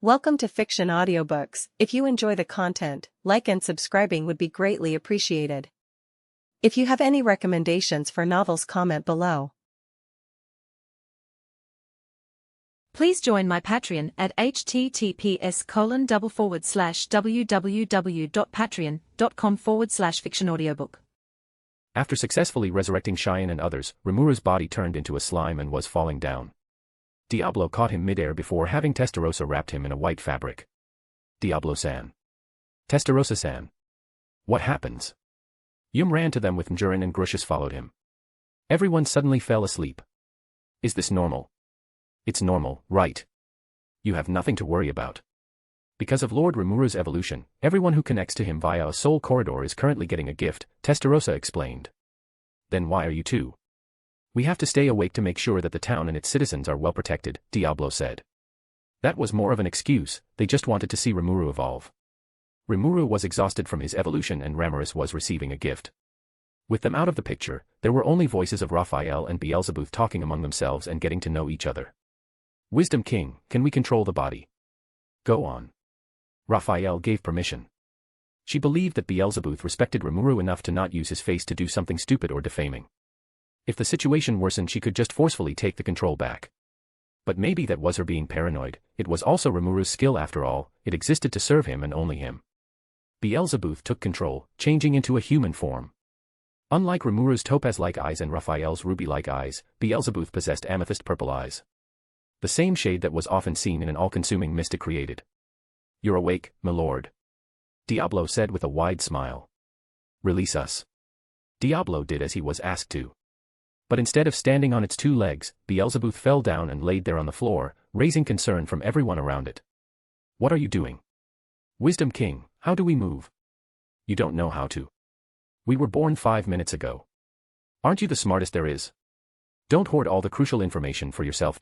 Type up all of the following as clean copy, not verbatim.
Welcome to Fiction Audiobooks. If you enjoy the content, like and subscribing would be greatly appreciated. If you have any recommendations for novels, comment below. Please join my Patreon at https://www.patreon.com/fictionaudiobook. After successfully resurrecting Cheyenne and others, Rimuru's body turned into a slime and was falling down. Diablo caught him midair before having Testarossa wrapped him in a white fabric. Diablo-san. Testarossa-san. What happens? Yum ran to them with Mjurin and Grucius followed him. Everyone suddenly fell asleep. Is this normal? It's normal, right? You have nothing to worry about. Because of Lord Rimuru's evolution, everyone who connects to him via a soul corridor is currently getting a gift, Testarossa explained. Then why are you two? We have to stay awake to make sure that the town and its citizens are well protected, Diablo said. That was more of an excuse, they just wanted to see Rimuru evolve. Rimuru was exhausted from his evolution and Ramiris was receiving a gift. With them out of the picture, there were only voices of Raphael and Beelzebub talking among themselves and getting to know each other. Wisdom King, can we control the body? Go on. Raphael gave permission. She believed that Beelzebub respected Rimuru enough to not use his face to do something stupid or defaming. If the situation worsened, she could just forcefully take the control back. But maybe that was her being paranoid, it was also Rimuru's skill after all, it existed to serve him and only him. Beelzebub took control, changing into a human form. Unlike Rimuru's topaz-like eyes and Raphael's ruby-like eyes, Beelzebub possessed amethyst-purple eyes. The same shade that was often seen in an all-consuming mystic created. You're awake, my lord. Diablo said with a wide smile. Release us. Diablo did as he was asked to. But instead of standing on its two legs, Beelzebub fell down and laid there on the floor, raising concern from everyone around it. What are you doing? Wisdom King, how do we move? You don't know how to. We were born 5 minutes ago. Aren't you the smartest there is? Don't hoard all the crucial information for yourself.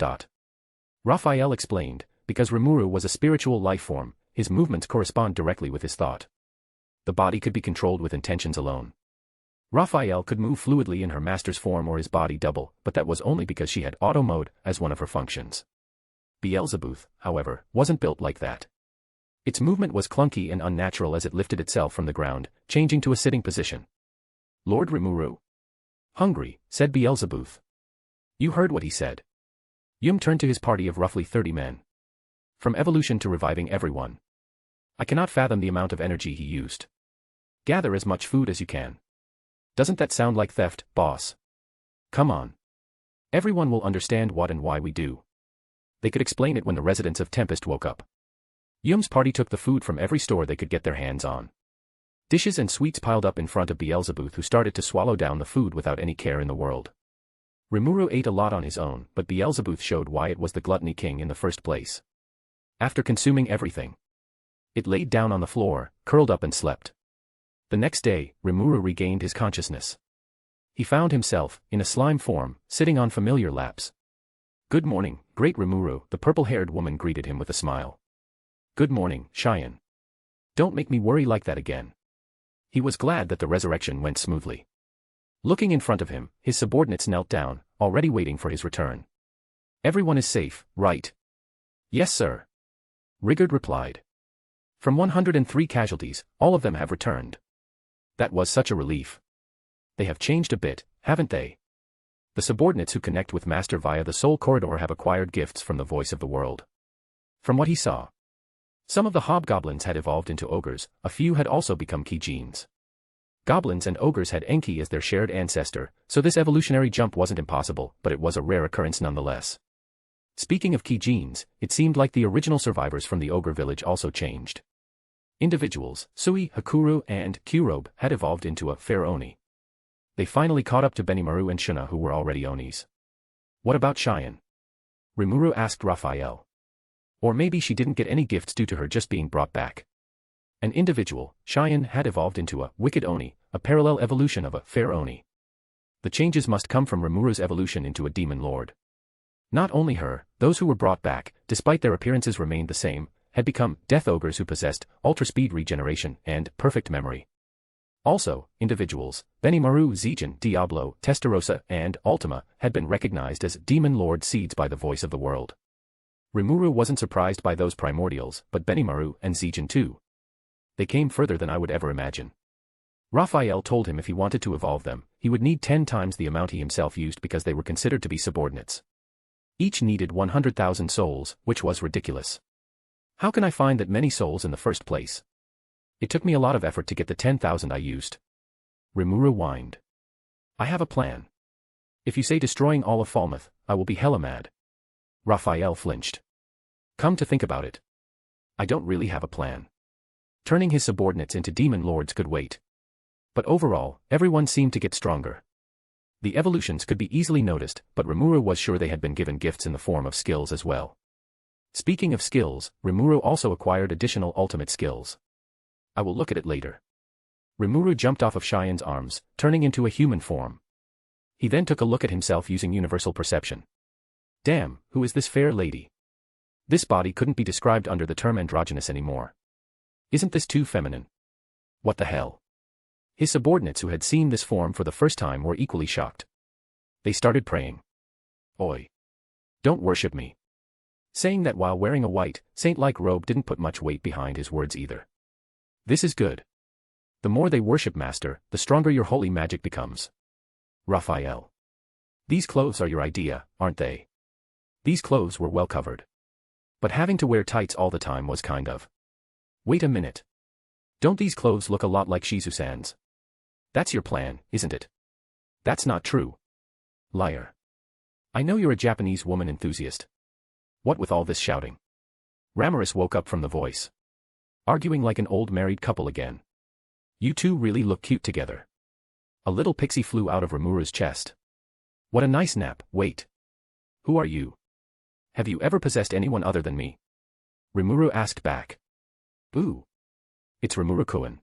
Raphael explained, because Rimuru was a spiritual life form, his movements correspond directly with his thought. The body could be controlled with intentions alone. Raphael could move fluidly in her master's form or his body double, but that was only because she had auto mode as one of her functions. Beelzebub, however, wasn't built like that. Its movement was clunky and unnatural as it lifted itself from the ground, changing to a sitting position. Lord Rimuru. Hungry, said Beelzebub. You heard what he said. Yum turned to his party of roughly 30 men. From evolution to reviving everyone. I cannot fathom the amount of energy he used. Gather as much food as you can. Doesn't that sound like theft, boss? Come on. Everyone will understand what and why we do. They could explain it when the residents of Tempest woke up. Yum's party took the food from every store they could get their hands on. Dishes and sweets piled up in front of Beelzebub, who started to swallow down the food without any care in the world. Rimuru ate a lot on his own, but Beelzebub showed why it was the Gluttony King in the first place. After consuming everything, it laid down on the floor, curled up and slept. The next day, Rimuru regained his consciousness. He found himself, in a slime form, sitting on familiar laps. Good morning, great Rimuru, the purple-haired woman greeted him with a smile. Good morning, Cheyenne. Don't make me worry like that again. He was glad that the resurrection went smoothly. Looking in front of him, his subordinates knelt down, already waiting for his return. Everyone is safe, right? Yes, sir. Rigard replied. From 103 casualties, all of them have returned. That was such a relief. They have changed a bit, haven't they? The subordinates who connect with Master via the Soul Corridor have acquired gifts from the voice of the world. From what he saw, some of the hobgoblins had evolved into ogres, a few had also become key genes. Goblins and ogres had Enki as their shared ancestor, so this evolutionary jump wasn't impossible, but it was a rare occurrence nonetheless. Speaking of key genes, it seemed like the original survivors from the ogre village also changed. Individuals, Sui, Hakuru, and Kurobe, had evolved into a fair Oni. They finally caught up to Benimaru and Shuna, who were already Onis. What about Cheyenne? Rimuru asked Raphael. Or maybe she didn't get any gifts due to her just being brought back. An individual, Cheyenne, had evolved into a wicked Oni, a parallel evolution of a fair Oni. The changes must come from Rimuru's evolution into a demon lord. Not only her, those who were brought back, despite their appearances remained the same, had become death ogres who possessed ultra-speed regeneration and perfect memory. Also, individuals, Benimaru, Zijin, Diablo, Testarossa, and Ultima, had been recognized as demon lord seeds by the voice of the world. Rimuru wasn't surprised by those primordials, but Benimaru and Zijin too. They came further than I would ever imagine. Raphael told him if he wanted to evolve them, he would need 10 times the amount he himself used because they were considered to be subordinates. Each needed 100,000 souls, which was ridiculous. How can I find that many souls in the first place? It took me a lot of effort to get the 10,000 I used. Rimuru whined. I have a plan. If you say destroying all of Falmouth, I will be hella mad. Raphael flinched. Come to think about it. I don't really have a plan. Turning his subordinates into demon lords could wait. But overall, everyone seemed to get stronger. The evolutions could be easily noticed, but Rimuru was sure they had been given gifts in the form of skills as well. Speaking of skills, Rimuru also acquired additional ultimate skills. I will look at it later. Rimuru jumped off of Cheyenne's arms, turning into a human form. He then took a look at himself using universal perception. Damn, who is this fair lady? This body couldn't be described under the term androgynous anymore. Isn't this too feminine? What the hell? His subordinates who had seen this form for the first time were equally shocked. They started praying. Oi! Don't worship me. Saying that while wearing a white, saint-like robe didn't put much weight behind his words either. This is good. The more they worship Master, the stronger your holy magic becomes. Raphael. These clothes are your idea, aren't they? These clothes were well covered. But having to wear tights all the time was kind of. Wait a minute. Don't these clothes look a lot like Shizu-san's? That's your plan, isn't it? That's not true. Liar. I know you're a Japanese woman enthusiast. What with all this shouting? Ramaris woke up from the voice. Arguing like an old married couple again. You two really look cute together. A little pixie flew out of Rimuru's chest. What a nice nap, wait. Who are you? Have you ever possessed anyone other than me? Rimuru asked back. Ooh. It's Rimuru-kun.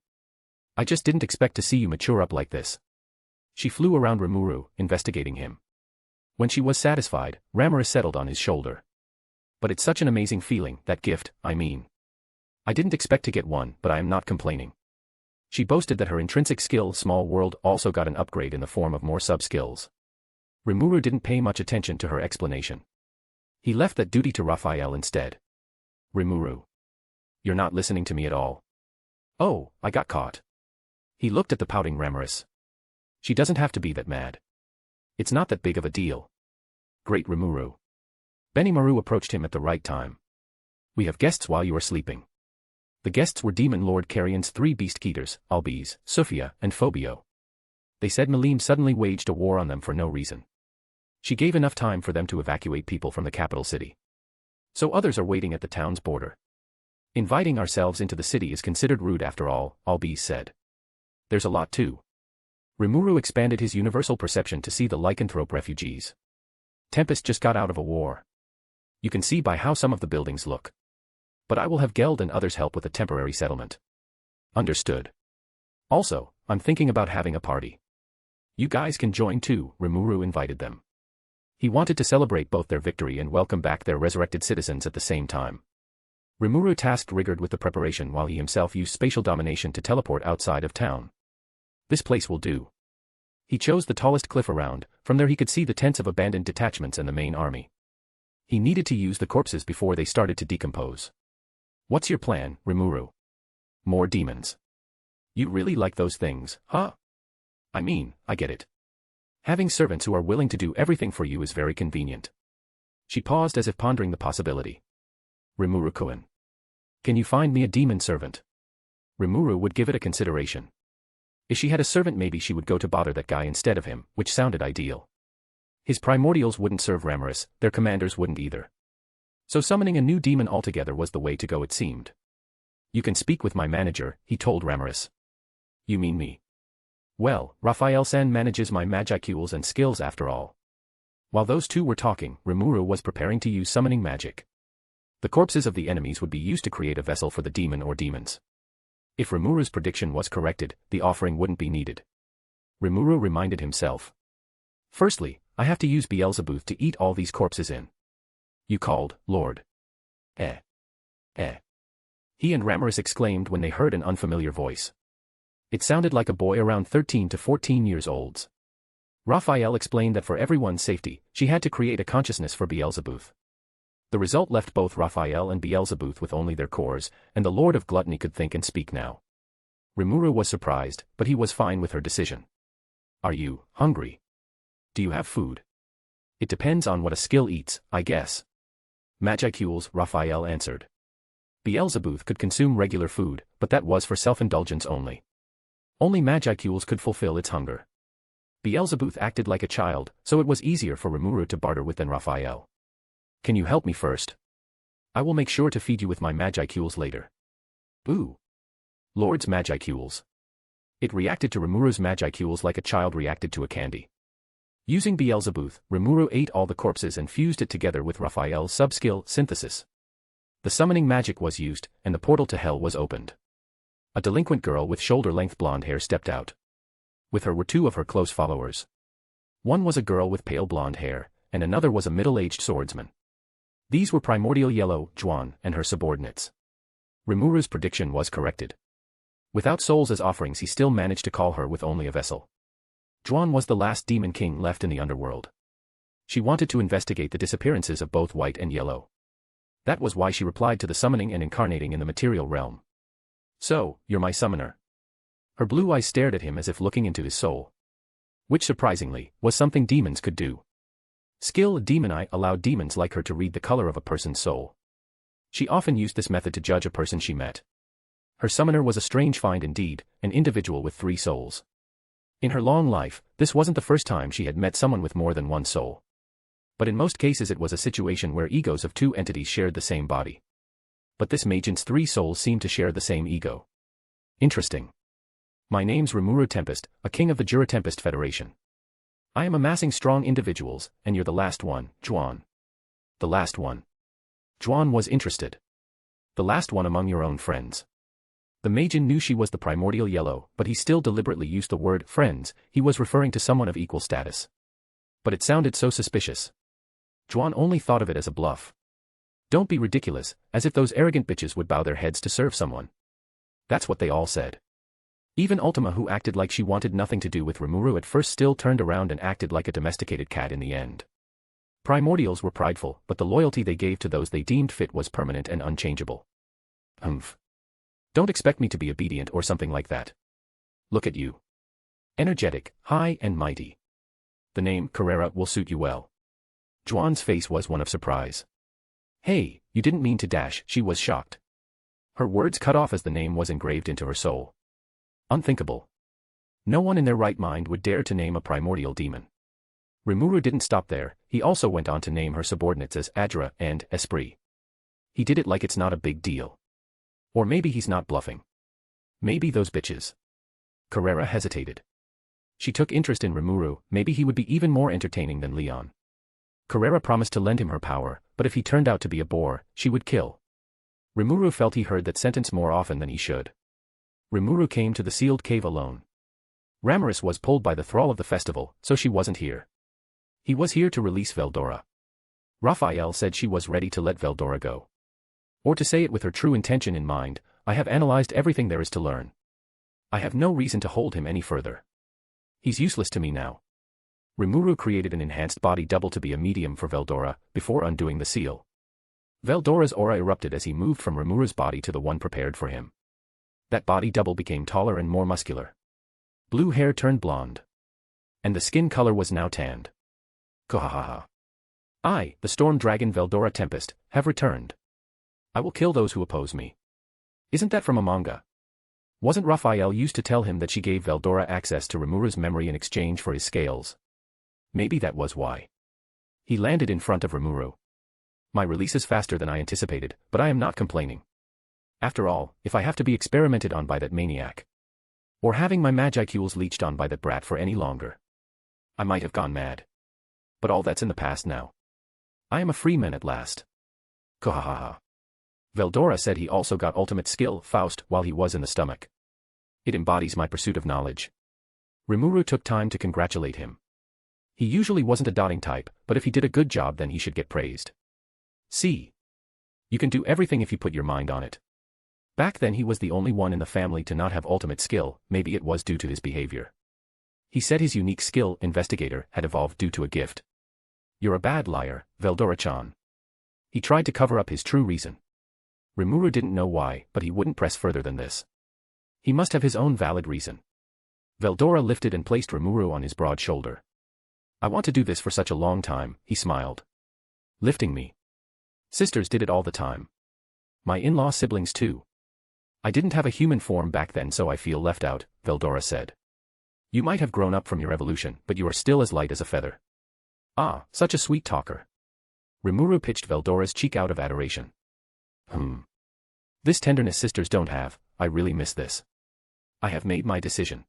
I just didn't expect to see you mature up like this. She flew around Rimuru, investigating him. When she was satisfied, Ramaris settled on his shoulder. But it's such an amazing feeling, that gift, I mean. I didn't expect to get one, but I am not complaining. She boasted that her intrinsic skill, Small World, also got an upgrade in the form of more sub-skills. Rimuru didn't pay much attention to her explanation. He left that duty to Raphael instead. Rimuru. You're not listening to me at all. Oh, I got caught. He looked at the pouting Ramaris. She doesn't have to be that mad. It's not that big of a deal. Great Rimuru. Benimaru approached him at the right time. We have guests while you are sleeping. The guests were Demon Lord Carrion's 3 Beast Keeters, Albiz, Sophia, and Phobio. They said Malim suddenly waged a war on them for no reason. She gave enough time for them to evacuate people from the capital city. So others are waiting at the town's border. Inviting ourselves into the city is considered rude after all, Albiz said. There's a lot too. Rimuru expanded his universal perception to see the lycanthrope refugees. Tempest just got out of a war. You can see by how some of the buildings look. But I will have Geld and others help with a temporary settlement. Understood. Also, I'm thinking about having a party. You guys can join too, Rimuru invited them. He wanted to celebrate both their victory and welcome back their resurrected citizens at the same time. Rimuru tasked Rigard with the preparation while he himself used spatial domination to teleport outside of town. This place will do. He chose the tallest cliff around, from there he could see the tents of abandoned detachments and the main army. He needed to use the corpses before they started to decompose. What's your plan, Rimuru? More demons. You really like those things, huh? I mean, I get it. Having servants who are willing to do everything for you is very convenient. She paused as if pondering the possibility. Rimuru-kun. Can you find me a demon servant? Rimuru would give it a consideration. If she had a servant maybe she would go to bother that guy instead of him, which sounded ideal. His primordials wouldn't serve Ramaris, their commanders wouldn't either. So summoning a new demon altogether was the way to go it seemed. You can speak with my manager, he told Ramaris. You mean me? Well, Raphael-san manages my magicules and skills after all. While those two were talking, Rimuru was preparing to use summoning magic. The corpses of the enemies would be used to create a vessel for the demon or demons. If Rimuru's prediction was corrected, the offering wouldn't be needed. Rimuru reminded himself. Firstly, I have to use Beelzebub to eat all these corpses in. You called, Lord. Eh. He and Ramaris exclaimed when they heard an unfamiliar voice. It sounded like a boy around 13 to 14 years old. Raphael explained that for everyone's safety, she had to create a consciousness for Beelzebub. The result left both Raphael and Beelzebub with only their cores, and the Lord of Gluttony could think and speak now. Rimuru was surprised, but he was fine with her decision. Are you hungry? Do you have food? It depends on what a skill eats, I guess. Magicules, Raphael answered. Beelzebub could consume regular food, but that was for self-indulgence only. Only Magicules could fulfill its hunger. Beelzebub acted like a child, so it was easier for Rimuru to barter with than Raphael. Can you help me first? I will make sure to feed you with my Magicules later. Ooh. Lord's Magicules. It reacted to Rimuru's Magicules like a child reacted to a candy. Using Beelzebub, Rimuru ate all the corpses and fused it together with Raphael's subskill, synthesis. The summoning magic was used, and the portal to hell was opened. A delinquent girl with shoulder-length blonde hair stepped out. With her were two of her close followers. One was a girl with pale blonde hair, and another was a middle-aged swordsman. These were Primordial Yellow, Juan, and her subordinates. Rimuru's prediction was corrected. Without souls as offerings, he still managed to call her with only a vessel. Juan was the last demon king left in the underworld. She wanted to investigate the disappearances of both White and Yellow. That was why she replied to the summoning and incarnating in the material realm. So, you're my summoner. Her blue eyes stared at him as if looking into his soul. Which surprisingly, was something demons could do. Skill Demon Eye allowed demons like her to read the color of a person's soul. She often used this method to judge a person she met. Her summoner was a strange find indeed, an individual with 3 souls. In her long life, this wasn't the first time she had met someone with more than 1 soul. But in most cases it was a situation where egos of 2 entities shared the same body. But this Magent's 3 souls seemed to share the same ego. Interesting. My name's Rimuru Tempest, a king of the Jura Tempest Federation. I am amassing strong individuals, and you're the last one, Juan. The last one. Juan was interested. The last one among your own friends. The Magen knew she was the Primordial Yellow, but he still deliberately used the word friends. He was referring to someone of equal status. But it sounded so suspicious. Juan only thought of it as a bluff. Don't be ridiculous, as if those arrogant bitches would bow their heads to serve someone. That's what they all said. Even Ultima, who acted like she wanted nothing to do with Rimuru at first, still turned around and acted like a domesticated cat in the end. Primordials were prideful, but the loyalty they gave to those they deemed fit was permanent and unchangeable. Humph. Don't expect me to be obedient or something like that. Look at you. Energetic, high and mighty. The name Carrera will suit you well. Juan's face was one of surprise. Hey, you didn't mean to dash, she was shocked. Her words cut off as the name was engraved into her soul. Unthinkable. No one in their right mind would dare to name a primordial demon. Rimuru didn't stop there, he also went on to name her subordinates as Adra and Esprit. He did it like it's not a big deal. Or maybe he's not bluffing. Maybe those bitches. Carrera hesitated. She took interest in Rimuru, maybe he would be even more entertaining than Leon. Carrera promised to lend him her power, but if he turned out to be a bore, she would kill. Rimuru felt he heard that sentence more often than he should. Rimuru came to the sealed cave alone. Ramaris was pulled by the thrall of the festival, so she wasn't here. He was here to release Veldora. Raphael said she was ready to let Veldora go. Or to say it with her true intention in mind, I have analyzed everything there is to learn. I have no reason to hold him any further. He's useless to me now. Rimuru created an enhanced body double to be a medium for Veldora, before undoing the seal. Veldora's aura erupted as he moved from Rimuru's body to the one prepared for him. That body double became taller and more muscular. Blue hair turned blonde. And the skin color was now tanned. Kohahaha. I, the storm dragon Veldora Tempest, have returned. I will kill those who oppose me. Isn't that from a manga? Wasn't Raphael used to tell him that she gave Veldora access to Rimuru's memory in exchange for his scales? Maybe that was why. He landed in front of Rimuru. My release is faster than I anticipated, but I am not complaining. After all, if I have to be experimented on by that maniac, or having my magicules leached on by that brat for any longer, I might have gone mad. But all that's in the past now. I am a free man at last. Kohahaha. Veldora said he also got ultimate skill, Faust, while he was in the stomach. It embodies my pursuit of knowledge. Rimuru took time to congratulate him. He usually wasn't a dotting type, but if he did a good job then he should get praised. See. You can do everything if you put your mind on it. Back then he was the only one in the family to not have ultimate skill, maybe it was due to his behavior. He said his unique skill, Investigator, had evolved due to a gift. You're a bad liar, Veldora-chan. He tried to cover up his true reason. Rimuru didn't know why, but he wouldn't press further than this. He must have his own valid reason. Veldora lifted and placed Rimuru on his broad shoulder. I want to do this for such a long time, he smiled. Lifting me. Sisters did it all the time. My in-law siblings too. I didn't have a human form back then, so I feel left out, Veldora said. You might have grown up from your evolution, but you are still as light as a feather. Ah, such a sweet talker. Rimuru pitched Veldora's cheek out of adoration. This tenderness sisters don't have. I really miss this. I have made my decision.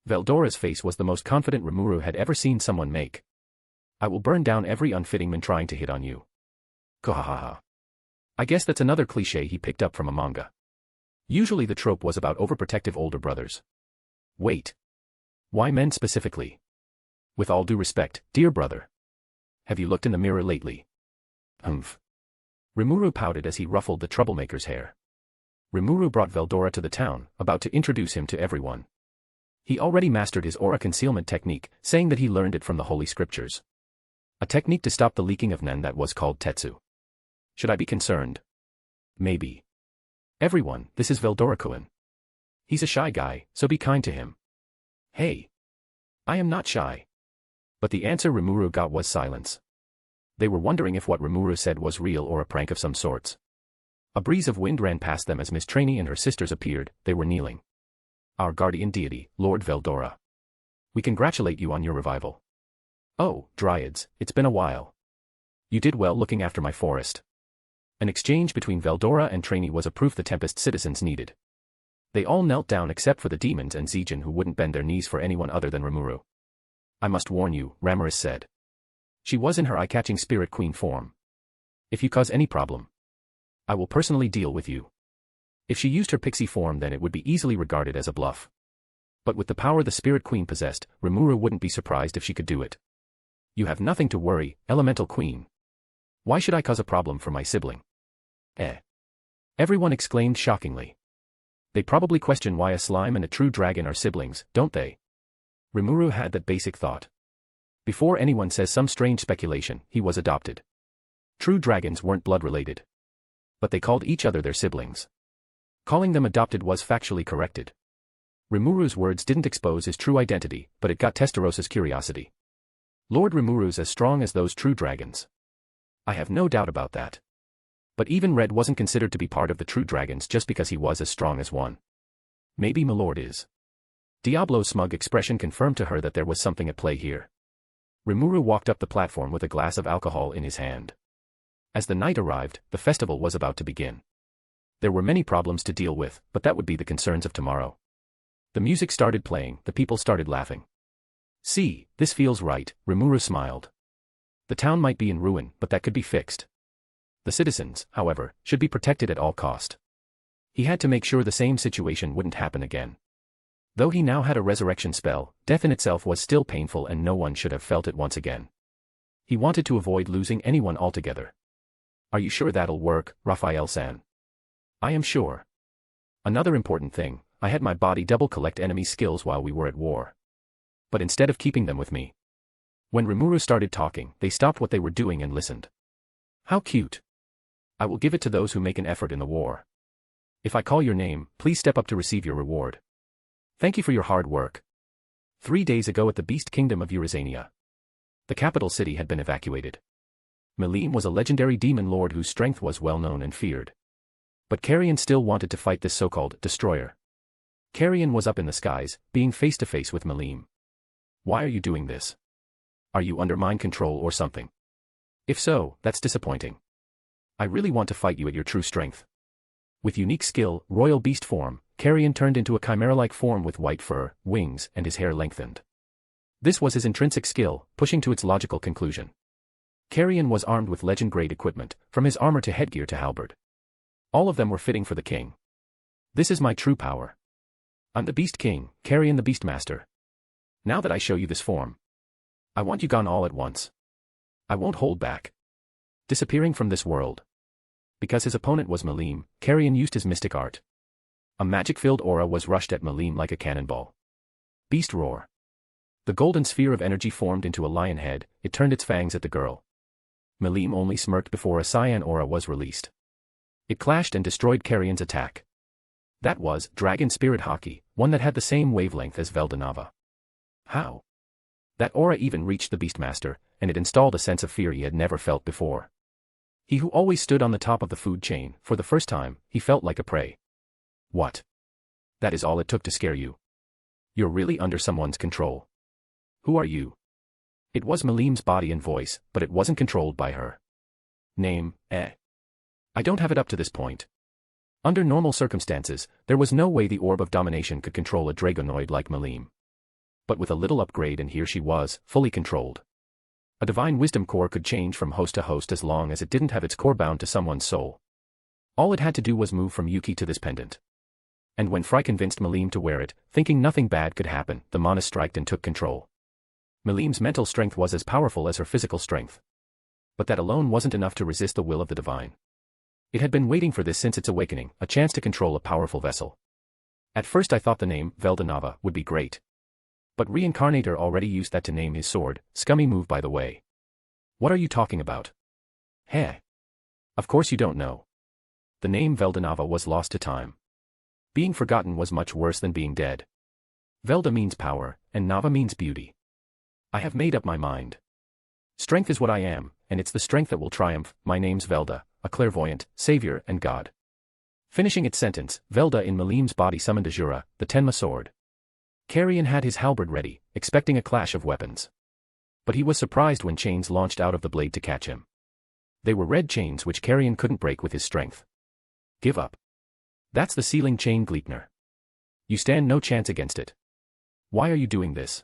Veldora's face was the most confident Rimuru had ever seen someone make. I will burn down every unfitting man trying to hit on you. Kahahaha. I guess that's another cliché he picked up from a manga. Usually the trope was about overprotective older brothers. Wait. Why men specifically? With all due respect, dear brother. Have you looked in the mirror lately? Humph. Rimuru pouted as he ruffled the troublemaker's hair. Rimuru brought Veldora to the town, about to introduce him to everyone. He already mastered his aura concealment technique, saying that he learned it from the Holy Scriptures. A technique to stop the leaking of nen that was called tetsu. Should I be concerned? Maybe. Everyone, this is Veldora-kun. He's a shy guy, so be kind to him. Hey. I am not shy. But the answer Rimuru got was silence. They were wondering if what Rimuru said was real or a prank of some sorts. A breeze of wind ran past them as Miss Trainee and her sisters appeared. They were kneeling. Our guardian deity, Lord Veldora. We congratulate you on your revival. Oh, Dryads, it's been a while. You did well looking after my forest. An exchange between Veldora and Trainee was a proof the Tempest citizens needed. They all knelt down except for the demons and Zijin, who wouldn't bend their knees for anyone other than Rimuru. I must warn you, Ramaris said. She was in her eye-catching Spirit Queen form. If you cause any problem, I will personally deal with you. If she used her pixie form, then it would be easily regarded as a bluff. But with the power the Spirit Queen possessed, Rimuru wouldn't be surprised if she could do it. You have nothing to worry, Elemental Queen. Why should I cause a problem for my sibling? Everyone exclaimed shockingly. They probably question why a slime and a true dragon are siblings, don't they? Rimuru had that basic thought. Before anyone says some strange speculation, he was adopted. True dragons weren't blood-related. But they called each other their siblings. Calling them adopted was factually corrected. Rimuru's words didn't expose his true identity, but it got Testarosa's curiosity. Lord Rimuru's as strong as those true dragons. I have no doubt about that. But even Red wasn't considered to be part of the true dragons just because he was as strong as one. Maybe Milord is. Diablo's smug expression confirmed to her that there was something at play here. Rimuru walked up the platform with a glass of alcohol in his hand. As the night arrived, the festival was about to begin. There were many problems to deal with, but that would be the concerns of tomorrow. The music started playing, the people started laughing. See, this feels right, Rimuru smiled. The town might be in ruin, but that could be fixed. The citizens, however, should be protected at all cost. He had to make sure the same situation wouldn't happen again. Though he now had a resurrection spell, death in itself was still painful and no one should have felt it once again. He wanted to avoid losing anyone altogether. Are you sure that'll work, Raphael-san? I am sure. Another important thing, I had my body double collect enemy skills while we were at war. But instead of keeping them with me. When Rimuru started talking, they stopped what they were doing and listened. How cute. I will give it to those who make an effort in the war. If I call your name, please step up to receive your reward. Thank you for your hard work. 3 days ago at the Beast Kingdom of Eurasania. The capital city had been evacuated. Melim was a legendary demon lord whose strength was well known and feared. But Carrion still wanted to fight this so-called destroyer. Carrion was up in the skies, being face to face with Melim. Why are you doing this? Are you under mind control or something? If so, that's disappointing. I really want to fight you at your true strength. With unique skill, royal beast form, Carrion turned into a chimera-like form with white fur, wings, and his hair lengthened. This was his intrinsic skill, pushing to its logical conclusion. Carrion was armed with legend-grade equipment, from his armor to headgear to halberd. All of them were fitting for the king. This is my true power. I'm the Beast King, Carrion the Beastmaster. Now that I show you this form, I want you gone all at once. I won't hold back. Disappearing from this world. Because his opponent was Melim, Carrion used his mystic art. A magic-filled aura was rushed at Melim like a cannonball. Beast roar. The golden sphere of energy formed into a lion head, it turned its fangs at the girl. Melim only smirked before a cyan aura was released. It clashed and destroyed Carrion's attack. That was Dragon Spirit Hockey, one that had the same wavelength as Veldanava. How? That aura even reached the Beastmaster, and it installed a sense of fear he had never felt before. He who always stood on the top of the food chain, for the first time, he felt like a prey. What? That is all it took to scare you. You're really under someone's control. Who are you? It was Melim's body and voice, but it wasn't controlled by her. Name, I don't have it up to this point. Under normal circumstances, there was no way the orb of domination could control a dragonoid like Melim. But with a little upgrade and here she was, fully controlled. A divine wisdom core could change from host to host as long as it didn't have its core bound to someone's soul. All it had to do was move from Yuki to this pendant. And when Fry convinced Melim to wear it, thinking nothing bad could happen, the Mana striked and took control. Melim's mental strength was as powerful as her physical strength. But that alone wasn't enough to resist the will of the divine. It had been waiting for this since its awakening, a chance to control a powerful vessel. At first I thought the name, Veldanava, would be great. But Reincarnator already used that to name his sword, scummy move by the way. What are you talking about? Heh. Of course you don't know. The name Veldanava was lost to time. Being forgotten was much worse than being dead. Velda means power, and Nava means beauty. I have made up my mind. Strength is what I am, and it's the strength that will triumph. My name's Velda, a clairvoyant, savior, and god. Finishing its sentence, Velda in Melim's body summoned Azura, the Tenma sword. Carrion had his halberd ready, expecting a clash of weapons. But he was surprised when chains launched out of the blade to catch him. They were red chains which Carrion couldn't break with his strength. Give up. That's the sealing chain, Gleipnir. You stand no chance against it. Why are you doing this?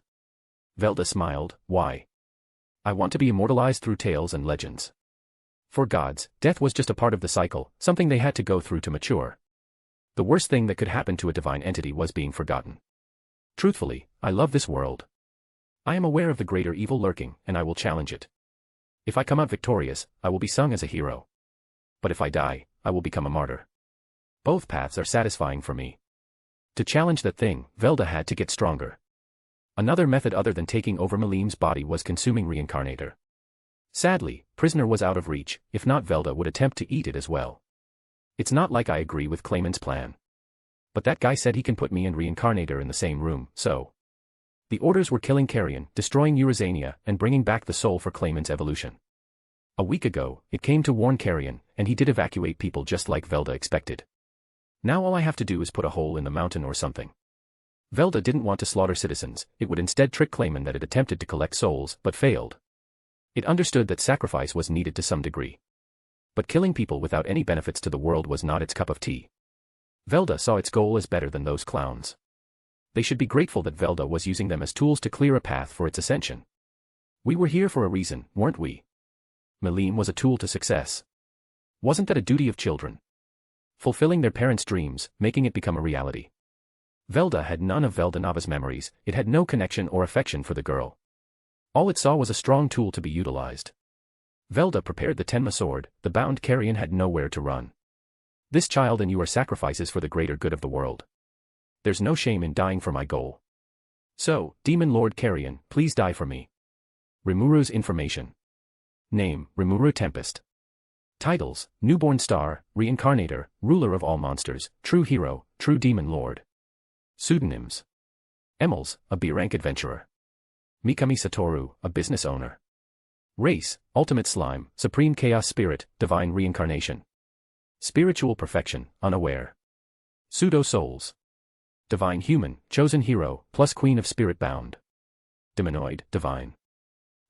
Velda smiled. Why? I want to be immortalized through tales and legends. For gods, death was just a part of the cycle, something they had to go through to mature. The worst thing that could happen to a divine entity was being forgotten. Truthfully, I love this world. I am aware of the greater evil lurking, and I will challenge it. If I come out victorious, I will be sung as a hero. But if I die, I will become a martyr. Both paths are satisfying for me. To challenge that thing, Velda had to get stronger. Another method other than taking over Melim's body was consuming Reincarnator. Sadly, Prisoner was out of reach, if not Velda would attempt to eat it as well. It's not like I agree with Clayman's plan. But that guy said he can put me and Reincarnator in the same room, so. The orders were killing Carrion, destroying Eurazania, and bringing back the soul for Clayman's evolution. A week ago, it came to warn Carrion, and he did evacuate people just like Velda expected. Now all I have to do is put a hole in the mountain or something. Velda didn't want to slaughter citizens, it would instead trick Clayman that it attempted to collect souls, but failed. It understood that sacrifice was needed to some degree. But killing people without any benefits to the world was not its cup of tea. Velda saw its goal as better than those clowns. They should be grateful that Velda was using them as tools to clear a path for its ascension. We were here for a reason, weren't we? Melim was a tool to success. Wasn't that a duty of children? Fulfilling their parents' dreams, making it become a reality. Velda had none of Veldanava's memories, it had no connection or affection for the girl. All it saw was a strong tool to be utilized. Velda prepared the Tenma sword, the bound Carrion had nowhere to run. This child and you are sacrifices for the greater good of the world. There's no shame in dying for my goal. So, Demon Lord Carrion, please die for me. Rimuru's information. Name, Rimuru Tempest. Titles, Newborn Star, Reincarnator, Ruler of all monsters, True Hero, True Demon Lord. Pseudonyms. Emils, a B-rank adventurer. Mikami Satoru, a business owner. Race, Ultimate Slime, Supreme Chaos Spirit, Divine Reincarnation. Spiritual Perfection, Unaware. Pseudo-Souls. Divine Human, Chosen Hero, plus Queen of Spirit Bound. Demonoid, Divine.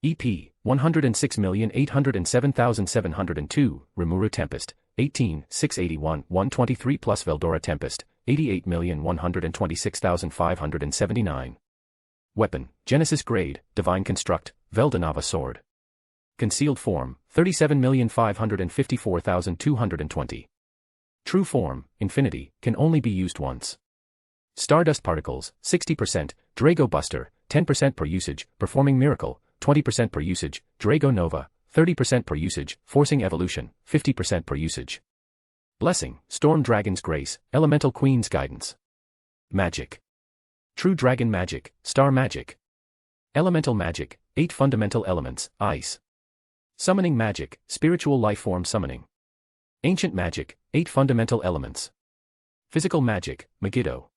EP, 106,807,702, Rimuru Tempest, 18,681, 123 plus Veldora Tempest, 88,126,579. Weapon, Genesis Grade, Divine Construct, Veldanava Sword. Concealed Form, 37,554,220. True Form, Infinity, can only be used once. Stardust Particles, 60%, Drago Buster, 10% per usage, Performing Miracle, 20% per usage, Drago Nova, 30% per usage, Forcing Evolution, 50% per usage. Blessing, Storm Dragon's Grace, Elemental Queen's Guidance. Magic. True Dragon Magic, Star Magic. Elemental Magic, 8 fundamental elements, Ice. Summoning magic, spiritual life form summoning. Ancient magic, 8 fundamental elements. Physical magic, Megiddo.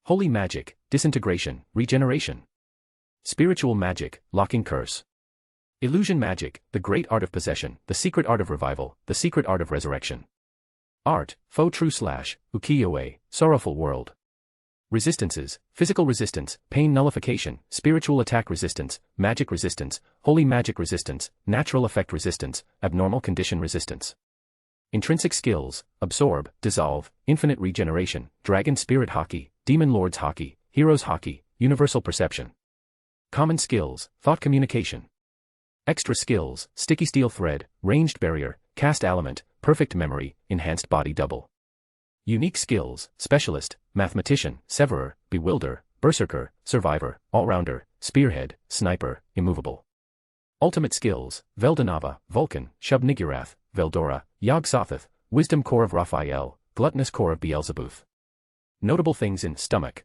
Holy magic, disintegration, regeneration. Spiritual magic, locking curse. Illusion magic, the great art of possession, the secret art of revival, the secret art of resurrection. Art, faux true / ukiyo-e, sorrowful world. Resistances, physical resistance, pain nullification, spiritual attack resistance, magic resistance, holy magic resistance, natural effect resistance, abnormal condition resistance. Intrinsic skills, absorb, dissolve, infinite regeneration, dragon spirit hockey, demon lord's hockey, hero's hockey, universal perception. Common skills, thought communication. Extra skills, sticky steel thread, ranged barrier, cast element, perfect memory, enhanced body double. Unique skills, specialist, mathematician, severer, bewilder, berserker, survivor, all-rounder, spearhead, sniper, immovable. Ultimate skills, Veldanava, Vulcan, Shub-Niggurath, Veldora, Yog-Sothoth, wisdom core of Raphael, gluttonous core of Beelzebub. Notable things in stomach.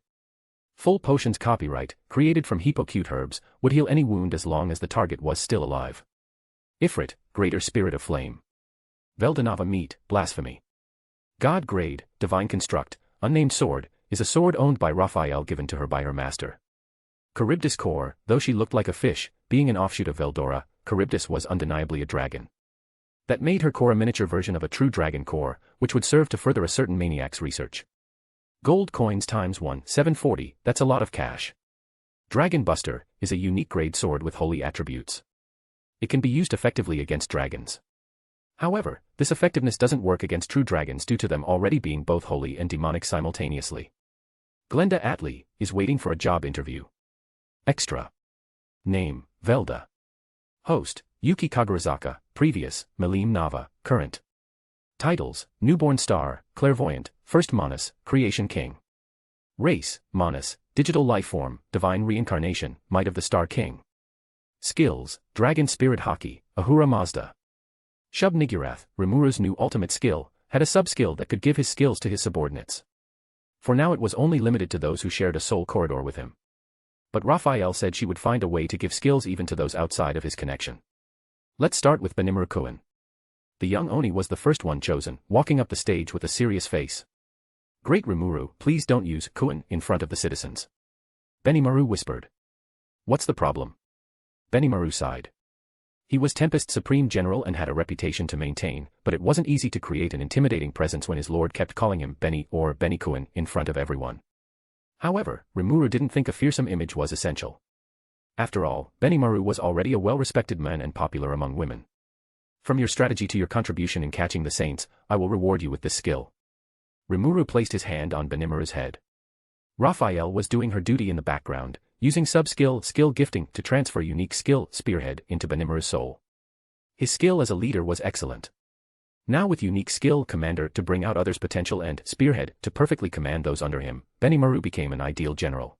Full potions copyright, created from hypocute herbs, would heal any wound as long as the target was still alive. Ifrit, greater spirit of flame. Veldanava meat, blasphemy. God grade, divine construct, unnamed sword, is a sword owned by Raphael given to her by her master. Charybdis core, though she looked like a fish, being an offshoot of Veldora, Charybdis was undeniably a dragon. That made her core a miniature version of a true dragon core, which would serve to further a certain maniac's research. Gold coins times 1, 740, that's a lot of cash. Dragon Buster is a unique grade sword with holy attributes. It can be used effectively against dragons. However, this effectiveness doesn't work against true dragons due to them already being both holy and demonic simultaneously. Glenda Atlee is waiting for a job interview. Extra. Name, Velda. Host, Yuki Kagurazaka, previous, Milim Nava, current. Titles, Newborn Star, Clairvoyant, First Manus, Creation King. Race, Manus, Digital Life Form, Divine Reincarnation, Might of the Star King. Skills, Dragon Spirit Hockey, Ahura Mazda. Shub-Niggurath, Rimuru's new ultimate skill, had a sub-skill that could give his skills to his subordinates. For now it was only limited to those who shared a soul corridor with him. But Raphael said she would find a way to give skills even to those outside of his connection. Let's start with Benimaru Kuan. The young Oni was the first one chosen, walking up the stage with a serious face. Great Rimuru, please don't use Kuan in front of the citizens. Benimaru whispered. What's the problem? Benimaru sighed. He was Tempest's supreme general and had a reputation to maintain, but it wasn't easy to create an intimidating presence when his lord kept calling him Beni or Benikuan in front of everyone. However, Rimuru didn't think a fearsome image was essential. After all, Benimaru was already a well-respected man and popular among women. From your strategy to your contribution in catching the saints, I will reward you with this skill. Rimuru placed his hand on Benimaru's head. Raphael was doing her duty in the background, using sub-skill, skill gifting to transfer unique skill, spearhead, into Benimaru's soul. His skill as a leader was excellent. Now with unique skill, commander to bring out others' potential and spearhead to perfectly command those under him, Benimaru became an ideal general.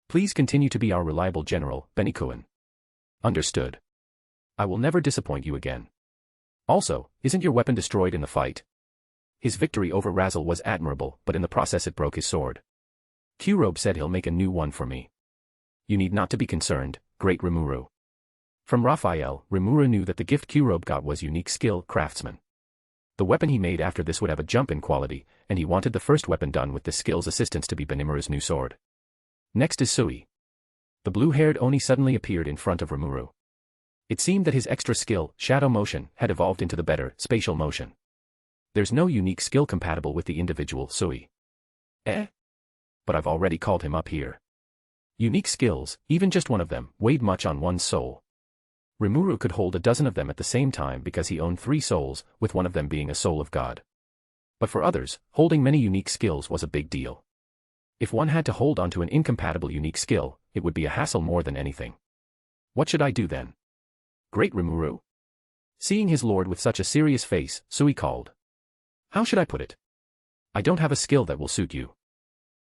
Please continue to be our reliable general, Benikuan. Understood. I will never disappoint you again. Also, isn't your weapon destroyed in the fight? His victory over Razzle was admirable, but in the process it broke his sword. Q-Robe said he'll make a new one for me. You need not to be concerned, great Rimuru. From Raphael, Rimuru knew that the gift Q-Robe got was unique skill, craftsman. The weapon he made after this would have a jump in quality, and he wanted the first weapon done with this skill's assistance to be Benimaru's new sword. Next is Sui. The blue-haired Oni suddenly appeared in front of Rimuru. It seemed that his extra skill, shadow motion, had evolved into the better, spatial motion. There's no unique skill compatible with the individual Sui. But I've already called him up here. Unique skills, even just one of them, weighed much on one's soul. Rimuru could hold a dozen of them at the same time because he owned 3 souls, with one of them being a soul of God. But for others, holding many unique skills was a big deal. If one had to hold onto an incompatible unique skill, it would be a hassle more than anything. What should I do then? Great Rimuru. Seeing his lord with such a serious face, Sui called. How should I put it? I don't have a skill that will suit you.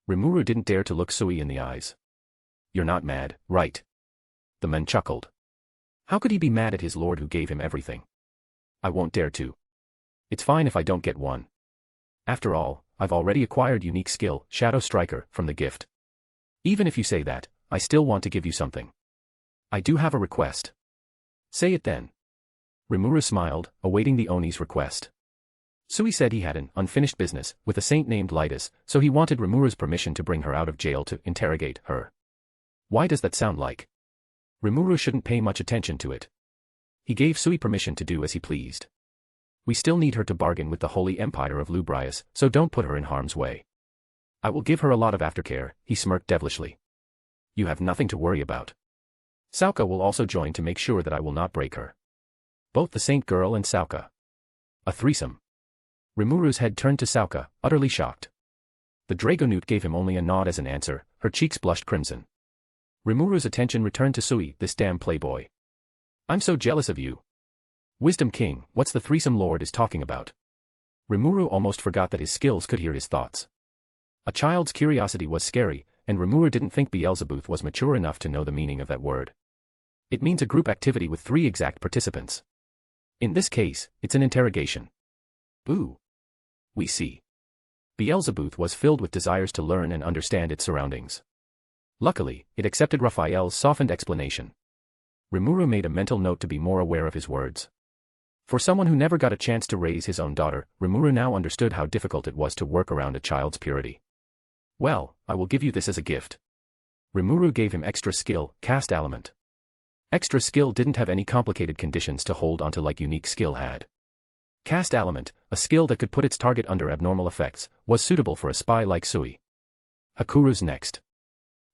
Rimuru didn't dare to look Sui in the eyes. You're not mad, right? The man chuckled. How could he be mad at his lord who gave him everything? I won't dare to. It's fine if I don't get one. After all, I've already acquired unique skill, Shadow Striker, from the gift. Even if you say that, I still want to give you something. I do have a request. Say it then. Rimuru smiled, awaiting the Oni's request. Sui said he had an unfinished business with a saint named Lytus, so he wanted Rimuru's permission to bring her out of jail to interrogate her. Why does that sound like? Rimuru shouldn't pay much attention to it. He gave Sui permission to do as he pleased. We still need her to bargain with the Holy Empire of Lubrius, so don't put her in harm's way. I will give her a lot of aftercare, he smirked devilishly. You have nothing to worry about. Sauka will also join to make sure that I will not break her. Both the saint girl and Sauka. A threesome. Rimuru's head turned to Sauka, utterly shocked. The Dragonute gave him only a nod as an answer, her cheeks blushed crimson. Rimuru's attention returned to Sui, this damn playboy. I'm so jealous of you. Wisdom King, what's the threesome lord is talking about? Rimuru almost forgot that his skills could hear his thoughts. A child's curiosity was scary, and Rimuru didn't think Beelzebub was mature enough to know the meaning of that word. It means a group activity with 3 exact participants. In this case, it's an interrogation. Ooh. We see. Beelzebub was filled with desires to learn and understand its surroundings. Luckily, it accepted Raphael's softened explanation. Rimuru made a mental note to be more aware of his words. For someone who never got a chance to raise his own daughter, Rimuru now understood how difficult it was to work around a child's purity. Well, I will give you this as a gift. Rimuru gave him extra skill, cast element. Extra skill didn't have any complicated conditions to hold onto like unique skill had. Cast element, a skill that could put its target under abnormal effects, was suitable for a spy like Sui. Hakuru's next.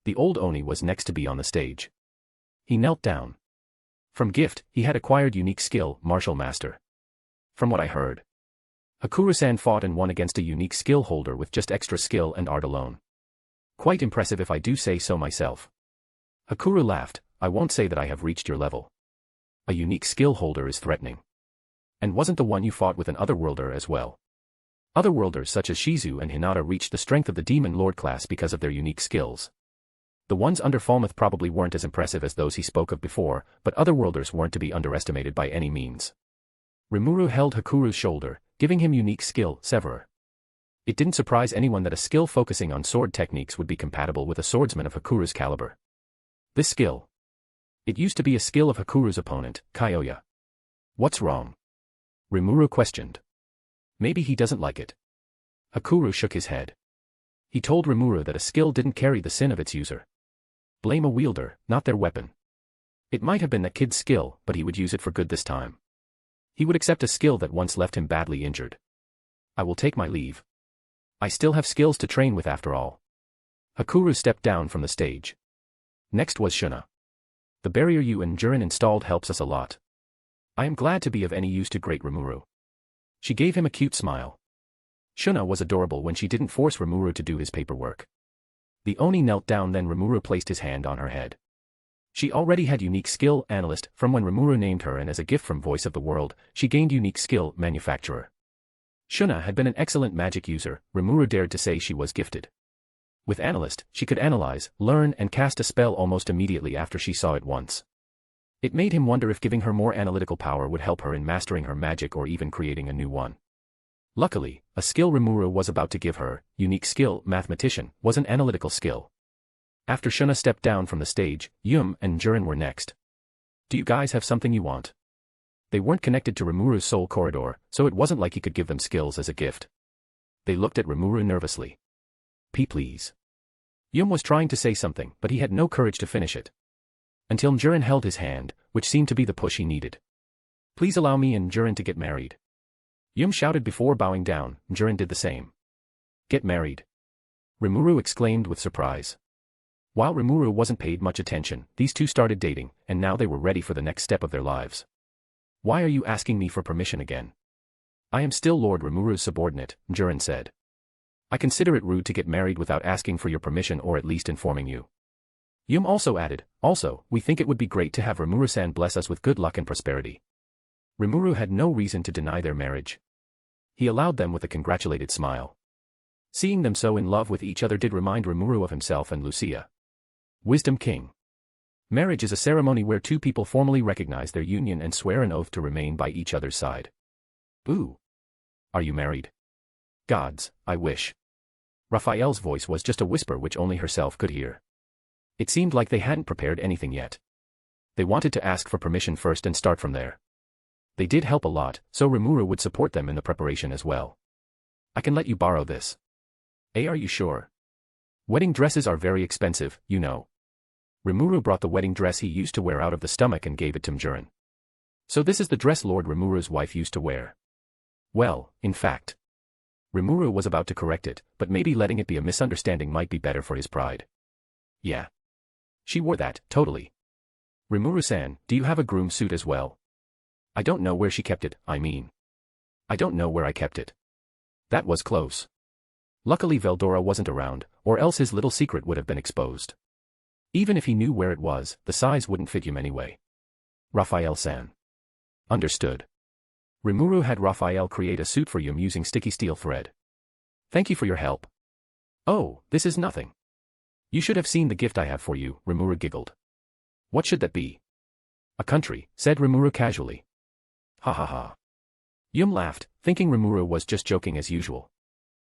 The old Oni was next to be on the stage. He knelt down. From gift, he had acquired unique skill, martial master. From what I heard, Hakuru-san fought and won against a unique skill holder with just extra skill and art alone. Quite impressive if I do say so myself. Hakuru laughed. I won't say that I have reached your level. A unique skill holder is threatening. And wasn't the one you fought with an otherworlder as well? Otherworlders such as Shizu and Hinata reached the strength of the Demon Lord class because of their unique skills. The ones under Falmouth probably weren't as impressive as those he spoke of before, but otherworlders weren't to be underestimated by any means. Rimuru held Hakuru's shoulder, giving him unique skill, Severer. It didn't surprise anyone that a skill focusing on sword techniques would be compatible with a swordsman of Hakuru's caliber. This skill. It used to be a skill of Hakuru's opponent, Kyoya. What's wrong? Rimuru questioned. Maybe he doesn't like it. Hakuru shook his head. He told Rimuru that a skill didn't carry the sin of its user. Blame a wielder, not their weapon. It might have been that kid's skill, but he would use it for good this time. He would accept a skill that once left him badly injured. I will take my leave. I still have skills to train with after all. Hakuru stepped down from the stage. Next was Shuna. The barrier you and Jurin installed helps us a lot. I am glad to be of any use to great Rimuru. She gave him a cute smile. Shuna was adorable when she didn't force Rimuru to do his paperwork. The Oni knelt down, then Rimuru placed his hand on her head. She already had unique skill, analyst, from when Rimuru named her, and as a gift from Voice of the World, she gained unique skill, manufacturer. Shuna had been an excellent magic user, Rimuru dared to say she was gifted. With analyst, she could analyze, learn, and cast a spell almost immediately after she saw it once. It made him wonder if giving her more analytical power would help her in mastering her magic or even creating a new one. Luckily, a skill Rimuru was about to give her, unique skill, mathematician, was an analytical skill. After Shuna stepped down from the stage, Yum and Jurin were next. Do you guys have something you want? They weren't connected to Rimuru's soul corridor, so it wasn't like he could give them skills as a gift. They looked at Rimuru nervously. Please. Yum was trying to say something, but he had no courage to finish it. Until Jurin held his hand, which seemed to be the push he needed. Please allow me and Jurin to get married. Yum shouted before bowing down, Jurin did the same. Get married? Rimuru exclaimed with surprise. While Rimuru wasn't paid much attention, these two started dating, and now they were ready for the next step of their lives. Why are you asking me for permission again? I am still Lord Rimuru's subordinate, Jurin said. I consider it rude to get married without asking for your permission or at least informing you. Yum also added, also, we think it would be great to have Rimuru-san bless us with good luck and prosperity. Rimuru had no reason to deny their marriage. He allowed them with a congratulated smile. Seeing them so in love with each other did remind Rimuru of himself and Lucia. Wisdom King. Marriage is a ceremony where two people formally recognize their union and swear an oath to remain by each other's side. Ooh. Are you married? Gods, I wish. Raphael's voice was just a whisper which only herself could hear. It seemed like they hadn't prepared anything yet. They wanted to ask for permission first and start from there. They did help a lot, so Rimuru would support them in the preparation as well. I can let you borrow this. Are you sure? Wedding dresses are very expensive, you know. Rimuru brought the wedding dress he used to wear out of the stomach and gave it to Mjurin. So this is the dress Lord Rimuru's wife used to wear. Well, in fact. Rimuru was about to correct it, but maybe letting it be a misunderstanding might be better for his pride. Yeah. She wore that, totally. Rimuru-san, do you have a groom suit as well? I don't know where she kept it, I mean. I don't know where I kept it. That was close. Luckily Veldora wasn't around, or else his little secret would have been exposed. Even if he knew where it was, the size wouldn't fit him anyway. Raphael-san. Understood. Rimuru had Raphael create a suit for Yum using sticky steel thread. Thank you for your help. Oh, this is nothing. You should have seen the gift I have for you, Rimuru giggled. What should that be? A country, said Rimuru casually. Ha ha ha. Yum laughed, thinking Rimuru was just joking as usual.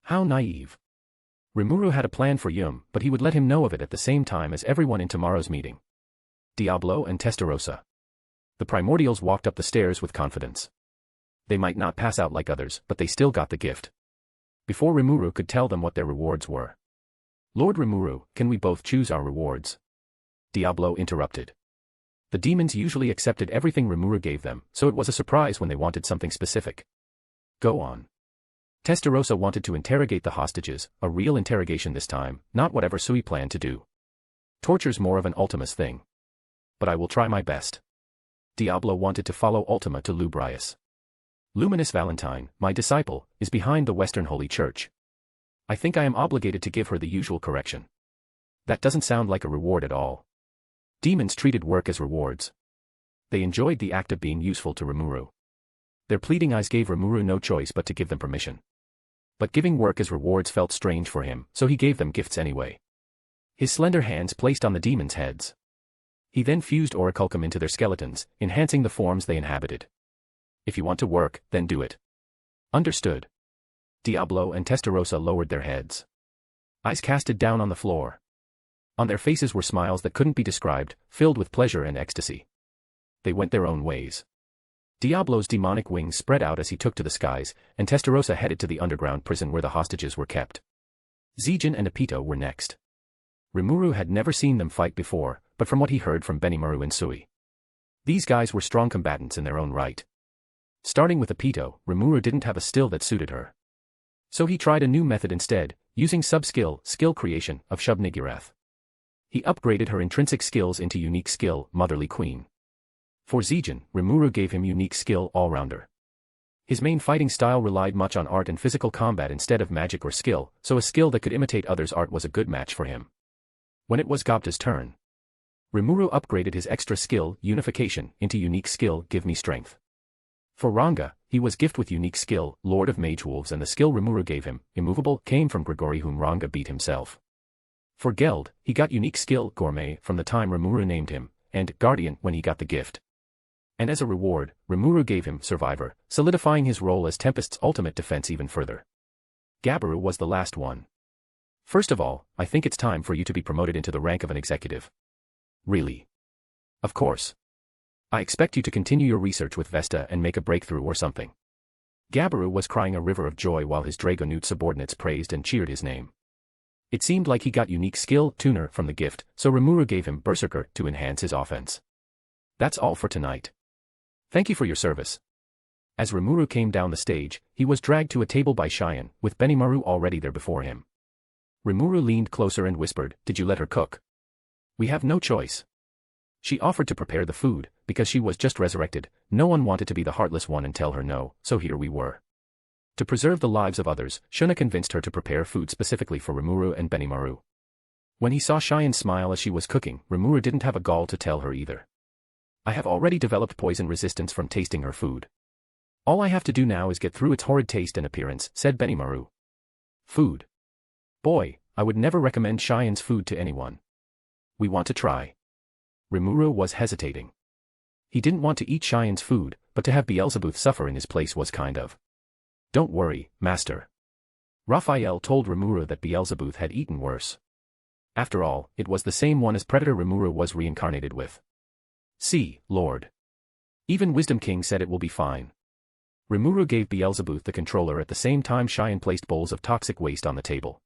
How naive. Rimuru had a plan for Yum, but he would let him know of it at the same time as everyone in tomorrow's meeting. Diablo and Testarossa. The primordials walked up the stairs with confidence. They might not pass out like others, but they still got the gift. Before Rimuru could tell them what their rewards were. Lord Rimuru, can we both choose our rewards? Diablo interrupted. The demons usually accepted everything Rimuru gave them, so it was a surprise when they wanted something specific. Go on. Testarossa wanted to interrogate the hostages, a real interrogation this time, not whatever Sui planned to do. Torture's more of an Ultima's thing. But I will try my best. Diablo wanted to follow Ultima to Lubrius. Luminous Valentine, my disciple, is behind the Western Holy Church. I think I am obligated to give her the usual correction. That doesn't sound like a reward at all. Demons treated work as rewards. They enjoyed the act of being useful to Rimuru. Their pleading eyes gave Rimuru no choice but to give them permission. But giving work as rewards felt strange for him, so he gave them gifts anyway. His slender hands placed on the demons' heads. He then fused Orichalcum into their skeletons, enhancing the forms they inhabited. If you want to work, then do it. Understood. Diablo and Testarossa lowered their heads. Eyes casted down on the floor. On their faces were smiles that couldn't be described, filled with pleasure and ecstasy. They went their own ways. Diablo's demonic wings spread out as he took to the skies, and Testarossa headed to the underground prison where the hostages were kept. Zijin and Apito were next. Rimuru had never seen them fight before, but from what he heard from Benimaru and Sui. These guys were strong combatants in their own right. Starting with Apito, Rimuru didn't have a skill that suited her. So he tried a new method instead, using skill creation, of Shub-Niggurath. He upgraded her intrinsic skills into unique skill, Motherly Queen. For Zijin, Rimuru gave him unique skill, All-Rounder. His main fighting style relied much on art and physical combat instead of magic or skill, so a skill that could imitate others' art was a good match for him. When it was Gobta's turn, Rimuru upgraded his extra skill, Unification, into unique skill, Give Me Strength. For Ranga, he was gifted with unique skill, Lord of Mage Wolves, and the skill Rimuru gave him, Immovable, came from Grigori, whom Ranga beat himself. For Geld, he got unique skill, Gourmet, from the time Rimuru named him, and Guardian when he got the gift. And as a reward, Rimuru gave him Survivor, solidifying his role as Tempest's ultimate defense even further. Gabiru was the last one. First of all, I think it's time for you to be promoted into the rank of an executive. Really? Of course. I expect you to continue your research with Vesta and make a breakthrough or something. Gabiru was crying a river of joy while his Dragonute subordinates praised and cheered his name. It seemed like he got unique skill, Tuner, from the gift, so Rimuru gave him Berserker to enhance his offense. That's all for tonight. Thank you for your service. As Rimuru came down the stage, he was dragged to a table by Cheyenne, with Benimaru already there before him. Rimuru leaned closer and whispered, "Did you let her cook?" "We have no choice. She offered to prepare the food, because she was just resurrected. No one wanted to be the heartless one and tell her no, so here we were. To preserve the lives of others, Shuna convinced her to prepare food specifically for Rimuru and Benimaru. When he saw Cheyenne smile as she was cooking, Rimuru didn't have a gall to tell her either. "I have already developed poison resistance from tasting her food. All I have to do now is get through its horrid taste and appearance," said Benimaru. "Food? Boy, I would never recommend Cheyenne's food to anyone. We want to try." Rimuru was hesitating. He didn't want to eat Cheyenne's food, but to have Beelzebub suffer in his place was kind of. "Don't worry, Master." Raphael told Rimuru that Beelzebub had eaten worse. After all, it was the same one as Predator Rimuru was reincarnated with. "See, Lord. Even Wisdom King said it will be fine. Rimuru gave Beelzebub the controller at the same time Cheyenne placed bowls of toxic waste on the table.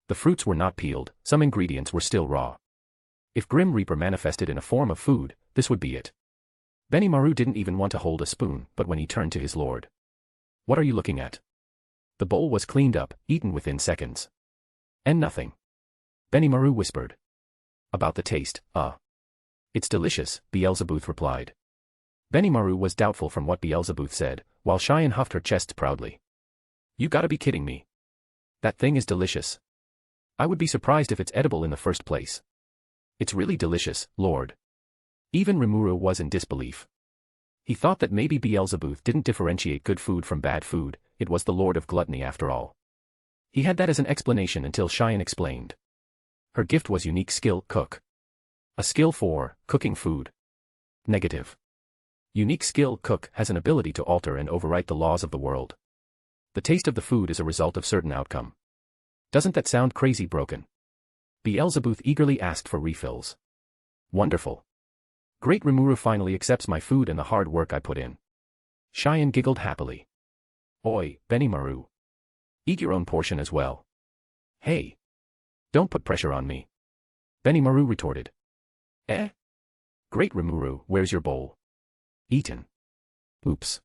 The fruits were not peeled, some ingredients were still raw. If Grim Reaper manifested in a form of food, this would be it. Benimaru didn't even want to hold a spoon, but when he turned to his lord. What are you looking at? The bowl was cleaned up, eaten within seconds. And nothing. Benimaru whispered. About the taste, It's delicious, Beelzebub replied. Benimaru was doubtful from what Beelzebub said, while Cheyenne huffed her chest proudly. You gotta be kidding me. That thing is delicious. I would be surprised if it's edible in the first place. It's really delicious, Lord. Even Rimuru was in disbelief. He thought that maybe Beelzebub didn't differentiate good food from bad food, it was the Lord of Gluttony after all. He had that as an explanation until Cheyenne explained. Her gift was unique skill, cook. A skill for cooking food. Negative. Unique skill, cook, has an ability to alter and overwrite the laws of the world. The taste of the food is a result of certain outcome. Doesn't that sound crazy broken? Beelzebub eagerly asked for refills. Wonderful. Great Rimuru finally accepts my food and the hard work I put in. Cheyenne giggled happily. Oi, Benimaru. Eat your own portion as well. Hey. Don't put pressure on me. Benimaru retorted. Eh? Great Rimuru, where's your bowl? Eaten. Oops.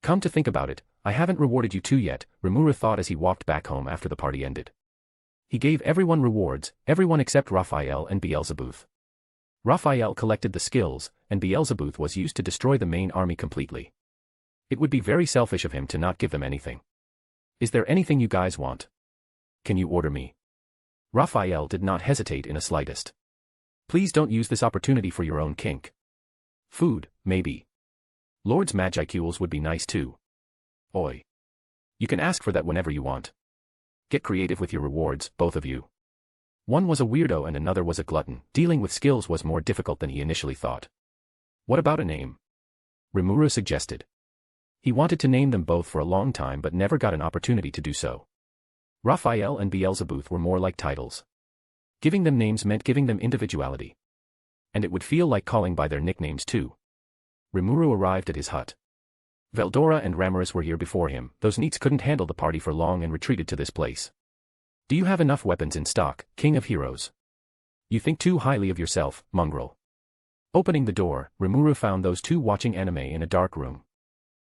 Come to think about it, I haven't rewarded you two yet, Rimuru thought as he walked back home after the party ended. He gave everyone rewards, everyone except Raphael and Beelzebub. Raphael collected the skills, and Beelzebub was used to destroy the main army completely. It would be very selfish of him to not give them anything. Is there anything you guys want? Can you order me? Raphael did not hesitate in the slightest. Please don't use this opportunity for your own kink. Food, maybe. Lord's Magicools would be nice too. Oi. You can ask for that whenever you want. Get creative with your rewards, both of you. One was a weirdo and another was a glutton. Dealing with skills was more difficult than he initially thought. What about a name? Rimuru suggested. He wanted to name them both for a long time but never got an opportunity to do so. Raphael and Beelzebub were more like titles. Giving them names meant giving them individuality. And it would feel like calling by their nicknames too. Rimuru arrived at his hut. Veldora and Ramaris were here before him, those neats couldn't handle the party for long and retreated to this place. Do you have enough weapons in stock, King of Heroes? You think too highly of yourself, mongrel. Opening the door, Rimuru found those two watching anime in a dark room.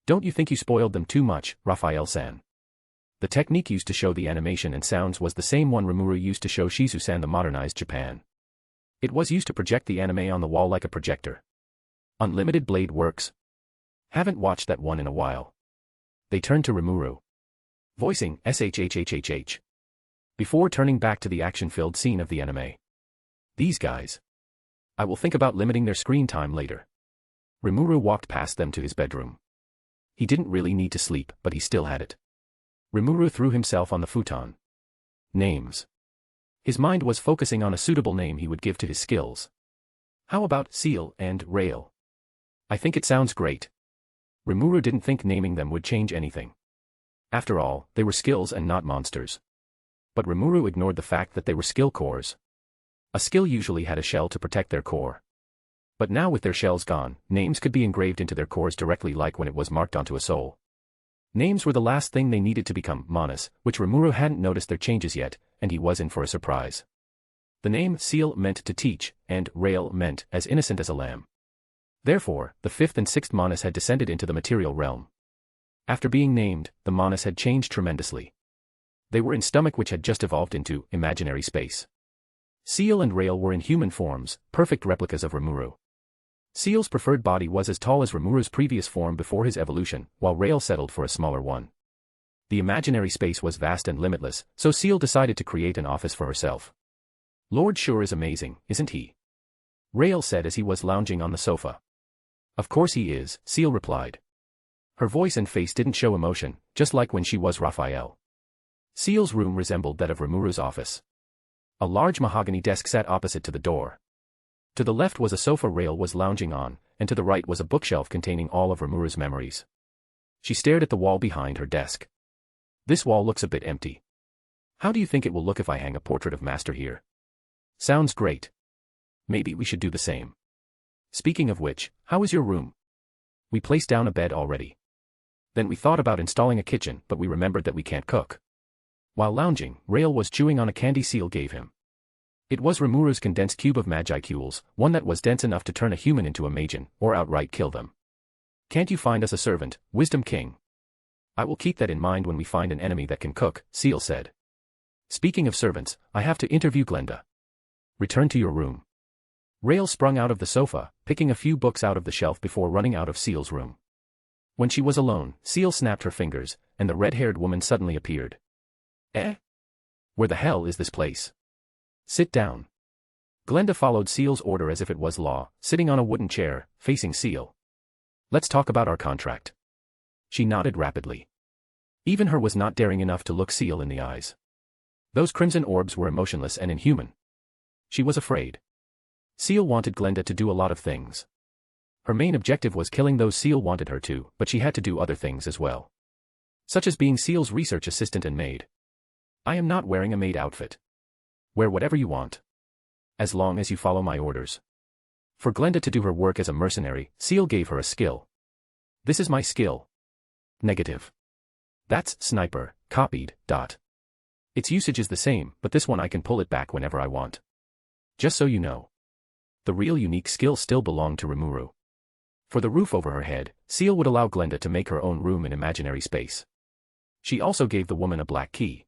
Don't you think you spoiled them too much, Raphael-san? The technique used to show the animation and sounds was the same one Rimuru used to show Shizu-san the modernized Japan. It was used to project the anime on the wall like a projector. Unlimited Blade works? Haven't watched that one in a while. They turned to Rimuru. Voicing, SHHHHH. Before turning back to the action-filled scene of the anime. These guys. I will think about limiting their screen time later. Rimuru walked past them to his bedroom. He didn't really need to sleep, but he still had it. Rimuru threw himself on the futon. Names. His mind was focusing on a suitable name he would give to his skills. How about Seal and Rail? I think it sounds great. Rimuru didn't think naming them would change anything. After all, they were skills and not monsters. But Rimuru ignored the fact that they were skill cores. A skill usually had a shell to protect their core. But now with their shells gone, names could be engraved into their cores directly like when it was marked onto a soul. Names were the last thing they needed to become Manas, which Rimuru hadn't noticed their changes yet, and he was in for a surprise. The name Seal meant to teach, and Rail meant as innocent as a lamb. Therefore, the fifth and sixth Manas had descended into the material realm. After being named, the Manas had changed tremendously. They were in stomach which had just evolved into imaginary space. Seal and Rail were in human forms, perfect replicas of Rimuru. Seal's preferred body was as tall as Rimuru's previous form before his evolution, while Rail settled for a smaller one. The imaginary space was vast and limitless, so Seal decided to create an office for herself. Lord sure is amazing, isn't he? Rail said as he was lounging on the sofa. Of course he is, Seal replied. Her voice and face didn't show emotion, just like when she was Raphael. Seal's room resembled that of Rimuru's office. A large mahogany desk sat opposite to the door. To the left was a sofa Rail was lounging on, and to the right was a bookshelf containing all of Rimuru's memories. She stared at the wall behind her desk. This wall looks a bit empty. How do you think it will look if I hang a portrait of Master here? Sounds great. Maybe we should do the same. Speaking of which, how is your room? We placed down a bed already. Then we thought about installing a kitchen, but we remembered that we can't cook. While lounging, Rael was chewing on a candy Seal gave him. It was Rimuru's condensed cube of magicules, one that was dense enough to turn a human into a Magian, or outright kill them. Can't you find us a servant, Wisdom King? I will keep that in mind when we find an enemy that can cook, Seal said. Speaking of servants, I have to interview Glenda. Return to your room. Rael sprung out of the sofa, picking a few books out of the shelf before running out of Seal's room. When she was alone, Seal snapped her fingers, and the red-haired woman suddenly appeared. Eh? Where the hell is this place? Sit down. Glenda followed Seal's order as if it was law, sitting on a wooden chair, facing Seal. Let's talk about our contract. She nodded rapidly. Even her was not daring enough to look Seal in the eyes. Those crimson orbs were emotionless and inhuman. She was afraid. Seal wanted Glenda to do a lot of things. Her main objective was killing those Seal wanted her to, but she had to do other things as well. Such as being Seal's research assistant and maid. I am not wearing a maid outfit. Wear whatever you want. As long as you follow my orders. For Glenda to do her work as a mercenary, Seal gave her a skill. This is my skill. Negative. That's sniper, copied, dot. Its usage is the same, but this one I can pull it back whenever I want. Just so you know. The real unique skill still belonged to Rimuru. For the roof over her head, Seal would allow Glenda to make her own room in imaginary space. She also gave the woman a black key.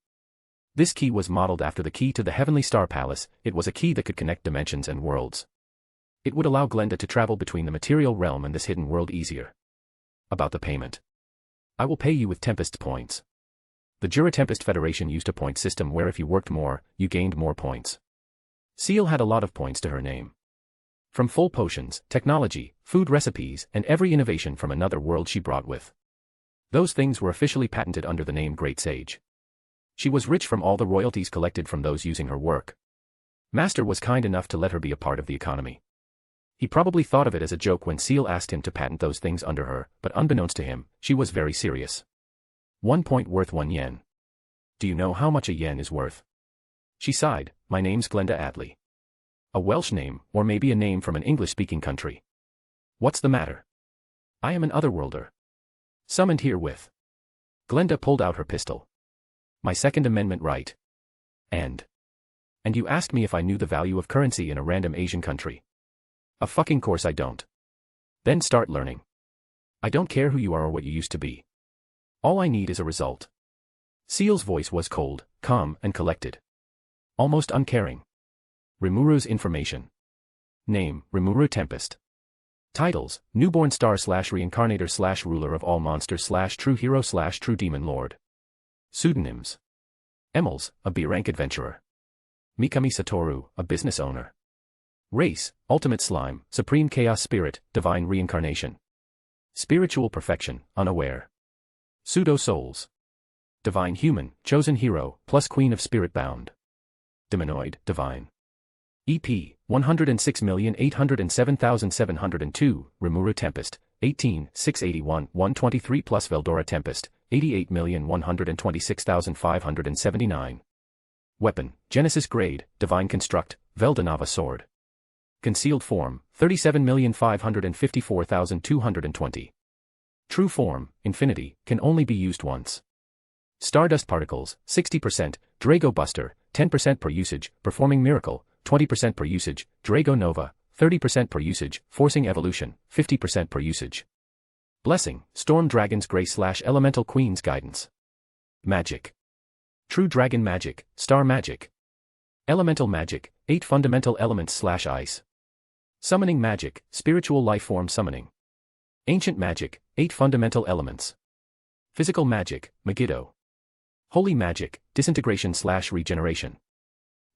This key was modeled after the key to the Heavenly Star Palace. It was a key that could connect dimensions and worlds. It would allow Glenda to travel between the material realm and this hidden world easier. About the payment. I will pay you with Tempest points. The Jura Tempest Federation used a point system where if you worked more, you gained more points. Seal had a lot of points to her name. From full potions, technology, food recipes, and every innovation from another world she brought with. Those things were officially patented under the name Great Sage. She was rich from all the royalties collected from those using her work. Master was kind enough to let her be a part of the economy. He probably thought of it as a joke when Seal asked him to patent those things under her, but unbeknownst to him, she was very serious. 1 point worth 1 yen. Do you know how much a yen is worth? She sighed. My name's Glenda Adley. A Welsh name, or maybe a name from an English-speaking country. What's the matter? I am an otherworlder. Summoned here with. Glenda pulled out her pistol. My Second Amendment right. And you asked me if I knew the value of currency in a random Asian country. A fucking course I don't. Then start learning. I don't care who you are or what you used to be. All I need is a result. Seal's voice was cold, calm, and collected. Almost uncaring. Rimuru's information. Name, Rimuru Tempest. Titles, Newborn Star / Reincarnator / Ruler of all monsters / True Hero / True Demon Lord. Pseudonyms. Emils, a B-rank adventurer. Mikami Satoru, a business owner. Race, Ultimate Slime, Supreme Chaos Spirit, Divine Reincarnation. Spiritual Perfection, Unaware. Pseudo-Souls. Divine Human, Chosen Hero, plus Queen of Spirit Bound. Demonoid, Divine. EP, 106,807,702, Rimuru Tempest, 18,681, 123 plus Veldora Tempest, 88,126,579. Weapon, Genesis Grade, Divine Construct, Veldanava Sword. Concealed Form, 37,554,220. True Form, Infinity, can only be used once. Stardust Particles, 60%, Drago Buster, 10% per usage, Performing Miracle, 20% per usage, Drago Nova, 30% per usage, Forcing Evolution, 50% per usage. Blessing, Storm Dragon's Grace / Elemental Queen's Guidance. Magic. True Dragon Magic, Star Magic. Elemental Magic, 8 fundamental elements / ice. Summoning Magic, Spiritual Life Form Summoning. Ancient Magic, 8 fundamental elements. Physical Magic, Megiddo. Holy Magic, Disintegration / Regeneration.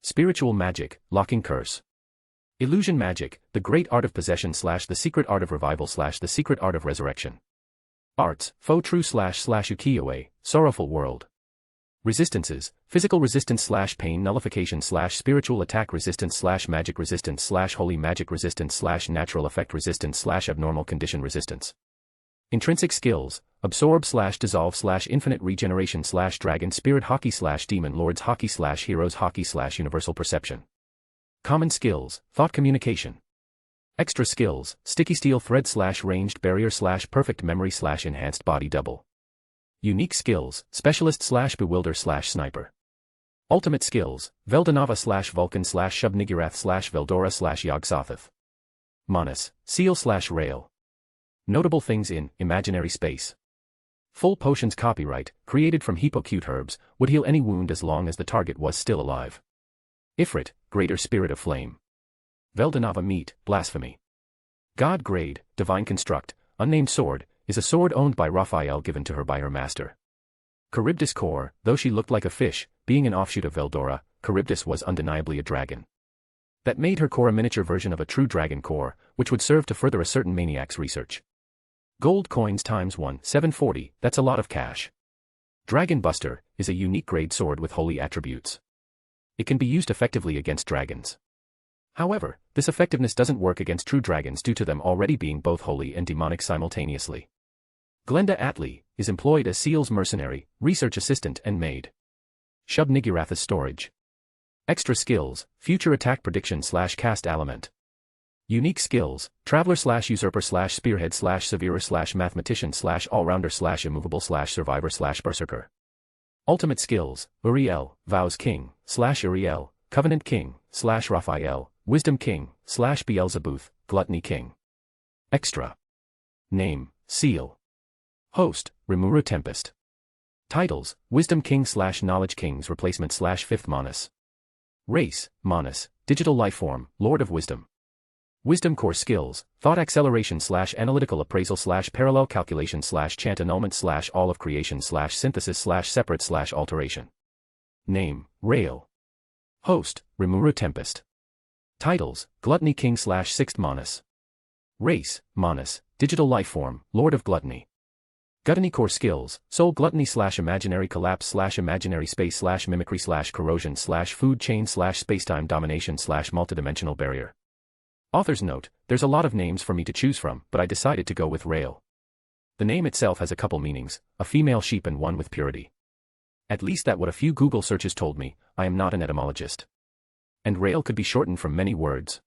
Spiritual Magic, Locking Curse. Illusion Magic, the Great Art of Possession / the Secret Art of Revival / the Secret Art of Resurrection. Arts, Faux True / Ukiyo-e, Sorrowful World. Resistances, Physical Resistance / Pain Nullification / Spiritual Attack Resistance / Magic Resistance / Holy Magic Resistance / Natural Effect Resistance / Abnormal Condition Resistance. Intrinsic Skills, Absorb / Dissolve / Infinite Regeneration / Dragon Spirit Hockey / Demon Lords Hockey / Heroes Hockey / Universal Perception. Common Skills, Thought Communication. Extra skills, sticky steel thread / ranged barrier / perfect memory / enhanced body double. Unique skills, specialist / bewilder / sniper. Ultimate skills, Veldanava / Vulcan / Shub-Niggurath / Veldora / Yog-Sothoth. Manas, seal / rail. Notable things in imaginary space. Full potions copyright, created from hypocute herbs, would heal any wound as long as the target was still alive. Ifrit, greater spirit of flame. Veldanava meat, blasphemy. God grade, divine construct, unnamed sword, is a sword owned by Raphael given to her by her master. Charybdis core, though she looked like a fish, being an offshoot of Veldora, Charybdis was undeniably a dragon. That made her core a miniature version of a true dragon core, which would serve to further a certain maniac's research. Gold coins times 1, 740, that's a lot of cash. Dragon Buster is a unique grade sword with holy attributes. It can be used effectively against dragons. However, this effectiveness doesn't work against true dragons due to them already being both holy and demonic simultaneously. Glenda Atlee is employed as Seal's mercenary, research assistant and maid. Shub-Niggurath's storage. Extra skills, future attack prediction / cast element. Unique skills, traveler / usurper / spearhead / severer / mathematician / all-rounder / immovable / survivor / berserker. Ultimate skills, Uriel, vows king / Uriel, covenant king / Raphael, wisdom king / Beelzebuth, gluttony king. Extra. Name, Seal. Host, Rimuru Tempest. Titles, wisdom king / knowledge king's replacement / fifth Manas. Race, Manas, digital life form, lord of wisdom. Wisdom core skills, thought acceleration / analytical appraisal / parallel calculation / chant annulment / all of creation / synthesis / separate / alteration. Name, Rail. Host, Rimuru Tempest. Titles, Gluttony King / sixth Manas. Race, Manas, digital life form, lord of gluttony. Gluttony core skills, soul gluttony / imaginary collapse / imaginary space / mimicry / corrosion / food chain / spacetime domination / multidimensional barrier. Author's note, there's a lot of names for me to choose from, but I decided to go with Rail. The name itself has a couple meanings, a female sheep and one with purity. At least that what a few Google searches told me, I am not an etymologist. And Rail could be shortened from many words.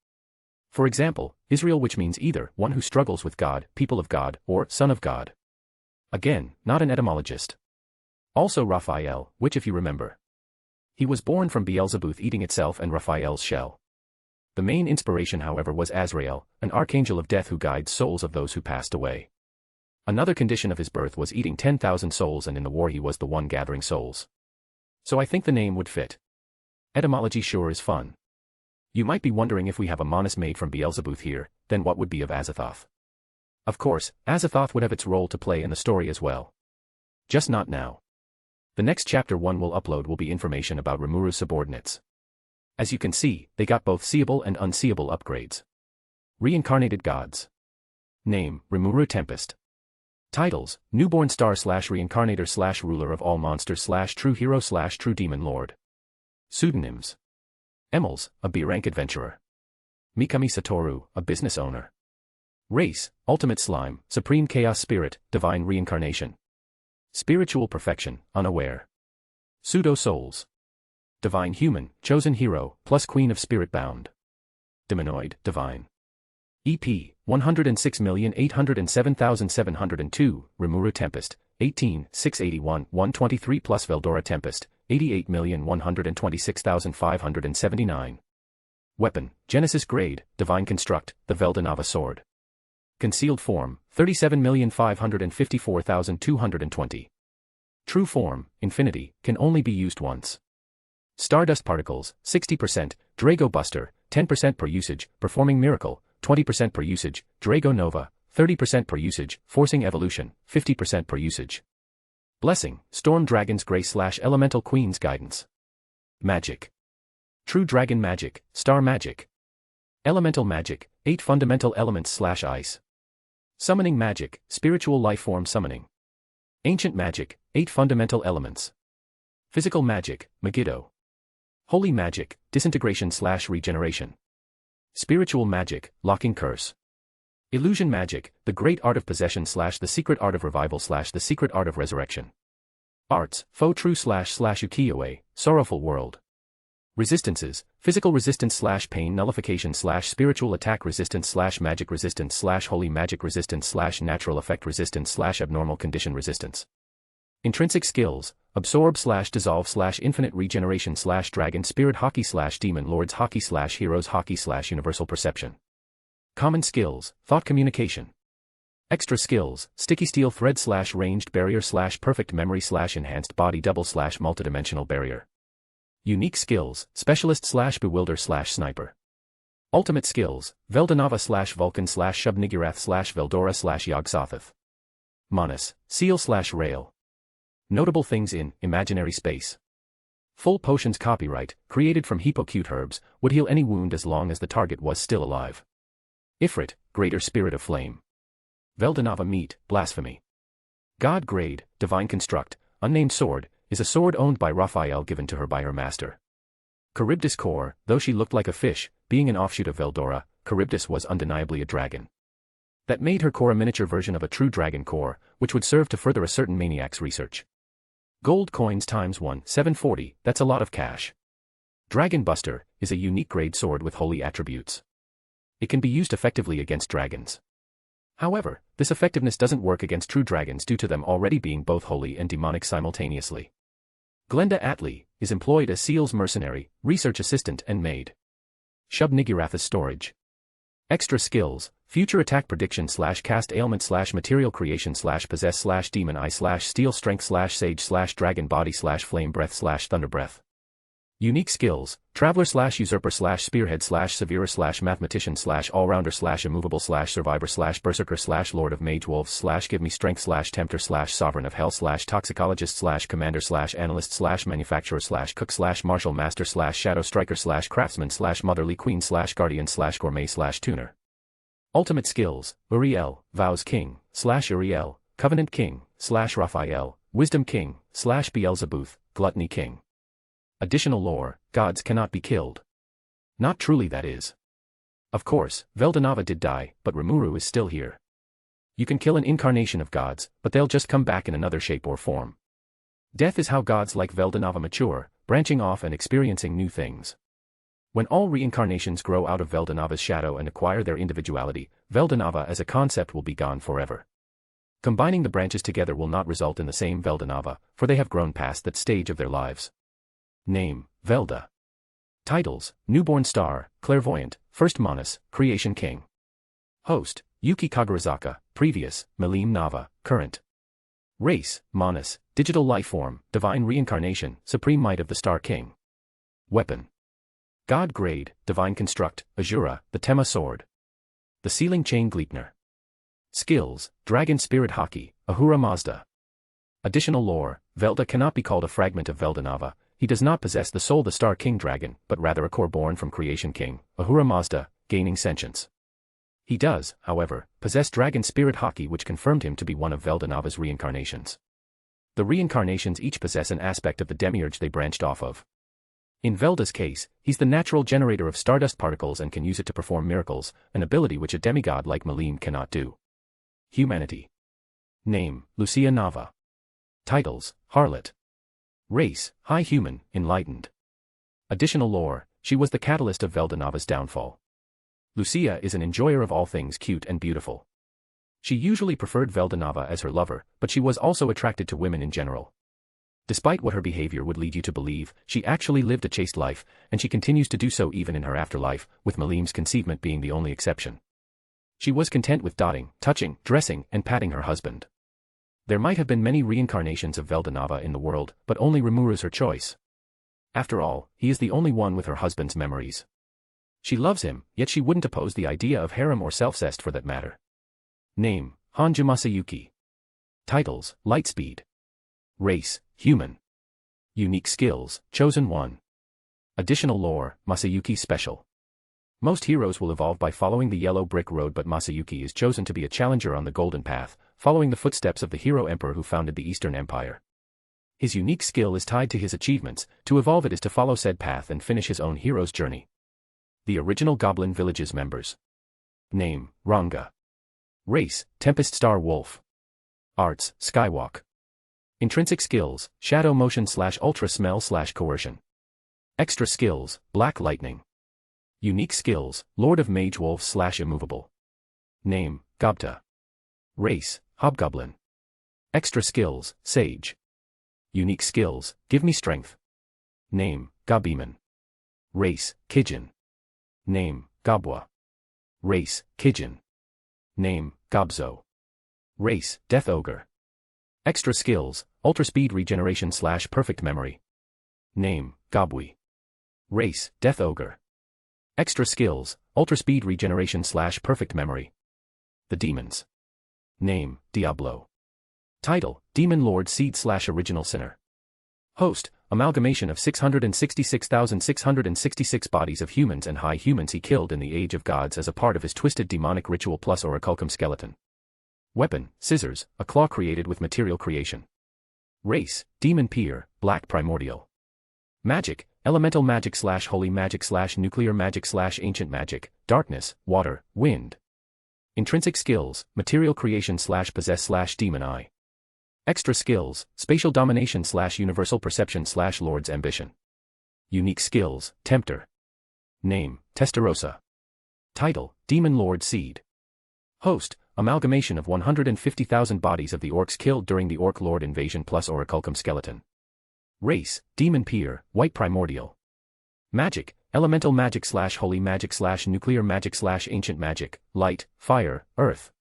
For example, Israel, which means either one who struggles with God, people of God, or son of God. Again, not an etymologist. Also Raphael, which if you remember. He was born from Beelzebuth eating itself and Raphael's shell. The main inspiration however was Azrael, an archangel of death who guides souls of those who passed away. Another condition of his birth was eating 10,000 souls, and in the war he was the one gathering souls. So I think the name would fit. Etymology sure is fun. You might be wondering, if we have a Manas made from Beelzebuth here, then what would be of Azathoth? Of course, Azathoth would have its role to play in the story as well. Just not now. The next chapter 1 will upload will be information about Rimuru's subordinates. As you can see, they got both seeable and unseeable upgrades. Reincarnated gods. Name, Rimuru Tempest. Titles, newborn star / reincarnator / ruler of all monsters / true hero / true demon lord. Pseudonyms. Emils, a B-rank adventurer. Mikami Satoru, a business owner. Race, ultimate slime, supreme chaos spirit, divine reincarnation. Spiritual perfection, unaware. Pseudo-souls. Divine human, chosen hero, plus queen of spirit bound. Demonoid, divine. EP, 106,807,702, Rimuru Tempest, 18,681, 123 plus Veldora Tempest, 88,126,579. Weapon, Genesis grade, divine construct, the Veldanava sword. Concealed form, 37,554,220. True form, infinity, can only be used once. Stardust particles, 60%, Drago Buster, 10% per usage, performing miracle, 20% per usage, Drago Nova, 30% per usage, forcing evolution, 50% per usage. Blessing, Storm Dragon's Grace / Elemental Queen's Guidance. Magic. True Dragon Magic, Star Magic. Elemental Magic, 8 fundamental elements / ice. Summoning Magic, Spiritual Life Form Summoning. Ancient Magic, 8 fundamental elements. Physical Magic, Megiddo. Holy Magic, Disintegration / Regeneration. Spiritual Magic, Locking Curse. Illusion Magic, the Great Art of Possession / the Secret Art of Revival / the Secret Art of Resurrection. Arts, Faux True / Ukiyo-e, Sorrowful World. Resistances: physical resistance slash pain nullification slash spiritual attack resistance slash magic resistance slash holy magic resistance slash natural effect resistance slash abnormal condition resistance. Intrinsic skills: absorb slash dissolve slash infinite regeneration slash dragon spirit hockey slash demon lords hockey slash heroes hockey slash universal perception. Common skills: thought communication. Extra skills: sticky steel thread slash ranged barrier slash perfect memory slash enhanced body double slash multidimensional barrier. Unique skills: specialist slash bewilder slash sniper. Ultimate skills: Veldanava slash Vulcan slash Shub-Niggurath slash Veldora slash Yog-Sothoth. Manus, seal slash rail. Notable things in imaginary space. Full potions copyright, created from Hippocute herbs, would heal any wound as long as the target was still alive. Ifrit, greater spirit of flame. Veldanava meat, blasphemy. God grade, divine construct, unnamed sword, is a sword owned by Raphael given to her by her master. Charybdis core, though she looked like a fish, being an offshoot of Veldora, Charybdis was undeniably a dragon. That made her core a miniature version of a true dragon core, which would serve to further a certain maniac's research. Gold coins times 1, 740, that's a lot of cash. Dragon Buster is a unique grade sword with holy attributes. It can be used effectively against dragons. However, this effectiveness doesn't work against true dragons due to them already being both holy and demonic simultaneously. Glenda Atlee is employed as Seal's mercenary, research assistant and maid. Shub-Niggurath's storage. Extra skills: future attack prediction slash cast ailment slash material creation slash possess slash demon eye slash steel strength slash sage slash dragon body slash flame breath slash thunder breath. Unique skills: traveler slash usurper slash spearhead slash severer slash mathematician slash allrounder slash immovable slash survivor slash berserker slash lord of mage wolves slash give me strength slash tempter slash sovereign of hell slash toxicologist slash commander slash analyst slash manufacturer slash cook slash martial master slash shadow striker slash craftsman slash motherly queen slash guardian slash gourmet slash tuner. Ultimate skills: Uriel, vows king slash Uriel, covenant king slash Raphael, wisdom king slash Beelzebuth, gluttony king. Additional lore: gods cannot be killed. Not truly, that is. Of course, Veldanava did die, but Rimuru is still here. You can kill an incarnation of gods, but they'll just come back in another shape or form. Death is how gods like Veldanava mature, branching off and experiencing new things. When all reincarnations grow out of Veldanava's shadow and acquire their individuality, Veldanava as a concept will be gone forever. Combining the branches together will not result in the same Veldanava, for they have grown past that stage of their lives. Name: Velda. Titles: Newborn Star, Clairvoyant, First Manus, Creation King. Host: Yuki Kagarizaka, Previous, Milim Nava, Current. Race: Manus, Digital Life Form, Divine Reincarnation, Supreme Might of the Star King. Weapon: God Grade, Divine Construct, Azura, the Tema Sword. The Sealing Chain Gleipnir. Skills: Dragon Spirit Hockey, Ahura Mazda. Additional lore: Velda cannot be called a fragment of Veldanava. He does not possess the soul the Star King Dragon, but rather a core born from Creation King, Ahura Mazda, gaining sentience. He does, however, possess Dragon Spirit Hockey, which confirmed him to be one of Veldanava's reincarnations. The reincarnations each possess an aspect of the demiurge they branched off of. In Velda's case, he's the natural generator of stardust particles and can use it to perform miracles, an ability which a demigod like Milim cannot do. Humanity. Name: Lucia Nava. Titles: Harlot. Race: High Human, Enlightened. Additional lore: she was the catalyst of Veldanava's downfall. Lucia is an enjoyer of all things cute and beautiful. She usually preferred Veldanava as her lover, but she was also attracted to women in general. Despite what her behavior would lead you to believe, she actually lived a chaste life, and she continues to do so even in her afterlife, with Milim's conceivement being the only exception. She was content with dotting, touching, dressing, and patting her husband. There might have been many reincarnations of Veldanava in the world, but only Rimuru's her choice. After all, he is the only one with her husband's memories. She loves him, yet she wouldn't oppose the idea of harem or self-cest for that matter. Name: Hanju Masayuki. Titles: Lightspeed. Race: Human. Unique skills: Chosen One. Additional lore: Masayuki Special. Most heroes will evolve by following the yellow brick road, but Masayuki is chosen to be a challenger on the golden path, following the footsteps of the hero emperor who founded the Eastern Empire. His unique skill is tied to his achievements. To evolve it is to follow said path and finish his own hero's journey. The original Goblin Village's members. Name: Ranga. Race: Tempest Star Wolf. Arts: Skywalk. Intrinsic skills: Shadow Motion / Ultra Smell / Coercion. Extra skills, Black Lightning. Unique skills, Lord of Mage Wolves / Immovable. Name, Gobta. Race, Hobgoblin. Extra skills, Sage. Unique skills, Give Me Strength. Name, Gobeeman. Race, Kijin. Name, Gobwa. Race, Kijin. Name, Gobzo. Race, Death Ogre. Extra skills, Ultra Speed Regeneration / Perfect Memory. Name, Gobwi. Race, Death Ogre. Extra skills, Ultra Speed Regeneration / Perfect Memory. The Demons. Name, Diablo. Title, Demon Lord Seed / Original Sinner. Host, amalgamation of 666,666 bodies of humans and high humans he killed in the Age of Gods as a part of his twisted demonic ritual plus Orichalcum skeleton. Weapon, scissors, a claw created with material creation. Race, Demon Peer, Black Primordial. Magic, elemental magic / holy magic / nuclear magic / ancient magic, darkness, water, wind. Intrinsic skills, material creation / possess / demon eye. Extra skills, spatial domination / universal perception / Lord's ambition. Unique skills, tempter. Name, Testarossa. Title, Demon Lord Seed. Host, amalgamation of 150,000 bodies of the orcs killed during the Orc Lord invasion plus Orichalcum skeleton. Race, Demon Peer, White Primordial. Magic, elemental magic / holy magic / nuclear magic / ancient magic, light, fire, earth.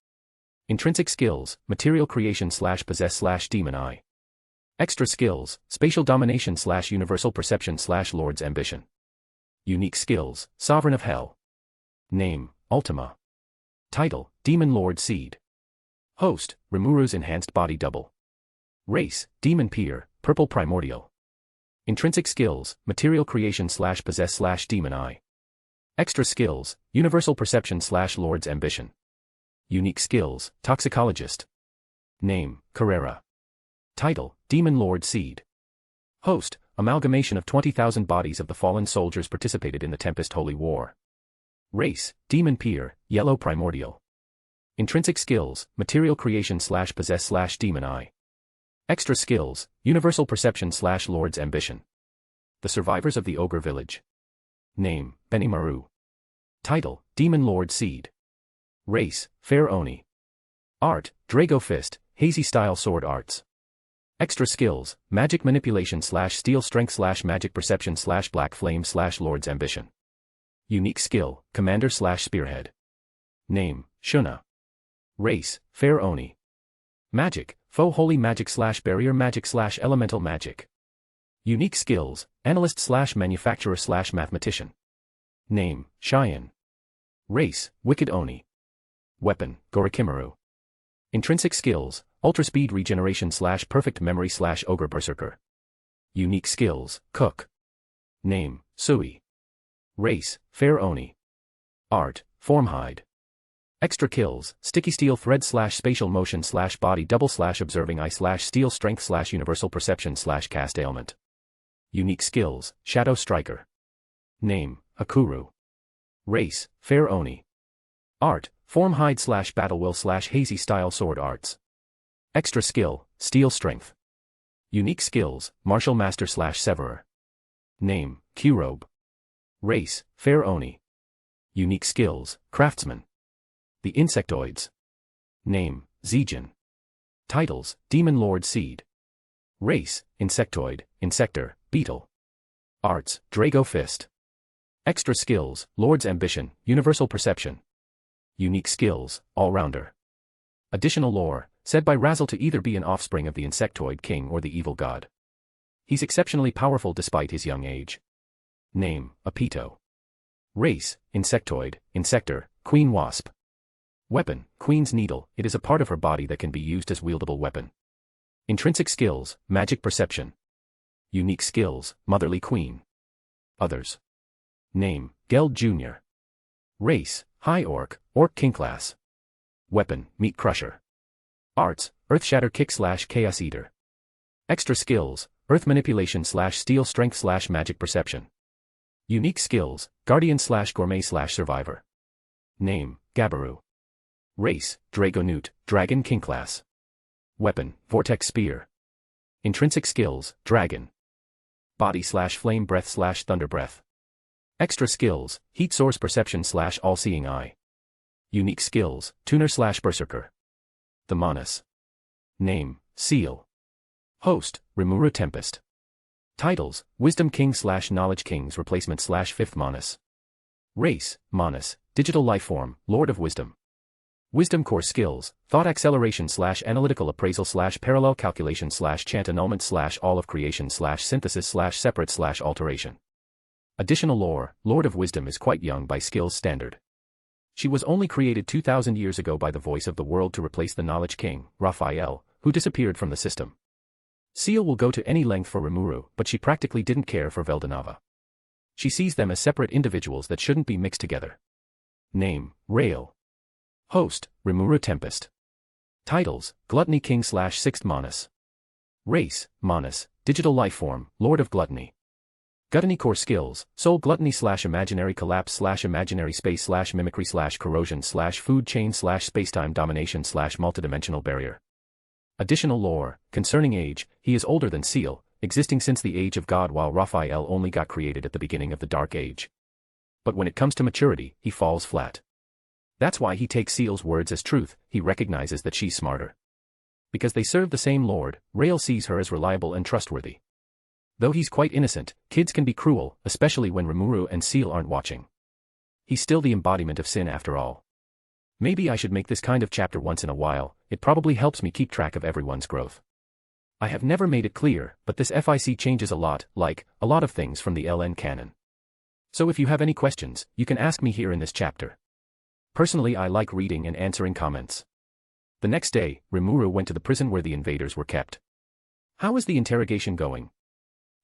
Intrinsic skills, material creation / possess / demon eye. Extra skills, spatial domination / universal perception / Lord's ambition. Unique skills, Sovereign of Hell. Name, Ultima. Title, Demon Lord Seed. Host, Rimuru's enhanced body double. Race, Demon Peer, Purple Primordial. Intrinsic skills, material creation / possess / demon eye. Extra skills, universal perception / Lord's ambition. Unique skills, Toxicologist. Name, Carrera. Title, Demon Lord Seed. Host, amalgamation of 20,000 bodies of the fallen soldiers participated in the Tempest Holy War. Race, Demon Peer, Yellow Primordial. Intrinsic skills, material creation / possess / demon eye. Extra skills, universal perception / Lord's ambition. The survivors of the Ogre Village. Name, Benimaru. Title, Demon Lord Seed. Race, Fair Oni. Art, Drago Fist, Hazy Style Sword Arts. Extra skills, magic manipulation / steel strength / magic perception / black flame / Lord's ambition. Unique skill, commander / spearhead. Name, Shuna. Race, Fair Oni. Magic, faux holy magic / barrier magic / elemental magic. Unique skills, analyst / manufacturer / mathematician. Name, Cheyenne. Race, Wicked Oni. Weapon, Gorikimaru. Intrinsic skills, ultra speed regeneration / perfect memory / ogre berserker. Unique skills, Cook. Name, Sui. Race, Fair Oni. Art, Formhide. Extra kills, sticky steel thread / spatial motion / body double / observing eye / steel strength / universal perception / cast ailment. Unique skills, Shadow Striker. Name, Hakuru. Race, Fair Oni. Art, Formhide / battle will / hazy style sword arts. Extra skill, Steel Strength. Unique skills, Martial Master / Severer. Name, Q-Robe. Race, Fair Oni. Unique skills, Craftsman. The Insectoids. Name, Zijin. Titles, Demon Lord Seed. Race, Insectoid, Insector, Beetle. Arts, Drago Fist. Extra skills, Lord's Ambition, Universal Perception. Unique skills, All-Rounder. Additional lore, said by Razzle to either be an offspring of the Insectoid King or the Evil God. He's exceptionally powerful despite his young age. Name, Apito. Race, Insectoid, Insector, Queen Wasp. Weapon, Queen's Needle, it is a part of her body that can be used as wieldable weapon. Intrinsic skills, Magic Perception. Unique skills, Motherly Queen. Others. Name, Geld Jr. Race, High Orc, Orc King Class. Weapon, Meat Crusher. Arts, Earthshatter Kick / Chaos Eater. Extra skills, Earth Manipulation / Steel Strength / Magic Perception. Unique skills, Guardian / Gourmet / Survivor. Name, Gabaru. Race, Dragonute, Dragon King Class. Weapon, Vortex Spear. Intrinsic skills, Dragon. Body / flame breath / thunder breath. Extra skills, heat source perception / all-seeing eye. Unique skills, tuner / berserker. The Manus. Name, Seal. Host, Rimuru Tempest. Titles, Wisdom King / Knowledge King's replacement / fifth Manus. Race, Manus, digital lifeform, Lord of Wisdom. Wisdom core skills, thought acceleration / analytical appraisal / parallel calculation / chant annulment / all of creation / synthesis / separate / alteration. Additional lore, Lord of Wisdom is quite young by skills standard. She was only created 2,000 years ago by the voice of the world to replace the Knowledge King, Raphael, who disappeared from the system. Seal will go to any length for Rimuru, but she practically didn't care for Veldanava. She sees them as separate individuals that shouldn't be mixed together. Name, Rael. Host, Rimuru Tempest. Titles, Gluttony King / sixth Manus. Race, Manus, digital lifeform, Lord of Gluttony. Gluttony core skills, soul gluttony / imaginary collapse / imaginary space / mimicry / corrosion / food chain / spacetime domination / multidimensional barrier. Additional lore, concerning age, he is older than Seal, existing since the age of God while Raphael only got created at the beginning of the Dark Age. But when it comes to maturity, he falls flat. That's why he takes Seal's words as truth, he recognizes that she's smarter. Because they serve the same Lord, Rael sees her as reliable and trustworthy. Though he's quite innocent, kids can be cruel, especially when Rimuru and Seal aren't watching. He's still the embodiment of sin after all. Maybe I should make this kind of chapter once in a while, it probably helps me keep track of everyone's growth. I have never made it clear, but this FIC changes a lot, like, a lot of things from the LN canon. So if you have any questions, you can ask me here in this chapter. Personally, I like reading and answering comments. The next day, Rimuru went to the prison where the invaders were kept. How is the interrogation going?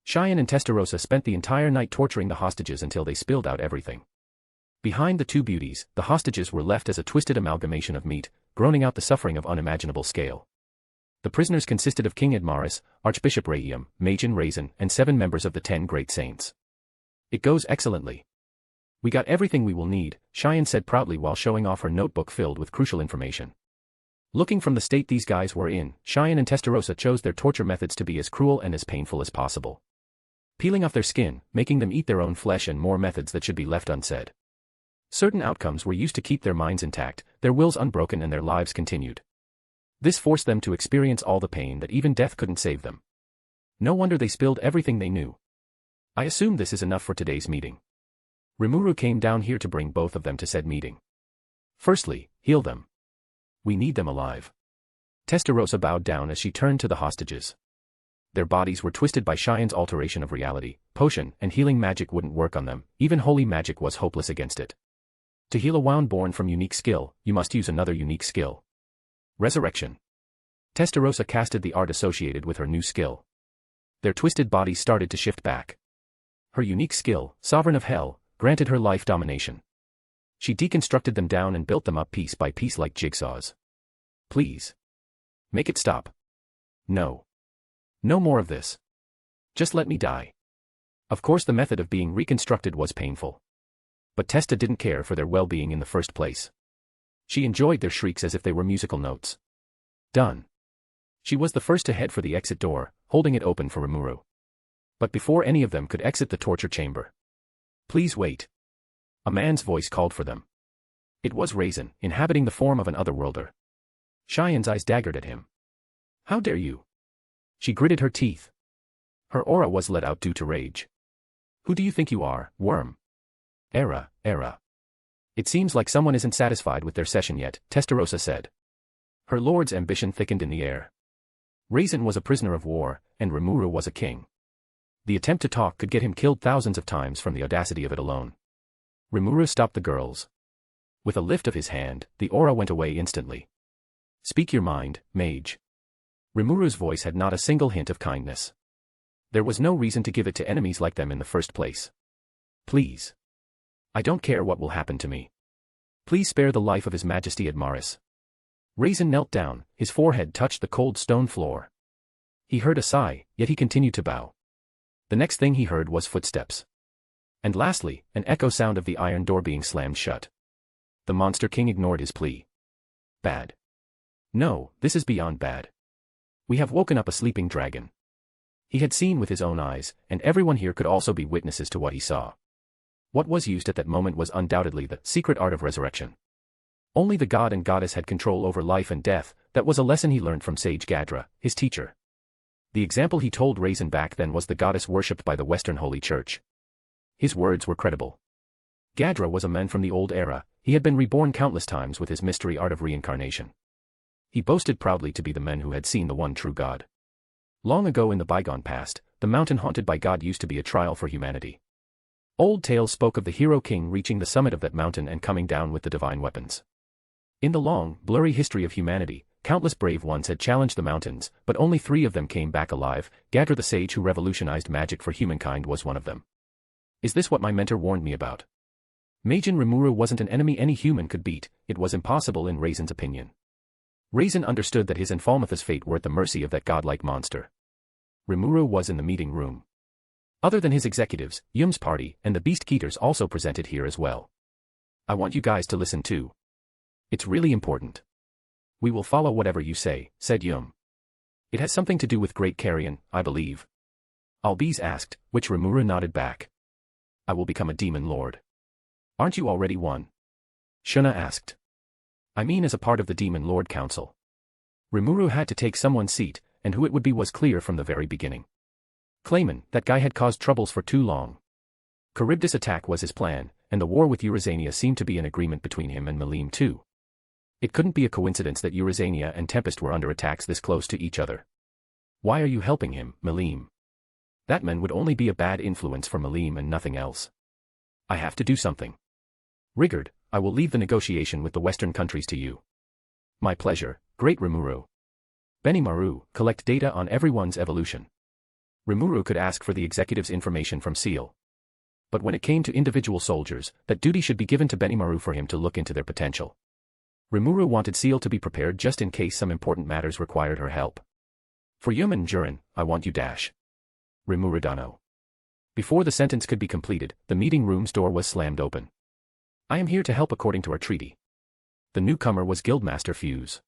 Cheyenne and Testarossa spent the entire night torturing the hostages until they spilled out everything. Behind the two beauties, the hostages were left as a twisted amalgamation of meat, groaning out the suffering of unimaginable scale. The prisoners consisted of King Admaris, Archbishop Raium, Magen Raisin, and 7 members of the 10 great saints. It goes excellently. We got everything we will need, Cheyenne said proudly while showing off her notebook filled with crucial information. Looking from the state these guys were in, Cheyenne and Testarossa chose their torture methods to be as cruel and as painful as possible. Peeling off their skin, making them eat their own flesh, and more methods that should be left unsaid. Certain outcomes were used to keep their minds intact, their wills unbroken, and their lives continued. This forced them to experience all the pain that even death couldn't save them. No wonder they spilled everything they knew. I assume this is enough for today's meeting. Rimuru came down here to bring both of them to said meeting. Firstly, heal them. We need them alive. Testarossa bowed down as she turned to the hostages. Their bodies were twisted by Cheyenne's alteration of reality, potion and healing magic wouldn't work on them, even holy magic was hopeless against it. To heal a wound born from unique skill, you must use another unique skill. Resurrection. Testarossa casted the art associated with her new skill. Their twisted bodies started to shift back. Her unique skill, Sovereign of Hell, granted her life domination. She deconstructed them down and built them up piece by piece like jigsaws. Please. Make it stop. No. No more of this. Just let me die. Of course the method of being reconstructed was painful. But Testa didn't care for their well-being in the first place. She enjoyed their shrieks as if they were musical notes. Done. She was the first to head for the exit door, holding it open for Rimuru. But before any of them could exit the torture chamber. Please wait. A man's voice called for them. It was Raisin, inhabiting the form of an otherworlder. Cheyenne's eyes daggered at him. How dare you? She gritted her teeth. Her aura was let out due to rage. Who do you think you are, worm? Era. It seems like someone isn't satisfied with their session yet, Testarossa said. Her lord's ambition thickened in the air. Raisin was a prisoner of war, and Rimuru was a king. The attempt to talk could get him killed thousands of times from the audacity of it alone. Rimuru stopped the girls. With a lift of his hand, the aura went away instantly. Speak your mind, mage. Rimuru's voice had not a single hint of kindness. There was no reason to give it to enemies like them in the first place. Please. I don't care what will happen to me. Please spare the life of His Majesty Admaris. Raisin knelt down, his forehead touched the cold stone floor. He heard a sigh, yet he continued to bow. The next thing he heard was footsteps. And lastly, an echo sound of the iron door being slammed shut. The Monster King ignored his plea. Bad. No, this is beyond bad. We have woken up a sleeping dragon. He had seen with his own eyes, and everyone here could also be witnesses to what he saw. What was used at that moment was undoubtedly the secret art of resurrection. Only the god and goddess had control over life and death. That was a lesson he learned from sage Gadra, his teacher. The example he told Raisin back then was the goddess worshipped by the Western Holy Church. His words were credible. Gadra was a man from the old era. He had been reborn countless times with his mystery art of reincarnation. He boasted proudly to be the man who had seen the one true God. Long ago in the bygone past, the mountain haunted by God used to be a trial for humanity. Old tales spoke of the hero king reaching the summit of that mountain and coming down with the divine weapons. In the long, blurry history of humanity, countless brave ones had challenged the mountains, but only 3 of them came back alive. Gadra the sage who revolutionized magic for humankind was one of them. Is this what my mentor warned me about? Majin Rimuru wasn't an enemy any human could beat. It was impossible in Raisin's opinion. Raisin understood that his and Falmouth's fate were at the mercy of that godlike monster. Rimuru was in the meeting room. Other than his executives, Yum's party and the Beast Keeters also presented here as well. I want you guys to listen too. It's really important. We will follow whatever you say, said Yum. It has something to do with Great Carrion, I believe. Albiz asked, which Rimuru nodded back. I will become a demon lord. Aren't you already one? Shuna asked. I mean as a part of the Demon Lord Council. Rimuru had to take someone's seat, and who it would be was clear from the very beginning. Clayman, that guy had caused troubles for too long. Charybdis attack was his plan, and the war with Eurysania seemed to be an agreement between him and Malim too. It couldn't be a coincidence that Eurysania and Tempest were under attacks this close to each other. Why are you helping him, Malim? That man would only be a bad influence for Malim and nothing else. I have to do something. Rigard, I will leave the negotiation with the Western countries to you. My pleasure, Great Rimuru. Benimaru, collect data on everyone's evolution. Rimuru could ask for the executive's information from Seal. But when it came to individual soldiers, that duty should be given to Benimaru for him to look into their potential. Rimuru wanted Seal to be prepared just in case some important matters required her help. For Yum and Jurin, I want you dash. Rimuru Dano. Before the sentence could be completed, the meeting room's door was slammed open. I am here to help according to our treaty. The newcomer was Guildmaster Fuse.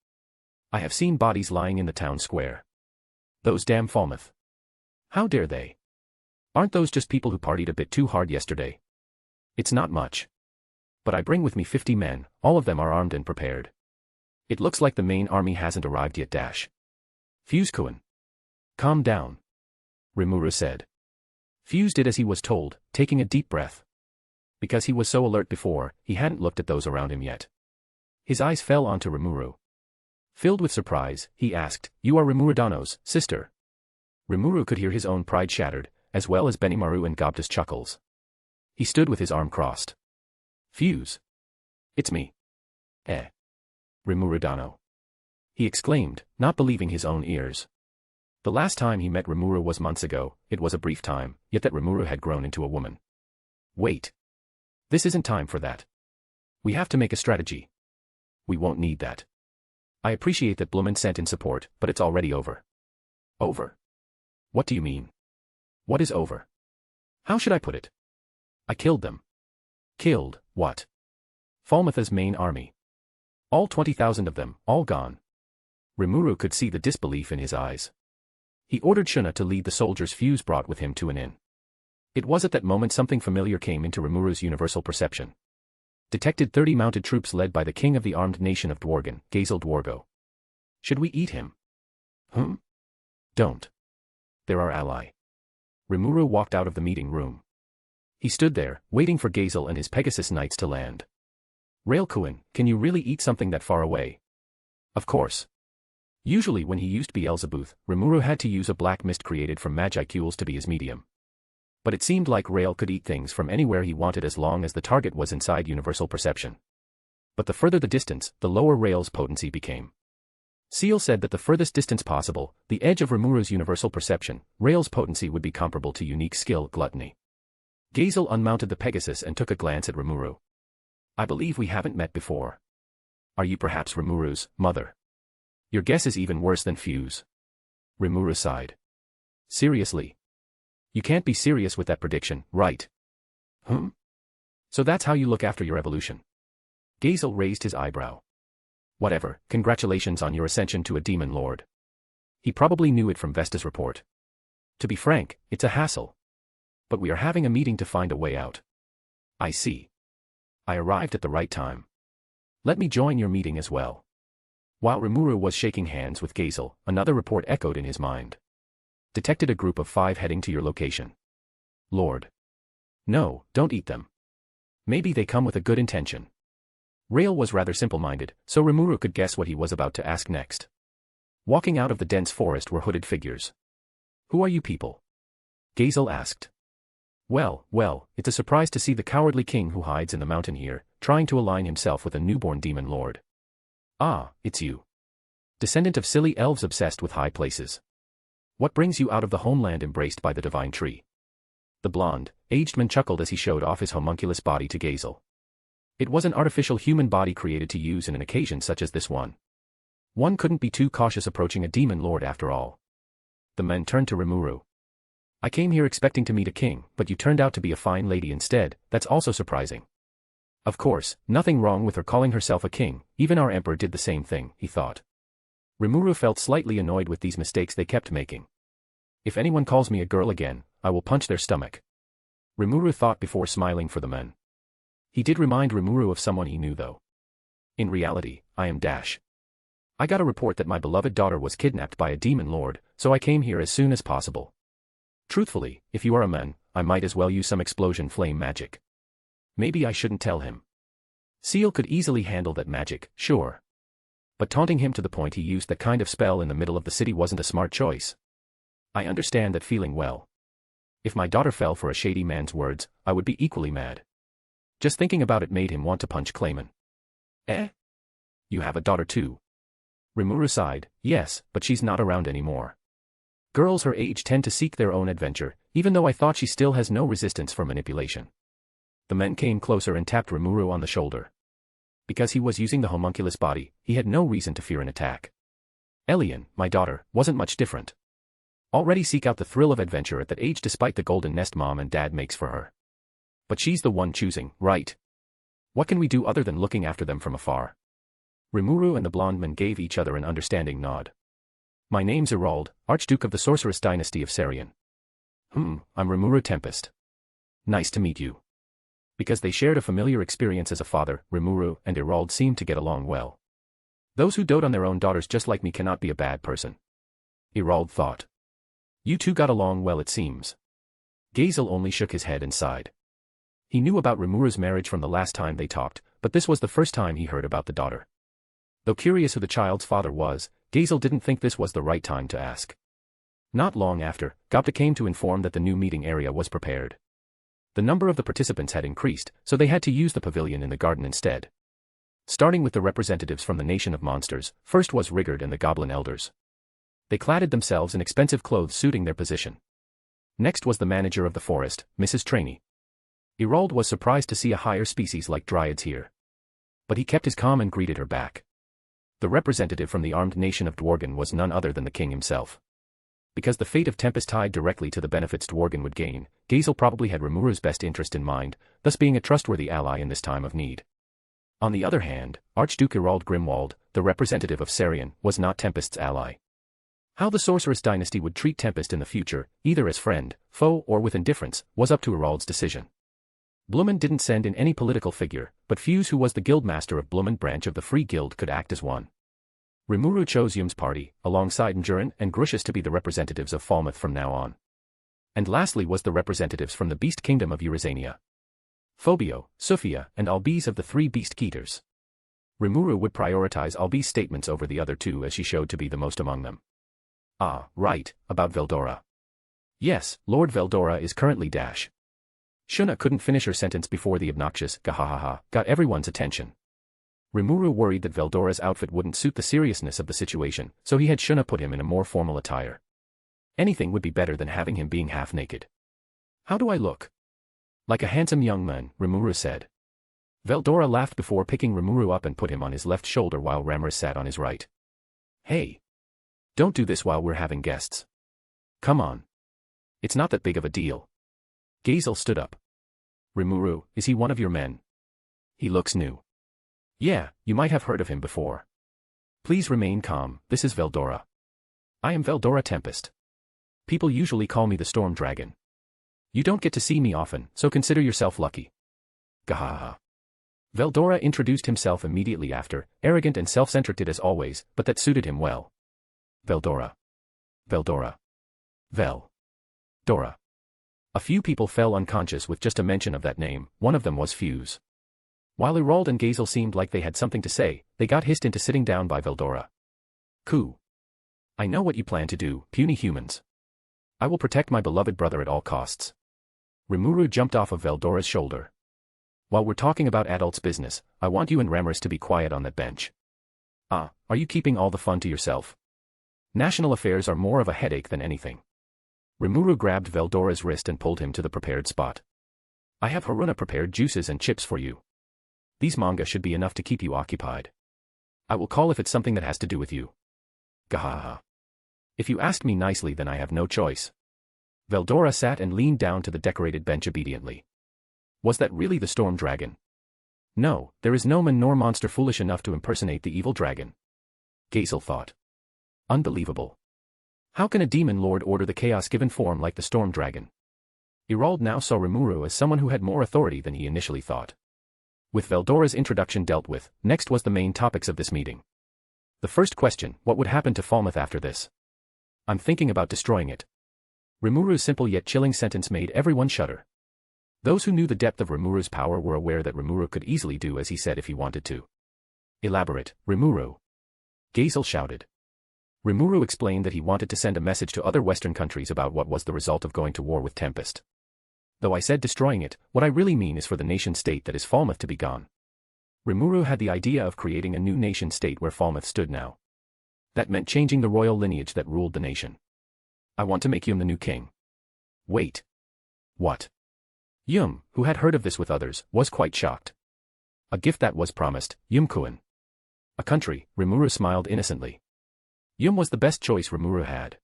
I have seen bodies lying in the town square. Those damn Falmouth. How dare they? Aren't those just people who partied a bit too hard yesterday? It's not much. But I bring with me 50 men, all of them are armed and prepared. It looks like the main army hasn't arrived yet dash. Fuse-kun. Calm down. Rimuru said. Fuse did as he was told, taking a deep breath. Because he was so alert before, he hadn't looked at those around him yet. His eyes fell onto Rimuru. Filled with surprise, he asked, You are Rimuru Dano's sister? Rimuru could hear his own pride shattered, as well as Benimaru and Gobda's chuckles. He stood with his arm crossed. Fuse. It's me. Rimuru Dano. He exclaimed, not believing his own ears. The last time he met Rimuru was months ago. It was a brief time, yet that Rimuru had grown into a woman. Wait. This isn't time for that. We have to make a strategy. We won't need that. I appreciate that Bloomin sent in support, but it's already over. Over? What do you mean? What is over? How should I put it? I killed them. Killed, what? Falmouth's main army. All 20,000 of them, all gone. Rimuru could see the disbelief in his eyes. He ordered Shuna to lead the soldiers Fuse brought with him to an inn. It was at that moment something familiar came into Rimuru's universal perception. Detected 30 mounted troops led by the king of the armed nation of Dworgen, Gazel Dworgo. Should we eat him? Don't. They're our ally. Rimuru walked out of the meeting room. He stood there, waiting for Gazel and his Pegasus knights to land. Railkuin, can you really eat something that far away? Of course. Usually when he used Beelzebuth, Rimuru had to use a black mist created from Magicules to be his medium. But it seemed like Rail could eat things from anywhere he wanted as long as the target was inside universal perception. But the further the distance, the lower Rail's potency became. Seal said that the furthest distance possible, the edge of Rimuru's universal perception, Rail's potency would be comparable to unique skill gluttony. Gazel unmounted the Pegasus and took a glance at Rimuru. I believe we haven't met before. Are you perhaps Rimuru's mother? Your guess is even worse than Fuse. Rimuru sighed. Seriously? You can't be serious with that prediction, right? So that's how you look after your evolution. Gazel raised his eyebrow. Whatever, congratulations on your ascension to a demon lord. He probably knew it from Vesta's report. To be frank, it's a hassle. But we are having a meeting to find a way out. I see. I arrived at the right time. Let me join your meeting as well. While Rimuru was shaking hands with Gazel, another report echoed in his mind. Detected a group of 5 heading to your location. Lord. No, don't eat them. Maybe they come with a good intention. Rail was rather simple-minded, so Rimuru could guess what he was about to ask next. Walking out of the dense forest were hooded figures. Who are you people? Gazel asked. Well, it's a surprise to see the cowardly king who hides in the mountain here, trying to align himself with a newborn demon lord. Ah, it's you. Descendant of silly elves obsessed with high places. What brings you out of the homeland embraced by the divine tree? The blonde, aged man chuckled as he showed off his homunculus body to Gazel. It was an artificial human body created to use in an occasion such as this one. One couldn't be too cautious approaching a demon lord after all. The men turned to Rimuru. I came here expecting to meet a king, but you turned out to be a fine lady instead. That's also surprising. Of course, nothing wrong with her calling herself a king, even our emperor did the same thing, he thought. Rimuru felt slightly annoyed with these mistakes they kept making. If anyone calls me a girl again, I will punch their stomach. Rimuru thought before smiling for the men. He did remind Rimuru of someone he knew though. In reality, I am Dash. I got a report that my beloved daughter was kidnapped by a demon lord, so I came here as soon as possible. Truthfully, if you are a man, I might as well use some explosion flame magic. Maybe I shouldn't tell him. Seal could easily handle that magic, sure. But taunting him to the point he used that kind of spell in the middle of the city wasn't a smart choice. I understand that feeling well. If my daughter fell for a shady man's words, I would be equally mad. Just thinking about it made him want to punch Clayman. Eh? You have a daughter too? Rimuru sighed, yes, but she's not around anymore. Girls her age tend to seek their own adventure, even though I thought she still has no resistance for manipulation. The men came closer and tapped Rimuru on the shoulder. Because he was using the homunculus body, he had no reason to fear an attack. Elian, my daughter, wasn't much different. Already seek out the thrill of adventure at that age despite the golden nest mom and dad makes for her. But she's the one choosing, right? What can we do other than looking after them from afar? Rimuru and the blonde man gave each other an understanding nod. My name's Irald, Archduke of the Sorceress Dynasty of Sarian. I'm Rimuru Tempest. Nice to meet you. Because they shared a familiar experience as a father, Rimuru and Irald seemed to get along well. Those who dote on their own daughters just like me cannot be a bad person. Irald thought. You two got along well it seems. Gazel only shook his head and sighed. He knew about Rimuru's marriage from the last time they talked, but this was the first time he heard about the daughter. Though curious who the child's father was, Gazel didn't think this was the right time to ask. Not long after, Gopta came to inform that the new meeting area was prepared. The number of the participants had increased, so they had to use the pavilion in the garden instead. Starting with the representatives from the nation of monsters, first was Rigard and the goblin elders. They cladded themselves in expensive clothes suiting their position. Next was the manager of the forest, Mrs. Trainee. Irald was surprised to see a higher species like dryads here. But he kept his calm and greeted her back. The representative from the armed nation of Dworgen was none other than the king himself. Because the fate of Tempest tied directly to the benefits Dworgen would gain, Gazel probably had Rimuru's best interest in mind, thus being a trustworthy ally in this time of need. On the other hand, Archduke Irald Grimwald, the representative of Sarian, was not Tempest's ally. How the Sorceress Dynasty would treat Tempest in the future, either as friend, foe or with indifference, was up to Irald's decision. Blumend didn't send in any political figure, but Fuse, who was the guildmaster of Blumend branch of the Free Guild, could act as one. Rimuru chose Yum's party, alongside Njurin and Grucius to be the representatives of Falmouth from now on. And lastly was the representatives from the Beast Kingdom of Eurazania. Phobio, Sufia, and Albiz of the 3 Beast Keeters. Rimuru would prioritize Albiz's statements over the other 2 as she showed to be the most among them. Ah, right, about Veldora. Yes, Lord Veldora is currently Dash. Shuna couldn't finish her sentence before the obnoxious gahahaha got everyone's attention. Rimuru worried that Veldora's outfit wouldn't suit the seriousness of the situation, so he had Shuna put him in a more formal attire. Anything would be better than having him being half naked. How do I look? Like a handsome young man, Rimuru said. Veldora laughed before picking Rimuru up and put him on his left shoulder while Ramrus sat on his right. Hey! Don't do this while we're having guests. Come on. It's not that big of a deal. Gazel stood up. Rimuru, is he one of your men? He looks new. Yeah, you might have heard of him before. Please remain calm, this is Veldora. I am Veldora Tempest. People usually call me the Storm Dragon. You don't get to see me often, so consider yourself lucky. Gahaha. Veldora introduced himself immediately after, arrogant and self-centered as always, but that suited him well. Veldora. Veldora. Dora. A few people fell unconscious with just a mention of that name, one of them was Fuse. While Irold and Gazel seemed like they had something to say, they got hissed into sitting down by Veldora. Coo. I know what you plan to do, puny humans. I will protect my beloved brother at all costs. Rimuru jumped off of Veldora's shoulder. While we're talking about adults' business, I want you and Ramirez to be quiet on that bench. Are you keeping all the fun to yourself? National affairs are more of a headache than anything. Rimuru grabbed Veldora's wrist and pulled him to the prepared spot. I have Haruna prepared juices and chips for you. These manga should be enough to keep you occupied. I will call if it's something that has to do with you. Gahaha. If you asked me nicely, then I have no choice. Veldora sat and leaned down to the decorated bench obediently. Was that really the Storm Dragon? No, there is no man nor monster foolish enough to impersonate the evil dragon. Gazel thought. Unbelievable. How can a demon lord order the chaos-given form like the Storm Dragon? Irold now saw Rimuru as someone who had more authority than he initially thought. With Veldora's introduction dealt with, next was the main topics of this meeting. The first question, what would happen to Falmouth after this? I'm thinking about destroying it. Rimuru's simple yet chilling sentence made everyone shudder. Those who knew the depth of Rimuru's power were aware that Rimuru could easily do as he said if he wanted to. Elaborate, Rimuru. Gazel shouted. Rimuru explained that he wanted to send a message to other Western countries about what was the result of going to war with Tempest. Though I said destroying it, what I really mean is for the nation-state that is Falmouth to be gone. Rimuru had the idea of creating a new nation-state where Falmouth stood now. That meant changing the royal lineage that ruled the nation. I want to make Yum the new king. Wait. What? Yum, who had heard of this with others, was quite shocked. A gift that was promised, Yumkuan. A country, Rimuru smiled innocently. Yum was the best choice Rimuru had.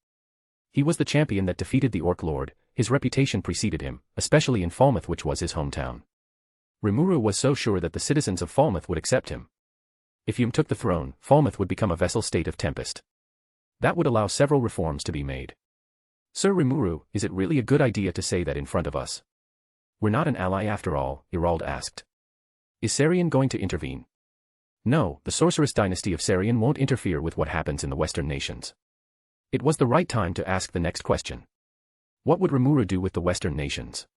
He was the champion that defeated the Orc Lord, his reputation preceded him, especially in Falmouth which was his hometown. Rimuru was so sure that the citizens of Falmouth would accept him. If Yum took the throne, Falmouth would become a vassal state of Tempest. That would allow several reforms to be made. Sir Rimuru, is it really a good idea to say that in front of us? We're not an ally after all, Irold asked. Is Sarian going to intervene? No, the sorceress dynasty of Sarian won't interfere with what happens in the Western nations. It was the right time to ask the next question. What would Rimuru do with the Western nations?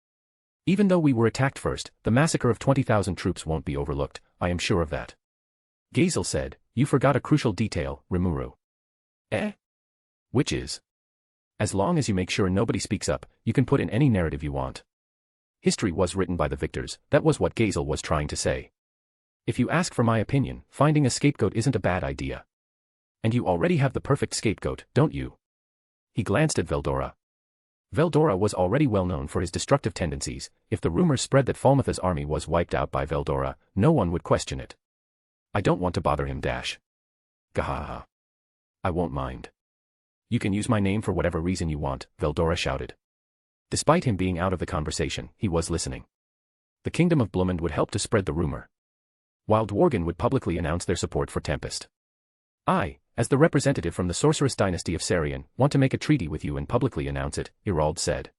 Even though we were attacked first, the massacre of 20,000 troops won't be overlooked, I am sure of that. Gazel said, you forgot a crucial detail, Rimuru. Which is? As long as you make sure nobody speaks up, you can put in any narrative you want. History was written by the victors, that was what Gazel was trying to say. If you ask for my opinion, finding a scapegoat isn't a bad idea. And you already have the perfect scapegoat, don't you? He glanced at Veldora. Veldora was already well known for his destructive tendencies. If the rumor spread that Falmouth's army was wiped out by Veldora, no one would question it. I don't want to bother him. Gahaha. I won't mind. You can use my name for whatever reason you want, Veldora shouted. Despite him being out of the conversation, he was listening. The kingdom of Blumund would help to spread the rumor. While Dworgen would publicly announce their support for Tempest. I, as the representative from the sorceress dynasty of Sarian, want to make a treaty with you and publicly announce it, Irold said.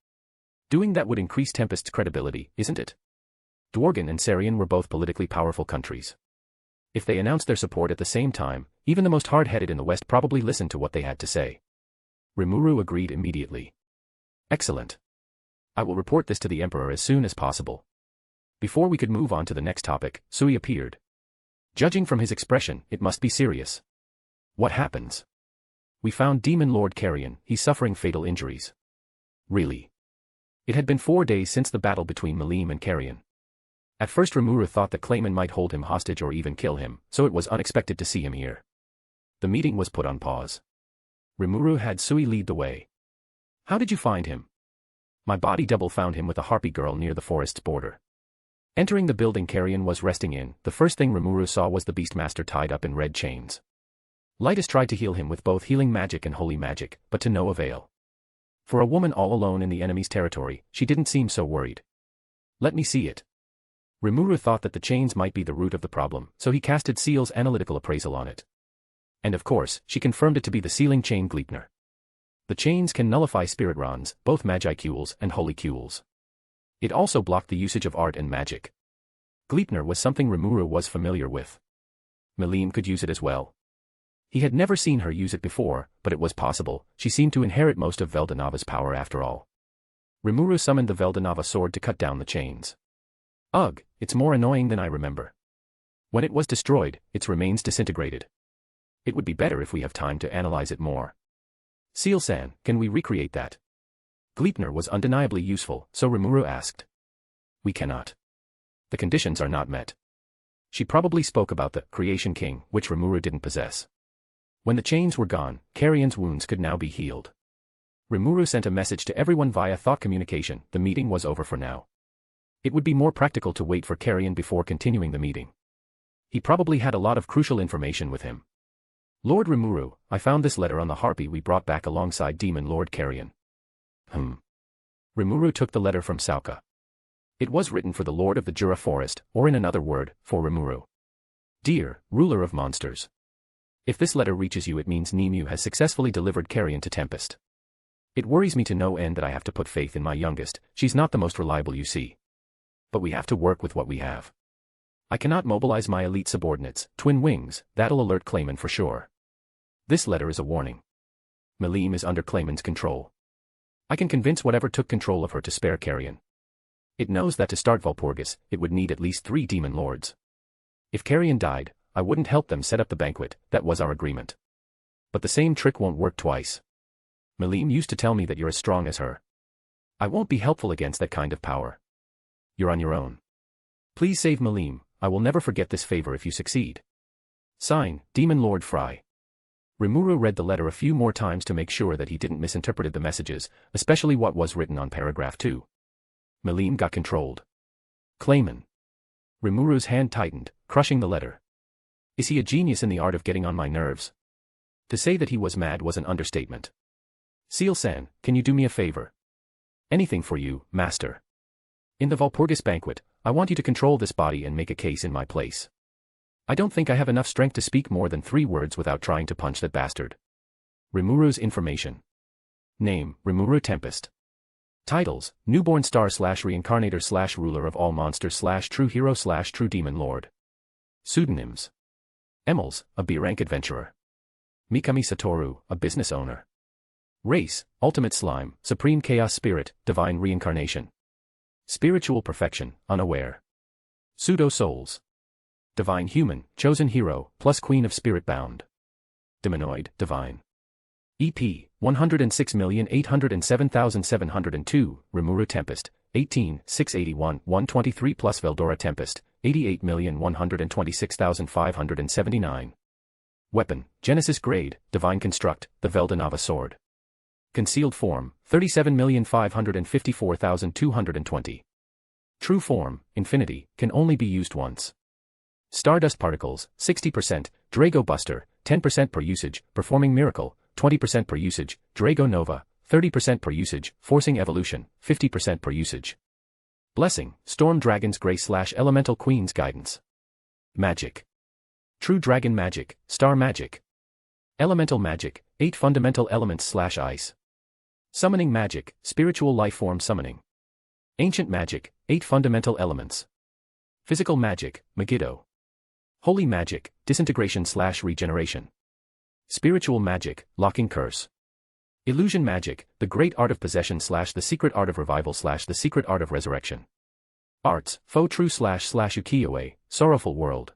Doing that would increase Tempest's credibility, isn't it? Dworgen and Sarian were both politically powerful countries. If they announced their support at the same time, even the most hard-headed in the West probably listened to what they had to say. Rimuru agreed immediately. Excellent. I will report this to the Emperor as soon as possible. Before we could move on to the next topic, Sui appeared. Judging from his expression, it must be serious. What happens? We found Demon Lord Carrion, he's suffering fatal injuries. Really? It had been 4 days since the battle between Malim and Carrion. At first Rimuru thought that Clayman might hold him hostage or even kill him, so it was unexpected to see him here. The meeting was put on pause. Rimuru had Sui lead the way. How did you find him? My body double found him with a harpy girl near the forest's border. Entering the building Carrion was resting in, the first thing Rimuru saw was the Beastmaster tied up in red chains. Lytus tried to heal him with both healing magic and holy magic, but to no avail. For a woman all alone in the enemy's territory, she didn't seem so worried. Let me see it. Rimuru thought that the chains might be the root of the problem, so he casted Seal's analytical appraisal on it. And of course, she confirmed it to be the sealing chain Gleipnir. The chains can nullify spirit runs, both magicules and holycules. It also blocked the usage of art and magic. Gleipnir was something Rimuru was familiar with. Melim could use it as well. He had never seen her use it before, but it was possible. She seemed to inherit most of Veldanava's power after all. Rimuru summoned the Veldanava sword to cut down the chains. Ugh, it's more annoying than I remember. When it was destroyed, its remains disintegrated. It would be better if we have time to analyze it more. Seal-san, can we recreate that? Gleipnir was undeniably useful, so Rimuru asked. We cannot. The conditions are not met. She probably spoke about the Creation King, which Rimuru didn't possess. When the chains were gone, Carrion's wounds could now be healed. Rimuru sent a message to everyone via thought communication. The meeting was over for now. It would be more practical to wait for Carrion before continuing the meeting. He probably had a lot of crucial information with him. Lord Rimuru, I found this letter on the harpy we brought back alongside Demon Lord Carrion. Rimuru took the letter from Sauka. It was written for the Lord of the Jura Forest, or in another word, for Rimuru. Dear, ruler of monsters. If this letter reaches you, it means Nimue has successfully delivered Carrion to Tempest. It worries me to no end that I have to put faith in my youngest. She's not the most reliable, you see. But we have to work with what we have. I cannot mobilize my elite subordinates, Twin Wings. That'll alert Clayman for sure. This letter is a warning. Melim is under Clayman's control. I can convince whatever took control of her to spare Carrion. It knows that to start Walpurgis, it would need at least 3 demon lords. If Carrion died, I wouldn't help them set up the banquet. That was our agreement. But the same trick won't work twice. Melim used to tell me that you're as strong as her. I won't be helpful against that kind of power. You're on your own. Please save Melim. I will never forget this favor if you succeed. Sign, Demon Lord Fry. Rimuru read the letter a few more times to make sure that he didn't misinterpret the messages, especially what was written on paragraph 2. Melim got controlled. Clayman. Rimuru's hand tightened, crushing the letter. Is he a genius in the art of getting on my nerves? To say that he was mad was an understatement. Seal-san, can you do me a favor? Anything for you, master. In the Walpurgis banquet, I want you to control this body and make a case in my place. I don't think I have enough strength to speak more than 3 words without trying to punch that bastard. Rimuru's information. Name, Rimuru Tempest. Titles, Newborn Star / Reincarnator / Ruler of all Monsters / True Hero / True Demon Lord. Pseudonyms. Emils, a B-rank adventurer. Mikami Satoru, a business owner. Race, Ultimate Slime, Supreme Chaos Spirit, Divine Reincarnation. Spiritual Perfection, Unaware. Pseudo-Souls. Divine Human, Chosen Hero, plus Queen of Spirit Bound. Demonoid, Divine. EP, 106,807,702, Rimuru Tempest, 18,681, 123 plus Veldora Tempest, 88,126,579. Weapon, Genesis Grade, Divine Construct, the Veldanava Sword. Concealed Form, 37,554,220. True Form, Infinity, can only be used once. Stardust Particles, 60%, Drago Buster, 10% per usage, Performing Miracle, 20% per usage, Drago Nova, 30% per usage, Forcing Evolution, 50% per usage. Blessing, Storm Dragon's Grace / Elemental Queen's Guidance. Magic. True Dragon Magic, Star Magic. Elemental Magic, 8 fundamental elements / ice. Summoning Magic, Spiritual Life Form Summoning. Ancient Magic, 8 fundamental elements. Physical Magic, Megiddo. Holy Magic, Disintegration / Regeneration. Spiritual Magic, Locking Curse. Illusion Magic, the Great Art of Possession / the Secret Art of Revival / the Secret Art of Resurrection. Arts, Faux True / Ukiyo-e, Sorrowful World.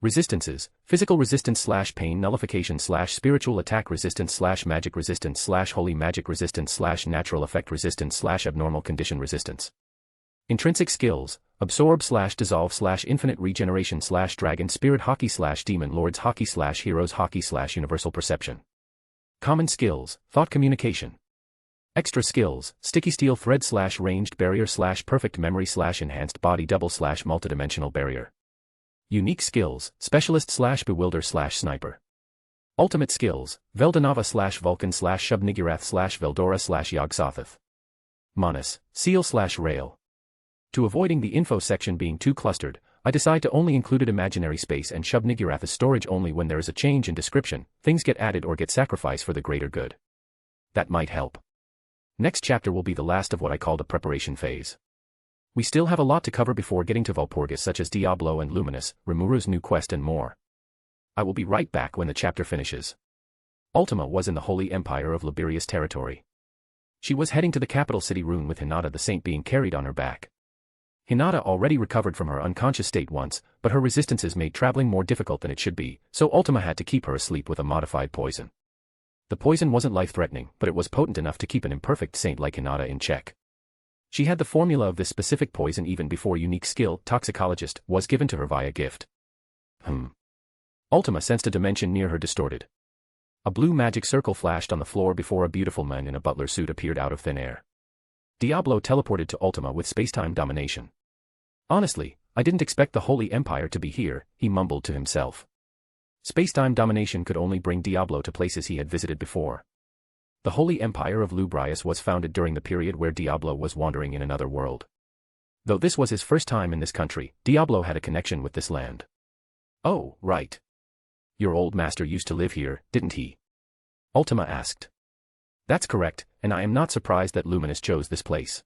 Resistances, Physical Resistance / Pain Nullification / Spiritual Attack Resistance / Magic Resistance / Holy Magic Resistance / Natural Effect Resistance / Abnormal Condition Resistance. Intrinsic Skills, Absorb / Dissolve / Infinite Regeneration / Dragon Spirit Hockey / Demon Lords Hockey / Heroes Hockey / Universal Perception. Common Skills, Thought Communication. Extra Skills, Sticky Steel Thread / Ranged Barrier / Perfect Memory / Enhanced Body Double / Multidimensional Barrier. Unique Skills, Specialist / Bewilder / Sniper. Ultimate Skills, Veldanava / Vulcan / Shub-Niggurath / Veldora / Yog-Sothoth. Manus, Seal / Rail. To avoiding the info section being too clustered, I decide to only include imaginary space and Shub-Niggurath as storage only when there is a change in description, things get added or get sacrificed for the greater good. That might help. Next chapter will be the last of what I call the preparation phase. We still have a lot to cover before getting to Valpurgis, such as Diablo and Luminous, Rimuru's new quest and more. I will be right back when the chapter finishes. Ultima was in the Holy Empire of Liberia's territory. She was heading to the capital city Rune with Hinata the Saint being carried on her back. Hinata already recovered from her unconscious state once, but her resistances made traveling more difficult than it should be, so Ultima had to keep her asleep with a modified poison. The poison wasn't life-threatening, but it was potent enough to keep an imperfect saint like Hinata in check. She had the formula of this specific poison even before unique skill, toxicologist, was given to her via gift. Ultima sensed a dimension near her distorted. A blue magic circle flashed on the floor before a beautiful man in a butler suit appeared out of thin air. Diablo teleported to Ultima with spacetime domination. Honestly, I didn't expect the Holy Empire to be here, he mumbled to himself. Spacetime domination could only bring Diablo to places he had visited before. The Holy Empire of Lubrius was founded during the period where Diablo was wandering in another world. Though this was his first time in this country, Diablo had a connection with this land. Oh, right. Your old master used to live here, didn't he? Ultima asked. That's correct, and I am not surprised that Luminous chose this place.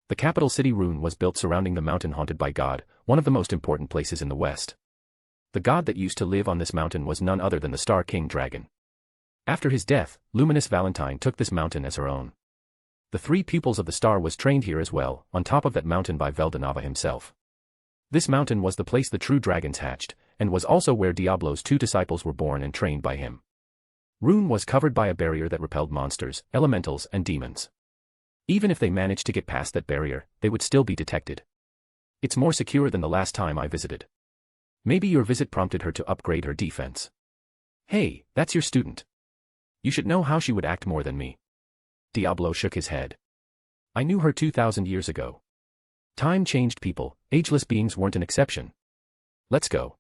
The capital city Rune was built surrounding the mountain haunted by God, one of the most important places in the West. The god that used to live on this mountain was none other than the Star King Dragon. After his death, Luminous Valentine took this mountain as her own. The three pupils of the star was trained here as well, on top of that mountain by Veldanava himself. This mountain was the place the true dragons hatched, and was also where Diablo's two disciples were born and trained by him. Rune was covered by a barrier that repelled monsters, elementals, and demons. Even if they managed to get past that barrier, they would still be detected. It's more secure than the last time I visited. Maybe your visit prompted her to upgrade her defense. Hey, that's your student. You should know how she would act more than me. Diablo shook his head. I knew her 2,000 years ago. Time changed people, ageless beings weren't an exception. Let's go.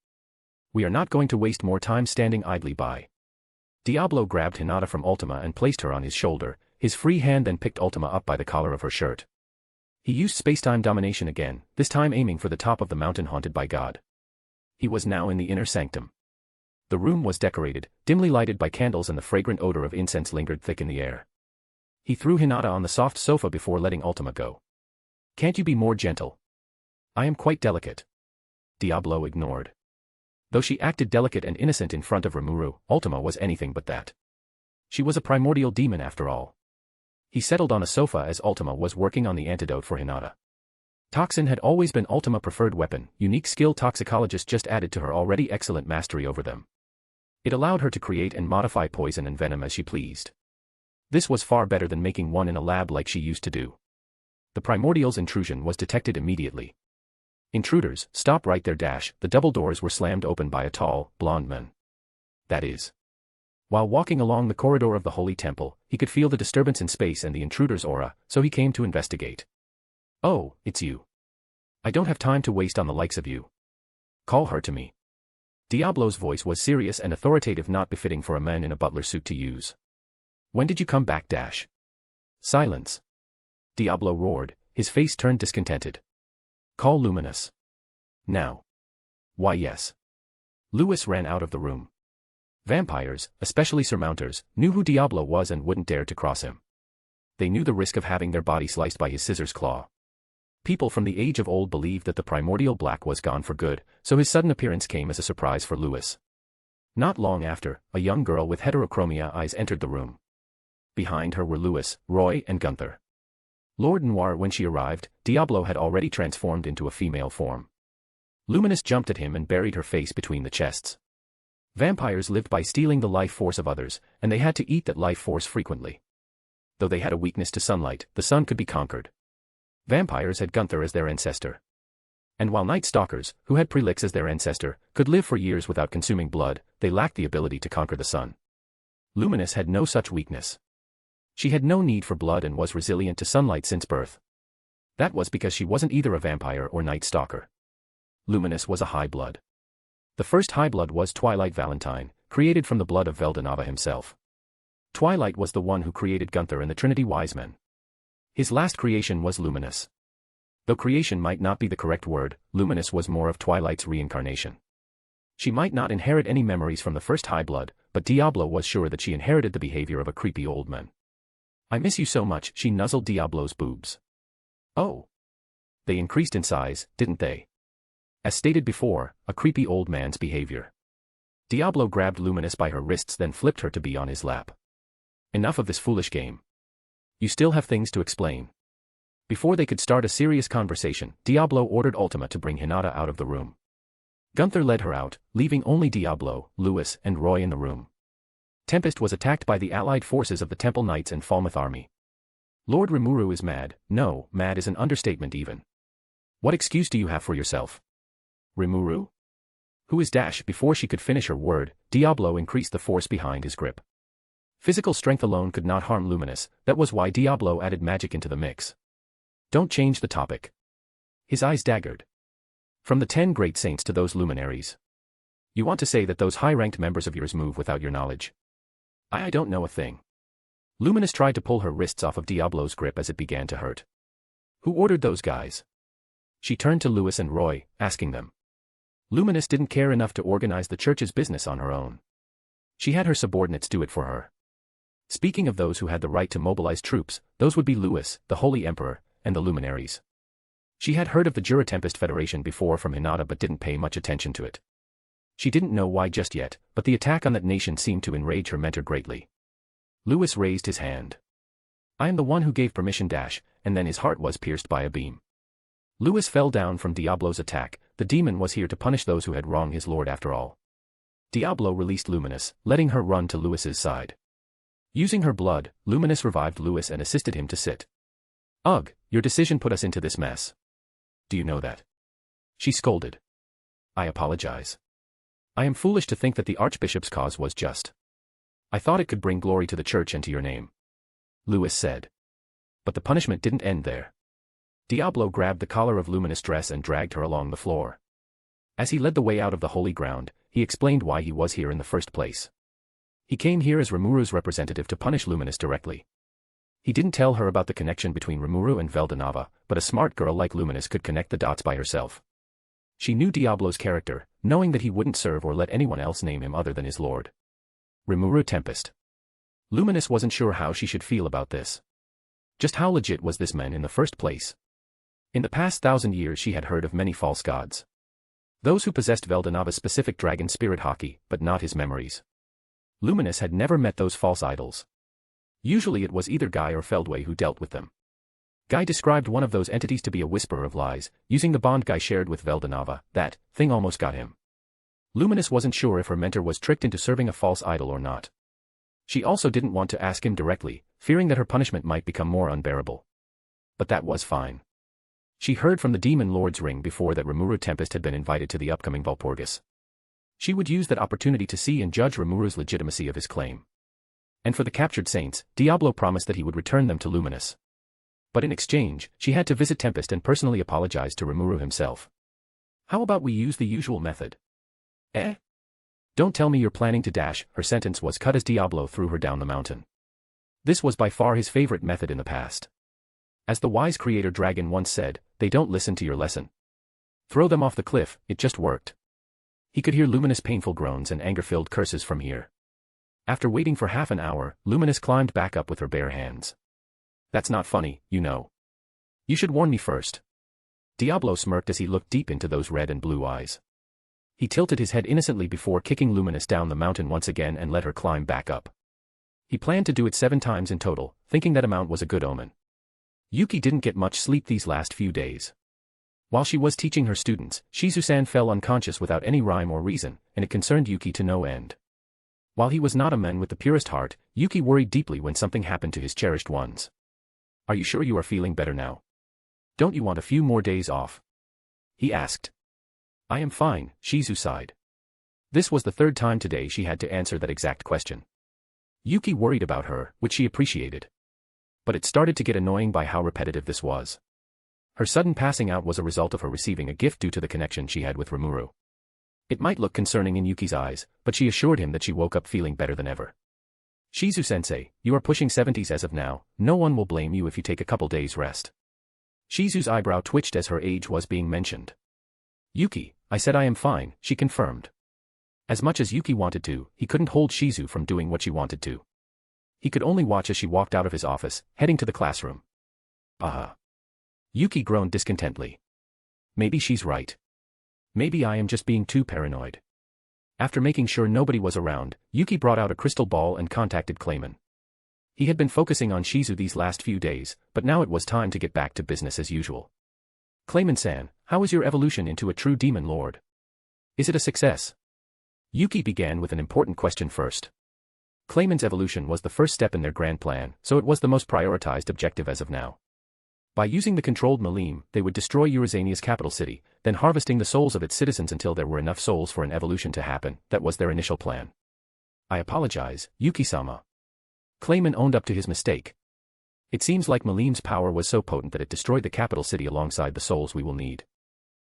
We are not going to waste more time standing idly by. Diablo grabbed Hinata from Ultima and placed her on his shoulder, his free hand then picked Ultima up by the collar of her shirt. He used spacetime domination again, this time aiming for the top of the mountain haunted by God. He was now in the inner sanctum. The room was decorated, dimly lighted by candles, and the fragrant odor of incense lingered thick in the air. He threw Hinata on the soft sofa before letting Ultima go. Can't you be more gentle? I am quite delicate. Diablo ignored. Though she acted delicate and innocent in front of Rimuru, Ultima was anything but that. She was a primordial demon after all. He settled on a sofa as Ultima was working on the antidote for Hinata. Toxin had always been Ultima's preferred weapon, unique skill toxicologist just added to her already excellent mastery over them. It allowed her to create and modify poison and venom as she pleased. This was far better than making one in a lab like she used to do. The primordial's intrusion was detected immediately. Intruders, stop right there! The double doors were slammed open by a tall, blonde man. That is. While walking along the corridor of the Holy Temple, he could feel the disturbance in space and the intruder's aura, so he came to investigate. Oh, it's you. I don't have time to waste on the likes of you. Call her to me. Diablo's voice was serious and authoritative, not befitting for a man in a butler suit to use. When did you come back? Silence. Diablo roared, his face turned discontented. Call Luminous. Now. Why yes. Lewis ran out of the room. Vampires, especially surmounters, knew who Diablo was and wouldn't dare to cross him. They knew the risk of having their body sliced by his scissors claw. People from the age of old believed that the primordial black was gone for good, so his sudden appearance came as a surprise for Lewis. Not long after, a young girl with heterochromia eyes entered the room. Behind her were Lewis, Roy, and Gunther. Lord Noir. When she arrived, Diablo had already transformed into a female form. Luminous jumped at him and buried her face between the chests. Vampires lived by stealing the life force of others, and they had to eat that life force frequently. Though they had a weakness to sunlight, the sun could be conquered. Vampires had Gunther as their ancestor. And while Night Stalkers, who had Prelix as their ancestor, could live for years without consuming blood, they lacked the ability to conquer the sun. Luminous had no such weakness. She had no need for blood and was resilient to sunlight since birth. That was because she wasn't either a vampire or Night Stalker. Luminous was a high blood. The first high blood was Twilight Valentine, created from the blood of Veldanava himself. Twilight was the one who created Gunther and the Trinity Wise Men. His last creation was Luminous. Though creation might not be the correct word, Luminous was more of Twilight's reincarnation. She might not inherit any memories from the first high blood, but Diablo was sure that she inherited the behavior of a creepy old man. I miss you so much, she nuzzled Diablo's boobs. Oh. They increased in size, didn't they? As stated before, a creepy old man's behavior. Diablo grabbed Luminous by her wrists then flipped her to be on his lap. Enough of this foolish game. You still have things to explain. Before they could start a serious conversation, Diablo ordered Ultima to bring Hinata out of the room. Gunther led her out, leaving only Diablo, Lewis, and Roy in the room. Tempest was attacked by the allied forces of the Temple Knights and Falmouth army. Lord Rimuru is mad. No, mad is an understatement even. What excuse do you have for yourself? Rimuru? Who is Dash? Before she could finish her word, Diablo increased the force behind his grip. Physical strength alone could not harm Luminous, that was why Diablo added magic into the mix. Don't change the topic. His eyes daggered. From the 10 great saints to those luminaries. You want to say that those high-ranked members of yours move without your knowledge? I don't know a thing. Luminous tried to pull her wrists off of Diablo's grip as it began to hurt. Who ordered those guys? She turned to Lewis and Roy, asking them. Luminous didn't care enough to organize the church's business on her own. She had her subordinates do it for her. Speaking of those who had the right to mobilize troops, those would be Lewis, the Holy Emperor, and the luminaries. She had heard of the Jura Tempest Federation before from Hinata but didn't pay much attention to it. She didn't know why just yet, but the attack on that nation seemed to enrage her mentor greatly. Lewis raised his hand. I am the one who gave permission Dash, and then his heart was pierced by a beam. Lewis fell down from Diablo's attack. The demon was here to punish those who had wronged his lord after all. Diablo released Luminous, letting her run to Lewis's side. Using her blood, Luminous revived Lewis and assisted him to sit. Ugh, your decision put us into this mess. Do you know that? She scolded. I apologize. I am foolish to think that the Archbishop's cause was just. I thought it could bring glory to the church and to your name. Lewis said. But the punishment didn't end there. Diablo grabbed the collar of Luminous' dress and dragged her along the floor. As he led the way out of the holy ground, he explained why he was here in the first place. He came here as Rimuru's representative to punish Luminous directly. He didn't tell her about the connection between Rimuru and Veldanava, but a smart girl like Luminous could connect the dots by herself. She knew Diablo's character, knowing that he wouldn't serve or let anyone else name him other than his lord. Rimuru Tempest. Luminous wasn't sure how she should feel about this. Just how legit was this man in the first place? In the past 1,000 years she had heard of many false gods. Those who possessed Veldanava's specific dragon spirit haki, but not his memories. Luminous had never met those false idols. Usually it was either Guy or Feldway who dealt with them. Guy described one of those entities to be a whisperer of lies, using the bond Guy shared with Veldanava. That thing almost got him. Luminous wasn't sure if her mentor was tricked into serving a false idol or not. She also didn't want to ask him directly, fearing that her punishment might become more unbearable. But that was fine. She heard from the Demon Lord's ring before that Rimuru Tempest had been invited to the upcoming Walpurgis. She would use that opportunity to see and judge Rimuru's legitimacy of his claim. And for the captured saints, Diablo promised that he would return them to Luminous. But in exchange, she had to visit Tempest and personally apologize to Rimuru himself. How about we use the usual method? Eh? Don't tell me you're planning to dash. Her sentence was cut as Diablo threw her down the mountain. This was by far his favorite method in the past. As the wise creator dragon once said, they don't listen to your lesson. Throw them off the cliff. It just worked. He could hear Luminous' painful groans and anger-filled curses from here. After waiting for half an hour, Luminous climbed back up with her bare hands. That's not funny, you know. You should warn me first. Diablo smirked as he looked deep into those red and blue eyes. He tilted his head innocently before kicking Luminous down the mountain once again and let her climb back up. He planned to do it 7 times in total, thinking that amount was a good omen. Yuki didn't get much sleep these last few days. While she was teaching her students, Shizu-san fell unconscious without any rhyme or reason, and it concerned Yuki to no end. While he was not a man with the purest heart, Yuki worried deeply when something happened to his cherished ones. Are you sure you are feeling better now? Don't you want a few more days off? He asked. I am fine, Shizu sighed. This was the 3rd time today she had to answer that exact question. Yuki worried about her, which she appreciated. But it started to get annoying by how repetitive this was. Her sudden passing out was a result of her receiving a gift due to the connection she had with Rimuru. It might look concerning in Yuki's eyes, but she assured him that she woke up feeling better than ever. Shizu-sensei, you are pushing 70s as of now, no one will blame you if you take a couple days rest. Shizu's eyebrow twitched as her age was being mentioned. Yuki, I said I am fine, she confirmed. As much as Yuki wanted to, he couldn't hold Shizu from doing what she wanted to. He could only watch as she walked out of his office, heading to the classroom. Yuki groaned discontentedly. Maybe she's right. Maybe I am just being too paranoid. After making sure nobody was around, Yuki brought out a crystal ball and contacted Clayman. He had been focusing on Shizu these last few days, but now it was time to get back to business as usual. Clayman-san, how is your evolution into a true demon lord? Is it a success? Yuki began with an important question first. Clayman's evolution was the first step in their grand plan, so it was the most prioritized objective as of now. By using the controlled Malim, they would destroy Eurasania's capital city, then harvesting the souls of its citizens until there were enough souls for an evolution to happen. That was their initial plan. I apologize, Yuki-sama. Clayman owned up to his mistake. It seems like Malim's power was so potent that it destroyed the capital city alongside the souls we will need.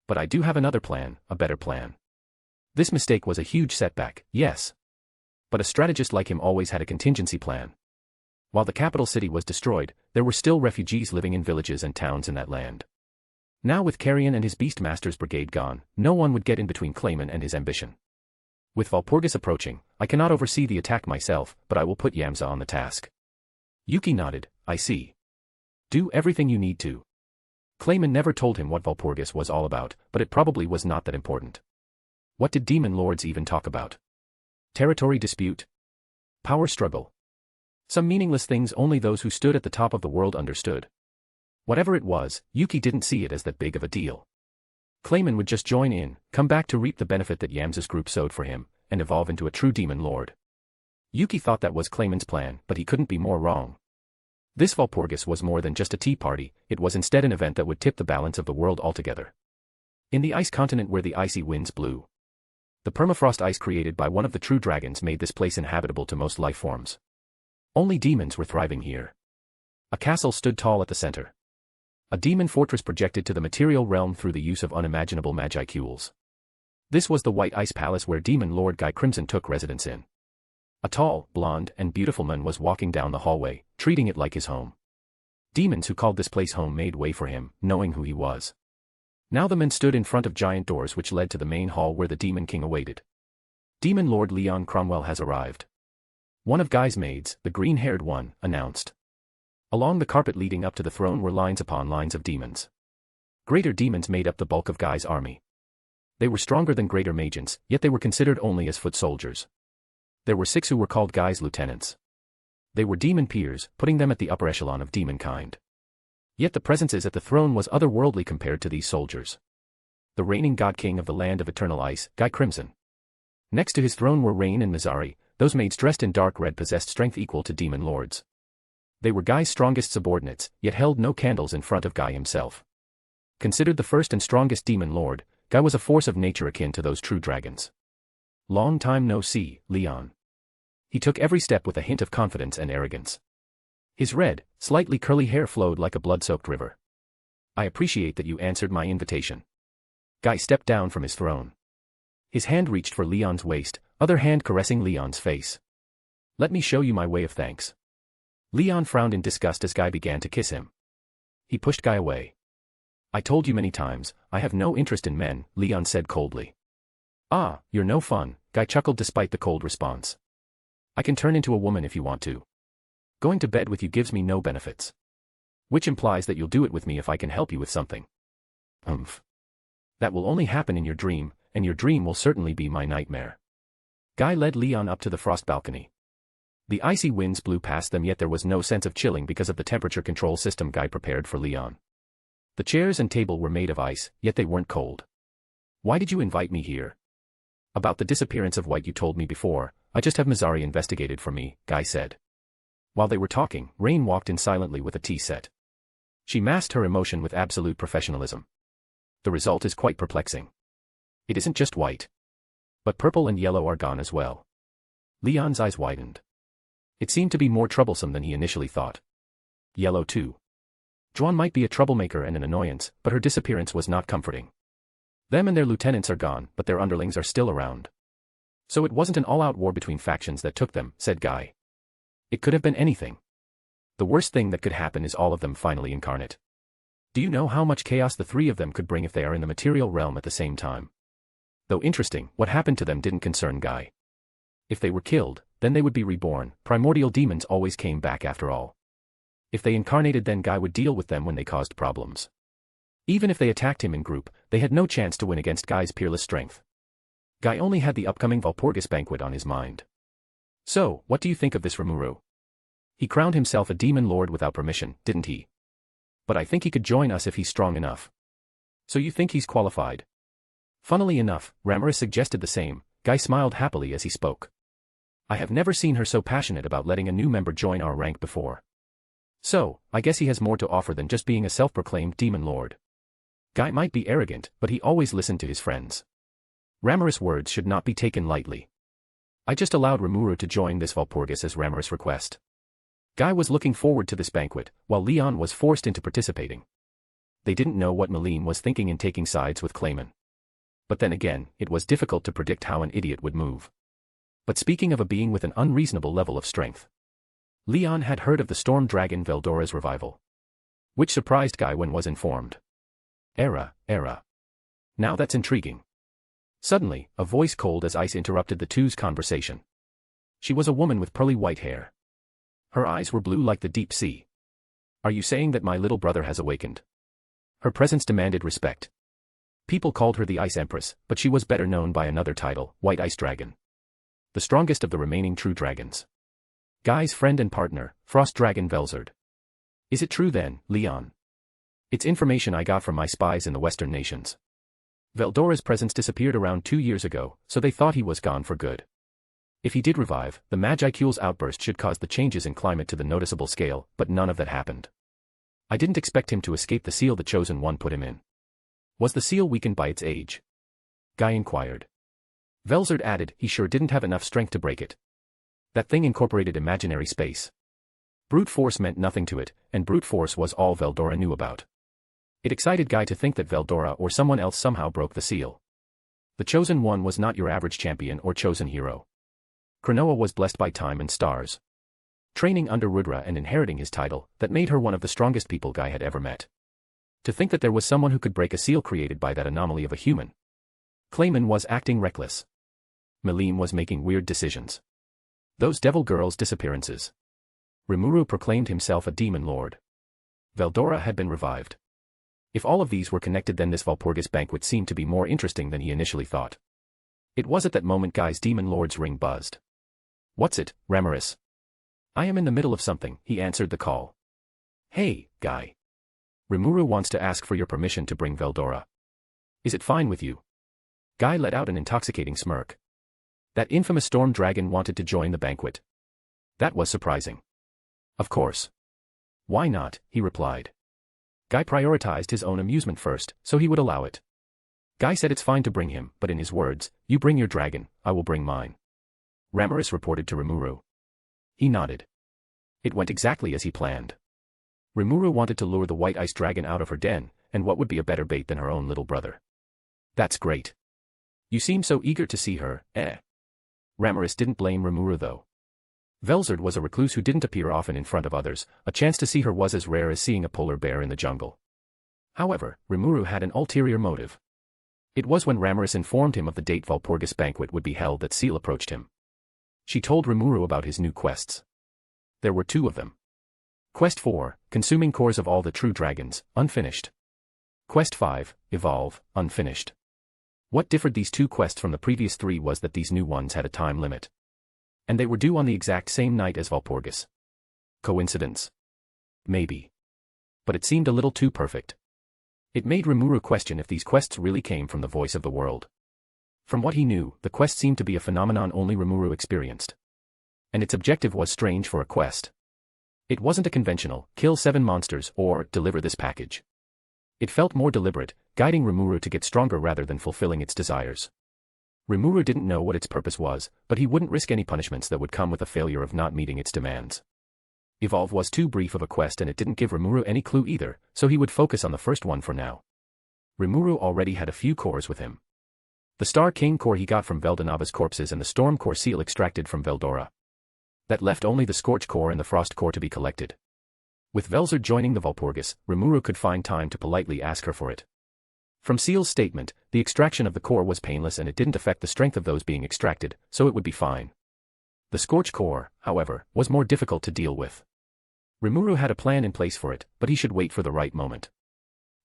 But I do have another plan, a better plan. This mistake was a huge setback, yes. But a strategist like him always had a contingency plan. While the capital city was destroyed, there were still refugees living in villages and towns in that land. Now with Carrion and his Beastmaster's brigade gone, no one would get in between Clayman and his ambition. With Walpurgis approaching, I cannot oversee the attack myself, but I will put Yamza on the task. Yuki nodded, I see. Do everything you need to. Clayman never told him what Walpurgis was all about, but it probably was not that important. What did demon lords even talk about? Territory dispute? Power struggle? Some meaningless things only those who stood at the top of the world understood. Whatever it was, Yuki didn't see it as that big of a deal. Clayman would just join in, come back to reap the benefit that Yamza's group sowed for him, and evolve into a true demon lord. Yuki thought that was Clayman's plan, but he couldn't be more wrong. This Walpurgis was more than just a tea party, it was instead an event that would tip the balance of the world altogether. In the ice continent where the icy winds blew, the permafrost ice created by one of the true dragons made this place inhabitable to most life forms. Only demons were thriving here. A castle stood tall at the center. A demon fortress projected to the material realm through the use of unimaginable magicules. This was the White Ice Palace where Demon Lord Guy Crimson took residence in. A tall, blonde, and beautiful man was walking down the hallway, treating it like his home. Demons who called this place home made way for him, knowing who he was. Now the man stood in front of giant doors which led to the main hall where the Demon King awaited. Demon Lord Leon Cromwell has arrived. One of Guy's maids, the green-haired one, announced. Along the carpet leading up to the throne were lines upon lines of demons. Greater demons made up the bulk of Guy's army. They were stronger than greater magians, yet they were considered only as foot soldiers. There were 6 who were called Guy's lieutenants. They were demon peers, putting them at the upper echelon of demonkind. Yet the presences at the throne was otherworldly compared to these soldiers. The reigning god king of the land of eternal ice, Guy Crimson. Next to his throne were Rain and Mizari. Those maids dressed in dark red possessed strength equal to demon lords. They were Guy's strongest subordinates, yet held no candles in front of Guy himself. Considered the first and strongest demon lord, Guy was a force of nature akin to those true dragons. Long time no see, Leon. He took every step with a hint of confidence and arrogance. His red, slightly curly hair flowed like a blood-soaked river. I appreciate that you answered my invitation. Guy stepped down from his throne. His hand reached for Leon's waist, other hand caressing Leon's face. Let me show you my way of thanks. Leon frowned in disgust as Guy began to kiss him. He pushed Guy away. I told you many times, I have no interest in men, Leon said coldly. Ah, you're no fun, Guy chuckled despite the cold response. I can turn into a woman if you want to. Going to bed with you gives me no benefits. Which implies that you'll do it with me if I can help you with something. That will only happen in your dream, and your dream will certainly be my nightmare. Guy led Leon up to the frost balcony. The icy winds blew past them, yet there was no sense of chilling because of the temperature control system Guy prepared for Leon. The chairs and table were made of ice, yet they weren't cold. Why did you invite me here? About the disappearance of White you told me before, I just have Mizari investigated for me, Guy said. While they were talking, Rain walked in silently with a tea set. She masked her emotion with absolute professionalism. The result is quite perplexing. It isn't just white. But purple and yellow are gone as well. Leon's eyes widened. It seemed to be more troublesome than he initially thought. Yellow too. Juan might be a troublemaker and an annoyance, but her disappearance was not comforting. Them and their lieutenants are gone, but their underlings are still around. So it wasn't an all-out war between factions that took them, said Guy. It could have been anything. The worst thing that could happen is all of them finally incarnate. Do you know how much chaos the 3 of them could bring if they are in the material realm at the same time? Though interesting, what happened to them didn't concern Guy. If they were killed, then they would be reborn. Primordial demons always came back after all. If they incarnated, then Guy would deal with them when they caused problems. Even if they attacked him in group, they had no chance to win against Guy's peerless strength. Guy only had the upcoming Walpurgis banquet on his mind. So, what do you think of this Rimuru? He crowned himself a demon lord without permission, didn't he? But I think he could join us if he's strong enough. So you think he's qualified? Funnily enough, Ramaris suggested the same. Guy smiled happily as he spoke. I have never seen her so passionate about letting a new member join our rank before. So, I guess he has more to offer than just being a self-proclaimed demon lord. Guy might be arrogant, but he always listened to his friends. Ramaris' words should not be taken lightly. I just allowed Rimuru to join this Walpurgis as Ramaris' request. Guy was looking forward to this banquet, while Leon was forced into participating. They didn't know what Meline was thinking in taking sides with Clayman. But then again, it was difficult to predict how an idiot would move. But speaking of a being with an unreasonable level of strength, Leon had heard of the storm dragon Veldora's revival, which surprised Guy when was informed. Era. Now that's intriguing. Suddenly, a voice cold as ice interrupted the two's conversation. She was a woman with pearly white hair. Her eyes were blue like the deep sea. Are you saying that my little brother has awakened? Her presence demanded respect. People called her the Ice Empress, but she was better known by another title, White Ice Dragon. The strongest of the remaining true dragons. Guy's friend and partner, Frost Dragon Velzard. Is it true then, Leon? It's information I got from my spies in the Western nations. Veldora's presence disappeared around 2 years ago, so they thought he was gone for good. If he did revive, the Magicule's outburst should cause the changes in climate to the noticeable scale, but none of that happened. I didn't expect him to escape the seal the Chosen One put him in. Was the seal weakened by its age? Guy inquired. Velzard added he sure didn't have enough strength to break it. That thing incorporated imaginary space. Brute force meant nothing to it, and brute force was all Veldora knew about. It excited Guy to think that Veldora or someone else somehow broke the seal. The Chosen One was not your average champion or chosen hero. Cronoa was blessed by time and stars. Training under Rudra and inheriting his title, that made her one of the strongest people Guy had ever met. To think that there was someone who could break a seal created by that anomaly of a human. Clayman was acting reckless. Meline was making weird decisions. Those devil girls' disappearances. Rimuru proclaimed himself a demon lord. Veldora had been revived. If all of these were connected, then this Walpurgis banquet seemed to be more interesting than he initially thought. It was at that moment Guy's demon lord's ring buzzed. What's it, Ramaris? I am in the middle of something, he answered the call. Hey, Guy. Rimuru wants to ask for your permission to bring Veldora. Is it fine with you? Guy let out an intoxicating smirk. That infamous storm dragon wanted to join the banquet. That was surprising. Of course. Why not, he replied. Guy prioritized his own amusement first, so he would allow it. Guy said it's fine to bring him, but in his words, you bring your dragon, I will bring mine. Ramaris reported to Rimuru. He nodded. It went exactly as he planned. Rimuru wanted to lure the white ice dragon out of her den, and what would be a better bait than her own little brother? That's great. You seem so eager to see her, eh? Ramaris didn't blame Rimuru though. Velzard was a recluse who didn't appear often in front of others, a chance to see her was as rare as seeing a polar bear in the jungle. However, Rimuru had an ulterior motive. It was when Ramaris informed him of the date Walpurgis banquet would be held that Seal approached him. She told Rimuru about his new quests. There were 2 of them. Quest 4, Consuming Cores of All the True Dragons, unfinished. Quest 5, Evolve, unfinished. What differed these 2 quests from the previous 3 was that these new ones had a time limit. And they were due on the exact same night as Walpurgis. Coincidence? Maybe. But it seemed a little too perfect. It made Rimuru question if these quests really came from the voice of the world. From what he knew, the quest seemed to be a phenomenon only Rimuru experienced. And its objective was strange for a quest. It wasn't a conventional, kill 7 monsters, or deliver this package. It felt more deliberate, guiding Rimuru to get stronger rather than fulfilling its desires. Rimuru didn't know what its purpose was, but he wouldn't risk any punishments that would come with a failure of not meeting its demands. Evolve was too brief of a quest and it didn't give Rimuru any clue either, so he would focus on the first one for now. Rimuru already had a few cores with him. The Star King core he got from Veldanava's corpses and the Storm core seal extracted from Veldora. That left only the Scorch core and the Frost core to be collected. With Velzard joining the Walpurgis, Rimuru could find time to politely ask her for it. From Seal's statement, the extraction of the core was painless and it didn't affect the strength of those being extracted, so it would be fine. The scorch core, however, was more difficult to deal with. Rimuru had a plan in place for it, but he should wait for the right moment.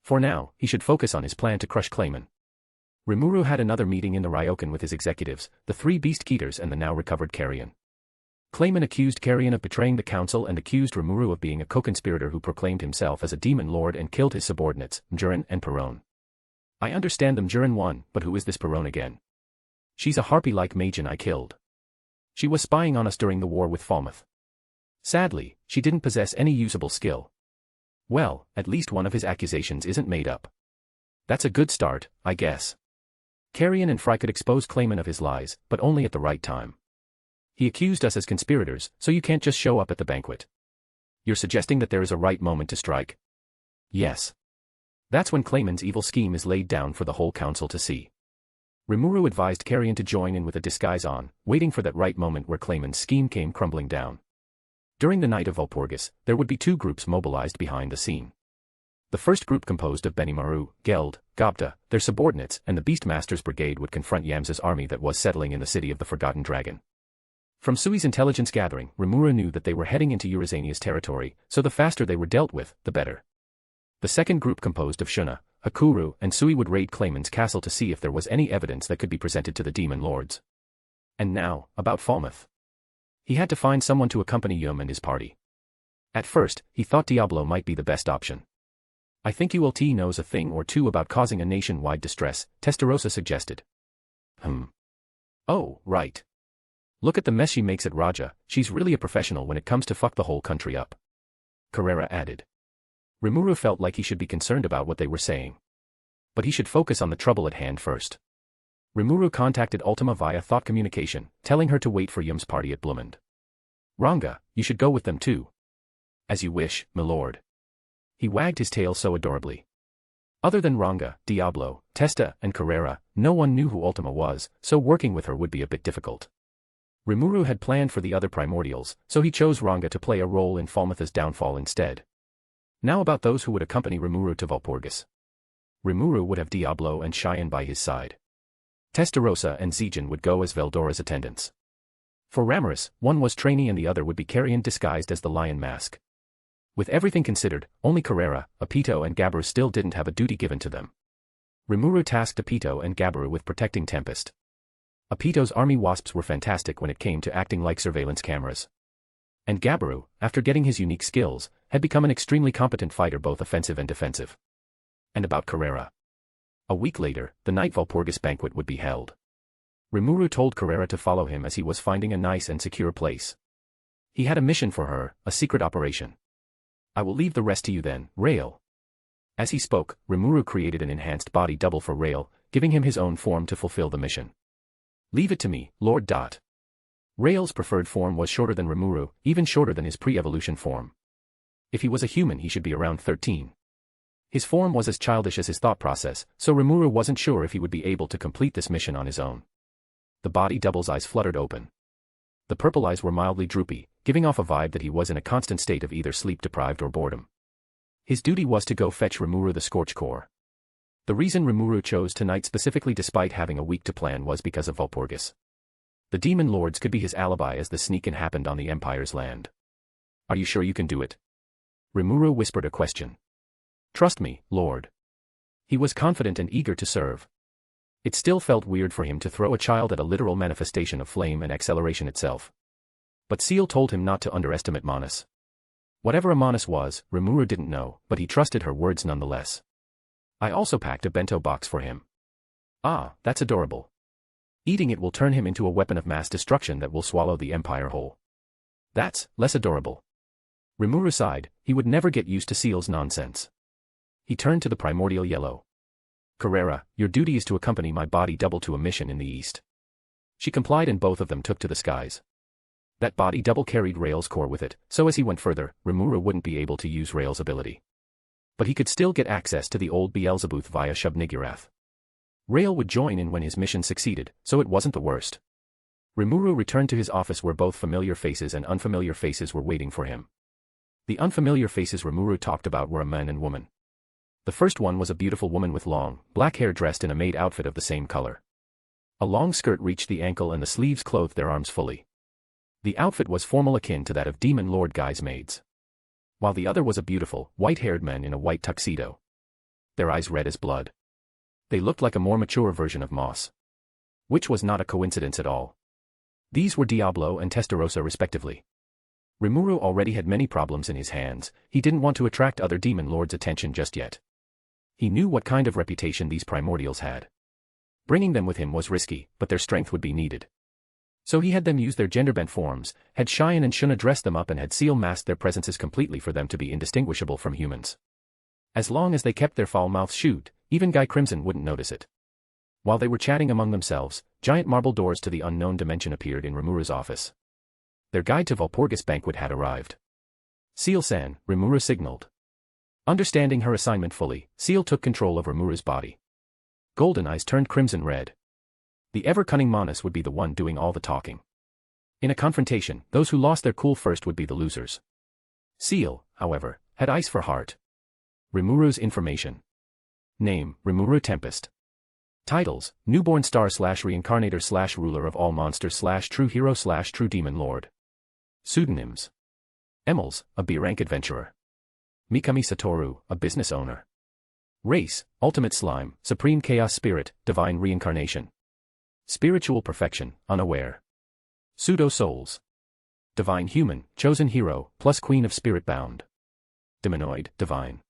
For now, he should focus on his plan to crush Clayman. Rimuru had another meeting in the Ryokan with his executives, the three Beast Keeters and the now recovered Carrion. Clayman accused Carrion of betraying the council and accused Rimuru of being a co-conspirator who proclaimed himself as a demon lord and killed his subordinates, Mjurin and Perone. I understand the Mjurin one, but who is this Perone again? She's a harpy-like magen I killed. She was spying on us during the war with Falmouth. Sadly, she didn't possess any usable skill. Well, at least one of his accusations isn't made up. That's a good start, I guess. Carrion and Fry could expose Clayman of his lies, but only at the right time. He accused us as conspirators, so you can't just show up at the banquet. You're suggesting that there is a right moment to strike? Yes. That's when Clayman's evil scheme is laid down for the whole council to see. Rimuru advised Carrion to join in with a disguise on, waiting for that right moment where Clayman's scheme came crumbling down. During the night of Walpurgis, there would be two groups mobilized behind the scene. The first group composed of Benimaru, Geld, Gobta, their subordinates, and the Beastmaster's brigade would confront Yamsa's army that was settling in the city of the Forgotten Dragon. From Sui's intelligence gathering, Rimuru knew that they were heading into Eurazania's territory, so the faster they were dealt with, the better. The second group composed of Shuna, Hakuru, and Sui would raid Clayman's castle to see if there was any evidence that could be presented to the demon lords. And now, about Falmouth. He had to find someone to accompany Yum and his party. At first, he thought Diablo might be the best option. I think ULT knows a thing or two about causing a nationwide distress, Testarossa suggested. Oh, right. Look at the mess she makes at Raja, she's really a professional when it comes to fuck the whole country up. Carrera added. Rimuru felt like he should be concerned about what they were saying. But he should focus on the trouble at hand first. Rimuru contacted Ultima via thought communication, telling her to wait for Yum's party at Blumund. Ranga, you should go with them too. As you wish, milord. He wagged his tail so adorably. Other than Ranga, Diablo, Testa, and Carrera, no one knew who Ultima was, so working with her would be a bit difficult. Rimuru had planned for the other primordials, so he chose Ranga to play a role in Falmouth's downfall instead. Now about those who would accompany Rimuru to Walpurgis. Rimuru would have Diablo and Cheyenne by his side. Testarossa and Zijin would go as Veldora's attendants. For Ramaris, one was trainee and the other would be Carrion disguised as the Lion Mask. With everything considered, only Carrera, Apito and Gabaru still didn't have a duty given to them. Rimuru tasked Apito and Gabaru with protecting Tempest. Apito's army wasps were fantastic when it came to acting like surveillance cameras. And Gabaru, after getting his unique skills, had become an extremely competent fighter both offensive and defensive. And about Carrera. A week later, the night Walpurgis banquet would be held. Rimuru told Carrera to follow him as he was finding a nice and secure place. He had a mission for her, a secret operation. I will leave the rest to you then, Rail. As he spoke, Rimuru created an enhanced body double for Rail, giving him his own form to fulfill the mission. Leave it to me, Lord. Rail's preferred form was shorter than Rimuru, even shorter than his pre-evolution form. If he was a human he should be around 13. His form was as childish as his thought process, so Rimuru wasn't sure if he would be able to complete this mission on his own. The body double's eyes fluttered open. The purple eyes were mildly droopy, giving off a vibe that he was in a constant state of either sleep-deprived or boredom. His duty was to go fetch Rimuru the Scorch Core. The reason Rimuru chose tonight specifically despite having a week to plan was because of Walpurgis. The demon lords could be his alibi as the sneak-in happened on the Empire's land. Are you sure you can do it? Rimuru whispered a question. Trust me, Lord. He was confident and eager to serve. It still felt weird for him to throw a child at a literal manifestation of flame and acceleration itself. But Seal told him not to underestimate Manas. Whatever a Manas was, Rimuru didn't know, but he trusted her words nonetheless. I also packed a bento box for him. Ah, that's adorable. Eating it will turn him into a weapon of mass destruction that will swallow the Empire whole. That's less adorable. Rimuru sighed, he would never get used to Seal's nonsense. He turned to the primordial yellow. Carrera, your duty is to accompany my body double to a mission in the east. She complied and both of them took to the skies. That body double carried Rail's core with it, so as he went further, Rimuru wouldn't be able to use Rail's ability. But he could still get access to the old Beelzebuth via Shub-Niggurath. Rail would join in when his mission succeeded, so it wasn't the worst. Rimuru returned to his office where both familiar faces and unfamiliar faces were waiting for him. The unfamiliar faces Rimuru talked about were a man and woman. The first one was a beautiful woman with long, black hair dressed in a maid outfit of the same color. A long skirt reached the ankle and the sleeves clothed their arms fully. The outfit was formal akin to that of Demon Lord Guy's maids, while the other was a beautiful, white-haired man in a white tuxedo. Their eyes red as blood. They looked like a more mature version of Moss. Which was not a coincidence at all. These were Diablo and Testarossa respectively. Rimuru already had many problems in his hands. He didn't want to attract other demon lords' attention just yet. He knew what kind of reputation these primordials had. Bringing them with him was risky, but their strength would be needed. So he had them use their gender-bent forms, had Cheyenne and Shuna dress them up, and had Seal mask their presences completely for them to be indistinguishable from humans. As long as they kept their foul mouths shut, even Guy Crimson wouldn't notice it. While they were chatting among themselves, giant marble doors to the unknown dimension appeared in Rimuru's office. Their guide to Valpurgis banquet had arrived. Seal-san, Rimuru signaled. Understanding her assignment fully, Seal took control of Rimuru's body. Golden eyes turned crimson red. The ever-cunning Manus would be the one doing all the talking. In a confrontation, those who lost their cool first would be the losers. Seal, however, had ice for heart. Rimuru's information. Name, Rimuru Tempest. Titles, Newborn Star / Reincarnator / Ruler of All Monsters / True Hero / True Demon Lord. Pseudonyms. Emils, a B-rank adventurer. Mikami Satoru, a business owner. Race, Ultimate Slime, Supreme Chaos Spirit, Divine Reincarnation. Spiritual Perfection, Unaware. Pseudo-Souls. Divine Human, Chosen Hero, plus Queen of Spirit Bound. Demonoid, Divine.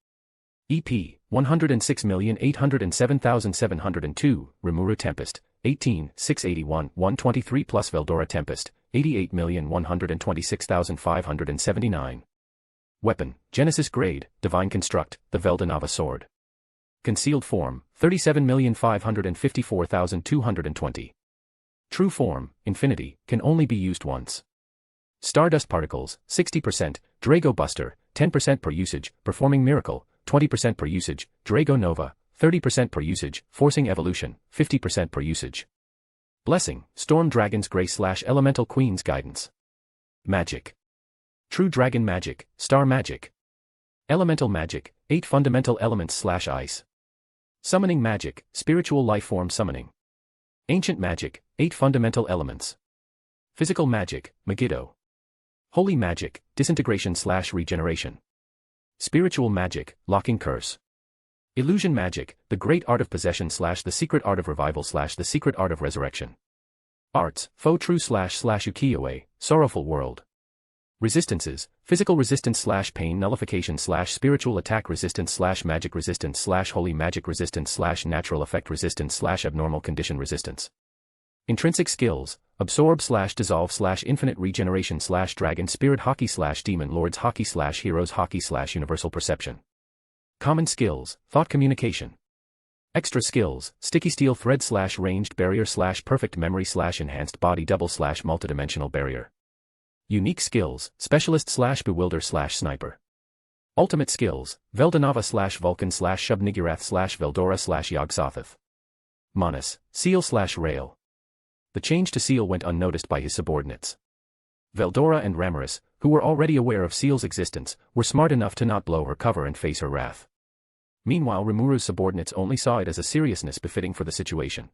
EP, 106,807,702, Rimuru Tempest, 18,681, 123 plus Veldora Tempest, 88,126,579. Weapon, Genesis Grade, Divine Construct, the Veldanava Sword. Concealed Form, 37,554,220. True Form, Infinity, can only be used once. Stardust Particles, 60%, Drago Buster, 10% per usage, Performing Miracle, 20% per usage, Drago Nova, 30% per usage, Forcing Evolution, 50% per usage. Blessing, Storm Dragon's Grace / Elemental Queen's Guidance. Magic. True Dragon Magic, Star Magic. Elemental Magic, 8 fundamental elements / ice. Summoning Magic, Spiritual Life Form Summoning. Ancient Magic, 8 fundamental elements. Physical Magic, Megiddo. Holy Magic, Disintegration / Regeneration. Spiritual Magic, Locking Curse. Illusion Magic, the Great Art of Possession / the Secret Art of Revival / the Secret Art of Resurrection. Arts, Faux True / Ukiyo-e, Sorrowful World. Resistances, Physical Resistance / Pain Nullification / Spiritual Attack Resistance / Magic Resistance / Holy Magic Resistance / Natural Effect Resistance / Abnormal Condition Resistance. Intrinsic Skills, Absorb / Dissolve / Infinite Regeneration / Dragon Spirit Hockey / Demon Lords Hockey / Heroes Hockey / Universal Perception. Common Skills, Thought Communication. Extra Skills, Sticky Steel Thread / Ranged Barrier / Perfect Memory / Enhanced Body Double / Multidimensional Barrier. Unique Skills, Specialist / Bewilder / Sniper. Ultimate Skills, Veldanava / Vulcan / Shub-Niggurath / Veldora / Yog-Sothoth. Manus, Seal / Rail. The change to Seal went unnoticed by his subordinates. Veldora and Ramaris, who were already aware of Seal's existence, were smart enough to not blow her cover and face her wrath. Meanwhile, Rimuru's subordinates only saw it as a seriousness befitting for the situation.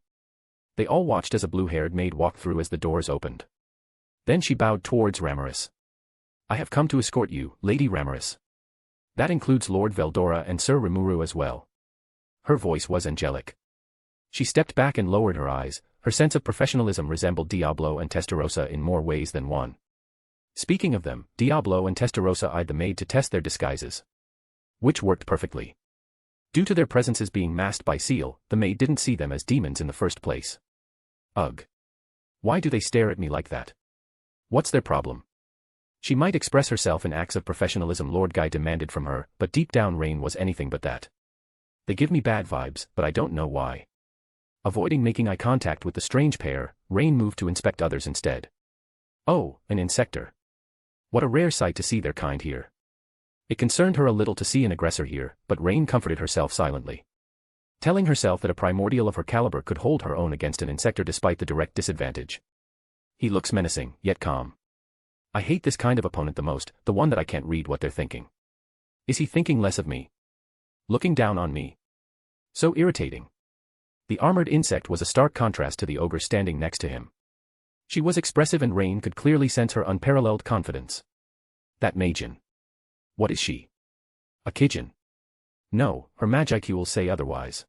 They all watched as a blue-haired maid walked through as the doors opened. Then she bowed towards Ramaris. "I have come to escort you, Lady Ramaris. That includes Lord Veldora and Sir Rimuru as well." Her voice was angelic. She stepped back and lowered her eyes. Her sense of professionalism resembled Diablo and Testarossa in more ways than one. Speaking of them, Diablo and Testarossa eyed the maid to test their disguises, which worked perfectly. Due to their presences being masked by Seal, the maid didn't see them as demons in the first place. Ugh. Why do they stare at me like that? What's their problem? She might express herself in acts of professionalism Lord Guy demanded from her, but deep down Rain was anything but that. They give me bad vibes, but I don't know why. Avoiding making eye contact with the strange pair, Rain moved to inspect others instead. Oh, an insector. What a rare sight to see their kind here. It concerned her a little to see an aggressor here, but Rain comforted herself silently, telling herself that a primordial of her caliber could hold her own against an insector despite the direct disadvantage. He looks menacing, yet calm. I hate this kind of opponent the most, the one that I can't read what they're thinking. Is he thinking less of me? Looking down on me? So irritating. The armored insect was a stark contrast to the ogre standing next to him. She was expressive and Rain could clearly sense her unparalleled confidence. That Majin. What is she? A Kijin? No, her magicule say otherwise.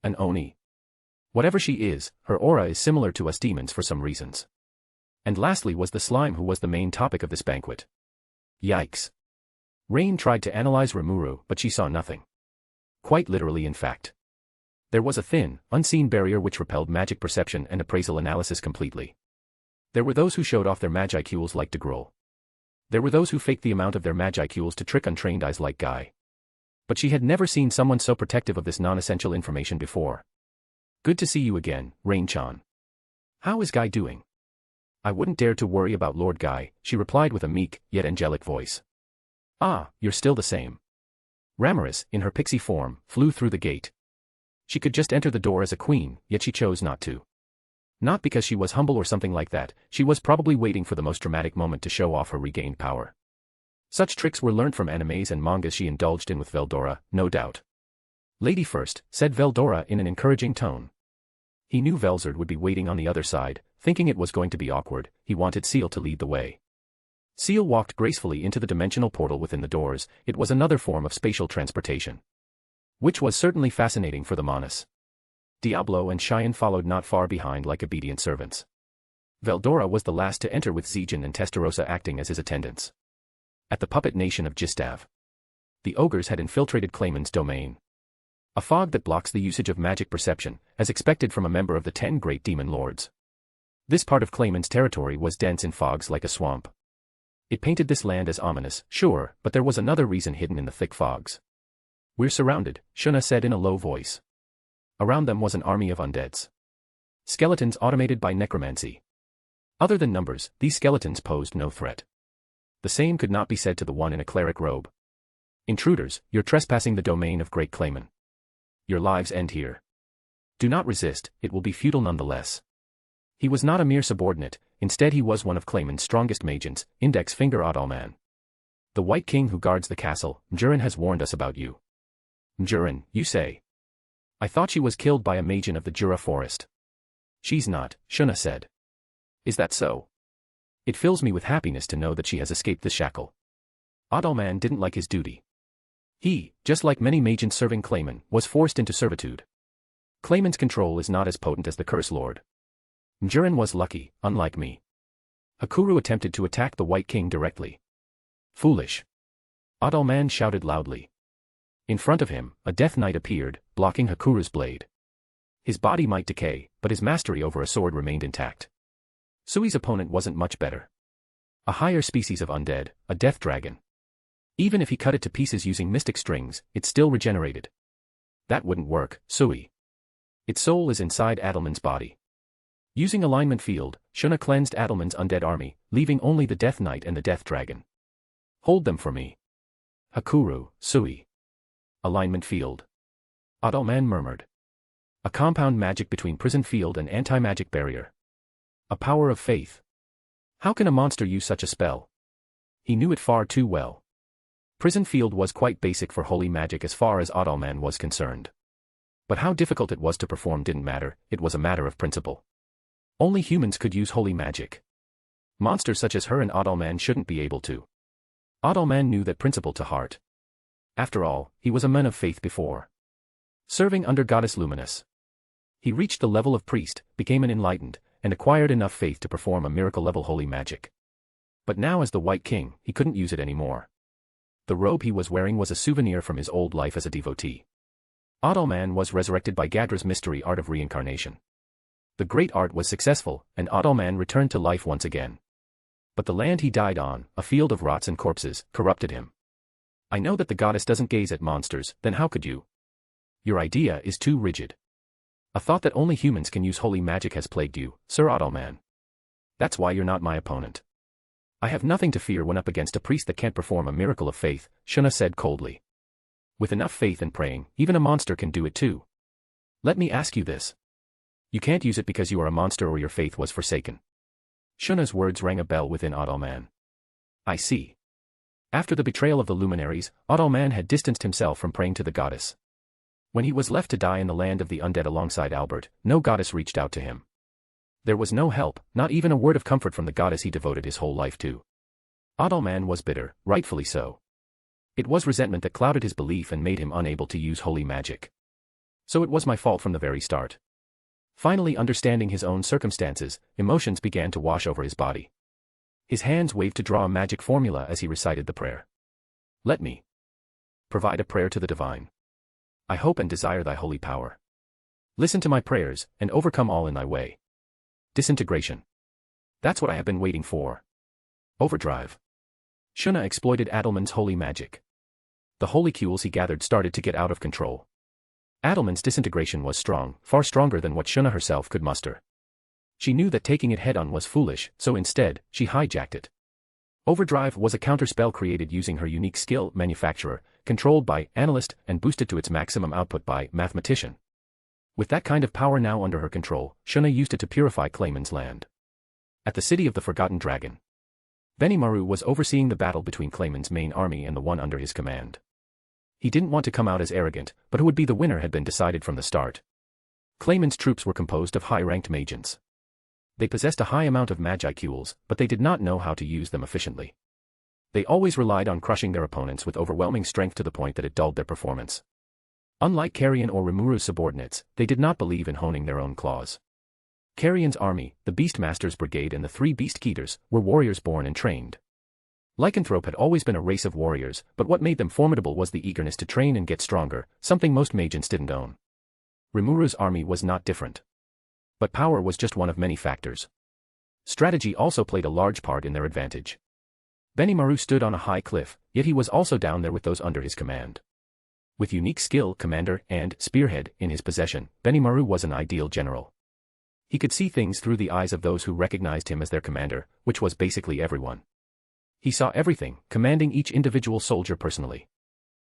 An Oni. Whatever she is, her aura is similar to us demons for some reasons. And lastly was the slime who was the main topic of this banquet. Yikes. Rain tried to analyze Rimuru but she saw nothing. Quite literally in fact. There was a thin, unseen barrier which repelled magic perception and appraisal analysis completely. There were those who showed off their magicules like DeGrol. There were those who faked the amount of their magicules to trick untrained eyes like Guy. But she had never seen someone so protective of this non-essential information before. Good to see you again, Rain-chan. How is Guy doing? I wouldn't dare to worry about Lord Guy, she replied with a meek, yet angelic voice. Ah, you're still the same. Ramaris, in her pixie form, flew through the gate. She could just enter the door as a queen, yet she chose not to. Not because she was humble or something like that, she was probably waiting for the most dramatic moment to show off her regained power. Such tricks were learned from animes and mangas she indulged in with Veldora, no doubt. Lady first, said Veldora in an encouraging tone. He knew Velzard would be waiting on the other side, thinking it was going to be awkward, he wanted Seal to lead the way. Seal walked gracefully into the dimensional portal within the doors, it was another form of spatial transportation. Which was certainly fascinating for the Manas. Diablo and Cheyenne followed not far behind like obedient servants. Veldora was the last to enter with Zijin and Testarossa acting as his attendants. At the puppet nation of Gistav. The ogres had infiltrated Clayman's domain. A fog that blocks the usage of magic perception, as expected from a member of the 10 great demon lords. This part of Clayman's territory was dense in fogs like a swamp. It painted this land as ominous, sure, but there was another reason hidden in the thick fogs. We're surrounded, Shuna said in a low voice. Around them was an army of undeads. Skeletons automated by necromancy. Other than numbers, these skeletons posed no threat. The same could not be said to the one in a cleric robe. Intruders, you're trespassing the domain of Great Clayman. Your lives end here. Do not resist, it will be futile nonetheless. He was not a mere subordinate, instead he was one of Clayman's strongest magians, index finger Adalman. The White King who guards the castle, Mjurin has warned us about you. Mjurin, you say? I thought she was killed by a magian of the Jura forest. She's not, Shuna said. Is that so? It fills me with happiness to know that she has escaped the shackle. Adalman didn't like his duty. He, just like many magians serving Clayman, was forced into servitude. Clayman's control is not as potent as the Curse Lord. Mjurin was lucky, unlike me. Hakuru attempted to attack the White King directly. Foolish. Adalman shouted loudly. In front of him, a Death Knight appeared, blocking Hakuru's blade. His body might decay, but his mastery over a sword remained intact. Sui's opponent wasn't much better. A higher species of undead, a death dragon. Even if he cut it to pieces using mystic strings, it still regenerated. That wouldn't work, Sui. Its soul is inside Adelman's body. Using alignment field, Shuna cleansed Adelman's undead army, leaving only the Death Knight and the Death Dragon. Hold them for me. Hakuru, Sui. Alignment field. Adalman murmured. A compound magic between prison field and anti-magic barrier. A power of faith. How can a monster use such a spell? He knew it far too well. Prison field was quite basic for holy magic as far as Adalman was concerned. But how difficult it was to perform didn't matter, it was a matter of principle. Only humans could use holy magic. Monsters such as her and Adalman shouldn't be able to. Adalman knew that principle to heart. After all, he was a man of faith before. Serving under Goddess Luminous. He reached the level of priest, became an enlightened, and acquired enough faith to perform a miracle-level holy magic. But now as the White King, he couldn't use it anymore. The robe he was wearing was a souvenir from his old life as a devotee. Adalman was resurrected by Gadra's mystery art of reincarnation. The great art was successful, and Adalman returned to life once again. But the land he died on, a field of rots and corpses, corrupted him. I know that the goddess doesn't gaze at monsters, then how could you? Your idea is too rigid. A thought that only humans can use holy magic has plagued you, Sir Adalman. That's why you're not my opponent. I have nothing to fear when up against a priest that can't perform a miracle of faith, Shuna said coldly. With enough faith and praying, even a monster can do it too. Let me ask you this. You can't use it because you are a monster or your faith was forsaken. Shuna's words rang a bell within Adalman. I see. After the betrayal of the luminaries, Adalman had distanced himself from praying to the goddess. When he was left to die in the land of the undead alongside Albert, no goddess reached out to him. There was no help, not even a word of comfort from the goddess he devoted his whole life to. Adalman was bitter, rightfully so. It was resentment that clouded his belief and made him unable to use holy magic. So it was my fault from the very start. Finally understanding his own circumstances, emotions began to wash over his body. His hands waved to draw a magic formula as he recited the prayer. Let me provide a prayer to the divine. I hope and desire thy holy power. Listen to my prayers, and overcome all in thy way. Disintegration. That's what I have been waiting for. Overdrive. Shuna exploited Adalman's holy magic. The holycules he gathered started to get out of control. Adalman's disintegration was strong, far stronger than what Shuna herself could muster. She knew that taking it head-on was foolish, so instead, she hijacked it. Overdrive was a counterspell created using her unique skill, manufacturer, controlled by analyst, and boosted to its maximum output by mathematician. With that kind of power now under her control, Shuna used it to purify Clayman's land. At the city of the Forgotten Dragon, Benimaru was overseeing the battle between Clayman's main army and the one under his command. He didn't want to come out as arrogant, but who would be the winner had been decided from the start. Clayman's troops were composed of high-ranked magians. They possessed a high amount of magicules, but they did not know how to use them efficiently. They always relied on crushing their opponents with overwhelming strength to the point that it dulled their performance. Unlike Carrion or Rimuru's subordinates, they did not believe in honing their own claws. Carrion's army, the Beastmaster's Brigade and the 3 Beast-Keeters, were warriors born and trained. Lycanthrope had always been a race of warriors, but what made them formidable was the eagerness to train and get stronger, something most magians didn't own. Rimuru's army was not different. But power was just one of many factors. Strategy also played a large part in their advantage. Benimaru stood on a high cliff, yet he was also down there with those under his command. With unique skill, commander, and spearhead in his possession, Benimaru was an ideal general. He could see things through the eyes of those who recognized him as their commander, which was basically everyone. He saw everything, commanding each individual soldier personally.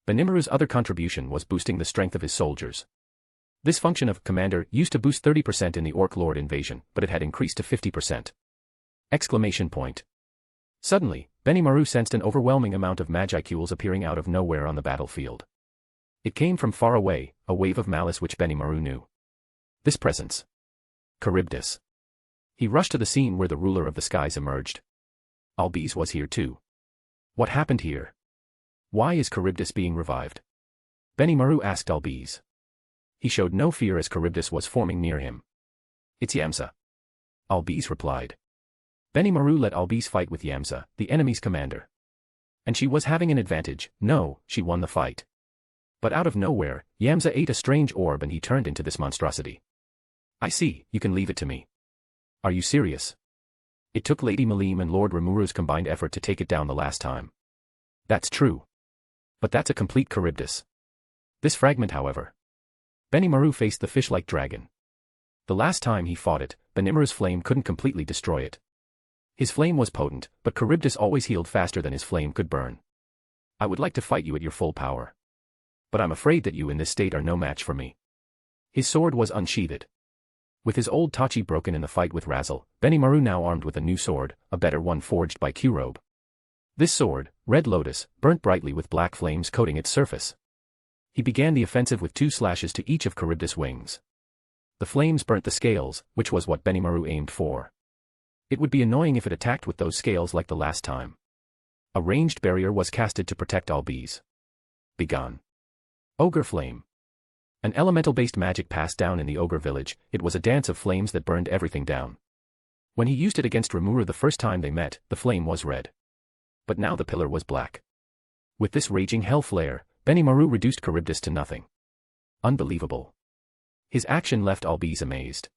Benimaru's other contribution was boosting the strength of his soldiers. This function of commander used to boost 30% in the Orc Lord invasion, but it had increased to 50%. Exclamation point. Suddenly, Benimaru sensed an overwhelming amount of magicules appearing out of nowhere on the battlefield. It came from far away, a wave of malice which Benimaru knew. This presence. Charybdis. He rushed to the scene where the ruler of the skies emerged. Albiz was here too. What happened here? Why is Charybdis being revived? Benimaru asked Albiz. He showed no fear as Charybdis was forming near him. It's Yamsa. Albiz replied. Benimaru let Albiz fight with Yamsa, the enemy's commander. And she was having an advantage. No, she won the fight. But out of nowhere, Yamsa ate a strange orb and he turned into this monstrosity. I see, you can leave it to me. Are you serious? It took Lady Malim and Lord Rimuru's combined effort to take it down the last time. That's true. But that's a complete Charybdis. This fragment, however. Benimaru faced the fish-like dragon. The last time he fought it, Benimaru's flame couldn't completely destroy it. His flame was potent, but Charybdis always healed faster than his flame could burn. I would like to fight you at your full power. But I'm afraid that you in this state are no match for me. His sword was unsheathed. With his old Tachi broken in the fight with Razzle, Benimaru now armed with a new sword, a better one forged by Q-Robe. This sword, Red Lotus, burnt brightly with black flames coating its surface. He began the offensive with 2 slashes to each of Charybdis' wings. The flames burnt the scales, which was what Benimaru aimed for. It would be annoying if it attacked with those scales like the last time. A ranged barrier was casted to protect Albiz. Begone. Ogre Flame. An elemental-based magic passed down in the ogre village. It was a dance of flames that burned everything down. When he used it against Rimuru the first time they met, the flame was red. But now the pillar was black. With this raging hell flare, Benimaru reduced Charybdis to nothing. Unbelievable. His action left Albiz amazed.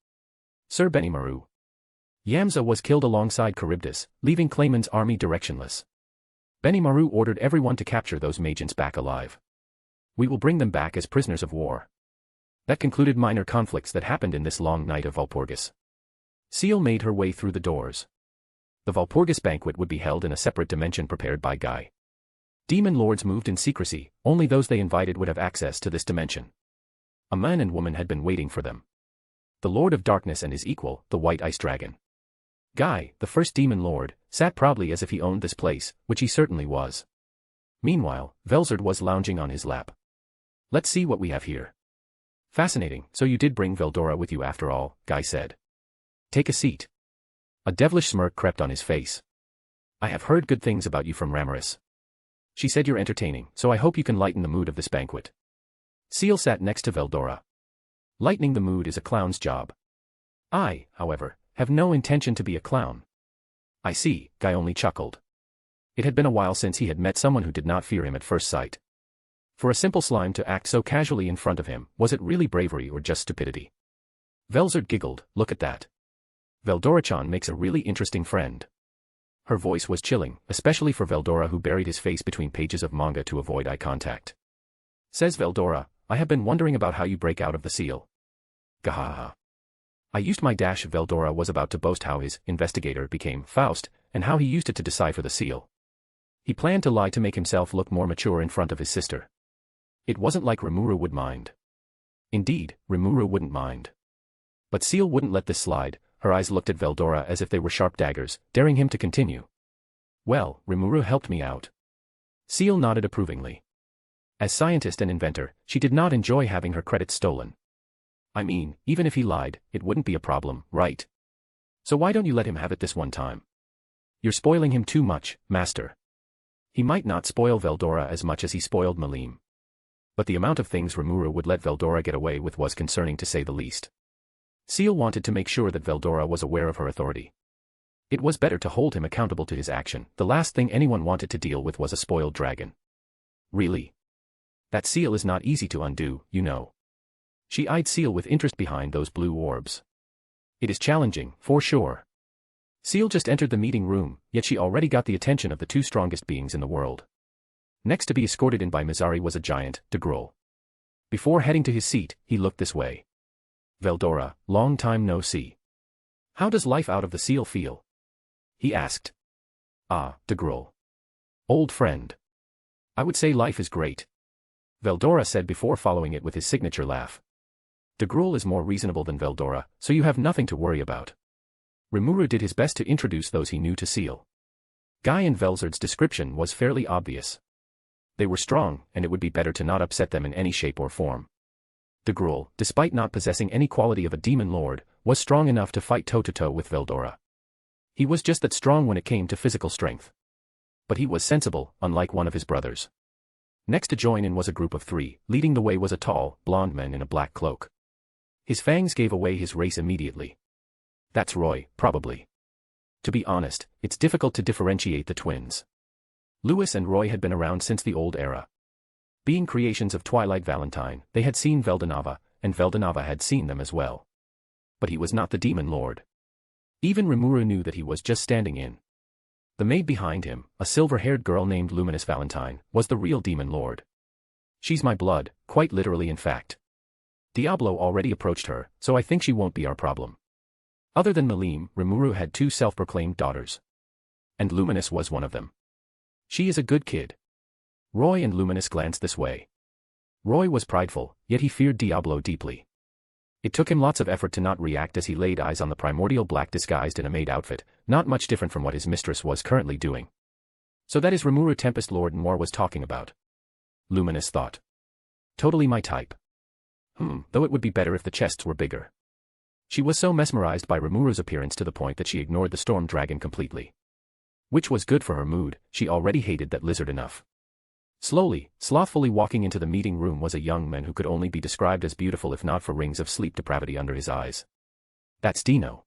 Sir Benimaru. Yamsa was killed alongside Charybdis, leaving Clayman's army directionless. Benimaru ordered everyone to capture those magians back alive. We will bring them back as prisoners of war. That concluded minor conflicts that happened in this long night of Walpurgis. Seal made her way through the doors. The Walpurgis banquet would be held in a separate dimension prepared by Guy. Demon lords moved in secrecy, only those they invited would have access to this dimension. A man and woman had been waiting for them. The Lord of Darkness and his equal, the White Ice Dragon. Guy, the first demon lord, sat proudly as if he owned this place, which he certainly was. Meanwhile, Velzard was lounging on his lap. Let's see what we have here. Fascinating, so you did bring Veldora with you after all, Guy said. Take a seat. A devilish smirk crept on his face. I have heard good things about you from Ramaris. She said you're entertaining, so I hope you can lighten the mood of this banquet. Seal sat next to Veldora. Lightening the mood is a clown's job. I, however, have no intention to be a clown. I see, Guy only chuckled. It had been a while since he had met someone who did not fear him at first sight. For a simple slime to act so casually in front of him, was it really bravery or just stupidity? Velzard giggled, look at that. Veldora-chan makes a really interesting friend. Her voice was chilling, especially for Veldora who buried his face between pages of manga to avoid eye contact. Says Veldora, I have been wondering about how you break out of the seal. Gahaha. I used my dash. Veldora was about to boast how his investigator became Faust, and how he used it to decipher the seal. He planned to lie to make himself look more mature in front of his sister. It wasn't like Rimuru would mind. Indeed, Rimuru wouldn't mind. But Seal wouldn't let this slide. Her eyes looked at Veldora as if they were sharp daggers, daring him to continue. Well, Rimuru helped me out. Seal nodded approvingly. As scientist and inventor, she did not enjoy having her credits stolen. I mean, even if he lied, it wouldn't be a problem, right? So why don't you let him have it this one time? You're spoiling him too much, master. He might not spoil Veldora as much as he spoiled Malim. But the amount of things Rimuru would let Veldora get away with was concerning to say the least. Seal wanted to make sure that Veldora was aware of her authority. It was better to hold him accountable to his action. The last thing anyone wanted to deal with was a spoiled dragon. Really? That seal is not easy to undo, you know. She eyed Seal with interest behind those blue orbs. It is challenging, for sure. Seal just entered the meeting room, yet she already got the attention of the two strongest beings in the world. Next to be escorted in by Mizari was a giant, de Grol. Before heading to his seat, he looked this way. Veldora, long time no see. How does life out of the seal feel? He asked. Ah, de Grol. Old friend. I would say life is great. Veldora said before following it with his signature laugh. De Grol is more reasonable than Veldora, so you have nothing to worry about. Rimuru did his best to introduce those he knew to Seal. Guy and Velzard's description was fairly obvious. They were strong, and it would be better to not upset them in any shape or form. De Grol, despite not possessing any quality of a demon lord, was strong enough to fight toe-to-toe with Veldora. He was just that strong when it came to physical strength. But he was sensible, unlike one of his brothers. Next to join in was a group of three. Leading the way was a tall, blond man in a black cloak. His fangs gave away his race immediately. That's Roy, probably. To be honest, it's difficult to differentiate the twins. Lewis and Roy had been around since the old era. Being creations of Twilight Valentine, they had seen Veldanava, and Veldanava had seen them as well. But he was not the demon lord. Even Rimuru knew that he was just standing in. The maid behind him, a silver-haired girl named Luminous Valentine, was the real demon lord. She's my blood, quite literally in fact. Diablo already approached her, so I think she won't be our problem. Other than Malim, Rimuru had two self-proclaimed daughters. And Luminous was one of them. She is a good kid. Roy and Luminous glanced this way. Roy was prideful, yet he feared Diablo deeply. It took him lots of effort to not react as he laid eyes on the primordial black disguised in a maid outfit, not much different from what his mistress was currently doing. So that is Rimuru Tempest Lord Moore was talking about. Luminous thought. Totally my type. Though it would be better if the chests were bigger. She was so mesmerized by Rimuru's appearance to the point that she ignored the storm dragon completely. Which was good for her mood, she already hated that lizard enough. Slowly, slothfully walking into the meeting room was a young man who could only be described as beautiful if not for rings of sleep depravity under his eyes. That's Dino.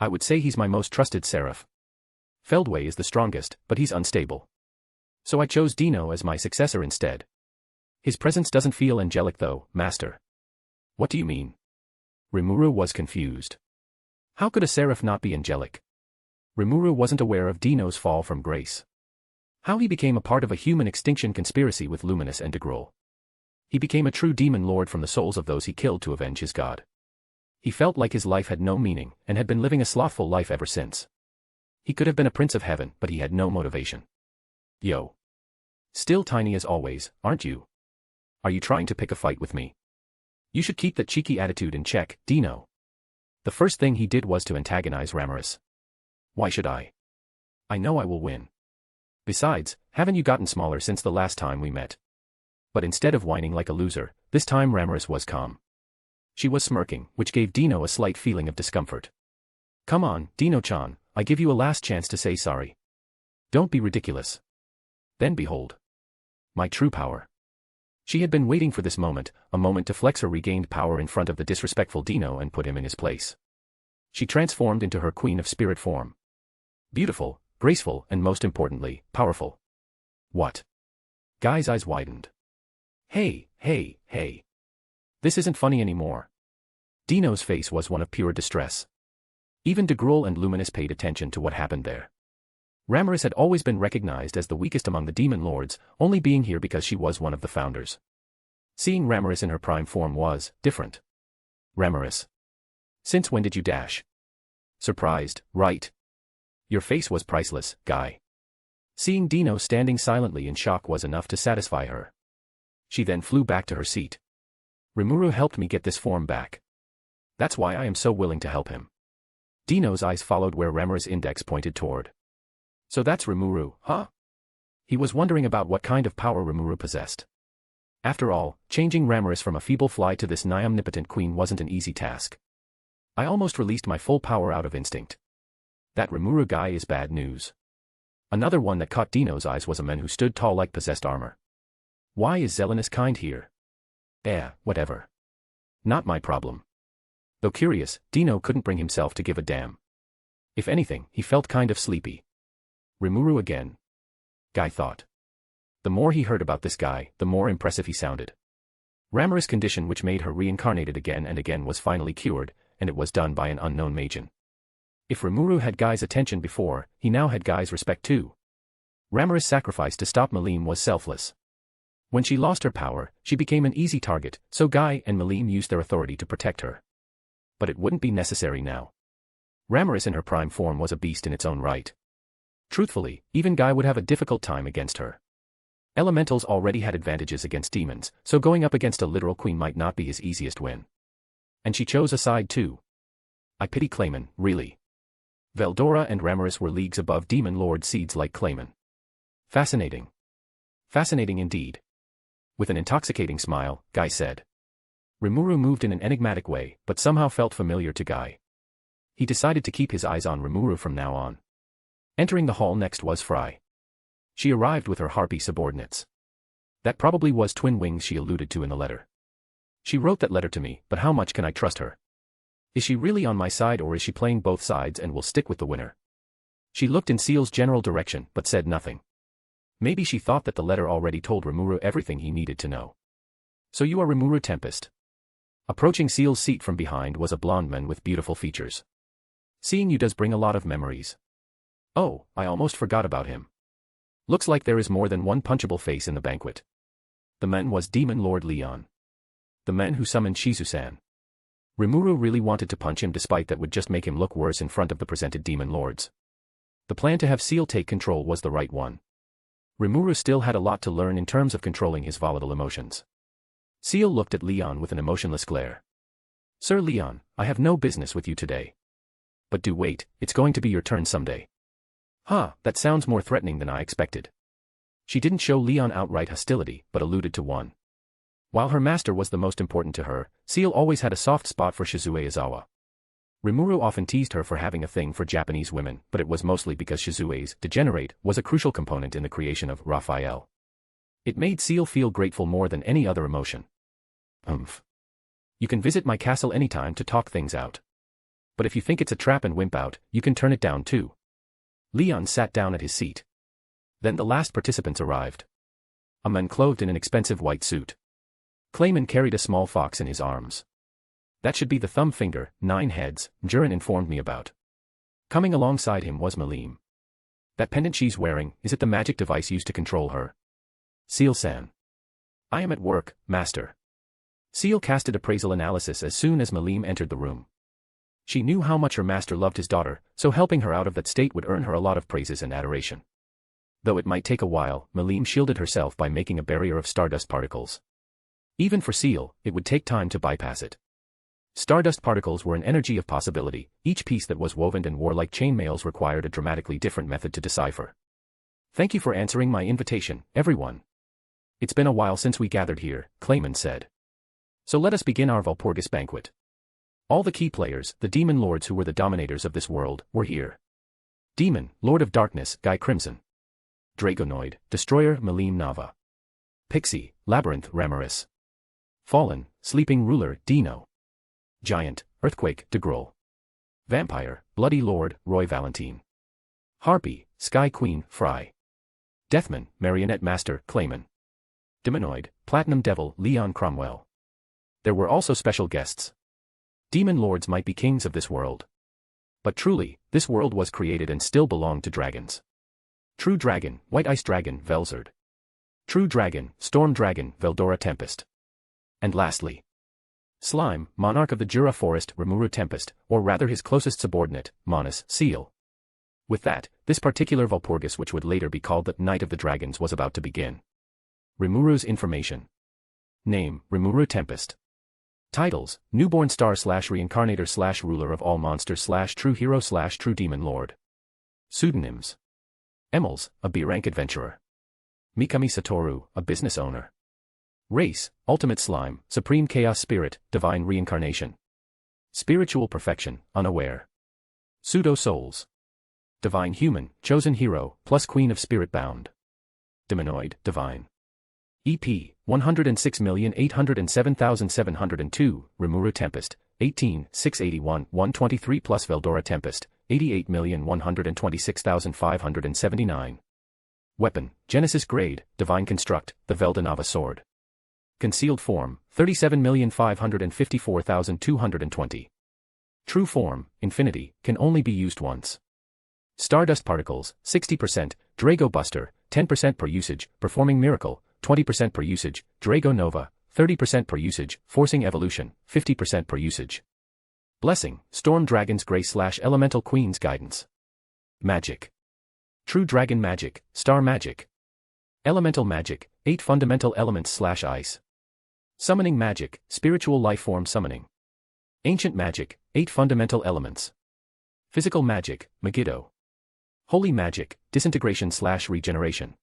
I would say he's my most trusted seraph. Feldway is the strongest, but he's unstable. So I chose Dino as my successor instead. His presence doesn't feel angelic though, master. What do you mean? Rimuru was confused. How could a seraph not be angelic? Rimuru wasn't aware of Dino's fall from grace. How he became a part of a human extinction conspiracy with Luminous and de Grol. He became a true demon lord from the souls of those he killed to avenge his god. He felt like his life had no meaning, and had been living a slothful life ever since. He could have been a prince of heaven, but he had no motivation. Yo. Still tiny as always, aren't you? Are you trying to pick a fight with me? You should keep that cheeky attitude in check, Dino. The first thing he did was to antagonize Ramaris. Why should I? I know I will win. Besides, haven't you gotten smaller since the last time we met? But instead of whining like a loser, this time Ramaris was calm. She was smirking, which gave Dino a slight feeling of discomfort. Come on, Dino-chan, I give you a last chance to say sorry. Don't be ridiculous. Then behold. My true power. She had been waiting for this moment, a moment to flex her regained power in front of the disrespectful Dino and put him in his place. She transformed into her Queen of Spirit form. Beautiful, graceful, and most importantly, powerful. What? Guy's eyes widened. Hey, hey, hey. This isn't funny anymore. Dino's face was one of pure distress. Even De Gruel and Luminous paid attention to what happened there. Ramiris had always been recognized as the weakest among the demon lords, only being here because she was one of the founders. Seeing Ramiris in her prime form was different. Ramiris. Since when did you dash? Surprised, right? Your face was priceless, Guy. Seeing Dino standing silently in shock was enough to satisfy her. She then flew back to her seat. Rimuru helped me get this form back. That's why I am so willing to help him. Dino's eyes followed where Ramiris' index pointed toward. So that's Rimuru, huh? He was wondering about what kind of power Rimuru possessed. After all, changing Ramiris from a feeble fly to this nigh omnipotent queen wasn't an easy task. I almost released my full power out of instinct. That Rimuru guy is bad news. Another one that caught Dino's eyes was a man who stood tall like possessed armor. Why is Zelenus kind here? Whatever. Not my problem. Though curious, Dino couldn't bring himself to give a damn. If anything, he felt kind of sleepy. Rimuru again. Guy thought. The more he heard about this guy, the more impressive he sounded. Ramiris' condition which made her reincarnated again and again was finally cured, and it was done by an unknown Magian. If Rimuru had Guy's attention before, he now had Guy's respect too. Ramiris' sacrifice to stop Malim was selfless. When she lost her power, she became an easy target, so Guy and Malim used their authority to protect her. But it wouldn't be necessary now. Ramiris in her prime form was a beast in its own right. Truthfully, even Guy would have a difficult time against her. Elementals already had advantages against demons, so going up against a literal queen might not be his easiest win. And she chose a side too. I pity Clayman, really. Veldora and Ramiris were leagues above demon lord seeds like Clayman. Fascinating. Fascinating indeed. With an intoxicating smile, Guy said. Rimuru moved in an enigmatic way, but somehow felt familiar to Guy. He decided to keep his eyes on Rimuru from now on. Entering the hall next was Fry. She arrived with her harpy subordinates. That probably was Twin Wings she alluded to in the letter. She wrote that letter to me, but how much can I trust her? Is she really on my side or is she playing both sides and will stick with the winner? She looked in Seal's general direction but said nothing. Maybe she thought that the letter already told Rimuru everything he needed to know. So you are Rimuru Tempest. Approaching Seal's seat from behind was a blonde man with beautiful features. Seeing you does bring a lot of memories. Oh, I almost forgot about him. Looks like there is more than one punchable face in the banquet. The man was Demon Lord Leon. The man who summoned Shizu-san. Rimuru really wanted to punch him despite that would just make him look worse in front of the presented demon lords. The plan to have Seal take control was the right one. Rimuru still had a lot to learn in terms of controlling his volatile emotions. Seal looked at Leon with an emotionless glare. Sir Leon, I have no business with you today. But do wait, it's going to be your turn someday. That sounds more threatening than I expected. She didn't show Leon outright hostility, but alluded to one. While her master was the most important to her, Seal always had a soft spot for Shizue Izawa. Rimuru often teased her for having a thing for Japanese women, but it was mostly because Shizue's degenerate was a crucial component in the creation of Raphael. It made Seal feel grateful more than any other emotion. You can visit my castle anytime to talk things out. But if you think it's a trap and wimp out, you can turn it down too. Leon sat down at his seat. Then the last participants arrived. A man clothed in an expensive white suit. Clayman carried a small fox in his arms. That should be the thumb finger, 9 heads, Jurin informed me about. Coming alongside him was Malim. That pendant she's wearing, is it the magic device used to control her? Seal-san. I am at work, master. Seal casted appraisal analysis as soon as Malim entered the room. She knew how much her master loved his daughter, so helping her out of that state would earn her a lot of praises and adoration. Though it might take a while, Malim shielded herself by making a barrier of stardust particles. Even for Seal, it would take time to bypass it. Stardust particles were an energy of possibility, each piece that was woven and wore like chainmails required a dramatically different method to decipher. Thank you for answering my invitation, everyone. It's been a while since we gathered here, Clayman said. So let us begin our Walpurgis banquet. All the key players, the demon lords who were the dominators of this world, were here. Demon, Lord of Darkness, Guy Crimson. Dragonoid, Destroyer, Malim Nava. Pixie, Labyrinth, Ramaris. Fallen, Sleeping Ruler, Dino. Giant, Earthquake, DeGrol. Vampire, Bloody Lord, Roy Valentine. Harpy, Sky Queen, Fry. Deathman, Marionette Master, Clayman. Demonoid, Platinum Devil, Leon Cromwell. There were also special guests. Demon lords might be kings of this world. But truly, this world was created and still belonged to dragons. True Dragon, White Ice Dragon, Velzard. True Dragon, Storm Dragon, Veldora Tempest. And lastly, Slime, Monarch of the Jura Forest, Rimuru Tempest, or rather his closest subordinate, Monas, Seal. With that, this particular Walpurgis, which would later be called the Night of the Dragons, was about to begin. Rimuru's information. Name, Rimuru Tempest. Titles, Newborn Star / Reincarnator / Ruler of all Monsters / True Hero / True Demon Lord. Pseudonyms. Emils, a B-rank adventurer. Mikami Satoru, a business owner. Race, Ultimate Slime, Supreme Chaos Spirit, Divine Reincarnation. Spiritual Perfection, Unaware. Pseudo-Souls. Divine Human, Chosen Hero, plus Queen of Spirit Bound. Demonoid, Divine. EP, 106,807,702, Rimuru Tempest, 18,681, 123 plus Veldora Tempest, 88,126,579. Weapon, Genesis Grade, Divine Construct, the Veldanava Sword. Concealed Form, 37,554,220. True Form, Infinity, can only be used once. Stardust Particles, 60%, Drago Buster, 10% per usage, Performing Miracle, 20% per usage, Drago Nova, 30% per usage, Forcing Evolution, 50% per usage. Blessing, Storm Dragon's Grace / Elemental Queen's Guidance. Magic. True Dragon Magic, Star Magic. Elemental Magic, 8 fundamental elements / ice. Summoning Magic, Spiritual Life Form Summoning. Ancient Magic, 8 fundamental elements. Physical Magic, Megiddo. Holy Magic, Disintegration / Regeneration.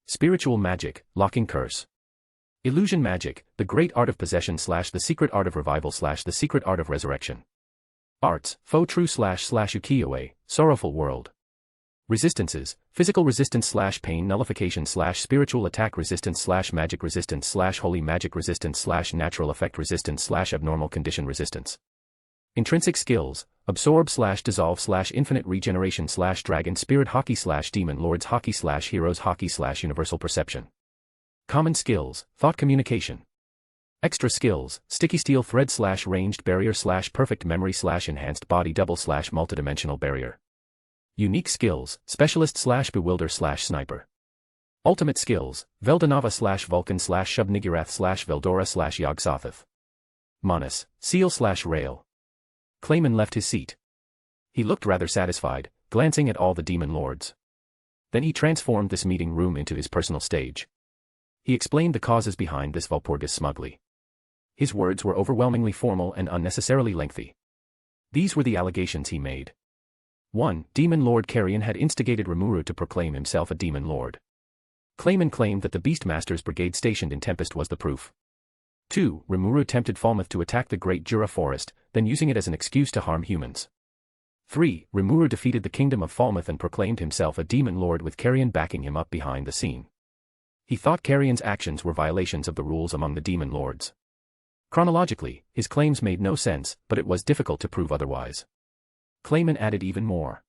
Spiritual Magic, Locking Curse. Illusion Magic, the Great Art of Possession / the Secret Art of Revival / the Secret Art of Resurrection. Arts, Faux True / Ukiyo-e, Sorrowful World. Resistances, Physical Resistance / Pain Nullification / Spiritual Attack Resistance / Magic Resistance / Holy Magic Resistance / Natural Effect Resistance / Abnormal Condition Resistance. Intrinsic Skills, Absorb / Dissolve / Infinite Regeneration / Dragon Spirit Hockey / Demon Lords Hockey / Heroes Hockey / Universal Perception. Common Skills, Thought Communication. Extra Skills, Sticky Steel Thread / Ranged Barrier / Perfect Memory / Enhanced Body Double / Multidimensional Barrier. Unique Skills, Specialist / Bewilder / Sniper. Ultimate Skills, Veldanava / Vulcan / Shub-Niggurath / Veldora / Yog-Sothoth. Monas, Seal / Rail. Clayman left his seat. He looked rather satisfied, glancing at all the demon lords. Then he transformed this meeting room into his personal stage. He explained the causes behind this Walpurgis smugly. His words were overwhelmingly formal and unnecessarily lengthy. These were the allegations he made. 1. Demon Lord Carrion had instigated Rimuru to proclaim himself a demon lord. Clayman claimed that the Beastmaster's brigade stationed in Tempest was the proof. 2. Rimuru tempted Falmouth to attack the Great Jura Forest, then using it as an excuse to harm humans. 3. Rimuru defeated the Kingdom of Falmouth and proclaimed himself a demon lord with Carrion backing him up behind the scene. He thought Carrion's actions were violations of the rules among the demon lords. Chronologically, his claims made no sense, but it was difficult to prove otherwise. Clayman added even more.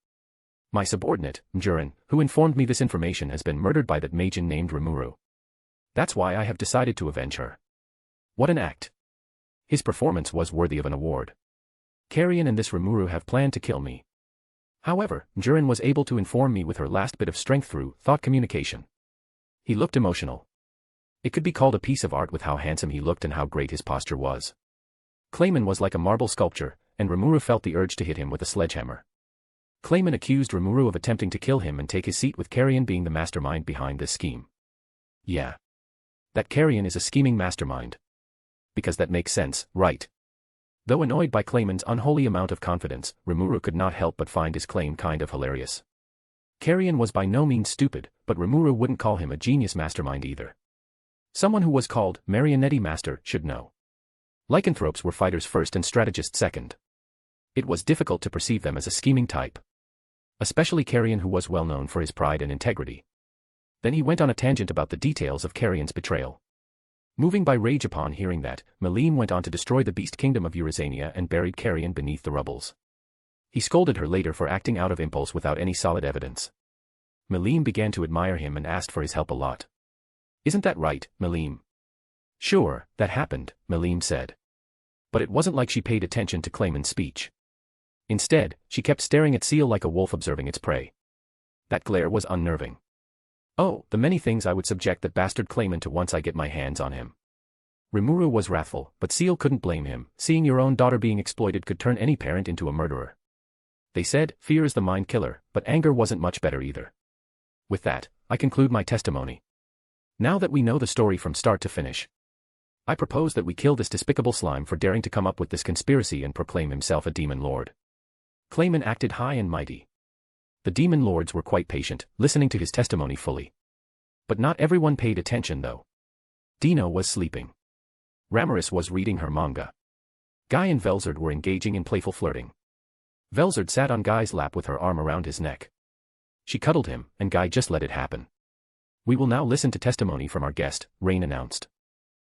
My subordinate, Mjurin, who informed me this information has been murdered by that Majin named Rimuru. That's why I have decided to avenge her. What an act. His performance was worthy of an award. Carrion and this Rimuru have planned to kill me. However, Mjurin was able to inform me with her last bit of strength through thought communication. He looked emotional. It could be called a piece of art with how handsome he looked and how great his posture was. Clayman was like a marble sculpture, and Rimuru felt the urge to hit him with a sledgehammer. Clayman accused Rimuru of attempting to kill him and take his seat with Carrion being the mastermind behind this scheme. Yeah. That Carrion is a scheming mastermind. Because that makes sense, right? Though annoyed by Clayman's unholy amount of confidence, Rimuru could not help but find his claim kind of hilarious. Carrion was by no means stupid, but Rimuru wouldn't call him a genius mastermind either. Someone who was called Marionette Master should know. Lycanthropes were fighters first and strategists second. It was difficult to perceive them as a scheming type. Especially Carrion, who was well known for his pride and integrity. Then he went on a tangent about the details of Carrion's betrayal. Moving by rage upon hearing that, Melim went on to destroy the beast kingdom of Eurysania and buried Carrion beneath the rubbles. He scolded her later for acting out of impulse without any solid evidence. Melim began to admire him and asked for his help a lot. "Isn't that right, Melim?" "Sure, that happened," Melim said. But it wasn't like she paid attention to Clayman's speech. Instead, she kept staring at Seal like a wolf observing its prey. That glare was unnerving. "Oh, the many things I would subject that bastard Clayman to once I get my hands on him." Rimuru was wrathful, but Seal couldn't blame him. Seeing your own daughter being exploited could turn any parent into a murderer. They said, fear is the mind killer, but anger wasn't much better either. With that, I conclude my testimony. Now that we know the story from start to finish, I propose that we kill this despicable slime for daring to come up with this conspiracy and proclaim himself a demon lord. Clayman acted high and mighty. The demon lords were quite patient, listening to his testimony fully. But not everyone paid attention though. Dino was sleeping. Ramaris was reading her manga. Guy and Velzard were engaging in playful flirting. Velzard sat on Guy's lap with her arm around his neck. She cuddled him, and Guy just let it happen. "We will now listen to testimony from our guest," Rain announced.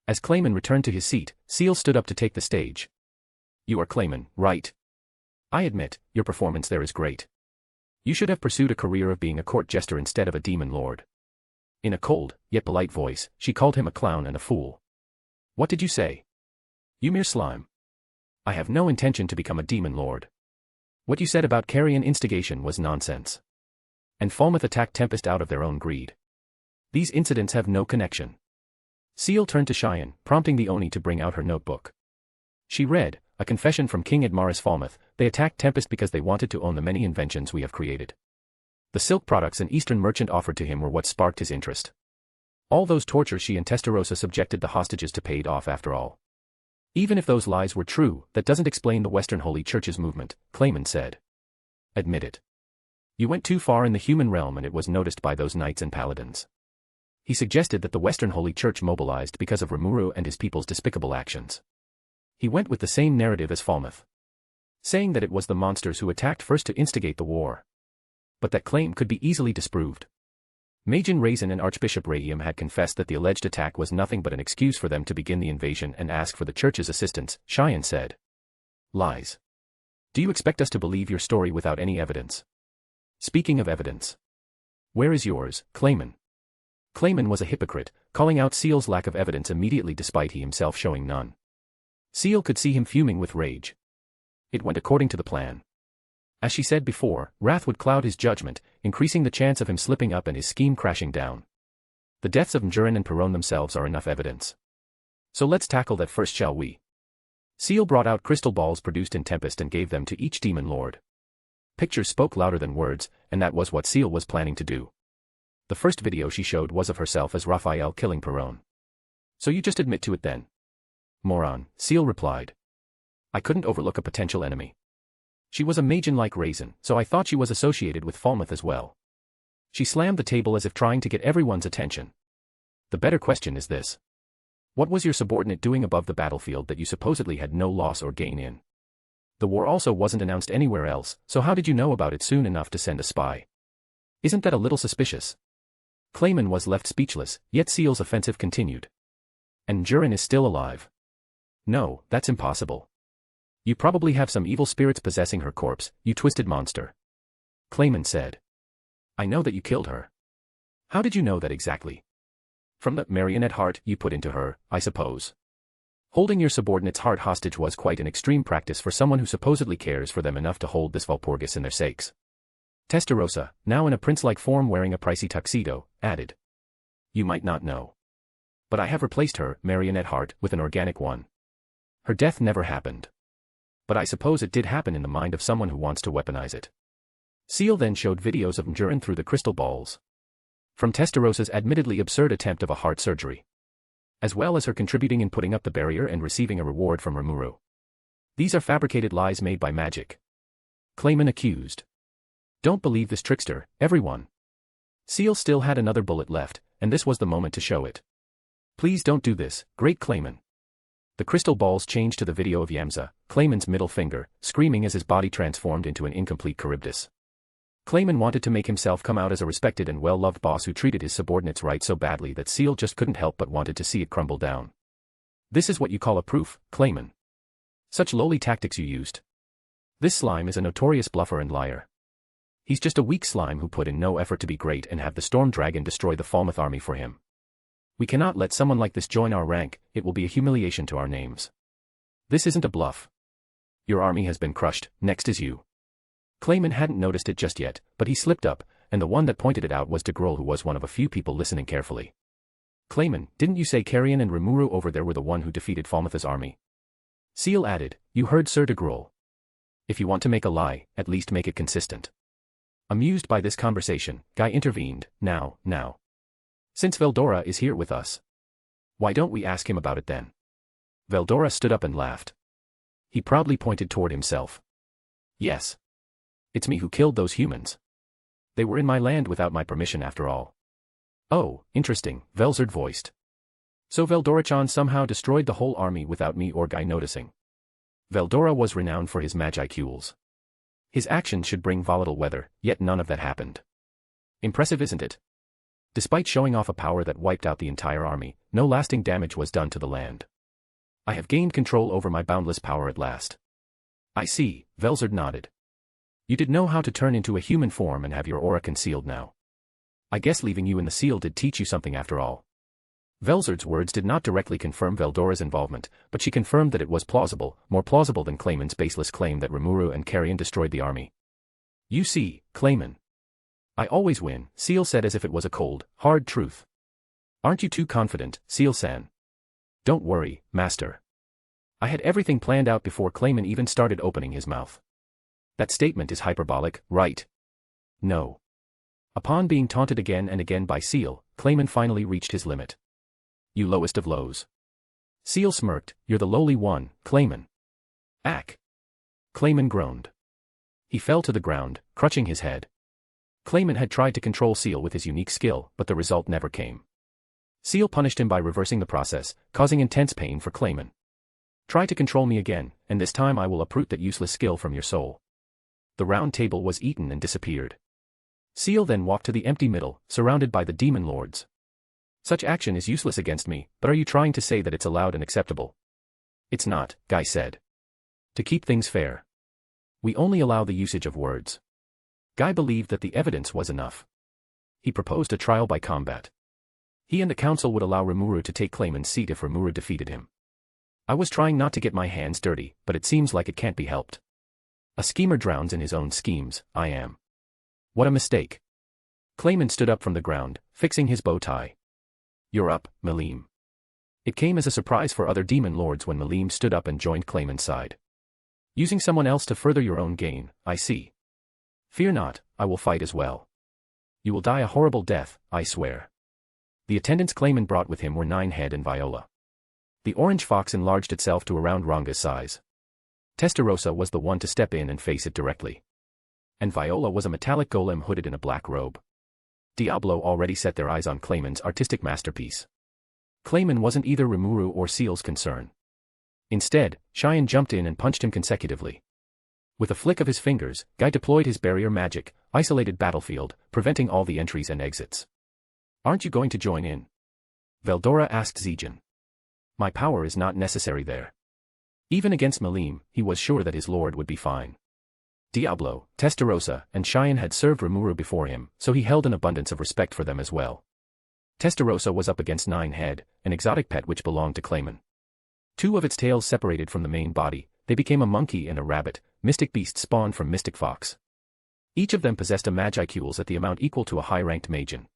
As Clayman returned to his seat, Seal stood up to take the stage. "You are Clayman, right? I admit, your performance there is great. You should have pursued a career of being a court jester instead of a demon lord." In a cold, yet polite voice, she called him a clown and a fool. "What did you say? You mere slime. I have no intention to become a demon lord. What you said about Carrion instigation was nonsense. And Falmouth attacked Tempest out of their own greed. These incidents have no connection." Seal turned to Cheyenne, prompting the Oni to bring out her notebook. She read, "A confession from King Admaris Falmouth. They attacked Tempest because they wanted to own the many inventions we have created. The silk products an Eastern merchant offered to him were what sparked his interest. All those tortures she and Testarossa subjected the hostages to paid off after all. Even if those lies were true, that doesn't explain the Western Holy Church's movement," Clayman said. "Admit it. You went too far in the human realm and it was noticed by those knights and paladins." He suggested that the Western Holy Church mobilized because of Rimuru and his people's despicable actions. He went with the same narrative as Falmouth, saying that it was the monsters who attacked first to instigate the war. But that claim could be easily disproved. Majan Raisin and Archbishop Raium had confessed that the alleged attack was nothing but an excuse for them to begin the invasion and ask for the Church's assistance, Cheyenne said. "Lies. Do you expect us to believe your story without any evidence? Speaking of evidence, where is yours, Clayman?" Clayman was a hypocrite, calling out Seal's lack of evidence immediately despite he himself showing none. Seal could see him fuming with rage. It went according to the plan. As she said before, wrath would cloud his judgment, increasing the chance of him slipping up and his scheme crashing down. The deaths of Mjurin and Perron themselves are enough evidence. So let's tackle that first, shall we? Seal brought out crystal balls produced in Tempest and gave them to each demon lord. Pictures spoke louder than words, and that was what Seal was planning to do. The first video she showed was of herself as Raphael killing Perron. "So you just admit to it then?" "Moron," Seal replied. "I couldn't overlook a potential enemy. She was a Majan like Raisin, so I thought she was associated with Falmouth as well." She slammed the table as if trying to get everyone's attention. "The better question is this. What was your subordinate doing above the battlefield that you supposedly had no loss or gain in? The war also wasn't announced anywhere else, so how did you know about it soon enough to send a spy? Isn't that a little suspicious?" Clayman was left speechless, yet Seal's offensive continued. "And Mjurin is still alive?" "No, that's impossible. You probably have some evil spirits possessing her corpse, you twisted monster," Clayman said. "I know that you killed her." "How did you know that exactly?" "From the marionette heart you put into her, I suppose. Holding your subordinate's heart hostage was quite an extreme practice for someone who supposedly cares for them enough to hold this Valpurgis in their sakes." Testarossa, now in a prince-like form wearing a pricey tuxedo, added. "You might not know. But I have replaced her marionette heart with an organic one. Her death never happened. But I suppose it did happen in the mind of someone who wants to weaponize it." Seal then showed videos of Mjurin through the crystal balls. From Testarossa's admittedly absurd attempt of a heart surgery, as well as her contributing in putting up the barrier and receiving a reward from Rimuru. "These are fabricated lies made by magic," Clayman accused. "Don't believe this trickster, everyone." Seal still had another bullet left, and this was the moment to show it. "Please don't do this, great Clayman." The crystal balls changed to the video of Yamza, Clayman's middle finger, screaming as his body transformed into an incomplete Charybdis. Clayman wanted to make himself come out as a respected and well-loved boss who treated his subordinates right so badly that Seal just couldn't help but wanted to see it crumble down. This is what you call a proof, Clayman. Such lowly tactics you used. This slime is a notorious bluffer and liar. He's just a weak slime who put in no effort to be great and have the Storm Dragon destroy the Falmouth army for him. We cannot let someone like this join our rank, it will be a humiliation to our names. This isn't a bluff. Your army has been crushed, next is you. Clayman hadn't noticed it just yet, but he slipped up, and the one that pointed it out was de Grol, who was one of a few people listening carefully. Clayman, didn't you say Carrion and Rimuru over there were the one who defeated Falmouth's army? Seal added, you heard Sir de Grol. If you want to make a lie, at least make it consistent. Amused by this conversation, Guy intervened, now. Since Veldora is here with us, why don't we ask him about it then? Veldora stood up and laughed. He proudly pointed toward himself. Yes. It's me who killed those humans. They were in my land without my permission after all. Oh, interesting, Velzard voiced. So Veldora-chan somehow destroyed the whole army without me or Guy noticing. Veldora was renowned for his magicules. His actions should bring volatile weather, yet none of that happened. Impressive, isn't it? Despite showing off a power that wiped out the entire army, no lasting damage was done to the land. I have gained control over my boundless power at last. I see, Velzard nodded. You did know how to turn into a human form and have your aura concealed now. I guess leaving you in the seal did teach you something after all. Velzard's words did not directly confirm Veldora's involvement, but she confirmed that it was plausible, more plausible than Clayman's baseless claim that Rimuru and Carrion destroyed the army. You see, Clayman. I always win, Seal said as if it was a cold, hard truth. Aren't you too confident, Seal-san? Don't worry, Master. I had everything planned out before Clayman even started opening his mouth. That statement is hyperbolic, right? No. Upon being taunted again and again by Seal, Clayman finally reached his limit. You lowest of lows. Seal smirked, you're the lowly one, Clayman. Ack. Clayman groaned. He fell to the ground, crutching his head. Clayman had tried to control Seal with his unique skill, but the result never came. Seal punished him by reversing the process, causing intense pain for Clayman. Try to control me again, and this time I will uproot that useless skill from your soul. The round table was eaten and disappeared. Seal then walked to the empty middle, surrounded by the demon lords. Such action is useless against me, but are you trying to say that it's allowed and acceptable? It's not, Guy said. To keep things fair, we only allow the usage of words. Guy believed that the evidence was enough. He proposed a trial by combat. He and the council would allow Rimuru to take Clayman's seat if Rimuru defeated him. I was trying not to get my hands dirty, but it seems like it can't be helped. A schemer drowns in his own schemes, I am. What a mistake. Clayman stood up from the ground, fixing his bow tie. You're up, Malim. It came as a surprise for other demon lords when Malim stood up and joined Clayman's side. Using someone else to further your own gain, I see. Fear not, I will fight as well. You will die a horrible death, I swear. The attendants Clayman brought with him were Ninehead and Viola. The orange fox enlarged itself to around Ranga's size. Testarossa was the one to step in and face it directly. And Viola was a metallic golem hooded in a black robe. Diablo already set their eyes on Clayman's artistic masterpiece. Clayman wasn't either Rimuru or Seal's concern. Instead, Cheyenne jumped in and punched him consecutively. With a flick of his fingers, Guy deployed his barrier magic, isolated battlefield, preventing all the entries and exits. Aren't you going to join in? Veldora asked Zijin. My power is not necessary there. Even against Malim, he was sure that his lord would be fine. Diablo, Testarossa, and Cheyenne had served Rimuru before him, so he held an abundance of respect for them as well. Testarossa was up against Ninehead, an exotic pet which belonged to Clayman. Two of its tails separated from the main body, they became a monkey and a rabbit, mystic beasts spawned from mystic fox. Each of them possessed a magicules at the amount equal to a high-ranked magen.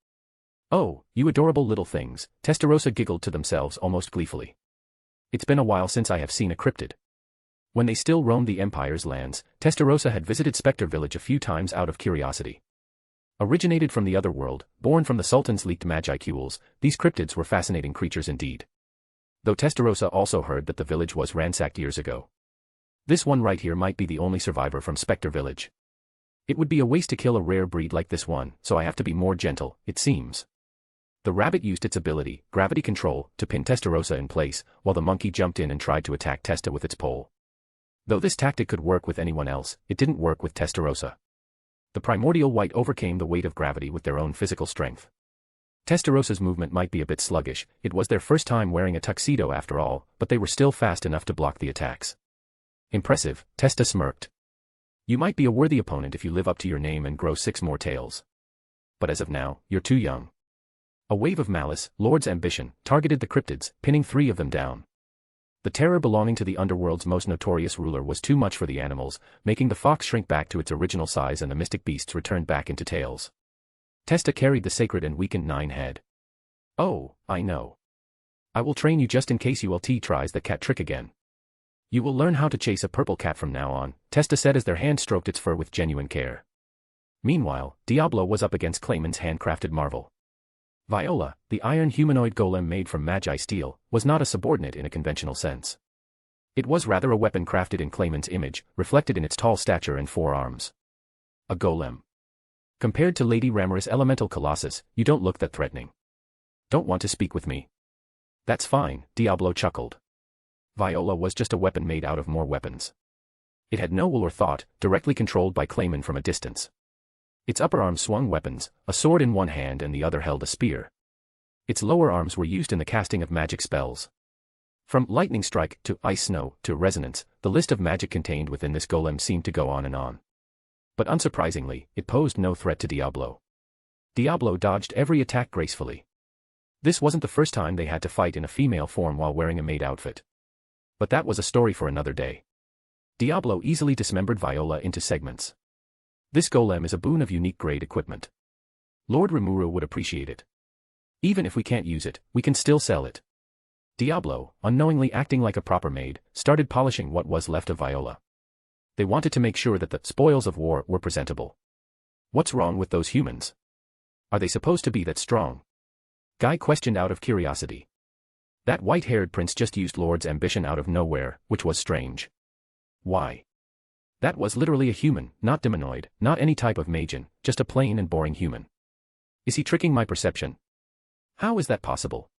Oh, you adorable little things, Testarossa giggled to themselves almost gleefully. It's been a while since I have seen a cryptid. When they still roamed the Empire's lands, Testarossa had visited Spectre Village a few times out of curiosity. Originated from the other world, born from the Sultan's leaked magicules, these cryptids were fascinating creatures indeed. Though Testarossa also heard that the village was ransacked years ago. This one right here might be the only survivor from Spectre Village. It would be a waste to kill a rare breed like this one, so I have to be more gentle, it seems. The rabbit used its ability, gravity control, to pin Testarossa in place, while the monkey jumped in and tried to attack Testa with its pole. Though this tactic could work with anyone else, it didn't work with Testarossa. The primordial wight overcame the weight of gravity with their own physical strength. Testarossa's movement might be a bit sluggish, it was their first time wearing a tuxedo after all, but they were still fast enough to block the attacks. Impressive, Testa smirked. You might be a worthy opponent if you live up to your name and grow 6 more tails. But as of now, you're too young. A wave of malice, Lord's ambition, targeted the cryptids, pinning 3 of them down. The terror belonging to the underworld's most notorious ruler was too much for the animals, making the fox shrink back to its original size and the mystic beasts returned back into tails. Testa carried the sacred and weakened 9 head. Oh, I know. I will train you just in case ULT tries the cat trick again. You will learn how to chase a purple cat from now on, Testa said as their hand stroked its fur with genuine care. Meanwhile, Diablo was up against Clayman's handcrafted marvel. Viola, the iron humanoid golem made from magi steel, was not a subordinate in a conventional sense. It was rather a weapon crafted in Clayman's image, reflected in its tall stature and 4 arms. A golem. Compared to Lady Ramaris' elemental colossus, you don't look that threatening. Don't want to speak with me? That's fine, Diablo chuckled. Viola was just a weapon made out of more weapons. It had no will or thought, directly controlled by Clayman from a distance. Its upper arms swung weapons, a sword in one hand and the other held a spear. Its lower arms were used in the casting of magic spells. From lightning strike to ice snow to resonance, the list of magic contained within this golem seemed to go on and on. But unsurprisingly, it posed no threat to Diablo. Diablo dodged every attack gracefully. This wasn't the first time they had to fight in a female form while wearing a maid outfit. But that was a story for another day. Diablo easily dismembered Viola into segments. This golem is a boon of unique grade equipment. Lord Rimuru would appreciate it. Even if we can't use it, we can still sell it. Diablo, unknowingly acting like a proper maid, started polishing what was left of Viola. They wanted to make sure that the spoils of war were presentable. What's wrong with those humans? Are they supposed to be that strong? Guy questioned out of curiosity. That white-haired prince just used Lord's ambition out of nowhere, which was strange. Why? That was literally a human, not demonoid, not any type of Magian, just a plain and boring human. Is he tricking my perception? How is that possible?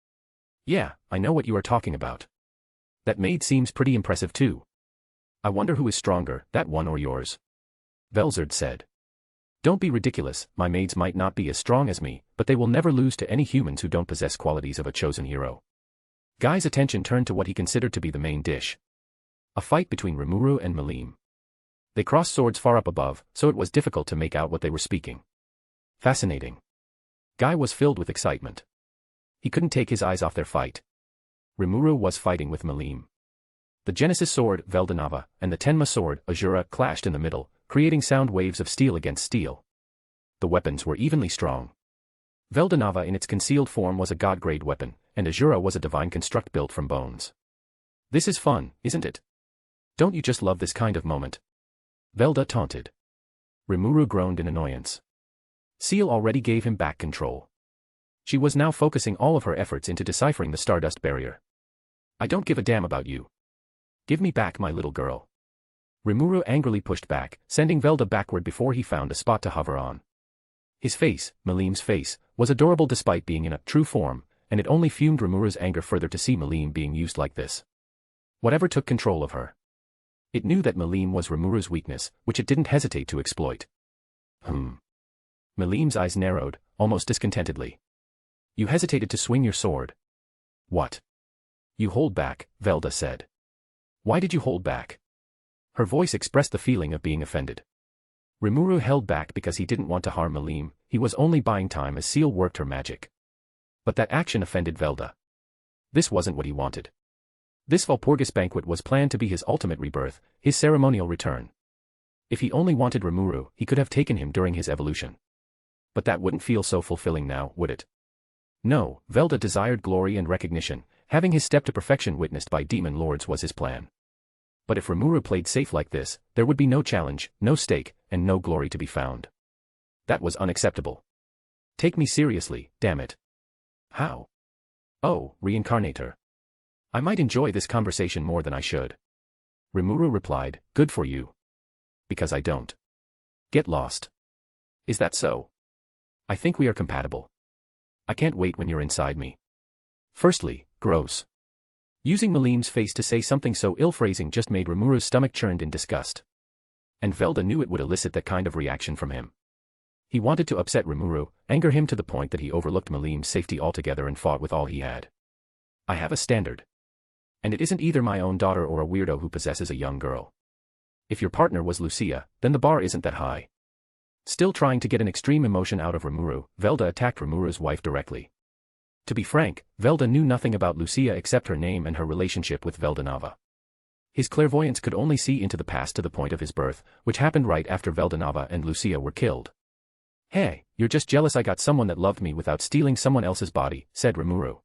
Yeah, I know what you are talking about. That maid seems pretty impressive too. I wonder who is stronger, that one or yours? Velzard said. Don't be ridiculous, my maids might not be as strong as me, but they will never lose to any humans who don't possess qualities of a chosen hero. Guy's attention turned to what he considered to be the main dish. A fight between Rimuru and Malim. They crossed swords far up above, so it was difficult to make out what they were speaking. Fascinating. Guy was filled with excitement. He couldn't take his eyes off their fight. Rimuru was fighting with Malim. The Genesis sword, Veldanava, and the Tenma sword, Azura, clashed in the middle, creating sound waves of steel against steel. The weapons were evenly strong. Veldanava in its concealed form was a god-grade weapon, and Azura was a divine construct built from bones. This is fun, isn't it? Don't you just love this kind of moment? Velda taunted. Rimuru groaned in annoyance. Seal already gave him back control. She was now focusing all of her efforts into deciphering the Stardust barrier. I don't give a damn about you. Give me back my little girl. Rimuru angrily pushed back, sending Velda backward before he found a spot to hover on. His face, Malim's face, was adorable despite being in a true form, and it only fumed Rimuru's anger further to see Malim being used like this. Whatever took control of her. It knew that Malim was Rimuru's weakness, which it didn't hesitate to exploit. Malim's eyes narrowed, almost discontentedly. You hesitated to swing your sword. What? You hold back, Velda said. Why did you hold back? Her voice expressed the feeling of being offended. Rimuru held back because he didn't want to harm Malim, he was only buying time as Seal worked her magic. But that action offended Velda. This wasn't what he wanted. This Walpurgis banquet was planned to be his ultimate rebirth, his ceremonial return. If he only wanted Rimuru, he could have taken him during his evolution. But that wouldn't feel so fulfilling now, would it? No, Velda desired glory and recognition, having his step to perfection witnessed by demon lords was his plan. But if Rimuru played safe like this, there would be no challenge, no stake, and no glory to be found. That was unacceptable. Take me seriously, damn it. How? Oh, Reincarnator. I might enjoy this conversation more than I should. Rimuru replied, good for you. Because I don't. Get lost. Is that so? I think we are compatible. I can't wait when you're inside me. Firstly, gross. Using Malim's face to say something so ill-phrasing just made Rimuru's stomach churned in disgust. And Velda knew it would elicit that kind of reaction from him. He wanted to upset Rimuru, anger him to the point that he overlooked Malim's safety altogether and fought with all he had. I have a standard. And it isn't either my own daughter or a weirdo who possesses a young girl. If your partner was Lucia, then the bar isn't that high. Still trying to get an extreme emotion out of Rimuru, Velda attacked Rimuru's wife directly. To be frank, Velda knew nothing about Lucia except her name and her relationship with Veldanava. His clairvoyance could only see into the past to the point of his birth, which happened right after Veldanava and Lucia were killed. Hey, you're just jealous I got someone that loved me without stealing someone else's body, said Rimuru.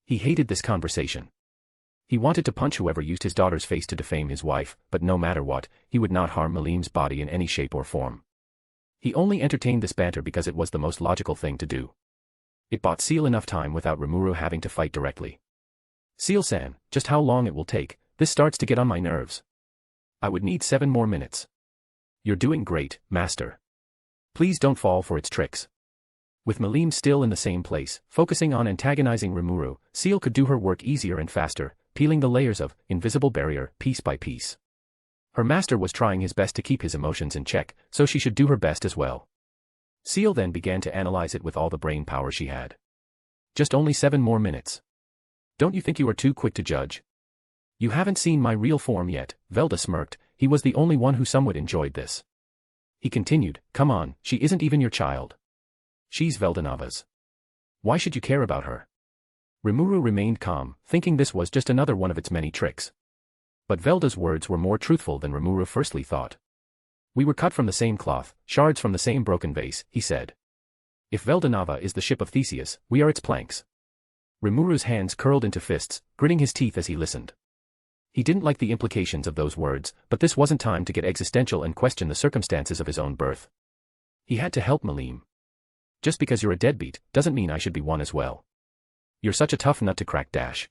He hated this conversation. He wanted to punch whoever used his daughter's face to defame his wife, but no matter what, he would not harm Malim's body in any shape or form. He only entertained this banter because it was the most logical thing to do. It bought Seal enough time without Rimuru having to fight directly. Seal-san, just how long it will take, this starts to get on my nerves. I would need 7 more minutes. You're doing great, master. Please don't fall for its tricks. With Malim still in the same place, focusing on antagonizing Rimuru, Seal could do her work easier and faster, peeling the layers of invisible barrier piece by piece. Her master was trying his best to keep his emotions in check, so she should do her best as well. Seal then began to analyze it with all the brain power she had. Just only 7 more minutes. Don't you think you are too quick to judge? You haven't seen my real form yet, Velda smirked. He was the only one who somewhat enjoyed this. He continued, come on, she isn't even your child. She's Veldanava's. Why should you care about her? Rimuru remained calm, thinking this was just another one of its many tricks. But Velda's words were more truthful than Rimuru firstly thought. We were cut from the same cloth, shards from the same broken vase, he said. If Veldanava is the ship of Theseus, we are its planks. Rimuru's hands curled into fists, gritting his teeth as he listened. He didn't like the implications of those words, but this wasn't time to get existential and question the circumstances of his own birth. He had to help Malim. Just because you're a deadbeat, doesn't mean I should be one as well. You're such a tough nut to crack dash.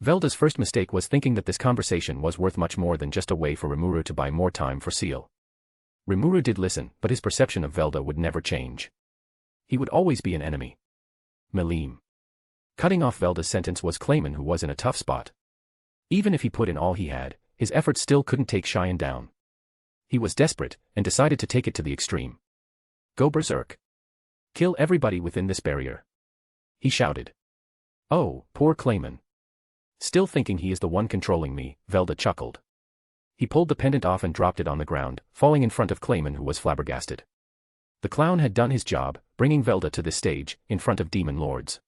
Velda's first mistake was thinking that this conversation was worth much more than just a way for Rimuru to buy more time for Seal. Rimuru did listen, but his perception of Velda would never change. He would always be an enemy. Malim. Cutting off Velda's sentence was Clayman, who was in a tough spot. Even if he put in all he had, his efforts still couldn't take Cheyenne down. He was desperate, and decided to take it to the extreme. Go berserk. Kill everybody within this barrier. He shouted. Oh, poor Clayman. Still thinking he is the one controlling me, Velda chuckled. He pulled the pendant off and dropped it on the ground, falling in front of Clayman, who was flabbergasted. The clown had done his job, bringing Velda to this stage, in front of demon lords.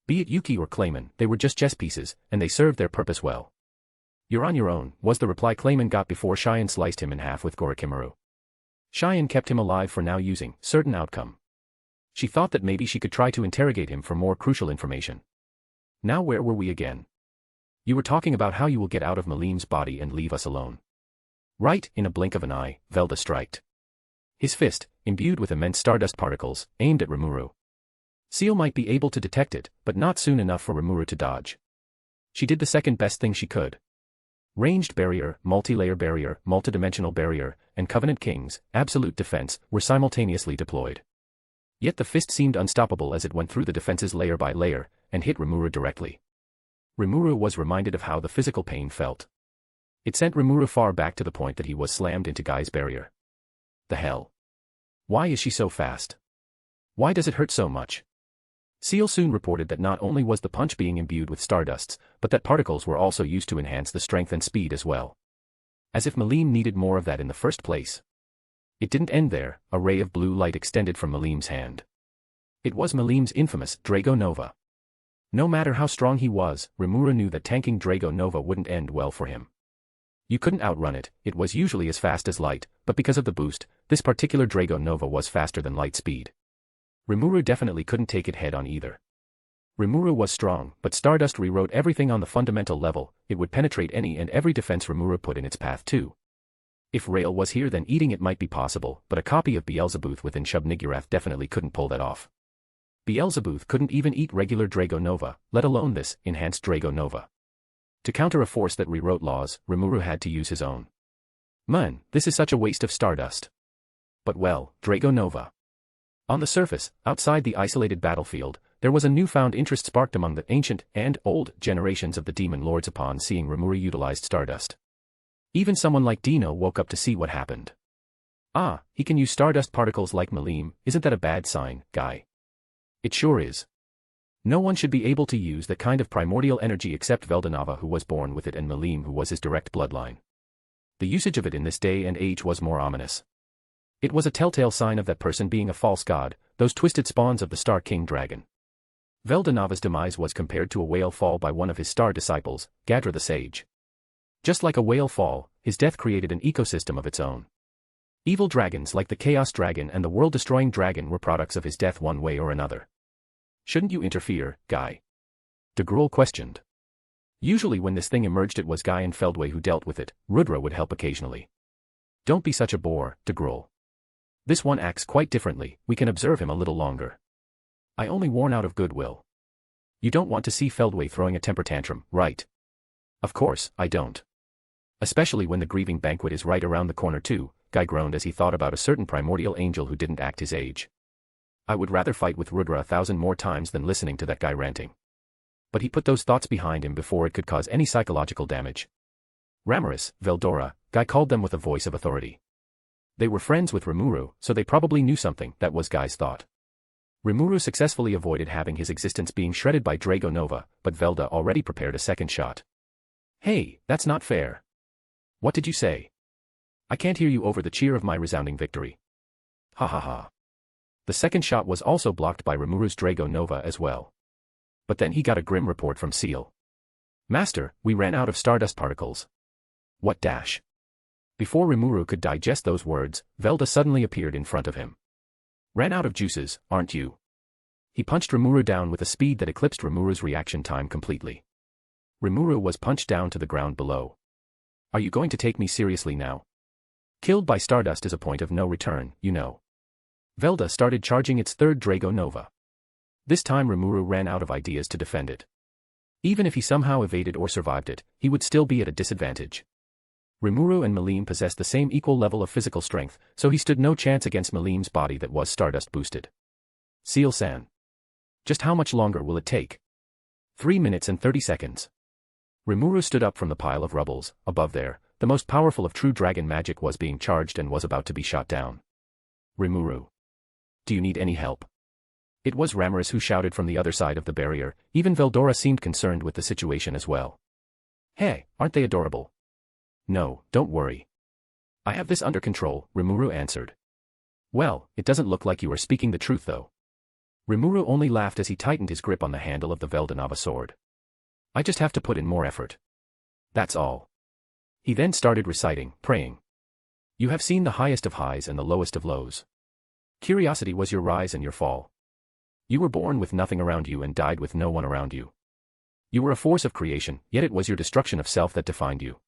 Be it Yuki or Clayman, they were just chess pieces, and they served their purpose well. You're on your own, was the reply Clayman got before Cheyenne sliced him in half with Gorokimaru. Cheyenne kept him alive for now using certain outcome. She thought that maybe she could try to interrogate him for more crucial information. Now where were we again? You were talking about how you will get out of Malim's body and leave us alone. Right, in a blink of an eye, Velda striked. His fist, imbued with immense stardust particles, aimed at Rimuru. Seal might be able to detect it, but not soon enough for Rimuru to dodge. She did the second best thing she could. Ranged barrier, multi-layer barrier, multidimensional barrier, and Covenant King's absolute defense were simultaneously deployed. Yet the fist seemed unstoppable as it went through the defenses layer by layer, and hit Rimuru directly. Rimuru was reminded of how the physical pain felt. It sent Rimuru far back to the point that he was slammed into Guy's barrier. The hell? Why is she so fast? Why does it hurt so much? Seal soon reported that not only was the punch being imbued with stardusts, but that particles were also used to enhance the strength and speed as well. As if Malim needed more of that in the first place. It didn't end there, a ray of blue light extended from Malim's hand. It was Malim's infamous Drago Nova. No matter how strong he was, Rimuru knew that tanking Drago Nova wouldn't end well for him. You couldn't outrun it, it was usually as fast as light, but because of the boost, this particular Drago Nova was faster than light speed. Rimuru definitely couldn't take it head on either. Rimuru was strong, but Stardust rewrote everything on the fundamental level. It would penetrate any and every defense Rimuru put in its path too. If Rail was here, then eating it might be possible, but a copy of Beelzebuth within Shub-Niggurath definitely couldn't pull that off. Beelzebuth couldn't even eat regular Drago Nova, let alone this enhanced Drago Nova. To counter a force that rewrote laws, Rimuru had to use his own. Man, this is such a waste of Stardust. But well, Drago Nova. On the surface, outside the isolated battlefield, there was a newfound interest sparked among the ancient and old generations of the demon lords upon seeing Rimuru utilized stardust. Even someone like Dino woke up to see what happened. Ah, he can use stardust particles like Malim, isn't that a bad sign, guy? It sure is. No one should be able to use that kind of primordial energy except Veldanava, who was born with it, and Malim, who was his direct bloodline. The usage of it in this day and age was more ominous. It was a telltale sign of that person being a false god, those twisted spawns of the Star King Dragon. Veldanava's demise was compared to a whale fall by one of his star disciples, Gadra the Sage. Just like a whale fall, his death created an ecosystem of its own. Evil dragons like the Chaos Dragon and the World-Destroying Dragon were products of his death one way or another. Shouldn't you interfere, Guy? De Gruul questioned. Usually when this thing emerged it was Guy and Feldway who dealt with it, Rudra would help occasionally. Don't be such a bore, De Gruul. This one acts quite differently, we can observe him a little longer. I only warn out of goodwill. You don't want to see Feldway throwing a temper tantrum, right? Of course, I don't. Especially when the grieving banquet is right around the corner too, Guy groaned as he thought about a certain primordial angel who didn't act his age. I would rather fight with Rudra 1,000 more times than listening to that guy ranting. But he put those thoughts behind him before it could cause any psychological damage. Ramaris, Veldora, Guy called them with a voice of authority. They were friends with Rimuru, so they probably knew something, that was Guy's thought. Rimuru successfully avoided having his existence being shredded by Drago Nova, but Velda already prepared a second shot. Hey, that's not fair. What did you say? I can't hear you over the cheer of my resounding victory. Ha ha ha. The second shot was also blocked by Rimuru's Drago Nova as well. But then he got a grim report from Seal. Master, we ran out of stardust particles. What dash? Before Rimuru could digest those words, Velda suddenly appeared in front of him. Ran out of juices, aren't you? He punched Rimuru down with a speed that eclipsed Rimuru's reaction time completely. Rimuru was punched down to the ground below. Are you going to take me seriously now? Killed by stardust is a point of no return, you know. Velda started charging its third Drago Nova. This time Rimuru ran out of ideas to defend it. Even if he somehow evaded or survived it, he would still be at a disadvantage. Rimuru and Malim possessed the same equal level of physical strength, so he stood no chance against Malim's body that was stardust boosted. Seal-san. Just how much longer will it take? 3 minutes and 30 seconds. Rimuru stood up from the pile of rubbles. Above there, the most powerful of true dragon magic was being charged and was about to be shot down. Rimuru. Do you need any help? It was Ramaris who shouted from the other side of the barrier. Even Veldora seemed concerned with the situation as well. Hey, aren't they adorable? No, don't worry. I have this under control, Rimuru answered. Well, it doesn't look like you are speaking the truth though. Rimuru only laughed as he tightened his grip on the handle of the Veldanava sword. I just have to put in more effort. That's all. He then started reciting, praying. You have seen the highest of highs and the lowest of lows. Curiosity was your rise and your fall. You were born with nothing around you and died with no one around you. You were a force of creation, yet it was your destruction of self that defined you.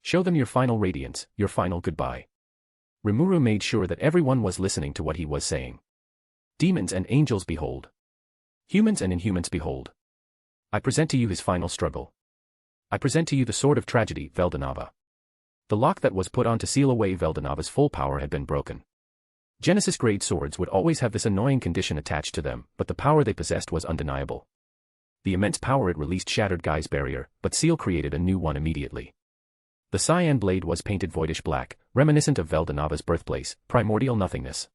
Show them your final radiance, your final goodbye. Rimuru made sure that everyone was listening to what he was saying. Demons and angels behold. Humans and inhumans behold. I present to you his final struggle. I present to you the sword of tragedy, Veldanava. The lock that was put on to seal away Veldanava's full power had been broken. Genesis-grade swords would always have this annoying condition attached to them, but the power they possessed was undeniable. The immense power it released shattered Guy's barrier, but Seal created a new one immediately. The cyan blade was painted voidish black, reminiscent of Veldanava's birthplace, primordial nothingness.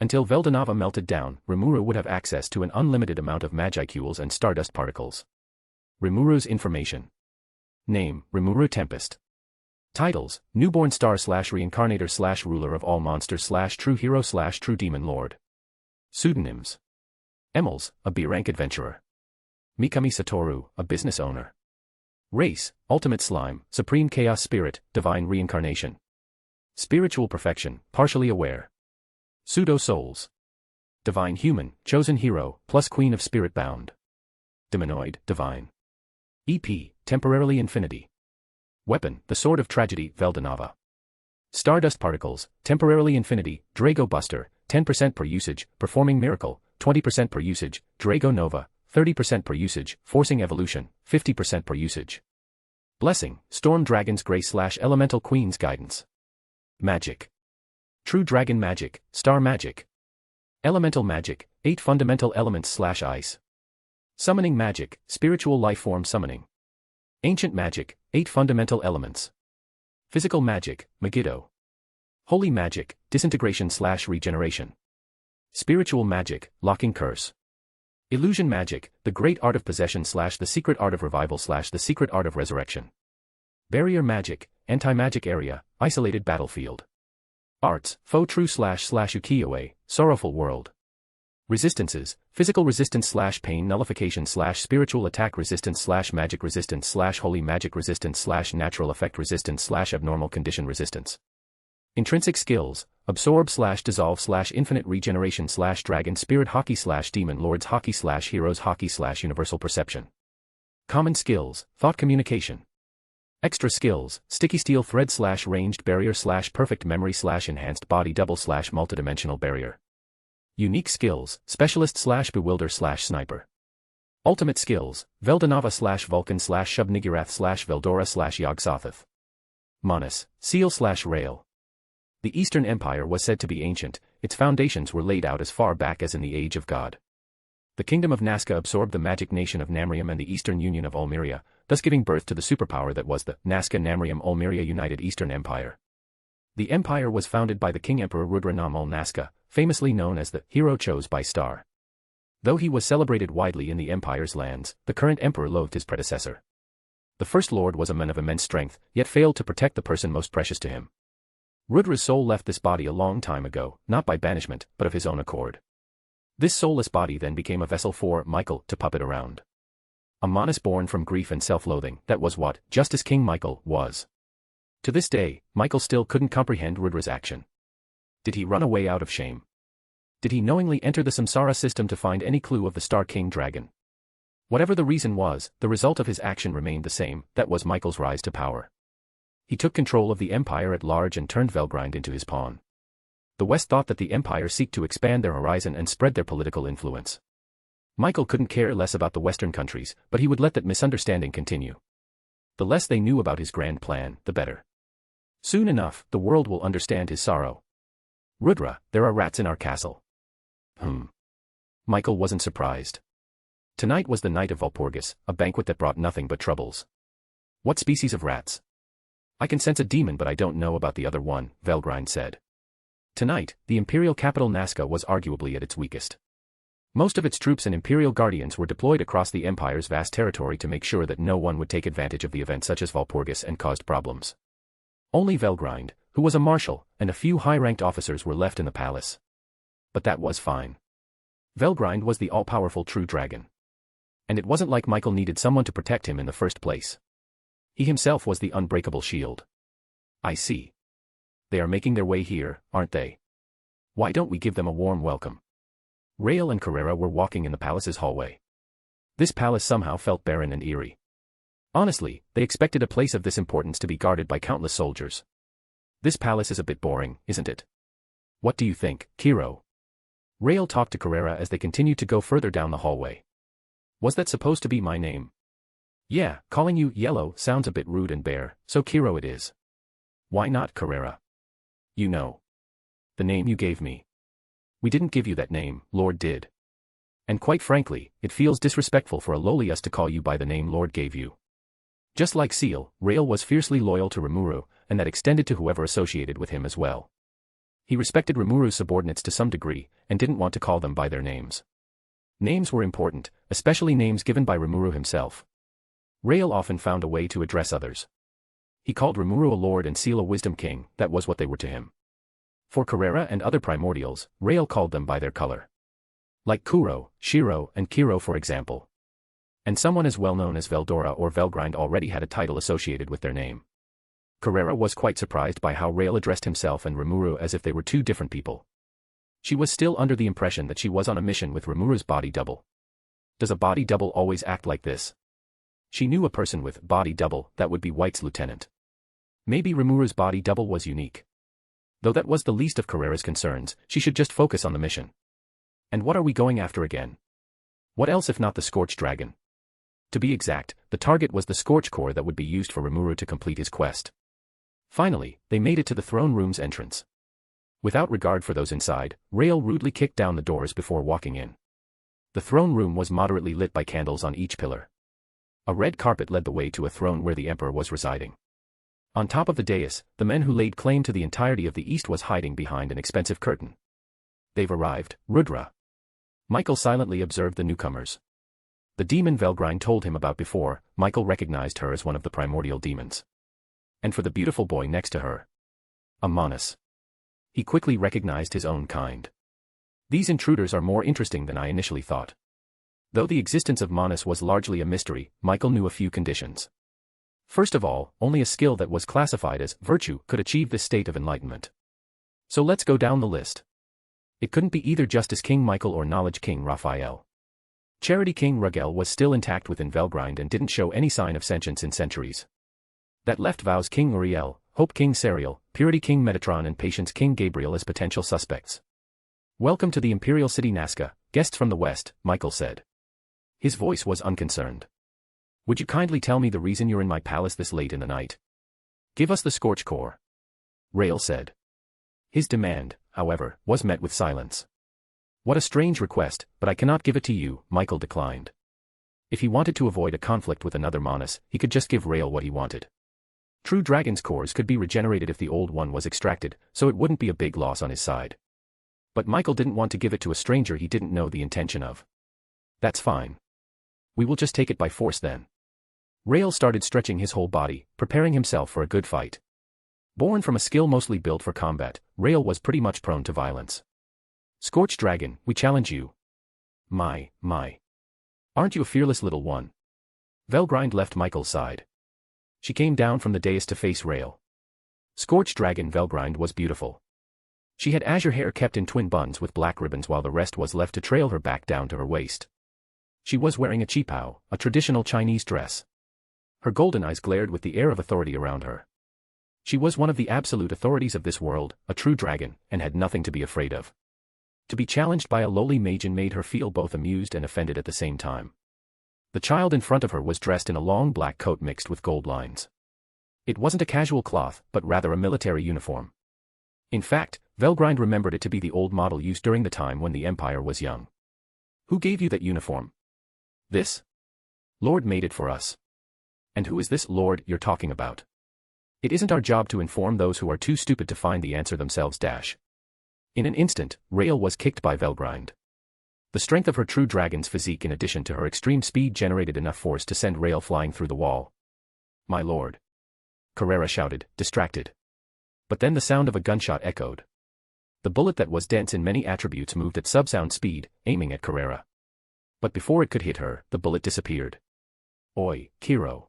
Until Veldanava melted down, Rimuru would have access to an unlimited amount of magicules and stardust particles. Rimuru's information. Name, Rimuru Tempest. Titles, Newborn Star / Reincarnator / Ruler of all Monsters / True Hero / True Demon Lord. Pseudonyms. Emils, a B-rank adventurer. Mikami Satoru, a business owner. Race, Ultimate Slime, Supreme Chaos Spirit, Divine Reincarnation. Spiritual Perfection, Partially Aware. Pseudo-Souls. Divine Human, Chosen Hero, plus Queen of Spirit Bound. Demonoid, Divine. EP, Temporarily Infinity. Weapon, the Sword of Tragedy, Veldanava. Stardust Particles, Temporarily Infinity, Drago Buster, 10% per usage, Performing Miracle, 20% per usage, Drago Nova, 30% per usage, Forcing Evolution, 50% per usage. Blessing, Storm Dragon's Grace / Elemental Queen's Guidance. Magic. True Dragon Magic, Star Magic. Elemental magic, 8 fundamental elements / ice. Summoning magic, spiritual life form summoning. Ancient magic, 8 fundamental elements. Physical magic, Megiddo. Holy magic, disintegration / regeneration. Spiritual magic, locking curse. Illusion magic, the great art of possession / the secret art of revival / the secret art of resurrection. Barrier magic, anti-magic area, isolated battlefield. Arts, foe true / ukiyo-e, sorrowful world. Resistances, physical resistance / pain nullification / spiritual attack resistance / magic resistance / holy magic resistance / natural effect resistance / abnormal condition resistance. Intrinsic skills, absorb / dissolve / infinite regeneration / dragon spirit hockey / demon lords hockey / heroes hockey / universal perception. Common skills, thought communication. Extra skills, sticky steel thread / ranged barrier / perfect memory / enhanced body double / multidimensional barrier. Unique skills, specialist / bewilder / sniper. Ultimate skills, Veldanava / Vulcan / Shub-Niggurath / Veldora / Yog-Sothoth. Manus, seal / rail. The Eastern Empire was said to be ancient, its foundations were laid out as far back as in the Age of God. The kingdom of Nazca absorbed the magic nation of Namrium and the Eastern Union of Ulmeria, thus giving birth to the superpower that was the Nazca-Namrium-Ulmeria United Eastern Empire. The empire was founded by the King Emperor Rudra Namal Nazca, famously known as the hero chose by star. Though he was celebrated widely in the empire's lands, the current emperor loathed his predecessor. The first lord was a man of immense strength, yet failed to protect the person most precious to him. Rudra's soul left this body a long time ago, not by banishment, but of his own accord. This soulless body then became a vessel for Michael to puppet around. A Manus born from grief and self-loathing, that was what, just as King Michael was. To this day, Michael still couldn't comprehend Rudra's action. Did he run away out of shame? Did he knowingly enter the samsara system to find any clue of the Star King dragon? Whatever the reason was, the result of his action remained the same, that was Michael's rise to power. He took control of the empire at large and turned Velgrind into his pawn. The West thought that the empire seeked to expand their horizon and spread their political influence. Michael couldn't care less about the Western countries, but he would let that misunderstanding continue. The less they knew about his grand plan, the better. Soon enough, the world will understand his sorrow. Rudra, there are rats in our castle. Michael wasn't surprised. Tonight was the night of Walpurgis, a banquet that brought nothing but troubles. What species of rats? I can sense a demon, but I don't know about the other one, Velgrind said. Tonight, the imperial capital Nazca was arguably at its weakest. Most of its troops and imperial guardians were deployed across the empire's vast territory to make sure that no one would take advantage of the event such as Walpurgis and caused problems. Only Velgrind, who was a marshal, and a few high-ranked officers were left in the palace. But that was fine. Velgrind was the all-powerful true dragon. And it wasn't like Michael needed someone to protect him in the first place. He himself was the unbreakable shield. I see. They are making their way here, aren't they? Why don't we give them a warm welcome? Rael and Carrera were walking in the palace's hallway. This palace somehow felt barren and eerie. Honestly, they expected a place of this importance to be guarded by countless soldiers. This palace is a bit boring, isn't it? What do you think, Kiro? Rael talked to Carrera as they continued to go further down the hallway. Was that supposed to be my name? Yeah, calling you Yellow sounds a bit rude and bare, so Kiro it is. Why not Carrera? You know. The name you gave me. We didn't give you that name, Lord did. And quite frankly, it feels disrespectful for a lowly us to call you by the name Lord gave you. Just like Seal, Rael was fiercely loyal to Rimuru, and that extended to whoever associated with him as well. He respected Rimuru's subordinates to some degree, and didn't want to call them by their names. Names were important, especially names given by Rimuru himself. Rael often found a way to address others. He called Rimuru a lord and Seal a wisdom king, that was what they were to him. For Carrera and other primordials, Rael called them by their color. Like Kuro, Shiro, and Kiro for example. And someone as well known as Veldora or Velgrind already had a title associated with their name. Carrera was quite surprised by how Rael addressed himself and Rimuru as if they were two different people. She was still under the impression that she was on a mission with Rimuru's body double. Does a body double always act like this? She knew a person with body double that would be White's lieutenant. Maybe Rimuru's body double was unique. Though that was the least of Carrera's concerns, she should just focus on the mission. And what are we going after again? What else if not the Scorch Dragon? To be exact, the target was the Scorch Core that would be used for Rimuru to complete his quest. Finally, they made it to the throne room's entrance. Without regard for those inside, Rael rudely kicked down the doors before walking in. The throne room was moderately lit by candles on each pillar. A red carpet led the way to a throne where the emperor was residing. On top of the dais, the men who laid claim to the entirety of the East was hiding behind an expensive curtain. They've arrived, Rudra. Michael silently observed the newcomers. The demon Velgrind told him about before, Michael recognized her as one of the primordial demons. And for the beautiful boy next to her, a Manus. He quickly recognized his own kind. These intruders are more interesting than I initially thought. Though the existence of Manus was largely a mystery, Michael knew a few conditions. First of all, only a skill that was classified as virtue could achieve this state of enlightenment. So let's go down the list. It couldn't be either Justice King Michael or Knowledge King Raphael. Charity King Rugel was still intact within Velgrind and didn't show any sign of sentience in centuries. That left Vows King Uriel, Hope King Serial, Purity King Metatron and Patience King Gabriel as potential suspects. Welcome to the Imperial City Nazca, guests from the West, Michael said. His voice was unconcerned. Would you kindly tell me the reason you're in my palace this late in the night? Give us the scorch core. Rael said. His demand, however, was met with silence. What a strange request, but I cannot give it to you, Michael declined. If he wanted to avoid a conflict with another Manus, he could just give Rael what he wanted. True dragon's cores could be regenerated if the old one was extracted, so it wouldn't be a big loss on his side. But Michael didn't want to give it to a stranger he didn't know the intention of. That's fine. We will just take it by force then. Rael started stretching his whole body, preparing himself for a good fight. Born from a skill mostly built for combat, Rael was pretty much prone to violence. Scorched Dragon, we challenge you. My. Aren't you a fearless little one? Velgrind left Michael's side. She came down from the dais to face Rael. Scorched Dragon Velgrind was beautiful. She had azure hair kept in twin buns with black ribbons while the rest was left to trail her back down to her waist. She was wearing a qipao, a traditional Chinese dress. Her golden eyes glared with the air of authority around her. She was one of the absolute authorities of this world, a true dragon, and had nothing to be afraid of. To be challenged by a lowly maiden made her feel both amused and offended at the same time. The child in front of her was dressed in a long black coat mixed with gold lines. It wasn't a casual cloth, but rather a military uniform. In fact, Velgrind remembered it to be the old model used during the time when the Empire was young. Who gave you that uniform? This? Lord made it for us. And who is this Lord you're talking about? It isn't our job to inform those who are too stupid to find the answer themselves. In an instant, Rael was kicked by Velgrind. The strength of her true dragon's physique in addition to her extreme speed generated enough force to send Rael flying through the wall. My lord. Carrera shouted, distracted. But then the sound of a gunshot echoed. The bullet that was dense in many attributes moved at subsound speed, aiming at Carrera. But before it could hit her, the bullet disappeared. Oi, Kiro.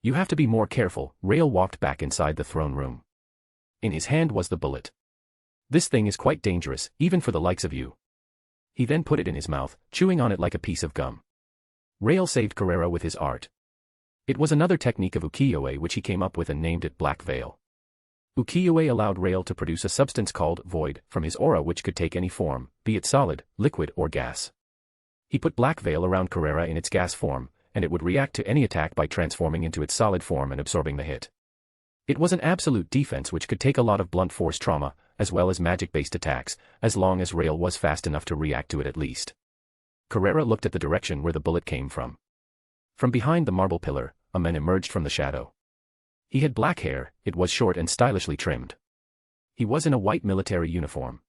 You have to be more careful, Rael walked back inside the throne room. In his hand was the bullet. This thing is quite dangerous, even for the likes of you. He then put it in his mouth, chewing on it like a piece of gum. Rael saved Carrera with his art. It was another technique of ukiyo-e which he came up with and named it Black Veil. Ukiyo-e allowed Rael to produce a substance called void from his aura which could take any form, be it solid, liquid or gas. He put Black Veil around Carrera in its gas form, and it would react to any attack by transforming into its solid form and absorbing the hit. It was an absolute defense which could take a lot of blunt force trauma, as well as magic-based attacks, as long as Rael was fast enough to react to it at least. Carrera looked at the direction where the bullet came from. From behind the marble pillar, a man emerged from the shadow. He had black hair, it was short and stylishly trimmed. He was in a white military uniform.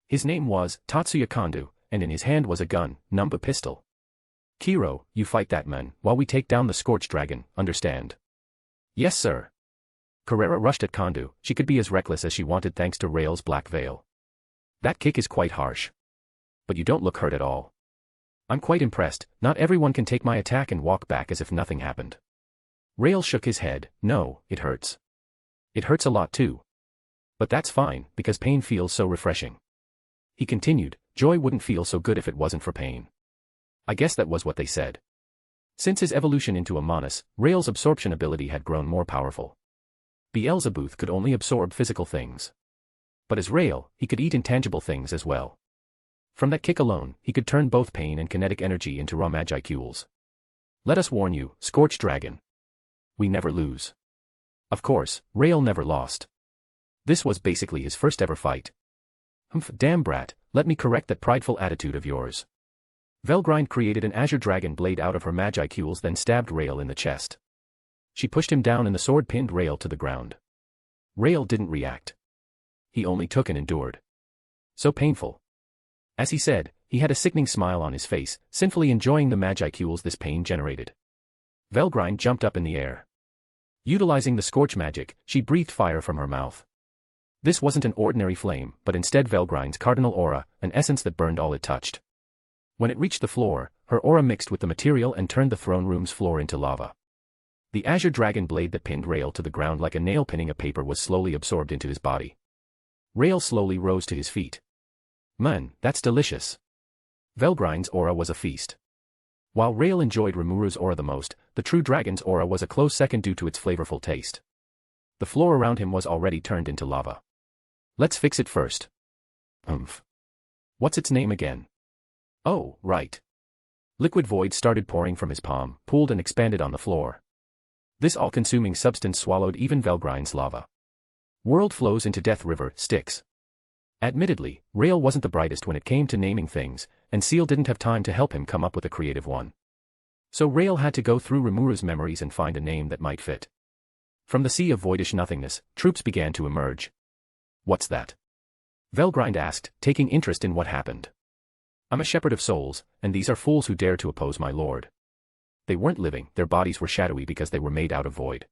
His name was Tatsuya Kondo, and in his hand was a gun, a pistol. Kiro, you fight that man, while we take down the Scorched Dragon, understand? Yes sir. Carrera rushed at Kondo, she could be as reckless as she wanted thanks to Rael's Black Veil. That kick is quite harsh. But you don't look hurt at all. I'm quite impressed, not everyone can take my attack and walk back as if nothing happened. Rael shook his head, no, it hurts. It hurts a lot too. But that's fine, because pain feels so refreshing. He continued, joy wouldn't feel so good if it wasn't for pain. I guess that was what they said. Since his evolution into a Manus, Rael's absorption ability had grown more powerful. Beelzebub could only absorb physical things. But as Rael, he could eat intangible things as well. From that kick alone, he could turn both pain and kinetic energy into raw magicules. Let us warn you, Scorched Dragon. We never lose. Of course, Rael never lost. This was basically his first ever fight, Humph, damn brat, let me correct that prideful attitude of yours. Velgrind created an azure dragon blade out of her magiceuls, then stabbed Rael in the chest. She pushed him down and the sword pinned Rael to the ground. Rael didn't react. He only took and endured. So painful. As he said, he had a sickening smile on his face, sinfully enjoying the magiceuls this pain generated. Velgrind jumped up in the air. Utilizing the scorch magic, she breathed fire from her mouth. This wasn't an ordinary flame, but instead Velgrind's cardinal aura, an essence that burned all it touched. When it reached the floor, her aura mixed with the material and turned the throne room's floor into lava. The azure dragon blade that pinned Rael to the ground like a nail pinning a paper was slowly absorbed into his body. Rael slowly rose to his feet. Man, that's delicious. Velgrind's aura was a feast. While Rael enjoyed Rimuru's aura the most, the true dragon's aura was a close second due to its flavorful taste. The floor around him was already turned into lava. Let's fix it first. What's its name again? Oh, right. Liquid void started pouring from his palm, pooled and expanded on the floor. This all-consuming substance swallowed even Velgrind's lava. World flows into Death River, Styx. Admittedly, Rael wasn't the brightest when it came to naming things, and Seal didn't have time to help him come up with a creative one. So Rael had to go through Rimuru's memories and find a name that might fit. From the sea of voidish nothingness, troops began to emerge. What's that? Velgrind asked, taking interest in what happened. I'm a shepherd of souls, and these are fools who dare to oppose my lord. They weren't living, their bodies were shadowy because they were made out of void.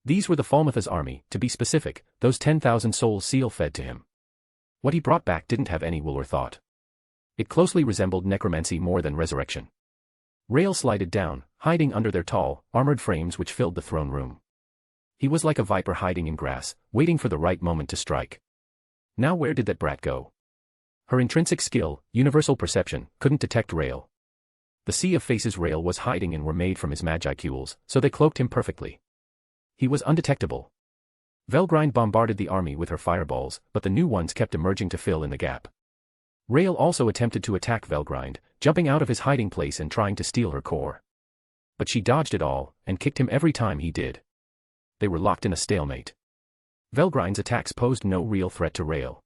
These were the Falmouth's army, to be specific, those 10,000 souls Seal fed to him. What he brought back didn't have any will or thought. It closely resembled necromancy more than resurrection. Rael slided down, hiding under their tall, armored frames which filled the throne room. He was like a viper hiding in grass, waiting for the right moment to strike. Now where did that brat go? Her intrinsic skill, universal perception, couldn't detect Rael. The sea of faces Rael was hiding in were made from his magiceuls, so they cloaked him perfectly. He was undetectable. Velgrind bombarded the army with her fireballs, but the new ones kept emerging to fill in the gap. Rael also attempted to attack Velgrind, jumping out of his hiding place and trying to steal her core. But she dodged it all, and kicked him every time he did. They were locked in a stalemate. Velgrind's attacks posed no real threat to Rael.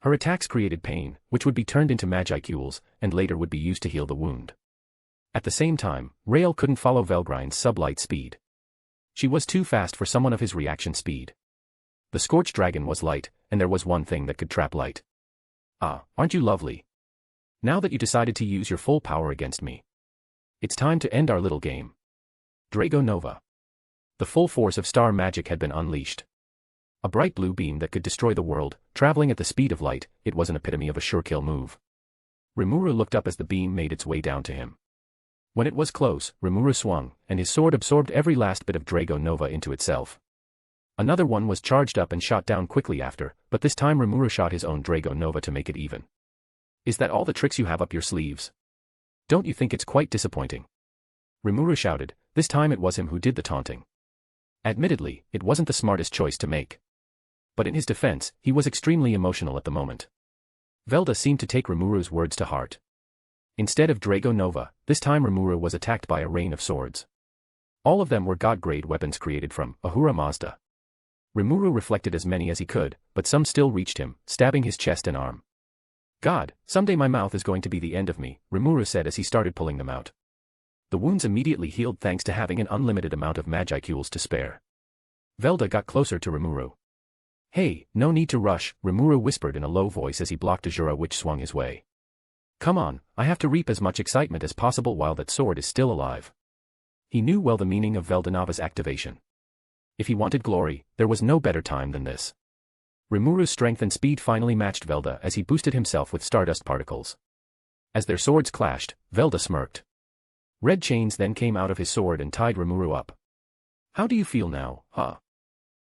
Her attacks created pain, which would be turned into magiceuls, and later would be used to heal the wound. At the same time, Rael couldn't follow Velgrind's sublight speed. She was too fast for someone of his reaction speed. The Scorched Dragon was light, and there was one thing that could trap light. Ah, aren't you lovely? Now that you decided to use your full power against me. It's time to end our little game. Drago Nova. The full force of star magic had been unleashed. A bright blue beam that could destroy the world, traveling at the speed of light, it was an epitome of a sure-kill move. Rimuru looked up as the beam made its way down to him. When it was close, Rimuru swung, and his sword absorbed every last bit of Drago Nova into itself. Another one was charged up and shot down quickly after, but this time Rimuru shot his own Drago Nova to make it even. Is that all the tricks you have up your sleeves? Don't you think it's quite disappointing? Rimuru shouted. This time it was him who did the taunting. Admittedly, it wasn't the smartest choice to make. But in his defense, he was extremely emotional at the moment. Velda seemed to take Rimuru's words to heart. Instead of Drago Nova, this time Rimuru was attacked by a rain of swords. All of them were god-grade weapons created from Ahura Mazda. Rimuru reflected as many as he could, but some still reached him, stabbing his chest and arm. God, someday my mouth is going to be the end of me, Rimuru said as he started pulling them out. The wounds immediately healed thanks to having an unlimited amount of magiceuls to spare. Velda got closer to Rimuru. Hey, no need to rush, Rimuru whispered in a low voice as he blocked Azura which swung his way. Come on, I have to reap as much excitement as possible while that sword is still alive. He knew well the meaning of Veldanava's activation. If he wanted glory, there was no better time than this. Rimuru's strength and speed finally matched Velda as he boosted himself with stardust particles. As their swords clashed, Velda smirked. Red chains then came out of his sword and tied Rimuru up. How do you feel now, huh?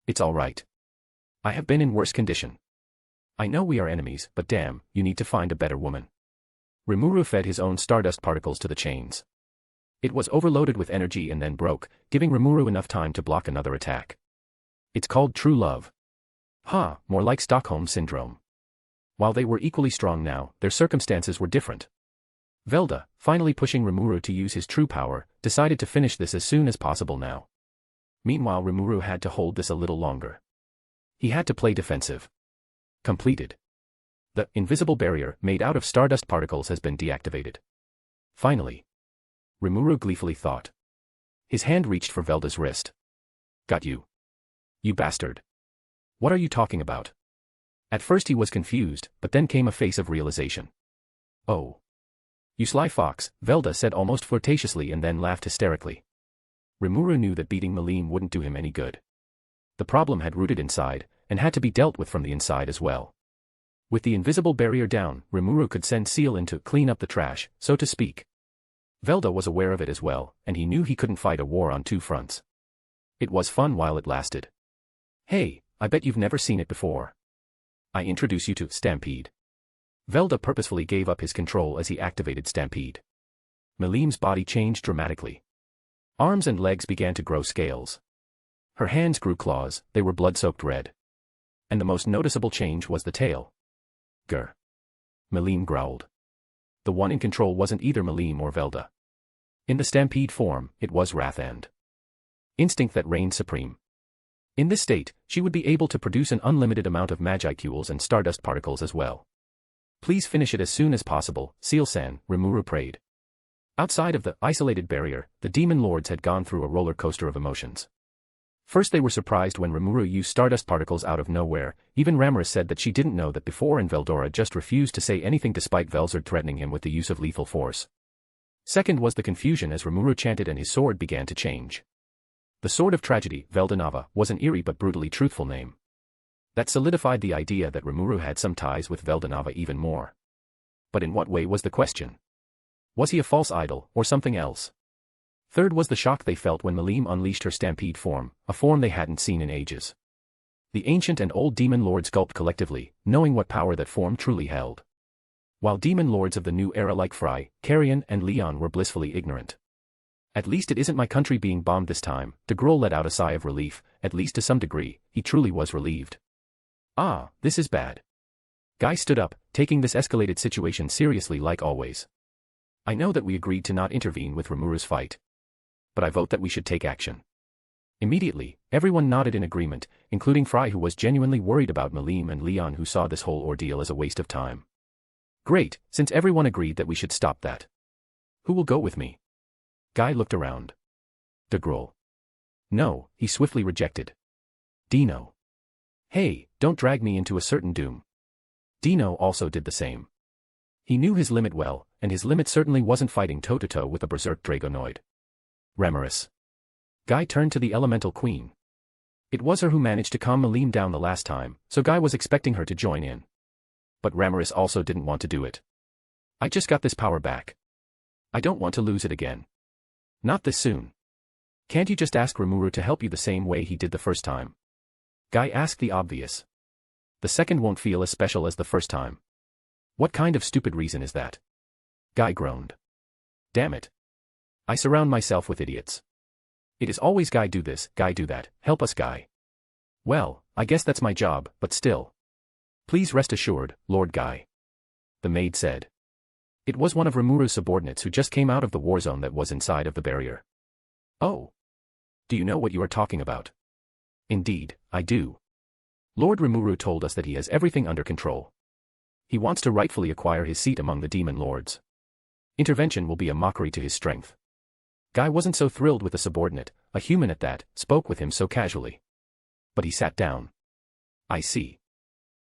It's all right. I have been in worse condition. I know we are enemies, but damn, you need to find a better woman. Rimuru fed his own stardust particles to the chains. It was overloaded with energy and then broke, giving Rimuru enough time to block another attack. It's called true love. More like Stockholm Syndrome. While they were equally strong now, their circumstances were different. Velda, finally pushing Rimuru to use his true power, decided to finish this as soon as possible now. Meanwhile Rimuru had to hold this a little longer. He had to play defensive. Completed. The invisible barrier made out of stardust particles has been deactivated. Finally. Rimuru gleefully thought. His hand reached for Velda's wrist. Got you. You bastard. What are you talking about? At first he was confused, but then came a face of realization. Oh. You sly fox, Velda said almost flirtatiously and then laughed hysterically. Rimuru knew that beating Malim wouldn't do him any good. The problem had rooted inside, and had to be dealt with from the inside as well. With the invisible barrier down, Rimuru could send Seal in to clean up the trash, so to speak. Velda was aware of it as well, and he knew he couldn't fight a war on two fronts. It was fun while it lasted. Hey, I bet you've never seen it before. I introduce you to Stampede. Velda purposefully gave up his control as he activated Stampede. Malim's body changed dramatically. Arms and legs began to grow scales. Her hands grew claws, they were blood-soaked red. And the most noticeable change was the tail. Grr. Malim growled. The one in control wasn't either Malim or Velda. In the Stampede form, it was wrath and instinct that reigned supreme. In this state, she would be able to produce an unlimited amount of magicules and stardust particles as well. Please finish it as soon as possible, Seal-san, Rimuru prayed. Outside of the isolated barrier, the demon lords had gone through a roller coaster of emotions. First they were surprised when Rimuru used stardust particles out of nowhere. Even Ramaris said that she didn't know that before, and Veldora just refused to say anything despite Velzard threatening him with the use of lethal force. Second was the confusion as Rimuru chanted and his sword began to change. The Sword of Tragedy, Veldanava, was an eerie but brutally truthful name. That solidified the idea that Rimuru had some ties with Veldanava even more. But in what way was the question? Was he a false idol, or something else? Third was the shock they felt when Malim unleashed her Stampede form, a form they hadn't seen in ages. The ancient and old demon lords gulped collectively, knowing what power that form truly held. While demon lords of the new era like Fry, Carrion, and Leon were blissfully ignorant. At least it isn't my country being bombed this time, de Grol let out a sigh of relief. At least to some degree, he truly was relieved. Ah, this is bad. Guy stood up, taking this escalated situation seriously like always. I know that we agreed to not intervene with Rimuru's fight. But I vote that we should take action. Immediately, everyone nodded in agreement, including Fry, who was genuinely worried about Malim, and Leon, who saw this whole ordeal as a waste of time. Great, since everyone agreed that we should stop that. Who will go with me? Guy looked around. De Grol. No, he swiftly rejected. Dino. Hey, don't drag me into a certain doom. Dino also did the same. He knew his limit well, and his limit certainly wasn't fighting toe-to-toe with a berserk Dragonoid. Ramaris. Guy turned to the Elemental Queen. It was her who managed to calm Malim down the last time, so Guy was expecting her to join in. But Ramaris also didn't want to do it. I just got this power back. I don't want to lose it again. Not this soon. Can't you just ask Rimuru to help you the same way he did the first time? Guy asked the obvious. The second won't feel as special as the first time. What kind of stupid reason is that? Guy groaned. Damn it. I surround myself with idiots. It is always Guy do this, Guy do that, help us Guy. Well, I guess that's my job, but still. Please rest assured, Lord Guy. The maid said. It was one of Rimuru's subordinates who just came out of the war zone that was inside of the barrier. Oh. Do you know what you are talking about? Indeed, I do. Lord Rimuru told us that he has everything under control. He wants to rightfully acquire his seat among the demon lords. Intervention will be a mockery to his strength. Guy wasn't so thrilled with the subordinate, a human at that, spoke with him so casually. But he sat down. I see.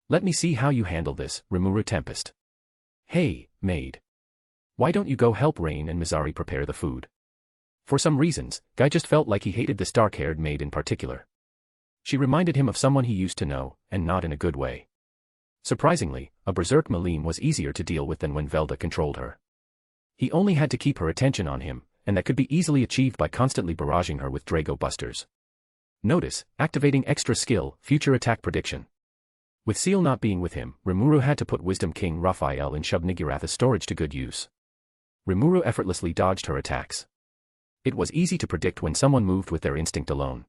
Let me see how you handle this, Rimuru Tempest. Hey, maid. Why don't you go help Rain and Mizari prepare the food? For some reasons, Guy just felt like he hated this dark-haired maid in particular. She reminded him of someone he used to know, and not in a good way. Surprisingly, a berserk Malim was easier to deal with than when Velda controlled her. He only had to keep her attention on him, and that could be easily achieved by constantly barraging her with Drago Busters. Notice, activating extra skill, future attack prediction. With Seal not being with him, Rimuru had to put Wisdom King Raphael in Shub-Niggurath's storage to good use. Rimuru effortlessly dodged her attacks. It was easy to predict when someone moved with their instinct alone.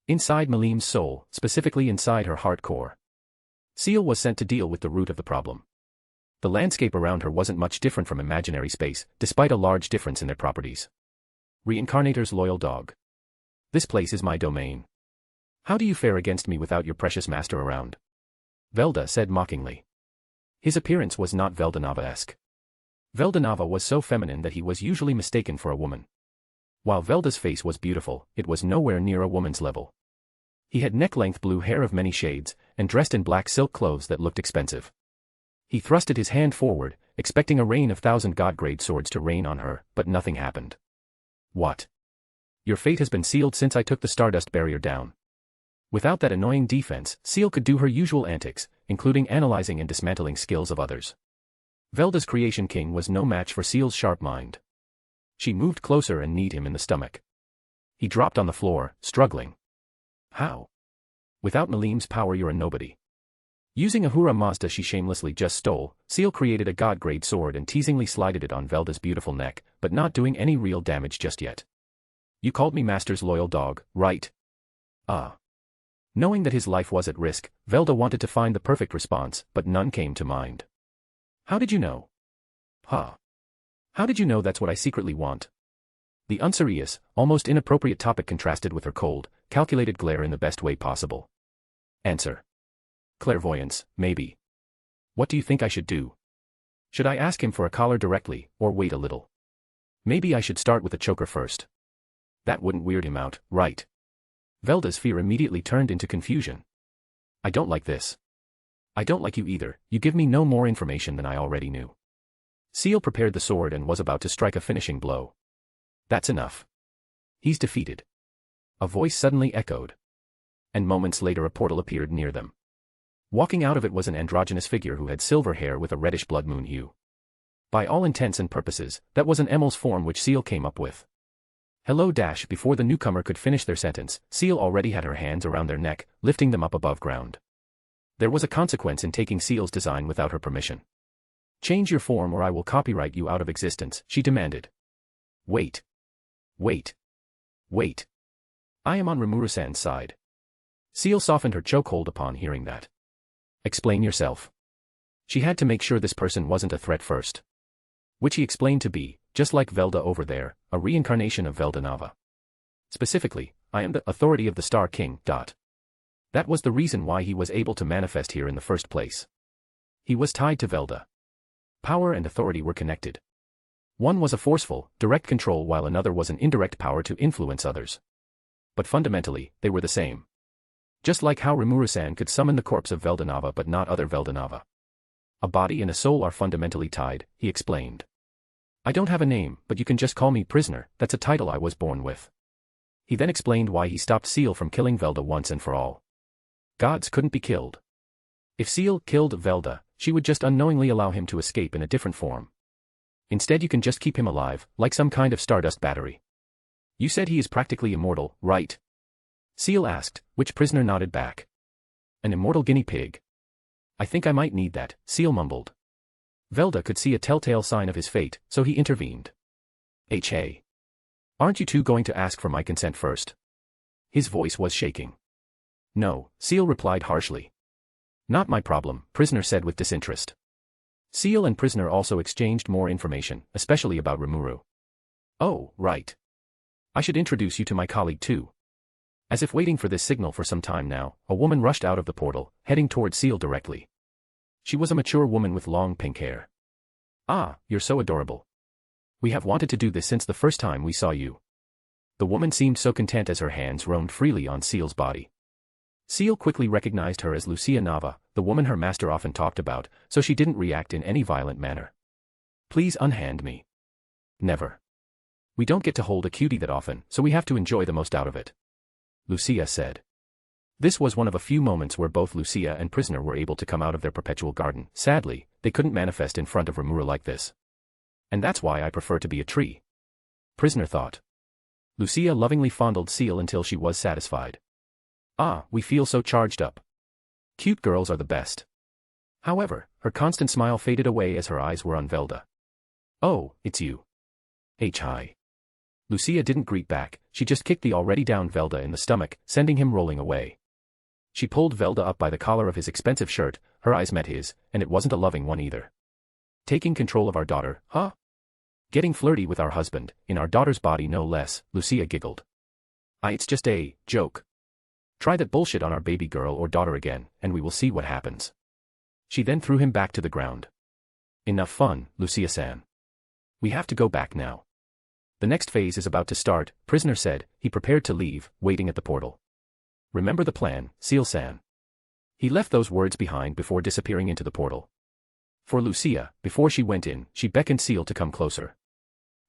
Inside Malim's soul, specifically inside her heart core. Seal was sent to deal with the root of the problem. The landscape around her wasn't much different from imaginary space, despite a large difference in their properties. Reincarnator's loyal dog. This place is my domain. How do you fare against me without your precious master around? Velda said mockingly. His appearance was not Veldanava-esque. Veldanava was so feminine that he was usually mistaken for a woman. While Velda's face was beautiful, it was nowhere near a woman's level. He had neck-length blue hair of many shades, and dressed in black silk clothes that looked expensive. He thrusted his hand forward, expecting a rain of 1,000 god-grade swords to rain on her, but nothing happened. What? Your fate has been sealed since I took the Stardust barrier down. Without that annoying defense, Seal could do her usual antics, including analyzing and dismantling skills of others. Velda's Creation King was no match for Seal's sharp mind. She moved closer and kneed him in the stomach. He dropped on the floor, struggling. How? Without Nalim's power you're a nobody. Using Ahura Mazda she shamelessly just stole, Seal created a god-grade sword and teasingly slided it on Velda's beautiful neck, but not doing any real damage just yet. You called me Master's loyal dog, right? Ah. Knowing that his life was at risk, Velda wanted to find the perfect response, but none came to mind. How did you know? Huh. How did you know that's what I secretly want? The unserious, almost inappropriate topic contrasted with her cold, calculated glare in the best way possible. Answer. Clairvoyance, maybe. What do you think I should do? Should I ask him for a collar directly, or wait a little? Maybe I should start with a choker first. That wouldn't weird him out, right? Velda's fear immediately turned into confusion. I don't like this. I don't like you either, you give me no more information than I already knew. Seal prepared the sword and was about to strike a finishing blow. That's enough. He's defeated. A voice suddenly echoed. And moments later a portal appeared near them. Walking out of it was an androgynous figure who had silver hair with a reddish blood moon hue. By all intents and purposes, that was an Emel's form which Seal came up with. Hello dash before the newcomer could finish their sentence, Seal already had her hands around their neck, lifting them up above ground. There was a consequence in taking Seal's design without her permission. Change your form or I will copyright you out of existence, she demanded. Wait. Wait. Wait. I am on Rimuru-san's side. Seal softened her chokehold upon hearing that. Explain yourself. She had to make sure this person wasn't a threat first. Which he explained to be, just like Velda over there, a reincarnation of Veldanava. Specifically, I am the authority of the Star King. That was the reason why he was able to manifest here in the first place. He was tied to Velda. Power and authority were connected. One was a forceful, direct control while another was an indirect power to influence others. But fundamentally, they were the same. Just like how Rimuru-san could summon the corpse of Veldanava but not other Veldanava. A body and a soul are fundamentally tied, he explained. I don't have a name, but you can just call me Prisoner, that's a title I was born with. He then explained why he stopped Seal from killing Velda once and for all. Gods couldn't be killed. If Seal killed Velda, she would just unknowingly allow him to escape in a different form. Instead you can just keep him alive, like some kind of stardust battery. You said he is practically immortal, right? Seal asked, which Prisoner nodded back. An immortal guinea pig. I think I might need that, Seal mumbled. Velda could see a telltale sign of his fate, so he intervened. Hey. Aren't you two going to ask for my consent first? His voice was shaking. No, Seal replied harshly. Not my problem, Prisoner said with disinterest. Seal and Prisoner also exchanged more information, especially about Rimuru. Oh, right. I should introduce you to my colleague too. As if waiting for this signal for some time now, a woman rushed out of the portal, heading toward Seal directly. She was a mature woman with long pink hair. Ah, you're so adorable. We have wanted to do this since the first time we saw you. The woman seemed so content as her hands roamed freely on Seal's body. Seal quickly recognized her as Lucia Nava, the woman her master often talked about, so she didn't react in any violent manner. Please unhand me. Never. We don't get to hold a cutie that often, so we have to enjoy the most out of it. Lucia said. This was one of a few moments where both Lucia and Prisoner were able to come out of their perpetual garden. Sadly, they couldn't manifest in front of Rimuru like this. And that's why I prefer to be a tree. Prisoner thought. Lucia lovingly fondled Seal until she was satisfied. Ah, we feel so charged up. Cute girls are the best. However, her constant smile faded away as her eyes were on Velda. Oh, it's you. Hi. Lucia didn't greet back, she just kicked the already down Velda in the stomach, sending him rolling away. She pulled Velda up by the collar of his expensive shirt, her eyes met his, and it wasn't a loving one either. Taking control of our daughter, huh? Getting flirty with our husband, in our daughter's body no less, Lucia giggled. It's just a joke. Try that bullshit on our baby girl or daughter again, and we will see what happens. She then threw him back to the ground. Enough fun, Lucia-san. We have to go back now. The next phase is about to start, prisoner said. He prepared to leave, waiting at the portal. Remember the plan, Seal-san. He left those words behind before disappearing into the portal. For Lucia, before she went in, she beckoned Seal to come closer.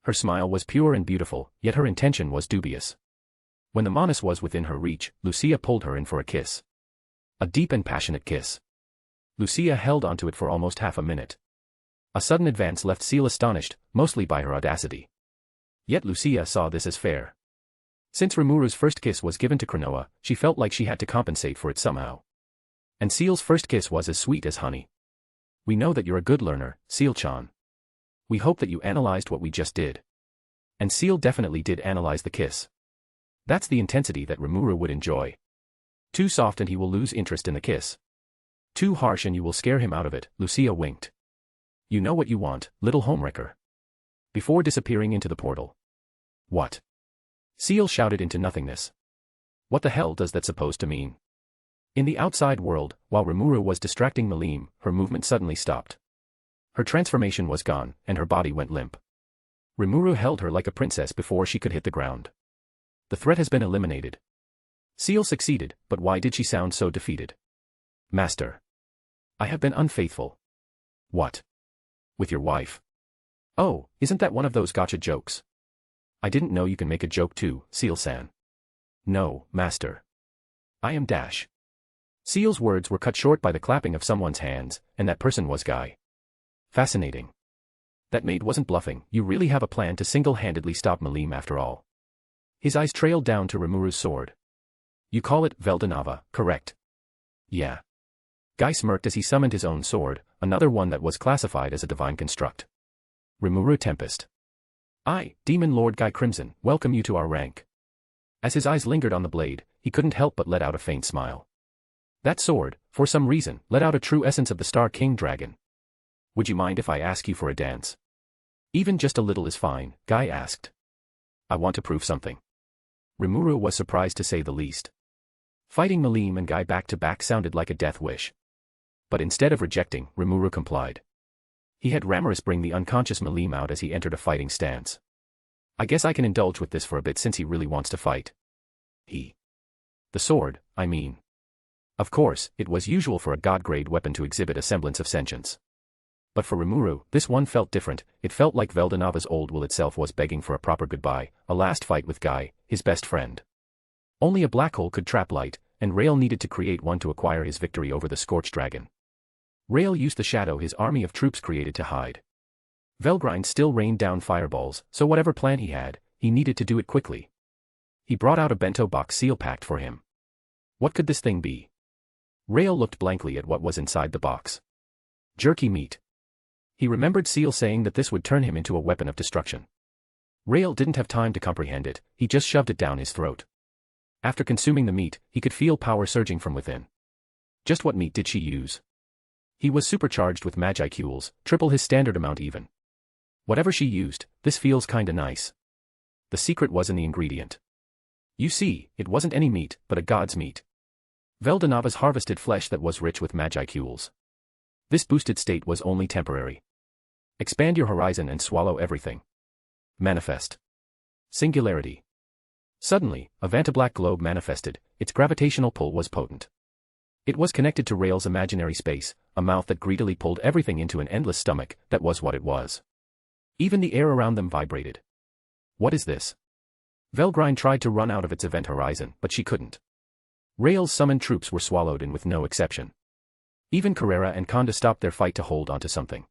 Her smile was pure and beautiful, yet her intention was dubious. When the Manas was within her reach, Lucia pulled her in for a kiss. A deep and passionate kiss. Lucia held onto it for almost half a minute. A sudden advance left Seal astonished, mostly by her audacity. Yet Lucia saw this as fair. Since Rimuru's first kiss was given to Cronoa, she felt like she had to compensate for it somehow. And Seal's first kiss was as sweet as honey. We know that you're a good learner, Seal-chan. We hope that you analyzed what we just did. And Seal definitely did analyze the kiss. That's the intensity that Rimuru would enjoy. Too soft and he will lose interest in the kiss. Too harsh and you will scare him out of it, Lucia winked. You know what you want, little homewrecker. Before disappearing into the portal. What? Seal shouted into nothingness. What the hell does that supposed to mean? In the outside world, while Rimuru was distracting Malim, her movement suddenly stopped. Her transformation was gone, and her body went limp. Rimuru held her like a princess before she could hit the ground. The threat has been eliminated. Seal succeeded, but why did she sound so defeated? Master. I have been unfaithful. What? With your wife? Oh, isn't that one of those gotcha jokes? I didn't know you can make a joke too, Seal-san. No, master. I am Dash. Seal's words were cut short by the clapping of someone's hands, and that person was Guy. Fascinating. That maid wasn't bluffing. You really have a plan to single-handedly stop Malim after all. His eyes trailed down to Rimuru's sword. You call it Veldanava, correct? Yeah. Guy smirked as he summoned his own sword, another one that was classified as a divine construct. Rimuru Tempest. I, Demon Lord Guy Crimson, welcome you to our rank. As his eyes lingered on the blade, he couldn't help but let out a faint smile. That sword, for some reason, let out a true essence of the Star King Dragon. Would you mind if I ask you for a dance? Even just a little is fine, Guy asked. I want to prove something. Rimuru was surprised to say the least. Fighting Malim and Guy back-to-back sounded like a death wish. But instead of rejecting, Rimuru complied. He had Ramirez bring the unconscious Malim out as he entered a fighting stance. I guess I can indulge with this for a bit since he really wants to fight. The sword, I mean. Of course, it was usual for a god-grade weapon to exhibit a semblance of sentience. But for Rimuru, this one felt different. It felt like Veldanava's old will itself was begging for a proper goodbye, a last fight with Guy, his best friend. Only a black hole could trap light, and Rael needed to create one to acquire his victory over the Scorched Dragon. Rael used the shadow his army of troops created to hide. Velgrind still rained down fireballs, so whatever plan he had, he needed to do it quickly. He brought out a bento box Seal packed for him. What could this thing be? Rael looked blankly at what was inside the box. Jerky meat. He remembered Seal saying that this would turn him into a weapon of destruction. Rael didn't have time to comprehend it, he just shoved it down his throat. After consuming the meat, he could feel power surging from within. Just what meat did she use? He was supercharged with Magicules, triple his standard amount even. Whatever she used, this feels kinda nice. The secret was in the ingredient. You see, it wasn't any meat, but a god's meat. Veldanava's harvested flesh that was rich with Magicules. This boosted state was only temporary. Expand your horizon and swallow everything. Manifest. Singularity. Suddenly, a vantablack globe manifested, its gravitational pull was potent. It was connected to Rael's imaginary space, a mouth that greedily pulled everything into an endless stomach, that was what it was. Even the air around them vibrated. What is this? Velgrind tried to run out of its event horizon, but she couldn't. Rael's summoned troops were swallowed in with no exception. Even Carrera and Conda stopped their fight to hold onto something.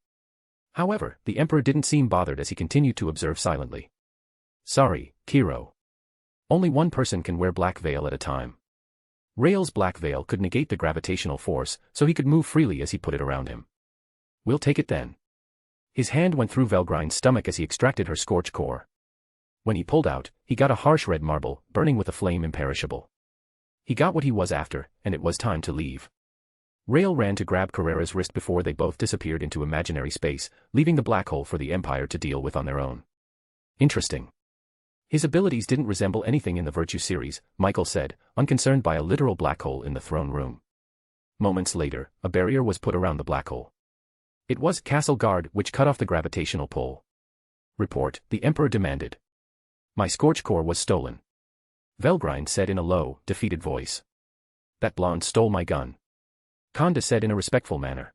However, the Emperor didn't seem bothered as he continued to observe silently. Sorry, Kiro. Only one person can wear Black Veil at a time. Rael's Black Veil could negate the gravitational force, so he could move freely as he put it around him. We'll take it then. His hand went through Velgrind's stomach as he extracted her scorch core. When he pulled out, he got a harsh red marble, burning with a flame imperishable. He got what he was after, and it was time to leave. Rael ran to grab Carrera's wrist before they both disappeared into imaginary space, leaving the black hole for the Empire to deal with on their own. Interesting. His abilities didn't resemble anything in the Virtue series, Michael said, unconcerned by a literal black hole in the throne room. Moments later, a barrier was put around the black hole. It was Castle Guard which cut off the gravitational pull. Report, the Emperor demanded. My Scorch Core was stolen. Velgrind said in a low, defeated voice. That blonde stole my gun. Konda said in a respectful manner.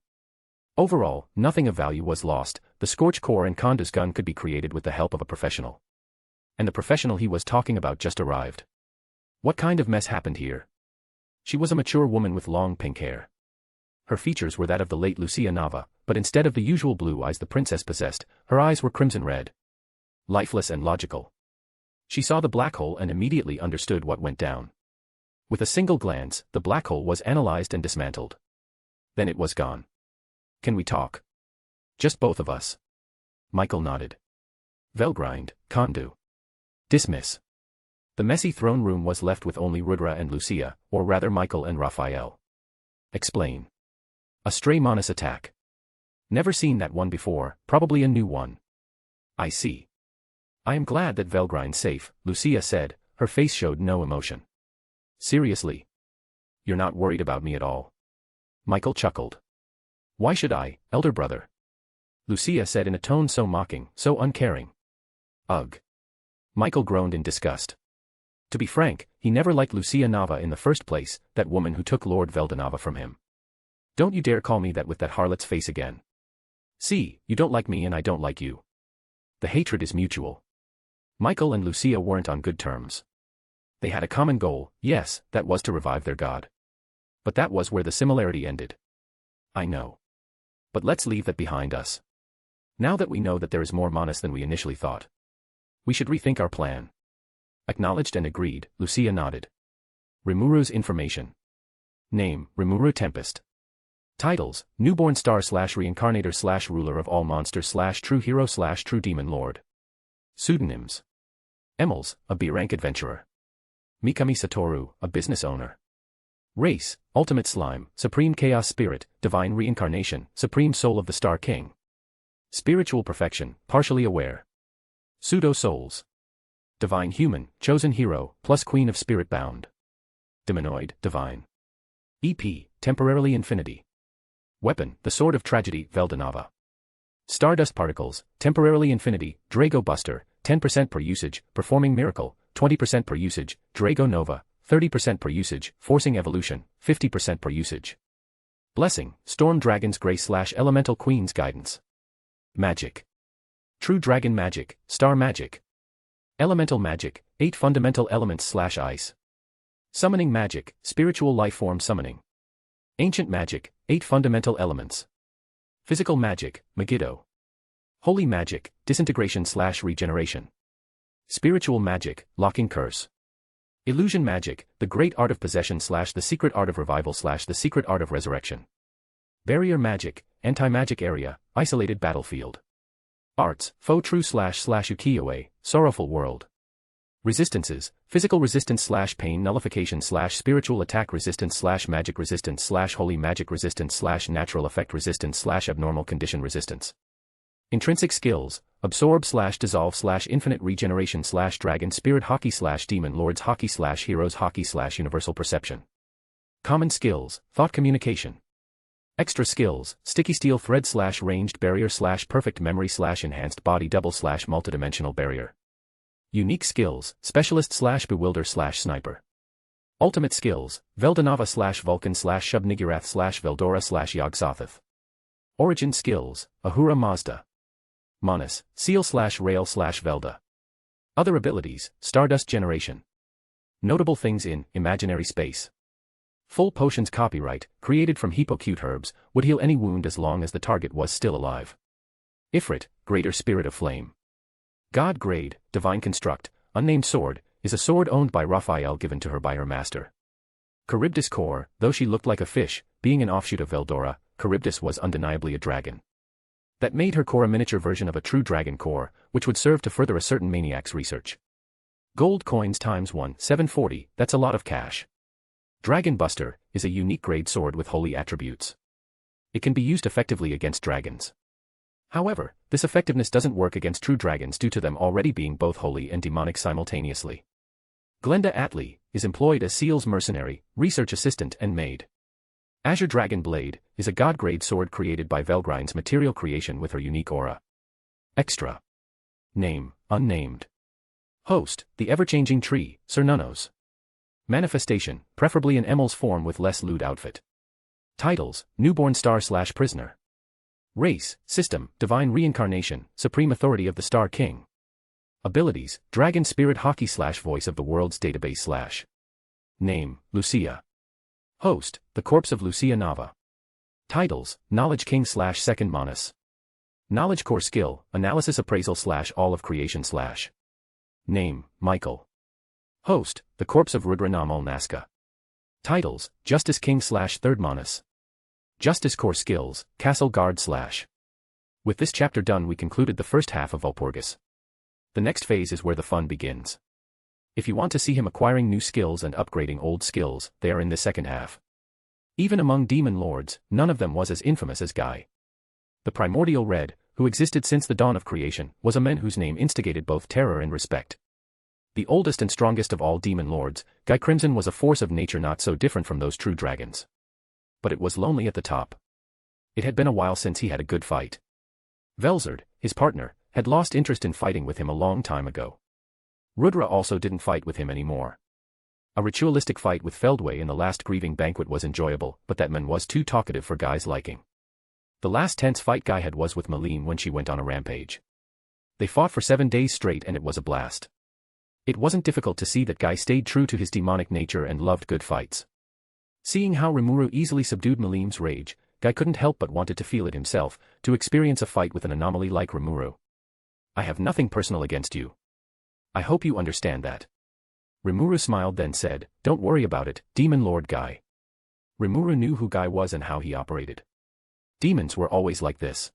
Overall, nothing of value was lost. The Scorch Core and Konda's gun could be created with the help of a professional. And the professional he was talking about just arrived. What kind of mess happened here? She was a mature woman with long pink hair. Her features were that of the late Lucia Nava, but instead of the usual blue eyes the princess possessed, her eyes were crimson red. Lifeless and logical. She saw the black hole and immediately understood what went down. With a single glance, the black hole was analyzed and dismantled. Then it was gone. Can we talk? Just both of us. Michael nodded. Velgrind, Kondu. Dismiss. The messy throne room was left with only Rudra and Lucia, or rather Michael and Raphael. Explain. A stray Monas attack. Never seen that one before, probably a new one. I see. I am glad that Velgrind's safe, Lucia said, her face showed no emotion. Seriously? You're not worried about me at all? Michael chuckled. Why should I, elder brother? Lucia said in a tone so mocking, so uncaring. Ugh. Michael groaned in disgust. To be frank, he never liked Lucia Nava in the first place, that woman who took Lord Veldanava from him. Don't you dare call me that with that harlot's face again. See, you don't like me and I don't like you. The hatred is mutual. Michael and Lucia weren't on good terms. They had a common goal, yes, that was to revive their god. But that was where the similarity ended. I know. But let's leave that behind us. Now that we know that there is more Monas than we initially thought, we should rethink our plan. Acknowledged and agreed, Lucia nodded. Rimuru's information. Name, Rimuru Tempest. Titles, Newborn Star / Reincarnator / Ruler of all Monsters / True Hero / True Demon Lord. Pseudonyms. Emils, a B-rank adventurer. Mikami Satoru, a business owner. Race, Ultimate Slime, Supreme Chaos Spirit, Divine Reincarnation, Supreme Soul of the Star King. Spiritual Perfection, Partially Aware. Pseudo-Souls. Divine Human, Chosen Hero, plus Queen of Spirit Bound. Demonoid, Divine. EP, Temporarily Infinity. Weapon, the Sword of Tragedy, Veldanava. Stardust Particles, Temporarily Infinity, Drago Buster, 10% per usage, Performing Miracle, 20% per usage, Drago Nova, 30% per usage, Forcing Evolution, 50% per usage. Blessing, Storm Dragon's Grace / Elemental Queen's Guidance. Magic. True Dragon Magic, Star Magic. Elemental Magic, 8 fundamental elements / ice. Summoning Magic, Spiritual Lifeform Summoning. Ancient Magic, 8 fundamental elements. Physical Magic, Megiddo. Holy Magic, Disintegration / Regeneration. Spiritual Magic, Locking Curse. Illusion Magic, the Great Art of Possession / the Secret Art of Revival / the Secret Art of Resurrection. Barrier Magic, Anti-Magic Area, Isolated Battlefield. Arts, Faux True / Ukiyo-e, Sorrowful World. Resistances, Physical Resistance / Pain Nullification / Spiritual Attack Resistance / Magic Resistance / Holy Magic Resistance / Natural Effect Resistance / Abnormal Condition Resistance. Intrinsic Skills, Absorb / Dissolve / Infinite Regeneration / Dragon Spirit Hockey / Demon Lords Hockey / Heroes Hockey / Universal Perception. Common Skills, Thought Communication. Extra Skills, Sticky Steel Thread / Ranged Barrier / Perfect Memory / Enhanced Body Double / Multidimensional Barrier. Unique Skills, Specialist / Bewilder / Sniper. Ultimate Skills, Veldanava / Vulcan / Shub-Niggurath / Veldora / Yog-Sothoth. Origin Skills, Ahura Mazda. Monas, Seal / Rail / Velda. Other abilities, Stardust Generation. Notable things in Imaginary Space. Full Potions copyright, created from Hippocute herbs, would heal any wound as long as the target was still alive. Ifrit, Greater Spirit of Flame. God Grade, Divine Construct, Unnamed Sword, is a sword owned by Raphael given to her by her master. Charybdis Core, though she looked like a fish, being an offshoot of Veldora, Charybdis was undeniably a dragon. That made her core a miniature version of a true dragon core, which would serve to further a certain maniac's research. Gold coins ×1, 740, that's a lot of cash. Dragon Buster is a unique grade sword with holy attributes. It can be used effectively against dragons. However, this effectiveness doesn't work against true dragons due to them already being both holy and demonic simultaneously. Glenda Atlee is employed as Seal's mercenary, research assistant and maid. Azure Dragon Blade is a god-grade sword created by Velgrine's material creation with her unique aura. Extra. Name, unnamed. Host, the ever-changing tree, Sir Nunnos. Manifestation, preferably in Emel's form with less lewd outfit. Titles, newborn star/prisoner. Race, system, divine reincarnation, supreme authority of the Star King. Abilities, dragon spirit hockey/voice of the world's database/. Name, Lucia. Host, the corpse of Lucia Nava. Titles, knowledge king/second Manus. Knowledge core skill, analysis appraisal/all of creation/. Name, Michael. Host, the corpse of Rudra Namal Naska. Titles, justice king/third Manus. Justice core skills, castle guard/. With this chapter done, we concluded the first half of Walpurgis. The next phase is where the fun begins. If you want to see him acquiring new skills and upgrading old skills, they are in the second half. Even among demon lords, none of them was as infamous as Guy. The primordial red, who existed since the dawn of creation, was a man whose name instigated both terror and respect. The oldest and strongest of all demon lords, Guy Crimson was a force of nature not so different from those true dragons. But it was lonely at the top. It had been a while since he had a good fight. Velzard, his partner, had lost interest in fighting with him a long time ago. Rudra also didn't fight with him anymore. A ritualistic fight with Feldway in the last grieving banquet was enjoyable, but that man was too talkative for Guy's liking. The last tense fight Guy had was with Malene when she went on a rampage. They fought for 7 days straight and it was a blast. It wasn't difficult to see that Guy stayed true to his demonic nature and loved good fights. Seeing how Rimuru easily subdued Malene's rage, Guy couldn't help but wanted to feel it himself, to experience a fight with an anomaly like Rimuru. I have nothing personal against you. I hope you understand that. Rimuru smiled then said, don't worry about it, Demon Lord Guy. Rimuru knew who Guy was and how he operated. Demons were always like this.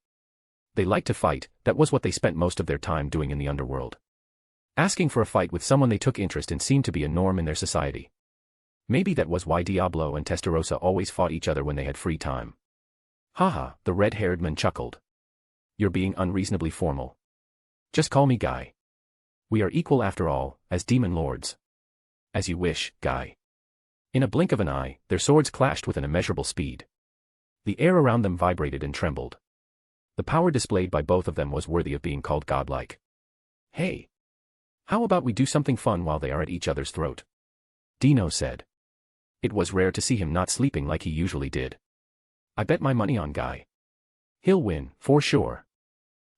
They liked to fight, that was what they spent most of their time doing in the underworld. Asking for a fight with someone they took interest in seemed to be a norm in their society. Maybe that was why Diablo and Testarossa always fought each other when they had free time. Haha, the red-haired man chuckled. You're being unreasonably formal. Just call me Guy. We are equal after all, as demon lords. As you wish, Guy. In a blink of an eye, their swords clashed with an immeasurable speed. The air around them vibrated and trembled. The power displayed by both of them was worthy of being called godlike. Hey! How about we do something fun while they are at each other's throat? Dino said. It was rare to see him not sleeping like he usually did. I bet my money on Guy. He'll win, for sure.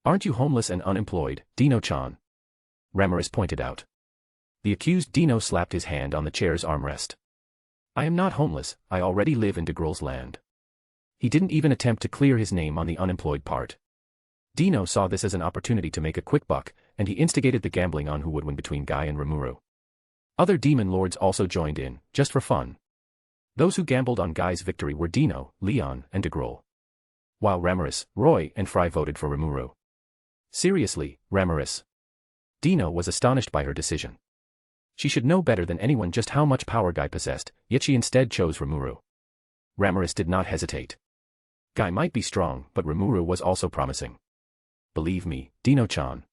Aren't you homeless and unemployed, Dino-chan? Ramiris pointed out. The accused Dino slapped his hand on the chair's armrest. I am not homeless, I already live in DeGrol's land. He didn't even attempt to clear his name on the unemployed part. Dino saw this as an opportunity to make a quick buck, and he instigated the gambling on who would win between Guy and Rimuru. Other demon lords also joined in, just for fun. Those who gambled on Guy's victory were Dino, Leon, and DeGrol. While Ramiris, Roy, and Fry voted for Rimuru. Seriously, Ramiris. Dino was astonished by her decision. She should know better than anyone just how much power Guy possessed, yet she instead chose Rimuru. Ramiris did not hesitate. Guy might be strong, but Rimuru was also promising. Believe me, Dino-chan.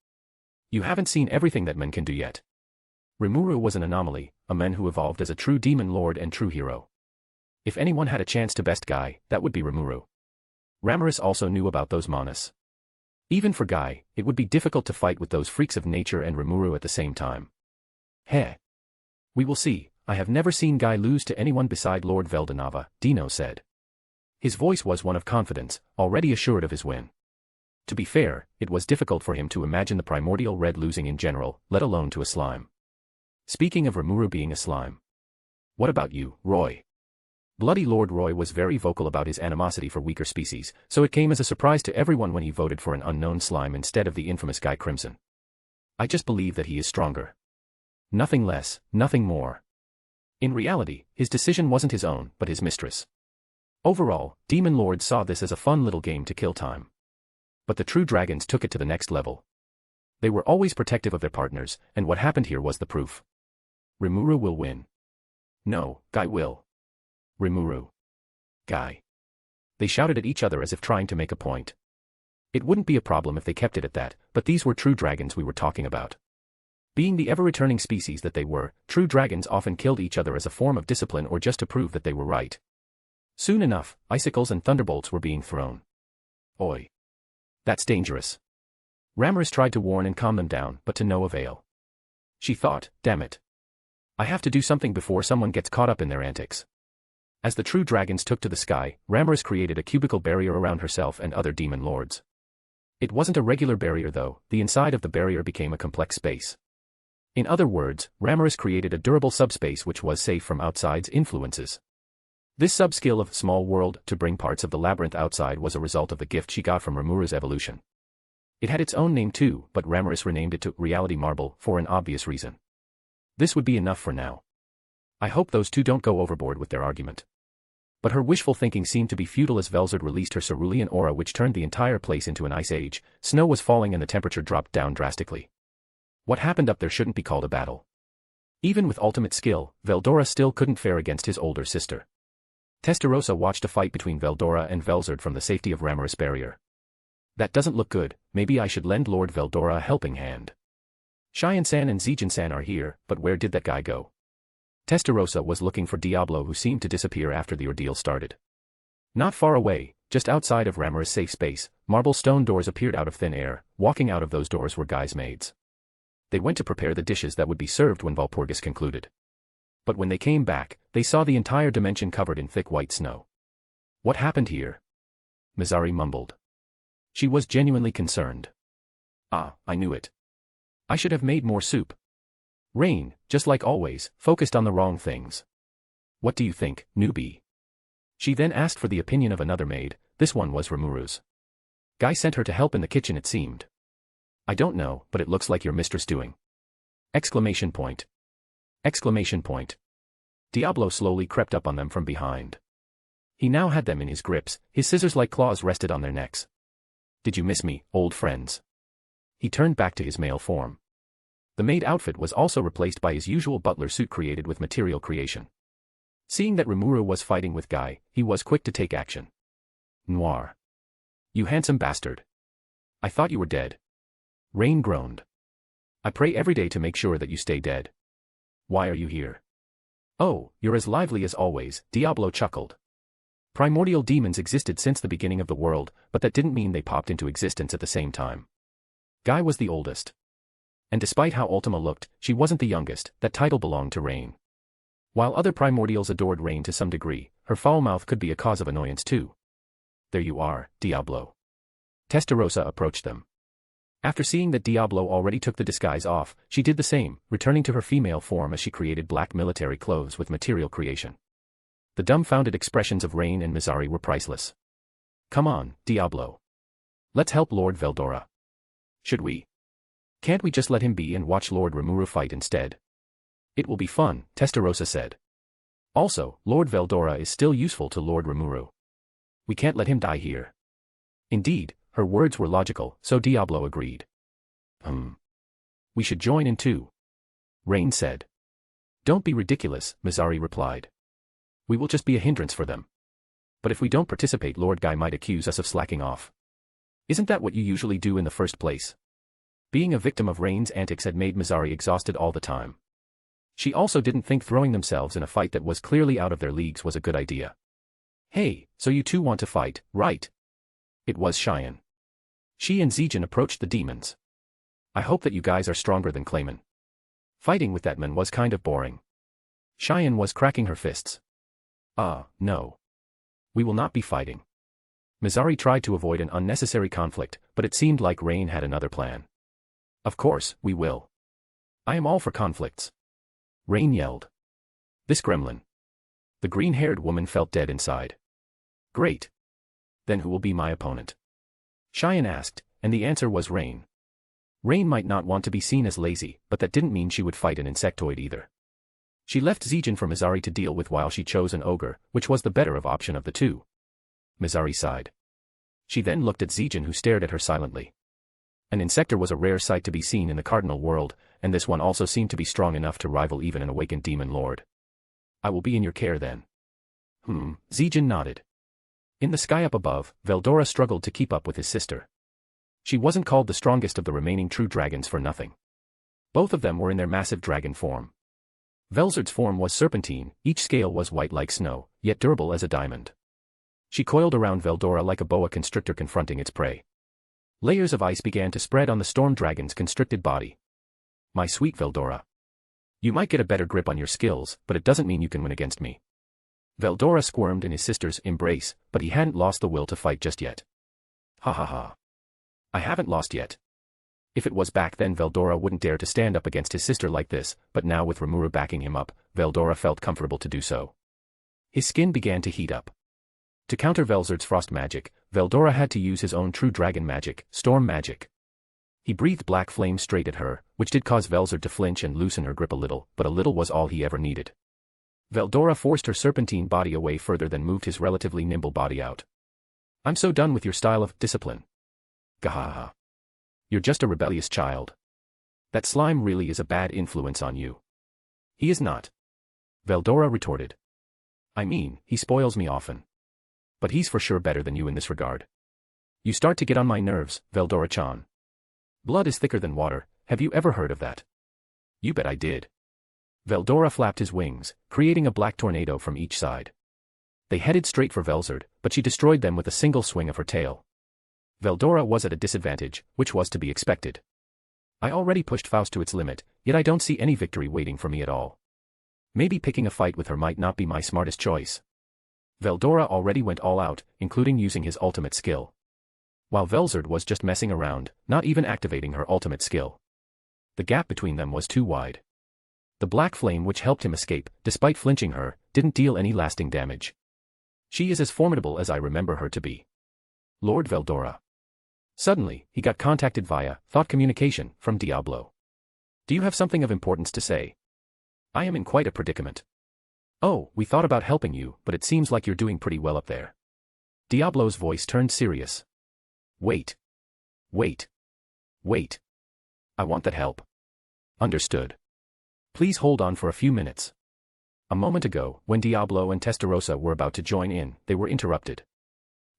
You haven't seen everything that men can do yet. Rimuru was an anomaly, a man who evolved as a true demon lord and true hero. If anyone had a chance to best Guy, that would be Rimuru. Ramiris also knew about those Manus. Even for Guy, it would be difficult to fight with those freaks of nature and Rimuru at the same time. Heh. We will see, I have never seen Guy lose to anyone beside Lord Veldanava, Dino said. His voice was one of confidence, already assured of his win. To be fair, it was difficult for him to imagine the primordial red losing in general, let alone to a slime. Speaking of Rimuru being a slime. What about you, Roy? Bloody Lord Roy was very vocal about his animosity for weaker species, so it came as a surprise to everyone when he voted for an unknown slime instead of the infamous Guy Crimson. I just believe that he is stronger. Nothing less, nothing more. In reality, his decision wasn't his own, but his mistress. Overall, Demon Lords saw this as a fun little game to kill time. But the true dragons took it to the next level. They were always protective of their partners, and what happened here was the proof. Rimuru will win. No, Guy will. Rimuru. Guy. They shouted at each other as if trying to make a point. It wouldn't be a problem if they kept it at that, but these were true dragons we were talking about. Being the ever-returning species that they were, true dragons often killed each other as a form of discipline or just to prove that they were right. Soon enough, icicles and thunderbolts were being thrown. Oi! That's dangerous. Ramiris tried to warn and calm them down, but to no avail. She thought, damn it. I have to do something before someone gets caught up in their antics. As the true dragons took to the sky, Ramiris created a cubical barrier around herself and other demon lords. It wasn't a regular barrier though, the inside of the barrier became a complex space. In other words, Ramiris created a durable subspace which was safe from outside's influences. This sub-skill of small world to bring parts of the labyrinth outside was a result of the gift she got from Rimura's evolution. It had its own name too, but Ramiris renamed it to Reality Marble for an obvious reason. This would be enough for now. I hope those two don't go overboard with their argument. But her wishful thinking seemed to be futile as Velzard released her cerulean aura which turned the entire place into an ice age. Snow was falling and the temperature dropped down drastically. What happened up there shouldn't be called a battle. Even with ultimate skill, Veldora still couldn't fare against his older sister. Testarossa watched a fight between Veldora and Velzard from the safety of Ramiris' barrier. That doesn't look good, maybe I should lend Lord Veldora a helping hand. Cheyenne-san and Zijin-san are here, but where did that guy go? Testarossa was looking for Diablo who seemed to disappear after the ordeal started. Not far away, just outside of Ramiris' safe space, marble stone doors appeared out of thin air. Walking out of those doors were Guy's maids. They went to prepare the dishes that would be served when Walpurgis concluded. But when they came back, they saw the entire dimension covered in thick white snow. What happened here? Mizari mumbled. She was genuinely concerned. Ah, I knew it. I should have made more soup. Rain, just like always, focused on the wrong things. What do you think, newbie? She then asked for the opinion of another maid. This one was Rimuru's. Guy sent her to help in the kitchen it seemed. I don't know, but it looks like your mistress doing. Exclamation point. Exclamation point. Diablo slowly crept up on them from behind. He now had them in his grips, his scissors-like claws rested on their necks. Did you miss me, old friends? He turned back to his male form. The maid outfit was also replaced by his usual butler suit created with material creation. Seeing that Rimuru was fighting with Guy, he was quick to take action. Noir. You handsome bastard. I thought you were dead. Rain groaned. I pray every day to make sure that you stay dead. Why are you here? Oh, you're as lively as always, Diablo chuckled. Primordial demons existed since the beginning of the world, but that didn't mean they popped into existence at the same time. Guy was the oldest. And despite how Ultima looked, she wasn't the youngest. That title belonged to Rain. While other primordials adored Rain to some degree, her foul mouth could be a cause of annoyance too. There you are, Diablo. Testarossa approached them. After seeing that Diablo already took the disguise off, she did the same, returning to her female form as she created black military clothes with material creation. The dumbfounded expressions of Rain and Mizari were priceless. Come on, Diablo. Let's help Lord Veldora. Should we? Can't we just let him be and watch Lord Rimuru fight instead? It will be fun, Testarossa said. Also, Lord Veldora is still useful to Lord Rimuru. We can't let him die here. Indeed, her words were logical, so Diablo agreed. We should join in too. Rain said. Don't be ridiculous, Mizari replied. We will just be a hindrance for them. But if we don't participate, Lord Guy might accuse us of slacking off. Isn't that what you usually do in the first place? Being a victim of Rain's antics had made Mizari exhausted all the time. She also didn't think throwing themselves in a fight that was clearly out of their leagues was a good idea. Hey, so you two want to fight, right? It was Cheyenne. She and Zijin approached the demons. I hope that you guys are stronger than Clayman. Fighting with that man was kind of boring. Cheyenne was cracking her fists. No. We will not be fighting. Mizari tried to avoid an unnecessary conflict, but it seemed like Rain had another plan. Of course, we will. I am all for conflicts. Rain yelled. This gremlin. The green-haired woman felt dead inside. Great. Then who will be my opponent? Cheyenne asked, and the answer was Rain. Rain might not want to be seen as lazy, but that didn't mean she would fight an insectoid either. She left Zijin for Mizari to deal with while she chose an ogre, which was the better of option of the two. Mizari sighed. She then looked at Zijin who stared at her silently. An insector was a rare sight to be seen in the Cardinal World, and this one also seemed to be strong enough to rival even an awakened demon lord. I will be in your care then. Zijin nodded. In the sky up above, Veldora struggled to keep up with his sister. She wasn't called the strongest of the remaining true dragons for nothing. Both of them were in their massive dragon form. Velzard's form was serpentine, each scale was white like snow, yet durable as a diamond. She coiled around Veldora like a boa constrictor confronting its prey. Layers of ice began to spread on the storm dragon's constricted body. My sweet Veldora. You might get a better grip on your skills, but it doesn't mean you can win against me. Veldora squirmed in his sister's embrace, but he hadn't lost the will to fight just yet. Ha ha ha. I haven't lost yet. If it was back then Veldora wouldn't dare to stand up against his sister like this, but now with Rimuru backing him up, Veldora felt comfortable to do so. His skin began to heat up. To counter Velzard's frost magic, Veldora had to use his own true dragon magic, storm magic. He breathed black flame straight at her, which did cause Velzard to flinch and loosen her grip a little, but a little was all he ever needed. Veldora forced her serpentine body away further than moved his relatively nimble body out. I'm so done with your style of discipline. Gahaha. You're just a rebellious child. That slime really is a bad influence on you. He is not. Veldora retorted. I mean, he spoils me often. But he's for sure better than you in this regard. You start to get on my nerves, Veldora-chan. Blood is thicker than water, have you ever heard of that? You bet I did. Veldora flapped his wings, creating a black tornado from each side. They headed straight for Velzard, but she destroyed them with a single swing of her tail. Veldora was at a disadvantage, which was to be expected. I already pushed Faust to its limit, yet I don't see any victory waiting for me at all. Maybe picking a fight with her might not be my smartest choice. Veldora already went all out, including using his ultimate skill. While Velzard was just messing around, not even activating her ultimate skill. The gap between them was too wide. The black flame which helped him escape, despite flinching her, didn't deal any lasting damage. She is as formidable as I remember her to be. Lord Veldora. Suddenly, he got contacted via thought communication from Diablo. Do you have something of importance to say? I am in quite a predicament. Oh, we thought about helping you, but it seems like you're doing pretty well up there. Diablo's voice turned serious. Wait. Wait. Wait. I want that help. Understood. Please hold on for a few minutes. A moment ago, when Diablo and Testarossa were about to join in, they were interrupted.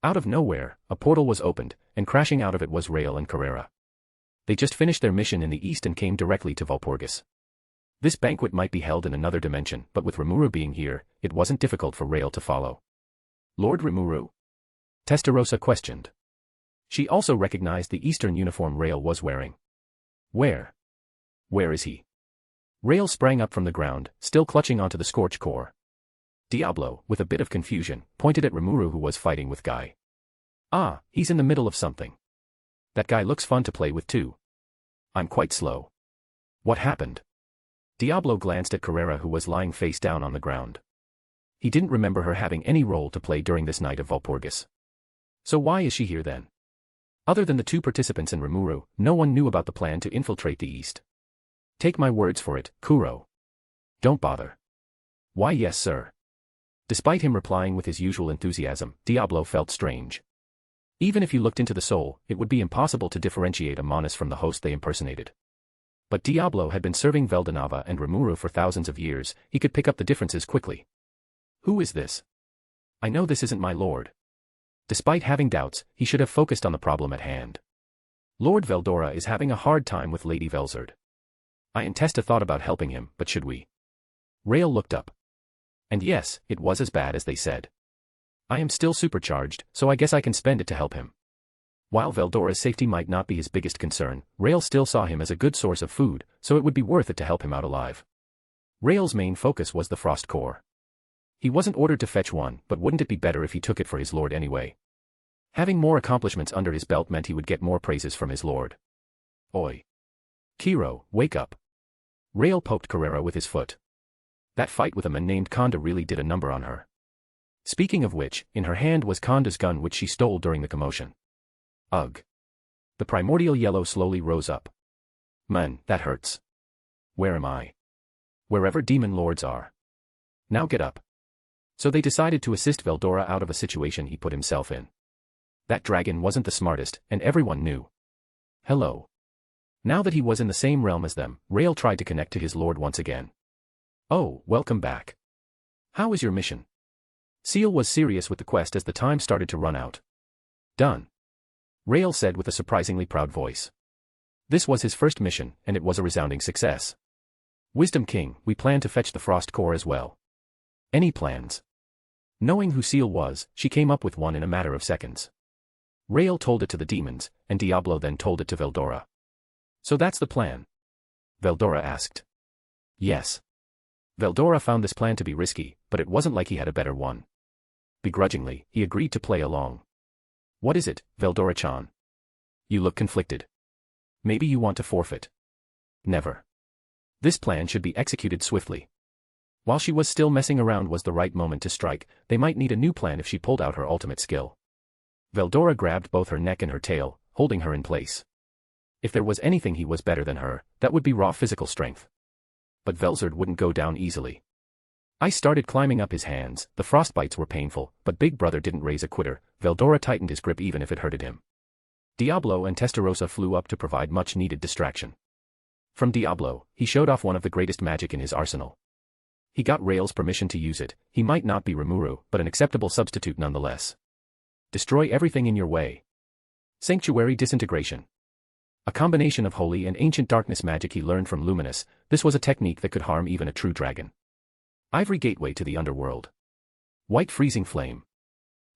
Out of nowhere, a portal was opened, and crashing out of it was Rael and Carrera. They just finished their mission in the east and came directly to Valpurgis. This banquet might be held in another dimension, but with Rimuru being here, it wasn't difficult for Rael to follow. Lord Rimuru? Testarossa questioned. She also recognized the eastern uniform Rael was wearing. Where? Where is he? Rael sprang up from the ground, still clutching onto the scorch core. Diablo, with a bit of confusion, pointed at Rimuru who was fighting with Guy. Ah, he's in the middle of something. That guy looks fun to play with too. I'm quite slow. What happened? Diablo glanced at Carrera who was lying face down on the ground. He didn't remember her having any role to play during this night of Valpurgis. So why is she here then? Other than the two participants and Rimuru, no one knew about the plan to infiltrate the east. Take my words for it, Kuro. Don't bother. Why yes sir. Despite him replying with his usual enthusiasm, Diablo felt strange. Even if you looked into the soul, it would be impossible to differentiate a Manus from the host they impersonated. But Diablo had been serving Veldanava and Rimuru for thousands of years, he could pick up the differences quickly. Who is this? I know this isn't my lord. Despite having doubts, he should have focused on the problem at hand. Lord Veldora is having a hard time with Lady Velzard. I and Testa thought about helping him, but should we? Rael looked up. And yes, it was as bad as they said. I am still supercharged, so I guess I can spend it to help him. While Veldora's safety might not be his biggest concern, Rael still saw him as a good source of food, so it would be worth it to help him out alive. Rael's main focus was the frost core. He wasn't ordered to fetch one, but wouldn't it be better if he took it for his lord anyway? Having more accomplishments under his belt meant he would get more praises from his lord. Oi. Kiro, wake up. Rael poked Carrera with his foot. That fight with a man named Konda really did a number on her. Speaking of which, in her hand was Konda's gun which she stole during the commotion. Ugh. The primordial yellow slowly rose up. Man, that hurts. Where am I? Wherever demon lords are. Now get up. So they decided to assist Veldora out of a situation he put himself in. That dragon wasn't the smartest, and everyone knew. Hello. Now that he was in the same realm as them, Rael tried to connect to his lord once again. Oh, welcome back. How is your mission? Seal was serious with the quest as the time started to run out. Done. Rael said with a surprisingly proud voice. This was his first mission, and it was a resounding success. Wisdom King, we plan to fetch the frost core as well. Any plans? Knowing who Seal was, she came up with one in a matter of seconds. Rael told it to the demons, and Diablo then told it to Veldora. So that's the plan? Veldora asked. Yes. Veldora found this plan to be risky, but it wasn't like he had a better one. Begrudgingly, he agreed to play along. What is it, Veldora-chan? You look conflicted. Maybe you want to forfeit. Never. This plan should be executed swiftly. While she was still messing around was the right moment to strike, they might need a new plan if she pulled out her ultimate skill. Veldora grabbed both her neck and her tail, holding her in place. If there was anything he was better than her, that would be raw physical strength. But Velzard wouldn't go down easily. Ice started climbing up his hands, the frostbites were painful, but Big Brother didn't raise a quitter. Veldora tightened his grip even if it hurted him. Diablo and Testarossa flew up to provide much-needed distraction. From Diablo, he showed off one of the greatest magic in his arsenal. He got Rael's permission to use it. He might not be Rimuru, but an acceptable substitute nonetheless. Destroy everything in your way. Sanctuary disintegration. A combination of holy and ancient darkness magic he learned from Luminous, this was a technique that could harm even a true dragon. Ivory gateway to the underworld. White freezing flame.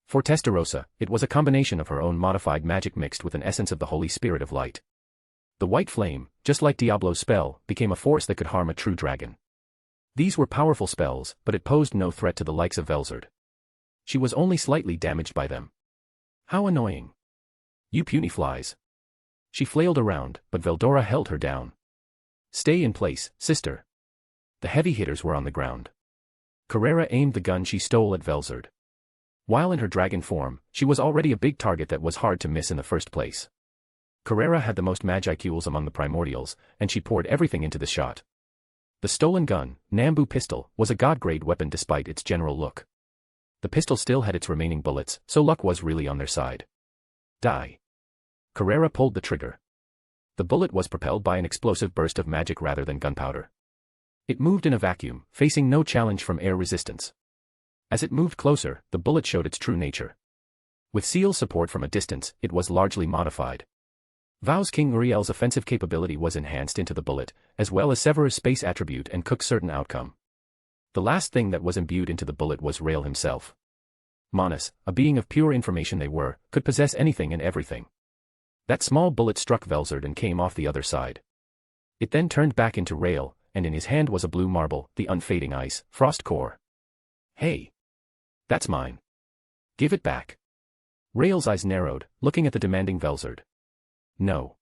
For Testarossa, it was a combination of her own modified magic mixed with an essence of the Holy Spirit of Light. The white flame, just like Diablo's spell, became a force that could harm a true dragon. These were powerful spells, but it posed no threat to the likes of Velzard. She was only slightly damaged by them. How annoying. You puny flies. She flailed around, but Veldora held her down. Stay in place, sister. The heavy hitters were on the ground. Carrera aimed the gun she stole at Velzard. While in her dragon form, she was already a big target that was hard to miss in the first place. Carrera had the most magicules among the primordials, and she poured everything into the shot. The stolen gun, Nambu pistol, was a god-grade weapon despite its general look. The pistol still had its remaining bullets, so luck was really on their side. Die. Carrera pulled the trigger. The bullet was propelled by an explosive burst of magic rather than gunpowder. It moved in a vacuum, facing no challenge from air resistance. As it moved closer, the bullet showed its true nature. With Seal's support from a distance, it was largely modified. Vao's King Uriel's offensive capability was enhanced into the bullet, as well as Severus' space attribute and Cook's certain outcome. The last thing that was imbued into the bullet was Rael himself. Manus, a being of pure information they were, could possess anything and everything. That small bullet struck Velzard and came off the other side. It then turned back into Rael, and in his hand was a blue marble, the unfading ice, frost core. Hey! That's mine. Give it back. Rael's eyes narrowed, looking at the demanding Velzard. No.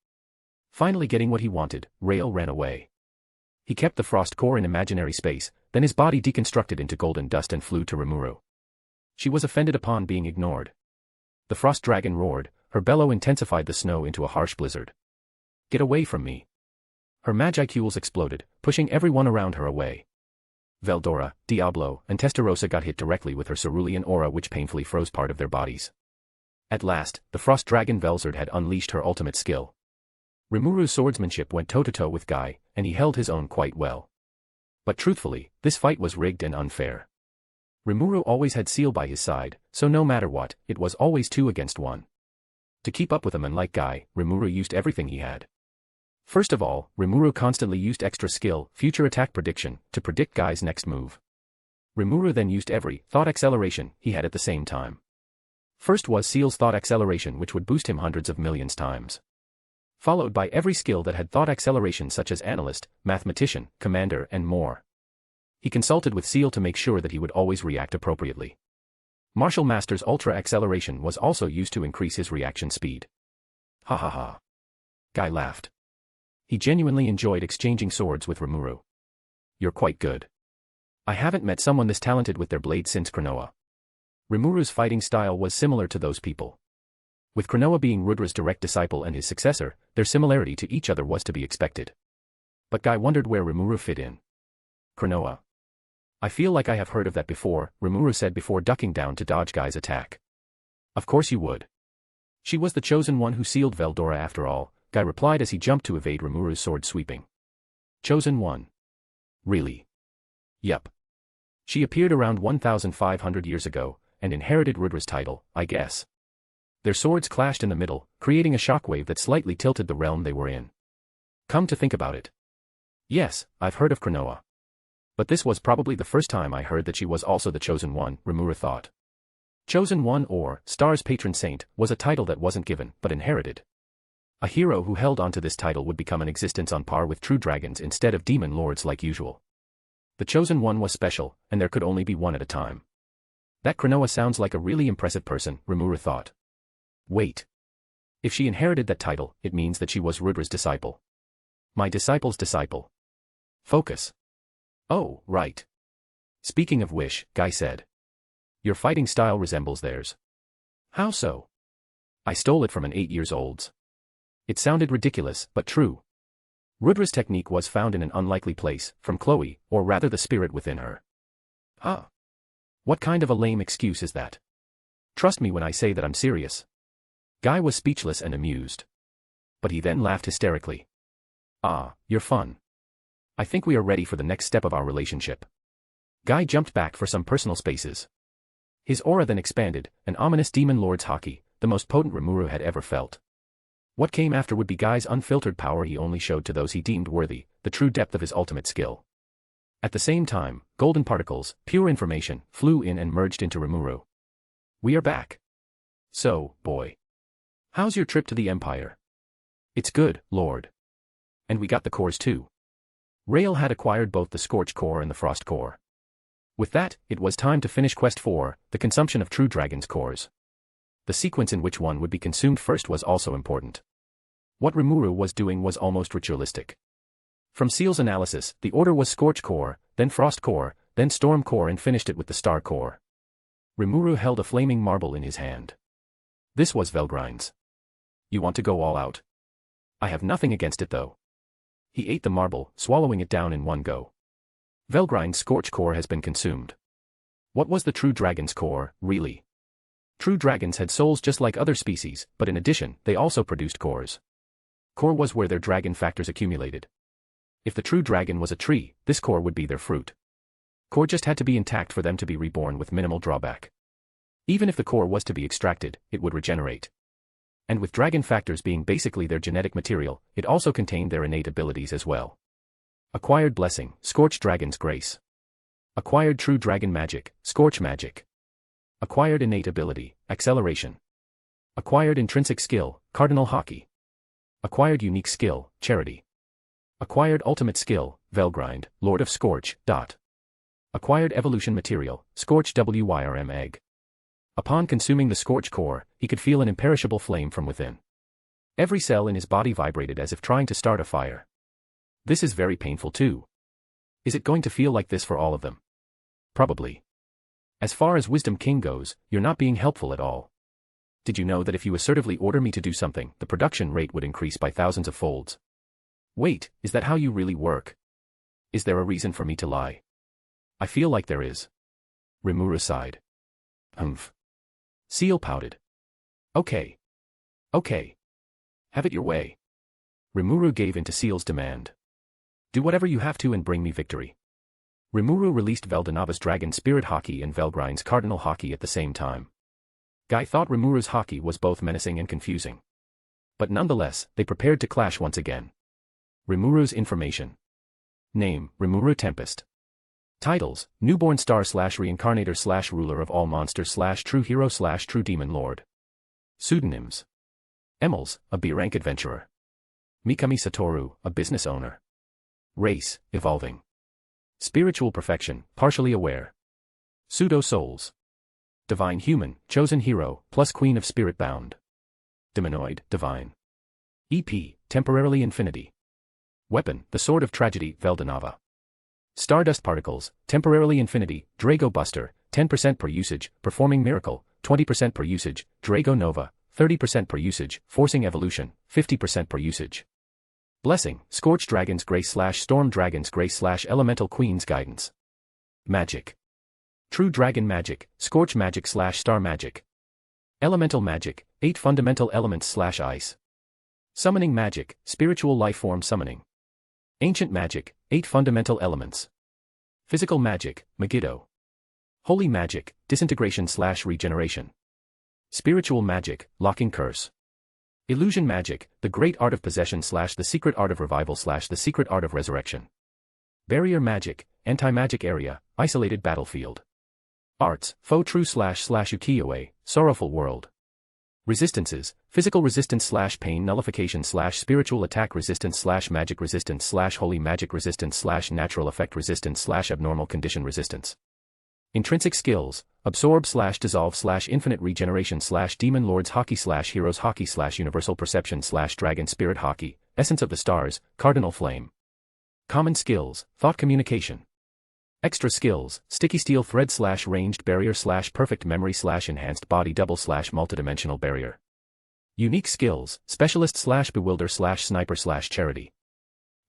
Finally getting what he wanted, Rael ran away. He kept the frost core in imaginary space, then his body deconstructed into golden dust and flew to Rimuru. She was offended upon being ignored. The frost dragon roared, her bellow intensified the snow into a harsh blizzard. Get away from me. Her magicules exploded, pushing everyone around her away. Veldora, Diablo, and Testarossa got hit directly with her cerulean aura which painfully froze part of their bodies. At last, the frost dragon Velzard had unleashed her ultimate skill. Rimuru's swordsmanship went toe-to-toe with Guy, and he held his own quite well. But truthfully, this fight was rigged and unfair. Rimuru always had Seal by his side, so no matter what, it was always 2 against 1. To keep up with a man like Guy, Rimuru used everything he had. First of all, Rimuru constantly used extra skill, future attack prediction, to predict Guy's next move. Rimuru then used every thought acceleration he had at the same time. First was Seal's thought acceleration which would boost him hundreds of millions times. Followed by every skill that had thought acceleration such as analyst, mathematician, commander and more. He consulted with Seal to make sure that he would always react appropriately. Martial Master's ultra acceleration was also used to increase his reaction speed. Ha ha ha. Guy laughed. He genuinely enjoyed exchanging swords with Rimuru. You're quite good. I haven't met someone this talented with their blades since Cronoa. Rimuru's fighting style was similar to those people. With Cronoa being Rudra's direct disciple and his successor, their similarity to each other was to be expected. But Guy wondered where Rimuru fit in. Cronoa. I feel like I have heard of that before, Rimuru said before ducking down to dodge Guy's attack. Of course you would. She was the chosen one who sealed Veldora after all, Guy replied as he jumped to evade Rimuru's sword sweeping. Chosen one. Really? Yep. She appeared around 1,500 years ago, and inherited Rudra's title, I guess. Their swords clashed in the middle, creating a shockwave that slightly tilted the realm they were in. Come to think about it. Yes, I've heard of Cronoa. But this was probably the first time I heard that she was also the Chosen One, Rimuru thought. Chosen One or Star's patron saint was a title that wasn't given but inherited. A hero who held onto this title would become an existence on par with true dragons instead of demon lords like usual. The Chosen One was special, and there could only be one at a time. That Cronoa sounds like a really impressive person, Rimuru thought. Wait. If she inherited that title, it means that she was Rudra's disciple. My disciple's disciple. Focus. Oh, right. Speaking of which, Guy said. Your fighting style resembles theirs. How so? I stole it from an 8-year-old's. It sounded ridiculous, but true. Rudra's technique was found in an unlikely place, from Chloe, or rather the spirit within her. Huh. What kind of a lame excuse is that? Trust me when I say that I'm serious. Guy was speechless and amused. But he then laughed hysterically. Ah, you're fun. I think we are ready for the next step of our relationship. Guy jumped back for some personal spaces. His aura then expanded, an ominous demon lord's haki, the most potent Rimuru had ever felt. What came after would be Guy's unfiltered power he only showed to those he deemed worthy, the true depth of his ultimate skill. At the same time, golden particles, pure information, flew in and merged into Rimuru. We are back. So, boy. How's your trip to the Empire? It's good, Lord. And we got the cores too. Rael had acquired both the Scorch Core and the Frost Core. With that, it was time to finish Quest 4, the consumption of True Dragon's cores. The sequence in which one would be consumed first was also important. What Rimuru was doing was almost ritualistic. From Seal's analysis, the order was Scorch Core, then Frost Core, then Storm Core and finished it with the Star Core. Rimuru held a flaming marble in his hand. This was Velgrin's. You want to go all out? I have nothing against it though. He ate the marble, swallowing it down in one go. Velgrin's Scorch Core has been consumed. What was the True Dragon's core, really? True dragons had souls just like other species, but in addition, they also produced cores. Core was where their dragon factors accumulated. If the true dragon was a tree, this core would be their fruit. Core just had to be intact for them to be reborn with minimal drawback. Even if the core was to be extracted, it would regenerate. And with dragon factors being basically their genetic material, it also contained their innate abilities as well. Acquired Blessing, Scorched Dragon's Grace. Acquired True Dragon Magic, Scorch Magic. Acquired Innate Ability, Acceleration. Acquired Intrinsic Skill, Cardinal Haki. Acquired Unique Skill, Charity. Acquired Ultimate Skill, Velgrind, Lord of Scorch. Acquired Evolution Material, Scorch Wyrm Egg. Upon consuming the Scorch Core, he could feel an imperishable flame from within. Every cell in his body vibrated as if trying to start a fire. This is very painful too. Is it going to feel like this for all of them? Probably. As far as Wisdom King goes, you're not being helpful at all. Did you know that if you assertively order me to do something, the production rate would increase by thousands of folds? Wait, is that how you really work? Is there a reason for me to lie? I feel like there is. Rimuru sighed. Humph. Seal pouted. Okay. Okay. Have it your way. Rimuru gave in to Seal's demand. Do whatever you have to and bring me victory. Rimuru released Veldanava's Dragon Spirit Haki and Velgrin's Cardinal Haki at the same time. Guy thought Rimuru's Haki was both menacing and confusing. But nonetheless, they prepared to clash once again. Rimuru's information. Name, Rimuru Tempest. Titles, Newborn Star / Reincarnator / Ruler of all Monsters / True Hero / True Demon Lord. Pseudonyms. Emils, a B-rank adventurer. Mikami Satoru, a business owner. Race, evolving. Spiritual perfection, partially aware. Pseudo-souls. Divine human, chosen hero, plus queen of spirit bound. Demonoid, divine. EP, temporarily infinity. Weapon, the sword of tragedy, Veldanava. Stardust particles, temporarily infinity, Drago Buster, 10% per usage, performing miracle, 20% per usage, Drago Nova, 30% per usage, forcing evolution, 50% per usage. Blessing, Scorch Dragon's Grace / Storm Dragon's Grace / Elemental Queen's Guidance. Magic. True Dragon Magic, Scorch Magic / Star Magic. Elemental Magic, 8 fundamental elements / ice. Summoning Magic, Spiritual Life Form Summoning. Ancient Magic, 8 fundamental elements. Physical Magic, Megiddo. Holy Magic, Disintegration / Regeneration. Spiritual Magic, Locking Curse. Illusion Magic, the Great Art of Possession / the Secret Art of Revival / the Secret Art of Resurrection. Barrier Magic, anti-magic area, isolated battlefield. Arts, foe true / ukiyo-e, sorrowful world. Resistances, physical resistance / pain nullification / spiritual attack resistance / magic resistance / holy magic resistance / natural effect resistance / abnormal condition resistance. Intrinsic skills, absorb / dissolve / infinite regeneration / demon lords hockey / heroes hockey / universal perception / dragon spirit hockey, essence of the stars, cardinal flame. Common skills, thought communication. Extra skills, sticky steel thread / ranged barrier / perfect memory / enhanced body double / multidimensional barrier. Unique skills, specialist / bewilder / sniper / charity.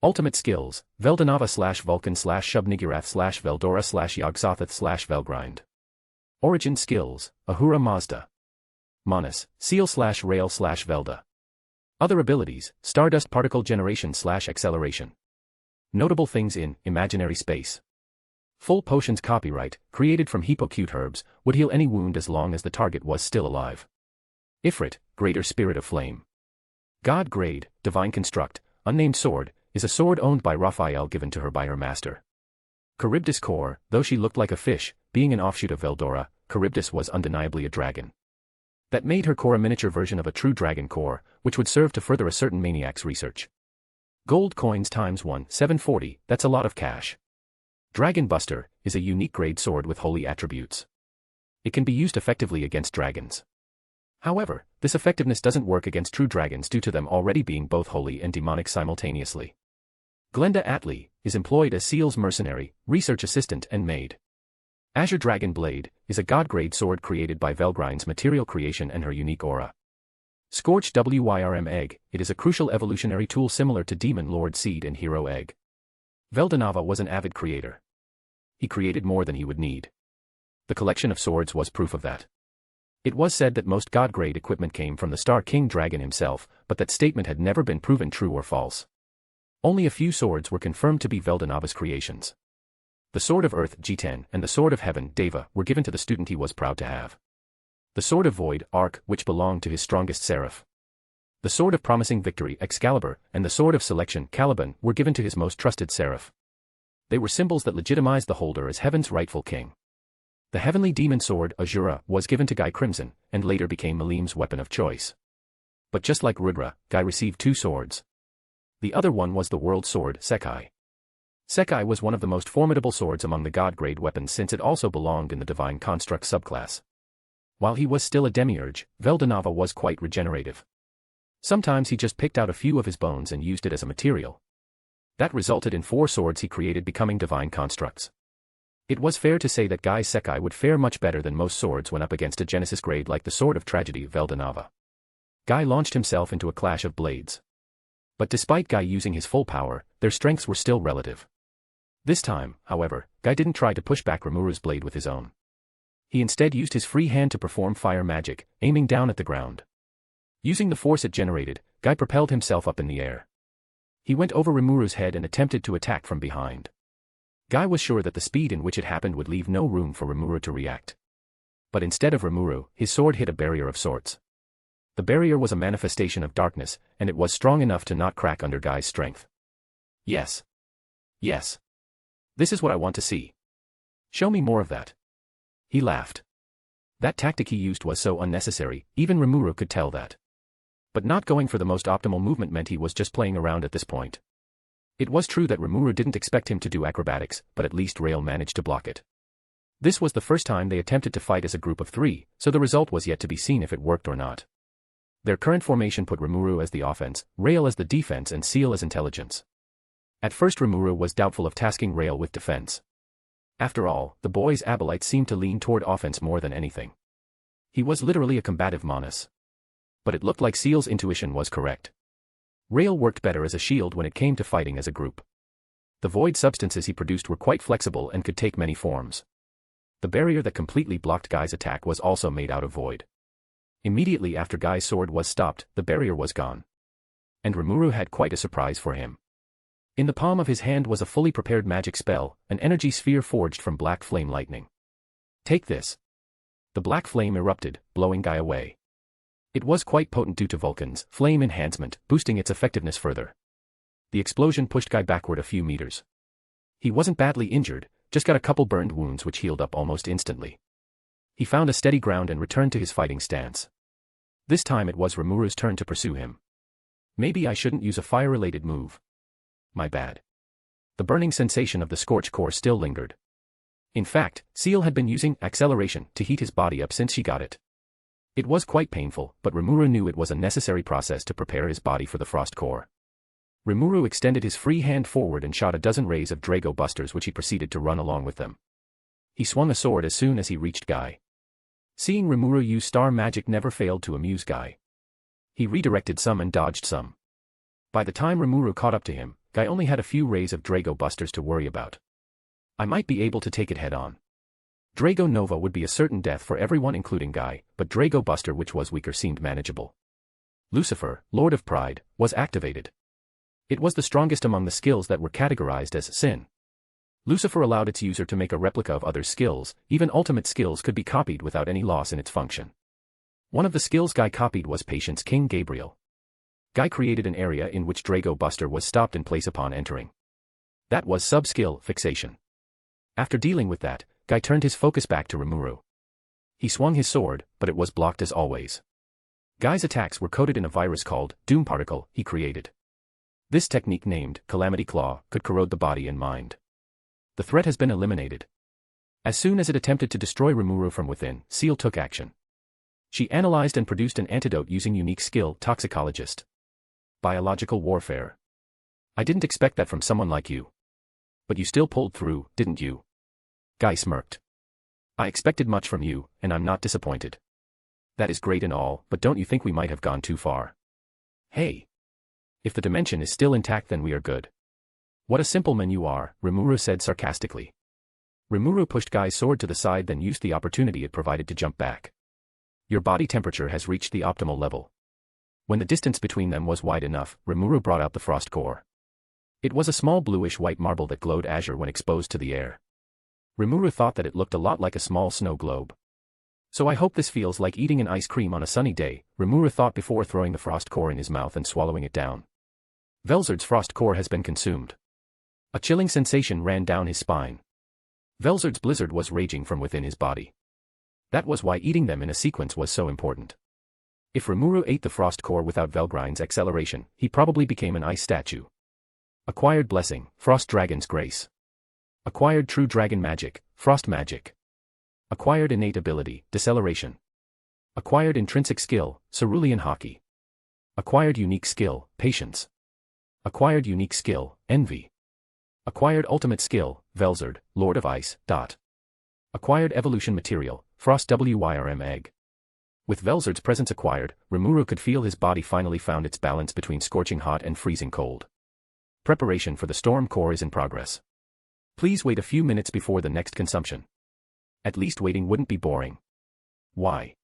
Ultimate skills, Veldanava / Vulcan / Shub-Niggurath / Veldora / Yog-Sothoth / Velgrind. Origin skills, Ahura Mazda. Manas, seal / rail / Velda. Other abilities, stardust particle generation / acceleration. Notable things in imaginary space. Full potions copyright, created from hypocute herbs, would heal any wound as long as the target was still alive. Ifrit, greater spirit of flame. God grade, divine construct, unnamed sword, is a sword owned by Raphael given to her by her master. Charybdis core, though she looked like a fish, being an offshoot of Veldora, Charybdis was undeniably a dragon. That made her core a miniature version of a true dragon core, which would serve to further a certain maniac's research. Gold coins times 1, 740, that's a lot of cash. Dragon Buster is a unique grade sword with holy attributes. It can be used effectively against dragons. However, this effectiveness doesn't work against true dragons due to them already being both holy and demonic simultaneously. Glenda Atlee is employed as Seal's mercenary, research assistant and maid. Azure Dragon Blade is a god-grade sword created by Velgrind's material creation and her unique aura. Scorched Wyrm Egg, it is a crucial evolutionary tool similar to Demon Lord Seed and Hero Egg. Veldanava was an avid creator. He created more than he would need. The collection of swords was proof of that. It was said that most god-grade equipment came from the Star King Dragon himself, but that statement had never been proven true or false. Only a few swords were confirmed to be Veldanava's creations. The Sword of Earth G10 and the Sword of Heaven Deva were given to the student he was proud to have. The Sword of Void Arc, which belonged to his strongest seraph. The Sword of Promising Victory Excalibur and the Sword of Selection Caliban were given to his most trusted seraph. They were symbols that legitimized the holder as heaven's rightful king. The heavenly demon sword Azura was given to Guy Crimson and later became Malim's weapon of choice. But just like Rudra, Guy received two swords. The other one was the world sword Sekai. Sekai was one of the most formidable swords among the god-grade weapons since it also belonged in the divine construct subclass. While he was still a demiurge, Veldanava was quite regenerative. Sometimes he just picked out a few of his bones and used it as a material. That resulted in 4 swords he created becoming divine constructs. It was fair to say that Guy's Sekai would fare much better than most swords when up against a Genesis grade like the Sword of Tragedy Veldanava. Guy launched himself into a clash of blades. But despite Guy using his full power, their strengths were still relative. This time, however, Guy didn't try to push back Rimuru's blade with his own. He instead used his free hand to perform fire magic, aiming down at the ground. Using the force it generated, Guy propelled himself up in the air. He went over Rimuru's head and attempted to attack from behind. Guy was sure that the speed in which it happened would leave no room for Rimuru to react. But instead of Rimuru, his sword hit a barrier of sorts. The barrier was a manifestation of darkness, and it was strong enough to not crack under Guy's strength. Yes. Yes. This is what I want to see. Show me more of that. He laughed. That tactic he used was so unnecessary, even Rimuru could tell that. But not going for the most optimal movement meant he was just playing around at this point. It was true that Rimuru didn't expect him to do acrobatics, but at least Rail managed to block it. This was the first time they attempted to fight as a group of 3, so the result was yet to be seen if it worked or not. Their current formation put Rimuru as the offense, Rail as the defense and Seal as intelligence. At first Rimuru was doubtful of tasking Rail with defense. After all, the boy's Abelite seemed to lean toward offense more than anything. He was literally a combative Manus. But it looked like Seal's intuition was correct. Rail worked better as a shield when it came to fighting as a group. The void substances he produced were quite flexible and could take many forms. The barrier that completely blocked Guy's attack was also made out of void. Immediately after Guy's sword was stopped, the barrier was gone. And Rimuru had quite a surprise for him. In the palm of his hand was a fully prepared magic spell, an energy sphere forged from black flame lightning. Take this. The black flame erupted, blowing Guy away. It was quite potent due to Vulcan's flame enhancement, boosting its effectiveness further. The explosion pushed Guy backward a few meters. He wasn't badly injured, just got a couple burned wounds which healed up almost instantly. He found a steady ground and returned to his fighting stance. This time it was Rimuru's turn to pursue him. Maybe I shouldn't use a fire-related move. My bad. The burning sensation of the scorch core still lingered. In fact, Seal had been using acceleration to heat his body up since she got it. It was quite painful, but Rimuru knew it was a necessary process to prepare his body for the frost core. Rimuru extended his free hand forward and shot a dozen rays of Drago Busters which he proceeded to run along with them. He swung a sword as soon as he reached Guy. Seeing Rimuru use star magic never failed to amuse Guy. He redirected some and dodged some. By the time Rimuru caught up to him, Guy only had a few rays of Drago Busters to worry about. I might be able to take it head-on. Drago Nova would be a certain death for everyone including Guy, but Drago Buster which was weaker seemed manageable. Lucifer, Lord of Pride, was activated. It was the strongest among the skills that were categorized as sin. Lucifer allowed its user to make a replica of others' skills, even ultimate skills could be copied without any loss in its function. One of the skills Guy copied was Patience King Gabriel. Guy created an area in which Drago Buster was stopped in place upon entering. That was sub-skill Fixation. After dealing with that, Guy turned his focus back to Rimuru. He swung his sword, but it was blocked as always. Guy's attacks were coated in a virus called Doom Particle he created. This technique named Calamity Claw could corrode the body and mind. The threat has been eliminated. As soon as it attempted to destroy Rimuru from within, Seal took action. She analyzed and produced an antidote using unique skill Toxicologist. Biological warfare. I didn't expect that from someone like you. But you still pulled through, didn't you? Guy smirked. I expected much from you, and I'm not disappointed. That is great and all, but don't you think we might have gone too far? Hey! If the dimension is still intact then we are good. What a simple man you are, Rimuru said sarcastically. Rimuru pushed Guy's sword to the side then used the opportunity it provided to jump back. Your body temperature has reached the optimal level. When the distance between them was wide enough, Rimuru brought out the frost core. It was a small bluish-white marble that glowed azure when exposed to the air. Rimuru thought that it looked a lot like a small snow globe. So I hope this feels like eating an ice cream on a sunny day, Rimuru thought before throwing the frost core in his mouth and swallowing it down. Velzard's frost core has been consumed. A chilling sensation ran down his spine. Velzard's blizzard was raging from within his body. That was why eating them in a sequence was so important. If Rimuru ate the frost core without Velgrin's acceleration, he probably became an ice statue. Acquired Blessing, Frost Dragon's Grace. Acquired True Dragon Magic, Frost Magic. Acquired Innate Ability, Deceleration. Acquired Intrinsic Skill, Cerulean Hockey. Acquired Unique Skill, Patience. Acquired Unique Skill, Envy. Acquired Ultimate Skill, Velzard, Lord of Ice. Acquired Evolution Material, Frost Wyrm Egg. With Velzard's presence acquired, Rimuru could feel his body finally found its balance between scorching hot and freezing cold. Preparation for the storm core is in progress. Please wait a few minutes before the next consumption. At least waiting wouldn't be boring. Why?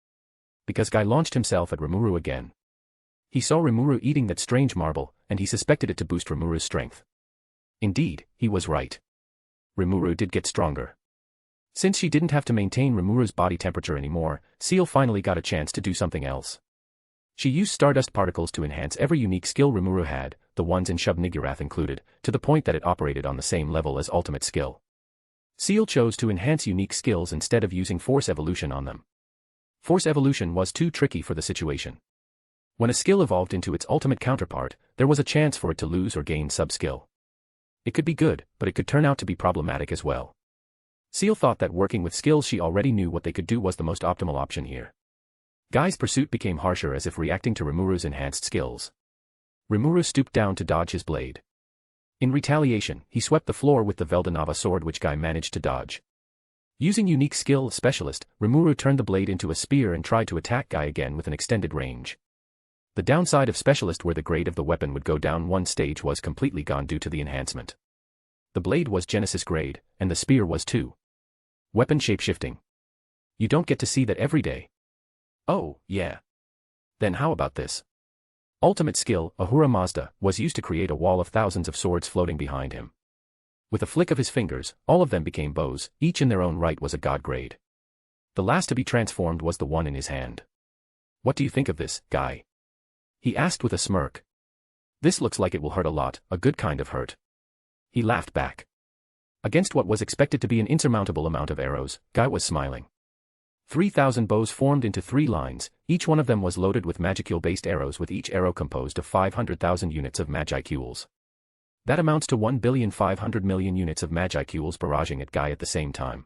Because Guy launched himself at Rimuru again. He saw Rimuru eating that strange marble, and he suspected it to boost Rimuru's strength. Indeed, he was right. Rimuru did get stronger. Since she didn't have to maintain Rimuru's body temperature anymore, Seal finally got a chance to do something else. She used stardust particles to enhance every unique skill Rimuru had, the ones in Shub Niggurath included, to the point that it operated on the same level as ultimate skill. Seal chose to enhance unique skills instead of using Force Evolution on them. Force Evolution was too tricky for the situation. When a skill evolved into its ultimate counterpart, there was a chance for it to lose or gain sub-skill. It could be good, but it could turn out to be problematic as well. Seal thought that working with skills she already knew what they could do was the most optimal option here. Guy's pursuit became harsher as if reacting to Rimuru's enhanced skills. Rimuru stooped down to dodge his blade. In retaliation, he swept the floor with the Veldanava sword which Guy managed to dodge. Using unique skill Specialist, Rimuru turned the blade into a spear and tried to attack Guy again with an extended range. The downside of Specialist where the grade of the weapon would go down one stage was completely gone due to the enhancement. The blade was Genesis grade, and the spear was too. Weapon shapeshifting. You don't get to see that every day. Oh, yeah. Then how about this? Ultimate skill, Ahura Mazda, was used to create a wall of thousands of swords floating behind him. With a flick of his fingers, all of them became bows, each in their own right was a god grade. The last to be transformed was the one in his hand. What do you think of this, Guy? He asked with a smirk. This looks like it will hurt a lot, a good kind of hurt. He laughed back. Against what was expected to be an insurmountable amount of arrows, Guy was smiling. 3,000 bows formed into 3 lines, each one of them was loaded with magicule-based arrows, with each arrow composed of 500,000 units of magicules. That amounts to 1,500,000,000 units of magicules barraging at Guy at the same time.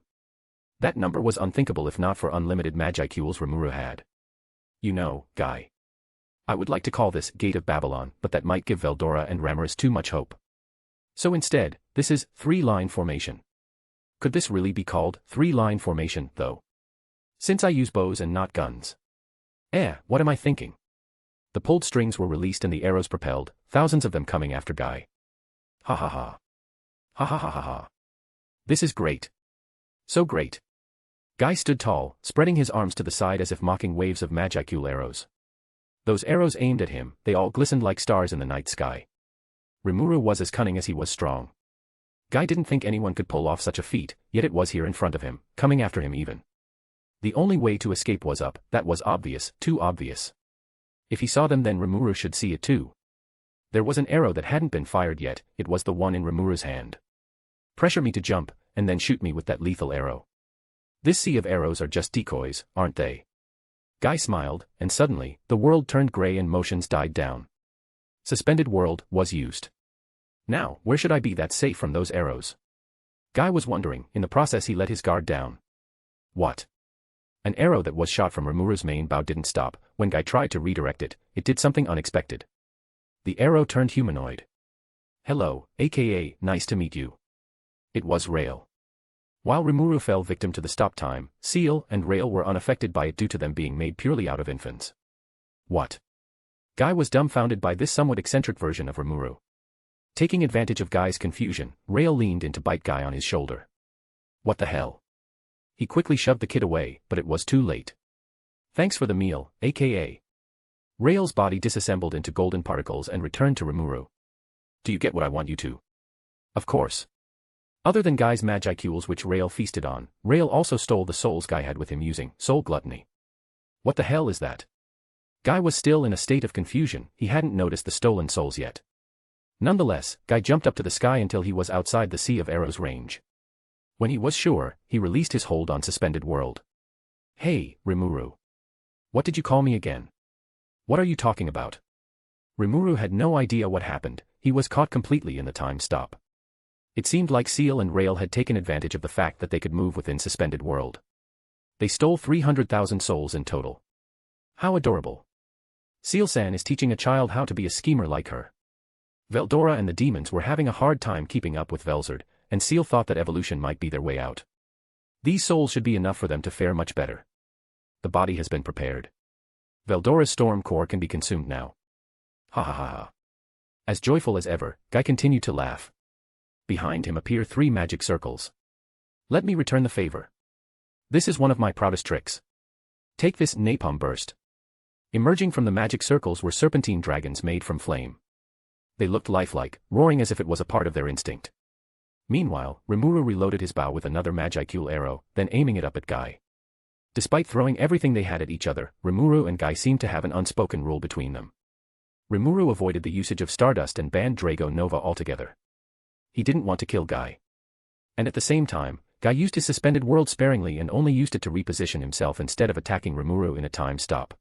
That number was unthinkable if not for unlimited magicules Rimuru had. You know, Guy. I would like to call this Gate of Babylon, but that might give Veldora and Ramorous too much hope. So instead, this is 3-line formation. Could this really be called 3-line formation, though? Since I use bows and not guns. What am I thinking? The pulled strings were released and the arrows propelled, thousands of them coming after Guy. Ha ha ha. Ha ha ha ha ha. This is great. So great. Guy stood tall, spreading his arms to the side as if mocking waves of magicule arrows. Those arrows aimed at him, they all glistened like stars in the night sky. Rimuru was as cunning as he was strong. Guy didn't think anyone could pull off such a feat, yet it was here in front of him, coming after him even. The only way to escape was up, that was obvious, too obvious. If he saw them then Rimuru should see it too. There was an arrow that hadn't been fired yet, it was the one in Rimuru's hand. Pressure me to jump, and then shoot me with that lethal arrow. This sea of arrows are just decoys, aren't they? Guy smiled, and suddenly, the world turned gray and motions died down. Suspended world was used. Now, where should I be that's safe from those arrows? Guy was wondering, in the process he let his guard down. What? An arrow that was shot from Rimuru's main bow didn't stop. When Guy tried to redirect it, it did something unexpected. The arrow turned humanoid. Hello, aka, nice to meet you. It was Rail. While Rimuru fell victim to the stop time, Seal and Rail were unaffected by it due to them being made purely out of infants. What? Guy was dumbfounded by this somewhat eccentric version of Rimuru. Taking advantage of Guy's confusion, Rail leaned in to bite Guy on his shoulder. What the hell? He quickly shoved the kid away, but it was too late. Thanks for the meal, aka. Rail's body disassembled into golden particles and returned to Rimuru. Do you get what I want you to? Of course. Other than Guy's magicules which Rail feasted on, Rail also stole the souls Guy had with him using soul gluttony. What the hell is that? Guy was still in a state of confusion, he hadn't noticed the stolen souls yet. Nonetheless, Guy jumped up to the sky until he was outside the Sea of Arrows range. When he was sure, he released his hold on Suspended World. Hey, Rimuru. What did you call me again? What are you talking about? Rimuru had no idea what happened, he was caught completely in the time stop. It seemed like Seal and Rail had taken advantage of the fact that they could move within Suspended World. They stole 300,000 souls in total. How adorable. Seal-san is teaching a child how to be a schemer like her. Veldora and the demons were having a hard time keeping up with Velzard, and Seal thought that evolution might be their way out. These souls should be enough for them to fare much better. The body has been prepared. Veldora's storm core can be consumed now. Ha ha ha ha. As joyful as ever, Guy continued to laugh. Behind him appear 3 magic circles. Let me return the favor. This is one of my proudest tricks. Take this napalm burst. Emerging from the magic circles were serpentine dragons made from flame. They looked lifelike, roaring as if it was a part of their instinct. Meanwhile, Rimuru reloaded his bow with another magicule arrow, then aiming it up at Guy. Despite throwing everything they had at each other, Rimuru and Guy seemed to have an unspoken rule between them. Rimuru avoided the usage of Stardust and banned Drago Nova altogether. He didn't want to kill Guy. And at the same time, Guy used his Suspended World sparingly and only used it to reposition himself instead of attacking Rimuru in a time stop.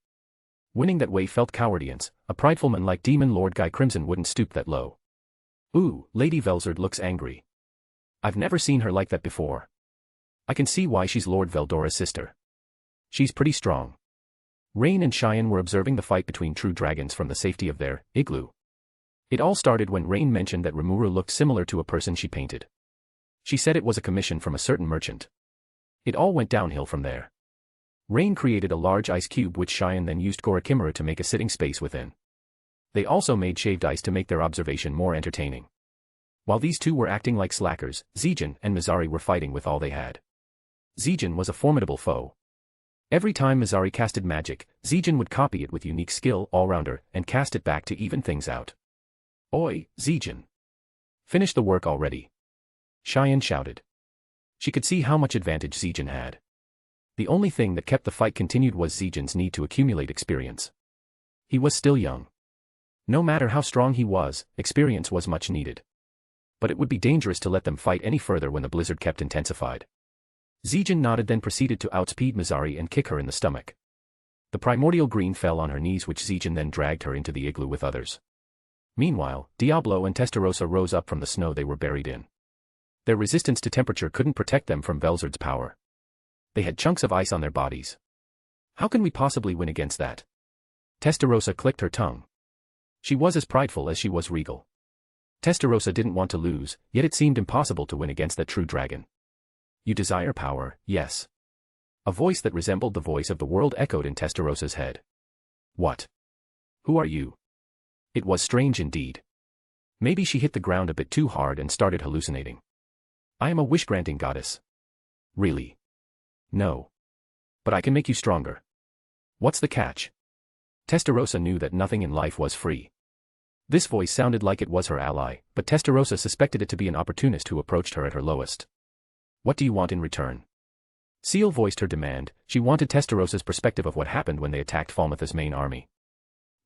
Winning that way felt cowardice, a prideful man like Demon Lord Guy Crimson wouldn't stoop that low. Ooh, Lady Velzard looks angry. I've never seen her like that before. I can see why she's Lord Veldora's sister. She's pretty strong. Rain and Cheyenne were observing the fight between true dragons from the safety of their igloo. It all started when Rain mentioned that Rimuru looked similar to a person she painted. She said it was a commission from a certain merchant. It all went downhill from there. Rain created a large ice cube which Cheyenne then used Gorakimura to make a sitting space within. They also made shaved ice to make their observation more entertaining. While these two were acting like slackers, Zijin and Mizari were fighting with all they had. Zijin was a formidable foe. Every time Mizari casted magic, Zijin would copy it with unique skill all-rounder and cast it back to even things out. Oi, Zijin. Finish the work already. Cheyenne shouted. She could see how much advantage Zijin had. The only thing that kept the fight continued was Zijin's need to accumulate experience. He was still young. No matter how strong he was, experience was much needed. But it would be dangerous to let them fight any further when the blizzard kept intensified. Zijin nodded, then proceeded to outspeed Mizari and kick her in the stomach. The primordial green fell on her knees, which Zijin then dragged her into the igloo with others. Meanwhile, Diablo and Testarossa rose up from the snow they were buried in. Their resistance to temperature couldn't protect them from Velzard's power. They had chunks of ice on their bodies. How can we possibly win against that? Testarossa clicked her tongue. She was as prideful as she was regal. Testarossa didn't want to lose, yet it seemed impossible to win against that true dragon. You desire power, yes. A voice that resembled the voice of the world echoed in Testarossa's head. What? Who are you? It was strange indeed. Maybe she hit the ground a bit too hard and started hallucinating. I am a wish-granting goddess. Really? No. But I can make you stronger. What's the catch? Testarossa knew that nothing in life was free. This voice sounded like it was her ally, but Testarossa suspected it to be an opportunist who approached her at her lowest. What do you want in return? Seal voiced her demand. She wanted Testarossa's perspective of what happened when they attacked Falmouth's main army.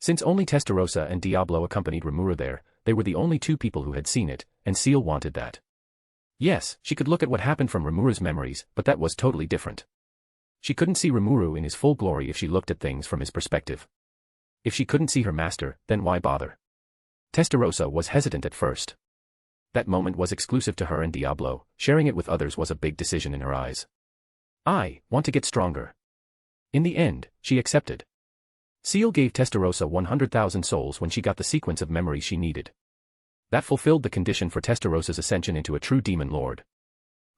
Since only Testarossa and Diablo accompanied Rimuru there, they were the only two people who had seen it, and Seal wanted that. Yes, she could look at what happened from Rimuru's memories, but that was totally different. She couldn't see Rimuru in his full glory if she looked at things from his perspective. If she couldn't see her master, then why bother? Testarossa was hesitant at first. That moment was exclusive to her and Diablo. Sharing it with others was a big decision in her eyes. I want to get stronger. In the end, she accepted. Seal gave Testarossa 100,000 souls when she got the sequence of memories she needed. That fulfilled the condition for Testarossa's ascension into a true demon lord.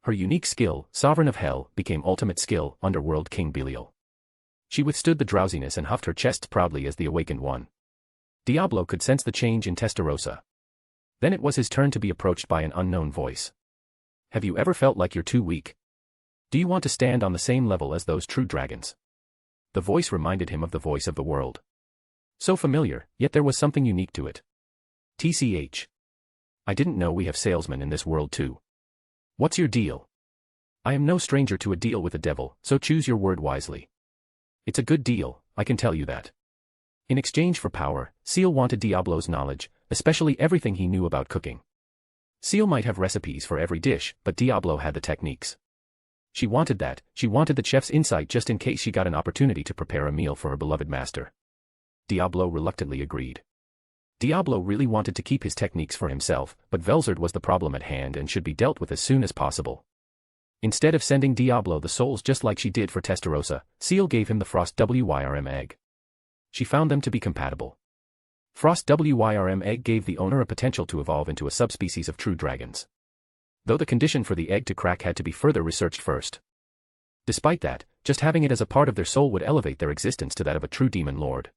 Her unique skill, Sovereign of Hell, became ultimate skill, Underworld King Belial. She withstood the drowsiness and huffed her chest proudly as the awakened one. Diablo could sense the change in Testarossa. Then it was his turn to be approached by an unknown voice. Have you ever felt like you're too weak? Do you want to stand on the same level as those true dragons? The voice reminded him of the voice of the world. So familiar, yet there was something unique to it. TCH. I didn't know we have salesmen in this world too. What's your deal? I am no stranger to a deal with the devil, so choose your word wisely. It's a good deal, I can tell you that. In exchange for power, Seal wanted Diablo's knowledge, especially everything he knew about cooking. Seal might have recipes for every dish, but Diablo had the techniques. She wanted that. She wanted the chef's insight just in case she got an opportunity to prepare a meal for her beloved master. Diablo reluctantly agreed. Diablo really wanted to keep his techniques for himself, but Velzard was the problem at hand and should be dealt with as soon as possible. Instead of sending Diablo the souls just like she did for Testarossa, Seal gave him the Frost Wyrm egg. She found them to be compatible. Frost Wyrm egg gave the owner a potential to evolve into a subspecies of true dragons. Though the condition for the egg to crack had to be further researched first. Despite that, just having it as a part of their soul would elevate their existence to that of a true demon lord.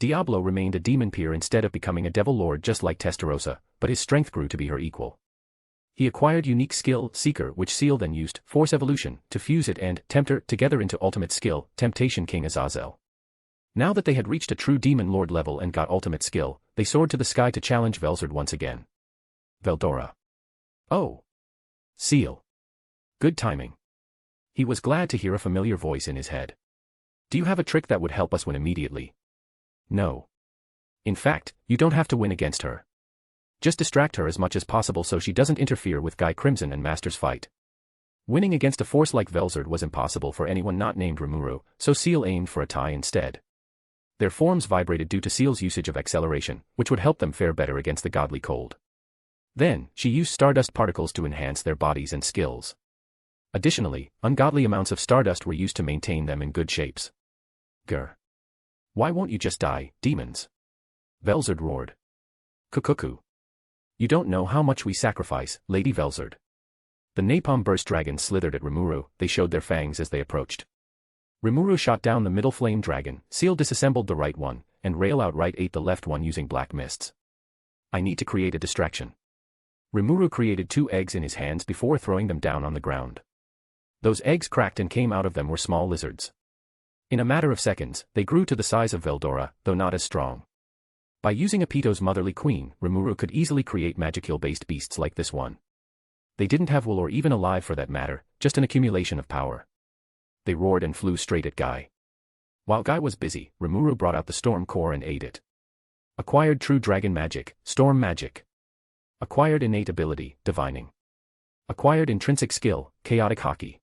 Diablo remained a demon peer instead of becoming a devil lord just like Testarossa, but his strength grew to be her equal. He acquired unique skill, Seeker, which Seal then used, Force Evolution, to fuse it and Tempter together into ultimate skill, Temptation King Azazel. Now that they had reached a true demon lord level and got ultimate skill, they soared to the sky to challenge Velzard once again. Veldora. Oh. Seal. Good timing. He was glad to hear a familiar voice in his head. Do you have a trick that would help us win immediately? No. In fact, you don't have to win against her. Just distract her as much as possible so she doesn't interfere with Guy Crimson and Master's fight. Winning against a force like Velzard was impossible for anyone not named Rimuru, so Seal aimed for a tie instead. Their forms vibrated due to Seal's usage of acceleration, which would help them fare better against the godly cold. Then, she used stardust particles to enhance their bodies and skills. Additionally, ungodly amounts of stardust were used to maintain them in good shapes. Grr. Why won't you just die, demons? Velzard roared. Cuckoo. You don't know how much we sacrifice, Lady Velzard. The napalm burst dragons slithered at Rimuru, they showed their fangs as they approached. Rimuru shot down the middle flame dragon, Seal disassembled the right one, and Rail outright ate the left one using black mists. I need to create a distraction. Rimuru created 2 eggs in his hands before throwing them down on the ground. Those eggs cracked and came out of them were small lizards. In a matter of seconds, they grew to the size of Veldora, though not as strong. By using Apito's motherly queen, Rimuru could easily create magic-based beasts like this one. They didn't have wool or even alive for that matter, just an accumulation of power. They roared and flew straight at Guy. While Guy was busy, Rimuru brought out the storm core and ate it. Acquired true dragon magic, storm magic. Acquired innate ability, divining. Acquired intrinsic skill, chaotic hockey.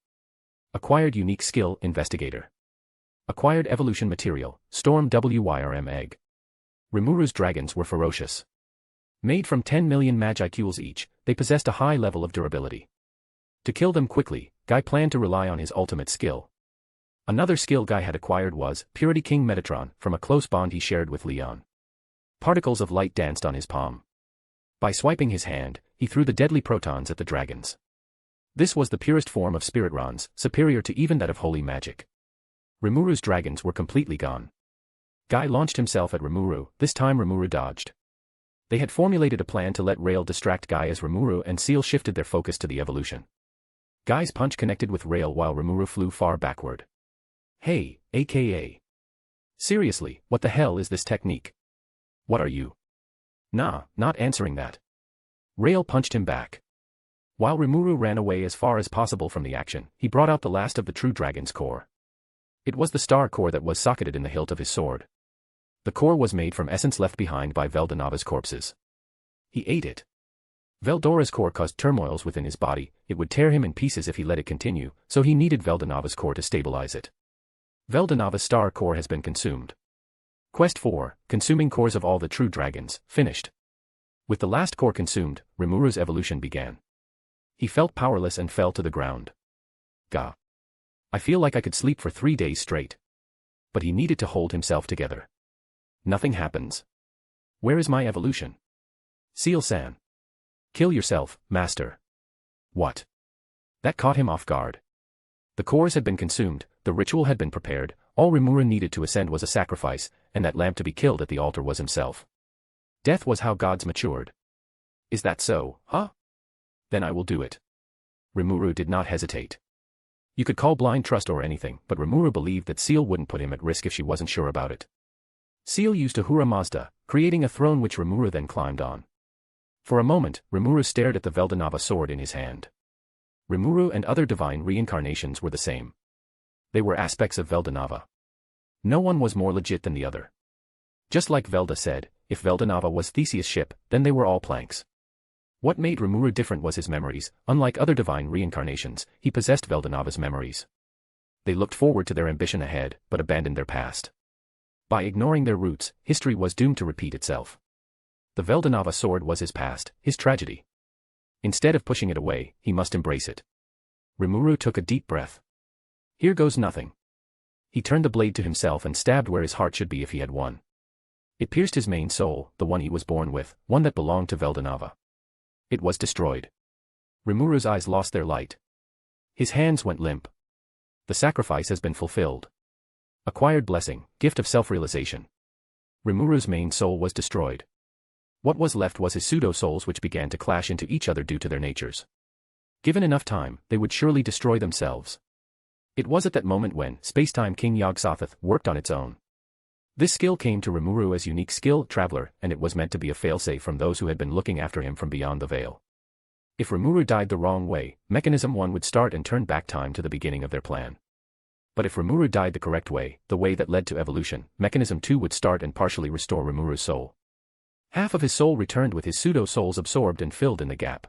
Acquired unique skill, investigator. Acquired evolution material, storm wyrm egg. Rimuru's dragons were ferocious. Made from 10 million magicules each, they possessed a high level of durability. To kill them quickly, Guy planned to rely on his ultimate skill. Another skill Guy had acquired was Purity King Metatron from a close bond he shared with Leon. Particles of light danced on his palm. By swiping his hand, he threw the deadly protons at the dragons. This was the purest form of spirit rons, superior to even that of holy magic. Rimuru's dragons were completely gone. Guy launched himself at Rimuru, this time Rimuru dodged. They had formulated a plan to let Rail distract Guy as Rimuru and Seal shifted their focus to the evolution. Guy's punch connected with Rail while Rimuru flew far backward. Hey, aka. Seriously, what the hell is this technique? What are you? Nah, not answering that. Rail punched him back. While Rimuru ran away as far as possible from the action, he brought out the last of the true dragon's core. It was the star core that was socketed in the hilt of his sword. The core was made from essence left behind by Veldanava's corpses. He ate it. Veldora's core caused turmoils within his body, it would tear him in pieces if he let it continue, so he needed Veldanava's core to stabilize it. Veldanava's star core has been consumed. Quest 4, Consuming Cores of All the True Dragons, finished. With the last core consumed, Rimuru's evolution began. He felt powerless and fell to the ground. Gah. I feel like I could sleep for 3 days straight. But he needed to hold himself together. Nothing happens. Where is my evolution? Seal-san. Kill yourself, master. What? That caught him off guard. The cores had been consumed, the ritual had been prepared, all Rimuru needed to ascend was a sacrifice, and that lamb to be killed at the altar was himself. Death was how gods matured. Is that so, huh? Then I will do it. Rimuru did not hesitate. You could call blind trust or anything, but Rimuru believed that Seal wouldn't put him at risk if she wasn't sure about it. Seal used Ahura Mazda, creating a throne which Rimuru then climbed on. For a moment, Rimuru stared at the Veldanava sword in his hand. Rimuru and other divine reincarnations were the same. They were aspects of Veldanava. No one was more legit than the other. Just like Velda said, if Veldanava was Theseus' ship, then they were all planks. What made Rimuru different was his memories. Unlike other divine reincarnations, he possessed Veldanava's memories. They looked forward to their ambition ahead, but abandoned their past. By ignoring their roots, history was doomed to repeat itself. The Veldanava sword was his past, his tragedy. Instead of pushing it away, he must embrace it. Rimuru took a deep breath. Here goes nothing. He turned the blade to himself and stabbed where his heart should be if he had won. It pierced his main soul, the one he was born with, one that belonged to Veldanava. It was destroyed. Rimuru's eyes lost their light. His hands went limp. The sacrifice has been fulfilled. Acquired blessing, gift of self-realization. Rimuru's main soul was destroyed. What was left was his pseudo-souls which began to clash into each other due to their natures. Given enough time, they would surely destroy themselves. It was at that moment when Spacetime King Yog-Sothoth worked on its own. This skill came to Rimuru as unique skill, Traveler, and it was meant to be a failsafe from those who had been looking after him from beyond the veil. If Rimuru died the wrong way, Mechanism 1 would start and turn back time to the beginning of their plan. But if Rimuru died the correct way, the way that led to evolution, Mechanism 2 would start and partially restore Rimuru's soul. Half of his soul returned with his pseudo-souls absorbed and filled in the gap.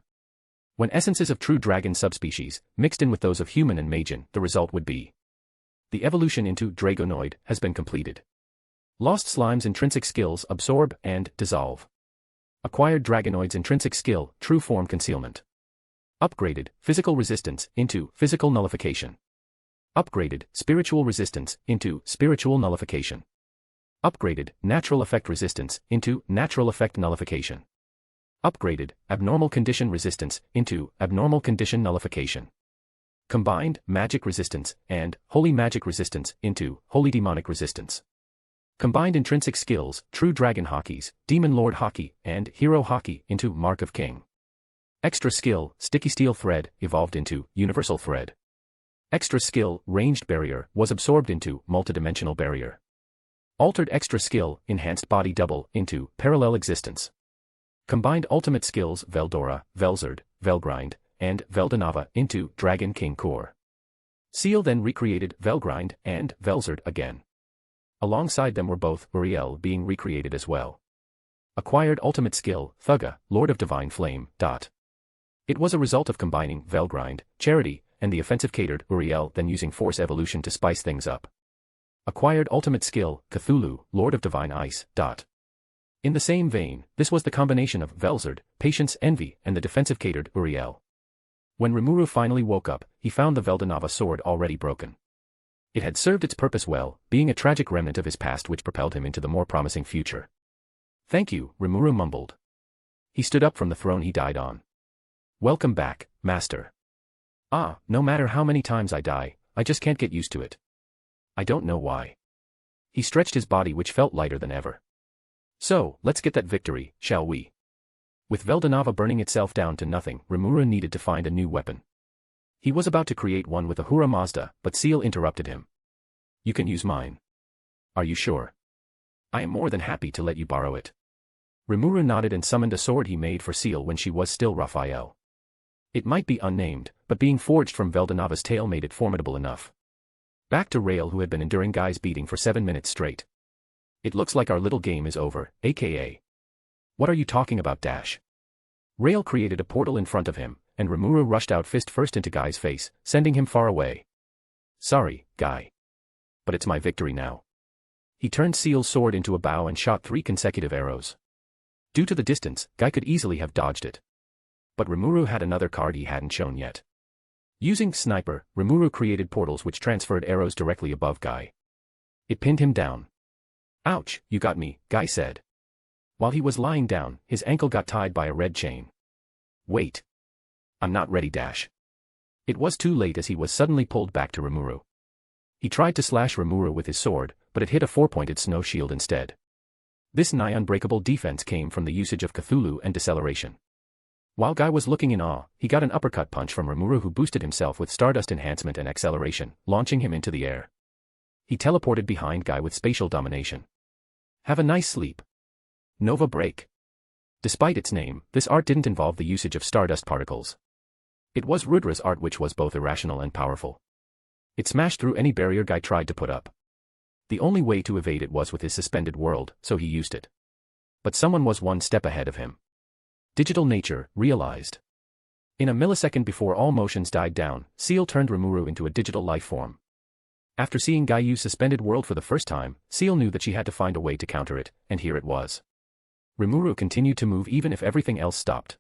When essences of true dragon subspecies, mixed in with those of human and Magian, the result would be. The evolution into Dragonoid has been completed. Lost Slime's intrinsic skills absorb and dissolve. Acquired Dragonoid's intrinsic skill, true form concealment. Upgraded, physical resistance into physical nullification. Upgraded, spiritual resistance into spiritual nullification. Upgraded, natural effect resistance into natural effect nullification. Upgraded, abnormal condition resistance into abnormal condition nullification. Combined, magic resistance and holy magic resistance into holy demonic resistance. Combined intrinsic skills, true dragon hockeys, demon lord hockey, and hero hockey into mark of king. Extra skill, sticky steel thread, evolved into universal thread. Extra skill, ranged barrier, was absorbed into multidimensional barrier. Altered extra skill, enhanced body double, into parallel existence. Combined ultimate skills Veldora, Velzard, Velgrind, and Veldanava into Dragon King Core. Seal then recreated Velgrind and Velzard again. Alongside them were both Uriel being recreated as well. Acquired ultimate skill, Thugga, Lord of Divine Flame. It was a result of combining Velgrind, Charity, and the offensive catered Uriel, then using Force Evolution to spice things up. Acquired ultimate skill, Cthulhu, Lord of Divine Ice. In the same vein, this was the combination of Velzard, Patience, Envy, and the defensive catered Uriel. When Rimuru finally woke up, he found the Veldanava sword already broken. It had served its purpose well, being a tragic remnant of his past which propelled him into the more promising future. "Thank you," Rimuru mumbled. He stood up from the throne he died on. "Welcome back, Master." "Ah, no matter how many times I die, I just can't get used to it. I don't know why." He stretched his body which felt lighter than ever. "So, let's get that victory, shall we?" With Veldanava burning itself down to nothing, Rimuru needed to find a new weapon. He was about to create one with Ahura Mazda, but Seal interrupted him. "You can use mine." "Are you sure?" "I am more than happy to let you borrow it." Rimuru nodded and summoned a sword he made for Seal when she was still Raphael. It might be unnamed, but being forged from Veldanava's tail made it formidable enough. Back to Rael, who had been enduring Guy's beating for 7 minutes straight. "It looks like our little game is over, aka. What are you talking about, Dash?" Rael created a portal in front of him, and Rimuru rushed out fist first into Guy's face, sending him far away. "Sorry, Guy. But it's my victory now." He turned Seal's sword into a bow and shot 3 consecutive arrows. Due to the distance, Guy could easily have dodged it. But Rimuru had another card he hadn't shown yet. Using Sniper, Rimuru created portals which transferred arrows directly above Guy. It pinned him down. "Ouch, you got me," Guy said. While he was lying down, his ankle got tied by a red chain. "Wait. I'm not ready, Dash." It was too late as he was suddenly pulled back to Rimuru. He tried to slash Rimuru with his sword, but it hit a 4-pointed snow shield instead. This nigh unbreakable defense came from the usage of Cthulhu and deceleration. While Guy was looking in awe, he got an uppercut punch from Rimuru, who boosted himself with Stardust Enhancement and Acceleration, launching him into the air. He teleported behind Guy with Spatial Domination. "Have a nice sleep." Nova Break. Despite its name, this art didn't involve the usage of Stardust particles. It was Rudra's art, which was both irrational and powerful. It smashed through any barrier Guy tried to put up. The only way to evade it was with his suspended world, so he used it. But someone was one step ahead of him. Digital Nature realized. In a millisecond before all motions died down, Seal turned Rimuru into a digital life form. After seeing Guy use suspended world for the first time, Seal knew that she had to find a way to counter it, and here it was. Rimuru continued to move even if everything else stopped.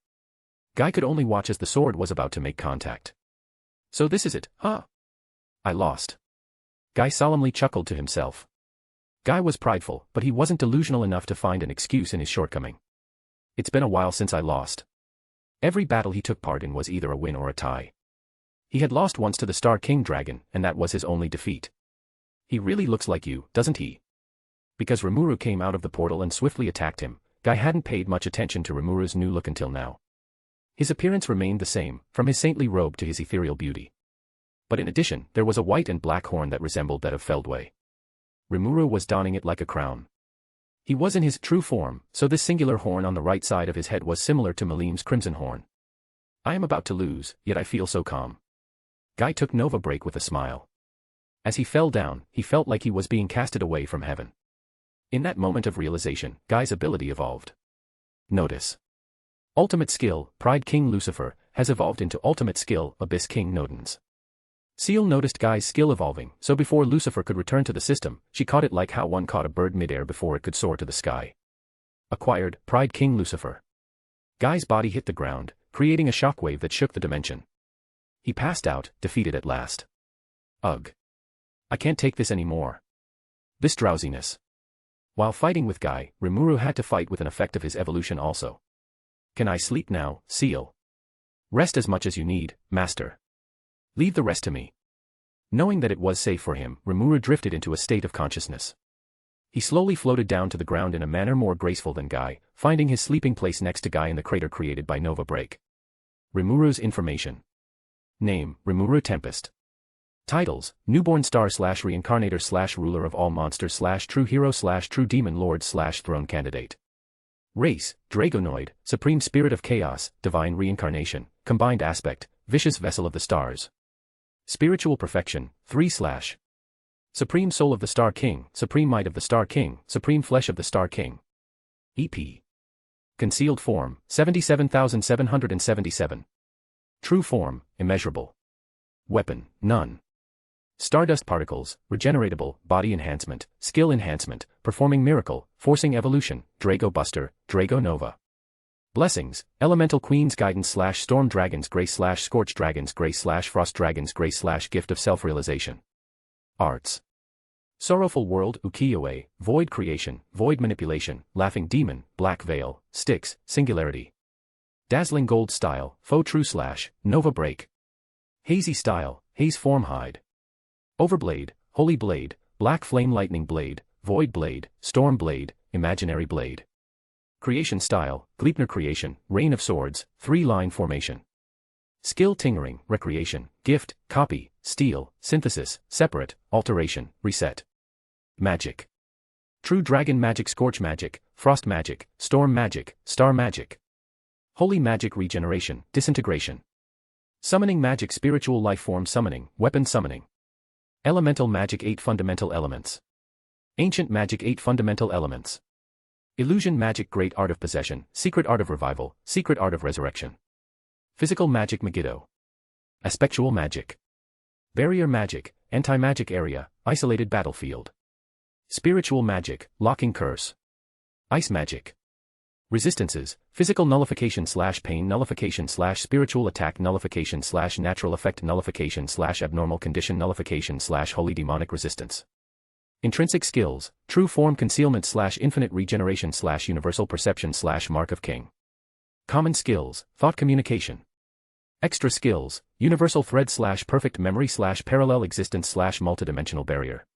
Guy could only watch as the sword was about to make contact. "So this is it, huh? I lost." Guy solemnly chuckled to himself. Guy was prideful, but he wasn't delusional enough to find an excuse in his shortcoming. "It's been a while since I lost." Every battle he took part in was either a win or a tie. He had lost once to the Star King Dragon, and that was his only defeat. "He really looks like you, doesn't he?" Because Rimuru came out of the portal and swiftly attacked him, Guy hadn't paid much attention to Rimuru's new look until now. His appearance remained the same, from his saintly robe to his ethereal beauty. But in addition, there was a white and black horn that resembled that of Feldway. Rimuru was donning it like a crown. He was in his true form, so this singular horn on the right side of his head was similar to Malim's crimson horn. "I am about to lose, yet I feel so calm." Guy took Nova Break with a smile. As he fell down, he felt like he was being casted away from heaven. In that moment of realization, Guy's ability evolved. Notice. Ultimate skill, Pride King Lucifer, has evolved into ultimate skill, Abyss King Nodens. Seal noticed Guy's skill evolving, so before Lucifer could return to the system, she caught it like how one caught a bird midair before it could soar to the sky. Acquired, Pride King Lucifer. Guy's body hit the ground, creating a shockwave that shook the dimension. He passed out, defeated at last. Ugh. I can't take this anymore. This drowsiness. While fighting with Guy, Rimuru had to fight with an effect of his evolution also. "Can I sleep now, Seal?" "Rest as much as you need, Master. Leave the rest to me." Knowing that it was safe for him, Rimuru drifted into a state of consciousness. He slowly floated down to the ground in a manner more graceful than Guy, finding his sleeping place next to Guy in the crater created by Nova Break. Rimuru's information. Name, Rimuru Tempest. Titles, Newborn Star / Reincarnator / Ruler of all Monsters / True Hero / True Demon Lord / Throne Candidate. Race, Dragonoid, Supreme Spirit of Chaos, Divine Reincarnation, Combined Aspect, Vicious Vessel of the Stars. Spiritual Perfection, 3/. Supreme Soul of the Star King, Supreme Might of the Star King, Supreme Flesh of the Star King. EP. Concealed form, 77,777. True form, immeasurable. Weapon, none. Stardust particles, regeneratable, body enhancement, skill enhancement, performing miracle, forcing evolution, Drago Buster, Drago Nova. Blessings, Elemental Queen's Guidance / Storm Dragon's Grace / Scorch Dragon's Grace / Frost Dragon's Grace / Gift of Self-Realization. Arts. Sorrowful World, Ukiyo-e, Void Creation, Void Manipulation, Laughing Demon, Black Veil, Styx, Singularity. Dazzling Gold Style, Faux True / Nova Break. Hazy Style, Haze Form Hide. Overblade, Holy Blade, Black Flame Lightning Blade, Void Blade, Storm Blade, Imaginary Blade. Creation Style, Gleipnir Creation, Rain of Swords, 3-line formation. Skill Tingering, Recreation, Gift, Copy, Steal, Synthesis, Separate, Alteration, Reset. Magic. True Dragon Magic, Scorch Magic, Frost Magic, Storm Magic, Star Magic. Holy Magic, Regeneration, Disintegration. Summoning Magic, Spiritual Life Form Summoning, Weapon Summoning. Elemental Magic, 8 Fundamental Elements. Ancient Magic, 8 Fundamental Elements. Illusion Magic, Great Art of Possession, Secret Art of Revival, Secret Art of Resurrection. Physical Magic, Megiddo. Aspectual Magic. Barrier Magic, Anti-Magic Area, Isolated Battlefield. Spiritual Magic, Locking Curse. Ice Magic. Resistances, Physical Nullification / Pain Nullification / Spiritual Attack Nullification / Natural Effect Nullification / Abnormal Condition Nullification / Holy Demonic Resistance. Intrinsic Skills, True Form Concealment / Infinite Regeneration / Universal Perception / Mark of King. Common Skills, Thought Communication. Extra Skills, Universal Thread / Perfect Memory / Parallel Existence / Multidimensional Barrier.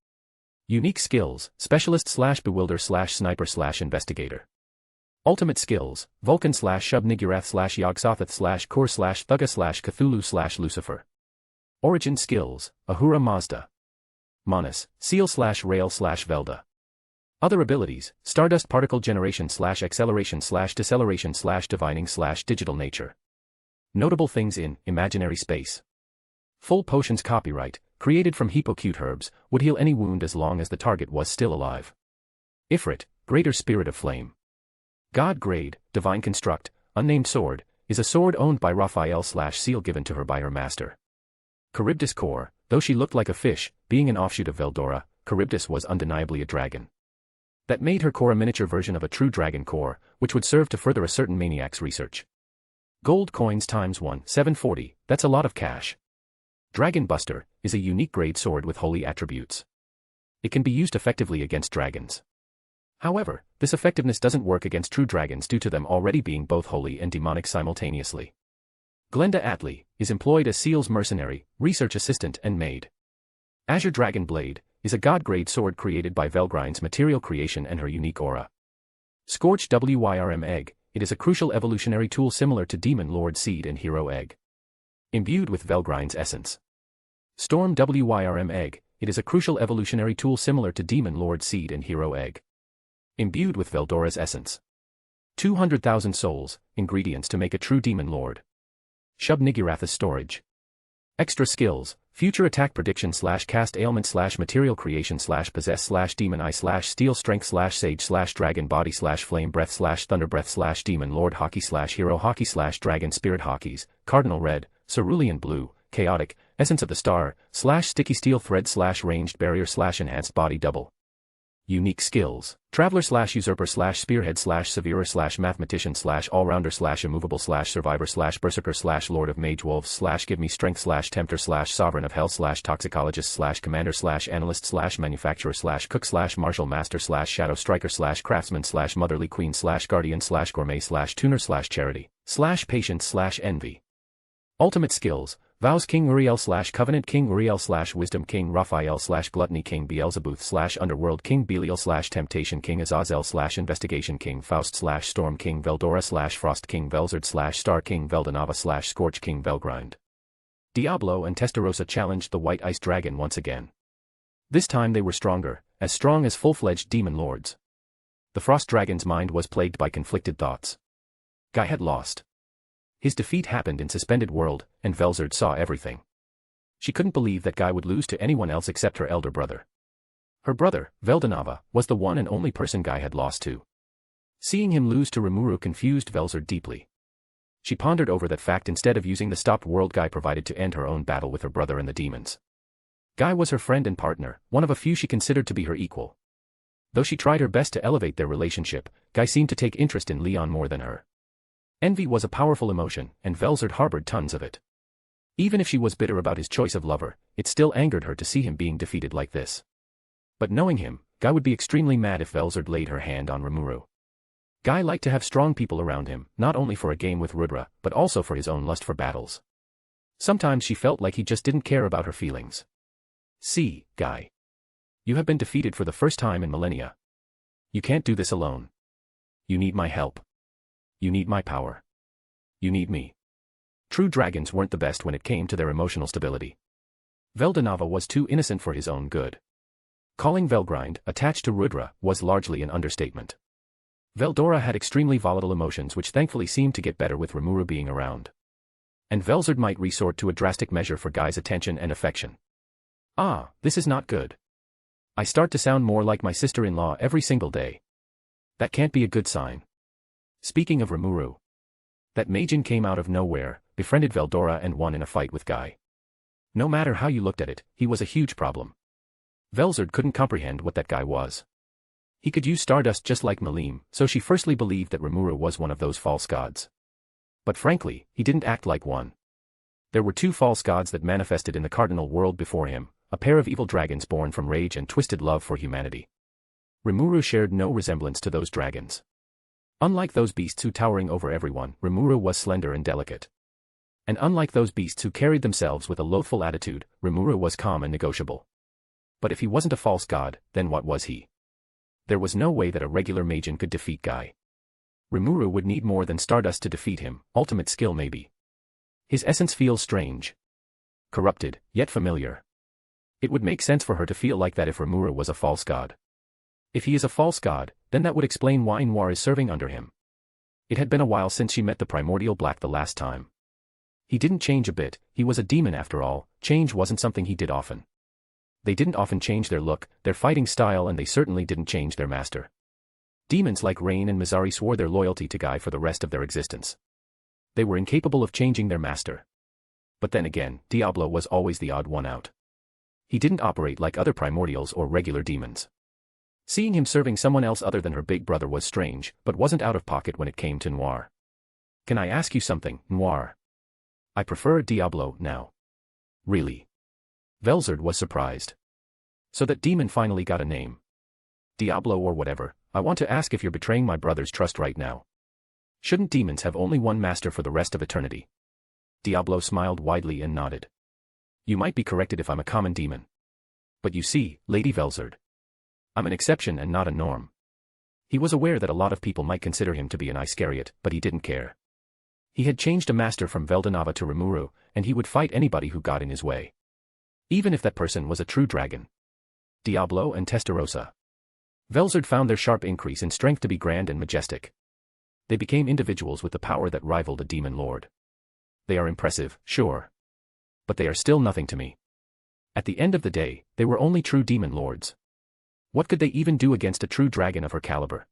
Unique Skills, Specialist / Bewilder / Sniper / Investigator. Ultimate Skills, Vulcan / Shub-Niggurath / Yog-Sothoth / Kur / Thugga / Cthulhu / Lucifer. Origin Skills, Ahura Mazda. Manus, Seal / Rail / Velda. Other abilities, Stardust Particle Generation / Acceleration / Deceleration / Divining / Digital Nature. Notable things in Imaginary Space. Full Potions Copyright, created from Hippocute herbs, would heal any wound as long as the target was still alive. Ifrit, Greater Spirit of Flame. God Grade, Divine Construct, Unnamed Sword, is a sword owned by Raphael / Seal given to her by her master. Charybdis Core, though she looked like a fish, being an offshoot of Veldora, Charybdis was undeniably a dragon. That made her core a miniature version of a true dragon core, which would serve to further a certain maniac's research. Gold coins ×1, 740, that's a lot of cash. Dragon Buster is a unique grade sword with holy attributes. It can be used effectively against dragons. However, this effectiveness doesn't work against true dragons due to them already being both holy and demonic simultaneously. Glenda Atlee is employed as Seal's mercenary, research assistant and maid. Azure Dragon Blade is a god-grade sword created by Velgrine's material creation and her unique aura. Scorch Wyrm Egg, it is a crucial evolutionary tool similar to Demon Lord Seed and Hero Egg. Imbued with Velgrine's essence. Storm Wyrm Egg, it is a crucial evolutionary tool similar to Demon Lord Seed and Hero Egg. Imbued with Veldora's essence. 200,000 souls, ingredients to make a true Demon Lord. Shub-Niggurath's storage. Extra skills, future attack prediction / cast ailment / material creation / possess / demon eye / steel strength / sage / dragon body / flame breath / thunder breath / demon lord hockey / hero hockey / dragon spirit hockeys, cardinal red, cerulean blue, chaotic, essence of the star / sticky steel thread / ranged barrier / enhanced body double. Unique skills, traveler / usurper / spearhead / severer / mathematician / all-rounder / immovable / survivor / berserker / lord of mage wolves / give me strength / tempter / sovereign of hell / toxicologist / commander / analyst / manufacturer / cook / martial master / shadow striker / craftsman / motherly queen / guardian / gourmet / tuner / charity / patience / envy. Ultimate skills, Vows King Uriel / Covenant King Uriel / Wisdom King Raphael / Gluttony King Beelzebub / Underworld King Belial / Temptation King Azazel / Investigation King Faust / Storm King Veldora / Frost King Velzard / Star King Veldanava / Scorch King Velgrind. Diablo and Testarossa challenged the White Ice Dragon once again. This time they were stronger, as strong as full-fledged demon lords. The Frost Dragon's mind was plagued by conflicted thoughts. Guy had lost. His defeat happened in Suspended World, and Velzard saw everything. She couldn't believe that Guy would lose to anyone else except her elder brother. Her brother, Veldanava, was the one and only person Guy had lost to. Seeing him lose to Rimuru confused Velzard deeply. She pondered over that fact instead of using the stopped world Guy provided to end her own battle with her brother and the demons. Guy was her friend and partner, one of a few she considered to be her equal. Though she tried her best to elevate their relationship, Guy seemed to take interest in Leon more than her. Envy was a powerful emotion, and Velzard harbored tons of it. Even if she was bitter about his choice of lover, it still angered her to see him being defeated like this. But knowing him, Guy would be extremely mad if Velzard laid her hand on Rimuru. Guy liked to have strong people around him, not only for a game with Rudra, but also for his own lust for battles. Sometimes she felt like he just didn't care about her feelings. See, Guy. You have been defeated for the first time in millennia. You can't do this alone. You need my help. You need my power. You need me. True dragons weren't the best when it came to their emotional stability. Veldanava was too innocent for his own good. Calling Velgrind attached to Rudra was largely an understatement. Veldora had extremely volatile emotions which thankfully seemed to get better with Rimuru being around. And Velzard might resort to a drastic measure for Guy's attention and affection. Ah, this is not good. I start to sound more like my sister-in-law every single day. That can't be a good sign. Speaking of Rimuru. That Majin came out of nowhere, befriended Veldora and won in a fight with Guy. No matter how you looked at it, he was a huge problem. Velzard couldn't comprehend what that guy was. He could use Stardust just like Malim, so she firstly believed that Rimuru was one of those false gods. But frankly, he didn't act like one. There were two false gods that manifested in the Cardinal World before him, a pair of evil dragons born from rage and twisted love for humanity. Rimuru shared no resemblance to those dragons. Unlike those beasts who towering over everyone, Rimuru was slender and delicate. And unlike those beasts who carried themselves with a loathful attitude, Rimuru was calm and negotiable. But if he wasn't a false god, then what was he? There was no way that a regular Majin could defeat Guy. Rimuru would need more than Stardust to defeat him, ultimate skill maybe. His essence feels strange. Corrupted, yet familiar. It would make sense for her to feel like that if Rimuru was a false god. If he is a false god, then that would explain why Noir is serving under him. It had been a while since she met the primordial black the last time. He didn't change a bit, he was a demon after all, change wasn't something he did often. They didn't often change their look, their fighting style, and they certainly didn't change their master. Demons like Rain and Mizari swore their loyalty to Guy for the rest of their existence. They were incapable of changing their master. But then again, Diablo was always the odd one out. He didn't operate like other primordials or regular demons. Seeing him serving someone else other than her big brother was strange, but wasn't out of pocket when it came to Noir. Can I ask you something, Noir? I prefer Diablo now. Really? Velzard was surprised. So that demon finally got a name. Diablo or whatever, I want to ask if you're betraying my brother's trust right now. Shouldn't demons have only one master for the rest of eternity? Diablo smiled widely and nodded. You might be corrected if I'm a common demon. But you see, Lady Velzard. I'm an exception and not a norm. He was aware that a lot of people might consider him to be an Iscariot, but he didn't care. He had changed a master from Veldanava to Rimuru, and he would fight anybody who got in his way. Even if that person was a true dragon. Diablo and Testarossa. Velzard found their sharp increase in strength to be grand and majestic. They became individuals with the power that rivaled a demon lord. They are impressive, sure. But they are still nothing to me. At the end of the day, they were only true demon lords. What could they even do against a true dragon of her caliber?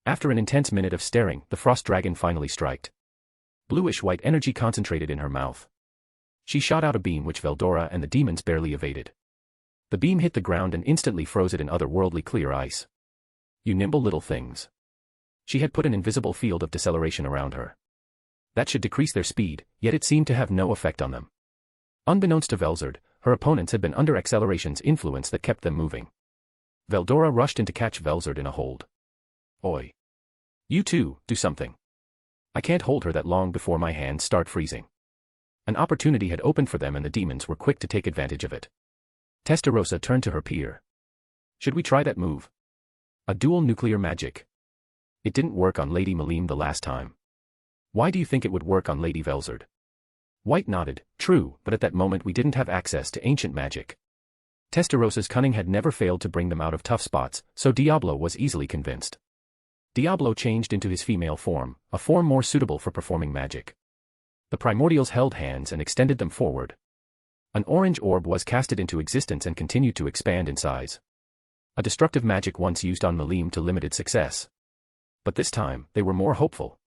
After an intense minute of staring, the frost dragon finally striked. Bluish-white energy concentrated in her mouth. She shot out a beam which Veldora and the demons barely evaded. The beam hit the ground and instantly froze it in otherworldly clear ice. You nimble little things. She had put an invisible field of deceleration around her. That should decrease their speed, yet it seemed to have no effect on them. Unbeknownst to Velzard, her opponents had been under acceleration's influence that kept them moving. Veldora rushed in to catch Velzard in a hold. Oi. You too, do something. I can't hold her that long before my hands start freezing. An opportunity had opened for them and the demons were quick to take advantage of it. Testarossa turned to her peer. Should we try that move? A dual nuclear magic. It didn't work on Lady Malim the last time. Why do you think it would work on Lady Velzard? White nodded, true, but at that moment we didn't have access to ancient magic. Testarossa's cunning had never failed to bring them out of tough spots, so Diablo was easily convinced. Diablo changed into his female form, a form more suitable for performing magic. The primordials held hands and extended them forward. An orange orb was casted into existence and continued to expand in size. A destructive magic once used on Malim to limited success. But this time, they were more hopeful.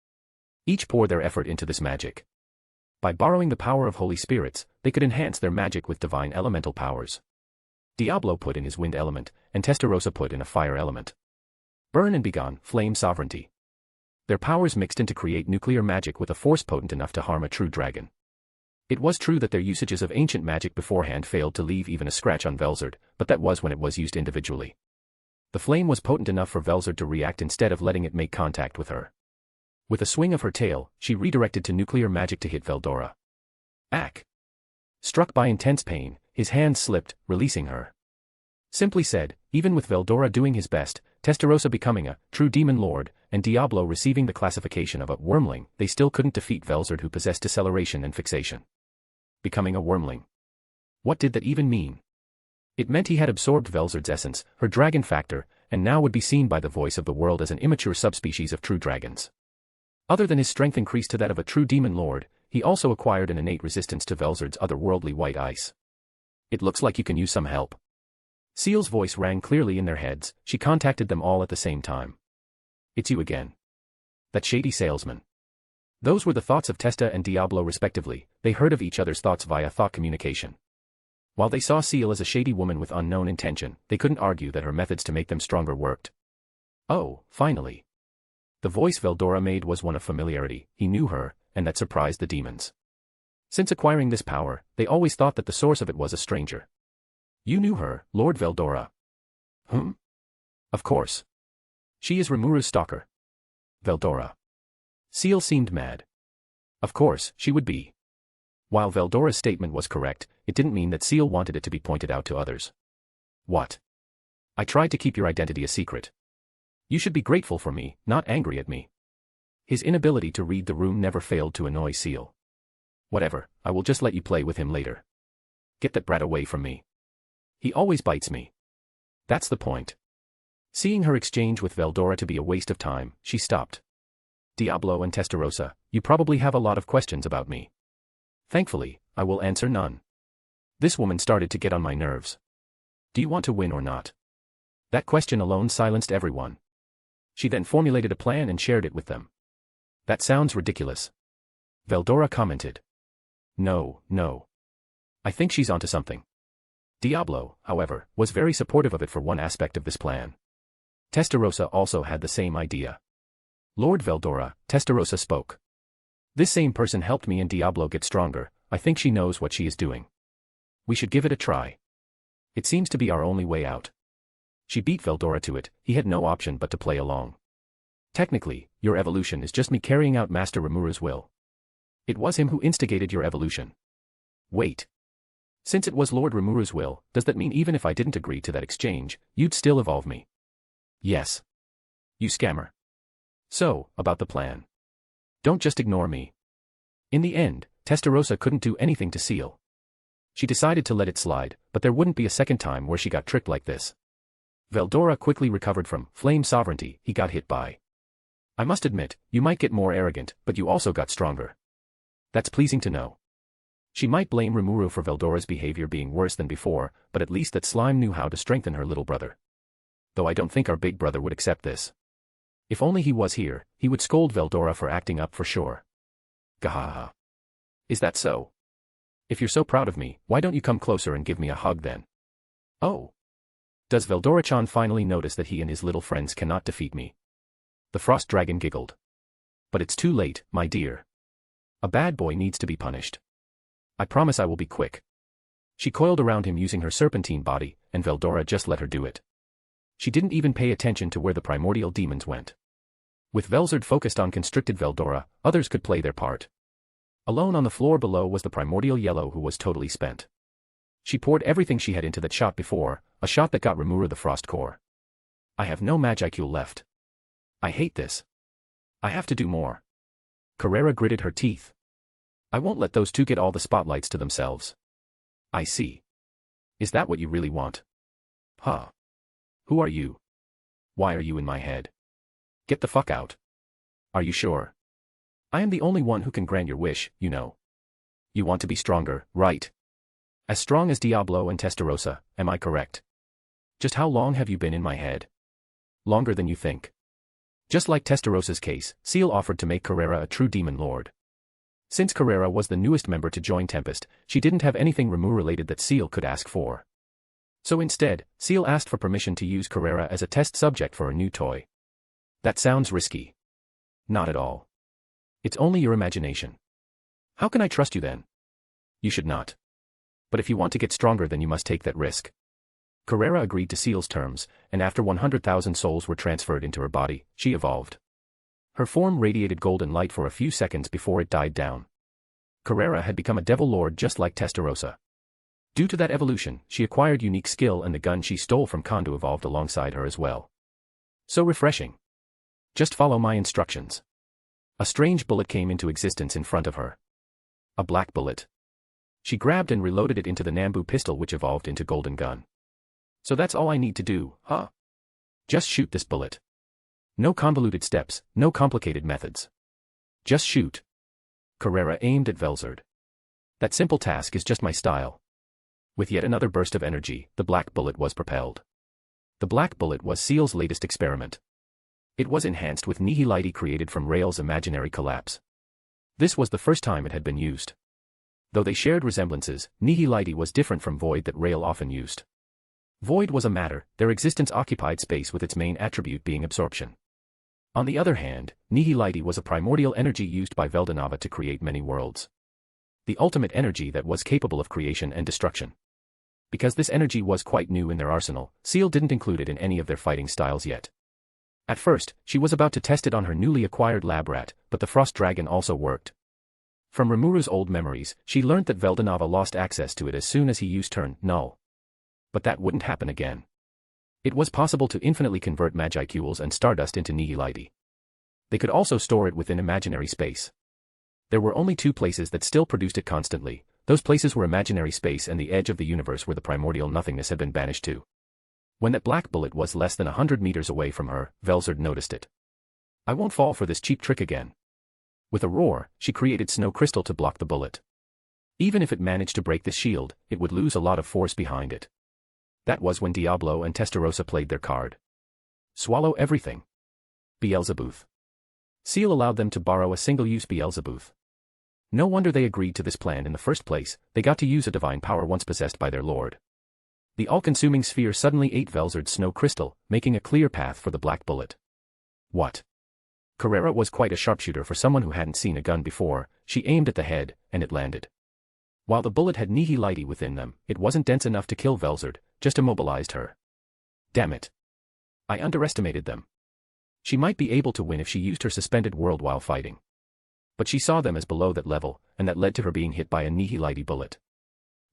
Each poured their effort into this magic. By borrowing the power of holy spirits, they could enhance their magic with divine elemental powers. Diablo put in his wind element, and Testarossa put in a fire element. Burn and begone, flame sovereignty. Their powers mixed in to create nuclear magic with a force potent enough to harm a true dragon. It was true that their usages of ancient magic beforehand failed to leave even a scratch on Velzard, but that was when it was used individually. The flame was potent enough for Velzard to react instead of letting it make contact with her. With a swing of her tail, she redirected to nuclear magic to hit Veldora. Ack! Struck by intense pain, his hand slipped, releasing her. Simply said, even with Veldora doing his best, Testarossa becoming a true demon lord, and Diablo receiving the classification of a wormling, they still couldn't defeat Velzard, who possessed deceleration and fixation. Becoming a wormling. What did that even mean? It meant he had absorbed Velzard's essence, her dragon factor, and now would be seen by the voice of the world as an immature subspecies of true dragons. Other than his strength increased to that of a true demon lord, he also acquired an innate resistance to Velzard's otherworldly white ice. It looks like you can use some help. Seal's voice rang clearly in their heads. She contacted them all at the same time. It's you again. That shady salesman. Those were the thoughts of Testa and Diablo respectively. They heard of each other's thoughts via thought communication. While they saw Seal as a shady woman with unknown intention, they couldn't argue that her methods to make them stronger worked. Oh, finally. The voice Veldora made was one of familiarity. He knew her, and that surprised the demons. Since acquiring this power, they always thought that the source of it was a stranger. You knew her, Lord Veldora. Of course. She is Rimuru's stalker. Veldora. Seal seemed mad. Of course, she would be. While Veldora's statement was correct, it didn't mean that Seal wanted it to be pointed out to others. What? I tried to keep your identity a secret. You should be grateful for me, not angry at me. His inability to read the room never failed to annoy Seal. Whatever, I will just let you play with him later. Get that brat away from me. He always bites me. That's the point. Seeing her exchange with Veldora to be a waste of time, she stopped. Diablo and Testarossa, you probably have a lot of questions about me. Thankfully, I will answer none. This woman started to get on my nerves. Do you want to win or not? That question alone silenced everyone. She then formulated a plan and shared it with them. That sounds ridiculous. Veldora commented. No. I think she's onto something. Diablo, however, was very supportive of it for one aspect of this plan. Testarossa also had the same idea. Lord Veldora, Testarossa spoke. This same person helped me and Diablo get stronger. I think she knows what she is doing. We should give it a try. It seems to be our only way out. She beat Veldora to it. He had no option but to play along. Technically, your evolution is just me carrying out Master Rimuru's will. It was him who instigated your evolution. Wait. Since it was Lord Rimuru's will, does that mean even if I didn't agree to that exchange, you'd still evolve me? Yes. You scammer. So, about the plan. Don't just ignore me. In the end, Testarossa couldn't do anything to Seal. She decided to let it slide, but there wouldn't be a second time where she got tricked like this. Veldora quickly recovered from flame sovereignty he got hit by. I must admit, you might get more arrogant, but you also got stronger. That's pleasing to know. She might blame Rimuru for Veldora's behavior being worse than before, but at least that slime knew how to strengthen her little brother. Though I don't think our big brother would accept this. If only he was here, he would scold Veldora for acting up for sure. Gahaha. Is that so? If you're so proud of me, why don't you come closer and give me a hug then? Oh. Does Veldora-chan finally notice that he and his little friends cannot defeat me? The frost dragon giggled. But it's too late, my dear. A bad boy needs to be punished. I promise I will be quick. She coiled around him using her serpentine body, and Veldora just let her do it. She didn't even pay attention to where the primordial demons went. With Velzard focused on constricted Veldora, others could play their part. Alone on the floor below was the primordial yellow, who was totally spent. She poured everything she had into that shot before, a shot that got Rimuru the frost core. I have no Magicule left. I hate this. I have to do more. Carrera gritted her teeth. I won't let those two get all the spotlights to themselves. I see. Is that what you really want? Huh. Who are you? Why are you in my head? Get the fuck out. Are you sure? I am the only one who can grant your wish, you know. You want to be stronger, right? As strong as Diablo and Testarossa, am I correct? Just how long have you been in my head? Longer than you think. Just like Testarosa's case, Seal offered to make Carrera a true demon lord. Since Carrera was the newest member to join Tempest, she didn't have anything Rimuru-related that Seal could ask for. So instead, Seal asked for permission to use Carrera as a test subject for a new toy. That sounds risky. Not at all. It's only your imagination. How can I trust you then? You should not. But if you want to get stronger, then you must take that risk. Carrera agreed to Seal's terms, and after 100,000 souls were transferred into her body, she evolved. Her form radiated golden light for a few seconds before it died down. Carrera had become a devil lord just like Testarossa. Due to that evolution, she acquired unique skill, and the gun she stole from Kondu evolved alongside her as well. So refreshing. Just follow my instructions. A strange bullet came into existence in front of her. A black bullet. She grabbed and reloaded it into the Nambu pistol, which evolved into golden gun. So that's all I need to do, huh? Just shoot this bullet. No convoluted steps, no complicated methods. Just shoot. Carrera aimed at Velzard. That simple task is just my style. With yet another burst of energy, the black bullet was propelled. The black bullet was Seal's latest experiment. It was enhanced with Nihility created from Rael's imaginary collapse. This was the first time it had been used. Though they shared resemblances, Nihility was different from Void that Rael often used. Void was a matter, their existence occupied space, with its main attribute being absorption. On the other hand, Nihility was a primordial energy used by Veldanava to create many worlds. The ultimate energy that was capable of creation and destruction. Because this energy was quite new in their arsenal, Seal didn't include it in any of their fighting styles yet. At first, she was about to test it on her newly acquired lab rat, but the Frost Dragon also worked. From Rimuru's old memories, she learned that Veldanava lost access to it as soon as he used turn null. But that wouldn't happen again. It was possible to infinitely convert Magicules and Stardust into Nihility. They could also store it within imaginary space. There were only two places that still produced it constantly. Those places were imaginary space and the edge of the universe where the primordial nothingness had been banished to. When that black bullet was less than 100 meters away from her, Velzard noticed it. I won't fall for this cheap trick again. With a roar, she created snow crystal to block the bullet. Even if it managed to break the shield, it would lose a lot of force behind it. That was when Diablo and Testarossa played their card. Swallow everything. Beelzebub. Seal allowed them to borrow a single-use Beelzebub. No wonder they agreed to this plan in the first place. They got to use a divine power once possessed by their lord. The all-consuming sphere suddenly ate Velzard's snow crystal, making a clear path for the black bullet. What? Carrera was quite a sharpshooter for someone who hadn't seen a gun before. She aimed at the head, and it landed. While the bullet had Nihility within them, it wasn't dense enough to kill Velzard, just immobilized her. Damn it. I underestimated them. She might be able to win if she used her suspended world while fighting. But she saw them as below that level, and that led to her being hit by a Nihility bullet.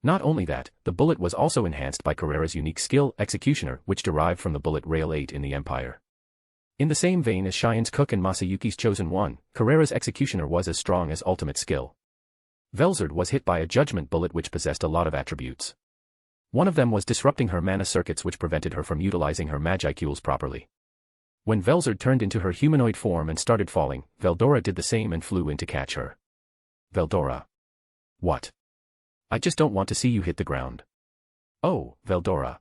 Not only that, the bullet was also enhanced by Carrera's unique skill, Executioner, which derived from the bullet Rael 8 in the Empire. In the same vein as Cheyenne's Cook and Masayuki's Chosen One, Carrera's Executioner was as strong as ultimate skill. Velzard was hit by a judgment bullet which possessed a lot of attributes. One of them was disrupting her mana circuits, which prevented her from utilizing her Magicules properly. When Velzard turned into her humanoid form and started falling, Veldora did the same and flew in to catch her. Veldora. What? I just don't want to see you hit the ground. Oh, Veldora.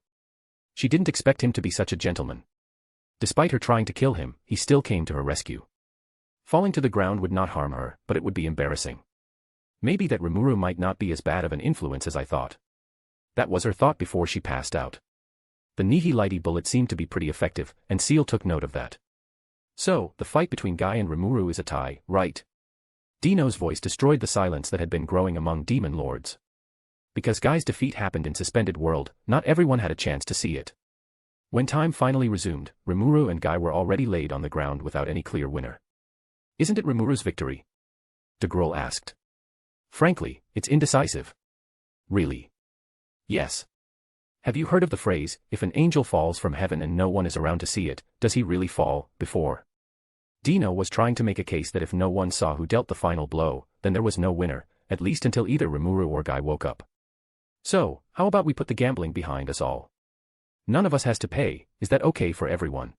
She didn't expect him to be such a gentleman. Despite her trying to kill him, he still came to her rescue. Falling to the ground would not harm her, but it would be embarrassing. Maybe that Rimuru might not be as bad of an influence as I thought. That was her thought before she passed out. The Nihility bullet seemed to be pretty effective, and Seal took note of that. So, the fight between Guy and Rimuru is a tie, right? Dino's voice destroyed the silence that had been growing among demon lords. Because Guy's defeat happened in Suspended World, not everyone had a chance to see it. When time finally resumed, Rimuru and Guy were already laid on the ground without any clear winner. Isn't it Rimuru's victory? De Grol asked. Frankly, it's indecisive. Really? Yes. Have you heard of the phrase, if an angel falls from heaven and no one is around to see it, does he really fall, before? Dino was trying to make a case that if no one saw who dealt the final blow, then there was no winner, at least until either Rimuru or Guy woke up. So, how about we put the gambling behind us all? None of us has to pay, is that okay for everyone?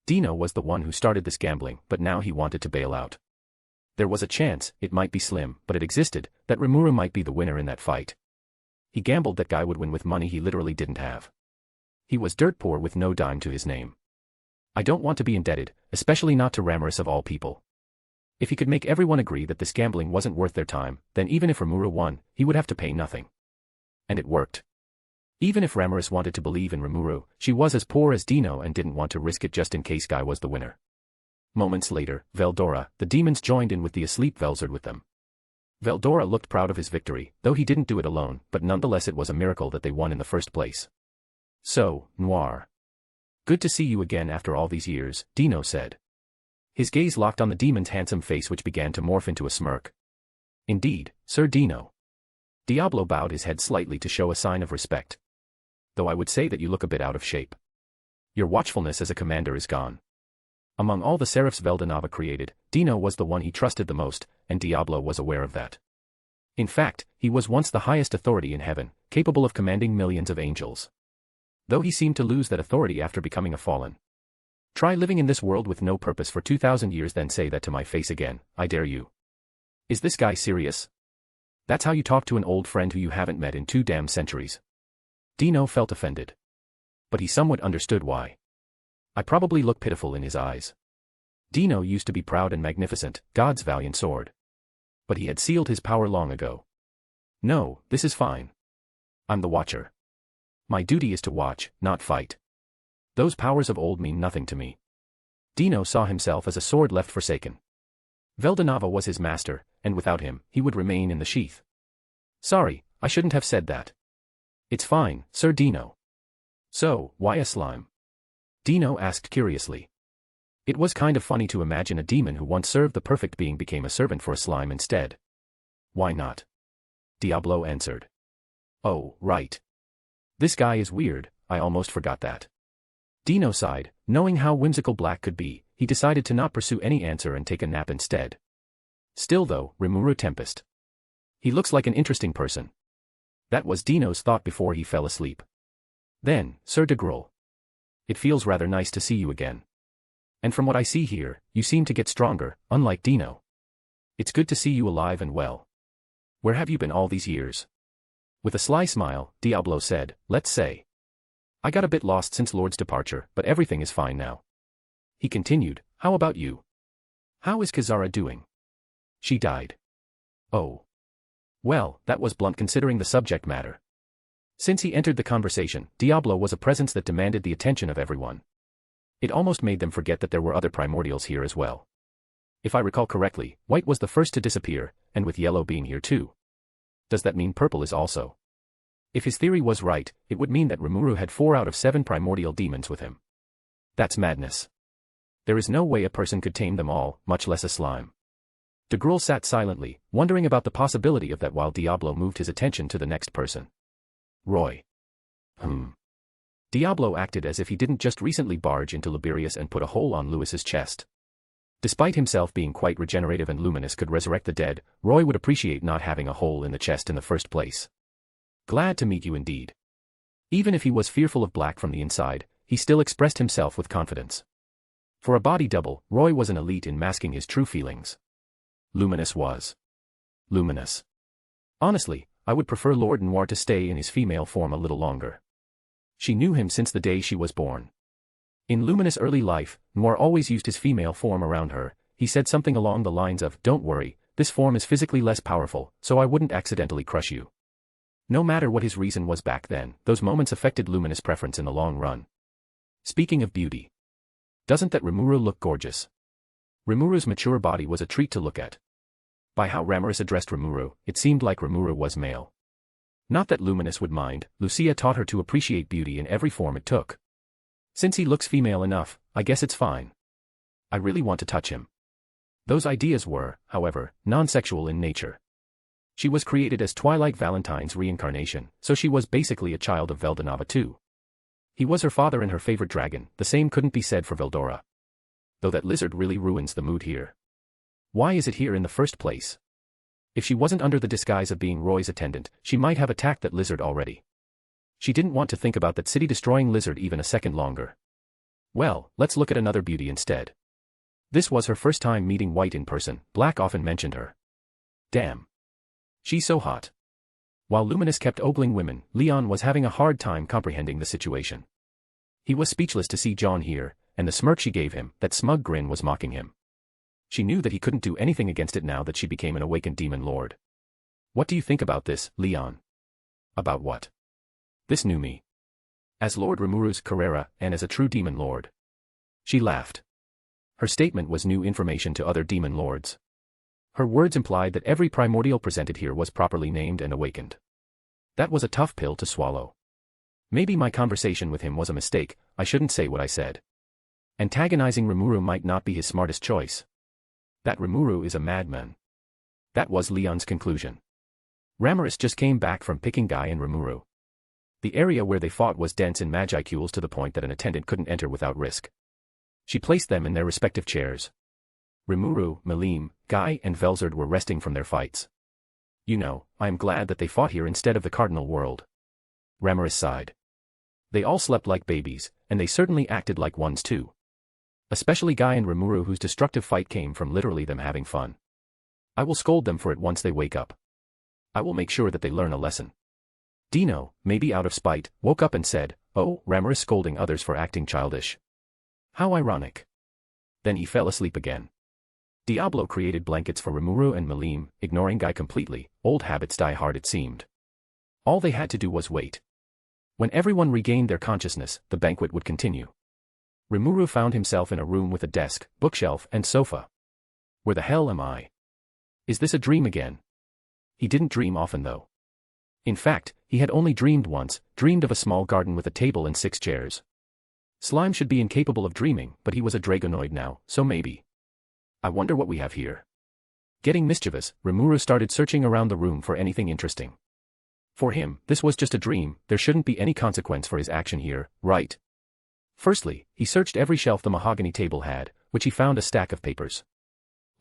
Dino was the one who started this gambling, but now he wanted to bail out. There was a chance, it might be slim, but it existed, that Rimuru might be the winner in that fight. He gambled that Guy would win with money he literally didn't have. He was dirt poor with no dime to his name. I don't want to be indebted, especially not to Ramiris of all people. If he could make everyone agree that this gambling wasn't worth their time, then even if Rimuru won, he would have to pay nothing. And it worked. Even if Ramiris wanted to believe in Rimuru, she was as poor as Dino and didn't want to risk it just in case Guy was the winner. Moments later, Veldora, the demons joined in with the asleep Velzard with them. Veldora looked proud of his victory, though he didn't do it alone, but nonetheless it was a miracle that they won in the first place. So, Noir. Good to see you again after all these years, Dino said. His gaze locked on the demon's handsome face which began to morph into a smirk. Indeed, Sir Dino. Diablo bowed his head slightly to show a sign of respect. Though I would say that you look a bit out of shape. Your watchfulness as a commander is gone. Among all the seraphs Veldanava created, Dino was the one he trusted the most, and Diablo was aware of that. In fact, he was once the highest authority in heaven, capable of commanding millions of angels. Though he seemed to lose that authority after becoming a fallen. Try living in this world with no purpose for 2,000 years then say that to my face again, I dare you. Is this guy serious? That's how you talk to an old friend who you haven't met in 2 damn centuries. Dino felt offended. But he somewhat understood why. I probably look pitiful in his eyes. Dino used to be proud and magnificent, God's valiant sword. But he had sealed his power long ago. No, this is fine. I'm the watcher. My duty is to watch, not fight. Those powers of old mean nothing to me. Dino saw himself as a sword left forsaken. Veldanava was his master, and without him, he would remain in the sheath. Sorry, I shouldn't have said that. It's fine, Sir Dino. So, why a slime? Dino asked curiously. It was kind of funny to imagine a demon who once served the perfect being became a servant for a slime instead. Why not? Diablo answered. Oh, right. This guy is weird, I almost forgot that. Dino sighed, knowing how whimsical Black could be, he decided to not pursue any answer and take a nap instead. Still though, Rimuru Tempest. He looks like an interesting person. That was Dino's thought before he fell asleep. Then, Sir de Grul. It feels rather nice to see you again. And from what I see here, you seem to get stronger, unlike Dino. It's good to see you alive and well. Where have you been all these years? With a sly smile, Diablo said, let's say. I got a bit lost since Lord's departure, but everything is fine now. He continued, how about you? How is Kazara doing? She died. Oh. Well, that was blunt considering the subject matter. Since he entered the conversation, Diablo was a presence that demanded the attention of everyone. It almost made them forget that there were other primordials here as well. If I recall correctly, white was the first to disappear, and with yellow being here too. Does that mean purple is also? If his theory was right, it would mean that Rimuru had 4 out of 7 primordial demons with him. That's madness. There is no way a person could tame them all, much less a slime. De Grul sat silently, wondering about the possibility of that while Diablo moved his attention to the next person. Roy. Diablo acted as if he didn't just recently barge into Liberius and put a hole on Lewis's chest. Despite himself being quite regenerative and luminous could resurrect the dead, Roy would appreciate not having a hole in the chest in the first place. Glad to meet you indeed. Even if he was fearful of Black from the inside, he still expressed himself with confidence. For a body double, Roy was an elite in masking his true feelings. Luminous was. Luminous. Honestly, I would prefer Lord Noir to stay in his female form a little longer. She knew him since the day she was born. In Luminous' early life, Noir always used his female form around her. He said something along the lines of, don't worry, this form is physically less powerful, so I wouldn't accidentally crush you. No matter what his reason was back then, those moments affected Luminous' preference in the long run. Speaking of beauty. Doesn't that Rimuru look gorgeous? Rimuru's mature body was a treat to look at. By how Ramiris addressed Rimuru, it seemed like Rimuru was male. Not that Luminous would mind, Lucia taught her to appreciate beauty in every form it took. Since he looks female enough, I guess it's fine. I really want to touch him. Those ideas were, however, non-sexual in nature. She was created as Twilight Valentine's reincarnation, so she was basically a child of Veldanava too. He was her father and her favorite dragon, the same couldn't be said for Veldora. Though that lizard really ruins the mood here. Why is it here in the first place? If she wasn't under the disguise of being Roy's attendant, she might have attacked that lizard already. She didn't want to think about that city-destroying lizard even a second longer. Well, let's look at another beauty instead. This was her first time meeting White in person, Black often mentioned her. Damn. She's so hot. While Luminous kept ogling women, Leon was having a hard time comprehending the situation. He was speechless to see John here, and the smirk she gave him, that smug grin, was mocking him. She knew that he couldn't do anything against it now that she became an awakened demon lord. What do you think about this, Leon? About what? This new me. As Lord Rimuru's Carrera, and as a true demon lord. She laughed. Her statement was new information to other demon lords. Her words implied that every primordial presented here was properly named and awakened. That was a tough pill to swallow. Maybe my conversation with him was a mistake, I shouldn't say what I said. Antagonizing Rimuru might not be his smartest choice. That Rimuru is a madman. That was Leon's conclusion. Ramiris just came back from picking Guy and Rimuru. The area where they fought was dense in magicules to the point that an attendant couldn't enter without risk. She placed them in their respective chairs. Rimuru, Malim, Guy and Velzard were resting from their fights. You know, I am glad that they fought here instead of the Cardinal World. Ramiris sighed. They all slept like babies, and they certainly acted like ones too. Especially Guy and Rimuru, whose destructive fight came from literally them having fun. I will scold them for it once they wake up. I will make sure that they learn a lesson. Dino, maybe out of spite, woke up and said, "Oh, Ramiris scolding others for acting childish. How ironic." Then he fell asleep again. Diablo created blankets for Rimuru and Malim, ignoring Guy completely. Old habits die hard, it seemed. All they had to do was wait. When everyone regained their consciousness, the banquet would continue. Rimuru found himself in a room with a desk, bookshelf, and sofa. Where the hell am I? Is this a dream again? He didn't dream often though. In fact, he had only dreamed once, dreamed of a small garden with a table and 6 chairs. Slime should be incapable of dreaming, but he was a dragonoid now, so maybe. I wonder what we have here. Getting mischievous, Rimuru started searching around the room for anything interesting. For him, this was just a dream, there shouldn't be any consequence for his action here, right? Firstly, he searched every shelf the mahogany table had, which he found a stack of papers.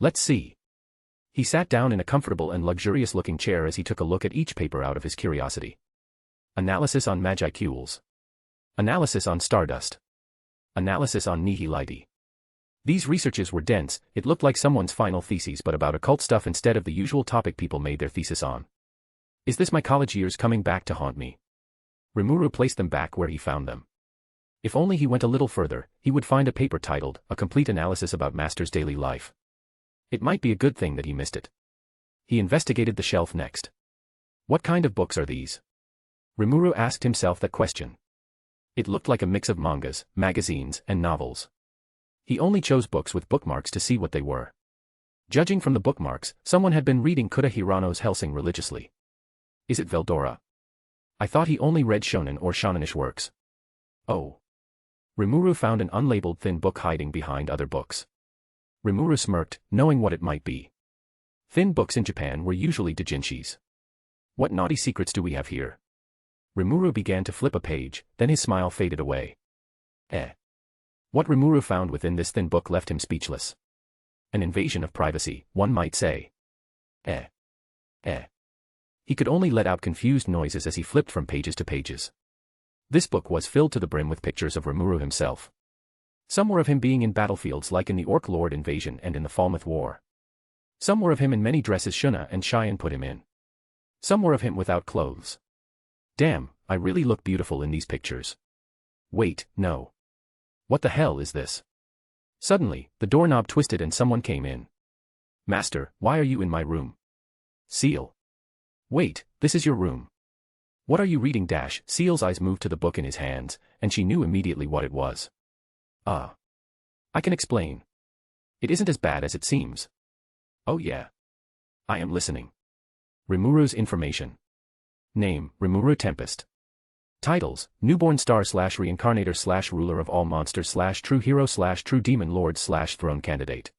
Let's see. He sat down in a comfortable and luxurious-looking chair as he took a look at each paper out of his curiosity. Analysis on magicules. Analysis on stardust. Analysis on nihility. These researches were dense, it looked like someone's final thesis but about occult stuff instead of the usual topic people made their thesis on. Is this my college years coming back to haunt me? Rimuru placed them back where he found them. If only he went a little further, he would find a paper titled, A Complete Analysis About Master's Daily Life. It might be a good thing that he missed it. He investigated the shelf next. What kind of books are these? Rimuru asked himself that question. It looked like a mix of mangas, magazines, and novels. He only chose books with bookmarks to see what they were. Judging from the bookmarks, someone had been reading Kuta Hirano's Hellsing religiously. Is it Veldora? I thought he only read shonen or shonenish works. Oh. Rimuru found an unlabeled thin book hiding behind other books. Rimuru smirked, knowing what it might be. Thin books in Japan were usually doujinshis. What naughty secrets do we have here? Rimuru began to flip a page, then his smile faded away. What Rimuru found within this thin book left him speechless. An invasion of privacy, one might say. He could only let out confused noises as he flipped from pages to pages. This book was filled to the brim with pictures of Rimuru himself. Some were of him being in battlefields like in the Orc Lord invasion and in the Falmouth War. Some were of him in many dresses Shuna and Cheyenne put him in. Some were of him without clothes. Damn, I really look beautiful in these pictures. Wait, no. What the hell is this? Suddenly, the doorknob twisted and someone came in. Master, why are you in my room? Seal. Wait, this is your room. What are you reading? Seal's eyes moved to the book in his hands, and she knew immediately what it was. I can explain. It isn't as bad as it seems. Oh yeah. I am listening. Rimuru's information. Name, Rimuru Tempest. Titles, Newborn Star / Reincarnator / Ruler of All Monsters / True Hero / True Demon Lord / Throne Candidate.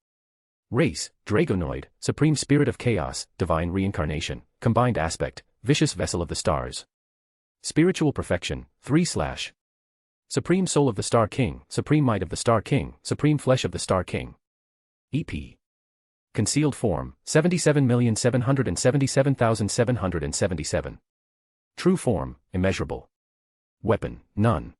Race, Dragonoid, Supreme Spirit of Chaos, Divine Reincarnation, Combined Aspect, Vicious Vessel of the Stars. Spiritual Perfection, 3/. Supreme Soul of the Star King, Supreme Might of the Star King, Supreme Flesh of the Star King. EP. Concealed Form, 77,777,777. True Form, Immeasurable. Weapon, None.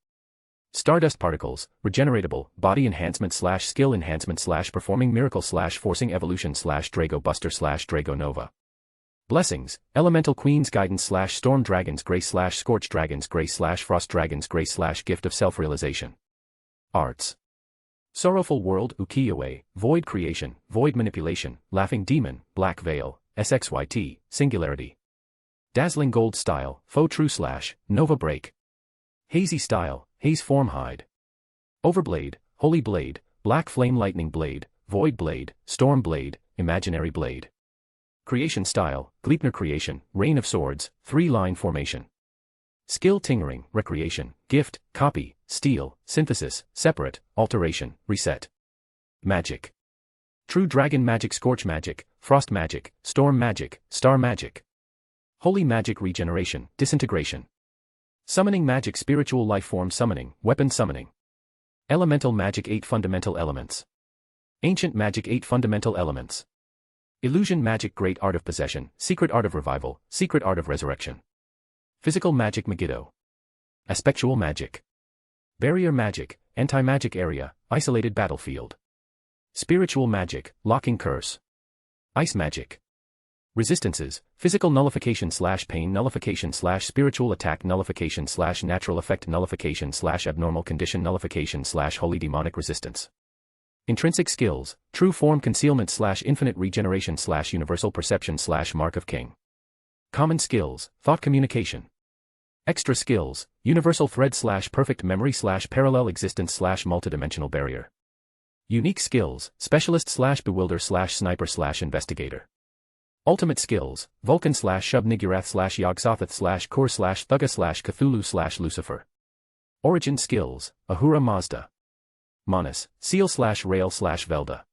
Stardust Particles, Regeneratable, Body Enhancement / Skill Enhancement / Performing Miracle / Forcing Evolution / Drago Buster / Drago Nova. Blessings, Elemental Queen's Guidance / Storm Dragon's Grace / Scorch Dragon's Grace / Frost Dragon's Grace / Gift of Self-Realization. Arts. Sorrowful world ukiyo-e, void creation, void manipulation, laughing demon, black veil, sxyt, singularity. Dazzling gold style, faux true slash, nova break. Hazy style, haze form hide. Overblade, holy blade, black flame lightning blade, void blade, storm blade, imaginary blade. Creation style, Gleipnir creation, rain of swords, 3-line formation. Skill tingering, recreation, gift, copy, steal, synthesis, separate, alteration, reset. Magic. True dragon magic, scorch magic, frost magic, storm magic, star magic. Holy magic, regeneration, disintegration. Summoning magic, spiritual life form summoning, weapon summoning. Elemental magic, 8 fundamental elements. Ancient magic, 8 fundamental elements. Illusion magic, great art of possession, secret art of revival, secret art of resurrection. Physical magic, Megiddo. Aspectual magic. Barrier magic, anti-magic area, isolated battlefield. Spiritual magic, locking curse. Ice magic. Resistances, physical nullification / pain nullification / spiritual attack nullification / natural effect nullification / abnormal condition nullification / holy demonic resistance. Intrinsic skills, true form concealment / infinite regeneration / universal perception / mark of king. Common skills, thought communication. Extra skills, universal thread / perfect memory / parallel existence / multidimensional barrier. Unique skills, specialist / bewilder / sniper / investigator. Ultimate skills, Vulcan / Shub-Niggurath / Yog-Sothoth / Kor / Thugga / Cthulhu / Lucifer. Origin skills, Ahura Mazda. Manus, Seal / Rail / Velda.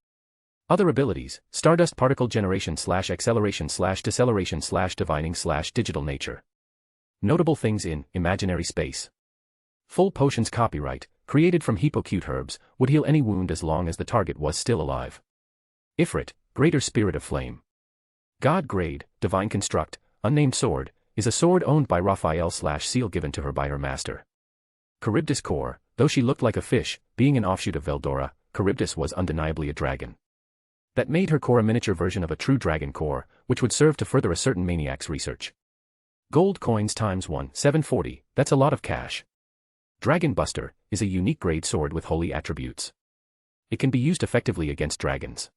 Other abilities, Stardust particle generation / acceleration / deceleration / divining / digital nature. Notable things in imaginary space. Full potions copyright, created from hypocute herbs, would heal any wound as long as the target was still alive. Ifrit, greater spirit of flame. God grade, divine construct, unnamed sword, is a sword owned by Raphael / Seal given to her by her master. Charybdis core, though she looked like a fish, being an offshoot of Veldora, Charybdis was undeniably a dragon. That made her core a miniature version of a true dragon core, which would serve to further a certain maniac's research. Gold coins ×1, 740, that's a lot of cash. Dragon Buster is a unique grade sword with holy attributes. It can be used effectively against dragons.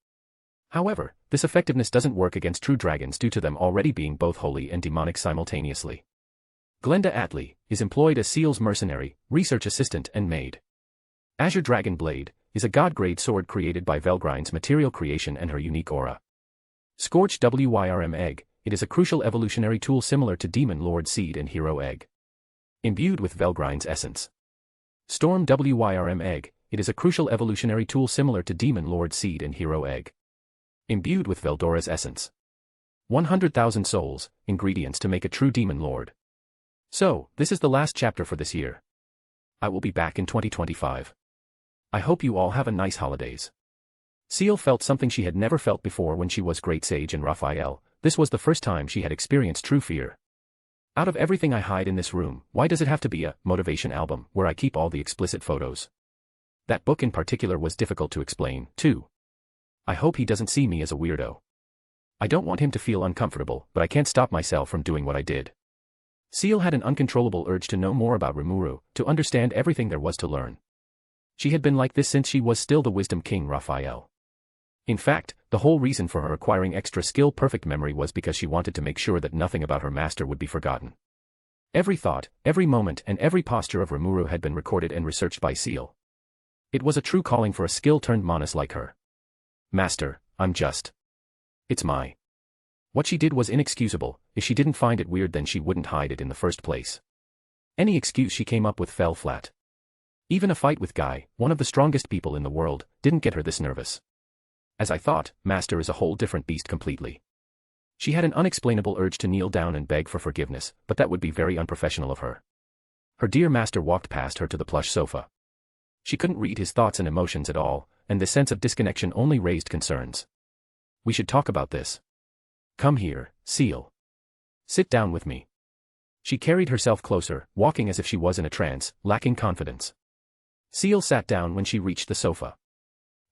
However, this effectiveness doesn't work against true dragons due to them already being both holy and demonic simultaneously. Glenda Atlee is employed as Seal's mercenary, research assistant and maid. Azure Dragon Blade is a god-grade sword created by Velgrine's material creation and her unique aura. Scorch Wyrm Egg, it is a crucial evolutionary tool similar to Demon Lord Seed and Hero Egg. Imbued with Velgrine's essence. Storm Wyrm Egg, it is a crucial evolutionary tool similar to Demon Lord Seed and Hero Egg. Imbued with Veldora's essence. 100,000 souls, ingredients to make a true demon lord. So, this is the last chapter for this year. I will be back in 2025. I hope you all have a nice holidays. Seal felt something she had never felt before when she was Great Sage and Raphael. This was the first time she had experienced true fear. Out of everything I hide in this room, why does it have to be a motivation album where I keep all the explicit photos? That book in particular was difficult to explain, too. I hope he doesn't see me as a weirdo. I don't want him to feel uncomfortable, but I can't stop myself from doing what I did. Seal had an uncontrollable urge to know more about Rimuru, to understand everything there was to learn. She had been like this since she was still the Wisdom King Raphael. In fact, the whole reason for her acquiring extra skill perfect memory was because she wanted to make sure that nothing about her master would be forgotten. Every thought, every moment and every posture of Rimuru had been recorded and researched by Seal. It was a true calling for a skill-turned-monist like her. Master, I'm just. It's my. What she did was inexcusable. If she didn't find it weird then she wouldn't hide it in the first place. Any excuse she came up with fell flat. Even a fight with Guy, one of the strongest people in the world, didn't get her this nervous. As I thought, Master is a whole different beast completely. She had an unexplainable urge to kneel down and beg for forgiveness, but that would be very unprofessional of her. Her dear master walked past her to the plush sofa. She couldn't read his thoughts and emotions at all, and the sense of disconnection only raised concerns. We should talk about this. Come here, Seal. Sit down with me. She carried herself closer, walking as if she was in a trance, lacking confidence. Seal sat down when she reached the sofa.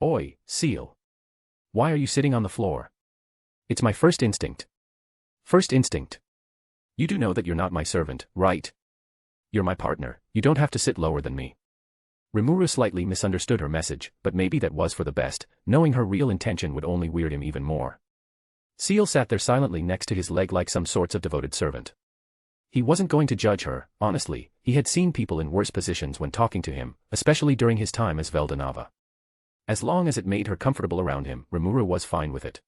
Oi, Seal. Why are you sitting on the floor? It's my first instinct. First instinct. You do know that you're not my servant, right? You're my partner, you don't have to sit lower than me. Rimuru slightly misunderstood her message, but maybe that was for the best, knowing her real intention would only weird him even more. Seal sat there silently next to his leg like some sorts of devoted servant. He wasn't going to judge her, honestly. He had seen people in worse positions when talking to him, especially during his time as Veldanava. As long as it made her comfortable around him, Rimuru was fine with it.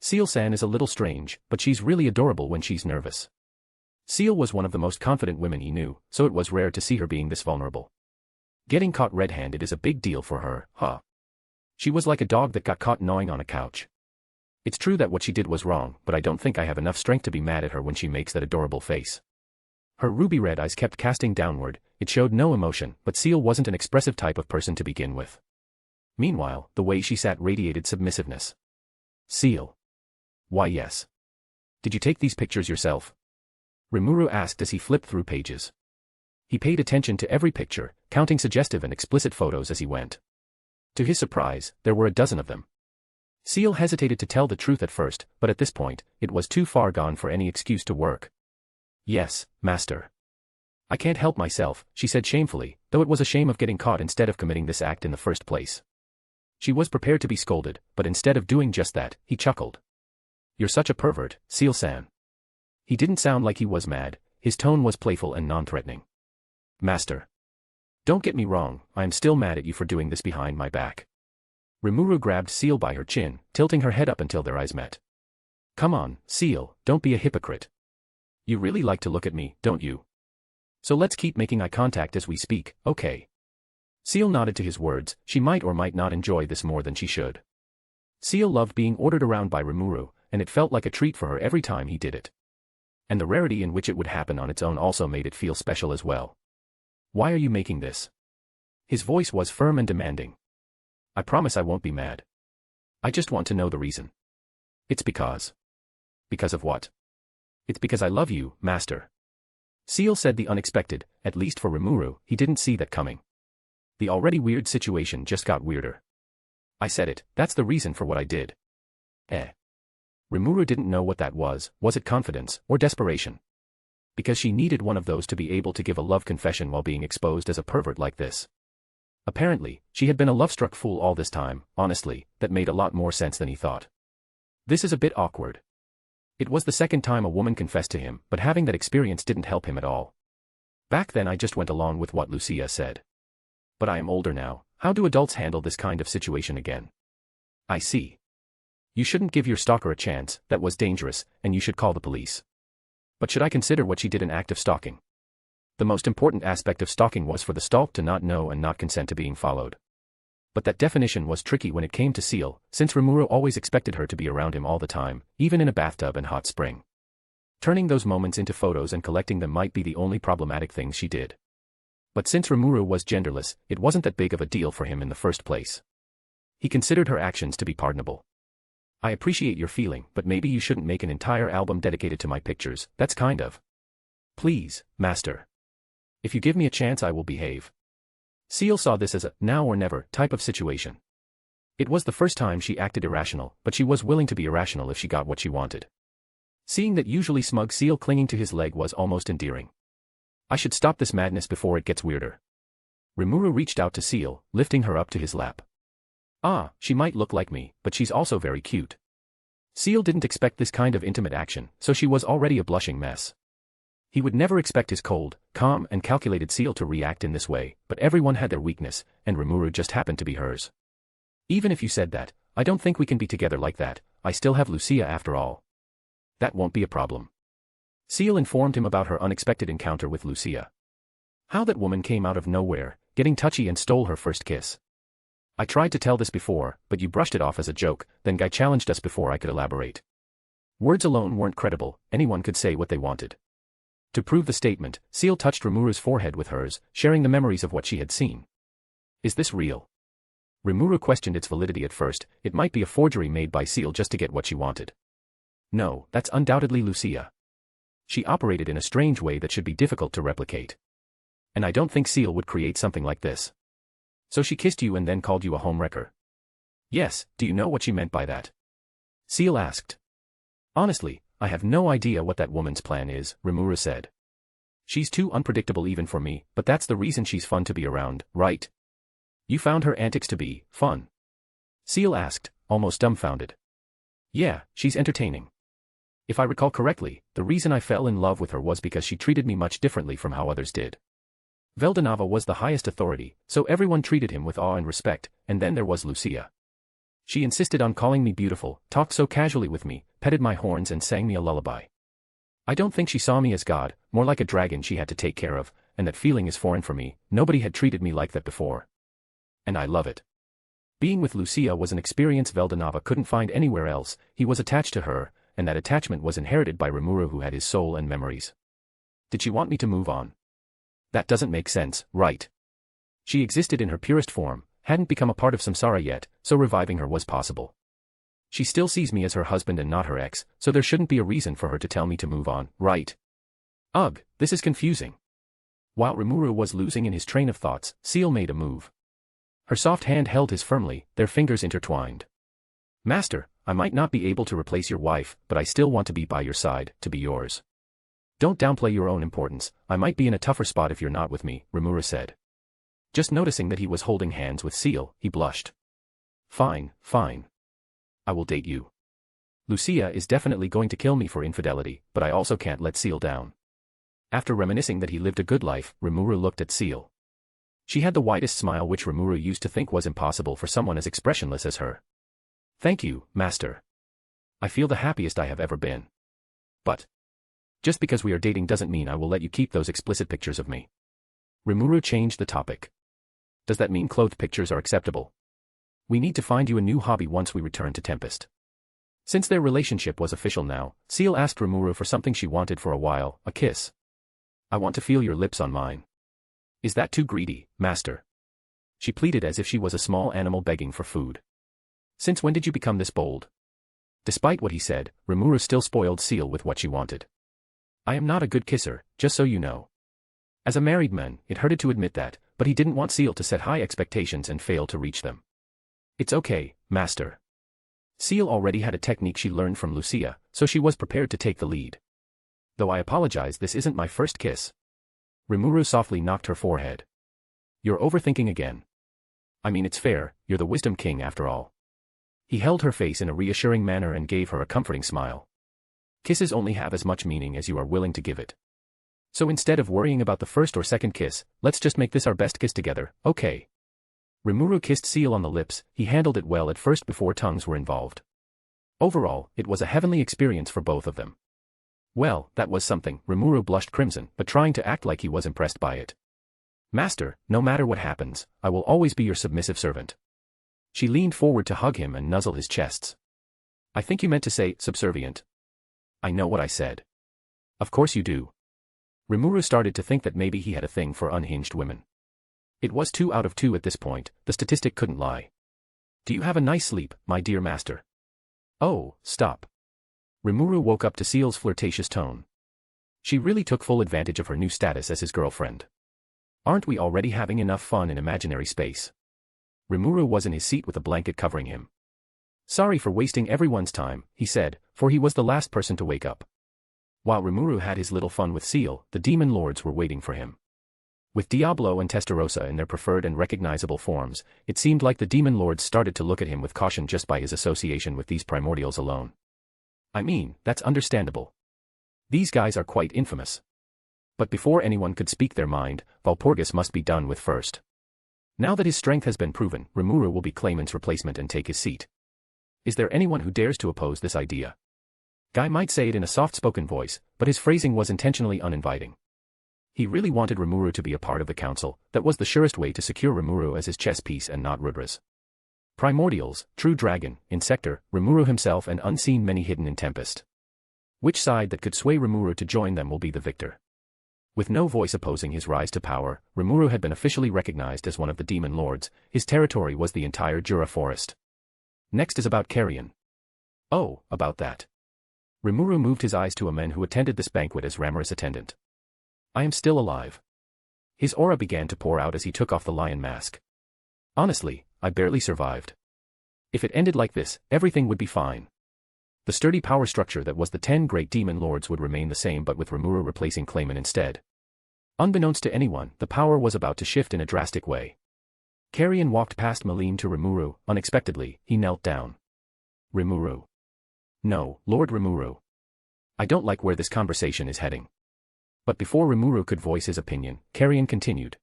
Seal-san is a little strange, but she's really adorable when she's nervous. Seal was one of the most confident women he knew, so it was rare to see her being this vulnerable. Getting caught red-handed is a big deal for her, huh? She was like a dog that got caught gnawing on a couch. It's true that what she did was wrong, but I don't think I have enough strength to be mad at her when she makes that adorable face. Her ruby red eyes kept casting downward. It showed no emotion, but Seal wasn't an expressive type of person to begin with. Meanwhile, the way she sat radiated submissiveness. Seal. Why yes. Did you take these pictures yourself? Rimuru asked as he flipped through pages. He paid attention to every picture, counting suggestive and explicit photos as he went. To his surprise, there were a dozen of them. Seal hesitated to tell the truth at first, but at this point, it was too far gone for any excuse to work. Yes, master. I can't help myself, she said shamefully, though it was a shame of getting caught instead of committing this act in the first place. She was prepared to be scolded, but instead of doing just that, he chuckled. You're such a pervert, Seal-san. He didn't sound like he was mad, his tone was playful and non-threatening. Master. Don't get me wrong, I am still mad at you for doing this behind my back. Rimuru grabbed Seal by her chin, tilting her head up until their eyes met. Come on, Seal, don't be a hypocrite. You really like to look at me, don't you? So let's keep making eye contact as we speak, okay? Seal nodded to his words. She might or might not enjoy this more than she should. Seal loved being ordered around by Rimuru, and it felt like a treat for her every time he did it. And the rarity in which it would happen on its own also made it feel special as well. Why are you making this? His voice was firm and demanding. I promise I won't be mad. I just want to know the reason. It's because. Because of what? It's because I love you, master. Seal said the unexpected, at least for Rimuru. He didn't see that coming. The already weird situation just got weirder. I said it, that's the reason for what I did. Rimuru didn't know what that was it confidence, or desperation? Because she needed one of those to be able to give a love confession while being exposed as a pervert like this. Apparently, she had been a love-struck fool all this time. Honestly, that made a lot more sense than he thought. This is a bit awkward. It was the second time a woman confessed to him, but having that experience didn't help him at all. Back then I just went along with what Lucia said. But I am older now, how do adults handle this kind of situation again? I see. You shouldn't give your stalker a chance, that was dangerous, and you should call the police. But should I consider what she did an act of stalking? The most important aspect of stalking was for the stalked to not know and not consent to being followed. But that definition was tricky when it came to Seal, since Rimuru always expected her to be around him all the time, even in a bathtub and hot spring. Turning those moments into photos and collecting them might be the only problematic things she did. But since Rimuru was genderless, it wasn't that big of a deal for him in the first place. He considered her actions to be pardonable. I appreciate your feeling, but maybe you shouldn't make an entire album dedicated to my pictures, that's kind of. Please, master. If you give me a chance I will behave. Seal saw this as a now or never type of situation. It was the first time she acted irrational, but she was willing to be irrational if she got what she wanted. Seeing that usually smug Seal clinging to his leg was almost endearing. I should stop this madness before it gets weirder. Rimuru reached out to Seal, lifting her up to his lap. Ah, she might look like me, but she's also very cute. Seal didn't expect this kind of intimate action, so she was already a blushing mess. He would never expect his cold, calm and calculated Seal to react in this way, but everyone had their weakness, and Rimuru just happened to be hers. Even if you said that, I don't think we can be together like that, I still have Lucia after all. That won't be a problem. Seal informed him about her unexpected encounter with Lucia. How that woman came out of nowhere, getting touchy and stole her first kiss. I tried to tell this before, but you brushed it off as a joke, then Guy challenged us before I could elaborate. Words alone weren't credible, anyone could say what they wanted. To prove the statement, Seal touched Rimuru's forehead with hers, sharing the memories of what she had seen. Is this real? Rimuru questioned its validity at first. It might be a forgery made by Seal just to get what she wanted. No, that's undoubtedly Lucia. She operated in a strange way that should be difficult to replicate. And I don't think Seal would create something like this. So she kissed you and then called you a homewrecker? Yes, do you know what she meant by that? Seal asked. Honestly, I have no idea what that woman's plan is, Rimuru said. She's too unpredictable even for me, but that's the reason she's fun to be around, right? You found her antics to be fun? Seal asked, almost dumbfounded. Yeah, she's entertaining. If I recall correctly, the reason I fell in love with her was because she treated me much differently from how others did. Veldanava was the highest authority, so everyone treated him with awe and respect, and then there was Lucia. She insisted on calling me beautiful, talked so casually with me, petted my horns and sang me a lullaby. I don't think she saw me as God, more like a dragon she had to take care of, and that feeling is foreign for me. Nobody had treated me like that before. And I love it. Being with Lucia was an experience Veldanava couldn't find anywhere else. He was attached to her, and that attachment was inherited by Rimuru, who had his soul and memories. Did she want me to move on? That doesn't make sense, right? She existed in her purest form, hadn't become a part of samsara yet, so reviving her was possible. She still sees me as her husband and not her ex, so there shouldn't be a reason for her to tell me to move on, right? Ugh, this is confusing. While Rimuru was losing in his train of thoughts, Seal made a move. Her soft hand held his firmly, their fingers intertwined. Master, I might not be able to replace your wife, but I still want to be by your side, to be yours. Don't downplay your own importance. I might be in a tougher spot if you're not with me, Rimuru said. Just noticing that he was holding hands with Seal, he blushed. Fine, fine. I will date you. Lucia is definitely going to kill me for infidelity, but I also can't let Seal down. After reminiscing that he lived a good life, Rimuru looked at Seal. She had the widest smile, which Rimuru used to think was impossible for someone as expressionless as her. Thank you, Master. I feel the happiest I have ever been. But just because we are dating doesn't mean I will let you keep those explicit pictures of me. Rimuru changed the topic. Does that mean clothed pictures are acceptable? We need to find you a new hobby once we return to Tempest. Since their relationship was official now, Seal asked Rimuru for something she wanted for a while, a kiss. I want to feel your lips on mine. Is that too greedy, Master? She pleaded as if she was a small animal begging for food. Since when did you become this bold? Despite what he said, Rimuru still spoiled Seal with what she wanted. I am not a good kisser, just so you know. As a married man, it hurted to admit that, but he didn't want Seal to set high expectations and fail to reach them. It's okay, Master. Seal already had a technique she learned from Lucia, so she was prepared to take the lead. Though I apologize, this isn't my first kiss. Rimuru softly knocked her forehead. You're overthinking again. I mean, it's fair, you're the Wisdom King after all. He held her face in a reassuring manner and gave her a comforting smile. Kisses only have as much meaning as you are willing to give it. So instead of worrying about the first or second kiss, let's just make this our best kiss together, okay? Rimuru kissed Seal on the lips. He handled it well at first before tongues were involved. Overall, it was a heavenly experience for both of them. Well, that was something. Rimuru blushed crimson, but trying to act like he was impressed by it. Master, no matter what happens, I will always be your submissive servant. She leaned forward to hug him and nuzzle his chests. I think you meant to say, subservient. I know what I said. Of course you do. Rimuru started to think that maybe he had a thing for unhinged women. It was 2 out of 2 at this point, the statistic couldn't lie. Do you have a nice sleep, my dear master? Oh, stop. Rimuru woke up to Seal's flirtatious tone. She really took full advantage of her new status as his girlfriend. Aren't we already having enough fun in imaginary space? Rimuru was in his seat with a blanket covering him. Sorry for wasting everyone's time, he said, for he was the last person to wake up. While Rimuru had his little fun with Seal, the demon lords were waiting for him. With Diablo and Testarossa in their preferred and recognizable forms, it seemed like the demon lords started to look at him with caution just by his association with these primordials alone. I mean, that's understandable. These guys are quite infamous. But before anyone could speak their mind, Walpurgis must be done with first. Now that his strength has been proven, Rimuru will be Clayman's replacement and take his seat. Is there anyone who dares to oppose this idea? Guy might say it in a soft-spoken voice, but his phrasing was intentionally uninviting. He really wanted Rimuru to be a part of the council. That was the surest way to secure Rimuru as his chess piece and not Rudra's. Primordials, True Dragon, Insector, Rimuru himself and unseen many hidden in Tempest. Which side that could sway Rimuru to join them will be the victor. With no voice opposing his rise to power, Rimuru had been officially recognized as one of the demon lords. His territory was the entire Jura forest. Next is about Carrion. Oh, about that. Rimuru moved his eyes to a man who attended this banquet as Ramorous attendant. I am still alive. His aura began to pour out as he took off the lion mask. Honestly, I barely survived. If it ended like this, everything would be fine. The sturdy power structure that was the 10 great demon lords would remain the same, but with Rimuru replacing Clayman instead. Unbeknownst to anyone, the power was about to shift in a drastic way. Carrion walked past Malim to Rimuru. Unexpectedly, he knelt down. Rimuru. No, Lord Rimuru. I don't like where this conversation is heading. But before Rimuru could voice his opinion, Carrion continued.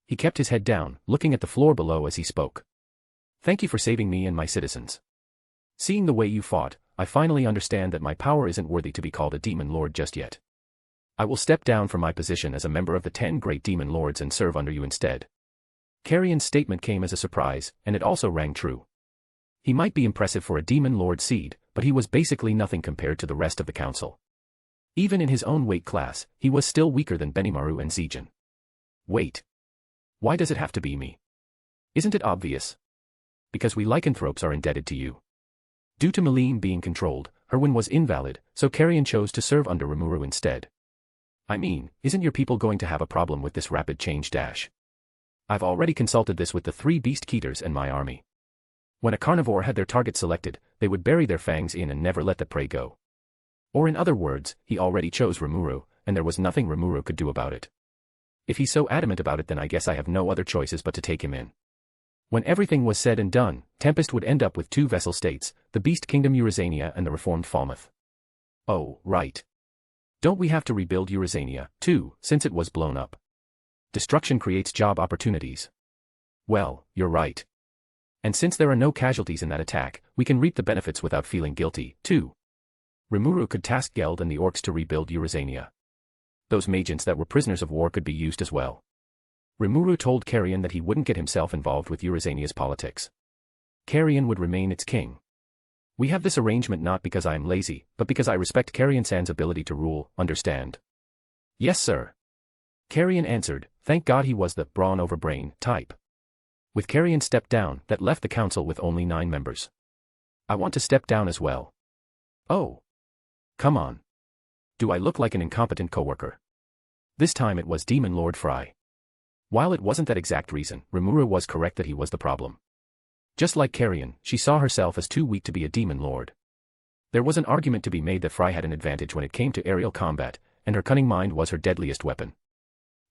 He kept his head down, looking at the floor below as he spoke. Thank you for saving me and my citizens. Seeing the way you fought, I finally understand that my power isn't worthy to be called a demon lord just yet. I will step down from my position as a member of the 10 great demon lords and serve under you instead. Carrion's statement came as a surprise, and it also rang true. He might be impressive for a demon lord seed, but he was basically nothing compared to the rest of the council. Even in his own weight class, he was still weaker than Benimaru and Zijin. Wait. Why does it have to be me? Isn't it obvious? Because we lycanthropes are indebted to you. Due to Malim being controlled, her win was invalid, so Carrion chose to serve under Rimuru instead. I mean, isn't your people going to have a problem with this rapid change dash? I've already consulted this with the 3 beast keeters and my army. When a carnivore had their target selected, they would bury their fangs in and never let the prey go. Or in other words, he already chose Rimuru, and there was nothing Rimuru could do about it. If he's so adamant about it, then I guess I have no other choices but to take him in. When everything was said and done, Tempest would end up with 2 vassal states, the Beast Kingdom Eurazania and the reformed Falmouth. Oh, right. Don't we have to rebuild Eurazania, too, since it was blown up? Destruction creates job opportunities. Well, you're right. And since there are no casualties in that attack, we can reap the benefits without feeling guilty, too. Rimuru could task Geld and the orcs to rebuild Eurazania. Those magents that were prisoners of war could be used as well. Rimuru told Carrion that he wouldn't get himself involved with Eurazania's politics. Carrion would remain its king. We have this arrangement not because I am lazy, but because I respect Carrion-san's ability to rule, understand? Yes, sir. Carrion answered, thank God he was the brawn over brain type. With Carrion stepped down, that left the council with only 9 members. I want to step down as well. Oh. Come on. Do I look like an incompetent coworker? This time it was Demon Lord Fry. While it wasn't that exact reason, Rimuru was correct that he was the problem. Just like Carrion, she saw herself as too weak to be a demon lord. There was an argument to be made that Fry had an advantage when it came to aerial combat, and her cunning mind was her deadliest weapon.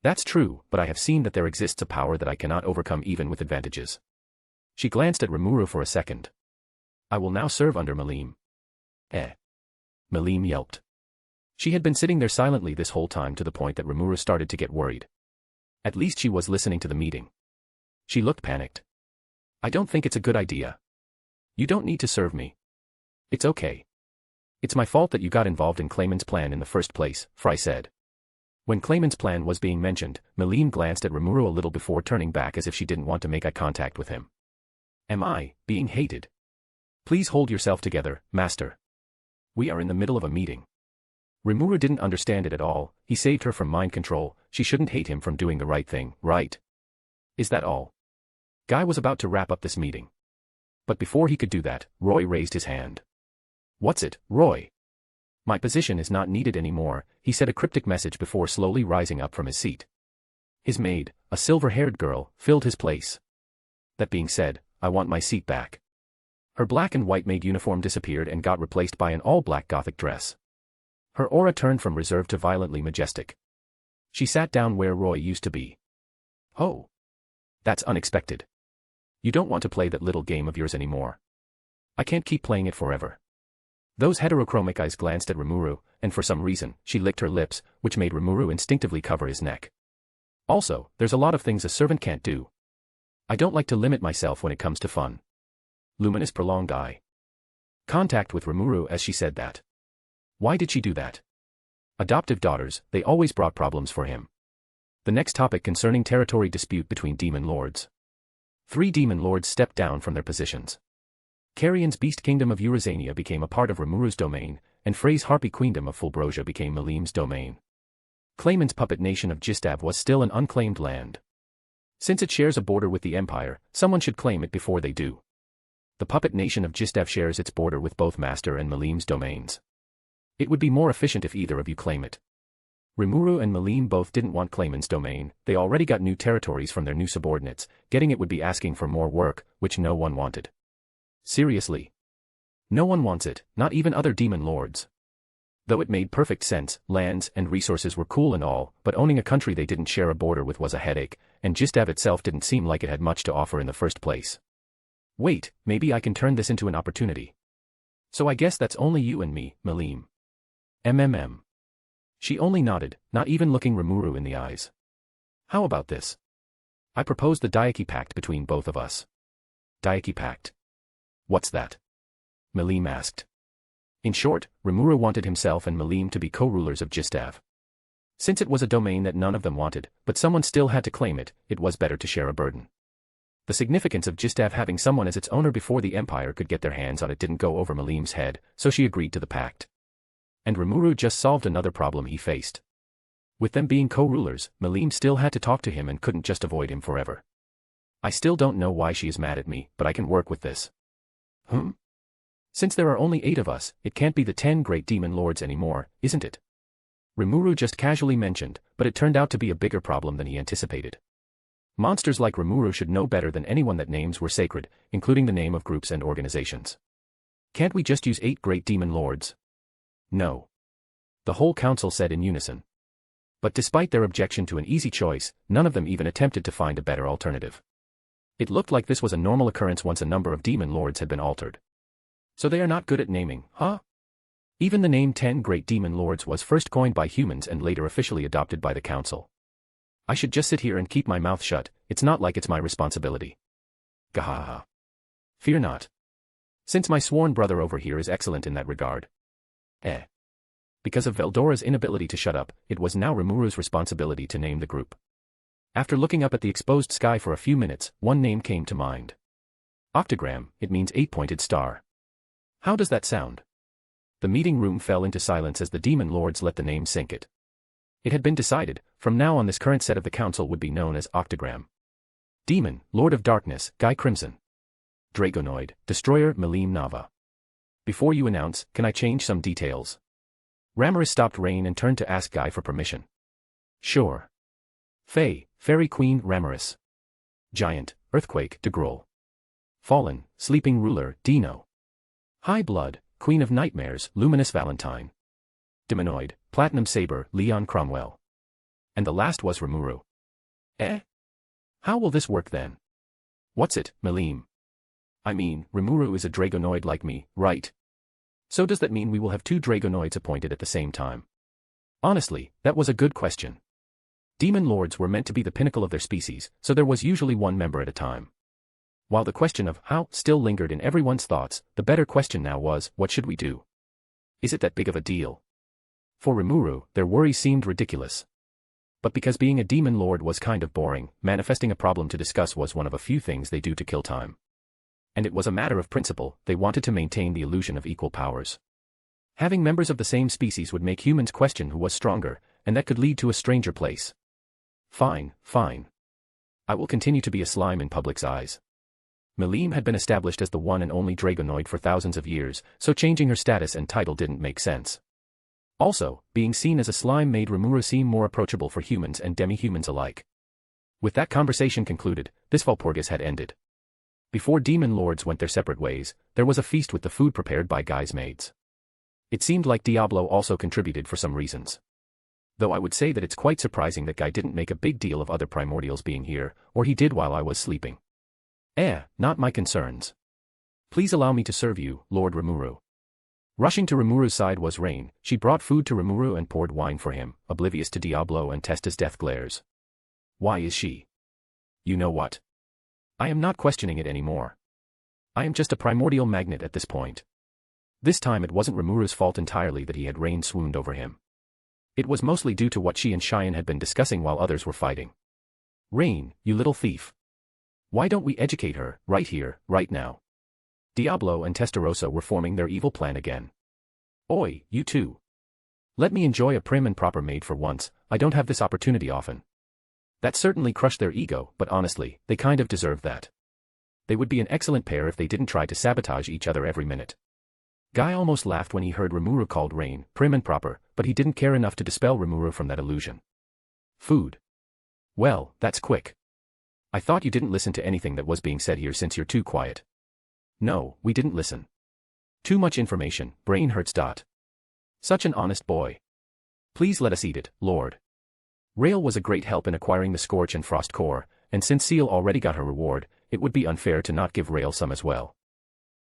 That's true, but I have seen that there exists a power that I cannot overcome even with advantages. She glanced at Rimuru for a second. I will now serve under Malim. Malim yelped. She had been sitting there silently this whole time to the point that Rimuru started to get worried. At least she was listening to the meeting. She looked panicked. I don't think it's a good idea. You don't need to serve me. It's okay. It's my fault that you got involved in Clayman's plan in the first place, Fry said. When Clayman's plan was being mentioned, Malim glanced at Rimuru a little before turning back as if she didn't want to make eye contact with him. Am I being hated? Please hold yourself together, master. We are in the middle of a meeting. Rimuru didn't understand it at all. He saved her from mind control. She shouldn't hate him from doing the right thing, right? Is that all? Guy was about to wrap up this meeting. But before he could do that, Roy raised his hand. What's it, Roy? My position is not needed anymore, he said a cryptic message before slowly rising up from his seat. His maid, a silver-haired girl, filled his place. That being said, I want my seat back. Her black and white maid uniform disappeared and got replaced by an all-black Gothic dress. Her aura turned from reserved to violently majestic. She sat down where Roy used to be. Oh. That's unexpected. You don't want to play that little game of yours anymore. I can't keep playing it forever. Those heterochromic eyes glanced at Rimuru, and for some reason, she licked her lips, which made Rimuru instinctively cover his neck. Also, there's a lot of things a servant can't do. I don't like to limit myself when it comes to fun. Luminous prolonged eye contact with Rimuru as she said that. Why did she do that? Adoptive daughters, they always brought problems for him. The next topic concerning territory dispute between demon lords. 3 demon lords stepped down from their positions. Carrion's Beast Kingdom of Eurazania became a part of Rimuru's domain, and Frey's Harpy Queendom of Fulbrosia became Malim's domain. Clayman's puppet nation of Gistav was still an unclaimed land. Since it shares a border with the Empire, someone should claim it before they do. The puppet nation of Gistav shares its border with both Master and Malim's domains. It would be more efficient if either of you claim it. Rimuru and Malim both didn't want Clayman's domain, they already got new territories from their new subordinates, getting it would be asking for more work, which no one wanted. Seriously. No one wants it, not even other demon lords. Though it made perfect sense, lands and resources were cool and all, but owning a country they didn't share a border with was a headache, and Gistav itself didn't seem like it had much to offer in the first place. Wait, maybe I can turn this into an opportunity. So I guess that's only you and me, Malim. MMM. She only nodded, not even looking Rimuru in the eyes. How about this? I propose the Daiki Pact between both of us. Daiki Pact. What's that? Malim asked. In short, Rimuru wanted himself and Malim to be co-rulers of Gistav. Since it was a domain that none of them wanted, but someone still had to claim it, it was better to share a burden. The significance of Gistav having someone as its owner before the Empire could get their hands on it didn't go over Malim's head, so she agreed to the pact. And Rimuru just solved another problem he faced. With them being co-rulers, Malim still had to talk to him and couldn't just avoid him forever. I still don't know why she is mad at me, but I can work with this. Since there are only 8 of us, it can't be the 10 great demon lords anymore, isn't it? Rimuru just casually mentioned, but it turned out to be a bigger problem than he anticipated. Monsters like Rimuru should know better than anyone that names were sacred, including the name of groups and organizations. Can't we just use 8 great demon lords? No. The whole council said in unison. But despite their objection to an easy choice, none of them even attempted to find a better alternative. It looked like this was a normal occurrence once a number of demon lords had been altered. So they are not good at naming, huh? Even the name 10 Great Demon Lords was first coined by humans and later officially adopted by the council. I should just sit here and keep my mouth shut, it's not like it's my responsibility. Gahaha. Fear not. Since my sworn brother over here is excellent in that regard. Because of Veldora's inability to shut up, it was now Rimuru's responsibility to name the group. After looking up at the exposed sky for a few minutes, one name came to mind. Octagram, it means 8-pointed star. How does that sound? The meeting room fell into silence as the demon lords let the name sink it. It had been decided, from now on this current set of the council would be known as Octagram. Demon, Lord of Darkness, Guy Crimson. Dragonoid, Destroyer, Malim Nava. Before you announce, can I change some details? Ramaris stopped Rain and turned to ask Guy for permission. Sure. Fae, Fairy Queen, Ramaris. Giant, Earthquake, Degrol. Fallen, Sleeping Ruler, Dino. High Blood, Queen of Nightmares, Luminous Valentine. Demonoid, Platinum Saber, Leon Cromwell. And the last was Rimuru. How will this work then? What's it, Malim? I mean, Rimuru is a Dragonoid like me, right? So does that mean we will have 2 Dragonoids appointed at the same time? Honestly, that was a good question. Demon Lords were meant to be the pinnacle of their species, so there was usually one member at a time. While the question of how still lingered in everyone's thoughts, the better question now was, what should we do? Is it that big of a deal? For Rimuru, their worries seemed ridiculous. But because being a demon lord was kind of boring, manifesting a problem to discuss was one of a few things they do to kill time. And it was a matter of principle, they wanted to maintain the illusion of equal powers. Having members of the same species would make humans question who was stronger, and that could lead to a stranger place. Fine. I will continue to be a slime in public's eyes. Malim had been established as the one and only Dragonoid for thousands of years, so changing her status and title didn't make sense. Also, being seen as a slime made Rimuru seem more approachable for humans and demi-humans alike. With that conversation concluded, this Valpurgis had ended. Before demon lords went their separate ways, there was a feast with the food prepared by Guy's maids. It seemed like Diablo also contributed for some reasons. Though I would say that it's quite surprising that Guy didn't make a big deal of other primordials being here, or he did while I was sleeping. Not my concerns. Please allow me to serve you, Lord Rimuru. Rushing to Rimuru's side was Rain. She brought food to Rimuru and poured wine for him, oblivious to Diablo and Testa's death glares. Why is she? You know what? I am not questioning it anymore. I am just a primordial magnet at this point. This time it wasn't Rimuru's fault entirely that he had Rain swooned over him. It was mostly due to what she and Cheyenne had been discussing while others were fighting. Rain, you little thief. Why don't we educate her, right here, right now? Diablo and Testarossa were forming their evil plan again. Oi, you two. Let me enjoy a prim and proper maid for once, I don't have this opportunity often. That certainly crushed their ego, but honestly, they kind of deserved that. They would be an excellent pair if they didn't try to sabotage each other every minute. Guy almost laughed when he heard Rimuru called Rain prim and proper, but he didn't care enough to dispel Rimuru from that illusion. Food. Well, that's quick. I thought you didn't listen to anything that was being said here since you're too quiet. No, we didn't listen. Too much information, brain hurts. Such an honest boy. Please let us eat it, Lord. Rail was a great help in acquiring the Scorch and Frost core, and since Seal already got her reward, it would be unfair to not give Rail some as well.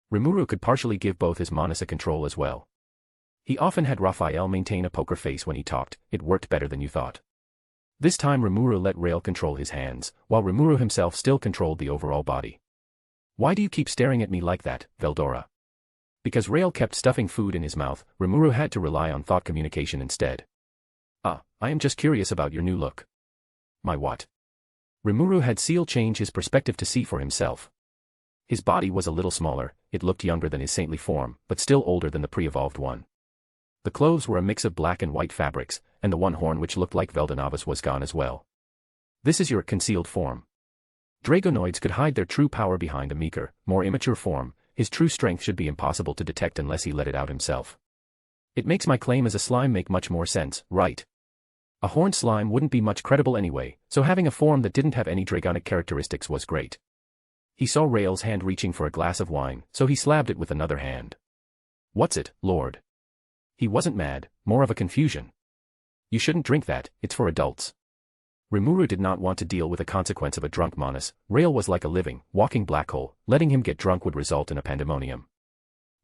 Rimuru could partially give both his Manas a control as well. He often had Raphael maintain a poker face when he talked, it worked better than you thought. This time Rimuru let Rail control his hands, while Rimuru himself still controlled the overall body. Why do you keep staring at me like that, Veldora? Because Rail kept stuffing food in his mouth, Rimuru had to rely on thought communication instead. I am just curious about your new look. My what? Rimuru had Seal change his perspective to see for himself. His body was a little smaller, it looked younger than his saintly form, but still older than the pre-evolved one. The clothes were a mix of black and white fabrics, and the one horn which looked like Veldanava's was gone as well. This is your concealed form. Dragonoids could hide their true power behind a meeker, more immature form. His true strength should be impossible to detect unless he let it out himself. It makes my claim as a slime make much more sense, right? A horned slime wouldn't be much credible anyway, so having a form that didn't have any dragonic characteristics was great. He saw Rail's hand reaching for a glass of wine, so he slapped it with another hand. What's it, Lord? He wasn't mad, more of a confusion. You shouldn't drink that, it's for adults. Rimuru did not want to deal with the consequence of a drunk Manas. Rail was like a living, walking black hole. Letting him get drunk would result in a pandemonium.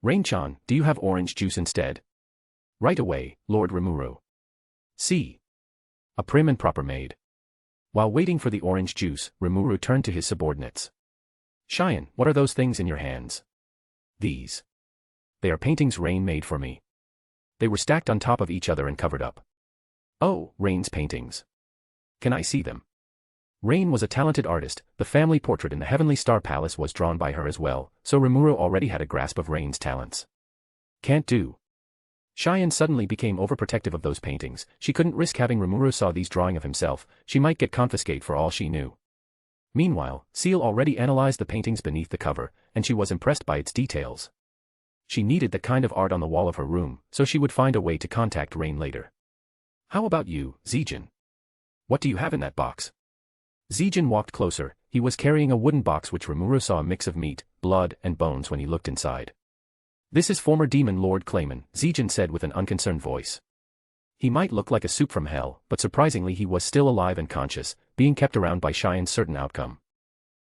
Rain-chan, do you have orange juice instead? Right away, Lord Rimuru. See. A prim and proper maid. While waiting for the orange juice, Rimuru turned to his subordinates. Cheyenne, what are those things in your hands? These. They are paintings Rain made for me. They were stacked on top of each other and covered up. Oh, Rain's paintings. Can I see them? Rain was a talented artist, the family portrait in the Heavenly Star Palace was drawn by her as well, so Rimuru already had a grasp of Rain's talents. Can't do. Cheyenne suddenly became overprotective of those paintings. She couldn't risk having Rimuru saw these drawing of himself, she might get confiscated for all she knew. Meanwhile, Seal already analyzed the paintings beneath the cover, and she was impressed by its details. She needed that kind of art on the wall of her room, so she would find a way to contact Rain later. How about you, Zijin? What do you have in that box? Zijin walked closer. He was carrying a wooden box which Rimuru saw a mix of meat, blood, and bones when he looked inside. This is former demon Lord Clayman, Zijin said with an unconcerned voice. He might look like a soup from hell, but surprisingly he was still alive and conscious, being kept around by Cheyenne's certain outcome.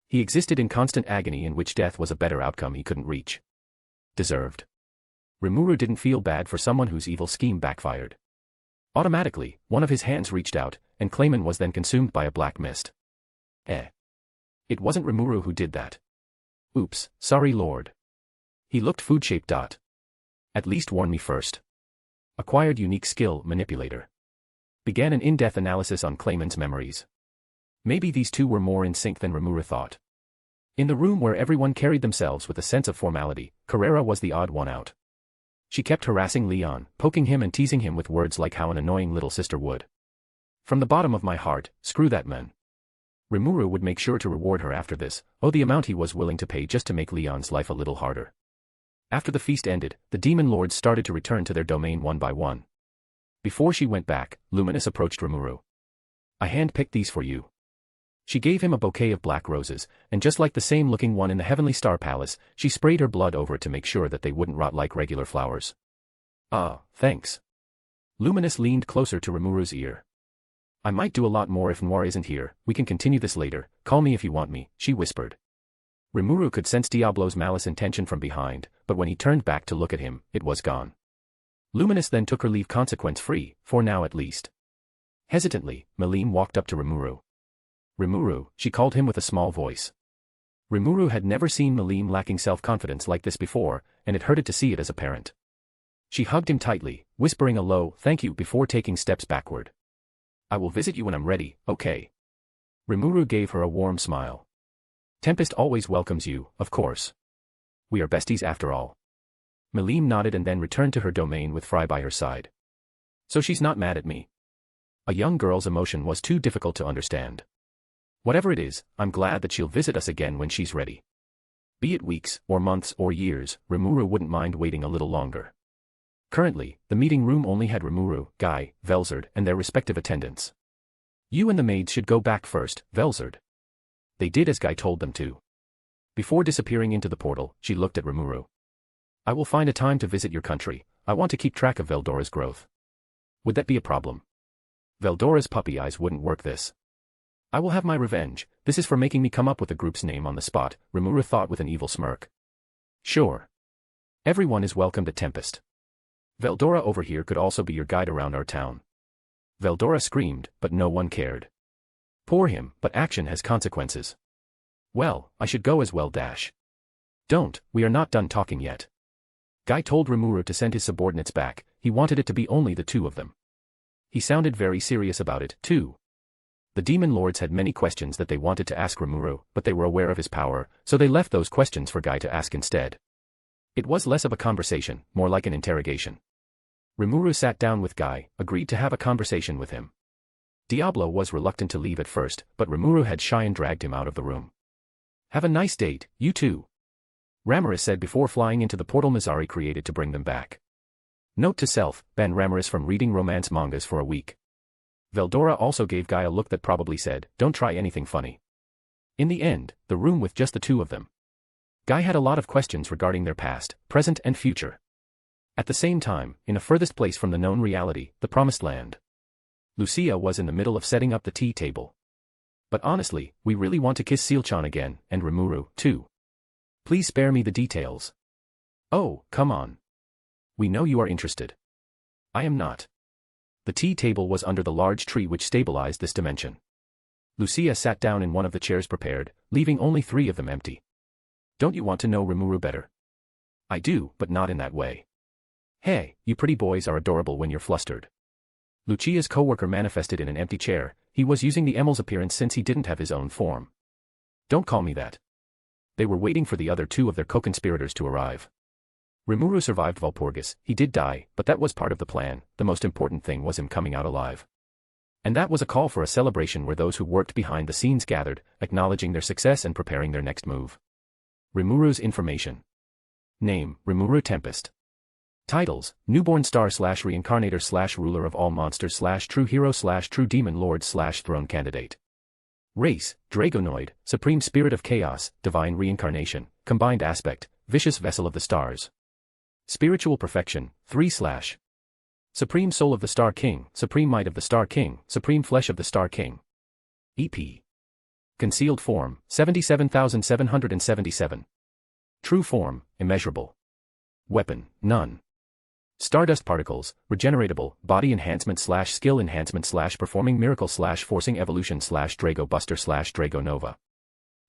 He existed in constant agony in which death was a better outcome he couldn't reach. Deserved. Rimuru didn't feel bad for someone whose evil scheme backfired. Automatically, one of his hands reached out, and Clayman was then consumed by a black mist. It wasn't Rimuru who did that. Oops, sorry Lord. He looked food-shaped. At least warn me first. Acquired unique skill, manipulator. Began an in-depth analysis on Clayman's memories. Maybe these two were more in sync than Rimuru thought. In the room where everyone carried themselves with a sense of formality, Carrera was the odd one out. She kept harassing Leon, poking him and teasing him with words like how an annoying little sister would. From the bottom of my heart, screw that man. Rimuru would make sure to reward her after this, the amount he was willing to pay just to make Leon's life a little harder. After the feast ended, the demon lords started to return to their domain one by one. Before she went back, Luminous approached Rimuru. I hand-picked these for you. She gave him a bouquet of black roses, and just like the same-looking one in the Heavenly Star Palace, she sprayed her blood over it to make sure that they wouldn't rot like regular flowers. Thanks. Luminous leaned closer to Rimuru's ear. I might do a lot more if Noir isn't here, we can continue this later, call me if you want me, she whispered. Rimuru could sense Diablo's malice intention from behind, but when he turned back to look at him, it was gone. Luminous then took her leave consequence-free, for now at least. Hesitantly, Melim walked up to Rimuru. Rimuru, she called him with a small voice. Rimuru had never seen Melim lacking self-confidence like this before, and it hurted to see it as a parent. She hugged him tightly, whispering a low thank you before taking steps backward. I will visit you when I'm ready, okay? Rimuru gave her a warm smile. Tempest always welcomes you, of course. We are besties after all. Melim nodded and then returned to her domain with Fry by her side. So she's not mad at me. A young girl's emotion was too difficult to understand. Whatever it is, I'm glad that she'll visit us again when she's ready. Be it weeks, or months, or years, Rimuru wouldn't mind waiting a little longer. Currently, the meeting room only had Rimuru, Guy, Velzard, and their respective attendants. You and the maids should go back first, Velzard. They did as Guy told them to. Before disappearing into the portal, she looked at Rimuru. I will find a time to visit your country. I want to keep track of Veldora's growth. Would that be a problem? Veldora's puppy eyes wouldn't work this. I will have my revenge. This is for making me come up with the group's name on the spot, Rimuru thought with an evil smirk. Sure. Everyone is welcome to Tempest. Veldora over here could also be your guide around our town. Veldora screamed, but no one cared. Poor him, but action has consequences. Well, I should go as well. Don't, we are not done talking yet. Guy told Rimuru to send his subordinates back. He wanted it to be only the two of them. He sounded very serious about it, too. The demon lords had many questions that they wanted to ask Rimuru, but they were aware of his power, so they left those questions for Guy to ask instead. It was less of a conversation, more like an interrogation. Rimuru sat down with Guy, agreed to have a conversation with him. Diablo was reluctant to leave at first, but Rimuru had shy and dragged him out of the room. Have a nice date, you two. Ramaris said before flying into the portal Mizari created to bring them back. Note to self, ban Ramaris from reading romance mangas for a week. Veldora also gave Guy a look that probably said, don't try anything funny. In the end, the room with just the two of them. Guy had a lot of questions regarding their past, present and future. At the same time, in a furthest place from the known reality, the Promised Land. Lucia was in the middle of setting up the tea table. But honestly, we really want to kiss Sealchan again, and Rimuru, too. Please spare me the details. Oh, come on. We know you are interested. I am not. The tea table was under the large tree which stabilized this dimension. Lucia sat down in one of the chairs prepared, leaving only 3 of them empty. Don't you want to know Rimuru better? I do, but not in that way. Hey, you pretty boys are adorable when you're flustered. Lucia's co-worker manifested in an empty chair. He was using the Emel's appearance since he didn't have his own form. Don't call me that. They were waiting for the other 2 of their co-conspirators to arrive. Rimuru survived Walpurgis. He did die, but that was part of the plan. The most important thing was him coming out alive. And that was a call for a celebration where those who worked behind the scenes gathered, acknowledging their success and preparing their next move. Rimuru's information. Name, Rimuru Tempest. Titles, Newborn Star / Reincarnator / Ruler of all Monsters / True Hero / True Demon Lord / Throne Candidate. Race, Dragonoid, Supreme Spirit of Chaos, Divine Reincarnation, Combined Aspect, Vicious Vessel of the Stars. Spiritual Perfection, 3/. Supreme Soul of the Star King, Supreme Might of the Star King, Supreme Flesh of the Star King. EP. Concealed Form, 77,777. True Form, Immeasurable. Weapon, None. Stardust Particles, Regeneratable, Body Enhancement / Skill Enhancement / Performing Miracle / Forcing Evolution / Drago Buster / Drago Nova.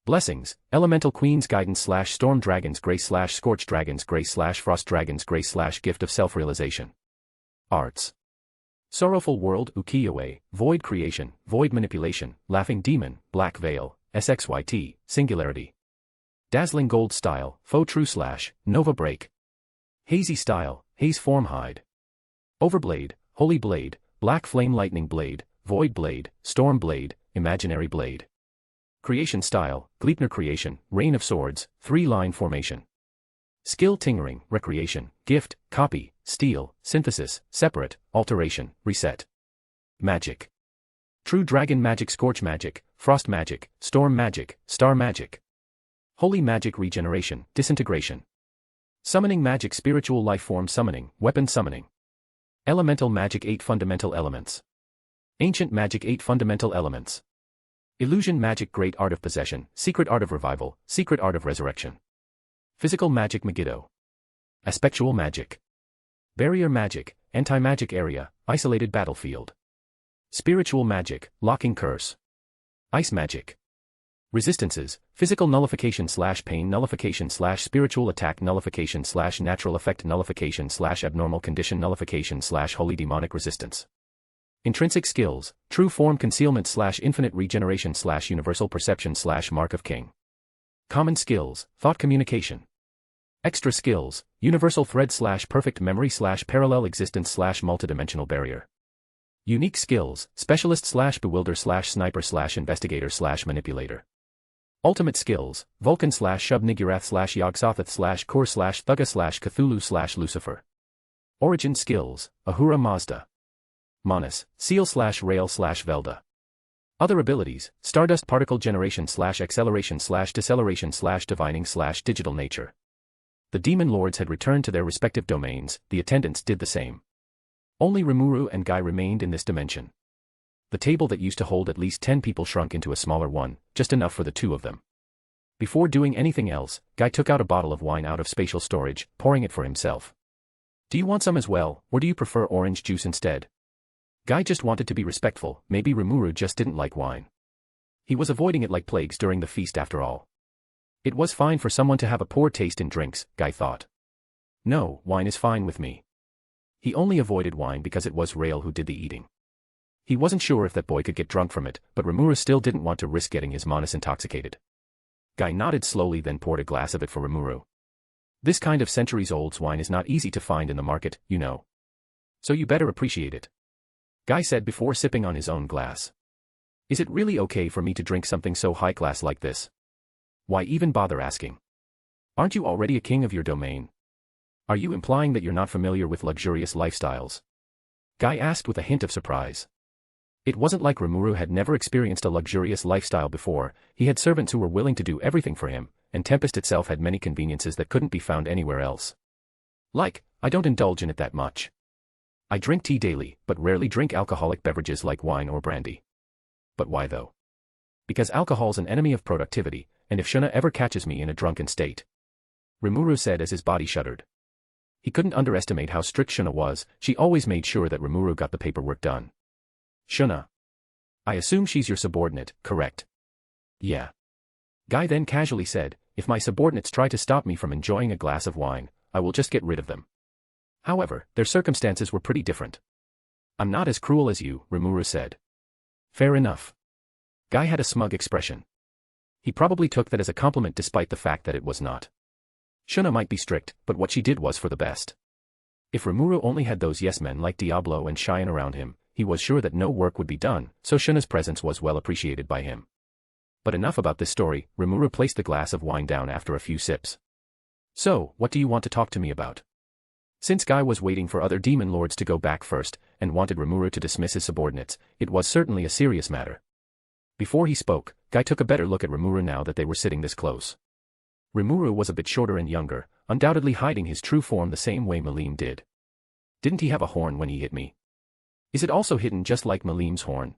Blessings, Elemental Queen's Guidance / Storm Dragon's Grace / Scorch Dragon's Grace / Frost Dragon's Grace / Gift of Self-Realization. Arts. Sorrowful World Ukiyo-e, Void Creation, Void Manipulation, Laughing Demon, Black Veil, SXYT, Singularity. Dazzling Gold Style, Faux True / Nova Break. Hazy Style, Haze Form Hide. Overblade, Holy Blade, Black Flame Lightning Blade, Void Blade, Storm Blade, Imaginary Blade. Creation Style, Gleipnir Creation, Rain of Swords, 3-line formation. Skill Tingering, Recreation, Gift, Copy, Steal, Synthesis, Separate, Alteration, Reset. Magic. True Dragon Magic, Scorch Magic, Frost Magic, Storm Magic, Star Magic. Holy Magic, Regeneration, Disintegration. Summoning Magic, Spiritual Life Form Summoning, Weapon Summoning. Elemental Magic, 8 Fundamental Elements. Ancient Magic, 8 Fundamental Elements. Illusion Magic, Great Art of Possession, Secret Art of Revival, Secret Art of Resurrection. Physical Magic, Megiddo. Aspectual Magic. Barrier Magic, Anti-Magic Area, Isolated Battlefield. Spiritual Magic, Locking Curse. Ice Magic. Resistances, Physical Nullification / Pain Nullification / Spiritual Attack Nullification / Natural Effect Nullification / Abnormal Condition Nullification / Holy Demonic Resistance. Intrinsic Skills, True Form Concealment / Infinite Regeneration / Universal Perception / Mark of King. Common Skills, Thought Communication. Extra Skills, Universal Thread / Perfect Memory / Parallel Existence / Multidimensional Barrier. Unique Skills, Specialist / Bewilder / Sniper / Investigator / Manipulator. Ultimate Skills, Vulcan / Shub-Niggurath / Yog-Sothoth / Kur / Thugga / Cthulhu / Lucifer. Origin Skills, Ahura Mazda. Manus, Seal / Rail / Velda. Other abilities, Stardust Particle Generation / Acceleration / Deceleration / Divining / Digital Nature. The demon lords had returned to their respective domains, the attendants did the same. Only Rimuru and Guy remained in this dimension. The table that used to hold at least 10 people shrunk into a smaller one, just enough for the two of them. Before doing anything else, Guy took out a bottle of wine out of spatial storage, pouring it for himself. Do you want some as well, or do you prefer orange juice instead? Guy just wanted to be respectful, maybe Rimuru just didn't like wine. He was avoiding it like plagues during the feast after all. It was fine for someone to have a poor taste in drinks, Guy thought. No, wine is fine with me. He only avoided wine because it was Rael who did the eating. He wasn't sure if that boy could get drunk from it, but Rimuru still didn't want to risk getting his Monas intoxicated. Guy nodded slowly, then poured a glass of it for Rimuru. This kind of centuries-old wine is not easy to find in the market, you know. So you better appreciate it. Guy said before sipping on his own glass. Is it really okay for me to drink something so high-class like this? Why even bother asking? Aren't you already a king of your domain? Are you implying that you're not familiar with luxurious lifestyles? Guy asked with a hint of surprise. It wasn't like Rimuru had never experienced a luxurious lifestyle before. He had servants who were willing to do everything for him, and Tempest itself had many conveniences that couldn't be found anywhere else. Like, I don't indulge in it that much. I drink tea daily, but rarely drink alcoholic beverages like wine or brandy. But why though? Because alcohol's an enemy of productivity, and if Shuna ever catches me in a drunken state. Rimuru said as his body shuddered. He couldn't underestimate how strict Shuna was. She always made sure that Rimuru got the paperwork done. Shuna. I assume she's your subordinate, correct? Yeah. Guy then casually said, if my subordinates try to stop me from enjoying a glass of wine, I will just get rid of them. However, their circumstances were pretty different. I'm not as cruel as you, Rimuru said. Fair enough. Guy had a smug expression. He probably took that as a compliment despite the fact that it was not. Shuna might be strict, but what she did was for the best. If Rimuru only had those yes-men like Diablo and Cheyenne around him, he was sure that no work would be done, so Shuna's presence was well appreciated by him. But enough about this story. Rimuru placed the glass of wine down after a few sips. So, what do you want to talk to me about? Since Guy was waiting for other demon lords to go back first, and wanted Rimuru to dismiss his subordinates, it was certainly a serious matter. Before he spoke, Guy took a better look at Rimuru now that they were sitting this close. Rimuru was a bit shorter and younger, undoubtedly hiding his true form the same way Malim did. Didn't he have a horn when he hit me? Is it also hidden just like Malim's horn?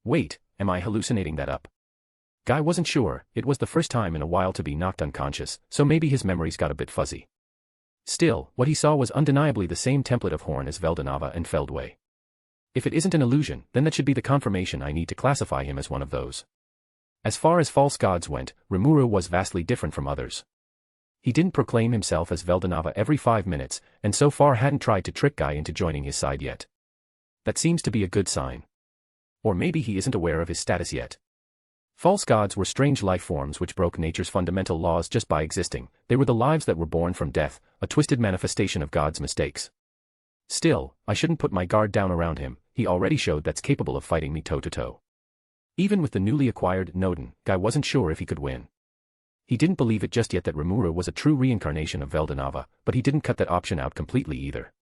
Wait, am I hallucinating that up? Guy wasn't sure. It was the first time in a while to be knocked unconscious, so maybe his memories got a bit fuzzy. Still, what he saw was undeniably the same template of horn as Veldanava and Feldway. If it isn't an illusion, then that should be the confirmation I need to classify him as one of those. As far as false gods went, Rimuru was vastly different from others. He didn't proclaim himself as Veldanava every 5 minutes, and so far hadn't tried to trick Guy into joining his side yet. That seems to be a good sign. Or maybe he isn't aware of his status yet. False gods were strange life forms which broke nature's fundamental laws just by existing. They were the lives that were born from death, a twisted manifestation of God's mistakes. Still, I shouldn't put my guard down around him. He already showed that's capable of fighting me toe-to-toe. Even with the newly acquired Nodin, Guy wasn't sure if he could win. He didn't believe it just yet that Rimuru was a true reincarnation of Veldanava, but he didn't cut that option out completely either.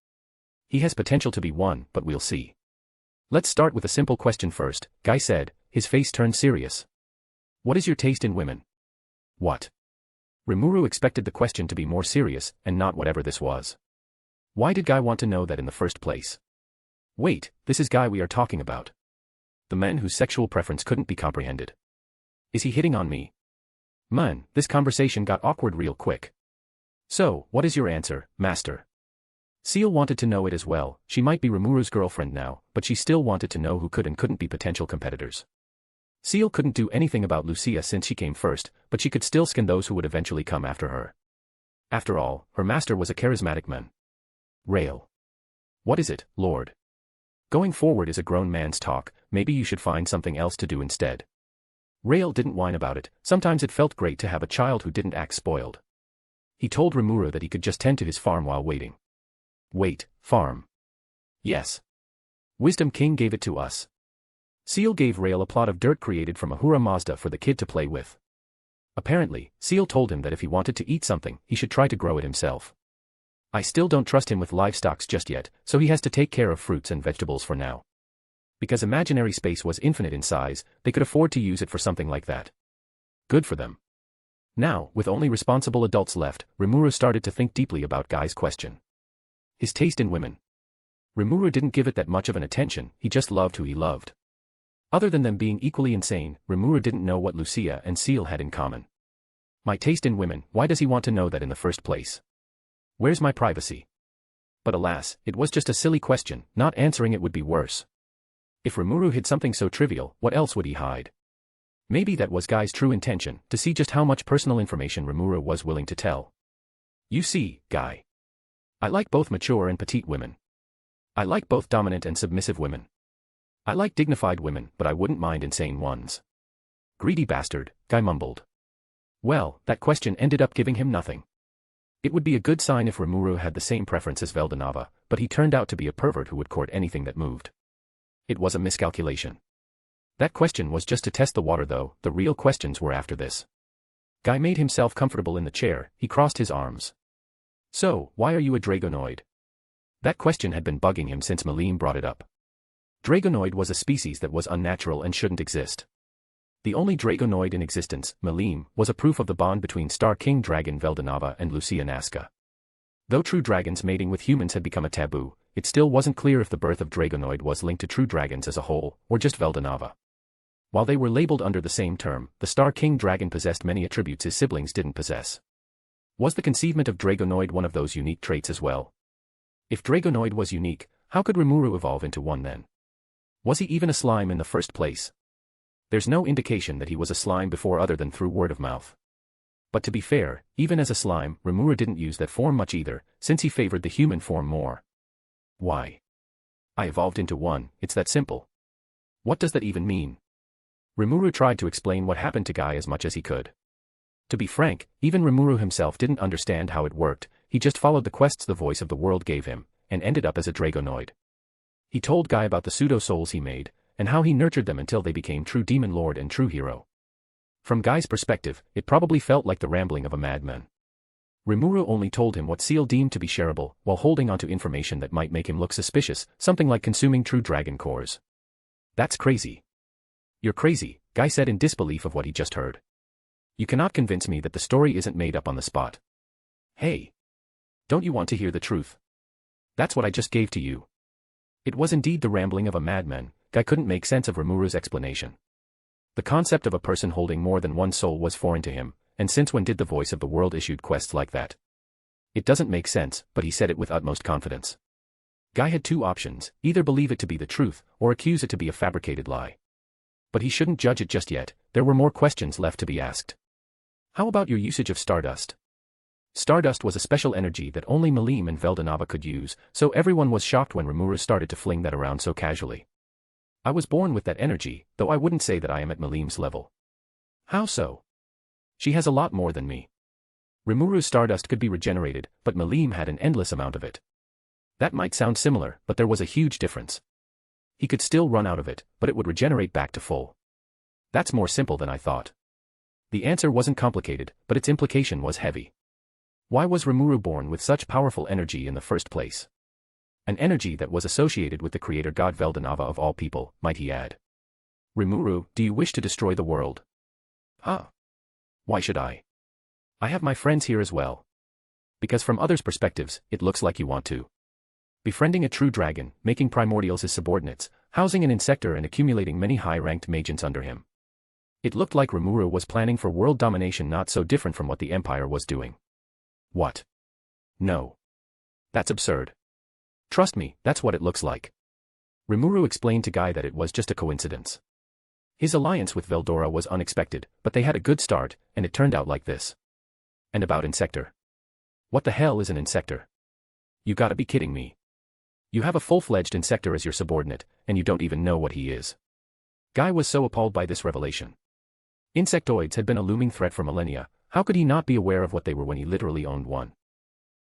He has potential to be one, but we'll see. Let's start with a simple question first, Guy said, his face turned serious. What is your taste in women? What? Rimuru expected the question to be more serious, and not whatever this was. Why did Guy want to know that in the first place? Wait, this is Guy we are talking about. The man whose sexual preference couldn't be comprehended. Is he hitting on me? Man, this conversation got awkward real quick. So, what is your answer, Master? Seal wanted to know it as well. She might be Rimuru's girlfriend now, but she still wanted to know who could and couldn't be potential competitors. Seal couldn't do anything about Lucia since she came first, but she could still skin those who would eventually come after her. After all, her master was a charismatic man. Rael. What is it, Lord? Going forward is a grown man's talk. Maybe you should find something else to do instead. Rael didn't whine about it. Sometimes it felt great to have a child who didn't act spoiled. He told Rimuru that he could just tend to his farm while waiting. Wait, farm. Yes. Wisdom King gave it to us. Seal gave Rael a plot of dirt created from Ahura Mazda for the kid to play with. Apparently, Seal told him that if he wanted to eat something, he should try to grow it himself. I still don't trust him with livestock just yet, so he has to take care of fruits and vegetables for now. Because imaginary space was infinite in size, they could afford to use it for something like that. Good for them. Now, with only responsible adults left, Rimuru started to think deeply about Guy's question. His taste in women. Rimuru didn't give it that much of an attention, he just loved who he loved. Other than them being equally insane, Rimuru didn't know what Lucia and Seal had in common. My taste in women, why does he want to know that in the first place? Where's my privacy? But alas, it was just a silly question, not answering it would be worse. If Rimuru hid something so trivial, what else would he hide? Maybe that was Guy's true intention, to see just how much personal information Rimuru was willing to tell. You see, Guy. I like both mature and petite women. I like both dominant and submissive women. I like dignified women, but I wouldn't mind insane ones. Greedy bastard, Guy mumbled. Well, that question ended up giving him nothing. It would be a good sign if Rimuru had the same preference as Veldanava, but he turned out to be a pervert who would court anything that moved. It was a miscalculation. That question was just to test the water though, the real questions were after this. Guy made himself comfortable in the chair, he crossed his arms. So, why are you a dragonoid? That question had been bugging him since Malim brought it up. Dragonoid was a species that was unnatural and shouldn't exist. The only dragonoid in existence, Malim, was a proof of the bond between Star King Dragon Veldanava and Lucia Nazca. Though true dragons mating with humans had become a taboo, it still wasn't clear if the birth of dragonoid was linked to true dragons as a whole, or just Veldanava. While they were labeled under the same term, the Star King Dragon possessed many attributes his siblings didn't possess. Was the conceivement of dragonoid one of those unique traits as well? If dragonoid was unique, how could Rimuru evolve into one then? Was he even a slime in the first place? There's no indication that he was a slime before other than through word of mouth. But to be fair, even as a slime, Rimuru didn't use that form much either, since he favored the human form more. Why? I evolved into one, it's that simple. What does that even mean? Rimuru tried to explain what happened to Guy as much as he could. To be frank, even Rimuru himself didn't understand how it worked, he just followed the quests the voice of the world gave him, and ended up as a dragonoid. He told Guy about the pseudo-souls he made, and how he nurtured them until they became true demon lord and true hero. From Guy's perspective, it probably felt like the rambling of a madman. Rimuru only told him what Seal deemed to be shareable, while holding onto information that might make him look suspicious, something like consuming true dragon cores. That's crazy. You're crazy, Guy said in disbelief of what he just heard. You cannot convince me that the story isn't made up on the spot. Hey. Don't you want to hear the truth? That's what I just gave to you. It was indeed the rambling of a madman. Guy couldn't make sense of Rimuru's explanation. The concept of a person holding more than one soul was foreign to him, and since when did the voice of the world issued quests like that? It doesn't make sense, but he said it with utmost confidence. Guy had two options, either believe it to be the truth, or accuse it to be a fabricated lie. But he shouldn't judge it just yet, there were more questions left to be asked. How about your usage of stardust? Stardust was a special energy that only Malim and Veldanava could use, so everyone was shocked when Rimuru started to fling that around so casually. I was born with that energy, though I wouldn't say that I am at Malim's level. How so? She has a lot more than me. Rimuru's stardust could be regenerated, but Malim had an endless amount of it. That might sound similar, but there was a huge difference. He could still run out of it, but it would regenerate back to full. That's more simple than I thought. The answer wasn't complicated, but its implication was heavy. Why was Rimuru born with such powerful energy in the first place? An energy that was associated with the creator god Veldanava of all people, might he add. Rimuru, do you wish to destroy the world? Huh? Why should I? I have my friends here as well. Because from others' perspectives, it looks like you want to. Befriending a true dragon, making primordials his subordinates, housing an insector and accumulating many high-ranked magians under him. It looked like Rimuru was planning for world domination, not so different from what the Empire was doing. What? No. That's absurd. Trust me, that's what it looks like. Rimuru explained to Guy that it was just a coincidence. His alliance with Veldora was unexpected, but they had a good start, and it turned out like this. And about Insector. What the hell is an Insector? You gotta be kidding me. You have a full-fledged Insector as your subordinate, and you don't even know what he is. Guy was so appalled by this revelation. Insectoids had been a looming threat for millennia, how could he not be aware of what they were when he literally owned one?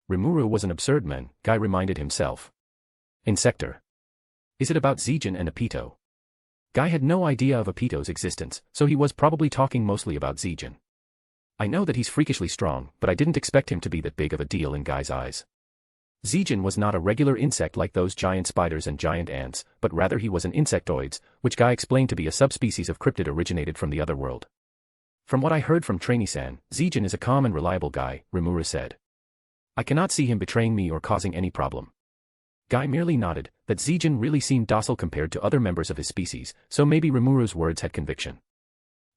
Rimuru was an absurd man, Guy reminded himself. Insector. Is it about Zijin and Apito? Guy had no idea of Apito's existence, so he was probably talking mostly about Zijin. I know that he's freakishly strong, but I didn't expect him to be that big of a deal in Guy's eyes. Zijin was not a regular insect like those giant spiders and giant ants, but rather he was an insectoids, which Guy explained to be a subspecies of cryptid originated from the other world. From what I heard from Trainee-san, Zijin is a calm and reliable guy, Rimuru said. I cannot see him betraying me or causing any problem. Guy merely nodded, that Zijin really seemed docile compared to other members of his species, so maybe Rimuru's words had conviction.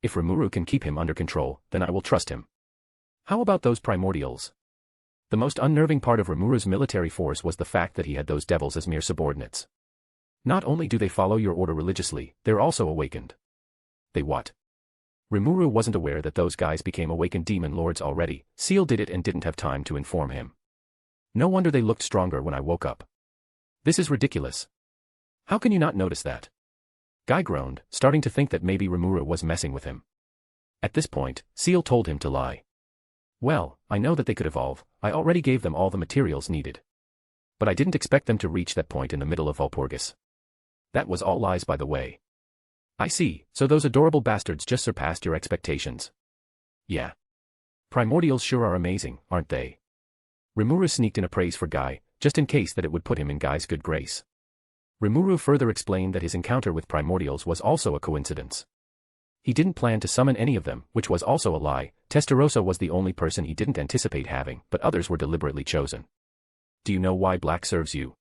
If Rimuru can keep him under control, then I will trust him. How about those primordials? The most unnerving part of Rimuru's military force was the fact that he had those devils as mere subordinates. Not only do they follow your order religiously, they're also awakened. They what? Rimuru wasn't aware that those guys became awakened demon lords already. Seal did it and didn't have time to inform him. No wonder they looked stronger when I woke up. This is ridiculous. How can you not notice that? Guy groaned, starting to think that maybe Rimuru was messing with him. At this point, Seal told him to lie. Well, I know that they could evolve, I already gave them all the materials needed. But I didn't expect them to reach that point in the middle of Walpurgis. That was all lies, by the way. I see, so those adorable bastards just surpassed your expectations. Yeah. Primordials sure are amazing, aren't they? Rimuru sneaked in a praise for Guy, just in case that it would put him in Guy's good grace. Rimuru further explained that his encounter with primordials was also a coincidence. He didn't plan to summon any of them, which was also a lie. Testarossa was the only person he didn't anticipate having, but others were deliberately chosen. Do you know why black serves you?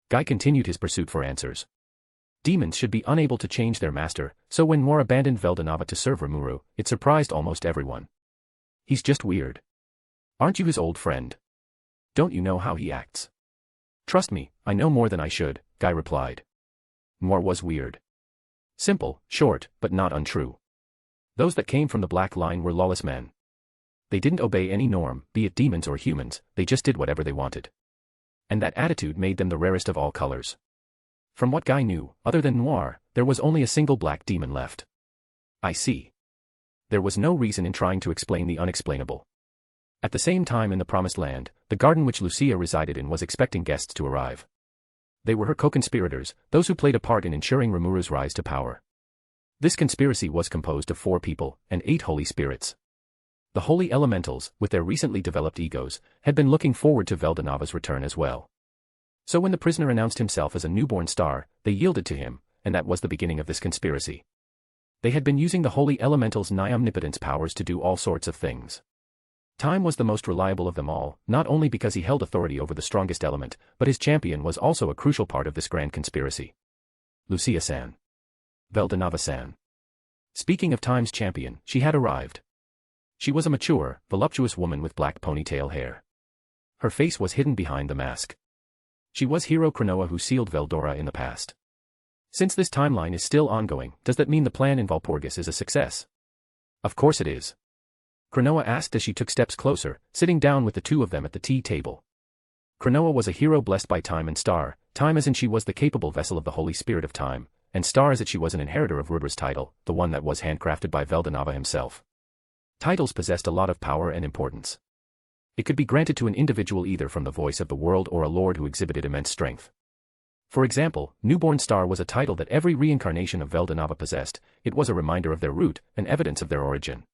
Guy continued his pursuit for answers. Demons should be unable to change their master, so when Noir abandoned Veldanava to serve Rimuru, it surprised almost everyone. He's just weird. Aren't you his old friend? Don't you know how he acts? Trust me, I know more than I should, Guy replied. Noir was weird. Simple, short, but not untrue. Those that came from the Black Line were lawless men. They didn't obey any norm, be it demons or humans, they just did whatever they wanted. And that attitude made them the rarest of all colors. From what Guy knew, other than Noir, there was only a single black demon left. I see. There was no reason in trying to explain the unexplainable. At the same time in the Promised Land, the garden which Lucia resided in was expecting guests to arrive. They were her co-conspirators, those who played a part in ensuring Rimuru's rise to power. This conspiracy was composed of 4 people, and 8 holy spirits. The holy elementals, with their recently developed egos, had been looking forward to Veldanava's return as well. So when the prisoner announced himself as a newborn star, they yielded to him, and that was the beginning of this conspiracy. They had been using the holy elemental's nigh omnipotence powers to do all sorts of things. Time was the most reliable of them all, not only because he held authority over the strongest element, but his champion was also a crucial part of this grand conspiracy. Lucia-san. Veldanava-san. Speaking of Time's champion, she had arrived. She was a mature, voluptuous woman with black ponytail hair. Her face was hidden behind the mask. She was Hero Cronoa who sealed Veldora in the past. Since this timeline is still ongoing, does that mean the plan in Walpurgis is a success? Of course it is. Cronoa asked as she took steps closer, sitting down with the 2 of them at the tea table. Cronoa was a hero blessed by Time and Star, Time as in she was the capable vessel of the Holy Spirit of Time, and Star as that she was an inheritor of Rudra's title, the one that was handcrafted by Veldanava himself. Titles possessed a lot of power and importance. It could be granted to an individual either from the voice of the world or a lord who exhibited immense strength. For example, Newborn Star was a title that every reincarnation of Veldanava possessed. It was a reminder of their root, an evidence of their origin.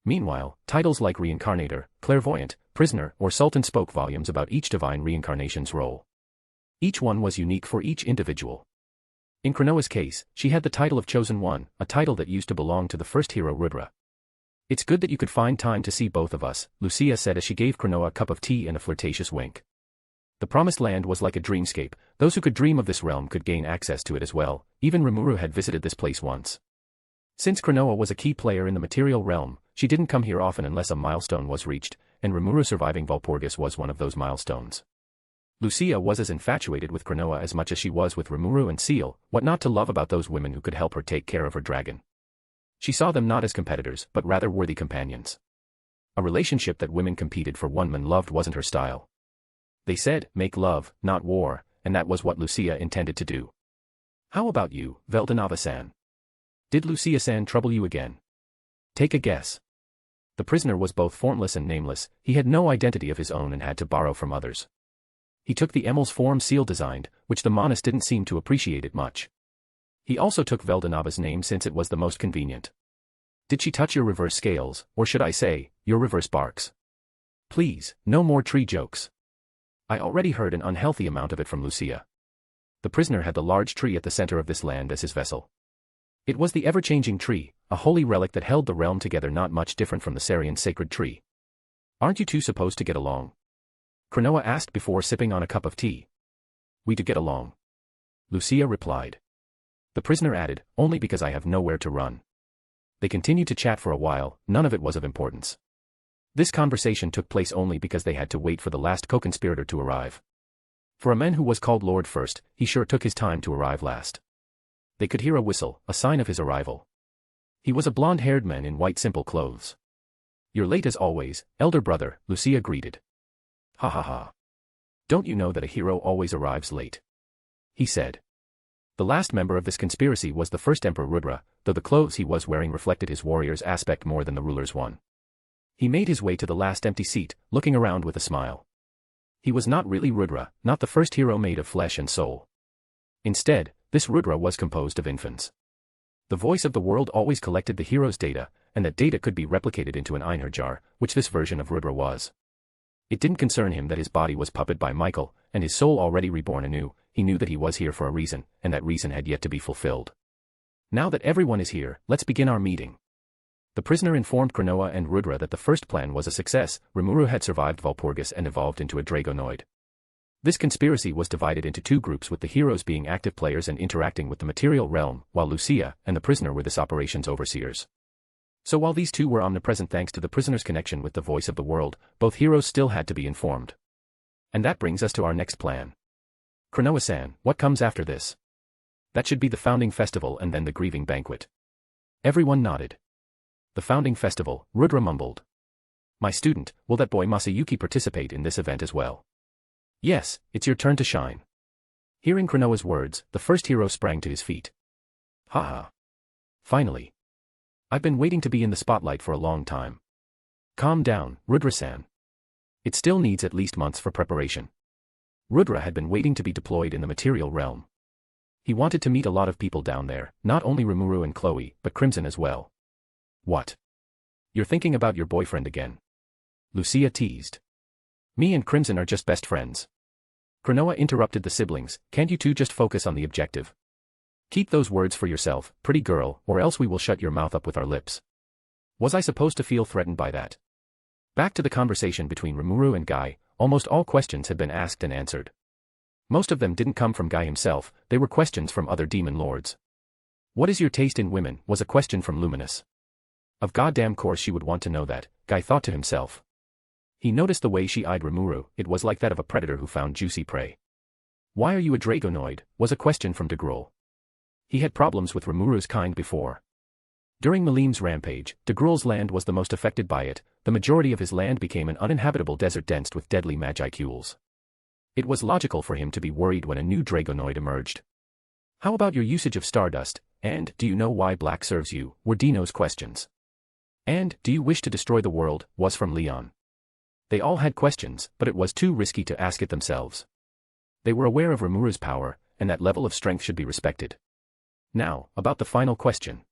Meanwhile, titles like Reincarnator, Clairvoyant, Prisoner, or Sultan spoke volumes about each divine reincarnation's role. Each one was unique for each individual. In Cronoa's case, she had the title of Chosen One, a title that used to belong to the first hero Rudra. It's good that you could find time to see both of us, Lucia said as she gave Cronoa a cup of tea and a flirtatious wink. The Promised Land was like a dreamscape. Those who could dream of this realm could gain access to it as well. Even Rimuru had visited this place once. Since Cronoa was a key player in the material realm, she didn't come here often unless a milestone was reached, and Rimuru surviving Walpurgis was one of those milestones. Lucia was as infatuated with Cronoa as much as she was with Rimuru and Seal. What not to love about those women who could help her take care of her dragon? She saw them not as competitors, but rather worthy companions. A relationship that women competed for one man loved wasn't her style. They said, make love, not war, and that was what Lucia intended to do. How about you, Veldanava-san? Did Lucia-san trouble you again? Take a guess. The prisoner was both formless and nameless. He had no identity of his own and had to borrow from others. He took the Emel's form Seal designed, which the Monist didn't seem to appreciate it much. He also took Veldanava's name since it was the most convenient. Did she touch your reverse scales, or should I say, your reverse barks? Please, no more tree jokes. I already heard an unhealthy amount of it from Lucia. The prisoner had the large tree at the center of this land as his vessel. It was the ever-changing tree, a holy relic that held the realm together, not much different from the Sarian sacred tree. Aren't you two supposed to get along? Cronoa asked before sipping on a cup of tea. We do get along, Lucia replied. The prisoner added, only because I have nowhere to run. They continued to chat for a while, none of it was of importance. This conversation took place only because they had to wait for the last co-conspirator to arrive. For a man who was called Lord first, he sure took his time to arrive last. They could hear a whistle, a sign of his arrival. He was a blonde-haired man in white simple clothes. You're late as always, elder brother, Lucia greeted. Ha ha ha. Don't you know that a hero always arrives late? He said. The last member of this conspiracy was the first Emperor Rudra, though the clothes he was wearing reflected his warrior's aspect more than the ruler's one. He made his way to the last empty seat, looking around with a smile. He was not really Rudra, not the first hero made of flesh and soul. Instead, this Rudra was composed of infants. The voice of the world always collected the hero's data, and that data could be replicated into an Einhar jar, which this version of Rudra was. It didn't concern him that his body was puppeted by Michael, and his soul already reborn anew. He knew that he was here for a reason, and that reason had yet to be fulfilled. Now that everyone is here, let's begin our meeting. The prisoner informed Cronoa and Rudra that the first plan was a success. Rimuru had survived Walpurgis and evolved into a Dragonoid. This conspiracy was divided into two groups, with the heroes being active players and interacting with the material realm, while Lucia and the prisoner were this operation's overseers. So while these two were omnipresent thanks to the prisoner's connection with the voice of the world, both heroes still had to be informed. And that brings us to our next plan. Cronoa-san, what comes after this? That should be the founding festival and then the grieving banquet. Everyone nodded. The founding festival, Rudra mumbled. My student, will that boy Masayuki participate in this event as well? Yes, it's your turn to shine. Hearing Cronoa's words, the first hero sprang to his feet. Ha ha. Finally. I've been waiting to be in the spotlight for a long time. Calm down, Rudra-san. It still needs at least months for preparation. Rudra had been waiting to be deployed in the material realm. He wanted to meet a lot of people down there, not only Rimuru and Chloe, but Crimson as well. What? You're thinking about your boyfriend again? Lucia teased. Me and Crimson are just best friends. Cronoa interrupted the siblings, can't you two just focus on the objective? Keep those words for yourself, pretty girl, or else we will shut your mouth up with our lips. Was I supposed to feel threatened by that? Back to the conversation between Rimuru and Guy, almost all questions had been asked and answered. Most of them didn't come from Guy himself, they were questions from other demon lords. What is your taste in women, was a question from Luminous. Of goddamn course she would want to know that, Guy thought to himself. He noticed the way she eyed Rimuru, it was like that of a predator who found juicy prey. Why are you a Dragonoid, was a question from Degrul. He had problems with Rimuru's kind before. During Malim's rampage, Degrul's land was the most affected by it, the majority of his land became an uninhabitable desert densed with deadly magicules. It was logical for him to be worried when a new Dragonoid emerged. How about your usage of Stardust, and do you know why black serves you, were Dino's questions. And, do you wish to destroy the world, was from Leon. They all had questions, but it was too risky to ask it themselves. They were aware of Rimuru's power, and that level of strength should be respected. Now, about the final question.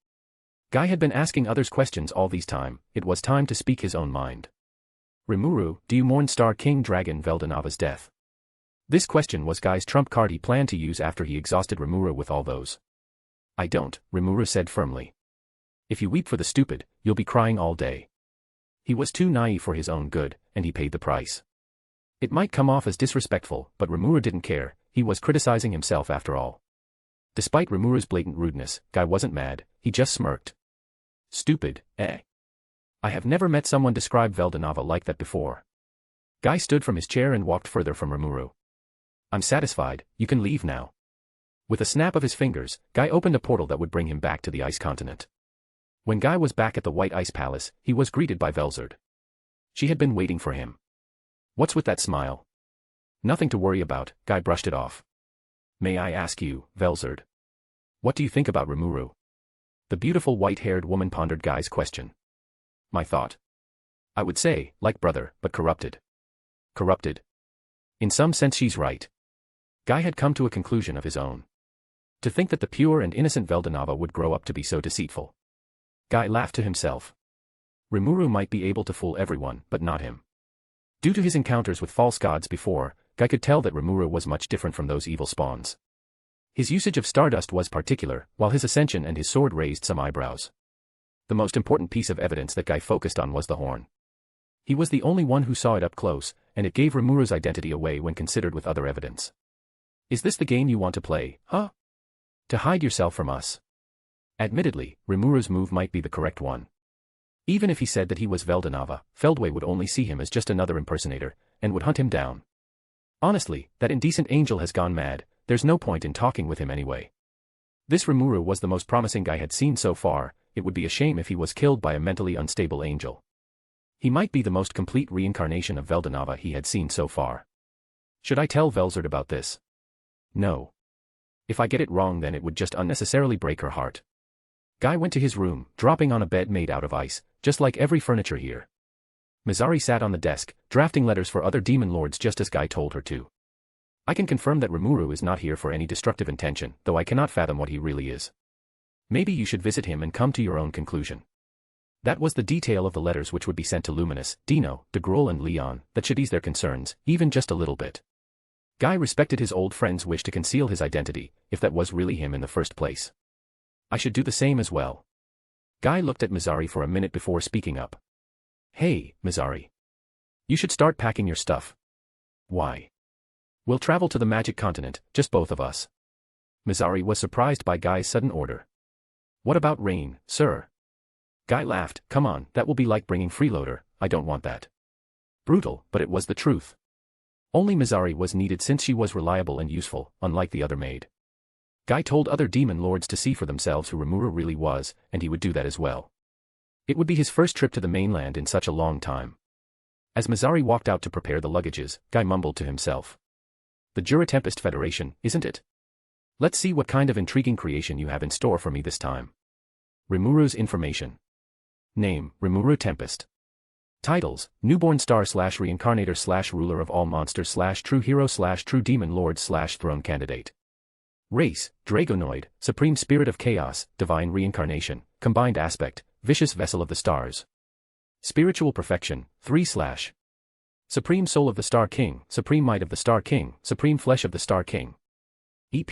Guy had been asking others questions all these time, it was time to speak his own mind. Rimuru, do you mourn Star King Dragon Veldanava's death? This question was Guy's trump card he planned to use after he exhausted Rimuru with all those. I don't, Rimuru said firmly. If you weep for the stupid, you'll be crying all day. He was too naive for his own good, and he paid the price. It might come off as disrespectful, but Rimuru didn't care, he was criticizing himself after all. Despite Rimuru's blatant rudeness, Guy wasn't mad, he just smirked. Stupid, eh? I have never met someone describe Veldanava like that before. Guy stood from his chair and walked further from Rimuru. I'm satisfied, you can leave now. With a snap of his fingers, Guy opened a portal that would bring him back to the ice continent. When Guy was back at the White Ice Palace, he was greeted by Velzard. She had been waiting for him. What's with that smile? Nothing to worry about, Guy brushed it off. May I ask you, Velzard? What do you think about Rimuru? The beautiful white-haired woman pondered Guy's question. My thought. I would say, like brother, but corrupted. Corrupted? In some sense she's right. Guy had come to a conclusion of his own. To think that the pure and innocent Veldanava would grow up to be so deceitful. Guy laughed to himself. Rimuru might be able to fool everyone, but not him. Due to his encounters with false gods before, Guy could tell that Rimuru was much different from those evil spawns. His usage of Stardust was particular, while his ascension and his sword raised some eyebrows. The most important piece of evidence that Guy focused on was the horn. He was the only one who saw it up close, and it gave Rimuru's identity away when considered with other evidence. Is this the game you want to play, huh? To hide yourself from us? Admittedly, Rimuru's move might be the correct one. Even if he said that he was Veldanava, Feldway would only see him as just another impersonator, and would hunt him down. Honestly, that indecent angel has gone mad, there's no point in talking with him anyway. This Rimuru was the most promising Guy had seen so far, it would be a shame if he was killed by a mentally unstable angel. He might be the most complete reincarnation of Veldanava he had seen so far. Should I tell Velzard about this? No. If I get it wrong then it would just unnecessarily break her heart. Guy went to his room, dropping on a bed made out of ice, just like every furniture here. Mizari sat on the desk, drafting letters for other demon lords just as Guy told her to. I can confirm that Rimuru is not here for any destructive intention, though I cannot fathom what he really is. Maybe you should visit him and come to your own conclusion. That was the detail of the letters which would be sent to Luminous, Dino, de Grol and Leon, that should ease their concerns, even just a little bit. Guy respected his old friend's wish to conceal his identity, if that was really him in the first place. I should do the same as well. Guy looked at Mizari for a minute before speaking up. Hey, Mizari. You should start packing your stuff. Why? We'll travel to the magic continent, just both of us. Mizari was surprised by Guy's sudden order. What about Rain, sir? Guy laughed. Come on, that will be like bringing Freeloader, I don't want that. Brutal, but it was the truth. Only Mizari was needed since she was reliable and useful, unlike the other maid. Guy told other demon lords to see for themselves who Rimuru really was, and he would do that as well. It would be his first trip to the mainland in such a long time. As Mizari walked out to prepare the luggages, Guy mumbled to himself. The Jura Tempest Federation, isn't it? Let's see what kind of intriguing creation you have in store for me this time. Rimuru's information. Name, Rimuru Tempest. Titles, Newborn Star / Reincarnator / Ruler of All Monsters / True Hero / True Demon Lord / Throne Candidate. Race, Dragonoid, Supreme Spirit of Chaos, Divine Reincarnation, Combined Aspect, Vicious Vessel of the Stars. Spiritual Perfection, 3/. Supreme Soul of the Star King, Supreme Might of the Star King, Supreme Flesh of the Star King. EP.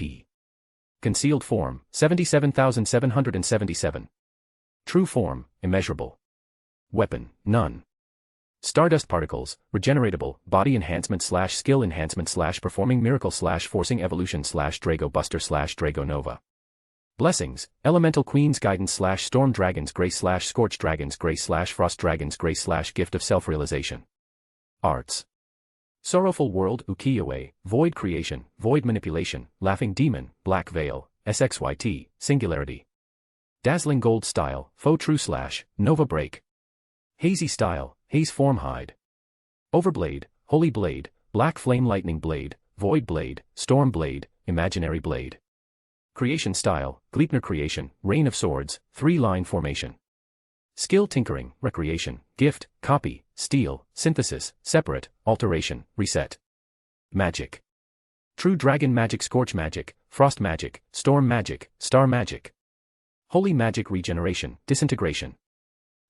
Concealed Form, 77,777. True Form, Immeasurable. Weapon, None. Stardust Particles, Regeneratable, Body Enhancement / Skill Enhancement / Performing Miracle / Forcing Evolution / Drago Buster / Drago Nova. Blessings, Elemental Queen's Guidance / Storm Dragon's Grace / Scorch Dragon's Grace / Frost Dragon's Grace / Gift of Self-Realization. Arts. Sorrowful World, Ukiyo-e, Void Creation, Void Manipulation, Laughing Demon, Black Veil, SXYT, Singularity. Dazzling Gold Style, Faux True / Nova Break. Hazy Style, Haze Form Hide. Overblade, Holy Blade, Black Flame Lightning Blade, Void Blade, Storm Blade, Imaginary Blade. Creation Style, Gleipnir Creation, Rain of Swords, 3-line formation. Skill Tinkering, Recreation, Gift, Copy, Steal, Synthesis, Separate, Alteration, Reset. Magic. True Dragon Magic, Scorch Magic, Frost Magic, Storm Magic, Star Magic. Holy Magic Regeneration, Disintegration.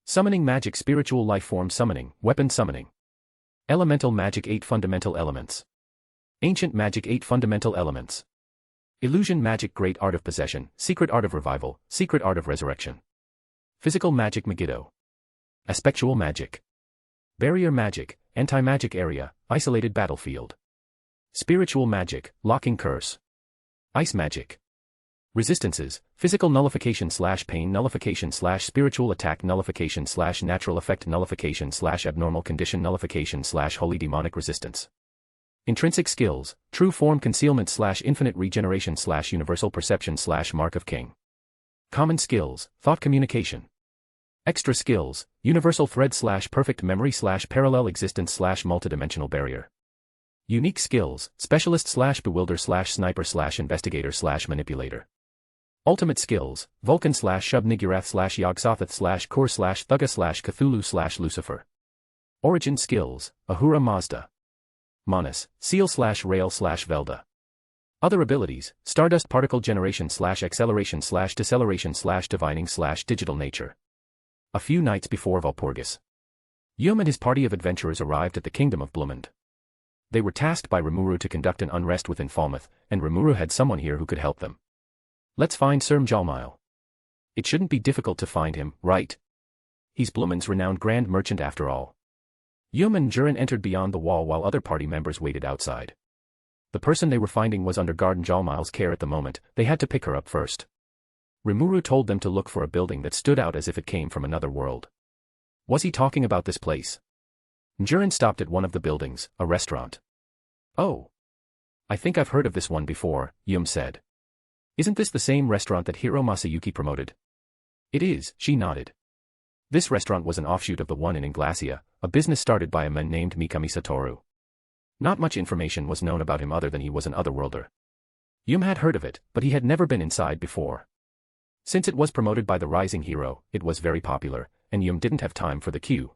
Summoning Magic, Spiritual Life Form Summoning, Weapon Summoning. Elemental Magic, 8 Fundamental Elements. Ancient Magic, 8 Fundamental Elements. Illusion Magic, Great Art of Possession, Secret Art of Revival, Secret Art of Resurrection. Physical Magic, Megiddo. Aspectual Magic. Barrier Magic, Anti-Magic Area, Isolated Battlefield. Spiritual Magic, Locking Curse. Ice Magic. Resistances, Physical Nullification / Pain Nullification / Spiritual Attack Nullification / Natural Effect Nullification / Abnormal Condition Nullification / Holy Demonic Resistance. Intrinsic Skills, True Form Concealment / Infinite Regeneration / Universal Perception / Mark of King. Common Skills, Thought Communication. Extra Skills, Universal Thread / Perfect Memory / Parallel Existence / Multidimensional Barrier. Unique Skills, Specialist / Bewilder / Sniper / Investigator / Manipulator. Ultimate Skills, Vulcan / Shub Nigurath / Yog-Sothoth / Kor / Thugga / Cthulhu / Lucifer. Origin Skills, Ahura Mazda. Manus, Seal / Rail / Velda. Other abilities, Stardust Particle Generation / Acceleration / Deceleration / Divining / Digital Nature. A few nights before Valpurgis, Yum and his party of adventurers arrived at the Kingdom of Blumund. They were tasked by Rimuru to conduct an unrest within Falmouth, and Rimuru had someone here who could help them. Let's find Sir Mjalmile. It shouldn't be difficult to find him, right? He's Blumen's renowned grand merchant after all. Yum and Jurin entered beyond the wall while other party members waited outside. The person they were finding was under Garden Jalmile's care at the moment. They had to pick her up first. Rimuru told them to look for a building that stood out as if it came from another world. Was he talking about this place? Jurin stopped at one of the buildings, a restaurant. Oh. I think I've heard of this one before, Yum said. Isn't this the same restaurant that Hiro Masayuki promoted? It is, she nodded. This restaurant was an offshoot of the one in Inglacia, a business started by a man named Mikami Satoru. Not much information was known about him other than he was an otherworlder. Yum had heard of it, but he had never been inside before. Since it was promoted by the rising hero, it was very popular, and Yum didn't have time for the queue.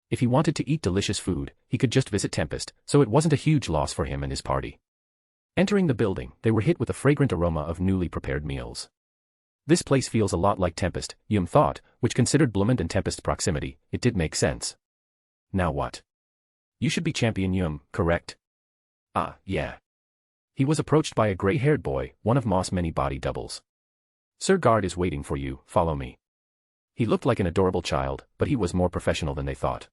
If he wanted to eat delicious food, he could just visit Tempest, so it wasn't a huge loss for him and his party. Entering the building, they were hit with a fragrant aroma of newly prepared meals. This place feels a lot like Tempest, Yum thought, which considered Blumen and Tempest's proximity, it did make sense. Now what? You should be Champion Yum, correct? Ah, yeah. He was approached by a gray-haired boy, one of Moss' many body doubles. Sir Guard is waiting for you, follow me. He looked like an adorable child, but he was more professional than they thought.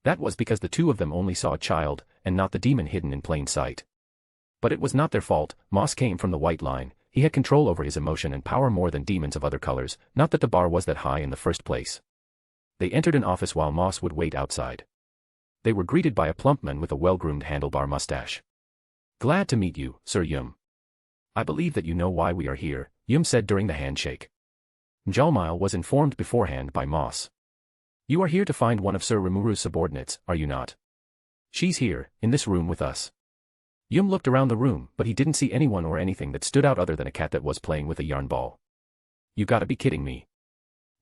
That was because the two of them only saw a child, and not the demon hidden in plain sight. But it was not their fault. Moss came from the White Line. He had control over his emotion and power more than demons of other colors, not that the bar was that high in the first place. They entered an office while Moss would wait outside. They were greeted by a plump man with a well-groomed handlebar mustache. Glad to meet you, Sir Yum. I believe that you know why we are here, Yum said during the handshake. Jalmile was informed beforehand by Moss. You are here to find one of Sir Rimuru's subordinates, are you not? She's here, in this room with us. Yum looked around the room, but he didn't see anyone or anything that stood out other than a cat that was playing with a yarn ball. You gotta be kidding me.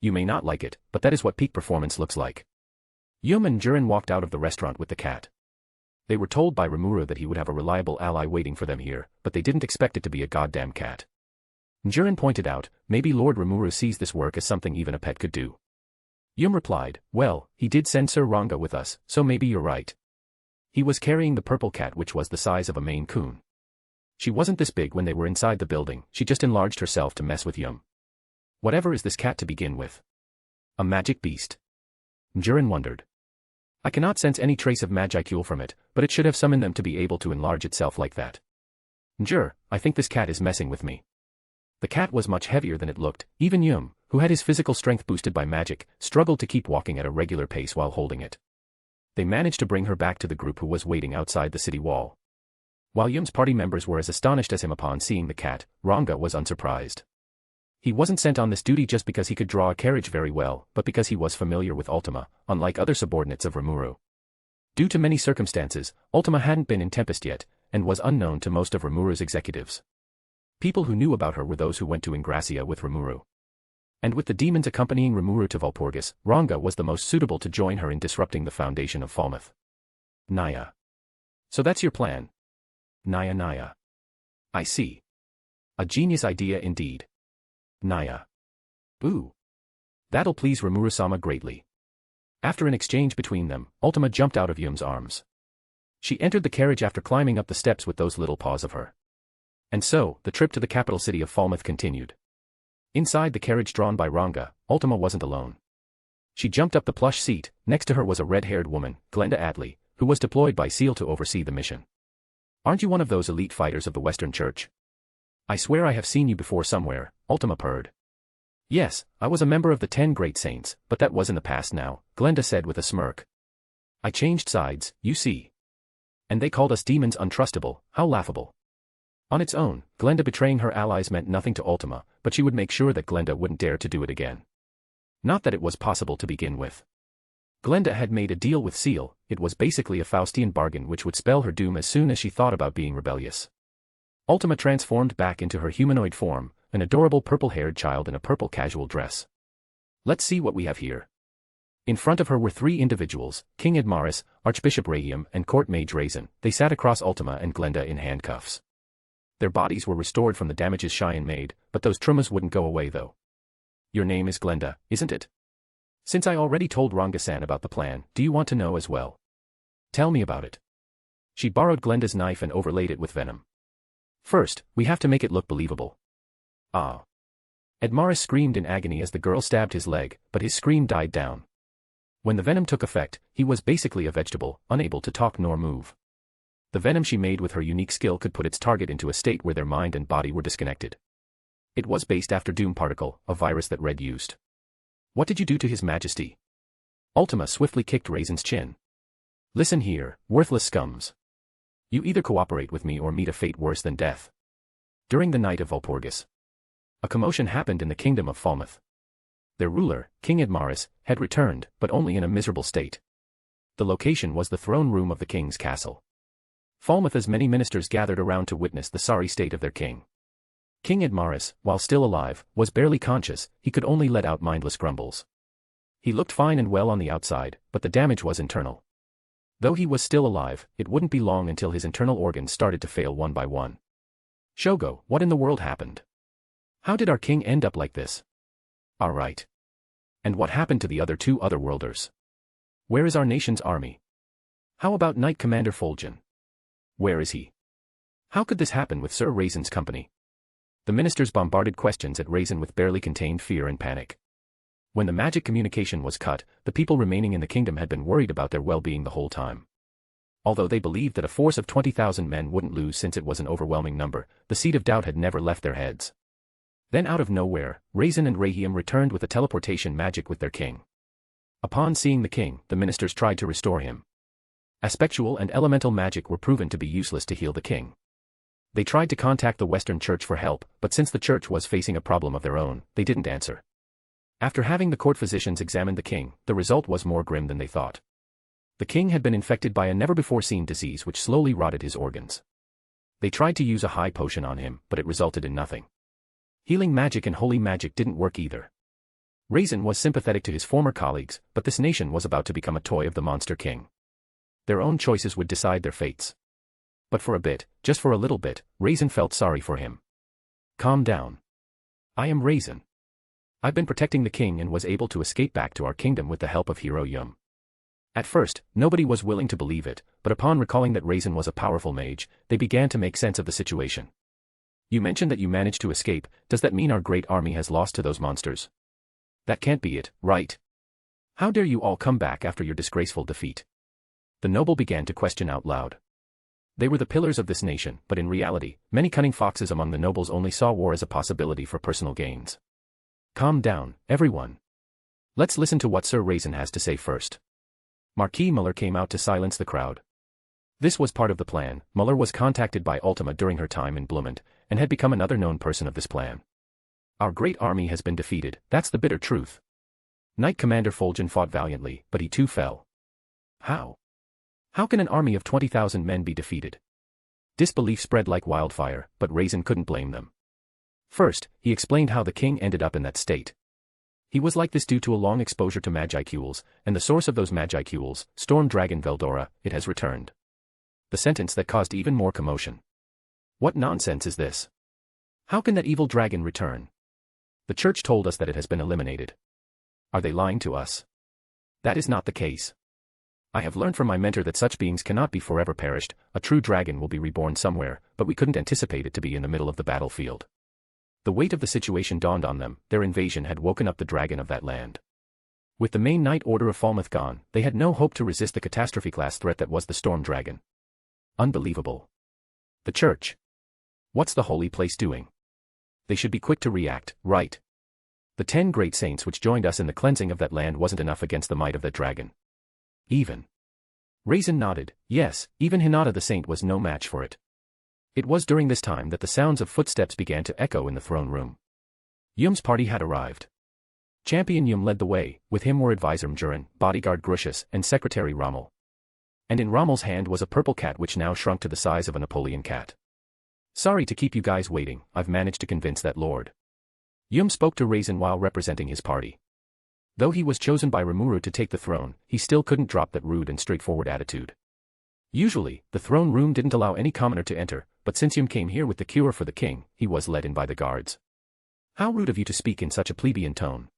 You may not like it, but that is what peak performance looks like. Yum and Jurin walked out of the restaurant with the cat. They were told by Rimuru that he would have a reliable ally waiting for them here, but they didn't expect it to be a goddamn cat. Jurin pointed out, maybe Lord Rimuru sees this work as something even a pet could do. Yum replied, well, he did send Sir Ranga with us, so maybe you're right. He was carrying the purple cat which was the size of a Maine Coon. She wasn't this big when they were inside the building, she just enlarged herself to mess with Yum. Whatever is this cat to begin with? A magic beast? Jurin wondered. I cannot sense any trace of magicule from it, but it should have some in them to be able to enlarge itself like that. I think this cat is messing with me. The cat was much heavier than it looked. Even Yum, who had his physical strength boosted by magic, struggled to keep walking at a regular pace while holding it. They managed to bring her back to the group who was waiting outside the city wall. While Yum's party members were as astonished as him upon seeing the cat, Ranga was unsurprised. He wasn't sent on this duty just because he could draw a carriage very well, but because he was familiar with Ultima, unlike other subordinates of Rimuru. Due to many circumstances, Ultima hadn't been in Tempest yet, and was unknown to most of Rimuru's executives. People who knew about her were those who went to Ingracia with Rimuru. And with the demons accompanying Rimuru to Valpurgis, Ranga was the most suitable to join her in disrupting the foundation of Falmouth. Naya. So that's your plan? Naya. I see. A genius idea indeed. Naya. Ooh. That'll please Rimuru-sama greatly. After an exchange between them, Ultima jumped out of Yum's arms. She entered the carriage after climbing up the steps with those little paws of her. And so, the trip to the capital city of Falmouth continued. Inside the carriage drawn by Ranga, Ultima wasn't alone. She jumped up the plush seat. Next to her was a red-haired woman, Glenda Adley, who was deployed by Seal to oversee the mission. Aren't you one of those elite fighters of the Western Church? I swear I have seen you before somewhere, Ultima purred. Yes, I was a member of the 10 Great Saints, but that was in the past now, Glenda said with a smirk. I changed sides, you see. And they called us demons untrustable, how laughable. On its own, Glenda betraying her allies meant nothing to Ultima, but she would make sure that Glenda wouldn't dare to do it again. Not that it was possible to begin with. Glenda had made a deal with Seal. It was basically a Faustian bargain which would spell her doom as soon as she thought about being rebellious. Ultima transformed back into her humanoid form, an adorable purple-haired child in a purple casual dress. Let's see what we have here. In front of her were 3 individuals, King Admaris, Archbishop Rahiam and Court Mage Raisin. They sat across Ultima and Glenda in handcuffs. Their bodies were restored from the damages Cheyenne made, but those traumas wouldn't go away though. Your name is Glenda, isn't it? Since I already told Ranga-san about the plan, do you want to know as well? Tell me about it. She borrowed Glenda's knife and overlaid it with venom. First, we have to make it look believable. Ah. Edmaris screamed in agony as the girl stabbed his leg, but his scream died down. When the venom took effect, he was basically a vegetable, unable to talk nor move. The venom she made with her unique skill could put its target into a state where their mind and body were disconnected. It was based after Doom Particle, a virus that Red used. What did you do to His Majesty? Ultima swiftly kicked Raisin's chin. Listen here, worthless scums. You either cooperate with me or meet a fate worse than death. During the night of Walpurgis, a commotion happened in the kingdom of Falmouth. Their ruler, King Edmaris, had returned, but only in a miserable state. The location was the throne room of the king's castle. Falmouth's many ministers gathered around to witness the sorry state of their king. King Edmaris, while still alive, was barely conscious. He could only let out mindless grumbles. He looked fine and well on the outside, but the damage was internal. Though he was still alive, it wouldn't be long until his internal organs started to fail one by one. Shogo, what in the world happened? How did our king end up like this? Alright. And what happened to the other two otherworlders? Where is our nation's army? How about Knight Commander Fulgen? Where is he? How could this happen with Sir Raisin's company? The ministers bombarded questions at Raisin with barely contained fear and panic. When the magic communication was cut, the people remaining in the kingdom had been worried about their well-being the whole time. Although they believed that a force of 20,000 men wouldn't lose since it was an overwhelming number, the seed of doubt had never left their heads. Then out of nowhere, Raisin and Rahiam returned with a teleportation magic with their king. Upon seeing the king, the ministers tried to restore him. Aspectual and elemental magic were proven to be useless to heal the king. They tried to contact the Western Church for help, but since the church was facing a problem of their own, they didn't answer. After having the court physicians examine the king, the result was more grim than they thought. The king had been infected by a never-before-seen disease which slowly rotted his organs. They tried to use a high potion on him, but it resulted in nothing. Healing magic and holy magic didn't work either. Raisin was sympathetic to his former colleagues, but this nation was about to become a toy of the monster king. Their own choices would decide their fates. But for a bit, just for a little bit, Raisin felt sorry for him. Calm down. I am Raisin. I've been protecting the king and was able to escape back to our kingdom with the help of Hero Yum. At first, nobody was willing to believe it, but upon recalling that Raisin was a powerful mage, they began to make sense of the situation. You mentioned that you managed to escape. Does that mean our great army has lost to those monsters? That can't be it, right? How dare you all come back after your disgraceful defeat? The noble began to question out loud. They were the pillars of this nation, but in reality, many cunning foxes among the nobles only saw war as a possibility for personal gains. Calm down, everyone. Let's listen to what Sir Raisin has to say first. Marquis Muller came out to silence the crowd. This was part of the plan. Muller was contacted by Ultima during her time in Bloomond, and had become another known person of this plan. Our great army has been defeated, that's the bitter truth. Knight Commander Fulgen fought valiantly, but he too fell. How? How can an army of 20,000 men be defeated? Disbelief spread like wildfire, but Raisin couldn't blame them. First, he explained how the king ended up in that state. He was like this due to a long exposure to magicules, and the source of those magicules, Storm Dragon Veldora, it has returned. The sentence that caused even more commotion. What nonsense is this? How can that evil dragon return? The church told us that it has been eliminated. Are they lying to us? That is not the case. I have learned from my mentor that such beings cannot be forever perished. A true dragon will be reborn somewhere, but we couldn't anticipate it to be in the middle of the battlefield. The weight of the situation dawned on them. Their invasion had woken up the dragon of that land. With the main Knight Order of Falmouth gone, they had no hope to resist the catastrophe-class threat that was the Storm Dragon. Unbelievable. The church. What's the holy place doing? They should be quick to react, right? The 10 great saints which joined us in the cleansing of that land wasn't enough against the might of that dragon. Even. Raisin nodded. Yes, even Hinata the saint was no match for it. It was during this time that the sounds of footsteps began to echo in the throne room. Yum's party had arrived. Champion Yum led the way, with him were advisor Mjurin, bodyguard Grucius, and secretary Rommel. And in Rommel's hand was a purple cat which now shrunk to the size of a Napoleon cat. Sorry to keep you guys waiting, I've managed to convince that lord. Yum spoke to Raisin while representing his party. Though he was chosen by Rimuru to take the throne, he still couldn't drop that rude and straightforward attitude. Usually, the throne room didn't allow any commoner to enter, but since Yum came here with the cure for the king, he was led in by the guards. How rude of you to speak in such a plebeian tone.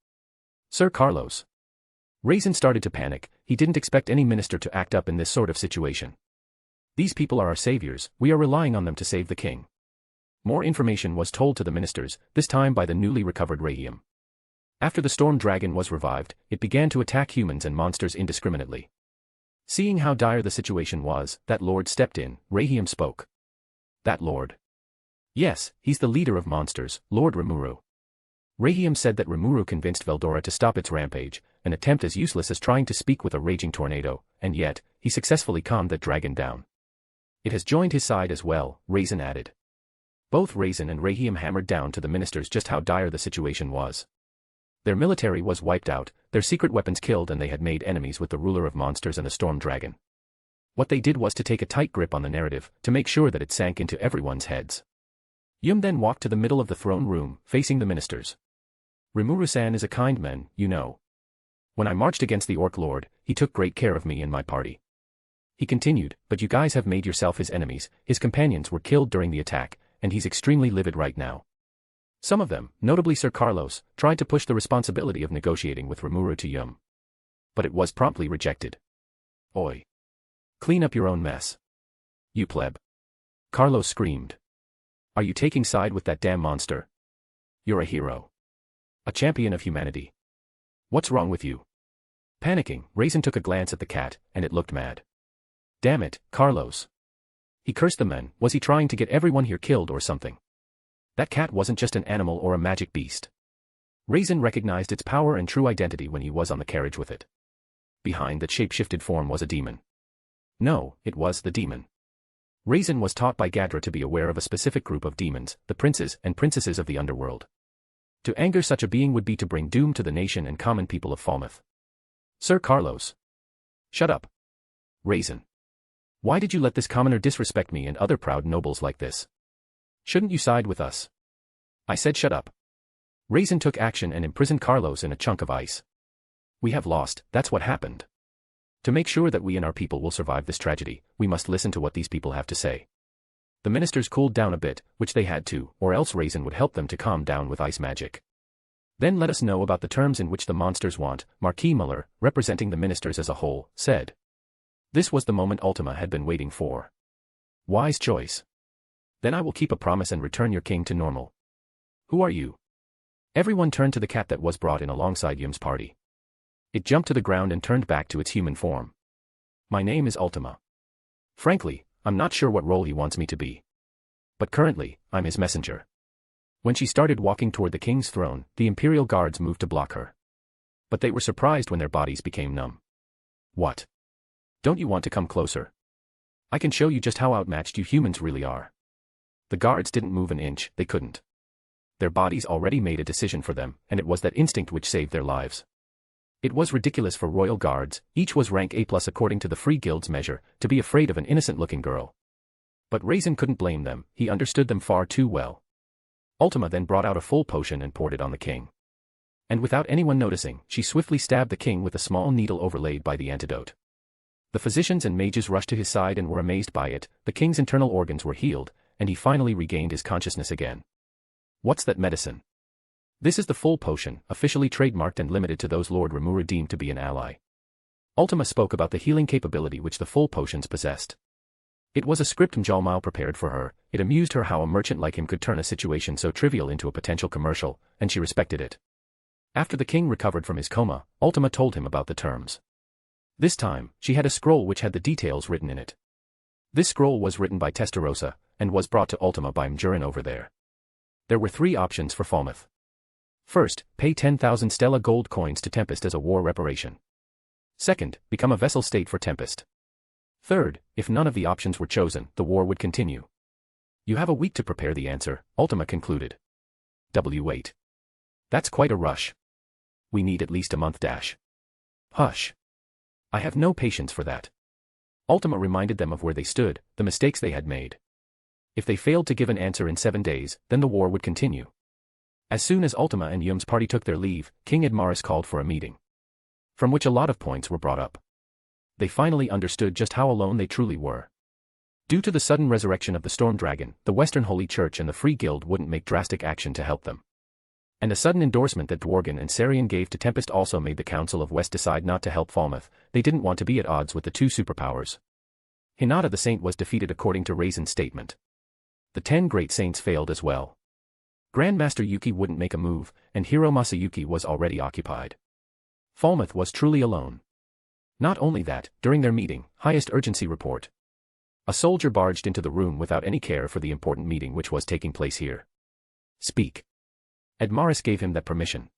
Sir Carlos. Raisin started to panic. He didn't expect any minister to act up in this sort of situation. These people are our saviors, we are relying on them to save the king. More information was told to the ministers, this time by the newly recovered Rahiam. After the storm dragon was revived, it began to attack humans and monsters indiscriminately. Seeing how dire the situation was, that lord stepped in. Rahiam spoke. That lord? Yes, he's the leader of monsters, Lord Rimuru. Rahiam said that Rimuru convinced Veldora to stop its rampage, an attempt as useless as trying to speak with a raging tornado, and yet, he successfully calmed that dragon down. It has joined his side as well, Raisin added. Both Raisin and Rahiam hammered down to the ministers just how dire the situation was. Their military was wiped out, their secret weapons killed, and they had made enemies with the ruler of monsters and the storm dragon. What they did was to take a tight grip on the narrative, to make sure that it sank into everyone's heads. Yum then walked to the middle of the throne room, facing the ministers. Rimuru-san is a kind man, you know. When I marched against the Orc Lord, he took great care of me and my party. He continued, but you guys have made yourself his enemies, his companions were killed during the attack, and he's extremely livid right now. Some of them, notably Sir Carlos, tried to push the responsibility of negotiating with Rimuru to Yum. But it was promptly rejected. Oi. Clean up your own mess. You pleb. Carlos screamed. Are you taking side with that damn monster? You're a hero. A champion of humanity. What's wrong with you? Panicking, Raisin took a glance at the cat, and it looked mad. Damn it, Carlos. He cursed the men. Was he trying to get everyone here killed or something? That cat wasn't just an animal or a magic beast. Raisin recognized its power and true identity when he was on the carriage with it. Behind that shape-shifted form was a demon. No, it was the demon. Raisin was taught by Gadra to be aware of a specific group of demons, the princes and princesses of the underworld. To anger such a being would be to bring doom to the nation and common people of Falmouth. Sir Carlos. Shut up. Raisin. Why did you let this commoner disrespect me and other proud nobles like this? Shouldn't you side with us? I said shut up. Raisin took action and imprisoned Carlos in a chunk of ice. We have lost, that's what happened. To make sure that we and our people will survive this tragedy, we must listen to what these people have to say. The ministers cooled down a bit, which they had to, or else Raisin would help them to calm down with ice magic. Then let us know about the terms in which the monsters want, Marquis Muller, representing the ministers as a whole, said. This was the moment Ultima had been waiting for. Wise choice. Then I will keep a promise and return your king to normal. Who are you? Everyone turned to the cat that was brought in alongside Yum's party. It jumped to the ground and turned back to its human form. My name is Ultima. Frankly, I'm not sure what role he wants me to be. But currently, I'm his messenger. When she started walking toward the king's throne, the Imperial guards moved to block her. But they were surprised when their bodies became numb. What? Don't you want to come closer? I can show you just how outmatched you humans really are. The guards didn't move an inch, they couldn't. Their bodies already made a decision for them, and it was that instinct which saved their lives. It was ridiculous for royal guards, each was rank A+ according to the Free Guild's measure, to be afraid of an innocent-looking girl. But Raisin couldn't blame them, he understood them far too well. Ultima then brought out a full potion and poured it on the king. And without anyone noticing, she swiftly stabbed the king with a small needle overlaid by the antidote. The physicians and mages rushed to his side and were amazed by it, the king's internal organs were healed, and he finally regained his consciousness again. What's that medicine? This is the full potion, officially trademarked and limited to those Lord Rimuru deemed to be an ally. Ultima spoke about the healing capability which the full potions possessed. It was a script Mjalmau prepared for her, it amused her how a merchant like him could turn a situation so trivial into a potential commercial, and she respected it. After the king recovered from his coma, Ultima told him about the terms. This time, she had a scroll which had the details written in it. This scroll was written by Testarossa, and was brought to Ultima by Mjurin over there. There were 3 options for Falmouth. First, pay 10,000 Stella gold coins to Tempest as a war reparation. Second, become a vessel state for Tempest. Third, if none of the options were chosen, the war would continue. You have a week to prepare the answer, Ultima concluded. Wait. That's quite a rush. We need at least a month. Hush. I have no patience for that. Ultima reminded them of where they stood, the mistakes they had made. If they failed to give an answer in 7 days, then the war would continue. As soon as Ultima and Yum's party took their leave, King Edmaris called for a meeting, from which a lot of points were brought up. They finally understood just how alone they truly were. Due to the sudden resurrection of the Storm Dragon, the Western Holy Church and the Free Guild wouldn't make drastic action to help them. And a sudden endorsement that Dworgen and Sarian gave to Tempest also made the Council of West decide not to help Falmouth. They didn't want to be at odds with the 2 superpowers. Hinata the Saint was defeated according to Raisin's statement. The 10 great saints failed as well. Grandmaster Yuki wouldn't make a move, and Hiro Masayuki was already occupied. Falmouth was truly alone. Not only that, during their meeting, highest urgency report. A soldier barged into the room without any care for the important meeting which was taking place here. Speak. Admaris gave him that permission.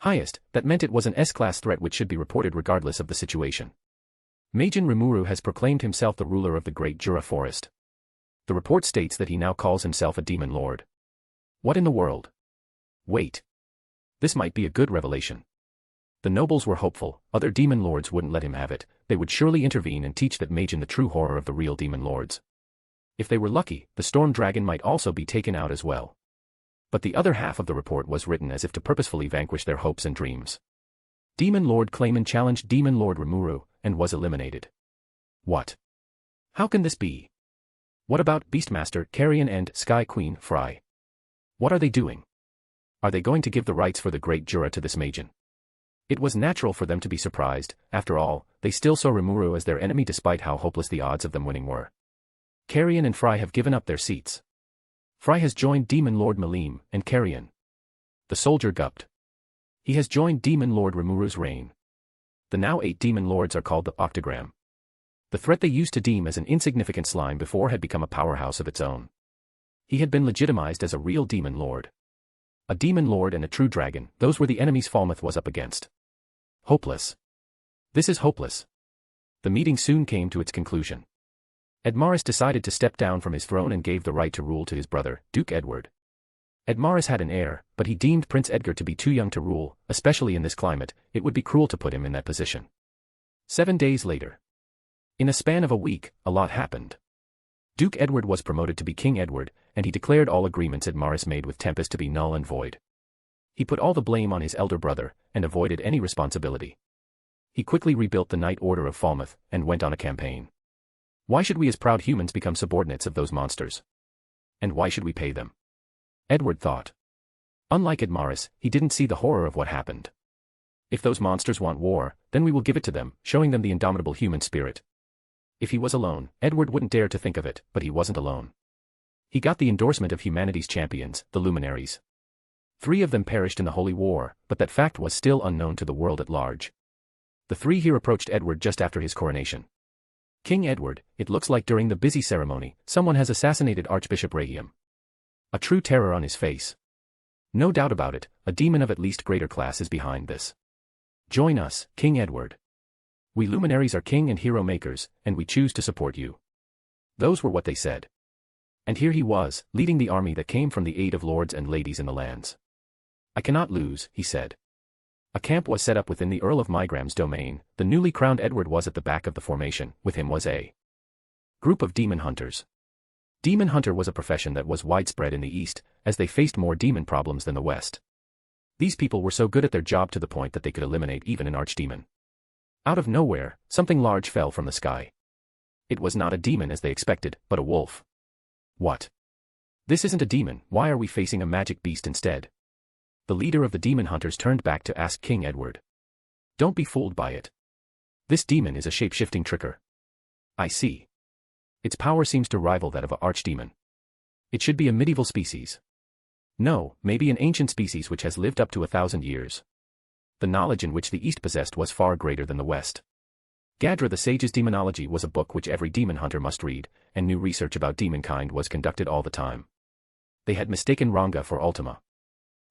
Highest, that meant it was an S-class threat which should be reported regardless of the situation. Meijin Rimuru has proclaimed himself the ruler of the Great Jura Forest. The report states that he now calls himself a demon lord. What in the world? Wait. This might be a good revelation. The nobles were hopeful, other demon lords wouldn't let him have it, they would surely intervene and teach that Meijin the true horror of the real demon lords. If they were lucky, the storm dragon might also be taken out as well. But the other half of the report was written as if to purposefully vanquish their hopes and dreams. Demon Lord Clayman challenged Demon Lord Rimuru, and was eliminated. What? How can this be? What about Beastmaster Carrion and Sky Queen Fry? What are they doing? Are they going to give the rights for the Great Jura to this Meijin? It was natural for them to be surprised, after all, they still saw Rimuru as their enemy despite how hopeless the odds of them winning were. Carrion and Fry have given up their seats. Fry has joined Demon Lord Malim and Carrion. The soldier gulped. He has joined Demon Lord Rimuru's reign. The now 8 demon lords are called the Octagram. The threat they used to deem as an insignificant slime before had become a powerhouse of its own. He had been legitimized as a real demon lord. A demon lord and a true dragon, those were the enemies Falmouth was up against. Hopeless. This is hopeless. The meeting soon came to its conclusion. Admaris decided to step down from his throne and gave the right to rule to his brother, Duke Edward. Admaris had an heir, but he deemed Prince Edgar to be too young to rule, especially in this climate, it would be cruel to put him in that position. 7 days later. In a span of a week, a lot happened. Duke Edward was promoted to be King Edward, and he declared all agreements Admaris made with Tempest to be null and void. He put all the blame on his elder brother, and avoided any responsibility. He quickly rebuilt the Knight Order of Falmouth, and went on a campaign. Why should we as proud humans become subordinates of those monsters? And why should we pay them? Edward thought. Unlike Admaris, he didn't see the horror of what happened. If those monsters want war, then we will give it to them, showing them the indomitable human spirit. If he was alone, Edward wouldn't dare to think of it, but he wasn't alone. He got the endorsement of humanity's champions, the Luminaries. 3 of them perished in the Holy War, but that fact was still unknown to the world at large. The 3 here approached Edward just after his coronation. King Edward, it looks like during the busy ceremony, someone has assassinated Archbishop Rahim. A true terror on his face. No doubt about it, a demon of at least greater class is behind this. Join us, King Edward. We luminaries are king and hero makers, and we choose to support you. Those were what they said. And here he was, leading the army that came from the aid of lords and ladies in the lands. I cannot lose, he said. A camp was set up within the Earl of Mygram's domain, the newly crowned Edward was at the back of the formation, with him was a group of demon hunters. Demon hunter was a profession that was widespread in the East, as they faced more demon problems than the West. These people were so good at their job to the point that they could eliminate even an archdemon. Out of nowhere, something large fell from the sky. It was not a demon as they expected, but a wolf. What? This isn't a demon, why are we facing a magic beast instead? The leader of the demon hunters turned back to ask King Edward. Don't be fooled by it. This demon is a shape-shifting tricker. I see. Its power seems to rival that of an archdemon. It should be a medieval species. No, maybe an ancient species which has lived up to 1,000 years. The knowledge in which the East possessed was far greater than the West. Gadra the Sage's Demonology was a book which every demon hunter must read, and new research about demonkind was conducted all the time. They had mistaken Ranga for Ultima.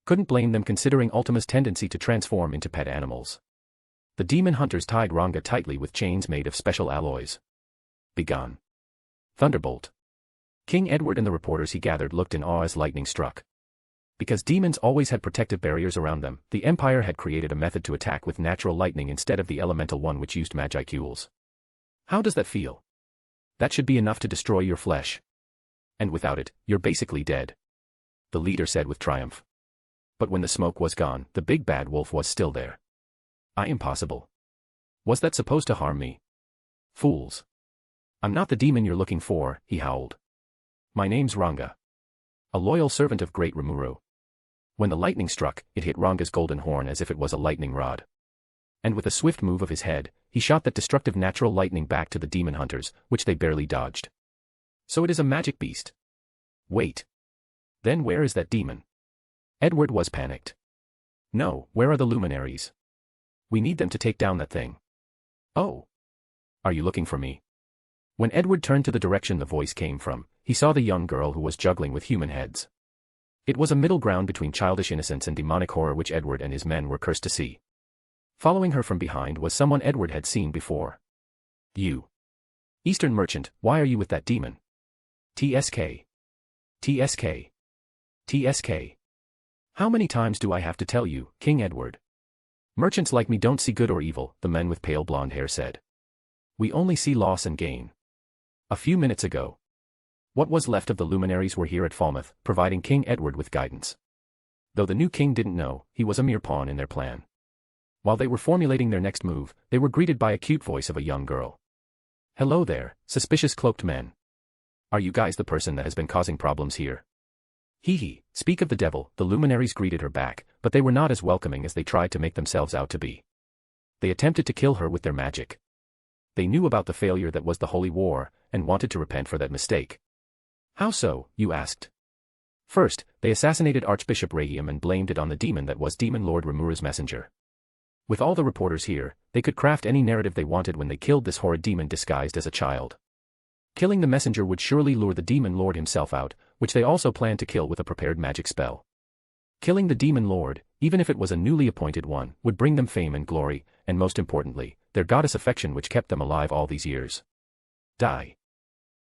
Couldn't blame them considering Ultima's tendency to transform into pet animals. The demon hunters tied Ranga tightly with chains made of special alloys. Begone. Thunderbolt. King Edward and the reporters he gathered looked in awe as lightning struck. Because demons always had protective barriers around them, the Empire had created a method to attack with natural lightning instead of the elemental one which used magicules. How does that feel? That should be enough to destroy your flesh. And without it, you're basically dead. The leader said with triumph. But when the smoke was gone, the big bad wolf was still there. Impossible. Was that supposed to harm me? Fools. I'm not the demon you're looking for, he howled. My name's Ranga. A loyal servant of great Rimuru. When the lightning struck, it hit Ranga's golden horn as if it was a lightning rod. And with a swift move of his head, he shot that destructive natural lightning back to the demon hunters, which they barely dodged. So it is a magic beast. Wait. Then where is that demon? Edward was panicked. No, where are the luminaries? We need them to take down that thing. Oh. Are you looking for me? When Edward turned to the direction the voice came from, he saw the young girl who was juggling with human heads. It was a middle ground between childish innocence and demonic horror which Edward and his men were cursed to see. Following her from behind was someone Edward had seen before. You. Eastern merchant, why are you with that demon? TSK. TSK. TSK. How many times do I have to tell you, King Edward? Merchants like me don't see good or evil, the men with pale blonde hair said. We only see loss and gain. A few minutes ago, what was left of the luminaries were here at Falmouth, providing King Edward with guidance. Though the new king didn't know, he was a mere pawn in their plan. While they were formulating their next move, they were greeted by a cute voice of a young girl. Hello there, suspicious cloaked men. Are you guys the person that has been causing problems here? Hee hee, speak of the devil, the luminaries greeted her back, but they were not as welcoming as they tried to make themselves out to be. They attempted to kill her with their magic. They knew about the failure that was the Holy War, and wanted to repent for that mistake. How so, you asked? First, they assassinated Archbishop Rahim and blamed it on the demon that was Demon Lord Rimura's messenger. With all the reporters here, they could craft any narrative they wanted when they killed this horrid demon disguised as a child. Killing the messenger would surely lure the Demon Lord himself out, which they also planned to kill with a prepared magic spell. Killing the Demon Lord, even if it was a newly appointed one, would bring them fame and glory, and most importantly, their goddess affection which kept them alive all these years. Die.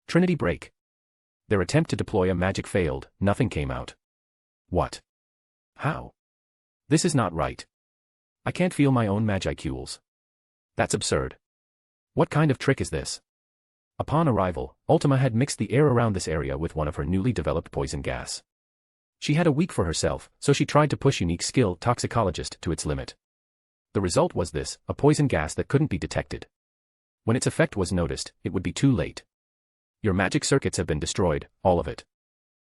Trinity break. Their attempt to deploy a magic failed, nothing came out. What? How? This is not right. I can't feel my own magicules. That's absurd. What kind of trick is this? Upon arrival, Ultima had mixed the air around this area with one of her newly developed poison gas. She had a week for herself, so she tried to push unique skill toxicologist to its limit. The result was this, a poison gas that couldn't be detected. When its effect was noticed, it would be too late. Your magic circuits have been destroyed, all of it.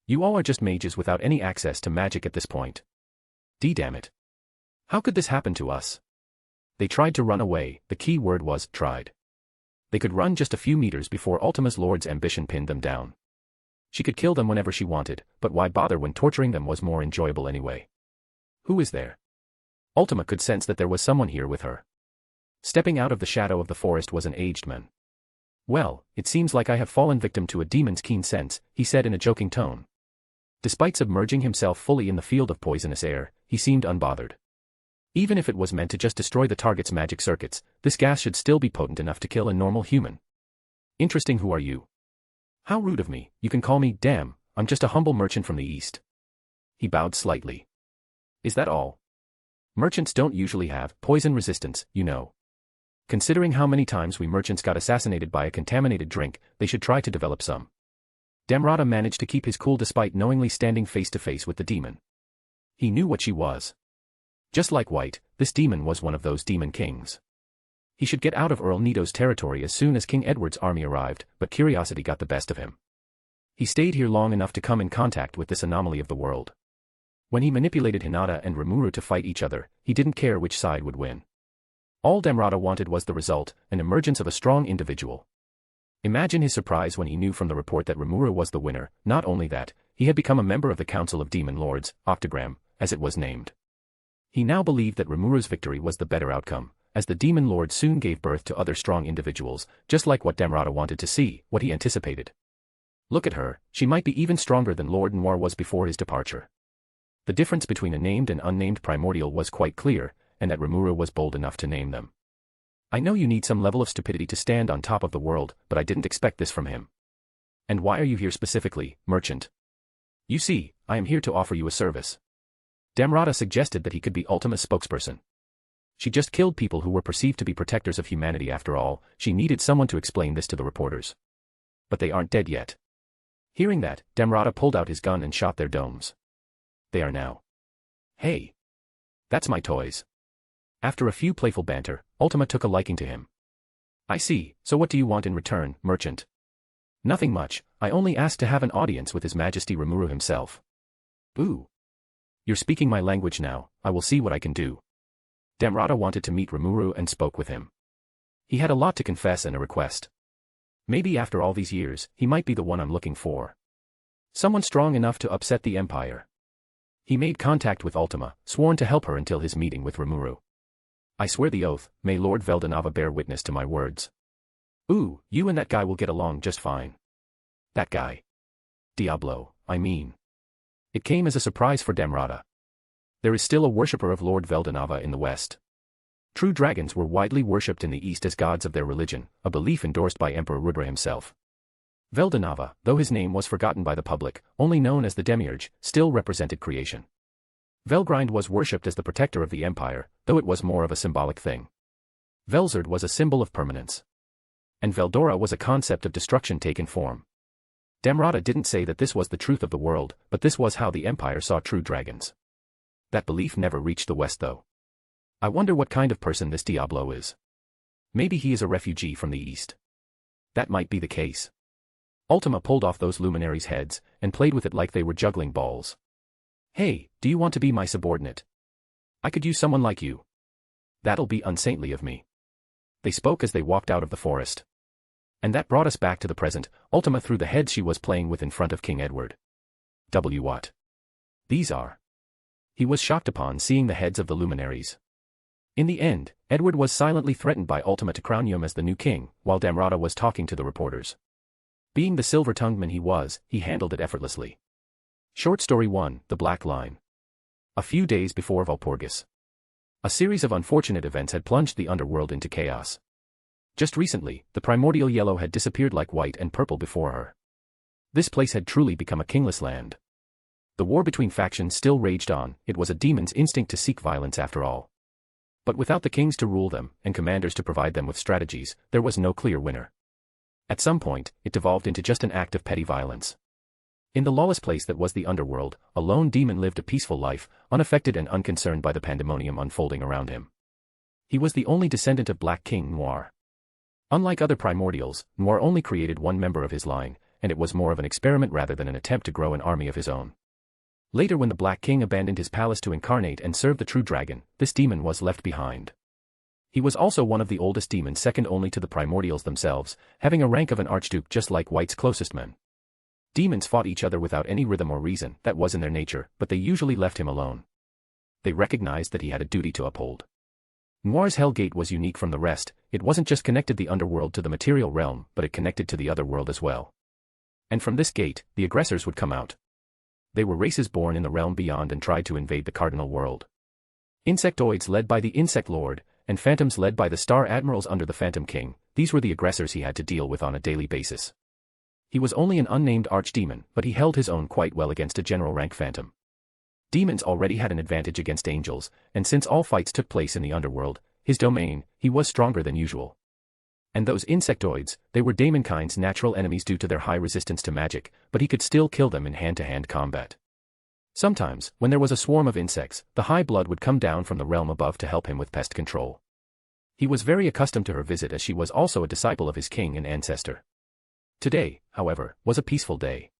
You all are just mages without any access to magic at this point. Damn it. How could this happen to us? They tried to run away, the key word was tried. They could run just a few meters before Ultima's Lord's ambition pinned them down. She could kill them whenever she wanted, but why bother when torturing them was more enjoyable anyway? Who is there? Ultima could sense that there was someone here with her. Stepping out of the shadow of the forest was an aged man. Well, it seems like I have fallen victim to a demon's keen sense, he said in a joking tone. Despite submerging himself fully in the field of poisonous air, he seemed unbothered. Even if it was meant to just destroy the target's magic circuits, this gas should still be potent enough to kill a normal human. Interesting, who are you? How rude of me, you can call me, damn, I'm just a humble merchant from the east. He bowed slightly. Is that all? Merchants don't usually have poison resistance, you know. Considering how many times we merchants got assassinated by a contaminated drink, they should try to develop some. Damrata managed to keep his cool despite knowingly standing face to face with the demon. He knew what she was. Just like White, this demon was one of those demon kings. He should get out of Earl Nito's territory as soon as King Edward's army arrived, but curiosity got the best of him. He stayed here long enough to come in contact with this anomaly of the world. When he manipulated Hinata and Rimuru to fight each other, he didn't care which side would win. All Damrata wanted was the result, an emergence of a strong individual. Imagine his surprise when he knew from the report that Rimuru was the winner. Not only that, he had become a member of the Council of Demon Lords, Octagram, as it was named. He now believed that Rimuru's victory was the better outcome, as the Demon Lord soon gave birth to other strong individuals, just like what Damrata wanted to see, what he anticipated. Look at her, she might be even stronger than Lord Noir was before his departure. The difference between a named and unnamed primordial was quite clear, and that Rimuru was bold enough to name them. I know you need some level of stupidity to stand on top of the world, but I didn't expect this from him. And why are you here specifically, merchant? You see, I am here to offer you a service. Damrata suggested that he could be Ultima's spokesperson. She just killed people who were perceived to be protectors of humanity after all, she needed someone to explain this to the reporters. But they aren't dead yet. Hearing that, Damrata pulled out his gun and shot their domes. They are now. Hey. That's my toys. After a few playful banter, Ultima took a liking to him. I see, so what do you want in return, merchant? Nothing much, I only asked to have an audience with His Majesty Rimuru himself. Ooh. You're speaking my language now, I will see what I can do. Damrata wanted to meet Rimuru and spoke with him. He had a lot to confess and a request. Maybe after all these years, he might be the one I'm looking for. Someone strong enough to upset the Empire. He made contact with Ultima, sworn to help her until his meeting with Rimuru. I swear the oath, may Lord Veldanava bear witness to my words. Ooh, you and that guy will get along just fine. That guy. Diablo, I mean. It came as a surprise for Damrata. There is still a worshipper of Lord Veldanava in the West. True dragons were widely worshipped in the East as gods of their religion, a belief endorsed by Emperor Rudra himself. Veldanava, though his name was forgotten by the public, only known as the Demiurge, still represented creation. Velgrind was worshipped as the protector of the empire, though it was more of a symbolic thing. Velzard was a symbol of permanence. And Veldora was a concept of destruction taken form. Damrata didn't say that this was the truth of the world, but this was how the empire saw true dragons. That belief never reached the West though. I wonder what kind of person this Diablo is. Maybe he is a refugee from the East. That might be the case. Ultima pulled off those luminaries' heads, and played with it like they were juggling balls. Hey, do you want to be my subordinate? I could use someone like you. That'll be unsaintly of me. They spoke as they walked out of the forest. And that brought us back to the present. Ultima threw the heads she was playing with in front of King Edward. What? These are. He was shocked upon seeing the heads of the luminaries. In the end, Edward was silently threatened by Ultima to crown him as the new king, while Damrata was talking to the reporters. Being the silver-tongued man he was, he handled it effortlessly. Short Story 1, The Black Line. A few days before Walpurgis. A series of unfortunate events had plunged the underworld into chaos. Just recently, the primordial yellow had disappeared like white and purple before her. This place had truly become a kingless land. The war between factions still raged on. It was a demon's instinct to seek violence after all. But without the kings to rule them, and commanders to provide them with strategies, there was no clear winner. At some point, it devolved into just an act of petty violence. In the lawless place that was the underworld, a lone demon lived a peaceful life, unaffected and unconcerned by the pandemonium unfolding around him. He was the only descendant of Black King Noir. Unlike other primordials, Noir only created one member of his line, and it was more of an experiment rather than an attempt to grow an army of his own. Later, when the Black King abandoned his palace to incarnate and serve the true dragon, this demon was left behind. He was also one of the oldest demons, second only to the primordials themselves, having a rank of an archduke just like White's closest men. Demons fought each other without any rhythm or reason, that was in their nature, but they usually left him alone. They recognized that he had a duty to uphold. Noir's Hell Gate was unique from the rest. It wasn't just connected the underworld to the material realm, but it connected to the other world as well. And from this gate, the aggressors would come out. They were races born in the realm beyond and tried to invade the Cardinal World. Insectoids led by the Insect Lord, and phantoms led by the Star Admirals under the Phantom King, these were the aggressors he had to deal with on a daily basis. He was only an unnamed archdemon, but he held his own quite well against a general rank phantom. Demons already had an advantage against angels, and since all fights took place in the underworld, his domain, he was stronger than usual. And those insectoids, they were daemonkind's natural enemies due to their high resistance to magic, but he could still kill them in hand-to-hand combat. Sometimes, when there was a swarm of insects, the High Blood would come down from the realm above to help him with pest control. He was very accustomed to her visit as she was also a disciple of his king and ancestor. Today, however, was a peaceful day.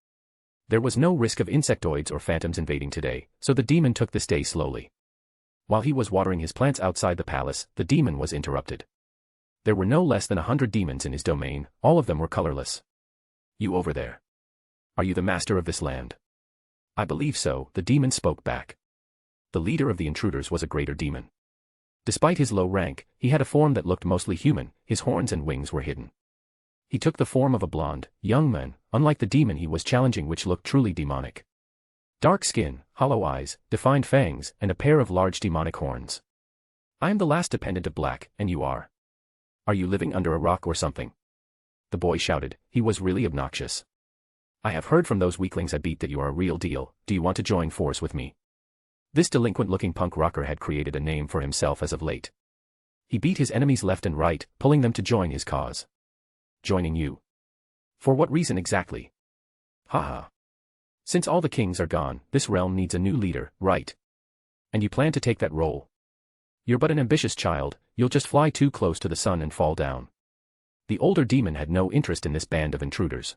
There was no risk of insectoids or phantoms invading today, so the demon took this day slowly. While he was watering his plants outside the palace, the demon was interrupted. There were no less than 100 demons in his domain, all of them were colorless. You over there. Are you the master of this land? I believe so, the demon spoke back. The leader of the intruders was a greater demon. Despite his low rank, he had a form that looked mostly human, his horns and wings were hidden. He took the form of a blonde, young man, unlike the demon he was challenging which looked truly demonic. Dark skin, hollow eyes, defined fangs, and a pair of large demonic horns. I am the last dependent of Black, and you are. Are you living under a rock or something? The boy shouted, he was really obnoxious. I have heard from those weaklings I beat that you are a real deal, do you want to join force with me? This delinquent-looking punk rocker had created a name for himself as of late. He beat his enemies left and right, pulling them to join his cause. Joining you? For what reason exactly? Haha. Since all the kings are gone, this realm needs a new leader, right? And you plan to take that role? You're but an ambitious child, you'll just fly too close to the sun and fall down. The older demon had no interest in this band of intruders.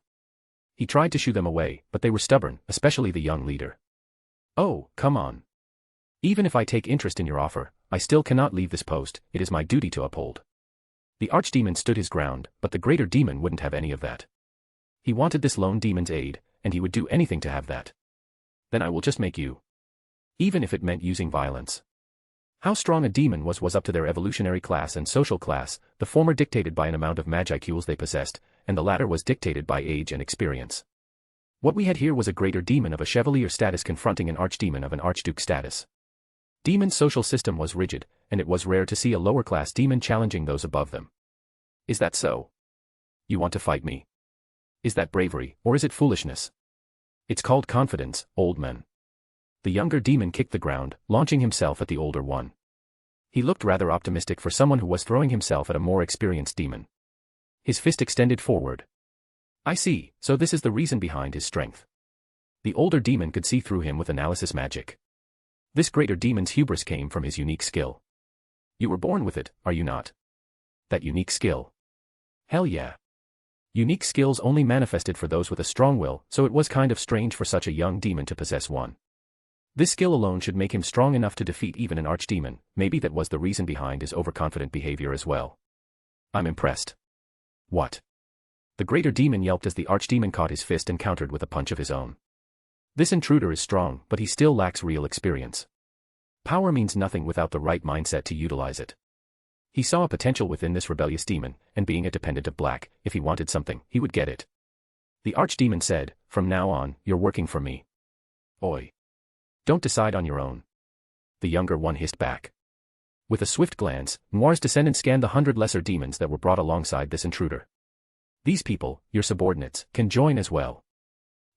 He tried to shoo them away, but they were stubborn, especially the young leader. Oh, come on. Even if I take interest in your offer, I still cannot leave this post, it is my duty to uphold. The archdemon stood his ground, but the greater demon wouldn't have any of that. He wanted this lone demon's aid, and he would do anything to have that. Then I will just make you. Even if it meant using violence. How strong a demon was up to their evolutionary class and social class, the former dictated by an amount of magicules they possessed, and the latter was dictated by age and experience. What we had here was a greater demon of a chevalier status confronting an archdemon of an archduke status. Demon's social system was rigid, and it was rare to see a lower-class demon challenging those above them. Is that so? You want to fight me? Is that bravery, or is it foolishness? It's called confidence, old man. The younger demon kicked the ground, launching himself at the older one. He looked rather optimistic for someone who was throwing himself at a more experienced demon. His fist extended forward. I see, so this is the reason behind his strength. The older demon could see through him with analysis magic. This greater demon's hubris came from his unique skill. You were born with it, are you not? That unique skill. Hell yeah. Unique skills only manifested for those with a strong will, so it was kind of strange for such a young demon to possess one. This skill alone should make him strong enough to defeat even an archdemon. Maybe that was the reason behind his overconfident behavior as well. I'm impressed. What? The greater demon yelped as the archdemon caught his fist and countered with a punch of his own. This intruder is strong, but he still lacks real experience. Power means nothing without the right mindset to utilize it. He saw a potential within this rebellious demon, and being a dependent of black, if he wanted something, he would get it. The archdemon said, "From now on, you're working for me." Oi. Don't decide on your own. The younger one hissed back. With a swift glance, Noir's descendant scanned the 100 lesser demons that were brought alongside this intruder. These people, your subordinates, can join as well.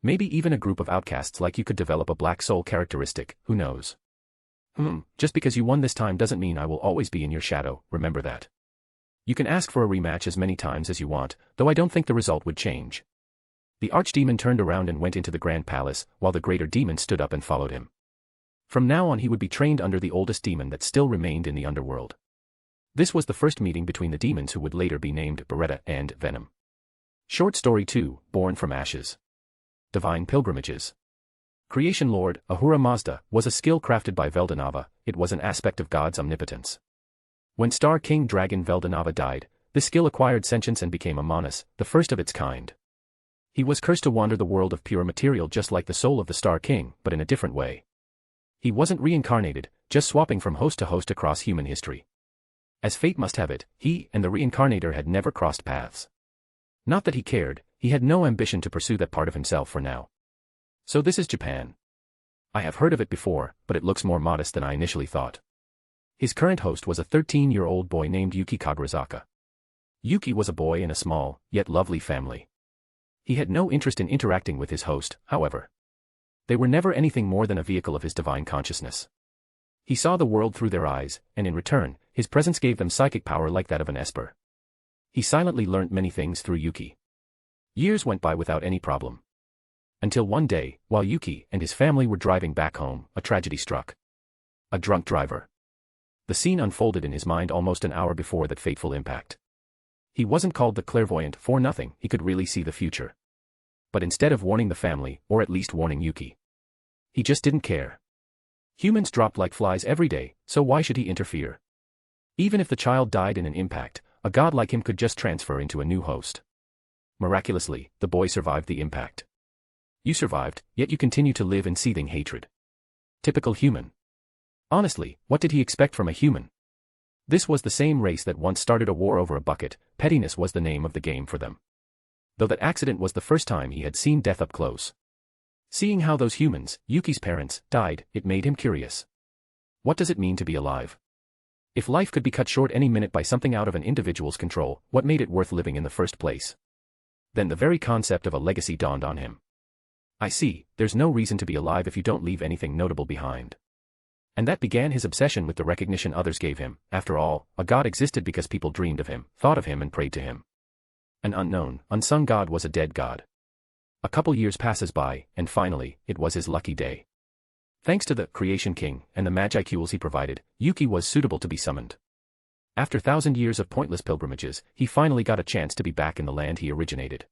Maybe even a group of outcasts like you could develop a black soul characteristic, who knows? Just because you won this time doesn't mean I will always be in your shadow, remember that. You can ask for a rematch as many times as you want, though I don't think the result would change. The archdemon turned around and went into the grand palace, while the greater demon stood up and followed him. From now on he would be trained under the oldest demon that still remained in the underworld. This was the first meeting between the demons who would later be named Beretta and Venom. Short Story 2, Born from Ashes. Divine Pilgrimages. Creation Lord, Ahura Mazda, was a skill crafted by Veldanava. It was an aspect of God's omnipotence. When Star King Dragon Veldanava died, this skill acquired sentience and became a Manas, the first of its kind. He was cursed to wander the world of pure material just like the soul of the Star King, but in a different way. He wasn't reincarnated, just swapping from host to host across human history. As fate must have it, he and the reincarnator had never crossed paths. Not that he cared, he had no ambition to pursue that part of himself for now. So this is Japan. I have heard of it before, but it looks more modest than I initially thought. His current host was a 13-year-old boy named Yuki Kagurazaka. Yuki was a boy in a small, yet lovely family. He had no interest in interacting with his host, however. They were never anything more than a vehicle of his divine consciousness. He saw the world through their eyes, and in return, his presence gave them psychic power like that of an esper. He silently learnt many things through Yuki. Years went by without any problem. Until one day, while Yuki and his family were driving back home, a tragedy struck. A drunk driver. The scene unfolded in his mind almost an hour before that fateful impact. He wasn't called the clairvoyant for nothing, he could really see the future. But instead of warning the family, or at least warning Yuki, he just didn't care. Humans dropped like flies every day, so why should he interfere? Even if the child died in an impact, a god like him could just transfer into a new host. Miraculously, the boy survived the impact. You survived, yet you continue to live in seething hatred. Typical human. Honestly, what did he expect from a human? This was the same race that once started a war over a bucket. Pettiness was the name of the game for them. Though that accident was the first time he had seen death up close. Seeing how those humans, Yuki's parents, died, it made him curious. What does it mean to be alive? If life could be cut short any minute by something out of an individual's control, what made it worth living in the first place? Then the very concept of a legacy dawned on him. I see, there's no reason to be alive if you don't leave anything notable behind. And that began his obsession with the recognition others gave him. After all, a god existed because people dreamed of him, thought of him and prayed to him. An unknown, unsung god was a dead god. A couple years passes by, and finally, it was his lucky day. Thanks to the Creation King and the magicules he provided, Yuki was suitable to be summoned. After 1,000 years of pointless pilgrimages, he finally got a chance to be back in the land he originated.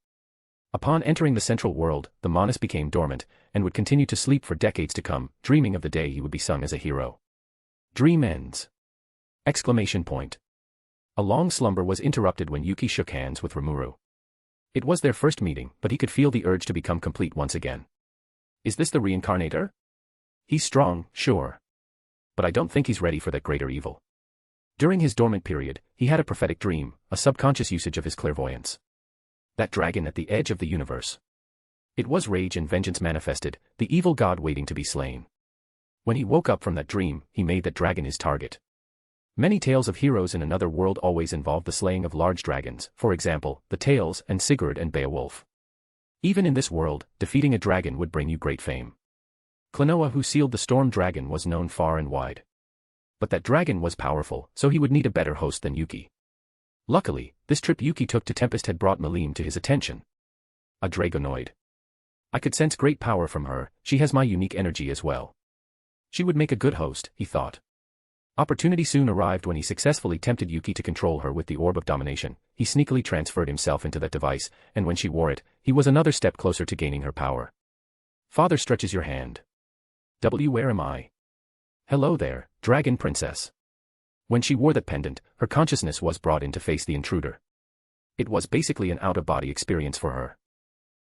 Upon entering the central world, the Manas became dormant, and would continue to sleep for decades to come, dreaming of the day he would be sung as a hero. Dream ends! Exclamation point. A long slumber was interrupted when Yuki shook hands with Rimuru. It was their first meeting, but he could feel the urge to become complete once again. Is this the reincarnator? He's strong, sure. But I don't think he's ready for that greater evil. During his dormant period, he had a prophetic dream, a subconscious usage of his clairvoyance. That dragon at the edge of the universe. It was rage and vengeance manifested, the evil god waiting to be slain. When he woke up from that dream, he made that dragon his target. Many tales of heroes in another world always involve the slaying of large dragons, for example, the Tales and Sigurd and Beowulf. Even in this world, defeating a dragon would bring you great fame. Klonoa, who sealed the storm dragon, was known far and wide. But that dragon was powerful, so he would need a better host than Yuki. Luckily, this trip Yuki took to Tempest had brought Malim to his attention. A Dragonoid. I could sense great power from her, she has my unique energy as well. She would make a good host, he thought. Opportunity soon arrived when he successfully tempted Yuki to control her with the Orb of Domination. He sneakily transferred himself into that device, and when she wore it, he was another step closer to gaining her power. Father stretches your hand. Where am I? Hello there, Dragon Princess. When she wore that pendant, her consciousness was brought in to face the intruder. It was basically an out-of-body experience for her.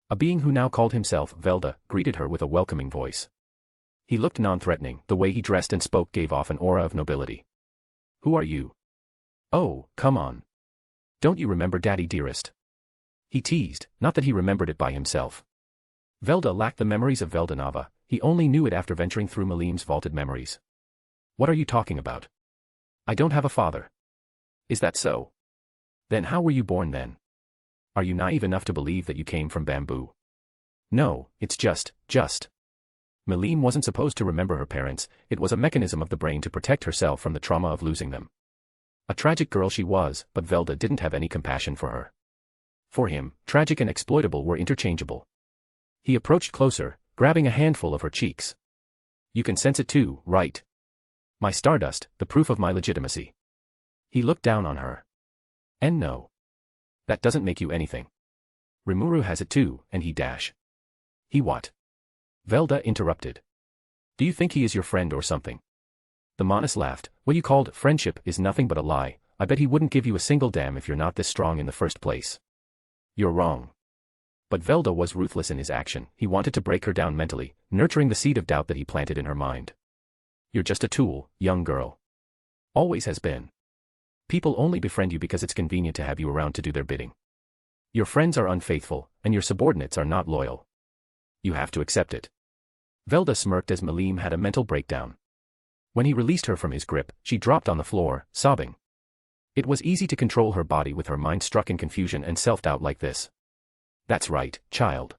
A being who now called himself Velda greeted her with a welcoming voice. He looked non-threatening, the way he dressed and spoke gave off an aura of nobility. Who are you? Oh, come on. Don't you remember Daddy dearest? He teased, not that he remembered it by himself. Velda lacked the memories of Veldanava, he only knew it after venturing through Malim's vaulted memories. What are you talking about? I don't have a father. Is that so? Then how were you born then? Are you naive enough to believe that you came from bamboo? No, it's just. Malim wasn't supposed to remember her parents, it was a mechanism of the brain to protect herself from the trauma of losing them. A tragic girl she was, but Velda didn't have any compassion for her. For him, tragic and exploitable were interchangeable. He approached closer, grabbing a handful of her cheeks. You can sense it too, right? My stardust, the proof of my legitimacy. He looked down on her. And no. That doesn't make you anything. Rimuru has it too, and he dash. He what? Velda interrupted. Do you think he is your friend or something? The Manas laughed. What you called friendship is nothing but a lie. I bet he wouldn't give you a single damn if you're not this strong in the first place. You're wrong. But Velda was ruthless in his action. He wanted to break her down mentally, nurturing the seed of doubt that he planted in her mind. You're just a tool, young girl. Always has been. People only befriend you because it's convenient to have you around to do their bidding. Your friends are unfaithful, and your subordinates are not loyal. You have to accept it. Velda smirked as Malim had a mental breakdown. When he released her from his grip, she dropped on the floor, sobbing. It was easy to control her body with her mind struck in confusion and self-doubt like this. That's right, child.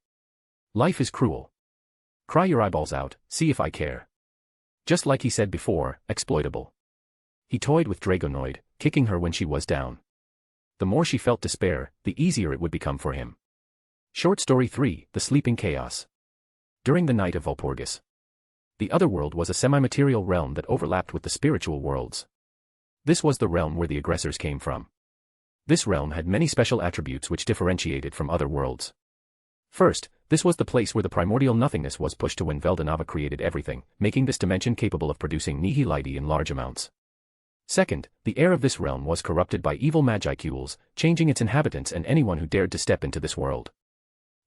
Life is cruel. Cry your eyeballs out, see if I care. Just like he said before, exploitable. He toyed with Dragonoid, kicking her when she was down. The more she felt despair, the easier it would become for him. Short Story 3, The Sleeping Chaos. During the night of Walpurgis. The other world was a semi-material realm that overlapped with the spiritual worlds. This was the realm where the aggressors came from. This realm had many special attributes which differentiated from other worlds. First, this was the place where the primordial nothingness was pushed to when Veldanava created everything, making this dimension capable of producing nihility in large amounts. Second, the air of this realm was corrupted by evil magicules, changing its inhabitants and anyone who dared to step into this world.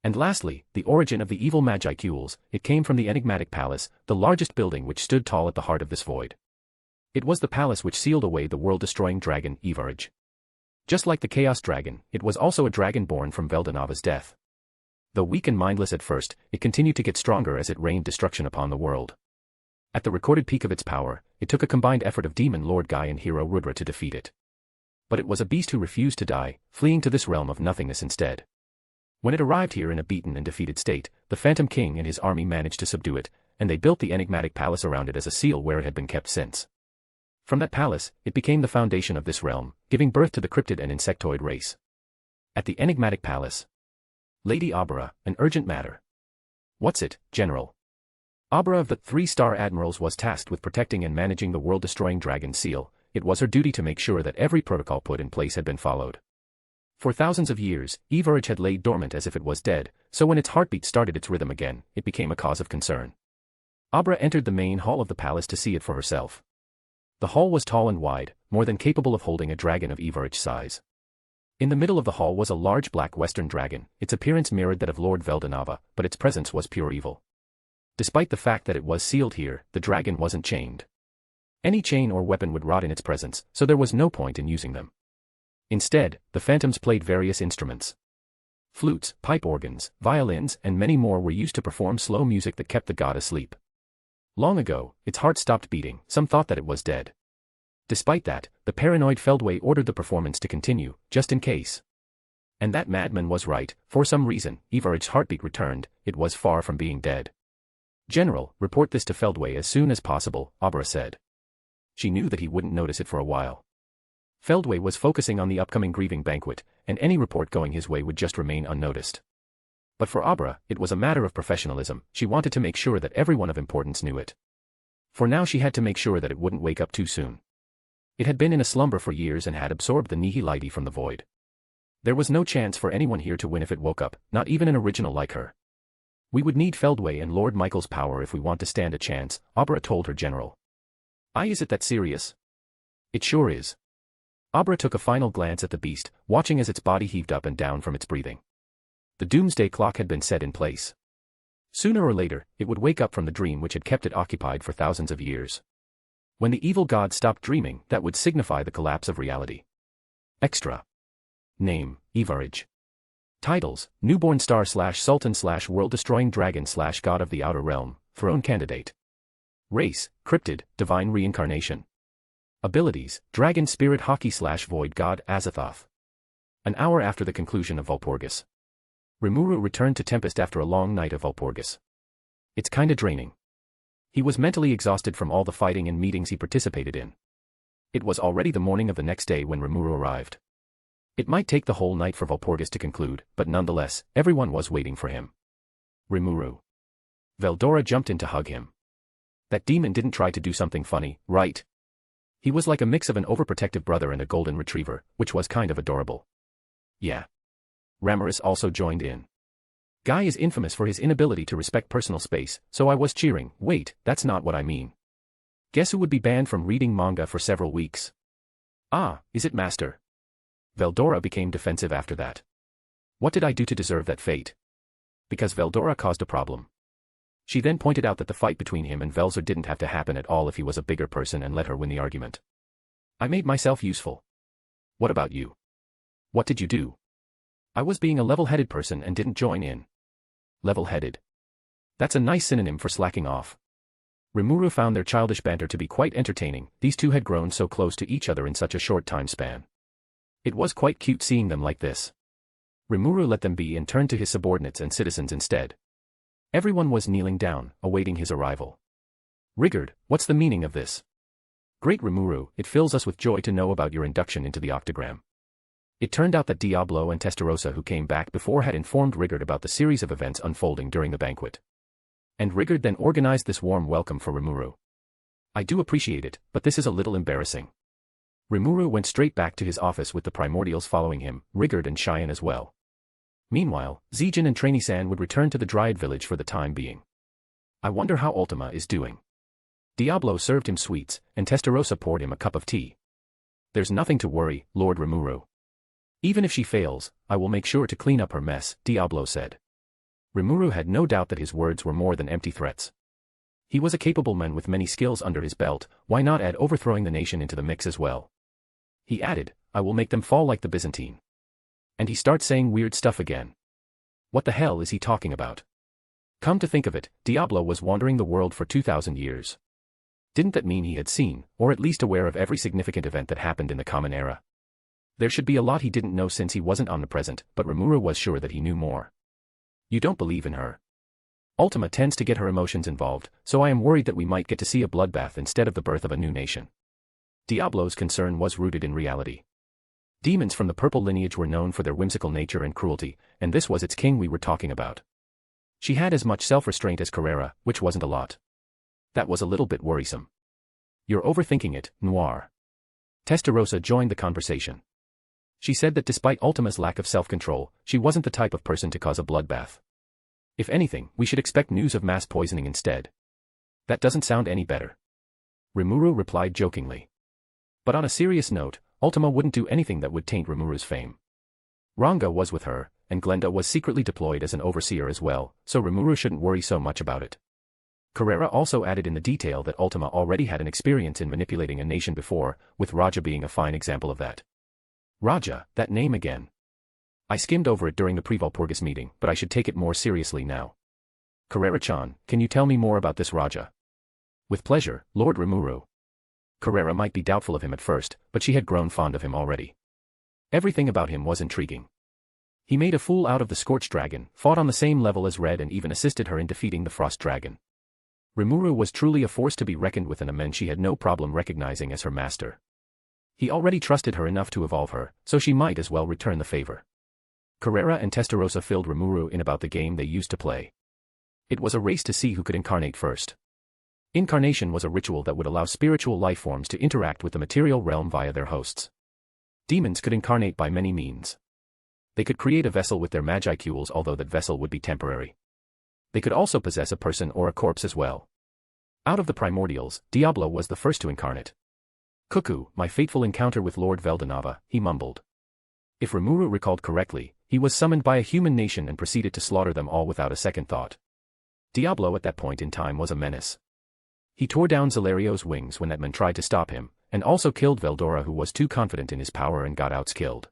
And lastly, the origin of the evil magicules, it came from the enigmatic palace, the largest building which stood tall at the heart of this void. It was the palace which sealed away the world-destroying dragon, Ivaraj. Just like the Chaos Dragon, it was also a dragon born from Veldanava's death. Though weak and mindless at first, it continued to get stronger as it rained destruction upon the world. At the recorded peak of its power, it took a combined effort of Demon Lord Guy and hero Rudra to defeat it. But it was a beast who refused to die, fleeing to this realm of nothingness instead. When it arrived here in a beaten and defeated state, the Phantom King and his army managed to subdue it, and they built the enigmatic palace around it as a seal where it had been kept since. From that palace, it became the foundation of this realm, giving birth to the cryptid and insectoid race. At the enigmatic palace. Lady Abra, an urgent matter. What's it, General? Abra of the 3-star admirals was tasked with protecting and managing the world-destroying dragon seal. It was her duty to make sure that every protocol put in place had been followed. For thousands of years, Ivaraj had laid dormant as if it was dead, so when its heartbeat started its rhythm again, it became a cause of concern. Abra entered the main hall of the palace to see it for herself. The hall was tall and wide, more than capable of holding a dragon of Ivaraj's size. In the middle of the hall was a large black western dragon. Its appearance mirrored that of Lord Veldanava, but its presence was pure evil. Despite the fact that it was sealed here, the dragon wasn't chained. Any chain or weapon would rot in its presence, so there was no point in using them. Instead, the phantoms played various instruments. Flutes, pipe organs, violins, and many more were used to perform slow music that kept the god asleep. Long ago, its heart stopped beating. Some thought that it was dead. Despite that, the paranoid Feldway ordered the performance to continue, just in case. And that madman was right. For some reason, Evarage's heartbeat returned. It was far from being dead. "General, report this to Feldway as soon as possible," Abra said. She knew that he wouldn't notice it for a while. Feldway was focusing on the upcoming grieving banquet, and any report going his way would just remain unnoticed. But for Abra, it was a matter of professionalism. She wanted to make sure that everyone of importance knew it. For now she had to make sure that it wouldn't wake up too soon. It had been in a slumber for years and had absorbed the nihility from the void. There was no chance for anyone here to win if it woke up, not even an original like her. "We would need Feldway and Lord Michael's power if we want to stand a chance," Abra told her general. Is it that serious?" "It sure is." Abra took a final glance at the beast, watching as its body heaved up and down from its breathing. The doomsday clock had been set in place. Sooner or later, it would wake up from the dream which had kept it occupied for thousands of years. When the evil god stopped dreaming, that would signify the collapse of reality. Extra. Name, Evarage. Titles, Newborn Star / Sultan / World-Destroying Dragon / God of the Outer Realm, Throne Candidate. Race, Cryptid, Divine Reincarnation. Abilities, Dragon Spirit Hockey / Void God Azathoth. An hour after the conclusion of Walpurgis. Rimuru returned to Tempest after a long night of Walpurgis. It's kinda draining. He was mentally exhausted from all the fighting and meetings he participated in. It was already the morning of the next day when Rimuru arrived. It might take the whole night for Walpurgis to conclude, but nonetheless, everyone was waiting for him. Rimuru. Veldora jumped in to hug him. That demon didn't try to do something funny, right? He was like a mix of an overprotective brother and a golden retriever, which was kind of adorable. Yeah. Ramaris also joined in. Guy is infamous for his inability to respect personal space, so I was cheering. Wait, that's not what I mean. Guess who would be banned from reading manga for several weeks? Is it Master? Veldora became defensive after that. What did I do to deserve that fate? Because Veldora caused a problem. She then pointed out that the fight between him and Velzer didn't have to happen at all if he was a bigger person and let her win the argument. I made myself useful. What about you? What did you do? I was being a level-headed person and didn't join in. Level-headed. That's a nice synonym for slacking off. Rimuru found their childish banter to be quite entertaining. These two had grown so close to each other in such a short time span. It was quite cute seeing them like this. Rimuru let them be and turned to his subordinates and citizens instead. Everyone was kneeling down, awaiting his arrival. Rigard, what's the meaning of this? Great Rimuru, it fills us with joy to know about your induction into the octagram. It turned out that Diablo and Testarossa who came back before had informed Rigard about the series of events unfolding during the banquet. And Rigard then organized this warm welcome for Rimuru. I do appreciate it, but this is a little embarrassing. Rimuru went straight back to his office with the primordials following him, Rigard and Cheyenne as well. Meanwhile, Zijin and Trainee-san would return to the Dryad village for the time being. I wonder how Ultima is doing. Diablo served him sweets, and Testarossa poured him a cup of tea. There's nothing to worry, Lord Rimuru. Even if she fails, I will make sure to clean up her mess, Diablo said. Rimuru had no doubt that his words were more than empty threats. He was a capable man with many skills under his belt, why not add overthrowing the nation into the mix as well? He added, I will make them fall like the Byzantine. And he starts saying weird stuff again. What the hell is he talking about? Come to think of it, Diablo was wandering the world for 2,000 years. Didn't that mean he had seen, or at least aware of every significant event that happened in the Common Era? There should be a lot he didn't know since he wasn't omnipresent, but Rimuru was sure that he knew more. You don't believe in her. Ultima tends to get her emotions involved, so I am worried that we might get to see a bloodbath instead of the birth of a new nation. Diablo's concern was rooted in reality. Demons from the purple lineage were known for their whimsical nature and cruelty, and this was its king we were talking about. She had as much self-restraint as Carrera, which wasn't a lot. That was a little bit worrisome. You're overthinking it, Noir. Testarossa joined the conversation. She said that despite Ultima's lack of self-control, she wasn't the type of person to cause a bloodbath. If anything, we should expect news of mass poisoning instead. That doesn't sound any better. Rimuru replied jokingly. But on a serious note, Ultima wouldn't do anything that would taint Rimuru's fame. Ranga was with her, and Glenda was secretly deployed as an overseer as well, so Rimuru shouldn't worry so much about it. Carrera also added in the detail that Ultima already had an experience in manipulating a nation before, with Raja being a fine example of that. Raja, that name again. I skimmed over it during the pre-Walpurgis meeting, but I should take it more seriously now. Carrera-chan, can you tell me more about this Raja? With pleasure, Lord Rimuru. Carrera might be doubtful of him at first, but she had grown fond of him already. Everything about him was intriguing. He made a fool out of the Scorched Dragon, fought on the same level as Red and even assisted her in defeating the Frost Dragon. Rimuru was truly a force to be reckoned with and a man she had no problem recognizing as her master. He already trusted her enough to evolve her, so she might as well return the favor. Carrera and Testarossa filled Rimuru in about the game they used to play. It was a race to see who could incarnate first. Incarnation was a ritual that would allow spiritual life forms to interact with the material realm via their hosts. Demons could incarnate by many means. They could create a vessel with their magicules, although that vessel would be temporary. They could also possess a person or a corpse as well. Out of the primordials, Diablo was the first to incarnate. Cuckoo, my fateful encounter with Lord Veldanava, he mumbled. If Rimuru recalled correctly, he was summoned by a human nation and proceeded to slaughter them all without a second thought. Diablo at that point in time was a menace. He tore down Zelario's wings when that man tried to stop him, and also killed Veldora, who was too confident in his power and got outskilled.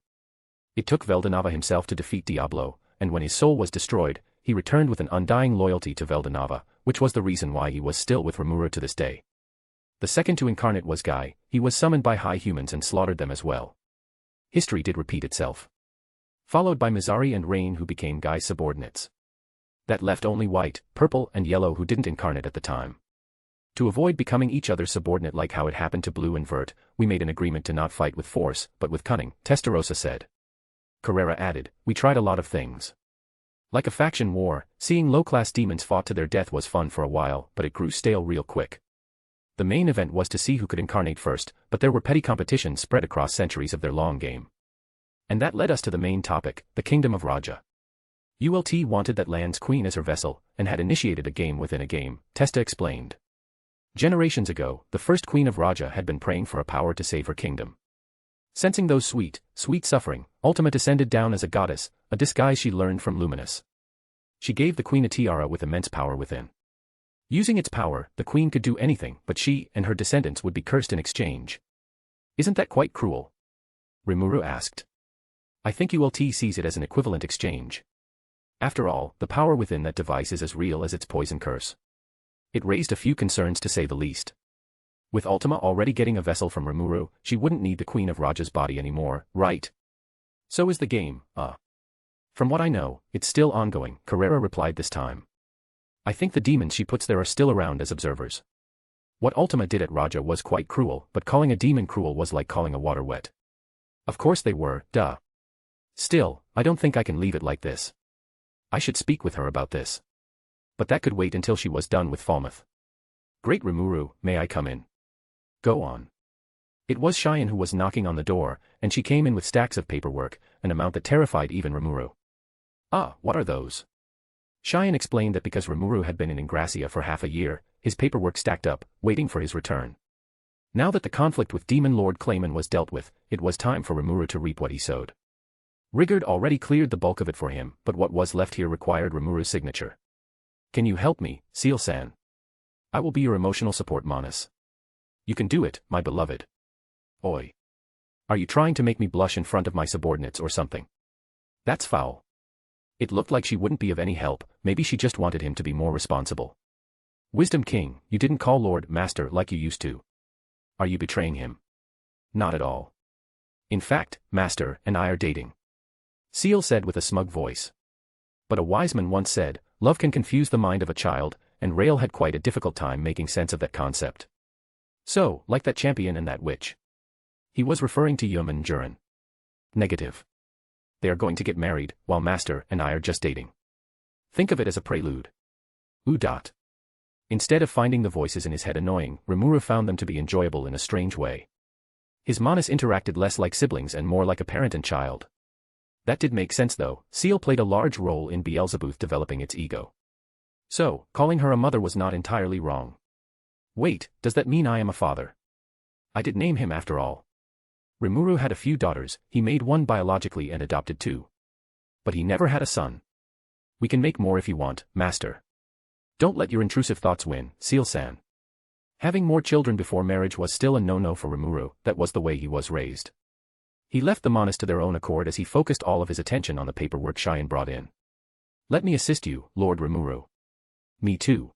It took Veldanava himself to defeat Diablo, and when his soul was destroyed, he returned with an undying loyalty to Veldanava, which was the reason why he was still with Rimuru to this day. The second to incarnate was Guy. He was summoned by high humans and slaughtered them as well. History did repeat itself. Followed by Mizari and Rain, who became Guy's subordinates. That left only White, Purple, and Yellow, who didn't incarnate at the time. To avoid becoming each other's subordinate like how it happened to Blue and Vert, we made an agreement to not fight with force, but with cunning, Testarossa said. Carrera added, we tried a lot of things. Like a faction war, seeing low-class demons fought to their death was fun for a while, but it grew stale real quick. The main event was to see who could incarnate first, but there were petty competitions spread across centuries of their long game. And that led us to the main topic, the Kingdom of Raja. ULT wanted that land's queen as her vessel, and had initiated a game within a game, Testa explained. Generations ago, the first queen of Raja had been praying for a power to save her kingdom. Sensing those sweet suffering, Ultima descended down as a goddess, a disguise she learned from Luminous. She gave the queen a tiara with immense power within. Using its power, the queen could do anything, but she and her descendants would be cursed in exchange. Isn't that quite cruel? Rimuru asked. I think ULT sees it as an equivalent exchange. After all, the power within that device is as real as its poison curse. It raised a few concerns to say the least. With Ultima already getting a vessel from Rimuru, she wouldn't need the Queen of Raja's body anymore, right? So is the game, From what I know, it's still ongoing, Carrera replied this time. I think the demons she puts there are still around as observers. What Ultima did at Raja was quite cruel, but calling a demon cruel was like calling a water wet. Of course they were, duh. Still, I don't think I can leave it like this. I should speak with her about this. But that could wait until she was done with Falmouth. Great Rimuru, may I come in? Go on. It was Cheyenne who was knocking on the door, and she came in with stacks of paperwork, an amount that terrified even Rimuru. Ah, what are those? Cheyenne explained that because Rimuru had been in Ingracia for half a year, his paperwork stacked up, waiting for his return. Now that the conflict with Demon Lord Clayman was dealt with, it was time for Rimuru to reap what he sowed. Rigard already cleared the bulk of it for him, but what was left here required Rimuru's signature. Can you help me, Seal-san? I will be your emotional support, Manas. You can do it, my beloved. Oi. Are you trying to make me blush in front of my subordinates or something? That's foul. It looked like she wouldn't be of any help, maybe she just wanted him to be more responsible. Wisdom King, you didn't call Lord Master like you used to. Are you betraying him? Not at all. In fact, Master and I are dating. Seal said with a smug voice. But a wise man once said, love can confuse the mind of a child, and Rail had quite a difficult time making sense of that concept. So, like that champion and that witch. He was referring to Yum and Jurin. Negative. They are going to get married, while Master and I are just dating. Think of it as a prelude. Ooh. Instead of finding the voices in his head annoying, Rimuru found them to be enjoyable in a strange way. His Manas interacted less like siblings and more like a parent and child. That did make sense though, Seal played a large role in Beelzebub developing its ego. So, calling her a mother was not entirely wrong. Wait, does that mean I am a father? I did name him after all. Rimuru had a few daughters, he made one biologically and adopted two. But he never had a son. We can make more if you want, Master. Don't let your intrusive thoughts win, Seal-san. Having more children before marriage was still a no-no for Rimuru, that was the way he was raised. He left the Monas to their own accord as he focused all of his attention on the paperwork Cheyenne brought in. Let me assist you, Lord Rimuru. Me too.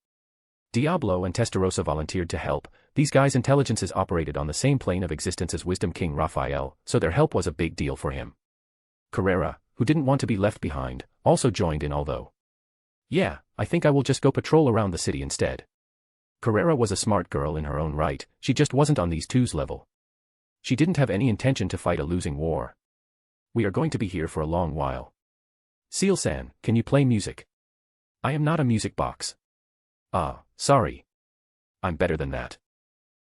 Diablo and Testarossa volunteered to help. These guys' intelligences operated on the same plane of existence as Wisdom King Raphael, so their help was a big deal for him. Carrera, who didn't want to be left behind, also joined in although. Yeah, I think I will just go patrol around the city instead. Carrera was a smart girl in her own right, she just wasn't on these two's level. She didn't have any intention to fight a losing war. We are going to be here for a long while. Seal-san, can you play music? I am not a music box. Ah, sorry. I'm better than that.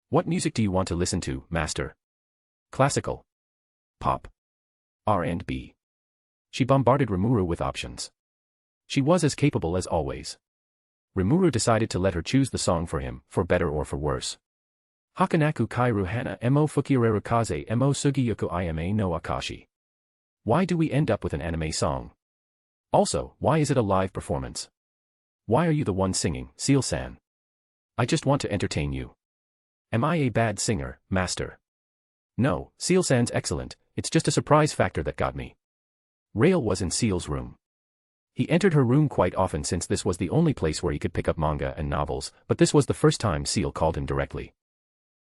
What music do you want to listen to, Master? Classical. Pop. R&B. She bombarded Rimuru with options. She was as capable as always. Rimuru decided to let her choose the song for him, for better or for worse. Hakanaku kairu hana mo fukireru kaze mo sugiyoku ima no akashi. Why do we end up with an anime song? Also, why is it a live performance? Why are you the one singing, Seal-san? I just want to entertain you. Am I a bad singer, Master? No, Seal-san's excellent, it's just a surprise factor that got me. Rail was in Seal's room. He entered her room quite often since this was the only place where he could pick up manga and novels, but this was the first time Seal called him directly.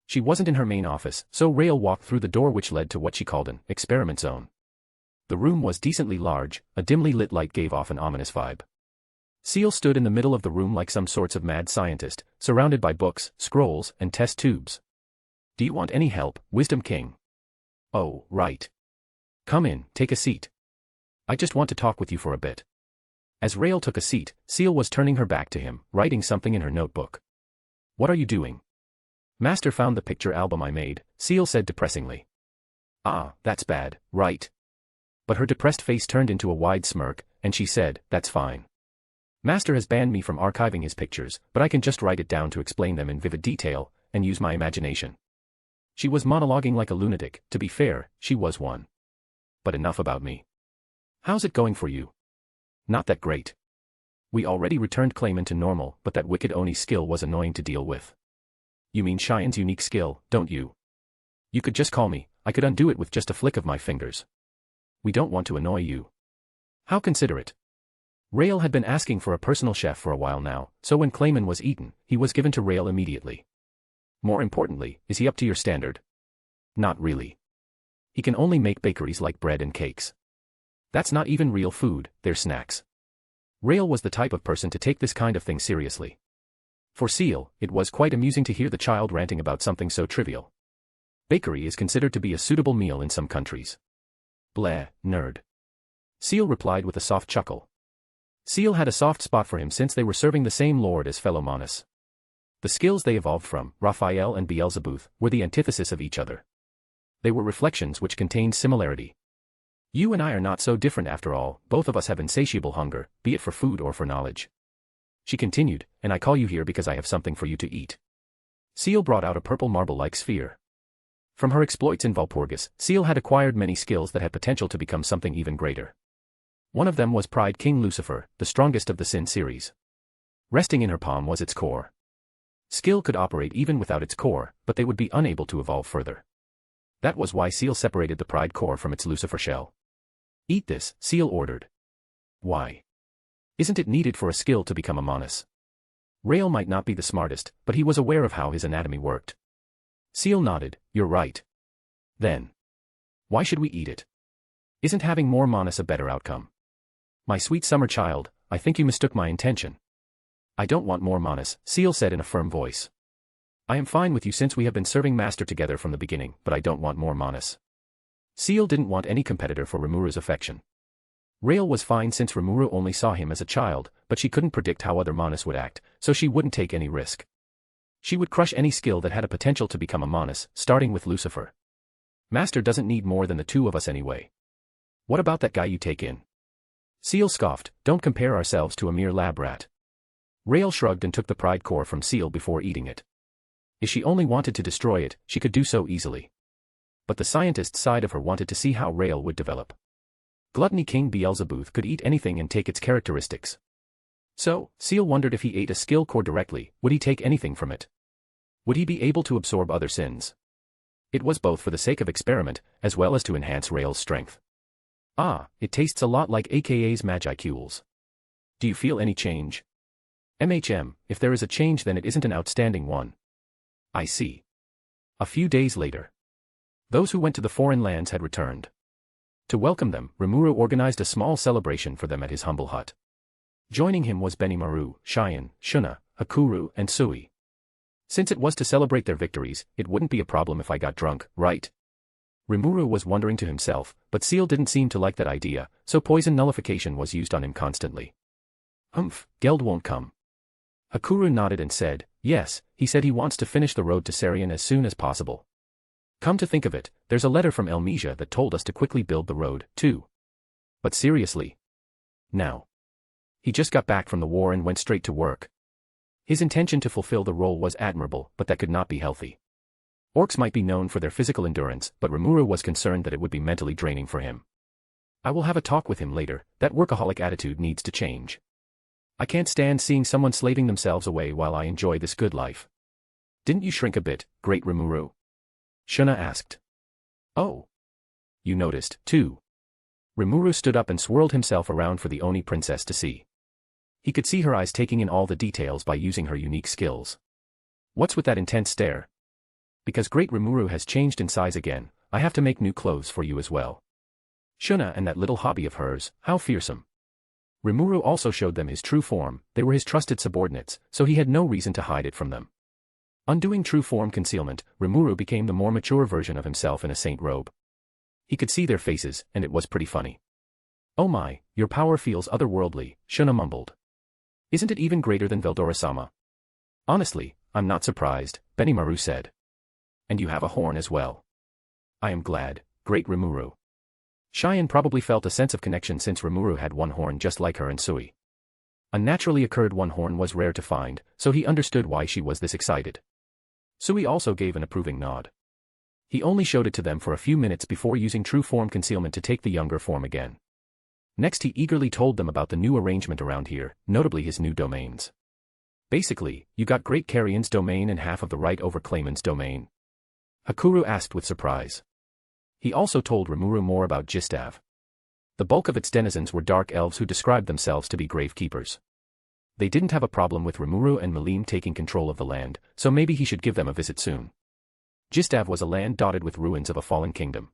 She wasn't in her main office, so Rail walked through the door which led to what she called an experiment zone. The room was decently large, a dimly lit light gave off an ominous vibe. Seal stood in the middle of the room like some sorts of mad scientist, surrounded by books, scrolls, and test tubes. Do you want any help, Wisdom King? Oh, right. Come in, take a seat. I just want to talk with you for a bit. As Rail took a seat, Seal was turning her back to him, writing something in her notebook. What are you doing? Master found the picture album I made, Seal said depressingly. Ah, that's bad, right? But her depressed face turned into a wide smirk, and she said, that's fine. Master has banned me from archiving his pictures, but I can just write it down to explain them in vivid detail, and use my imagination. She was monologuing like a lunatic, to be fair, she was one. But enough about me. How's it going for you? Not that great. We already returned Clayman to normal, but that wicked Oni skill was annoying to deal with. You mean Cheyenne's unique skill, don't you? You could just call me, I could undo it with just a flick of my fingers. We don't want to annoy you. How considerate. Rail had been asking for a personal chef for a while now, so when Clayman was eaten, he was given to Rail immediately. More importantly, is he up to your standard? Not really. He can only make bakeries like bread and cakes. That's not even real food, they're snacks. Rail was the type of person to take this kind of thing seriously. For Seal, it was quite amusing to hear the child ranting about something so trivial. Bakery is considered to be a suitable meal in some countries. Bleh, nerd. Seal replied with a soft chuckle. Seal had a soft spot for him since they were serving the same lord as fellow Monas. The skills they evolved from, Raphael and Beelzebub, were the antithesis of each other. They were reflections which contained similarity. You and I are not so different after all, both of us have insatiable hunger, be it for food or for knowledge. She continued, and I call you here because I have something for you to eat. Seal brought out a purple marble-like sphere. From her exploits in Valpurgis, Seal had acquired many skills that had potential to become something even greater. One of them was Pride King Lucifer, the strongest of the Sin series. Resting in her palm was its core. Skill could operate even without its core, but they would be unable to evolve further. That was why Seal separated the Pride core from its Lucifer shell. Eat this, Seal ordered. Why? Isn't it needed for a skill to become a Monas? Rail might not be the smartest, but he was aware of how his anatomy worked. Seal nodded, you're right. Then. Why should we eat it? Isn't having more Monas a better outcome? My sweet summer child, I think you mistook my intention. I don't want more Monas, Seal said in a firm voice. I am fine with you since we have been serving Master together from the beginning, but I don't want more Monas. Seal didn't want any competitor for Rimuru's affection. Rail was fine since Rimuru only saw him as a child, but she couldn't predict how other Monas would act, so she wouldn't take any risk. She would crush any skill that had a potential to become a Monas, starting with Lucifer. Master doesn't need more than the two of us anyway. What about that guy you take in? Seal scoffed, don't compare ourselves to a mere lab rat. Rail shrugged and took the pride core from Seal before eating it. If she only wanted to destroy it, she could do so easily. But the scientist side of her wanted to see how Rail would develop. Gluttony King Beelzebub could eat anything and take its characteristics. So, Seal wondered if he ate a skill core directly, would he take anything from it? Would he be able to absorb other sins? It was both for the sake of experiment, as well as to enhance Rael's strength. Ah, it tastes a lot like AKA's Magicules. Do you feel any change? If there is a change then it isn't an outstanding one. I see. A few days later. Those who went to the foreign lands had returned. To welcome them, Rimuru organized a small celebration for them at his humble hut. Joining him was Benimaru, Cheyenne, Shuna, Hakuru, and Sui. Since it was to celebrate their victories, it wouldn't be a problem if I got drunk, right? Rimuru was wondering to himself, but Seal didn't seem to like that idea, so poison nullification was used on him constantly. Geld won't come. Hakuru nodded and said, yes, he said he wants to finish the road to Sarian as soon as possible. Come to think of it, there's a letter from Elmesia that told us to quickly build the road, too. But seriously? Now. He just got back from the war and went straight to work. His intention to fulfill the role was admirable, but that could not be healthy. Orcs might be known for their physical endurance, but Rimuru was concerned that it would be mentally draining for him. I will have a talk with him later, that workaholic attitude needs to change. I can't stand seeing someone slaving themselves away while I enjoy this good life. Didn't you shrink a bit, great Rimuru? Shuna asked. Oh. You noticed, too. Rimuru stood up and swirled himself around for the Oni princess to see. He could see her eyes taking in all the details by using her unique skills. What's with that intense stare? Because great Rimuru has changed in size again, I have to make new clothes for you as well. Shuna and that little hobby of hers, how fearsome. Rimuru also showed them his true form, they were his trusted subordinates, so he had no reason to hide it from them. Undoing true form concealment, Rimuru became the more mature version of himself in a saint robe. He could see their faces, and it was pretty funny. Oh my, your power feels otherworldly, Shuna mumbled. Isn't it even greater than Veldora-sama? Honestly, I'm not surprised, Benimaru said. And you have a horn as well. I am glad, great Rimuru. Cheyenne probably felt a sense of connection since Rimuru had one horn just like her and Sui. A naturally occurred one horn was rare to find, so he understood why she was this excited. Sui also gave an approving nod. He only showed it to them for a few minutes before using true form concealment to take the younger form again. Next he eagerly told them about the new arrangement around here, notably his new domains. Basically, you got Great Carrion's domain and half of the right over Clayman's domain. Hakuru asked with surprise. He also told Rimuru more about Gistav. The bulk of its denizens were dark elves who described themselves to be gravekeepers. They didn't have a problem with Rimuru and Malim taking control of the land, so maybe he should give them a visit soon. Gistav was a land dotted with ruins of a fallen kingdom.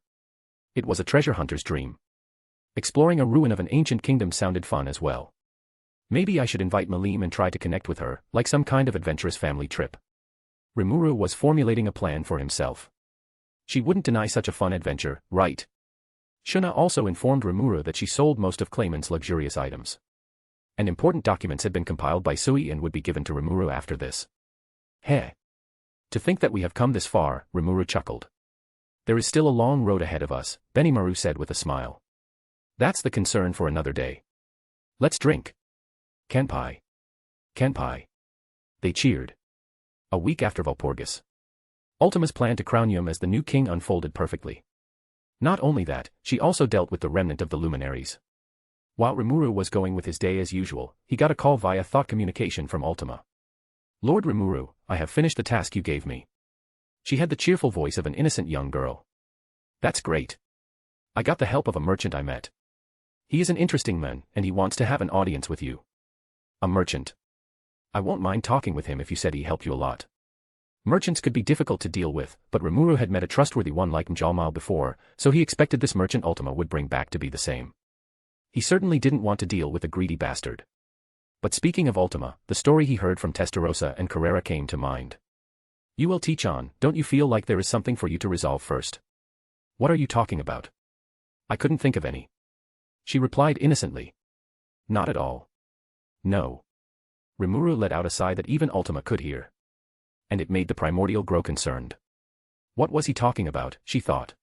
It was a treasure hunter's dream. Exploring a ruin of an ancient kingdom sounded fun as well. Maybe I should invite Malim and try to connect with her, like some kind of adventurous family trip. Rimuru was formulating a plan for himself. She wouldn't deny such a fun adventure, right? Shuna also informed Rimuru that she sold most of Clayman's luxurious items. And important documents had been compiled by Sui and would be given to Rimuru after this. Heh. To think that we have come this far, Rimuru chuckled. There is still a long road ahead of us, Benimaru said with a smile. That's the concern for another day. Let's drink. Kanpai. Kanpai. They cheered. A week after Valpurgis. Ultima's plan to crown Yum as the new king unfolded perfectly. Not only that, she also dealt with the remnant of the luminaries. While Rimuru was going with his day as usual, he got a call via thought communication from Ultima. Lord Rimuru, I have finished the task you gave me. She had the cheerful voice of an innocent young girl. That's great. I got the help of a merchant I met. He is an interesting man, and he wants to have an audience with you. A merchant. I won't mind talking with him if you said he helped you a lot. Merchants could be difficult to deal with, but Rimuru had met a trustworthy one like Mjalmal before, so he expected this merchant Ultima would bring back to be the same. He certainly didn't want to deal with a greedy bastard. But speaking of Ultima, the story he heard from Testarossa and Carrera came to mind. You will teach on, don't you feel like there is something for you to resolve first? What are you talking about? I couldn't think of any. She replied innocently. Not at all. No. Rimuru let out a sigh that even Ultima could hear. And it made the primordial grow concerned. What was he talking about, she thought.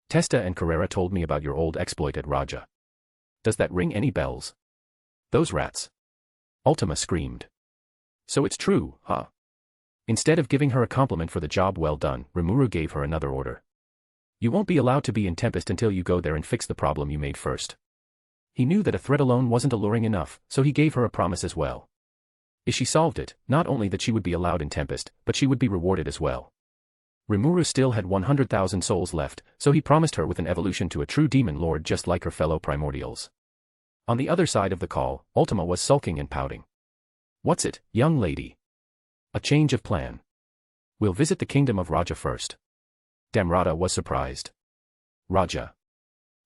Testa and Carrera told me about your old exploit at Raja. Does that ring any bells? Those rats. Ultima screamed. So it's true, huh? Instead of giving her a compliment for the job well done, Rimuru gave her another order. You won't be allowed to be in Tempest until you go there and fix the problem you made first. He knew that a threat alone wasn't alluring enough, so he gave her a promise as well. If she solved it, not only that she would be allowed in Tempest, but she would be rewarded as well. Rimuru still had 100,000 souls left, so he promised her with an evolution to a true demon lord just like her fellow primordials. On the other side of the call, Ultima was sulking and pouting. What's it, young lady? A change of plan. We'll visit the kingdom of Raja first. Damrata was surprised. Raja.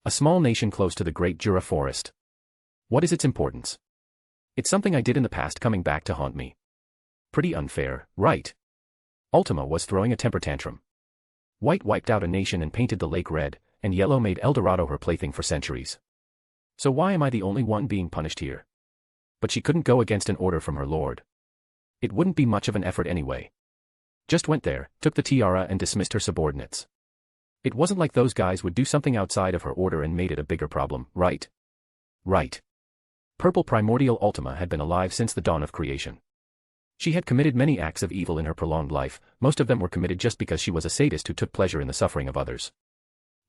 A small nation close to the great Jura forest. What is its importance? It's something I did in the past coming back to haunt me. Pretty unfair, right? Ultima was throwing a temper tantrum. White wiped out a nation and painted the lake red, and yellow made El Dorado her plaything for centuries. So why am I the only one being punished here? But she couldn't go against an order from her lord. It wouldn't be much of an effort anyway. Just went there, took the tiara and dismissed her subordinates. It wasn't like those guys would do something outside of her order and made it a bigger problem, right? Right. Purple primordial Ultima had been alive since the dawn of creation. She had committed many acts of evil in her prolonged life, most of them were committed just because she was a sadist who took pleasure in the suffering of others.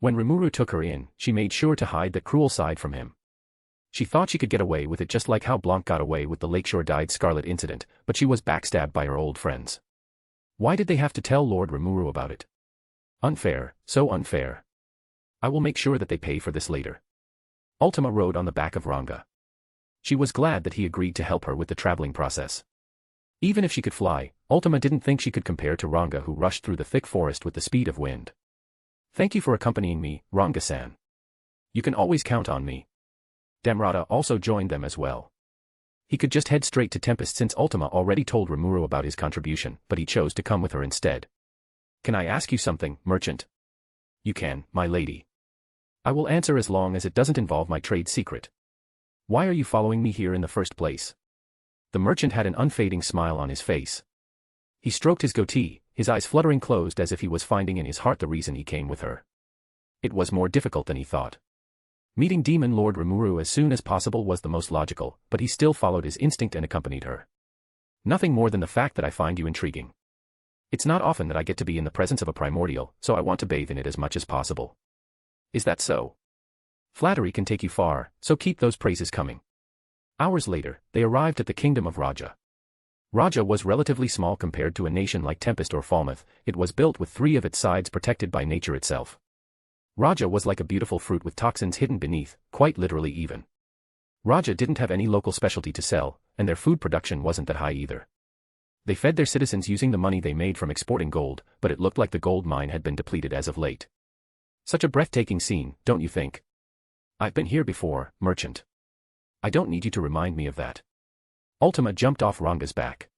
When Rimuru took her in, she made sure to hide that cruel side from him. She thought she could get away with it just like how Blanc got away with the Lakeshore Dyed Scarlet incident, but she was backstabbed by her old friends. Why did they have to tell Lord Rimuru about it? Unfair, so unfair. I will make sure that they pay for this later. Ultima rode on the back of Ranga. She was glad that he agreed to help her with the traveling process. Even if she could fly, Ultima didn't think she could compare to Ranga who rushed through the thick forest with the speed of wind. Thank you for accompanying me, Ranga-san. You can always count on me. Damrata also joined them as well. He could just head straight to Tempest since Ultima already told Rimuru about his contribution, but he chose to come with her instead. Can I ask you something, merchant? You can, my lady. I will answer as long as it doesn't involve my trade secret. Why are you following me here in the first place? The merchant had an unfading smile on his face. He stroked his goatee, his eyes fluttering closed as if he was finding in his heart the reason he came with her. It was more difficult than he thought. Meeting Demon Lord Rimuru as soon as possible was the most logical, but he still followed his instinct and accompanied her. Nothing more than the fact that I find you intriguing. It's not often that I get to be in the presence of a primordial, so I want to bathe in it as much as possible. Is that so? Flattery can take you far, so keep those praises coming. Hours later, they arrived at the kingdom of Raja. Raja was relatively small compared to a nation like Tempest or Falmouth. It was built with 3 of its sides protected by nature itself. Raja was like a beautiful fruit with toxins hidden beneath, quite literally even. Raja didn't have any local specialty to sell, and their food production wasn't that high either. They fed their citizens using the money they made from exporting gold, but it looked like the gold mine had been depleted as of late. Such a breathtaking scene, don't you think? I've been here before, merchant. I don't need you to remind me of that. Ultima jumped off Ranga's back.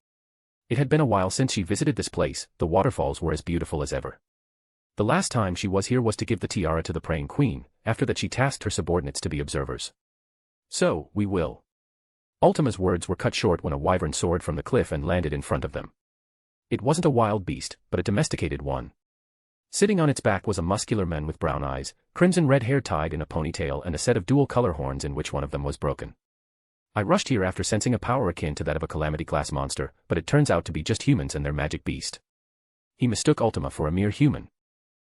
It had been a while since she visited this place. The waterfalls were as beautiful as ever. The last time she was here was to give the tiara to the praying queen, after that she tasked her subordinates to be observers. So, we will. Ultima's words were cut short when a wyvern soared from the cliff and landed in front of them. It wasn't a wild beast, but a domesticated one. Sitting on its back was a muscular man with brown eyes, crimson red hair tied in a ponytail and a set of dual-color horns in which one of them was broken. I rushed here after sensing a power akin to that of a calamity-class monster, but it turns out to be just humans and their magic beast. He mistook Ultima for a mere human.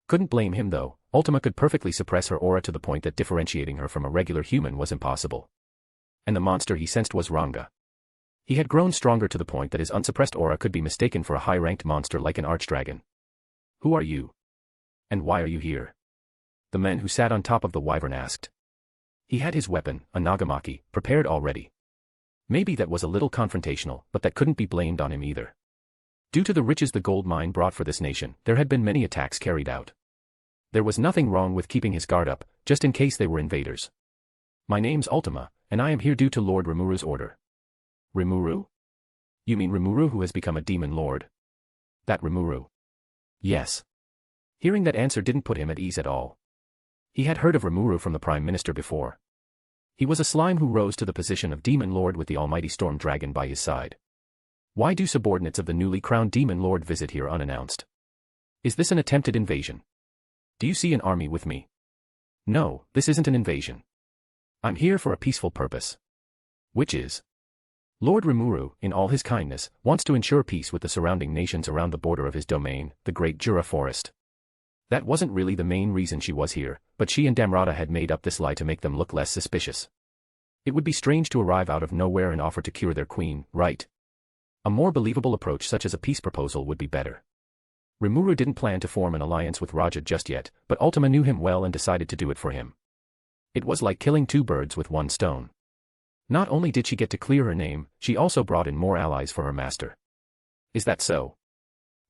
Couldn't blame him though. Ultima could perfectly suppress her aura to the point that differentiating her from a regular human was impossible. And the monster he sensed was Ranga. He had grown stronger to the point that his unsuppressed aura could be mistaken for a high-ranked monster like an archdragon. Who are you? And why are you here? The man who sat on top of the wyvern asked. He had his weapon, a nagamaki, prepared already. Maybe that was a little confrontational, but that couldn't be blamed on him either. Due to the riches the gold mine brought for this nation, there had been many attacks carried out. There was nothing wrong with keeping his guard up, just in case they were invaders. My name's Ultima, and I am here due to Lord Rimuru's order. Rimuru? You mean Rimuru who has become a demon lord? That Rimuru? Yes. Hearing that answer didn't put him at ease at all. He had heard of Rimuru from the Prime Minister before. He was a slime who rose to the position of Demon Lord with the almighty Storm Dragon by his side. Why do subordinates of the newly crowned Demon Lord visit here unannounced? Is this an attempted invasion? Do you see an army with me? No, this isn't an invasion. I'm here for a peaceful purpose. Which is? Lord Rimuru, in all his kindness, wants to ensure peace with the surrounding nations around the border of his domain, the Great Jura Forest. That wasn't really the main reason she was here, but she and Damrata had made up this lie to make them look less suspicious. It would be strange to arrive out of nowhere and offer to cure their queen, right? A more believable approach such as a peace proposal would be better. Rimuru didn't plan to form an alliance with Raja just yet, but Ultima knew him well and decided to do it for him. It was like killing two birds with one stone. Not only did she get to clear her name, she also brought in more allies for her master. Is that so?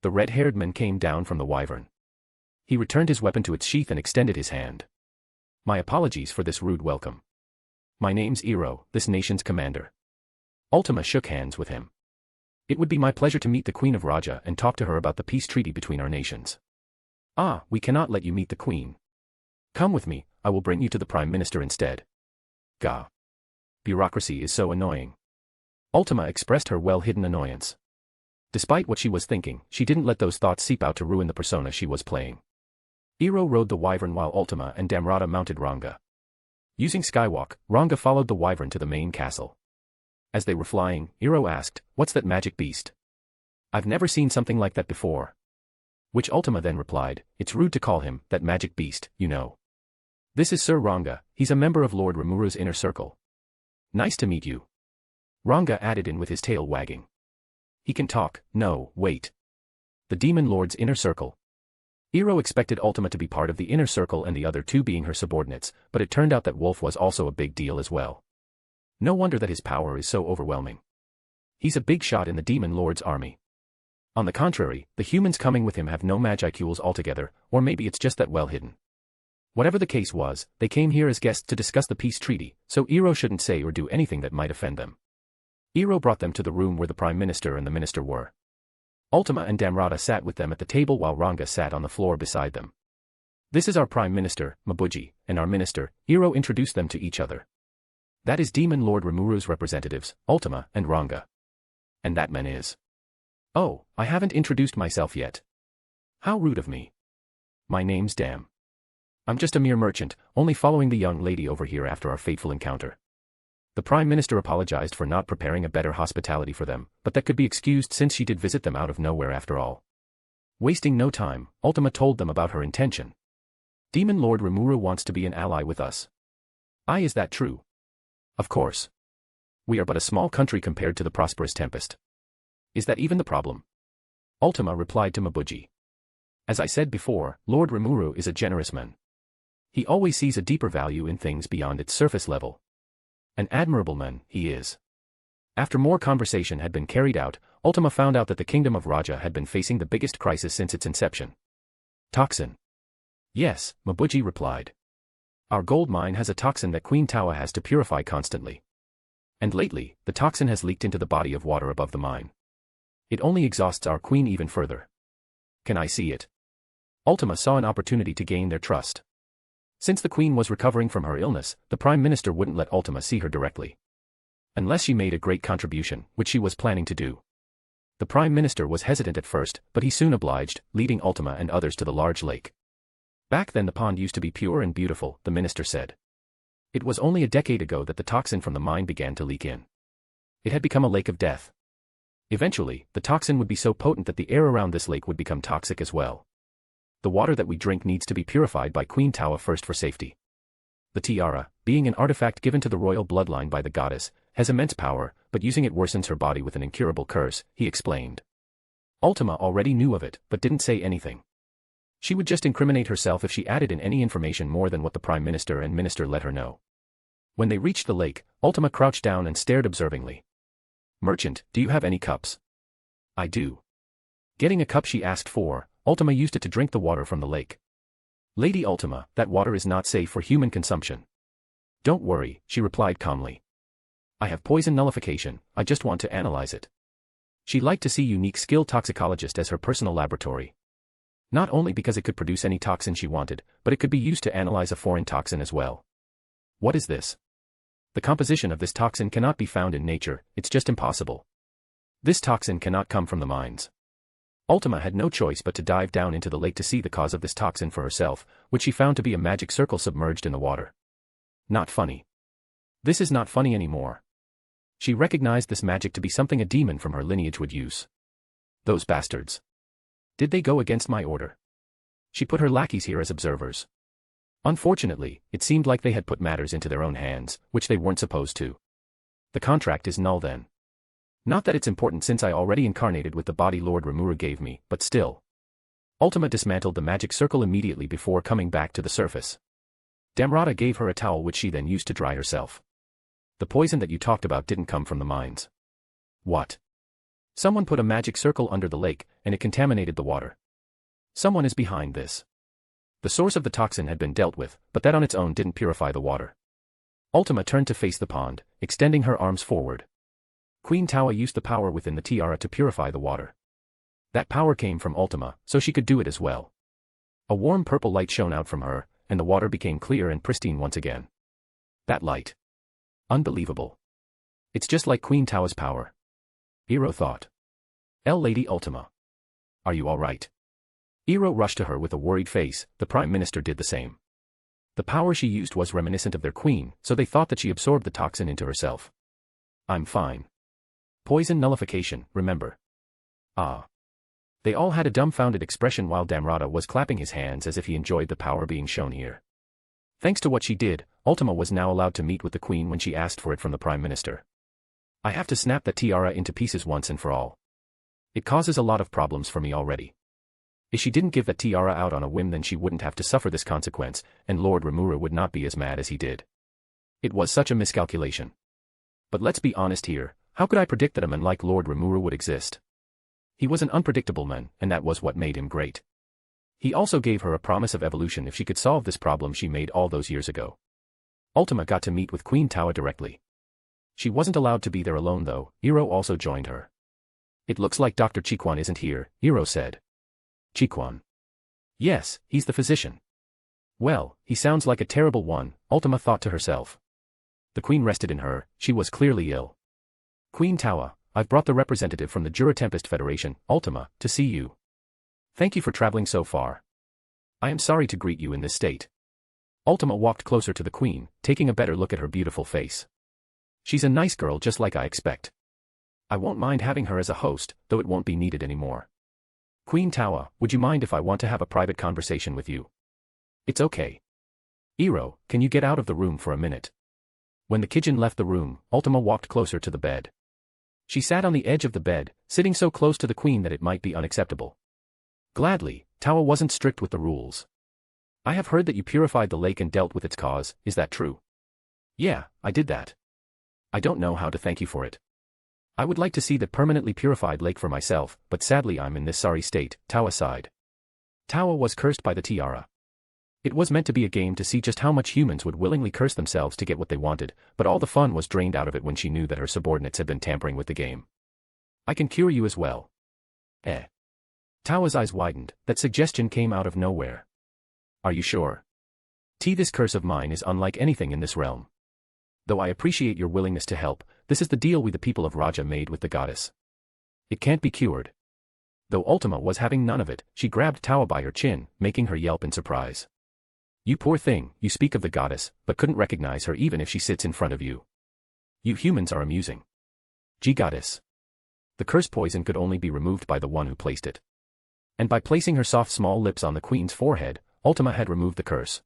The red-haired man came down from the wyvern. He returned his weapon to its sheath and extended his hand. My apologies for this rude welcome. My name's Iro, this nation's commander. Ultima shook hands with him. It would be my pleasure to meet the Queen of Raja and talk to her about the peace treaty between our nations. Ah, we cannot let you meet the Queen. Come with me, I will bring you to the Prime Minister instead. Gah. Bureaucracy is so annoying. Ultima expressed her well-hidden annoyance. Despite what she was thinking, she didn't let those thoughts seep out to ruin the persona she was playing. Iro rode the wyvern while Ultima and Damrata mounted Ranga. Using skywalk, Ranga followed the wyvern to the main castle. As they were flying, Iro asked, "What's that magic beast? I've never seen something like that before." Which Ultima then replied, "It's rude to call him that magic beast, you know. This is Sir Ranga, he's a member of Lord Rimuru's inner circle. Nice to meet you." Ranga added in with his tail wagging. He can talk, no, wait. The Demon Lord's inner circle. Iro expected Ultima to be part of the inner circle and the other two being her subordinates, but it turned out that Wolf was also a big deal as well. No wonder that his power is so overwhelming. He's a big shot in the Demon Lord's army. On the contrary, the humans coming with him have no magicals altogether, or maybe it's just that well hidden. Whatever the case was, they came here as guests to discuss the peace treaty, so Iro shouldn't say or do anything that might offend them. Iro brought them to the room where the Prime Minister and the Minister were. Ultima and Damrata sat with them at the table while Ranga sat on the floor beside them. This is our Prime Minister, Mabuji, and our Minister. Iro introduced them to each other. That is Demon Lord Rimuru's representatives, Ultima and Ranga. And that man is. Oh, I haven't introduced myself yet. How rude of me. My name's Dam. I'm just a mere merchant, only following the young lady over here after our fateful encounter. The Prime Minister apologized for not preparing a better hospitality for them, but that could be excused since she did visit them out of nowhere after all. Wasting no time, Ultima told them about her intention. Demon Lord Rimuru wants to be an ally with us. Is that true? Of course. We are but a small country compared to the prosperous Tempest. Is that even the problem? Ultima replied to Mabuji. As I said before, Lord Rimuru is a generous man. He always sees a deeper value in things beyond its surface level. An admirable man, he is. After more conversation had been carried out, Ultima found out that the Kingdom of Raja had been facing the biggest crisis since its inception. Toxin. Yes, Mabuji replied. Our gold mine has a toxin that Queen Tawa has to purify constantly. And lately, the toxin has leaked into the body of water above the mine. It only exhausts our queen even further. Can I see it? Ultima saw an opportunity to gain their trust. Since the queen was recovering from her illness, the Prime Minister wouldn't let Ultima see her directly. Unless she made a great contribution, which she was planning to do. The Prime Minister was hesitant at first, but he soon obliged, leading Ultima and others to the large lake. Back then the pond used to be pure and beautiful, the minister said. It was only a decade ago that the toxin from the mine began to leak in. It had become a lake of death. Eventually, the toxin would be so potent that the air around this lake would become toxic as well. The water that we drink needs to be purified by Queen Tawa first for safety. The tiara, being an artifact given to the royal bloodline by the goddess, has immense power, but using it worsens her body with an incurable curse, he explained. Ultima already knew of it, but didn't say anything. She would just incriminate herself if she added in any information more than what the Prime Minister and Minister let her know. When they reached the lake, Ultima crouched down and stared observingly. Merchant, do you have any cups? I do. Getting a cup she asked for, Ultima used it to drink the water from the lake. Lady Ultima, that water is not safe for human consumption. Don't worry, she replied calmly. I have poison nullification, I just want to analyze it. She liked to see unique skilled toxicologist as her personal laboratory. Not only because it could produce any toxin she wanted, but it could be used to analyze a foreign toxin as well. What is this? The composition of this toxin cannot be found in nature, it's just impossible. This toxin cannot come from the mines. Ultima had no choice but to dive down into the lake to see the cause of this toxin for herself, which she found to be a magic circle submerged in the water. Not funny. This is not funny anymore. She recognized this magic to be something a demon from her lineage would use. Those bastards. Did they go against my order? She put her lackeys here as observers. Unfortunately, it seemed like they had put matters into their own hands, which they weren't supposed to. The contract is null then. Not that it's important since I already incarnated with the body Lord Rimuru gave me, but still. Ultima dismantled the magic circle immediately before coming back to the surface. Damrata gave her a towel which she then used to dry herself. The poison that you talked about didn't come from the mines. What? Someone put a magic circle under the lake, and it contaminated the water. Someone is behind this. The source of the toxin had been dealt with, but that on its own didn't purify the water. Ultima turned to face the pond, extending her arms forward. Queen Tawa used the power within the tiara to purify the water. That power came from Ultima, so she could do it as well. A warm purple light shone out from her, and the water became clear and pristine once again. That light. Unbelievable. It's just like Queen Tawa's power. Iro thought. Lady Ultima. Are you all right? Iro rushed to her with a worried face. The Prime Minister did the same. The power she used was reminiscent of their queen, so they thought that she absorbed the toxin into herself. I'm fine. Poison nullification, remember. Ah. They all had a dumbfounded expression while Damrata was clapping his hands as if he enjoyed the power being shown here. Thanks to what she did, Ultima was now allowed to meet with the queen when she asked for it from the Prime Minister. I have to snap that tiara into pieces once and for all. It causes a lot of problems for me already. If she didn't give that tiara out on a whim, then she wouldn't have to suffer this consequence, and Lord Rimuru would not be as mad as he did. It was such a miscalculation. But let's be honest here, how could I predict that a man like Lord Rimuru would exist? He was an unpredictable man, and that was what made him great. He also gave her a promise of evolution if she could solve this problem she made all those years ago. Ultima got to meet with Queen Tawa directly. She wasn't allowed to be there alone though. Iro also joined her. It looks like Dr. Chiquan isn't here, Iro said. Chiquan. Yes, he's the physician. Well, he sounds like a terrible one, Ultima thought to herself. The queen rested in her, she was clearly ill. Queen Tawa, I've brought the representative from the Jura Tempest Federation, Ultima, to see you. Thank you for traveling so far. I am sorry to greet you in this state. Ultima walked closer to the queen, taking a better look at her beautiful face. She's a nice girl just like I expect. I won't mind having her as a host, though it won't be needed anymore. Queen Tawa, would you mind if I want to have a private conversation with you? It's okay. Iro, can you get out of the room for a minute? When the Kijin left the room, Ultima walked closer to the bed. She sat on the edge of the bed, sitting so close to the queen that it might be unacceptable. Gladly, Tawa wasn't strict with the rules. I have heard that you purified the lake and dealt with its cause, is that true? Yeah, I did that. I don't know how to thank you for it. I would like to see the permanently purified lake for myself, but sadly I'm in this sorry state, Tawa sighed. Tawa was cursed by the tiara. It was meant to be a game to see just how much humans would willingly curse themselves to get what they wanted, but all the fun was drained out of it when she knew that her subordinates had been tampering with the game. I can cure you as well. Tawa's eyes widened, that suggestion came out of nowhere. Are you sure? This curse of mine is unlike anything in this realm. Though I appreciate your willingness to help, this is the deal we the people of Raja made with the goddess. It can't be cured. Though Ultima was having none of it, she grabbed Tawa by her chin, making her yelp in surprise. You poor thing, you speak of the goddess, but couldn't recognize her even if she sits in front of you. You humans are amusing. Gee goddess. The curse poison could only be removed by the one who placed it. And by placing her soft small lips on the queen's forehead, Ultima had removed the curse.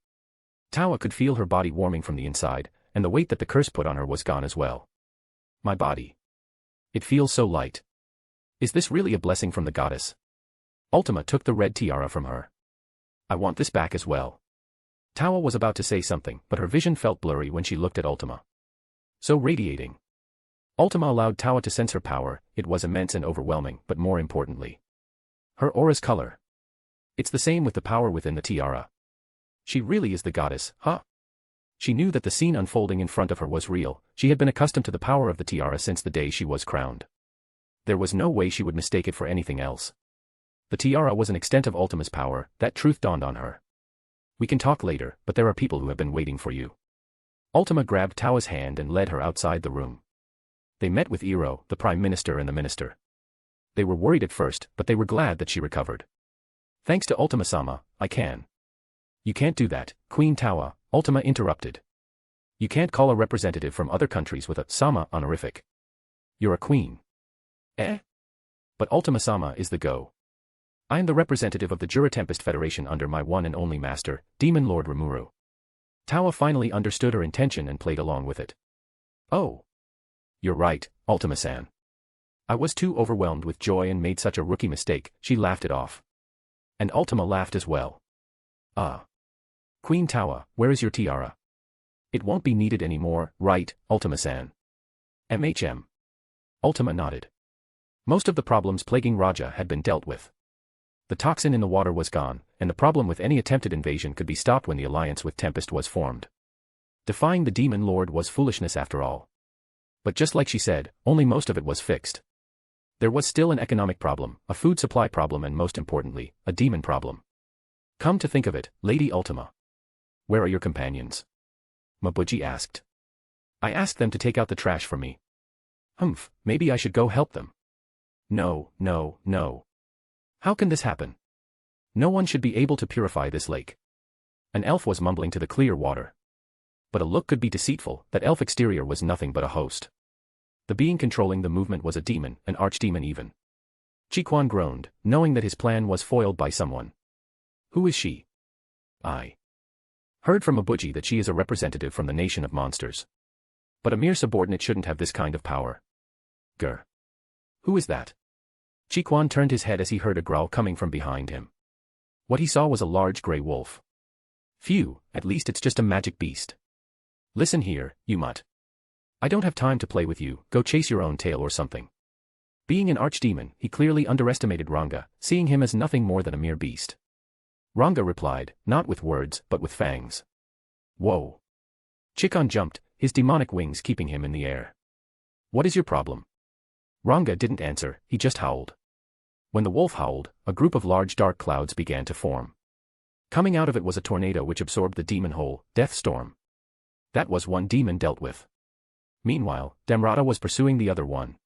Tawa could feel her body warming from the inside, and the weight that the curse put on her was gone as well. My body. It feels so light. Is this really a blessing from the goddess? Ultima took the red tiara from her. I want this back as well. Tawa was about to say something, but her vision felt blurry when she looked at Ultima. So radiating. Ultima allowed Tawa to sense her power, it was immense and overwhelming, but more importantly, her aura's color. It's the same with the power within the tiara. She really is the goddess, huh? She knew that the scene unfolding in front of her was real, she had been accustomed to the power of the tiara since the day she was crowned. There was no way she would mistake it for anything else. The tiara was an extent of Ultima's power, that truth dawned on her. We can talk later, but there are people who have been waiting for you. Ultima grabbed Tawa's hand and led her outside the room. They met with Iro, the Prime Minister and the Minister. They were worried at first, but they were glad that she recovered. Thanks to Ultima-sama, I can. You can't do that, Queen Tawa, Ultima interrupted. You can't call a representative from other countries with a sama honorific. You're a queen. But Ultima-sama is the go. I am the representative of the Jura Tempest Federation under my one and only master, Demon Lord Rimuru. Tawa finally understood her intention and played along with it. Oh. You're right, Ultima-san. I was too overwhelmed with joy and made such a rookie mistake, she laughed it off. And Ultima laughed as well. Ah. Queen Tawa, where is your tiara? It won't be needed anymore, right, Ultima-san? Ultima nodded. Most of the problems plaguing Raja had been dealt with. The toxin in the water was gone, and the problem with any attempted invasion could be stopped when the alliance with Tempest was formed. Defying the Demon Lord was foolishness after all. But just like she said, only most of it was fixed. There was still an economic problem, a food supply problem and most importantly, a demon problem. Come to think of it, Lady Ultima. Where are your companions? Mabuji asked. I asked them to take out the trash for me. Humph, maybe I should go help them. No. How can this happen? No one should be able to purify this lake. An elf was mumbling to the clear water. But a look could be deceitful, that elf exterior was nothing but a host. The being controlling the movement was a demon, an archdemon even. Chiquan groaned, knowing that his plan was foiled by someone. Who is she? I heard from Mabuji that she is a representative from the nation of monsters. But a mere subordinate shouldn't have this kind of power. Grr. Who is that? Chiquan turned his head as he heard a growl coming from behind him. What he saw was a large grey wolf. Phew, at least it's just a magic beast. Listen here, you mutt. I don't have time to play with you, go chase your own tail or something. Being an archdemon, he clearly underestimated Ranga, seeing him as nothing more than a mere beast. Ranga replied, not with words, but with fangs. Whoa. Chiquan jumped, his demonic wings keeping him in the air. What is your problem? Ranga didn't answer, he just howled. When the wolf howled, a group of large dark clouds began to form. Coming out of it was a tornado which absorbed the demon whole, Death Storm. That was one demon dealt with. Meanwhile, Damrata was pursuing the other one.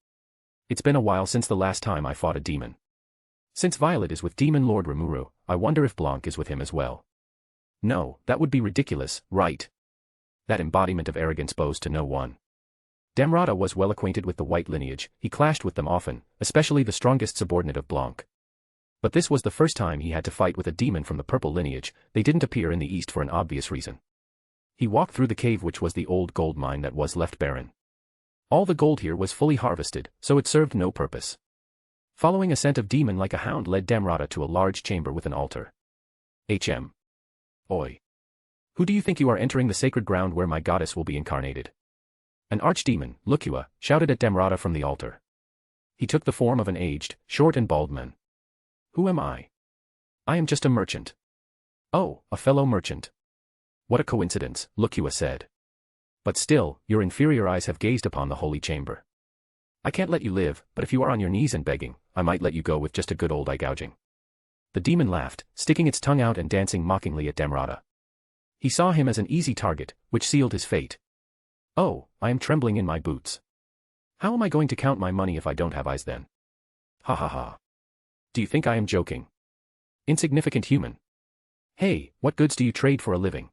It's been a while since the last time I fought a demon. Since Violet is with Demon Lord Rimuru, I wonder if Blanc is with him as well. No, that would be ridiculous, right? That embodiment of arrogance bows to no one. Damrata was well acquainted with the white lineage, he clashed with them often, especially the strongest subordinate of Blanc. But this was the first time he had to fight with a demon from the purple lineage, they didn't appear in the east for an obvious reason. He walked through the cave which was the old gold mine that was left barren. All the gold here was fully harvested, so it served no purpose. Following a scent of demon like a hound led Damrata to a large chamber with an altar. Oi. Who do you think you are entering the sacred ground where my goddess will be incarnated? An archdemon, Lukua, shouted at Damrata from the altar. He took the form of an aged, short and bald man. Who am I? I am just a merchant. Oh, a fellow merchant. What a coincidence, Lukua said. But still, your inferior eyes have gazed upon the holy chamber. I can't let you live, but if you are on your knees and begging, I might let you go with just a good old eye gouging. The demon laughed, sticking its tongue out and dancing mockingly at Damrata. He saw him as an easy target, which sealed his fate. Oh, I am trembling in my boots. How am I going to count my money if I don't have eyes then? Ha ha ha. Do you think I am joking? Insignificant human. Hey, what goods do you trade for a living?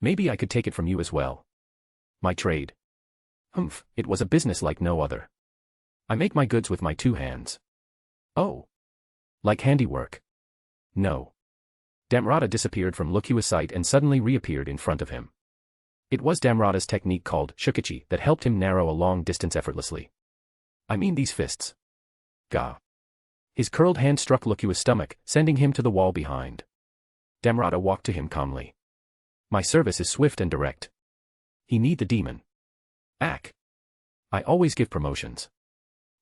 Maybe I could take it from you as well. My trade. Humph, it was a business like no other. I make my goods with my 2 hands. Oh. Like handiwork. No. Damrata disappeared from Lukua's sight and suddenly reappeared in front of him. It was Damrata's technique called Shukichi that helped him narrow a long distance effortlessly. I mean these fists. Gah. His curled hand struck Lukua's stomach, sending him to the wall behind. Damrata walked to him calmly. My service is swift and direct. He need the demon. Ack. I always give promotions.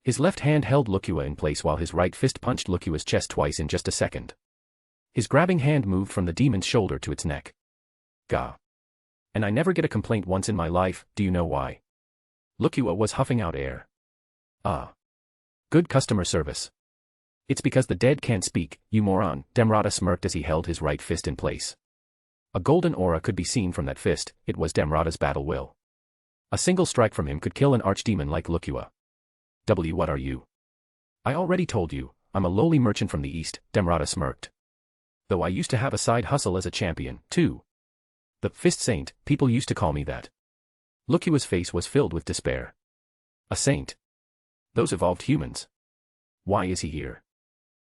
His left hand held Lukua in place while his right fist punched Lukua's chest twice in just a second. His grabbing hand moved from the demon's shoulder to its neck. Gah. And I never get a complaint once in my life, do you know why? Lukua was huffing out air. Ah. Good customer service. It's because the dead can't speak, you moron, Damrata smirked as he held his right fist in place. A golden aura could be seen from that fist, it was Damrata's battle will. A single strike from him could kill an archdemon like Lukua. What are you? I already told you, I'm a lowly merchant from the east, Damrata smirked. Though I used to have a side hustle as a champion, too. The Fist Saint, people used to call me that. Lukua's face was filled with despair. A saint? Those evolved humans. Why is he here?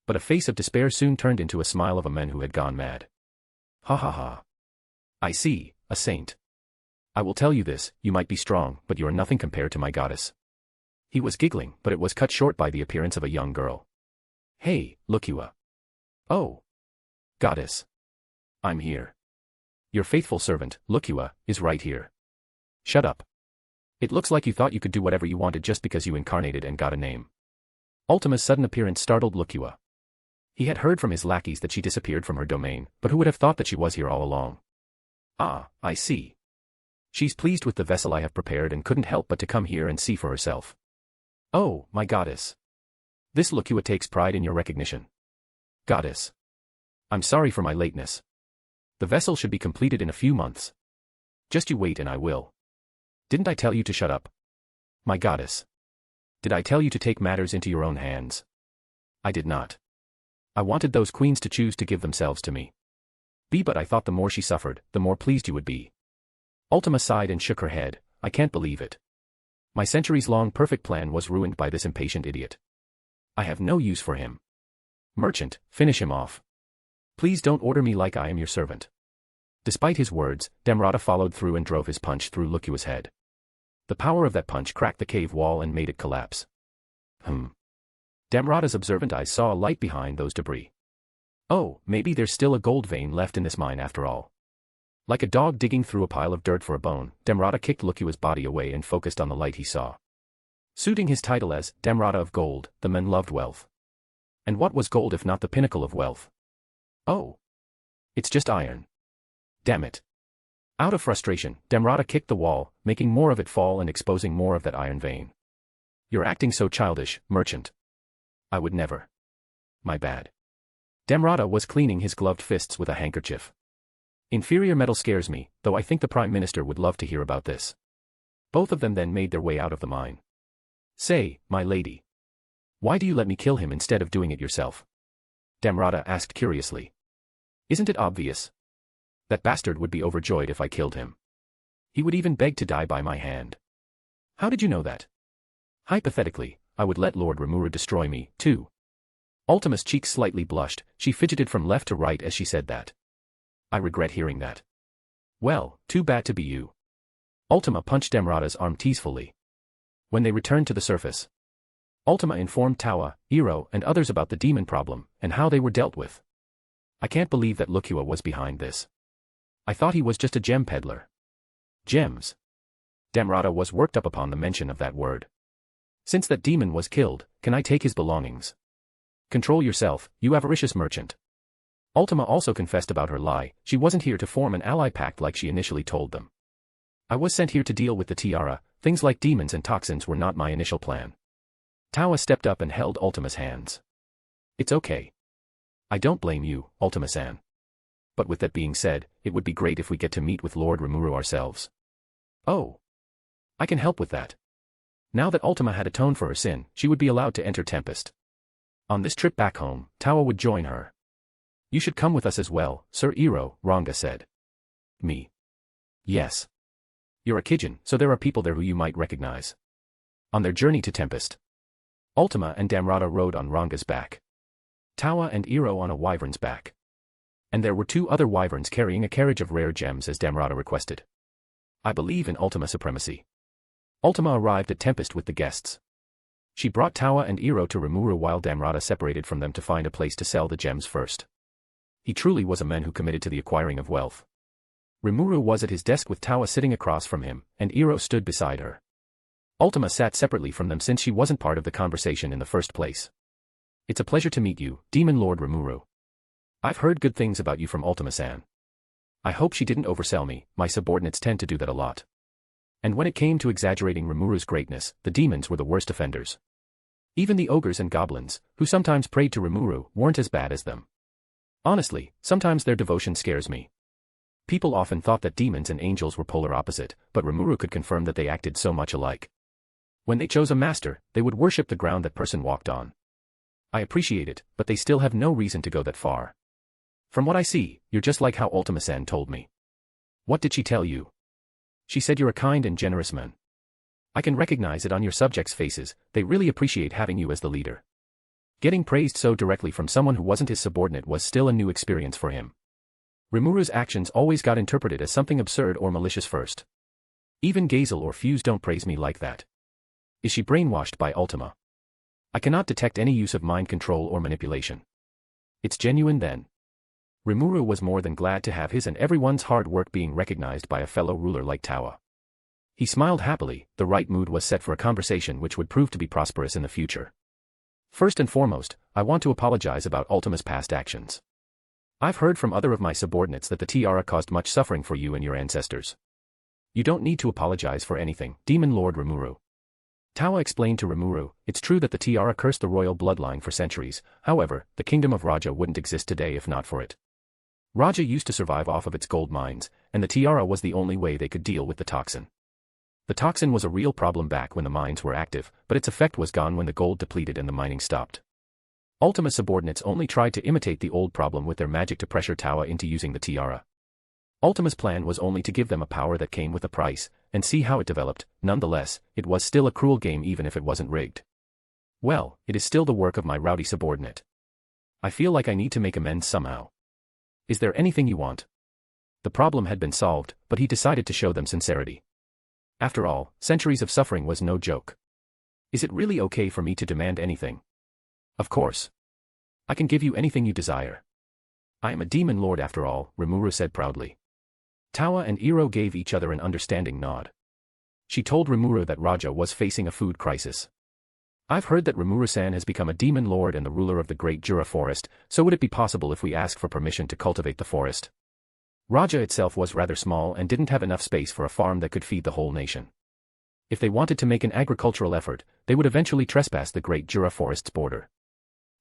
But a face of despair soon turned into a smile of a man who had gone mad. Ha ha ha. I see, a saint. I will tell you this, you might be strong, but you are nothing compared to my goddess. He was giggling, but it was cut short by the appearance of a young girl. Hey, Lukua. Oh. Goddess. I'm here. Your faithful servant, Lukua, is right here. Shut up. It looks like you thought you could do whatever you wanted just because you incarnated and got a name. Ultima's sudden appearance startled Lukua. He had heard from his lackeys that she disappeared from her domain, but who would have thought that she was here all along? Ah, I see. She's pleased with the vessel I have prepared and couldn't help but to come here and see for herself. Oh, my goddess. This Lukua takes pride in your recognition. Goddess. I'm sorry for my lateness. The vessel should be completed in a few months. Just you wait and I will. Didn't I tell you to shut up? My goddess. Did I tell you to take matters into your own hands? I did not. I wanted those queens to choose to give themselves to me. But I thought the more she suffered, the more pleased you would be. Ultima sighed and shook her head. I can't believe it. My centuries-long perfect plan was ruined by this impatient idiot. I have no use for him. Merchant, finish him off. Please don't order me like I am your servant. Despite his words, Damrata followed through and drove his punch through Lukua's head. The power of that punch cracked the cave wall and made it collapse. Damrata's observant eyes saw a light behind those debris. Oh, maybe there's still a gold vein left in this mine after all. Like a dog digging through a pile of dirt for a bone, Damrata kicked Lukua's body away and focused on the light he saw. Suiting his title as Damrata of Gold, the man loved wealth. And what was gold if not the pinnacle of wealth? Oh. It's just iron. Damn it. Out of frustration, Damrata kicked the wall, making more of it fall and exposing more of that iron vein. You're acting so childish, merchant. I would never. My bad. Damrata was cleaning his gloved fists with a handkerchief. Inferior metal scares me, though I think the Prime Minister would love to hear about this. Both of them then made their way out of the mine. Say, my lady. Why do you let me kill him instead of doing it yourself? Damrata asked curiously. Isn't it obvious? That bastard would be overjoyed if I killed him. He would even beg to die by my hand. How did you know that? Hypothetically, I would let Lord Rimuru destroy me, too. Ultima's cheeks slightly blushed, she fidgeted from left to right as she said that. I regret hearing that. Well, too bad to be you. Ultima punched Damrata's arm teasfully. When they returned to the surface, Ultima informed Tawa, Iro, and others about the demon problem, and how they were dealt with. I can't believe that Lukua was behind this. I thought he was just a gem peddler. Gems. Damrata was worked up upon the mention of that word. Since that demon was killed, can I take his belongings? Control yourself, you avaricious merchant. Ultima also confessed about her lie, she wasn't here to form an ally pact like she initially told them. I was sent here to deal with the tiara, things like demons and toxins were not my initial plan. Tawa stepped up and held Ultima's hands. It's okay. I don't blame you, Ultima-san. But with that being said, it would be great if we get to meet with Lord Rimuru ourselves. Oh. I can help with that. Now that Ultima had atoned for her sin, she would be allowed to enter Tempest. On this trip back home, Tawa would join her. You should come with us as well, Sir Iro, Ranga said. Me? Yes. You're a Kijin, so there are people there who you might recognize. On their journey to Tempest, Ultima and Damrata rode on Ranga's back. Tawa and Iro on a wyvern's back. And there were 2 other wyverns carrying a carriage of rare gems as Damrata requested. I believe in Ultima supremacy. Ultima arrived at Tempest with the guests. She brought Tawa and Iro to Rimuru while Damrata separated from them to find a place to sell the gems first. He truly was a man who committed to the acquiring of wealth. Rimuru was at his desk with Tawa sitting across from him, and Iro stood beside her. Ultima sat separately from them since she wasn't part of the conversation in the first place. It's a pleasure to meet you, Demon Lord Rimuru. I've heard good things about you from Ultima-san. I hope she didn't oversell me, my subordinates tend to do that a lot. And when it came to exaggerating Rimuru's greatness, the demons were the worst offenders. Even the ogres and goblins, who sometimes prayed to Rimuru, weren't as bad as them. Honestly, sometimes their devotion scares me. People often thought that demons and angels were polar opposite, but Rimuru could confirm that they acted so much alike. When they chose a master, they would worship the ground that person walked on. I appreciate it, but they still have no reason to go that far. From what I see, you're just like how Ultima-san told me. What did she tell you? She said you're a kind and generous man. I can recognize it on your subjects' faces, they really appreciate having you as the leader. Getting praised so directly from someone who wasn't his subordinate was still a new experience for him. Rimuru's actions always got interpreted as something absurd or malicious first. Even Gazel or Fuse don't praise me like that. Is she brainwashed by Ultima? I cannot detect any use of mind control or manipulation. It's genuine then. Rimuru was more than glad to have his and everyone's hard work being recognized by a fellow ruler like Tawa. He smiled happily. The right mood was set for a conversation which would prove to be prosperous in the future. First and foremost, I want to apologize about Ultima's past actions. I've heard from other of my subordinates that the tiara caused much suffering for you and your ancestors. You don't need to apologize for anything, Demon Lord Rimuru. Tawa explained to Rimuru, it's true that the tiara cursed the royal bloodline for centuries, however, the kingdom of Raja wouldn't exist today if not for it. Raja used to survive off of its gold mines, and the tiara was the only way they could deal with the toxin. The toxin was a real problem back when the mines were active, but its effect was gone when the gold depleted and the mining stopped. Ultima subordinates only tried to imitate the old problem with their magic to pressure Tawa into using the tiara. Ultima's plan was only to give them a power that came with a price, and see how it developed. Nonetheless, it was still a cruel game even if it wasn't rigged. Well, it is still the work of my rowdy subordinate. I feel like I need to make amends somehow. Is there anything you want? The problem had been solved, but he decided to show them sincerity. After all, centuries of suffering was no joke. Is it really okay for me to demand anything? Of course. I can give you anything you desire. I am a demon lord after all, Rimuru said proudly. Tawa and Iro gave each other an understanding nod. She told Rimuru that Raja was facing a food crisis. I've heard that Rimuru-san has become a demon lord and the ruler of the Great Jura Forest, so would it be possible if we ask for permission to cultivate the forest? Raja itself was rather small and didn't have enough space for a farm that could feed the whole nation. If they wanted to make an agricultural effort, they would eventually trespass the Great Jura Forest's border.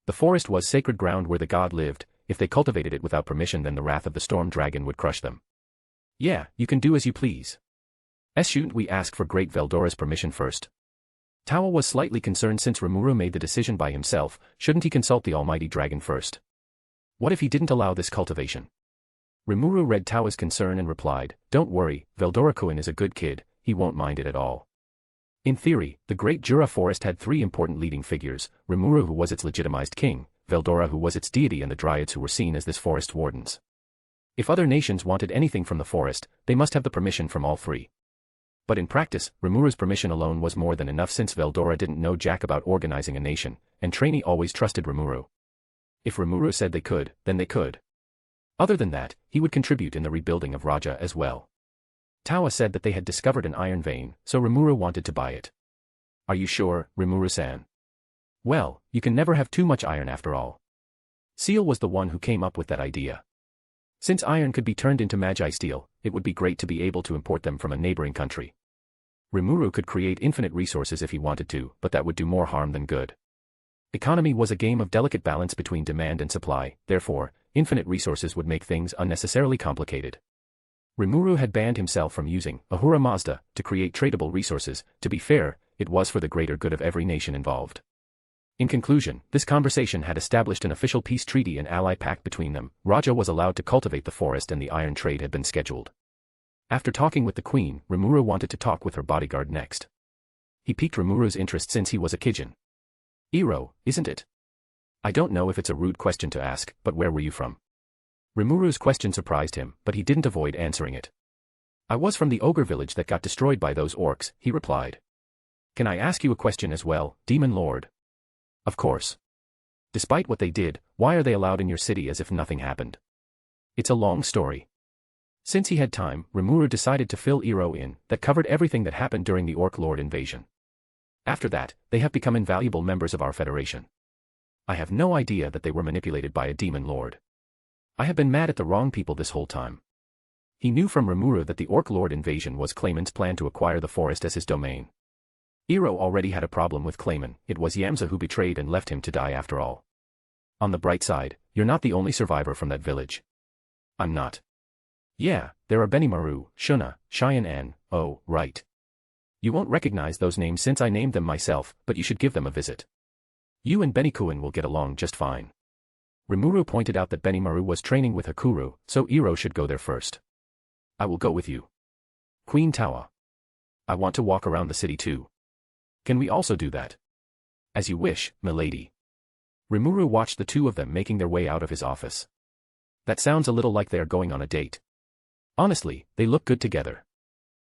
The forest was sacred ground where the god lived. If they cultivated it without permission, then the wrath of the storm dragon would crush them. Yeah, you can do as you please. Shouldn't we ask for Great Veldora's permission first? Tawa was slightly concerned since Rimuru made the decision by himself. Shouldn't he consult the almighty dragon first? What if he didn't allow this cultivation? Rimuru read Tawa's concern and replied, don't worry, Veldora-kun is a good kid, he won't mind it at all. In theory, the Great Jura Forest had three important leading figures, Rimuru who was its legitimized king, Veldora who was its deity and the dryads who were seen as this forest wardens. If other nations wanted anything from the forest, they must have the permission from all three. But in practice, Rimuru's permission alone was more than enough since Veldora didn't know jack about organizing a nation, and Trainee always trusted Rimuru. If Rimuru said they could, then they could. Other than that, he would contribute in the rebuilding of Raja as well. Tawa said that they had discovered an iron vein, so Rimuru wanted to buy it. Are you sure, Rimuru-san? Well, you can never have too much iron after all. Seal was the one who came up with that idea. Since iron could be turned into magi steel, it would be great to be able to import them from a neighboring country. Rimuru could create infinite resources if he wanted to, but that would do more harm than good. Economy was a game of delicate balance between demand and supply, therefore, infinite resources would make things unnecessarily complicated. Rimuru had banned himself from using Ahura Mazda to create tradable resources. To be fair, it was for the greater good of every nation involved. In conclusion, this conversation had established an official peace treaty and ally pact between them. Raja was allowed to cultivate the forest and the iron trade had been scheduled. After talking with the queen, Rimuru wanted to talk with her bodyguard next. He piqued Rimuru's interest since he was a Kijin. Iro, isn't it? I don't know if it's a rude question to ask, but where were you from? Rimuru's question surprised him, but he didn't avoid answering it. I was from the ogre village that got destroyed by those orcs, he replied. Can I ask you a question as well, Demon Lord? Of course. Despite what they did, why are they allowed in your city as if nothing happened? It's a long story. Since he had time, Rimuru decided to fill Iro in, that covered everything that happened during the Orc Lord invasion. After that, they have become invaluable members of our federation. I have no idea that they were manipulated by a demon lord. I have been mad at the wrong people this whole time. He knew from Rimuru that the Orc Lord invasion was Clayman's plan to acquire the forest as his domain. Iro already had a problem with Clayman. It was Yamza who betrayed and left him to die after all. On the bright side, you're not the only survivor from that village. I'm not. Yeah, there are Benimaru, Shuna, Cheyenne, oh, right. You won't recognize those names since I named them myself, but you should give them a visit. You and Benikuin will get along just fine. Rimuru pointed out that Benimaru was training with Hakuru, so Iro should go there first. I will go with you. Queen Tawa. I want to walk around the city too. Can we also do that? As you wish, milady. Rimuru watched the two of them making their way out of his office. That sounds a little like they are going on a date. Honestly, they look good together.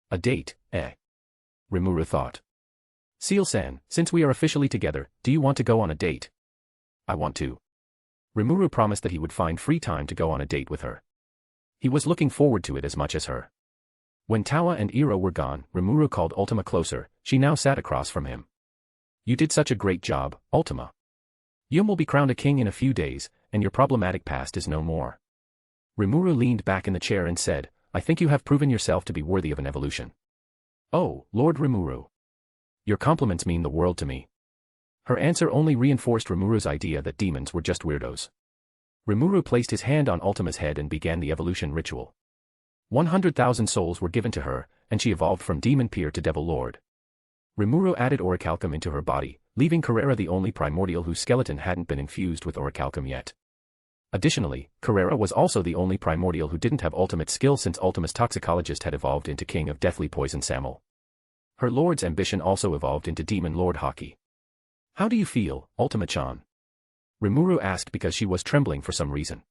A date, eh? Rimuru thought. Seal-san, since we are officially together, do you want to go on a date? I want to. Rimuru promised that he would find free time to go on a date with her. He was looking forward to it as much as her. When Tawa and Iro were gone, Rimuru called Ultima closer. She now sat across from him. You did such a great job, Ultima. Yum will be crowned a king in a few days, and your problematic past is no more. Rimuru leaned back in the chair and said, I think you have proven yourself to be worthy of an evolution. Oh, Lord Rimuru. Your compliments mean the world to me. Her answer only reinforced Rimuru's idea that demons were just weirdos. Rimuru placed his hand on Ultima's head and began the evolution ritual. 100,000 souls were given to her, and she evolved from Demon Peer to Devil Lord. Rimuru added orichalcum into her body, leaving Carrera the only primordial whose skeleton hadn't been infused with orichalcum yet. Additionally, Carrera was also the only primordial who didn't have ultimate skill since Ultima's toxicologist had evolved into King of Deathly Poison Samuel. Her Lord's ambition also evolved into Demon Lord Haki. How do you feel, Ultima-chan? Rimuru asked because she was trembling for some reason.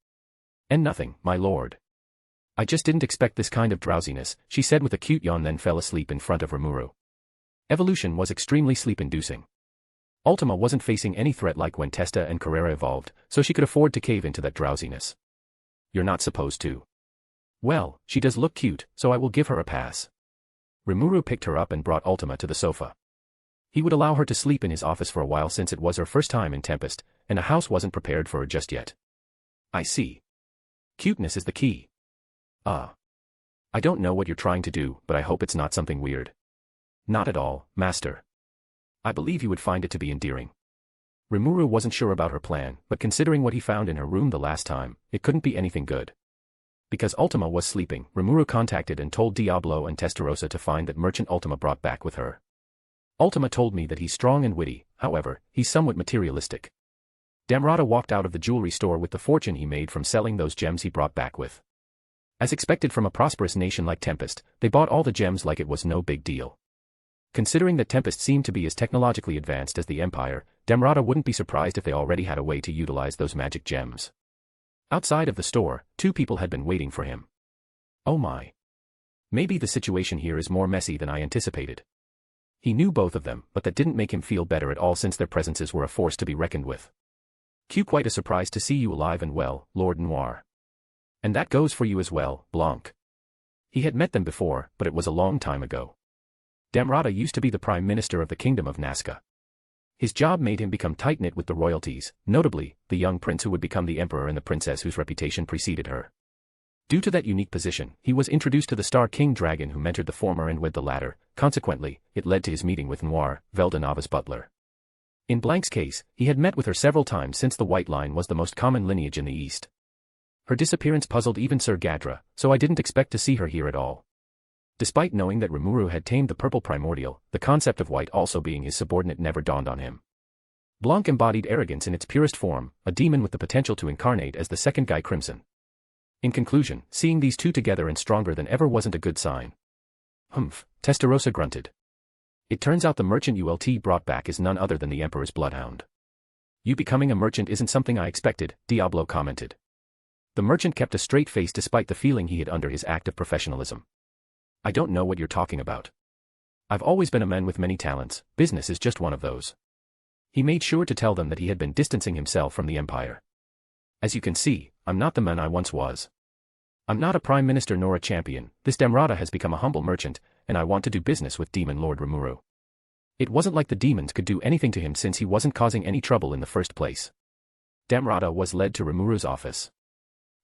And nothing, my lord. I just didn't expect this kind of drowsiness, she said with a cute yawn, then fell asleep in front of Rimuru. Evolution was extremely sleep-inducing. Ultima wasn't facing any threat like when Testa and Carrera evolved, so she could afford to cave into that drowsiness. You're not supposed to. Well, she does look cute, so I will give her a pass. Rimuru picked her up and brought Ultima to the sofa. He would allow her to sleep in his office for a while since it was her first time in Tempest, and a house wasn't prepared for her just yet. I see. Cuteness is the key. I don't know what you're trying to do, but I hope it's not something weird. Not at all, Master. I believe you would find it to be endearing. Rimuru wasn't sure about her plan, but considering what he found in her room the last time, it couldn't be anything good. Because Ultima was sleeping, Rimuru contacted and told Diablo and Testarossa to find that merchant Ultima brought back with her. Ultima told me that he's strong and witty, however, he's somewhat materialistic. Damrata walked out of the jewelry store with the fortune he made from selling those gems he brought back with. As expected from a prosperous nation like Tempest, they bought all the gems like it was no big deal. Considering that Tempest seemed to be as technologically advanced as the Empire, Damrata wouldn't be surprised if they already had a way to utilize those magic gems. Outside of the store, two people had been waiting for him. Oh my. Maybe the situation here is more messy than I anticipated. He knew both of them, but that didn't make him feel better at all since their presences were a force to be reckoned with. Quite a surprise to see you alive and well, Lord Noir. And that goes for you as well, Blanc. He had met them before, but it was a long time ago. Damrata used to be the Prime Minister of the Kingdom of Nazca. His job made him become tight-knit with the royalties, notably, the young prince who would become the emperor and the princess whose reputation preceded her. Due to that unique position, he was introduced to the Star King Dragon who mentored the former and wed the latter. Consequently, it led to his meeting with Noir, Veldanava's butler. In Blanc's case, he had met with her several times since the White Line was the most common lineage in the East. Her disappearance puzzled even Sir Gadra, so I didn't expect to see her here at all. Despite knowing that Rimuru had tamed the purple primordial, the concept of white also being his subordinate never dawned on him. Blanc embodied arrogance in its purest form, a demon with the potential to incarnate as the second Guy Crimson. In conclusion, seeing these two together and stronger than ever wasn't a good sign. Humph, Testarossa grunted. It turns out the merchant ULT brought back is none other than the Emperor's bloodhound. You becoming a merchant isn't something I expected, Diablo commented. The merchant kept a straight face despite the feeling he had under his act of professionalism. I don't know what you're talking about. I've always been a man with many talents, business is just one of those. He made sure to tell them that he had been distancing himself from the Empire. As you can see, I'm not the man I once was. I'm not a prime minister nor a champion, this Damrata has become a humble merchant, and I want to do business with Demon Lord Rimuru. It wasn't like the demons could do anything to him since he wasn't causing any trouble in the first place. Damrata was led to Rimuru's office.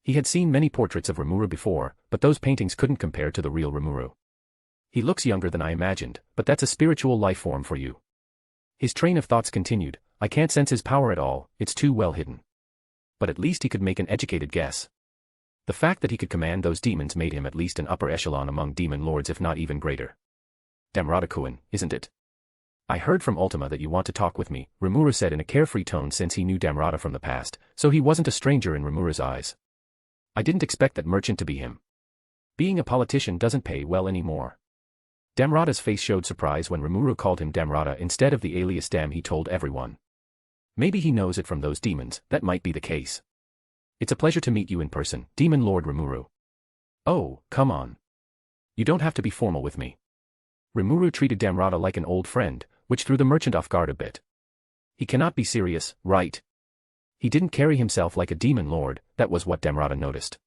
He had seen many portraits of Rimuru before, but those paintings couldn't compare to the real Rimuru. He looks younger than I imagined, but that's a spiritual life form for you. His train of thoughts continued, I can't sense his power at all, it's too well hidden. But at least he could make an educated guess. The fact that he could command those demons made him at least an upper echelon among demon lords if not even greater. Damrata-kun, isn't it? I heard from Ultima that you want to talk with me, Rimuru said in a carefree tone since he knew Damrata from the past, so he wasn't a stranger in Rimuru's eyes. I didn't expect that merchant to be him. Being a politician doesn't pay well anymore. Damrata's face showed surprise when Rimuru called him Damrata instead of the alias Dam he told everyone. Maybe he knows it from those demons, that might be the case. It's a pleasure to meet you in person, Demon Lord Rimuru. Oh, come on. You don't have to be formal with me. Rimuru treated Damrata like an old friend, which threw the merchant off guard a bit. He cannot be serious, right? He didn't carry himself like a demon lord, that was what Damrata noticed.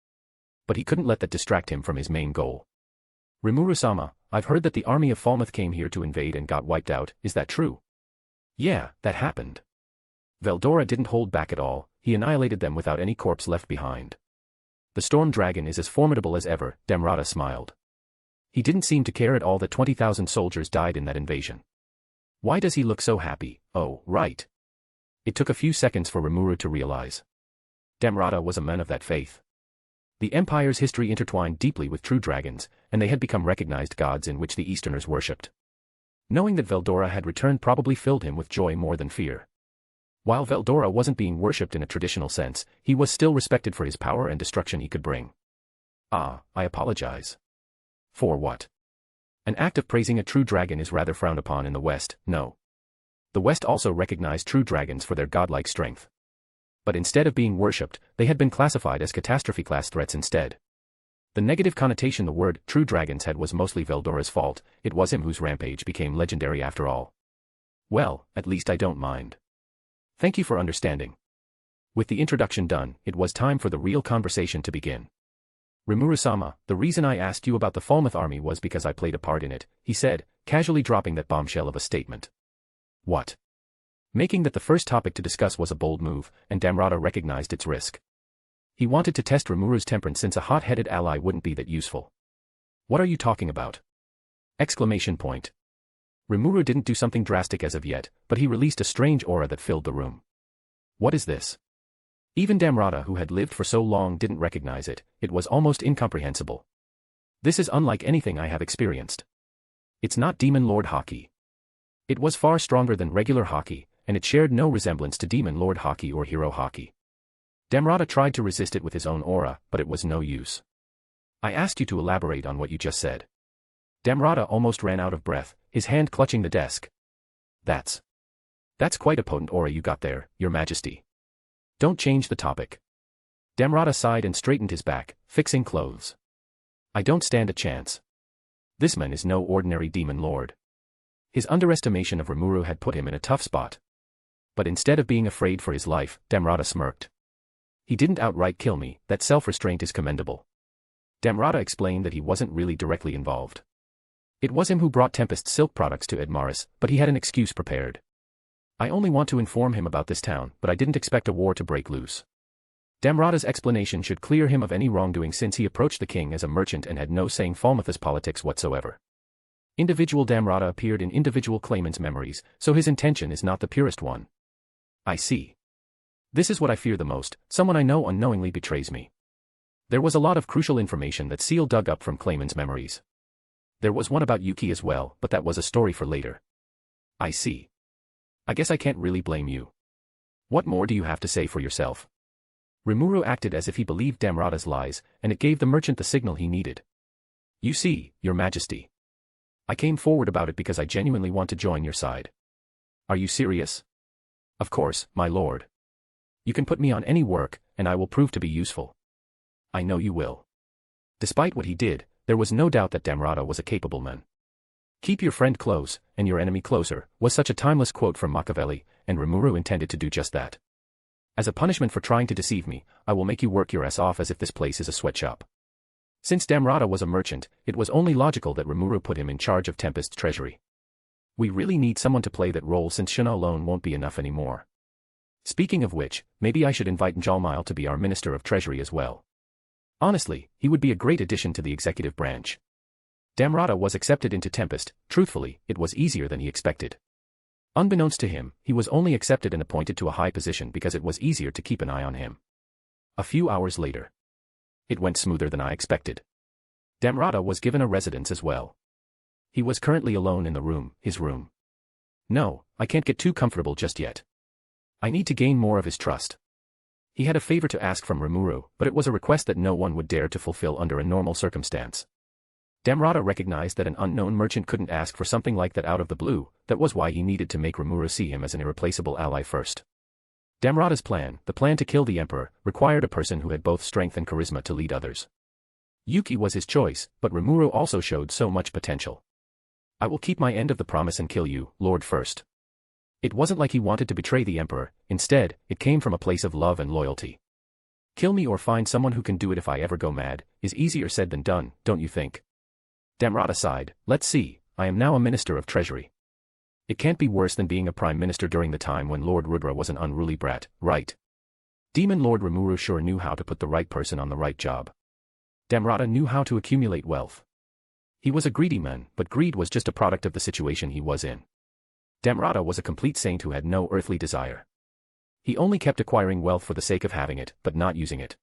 But he couldn't let that distract him from his main goal. Rimuru-sama, I've heard that the army of Falmouth came here to invade and got wiped out, is that true? Yeah, that happened. Veldora didn't hold back at all, he annihilated them without any corpse left behind. The storm dragon is as formidable as ever, Damrata smiled. He didn't seem to care at all that 20,000 soldiers died in that invasion. Why does he look so happy? Oh, right. It took a few seconds for Rimuru to realize. Damrata was a man of that faith. The Empire's history intertwined deeply with true dragons, and they had become recognized gods in which the Easterners worshipped. Knowing that Veldora had returned probably filled him with joy more than fear. While Veldora wasn't being worshipped in a traditional sense, he was still respected for his power and destruction he could bring. Ah, I apologize. For what? An act of praising a true dragon is rather frowned upon in the West, no. The West also recognized true dragons for their godlike strength. But instead of being worshipped, they had been classified as catastrophe-class threats instead. The negative connotation the word true dragons had was mostly Veldora's fault, it was him whose rampage became legendary after all. Well, at least I don't mind. Thank you for understanding. With the introduction done, it was time for the real conversation to begin. Rimuru-sama, the reason I asked you about the Falmouth army was because I played a part in it, he said, casually dropping that bombshell of a statement. What? Making that the first topic to discuss was a bold move, and Damrata recognized its risk. He wanted to test Rimuru's temperance since a hot-headed ally wouldn't be that useful. What are you talking about? Exclamation point. Rimuru didn't do something drastic as of yet, but he released a strange aura that filled the room. What is this? Even Damrata, who had lived for so long, didn't recognize it, it was almost incomprehensible. This is unlike anything I have experienced. It's not Demon Lord Haki. It was far stronger than regular Haki, and it shared no resemblance to Demon Lord Haki or Hero Haki. Damrata tried to resist it with his own aura, but it was no use. I asked you to elaborate on what you just said. Damrata almost ran out of breath, his hand clutching the desk. That's quite a potent aura you got there, Your Majesty. Don't change the topic. Damrata sighed and straightened his back, fixing clothes. I don't stand a chance. This man is no ordinary demon lord. His underestimation of Rimuru had put him in a tough spot. But instead of being afraid for his life, Damrata smirked. He didn't outright kill me, that self-restraint is commendable. Damrata explained that he wasn't really directly involved. It was him who brought Tempest's silk products to Edmaris, but he had an excuse prepared. I only want to inform him about this town, but I didn't expect a war to break loose. Damrata's explanation should clear him of any wrongdoing since he approached the king as a merchant and had no say in Falmouth's politics whatsoever. Individual Damrata appeared in individual claimants' memories, so his intention is not the purest one. I see. This is what I fear the most, someone I know unknowingly betrays me. There was a lot of crucial information that Seal dug up from claimants' memories. There was one about Yuki as well, but that was a story for later. I see. I guess I can't really blame you. What more do you have to say for yourself? Rimuru acted as if he believed Damrata's lies, and it gave the merchant the signal he needed. You see, Your Majesty. I came forward about it because I genuinely want to join your side. Are you serious? Of course, my lord. You can put me on any work, and I will prove to be useful. I know you will. Despite what he did, there was no doubt that Damrata was a capable man. Keep your friend close, and your enemy closer, was such a timeless quote from Machiavelli, and Rimuru intended to do just that. As a punishment for trying to deceive me, I will make you work your ass off as if this place is a sweatshop. Since Damrata was a merchant, it was only logical that Rimuru put him in charge of Tempest's treasury. We really need someone to play that role since Shuna alone won't be enough anymore. Speaking of which, maybe I should invite Njalmile to be our Minister of Treasury as well. Honestly, he would be a great addition to the executive branch. Damrata was accepted into Tempest. Truthfully, it was easier than he expected. Unbeknownst to him, he was only accepted and appointed to a high position because it was easier to keep an eye on him. A few hours later. It went smoother than I expected. Damrata was given a residence as well. He was currently alone in the room, his room. No, I can't get too comfortable just yet. I need to gain more of his trust. He had a favor to ask from Rimuru, but it was a request that no one would dare to fulfill under a normal circumstance. Damrata recognized that an unknown merchant couldn't ask for something like that out of the blue, that was why he needed to make Rimuru see him as an irreplaceable ally first. Damrata's plan, the plan to kill the emperor, required a person who had both strength and charisma to lead others. Yuki was his choice, but Rimuru also showed so much potential. I will keep my end of the promise and kill you, Lord, first. It wasn't like he wanted to betray the emperor, instead, it came from a place of love and loyalty. Kill me or find someone who can do it if I ever go mad, is easier said than done, don't you think? Damrata sighed, let's see, I am now a minister of treasury. It can't be worse than being a prime minister during the time when Lord Rudra was an unruly brat, right? Demon Lord Rimuru sure knew how to put the right person on the right job. Damrata knew how to accumulate wealth. He was a greedy man, but greed was just a product of the situation he was in. Damrata was a complete saint who had no earthly desire. He only kept acquiring wealth for the sake of having it, but not using it.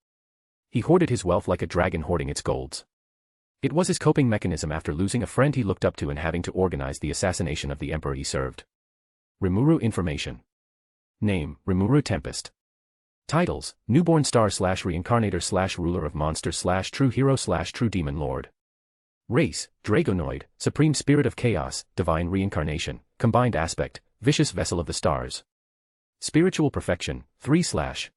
He hoarded his wealth like a dragon hoarding its golds. It was his coping mechanism after losing a friend he looked up to and having to organize the assassination of the emperor he served. Rimuru information. Name, Rimuru Tempest. Titles, Newborn Star / Reincarnator / Ruler of Monsters / True Hero / True Demon Lord. Race, Dragonoid, Supreme Spirit of Chaos, Divine Reincarnation, Combined Aspect, Vicious Vessel of the Stars. Spiritual Perfection, 3/.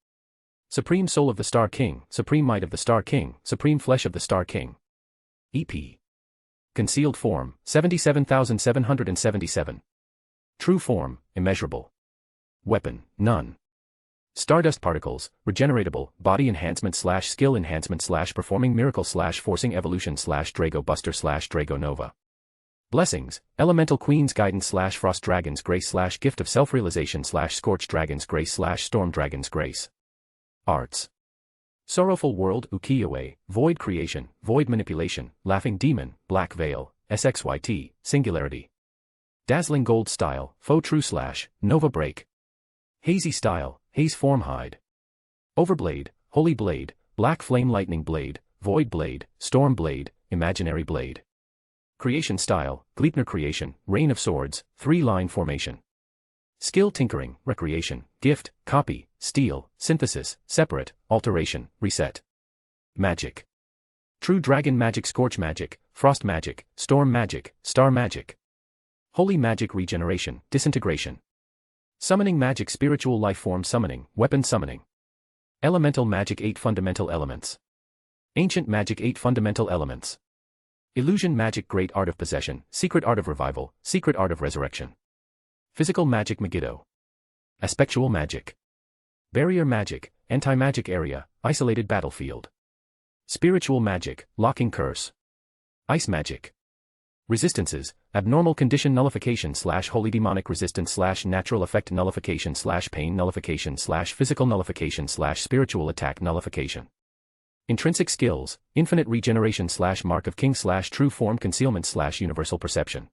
Supreme Soul of the Star King, Supreme Might of the Star King, Supreme Flesh of the Star King. EP. Concealed Form, 77,777. True Form, Immeasurable. Weapon, None. Stardust Particles, Regeneratable, Body Enhancement / Skill Enhancement / Performing Miracle / Forcing Evolution / Drago Buster / Drago Nova. Blessings, Elemental Queen's Guidance / Frost Dragon's Grace / Gift of Self-Realization / Scorch Dragon's Grace / Storm Dragon's Grace. Arts. Sorrowful World, Ukiyo-e, Void Creation, Void Manipulation, Laughing Demon, Black Veil, SXYT, Singularity. Dazzling Gold Style, Faux True / Nova Break. Hazy Style, Haze Form Hide. Overblade, Holy Blade, Black Flame Lightning Blade, Void Blade, Storm Blade, Imaginary Blade. Creation Style, Gleipnir Creation, Rain of Swords, 3-line formation. Skill Tinkering, Recreation, Gift, Copy, Steal, Synthesis, Separate, Alteration, Reset. Magic. True Dragon Magic, Scorch Magic, Frost Magic, Storm Magic, Star Magic. Holy Magic, Regeneration, Disintegration. Summoning Magic, Spiritual Life Form Summoning, Weapon Summoning. Elemental Magic, 8 Fundamental Elements. Ancient Magic, 8 Fundamental Elements. Illusion Magic, Great Art of Possession, Secret Art of Revival, Secret Art of Resurrection. Physical Magic, Megiddo. Aspectual Magic. Barrier Magic, Anti-Magic Area, Isolated Battlefield. Spiritual Magic, Locking Curse. Ice Magic. Resistances, Abnormal Condition Nullification / Holy Demonic Resistance / Natural Effect Nullification / Pain Nullification / Physical Nullification / Spiritual Attack Nullification. Intrinsic Skills, Infinite Regeneration / Mark of King / True Form Concealment / Universal Perception.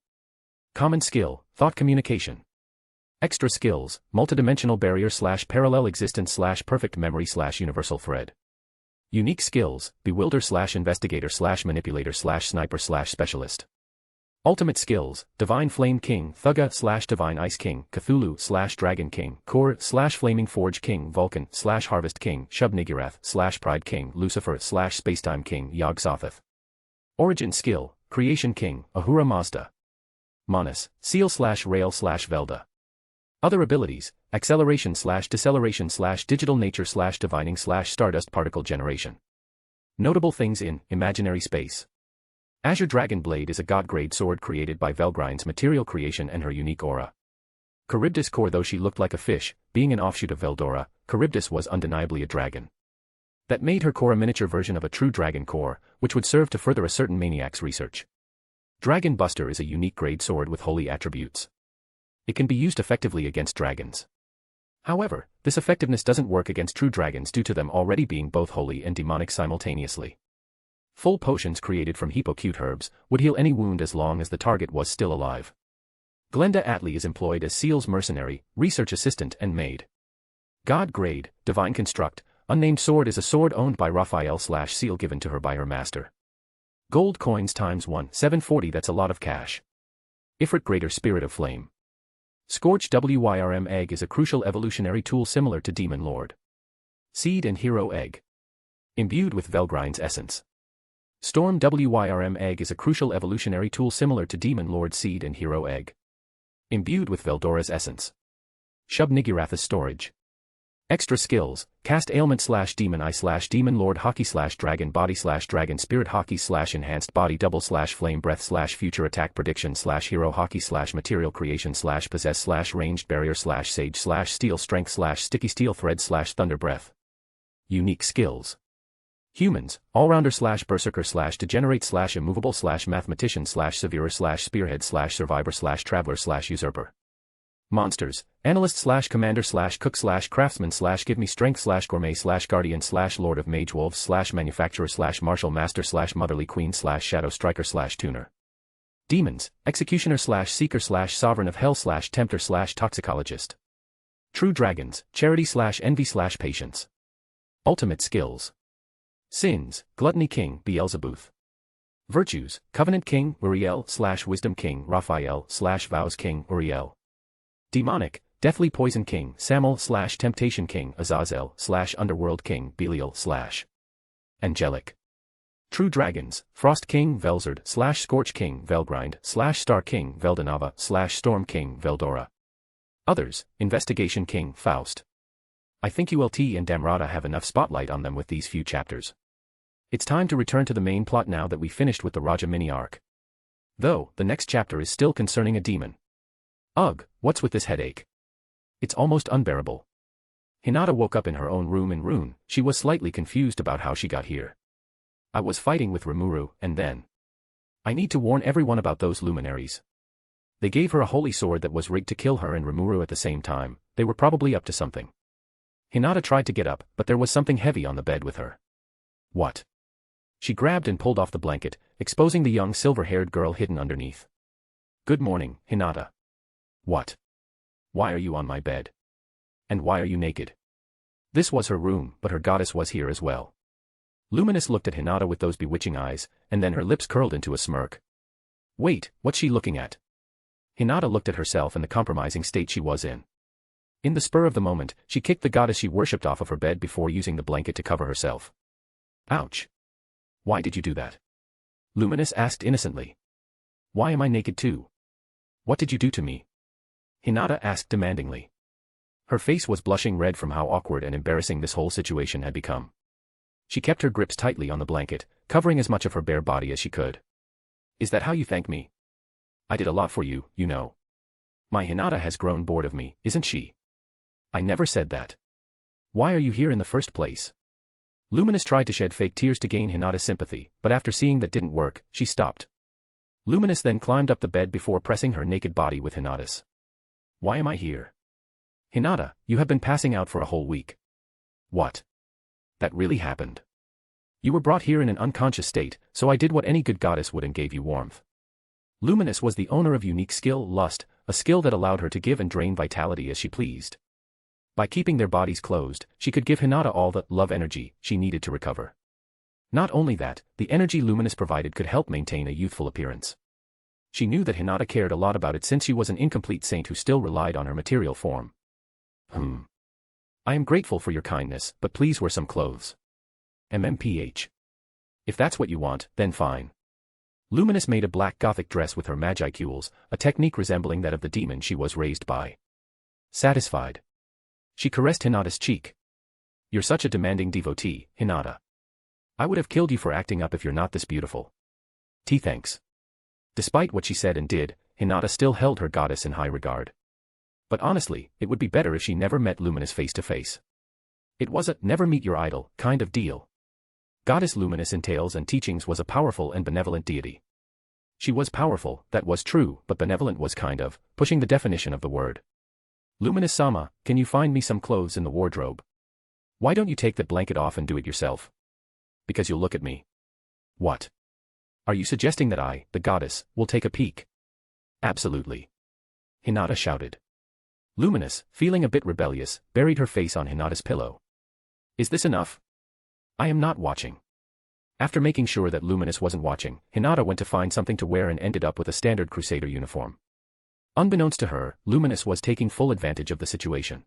Common Skill, Thought Communication. Extra Skills, Multidimensional Barrier / Parallel Existence / Perfect Memory / Universal Thread. Unique Skills, Bewilder / Investigator / Manipulator / Sniper / Specialist. Ultimate Skills, Divine Flame King, Thugga / Divine Ice King, Cthulhu / Dragon King, Kor / Flaming Forge King, Vulcan / Harvest King, Shub-Niggurath / Pride King, Lucifer / Spacetime King, Yog-Sothoth. Origin Skill, Creation King, Ahura Mazda. Manus, Seal / Rail / Velda. Other abilities, Acceleration / Deceleration / Digital Nature / Divining / Stardust Particle Generation. Notable things in Imaginary Space. Azure Dragon Blade is a god-grade sword created by Velgrine's material creation and her unique aura. Charybdis Core. Though she looked like a fish, being an offshoot of Veldora, Charybdis was undeniably a dragon. That made her core a miniature version of a true dragon core, which would serve to further a certain maniac's research. Dragon Buster is a unique grade sword with holy attributes. It can be used effectively against dragons. However, this effectiveness doesn't work against true dragons due to them already being both holy and demonic simultaneously. Full potions created from Hippocute herbs would heal any wound as long as the target was still alive. Glenda Atlee is employed as Seal's mercenary, research assistant and maid. God Grade, Divine Construct, Unnamed Sword is a sword owned by Raphael / Seal given to her by her master. Gold coins ×1, 740. That's a lot of cash. Ifrit Greater Spirit of Flame. Scorch Wyrm Egg is a crucial evolutionary tool similar to Demon Lord. Seed and Hero Egg. Imbued with Velgrine's essence. Storm Wyrm Egg is a crucial evolutionary tool similar to Demon Lord Seed and Hero Egg. Imbued with Veldora's essence. Shub-Niggurath's Storage. Extra skills, cast ailment / demon eye / demon lord hockey / dragon body / dragon spirit hockey / enhanced body double / flame breath / future attack prediction / hero hockey / material creation / possess / ranged barrier / sage / steel strength / sticky steel thread / thunder breath. Unique skills. Humans, all-rounder / berserker / degenerate / immovable / mathematician / severer / spearhead / survivor / traveler / usurper. Monsters, analyst / commander / cook / craftsman / give me strength / gourmet / guardian / lord of mage wolves / manufacturer / martial master / motherly queen / shadow striker / tuner. Demons, executioner / seeker / sovereign of hell / tempter / toxicologist. True dragons, charity / envy / patience. Ultimate skills. Sins, gluttony king Beelzebub. Virtues, covenant king Uriel / wisdom king Raphael / vows king Uriel. Demonic, deathly poison king Samuel / temptation king Azazel / underworld king Belial / angelic. True dragons, frost king Velzard / scorch king Velgrind / star king Veldanava / storm king Veldora. Others, investigation king Faust. I think ULT and Damrata have enough spotlight on them with these few chapters. It's time to return to the main plot now that we finished with the Raja mini arc. Though, the next chapter is still concerning a demon. Ugh, what's with this headache? It's almost unbearable. Hinata woke up in her own room in Rune. She was slightly confused about how she got here. I was fighting with Rimuru, and then. I need to warn everyone about those luminaries. They gave her a holy sword that was rigged to kill her and Rimuru at the same time. They were probably up to something. Hinata tried to get up, but there was something heavy on the bed with her. What? She grabbed and pulled off the blanket, exposing the young silver-haired girl hidden underneath. Good morning, Hinata. What? Why are you on my bed? And why are you naked? This was her room, but her goddess was here as well. Luminous looked at Hinata with those bewitching eyes, and then her lips curled into a smirk. Wait, what's she looking at? Hinata looked at herself and the compromising state she was in. In the spur of the moment, she kicked the goddess she worshipped off of her bed before using the blanket to cover herself. Ouch. Why did you do that? Luminous asked innocently. Why am I naked too? What did you do to me? Hinata asked demandingly. Her face was blushing red from how awkward and embarrassing this whole situation had become. She kept her grips tightly on the blanket, covering as much of her bare body as she could. Is that how you thank me? I did a lot for you, you know. My Hinata has grown bored of me, isn't she? I never said that. Why are you here in the first place? Luminous tried to shed fake tears to gain Hinata's sympathy, but after seeing that didn't work, she stopped. Luminous then climbed up the bed before pressing her naked body with Hinata's. Why am I here? Hinata, you have been passing out for a whole week. What? That really happened. You were brought here in an unconscious state, so I did what any good goddess would and gave you warmth. Luminous was the owner of unique skill Lust, a skill that allowed her to give and drain vitality as she pleased. By keeping their bodies closed, she could give Hinata all the love energy she needed to recover. Not only that, the energy Luminous provided could help maintain a youthful appearance. She knew that Hinata cared a lot about it since she was an incomplete saint who still relied on her material form. I am grateful for your kindness, but please wear some clothes. MMPH. If that's what you want, then fine. Luminous made a black gothic dress with her magicule, a technique resembling that of the demon she was raised by. Satisfied. She caressed Hinata's cheek. You're such a demanding devotee, Hinata. I would have killed you for acting up if you're not this beautiful. Thanks. Despite what she said and did, Hinata still held her goddess in high regard. But honestly, it would be better if she never met Luminous face to face. It was a never meet your idol kind of deal. Goddess Luminous in tales and teachings was a powerful and benevolent deity. She was powerful, that was true, but benevolent was kind of pushing the definition of the word. Luminous-sama, can you find me some clothes in the wardrobe? Why don't you take that blanket off and do it yourself? Because you'll look at me. What? Are you suggesting that I, the goddess, will take a peek? Absolutely. Hinata shouted. Luminous, feeling a bit rebellious, buried her face on Hinata's pillow. Is this enough? I am not watching. After making sure that Luminous wasn't watching, Hinata went to find something to wear and ended up with a standard Crusader uniform. Unbeknownst to her, Luminous was taking full advantage of the situation.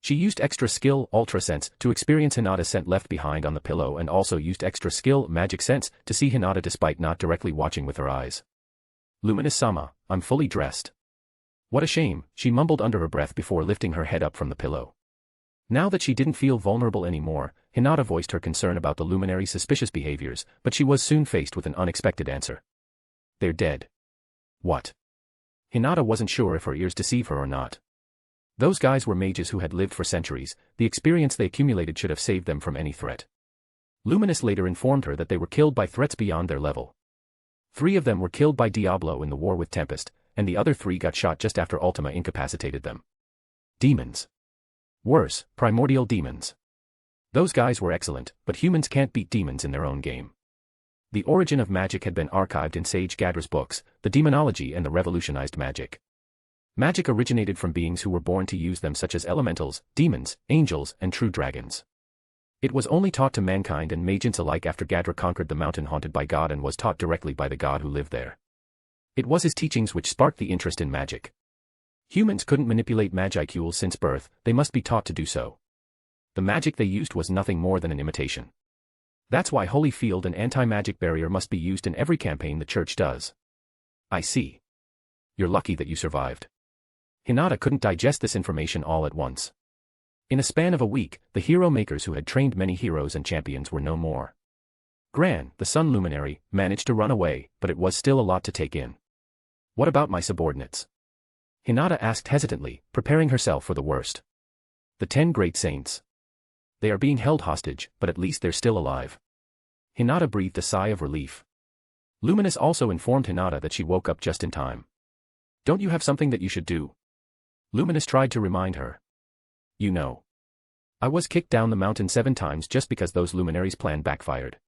She used extra skill, Ultra Sense, to experience Hinata's scent left behind on the pillow and also used extra skill, Magic Sense, to see Hinata despite not directly watching with her eyes. Luminous-sama, I'm fully dressed. What a shame, she mumbled under her breath before lifting her head up from the pillow. Now that she didn't feel vulnerable anymore, Hinata voiced her concern about the luminary's suspicious behaviors, but she was soon faced with an unexpected answer. They're dead. What? Hinata wasn't sure if her ears deceive her or not. Those guys were mages who had lived for centuries, the experience they accumulated should have saved them from any threat. Luminous later informed her that they were killed by threats beyond their level. 3 of them were killed by Diablo in the war with Tempest, and the other 3 got shot just after Ultima incapacitated them. Demons. Worse, primordial demons. Those guys were excellent, but humans can't beat demons in their own game. The origin of magic had been archived in Sage Gadra's books, The Demonology and the Revolutionized Magic. Magic originated from beings who were born to use them, such as elementals, demons, angels, and true dragons. It was only taught to mankind and magians alike after Gadra conquered the mountain haunted by God and was taught directly by the god who lived there. It was his teachings which sparked the interest in magic. Humans couldn't manipulate magicule since birth, they must be taught to do so. The magic they used was nothing more than an imitation. That's why Holy Field and anti-magic barrier must be used in every campaign the church does. I see. You're lucky that you survived. Hinata couldn't digest this information all at once. In a span of a week, the hero makers who had trained many heroes and champions were no more. Gran, the Sun Luminary, managed to run away, but it was still a lot to take in. What about my subordinates? Hinata asked hesitantly, preparing herself for the worst. The 10 great saints. They are being held hostage, but at least they're still alive. Hinata breathed a sigh of relief. Luminous also informed Hinata that she woke up just in time. Don't you have something that you should do? Luminous tried to remind her. You know. I was kicked down the mountain 7 times just because those luminaries' plan backfired.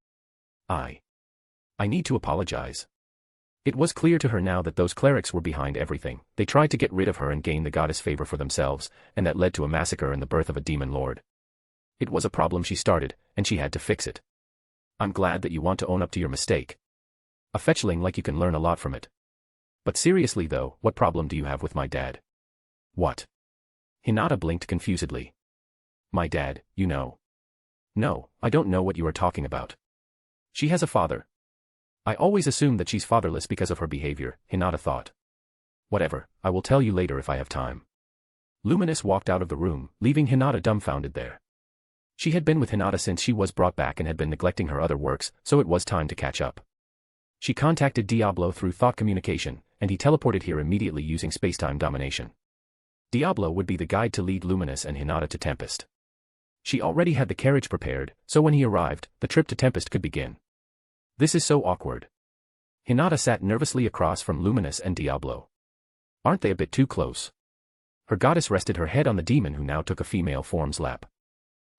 I need to apologize. It was clear to her now that those clerics were behind everything. They tried to get rid of her and gain the goddess' favor for themselves, and that led to a massacre and the birth of a demon lord. It was a problem she started, and she had to fix it. I'm glad that you want to own up to your mistake. A fetchling like you can learn a lot from it. But seriously though, what problem do you have with my dad? What? Hinata blinked confusedly. My dad, you know. No, I don't know what you are talking about. She has a father. I always assumed that she's fatherless because of her behavior, Hinata thought. Whatever, I will tell you later if I have time. Luminous walked out of the room, leaving Hinata dumbfounded there. She had been with Hinata since she was brought back and had been neglecting her other works, so it was time to catch up. She contacted Diablo through thought communication, and he teleported here immediately using spacetime domination. Diablo would be the guide to lead Luminous and Hinata to Tempest. She already had the carriage prepared, so when he arrived, the trip to Tempest could begin. This is so awkward. Hinata sat nervously across from Luminous and Diablo. Aren't they a bit too close? Her goddess rested her head on the demon who now took a female form's lap.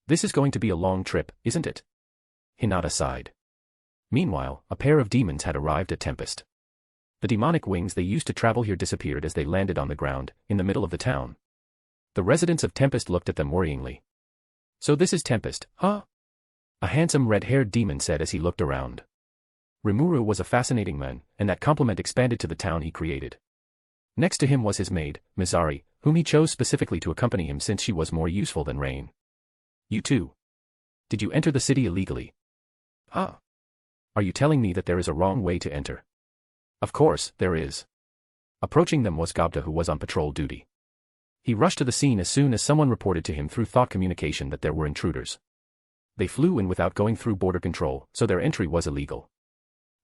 This is going to be a long trip, isn't it? Hinata sighed. Meanwhile, a pair of demons had arrived at Tempest. The demonic wings they used to travel here disappeared as they landed on the ground, in the middle of the town. The residents of Tempest looked at them worryingly. So this is Tempest, huh? A handsome red-haired demon said as he looked around. Rimuru was a fascinating man, and that compliment expanded to the town he created. Next to him was his maid, Mizari, whom he chose specifically to accompany him since she was more useful than Rain. You too. Did you enter the city illegally? Huh? Are you telling me that there is a wrong way to enter? Of course, there is. Approaching them was Gobda, who was on patrol duty. He rushed to the scene as soon as someone reported to him through thought communication that there were intruders. They flew in without going through border control, so their entry was illegal.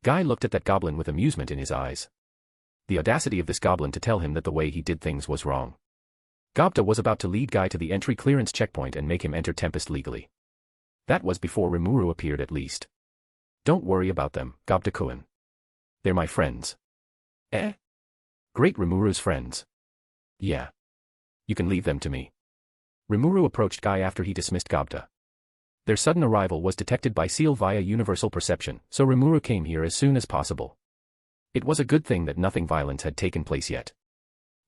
Guy looked at that goblin with amusement in his eyes. The audacity of this goblin to tell him that the way he did things was wrong. Gobda was about to lead Guy to the entry clearance checkpoint and make him enter Tempest legally. That was before Rimuru appeared at least. Don't worry about them, Gobda-kun. They're my friends. Eh? Great Rimuru's friends. Yeah. You can leave them to me. Rimuru approached Guy after he dismissed Gobda. Their sudden arrival was detected by Seal via universal perception, so Rimuru came here as soon as possible. It was a good thing that nothing violent had taken place yet.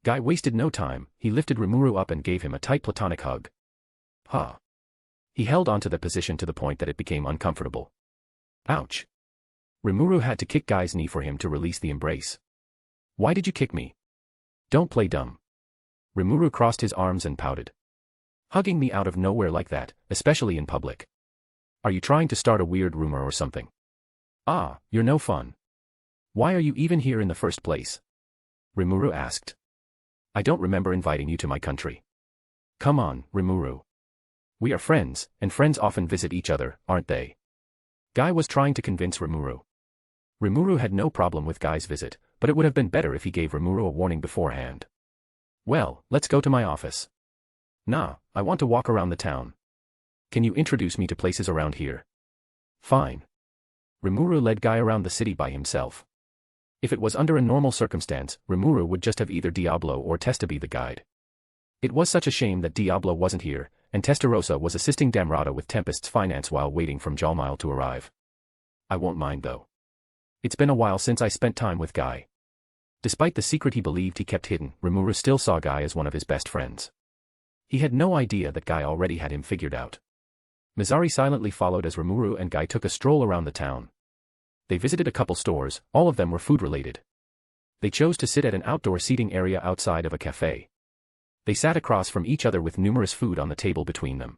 Guy wasted no time, he lifted Rimuru up and gave him a tight platonic hug. Huh. He held onto the position to the point that it became uncomfortable. Ouch. Rimuru had to kick Guy's knee for him to release the embrace. Why did you kick me? Don't play dumb. Rimuru crossed his arms and pouted. Hugging me out of nowhere like that, especially in public. Are you trying to start a weird rumor or something? Ah, you're no fun. Why are you even here in the first place? Rimuru asked. I don't remember inviting you to my country. Come on, Rimuru. We are friends, and friends often visit each other, aren't they? Guy was trying to convince Rimuru. Rimuru had no problem with Guy's visit, but it would have been better if he gave Rimuru a warning beforehand. Well, let's go to my office. Nah, I want to walk around the town. Can you introduce me to places around here? Fine. Rimuru led Guy around the city by himself. If it was under a normal circumstance, Rimuru would just have either Diablo or Testa be the guide. It was such a shame that Diablo wasn't here, and Testarossa was assisting Damrata with Tempest's finance while waiting for Jalmail to arrive. I won't mind though. It's been a while since I spent time with Guy. Despite the secret he believed he kept hidden, Rimuru still saw Guy as one of his best friends. He had no idea that Guy already had him figured out. Mizari silently followed as Rimuru and Guy took a stroll around the town. They visited a couple stores, all of them were food-related. They chose to sit at an outdoor seating area outside of a cafe. They sat across from each other with numerous food on the table between them.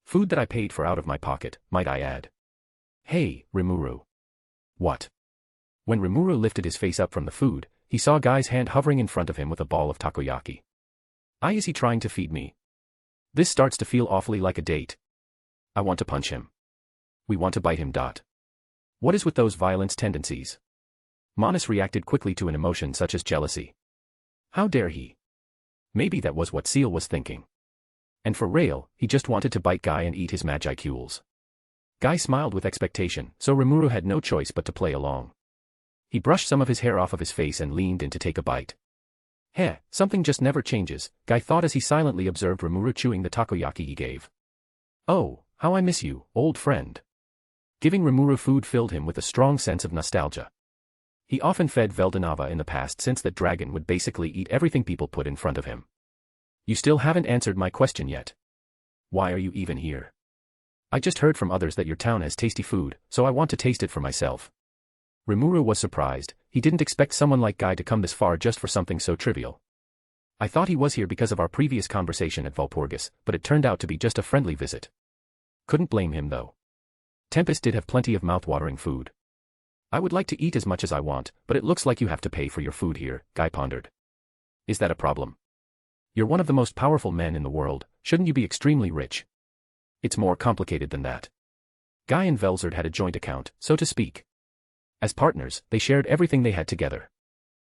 Food that I paid for out of my pocket, might I add. Hey, Rimuru. What? When Rimuru lifted his face up from the food, he saw Guy's hand hovering in front of him with a ball of takoyaki. Is he trying to feed me? This starts to feel awfully like a date. I want to punch him. We want to bite him. What is with those violence tendencies? Manas reacted quickly to an emotion such as jealousy. How dare he? Maybe that was what Seal was thinking. And for Rail, he just wanted to bite Guy and eat his magicules. Guy smiled with expectation, so Rimuru had no choice but to play along. He brushed some of his hair off of his face and leaned in to take a bite. Heh, something just never changes, Guy thought as he silently observed Rimuru chewing the takoyaki he gave. Oh, how I miss you, old friend. Giving Rimuru food filled him with a strong sense of nostalgia. He often fed Veldanava in the past since that dragon would basically eat everything people put in front of him. You still haven't answered my question yet. Why are you even here? I just heard from others that your town has tasty food, so I want to taste it for myself. Rimuru was surprised, he didn't expect someone like Guy to come this far just for something so trivial. I thought he was here because of our previous conversation at Valpurgis, but it turned out to be just a friendly visit. Couldn't blame him though. Tempest did have plenty of mouth-watering food. I would like to eat as much as I want, but it looks like you have to pay for your food here, Guy pondered. Is that a problem? You're one of the most powerful men in the world, shouldn't you be extremely rich? It's more complicated than that. Guy and Velzard had a joint account, so to speak. As partners, they shared everything they had together.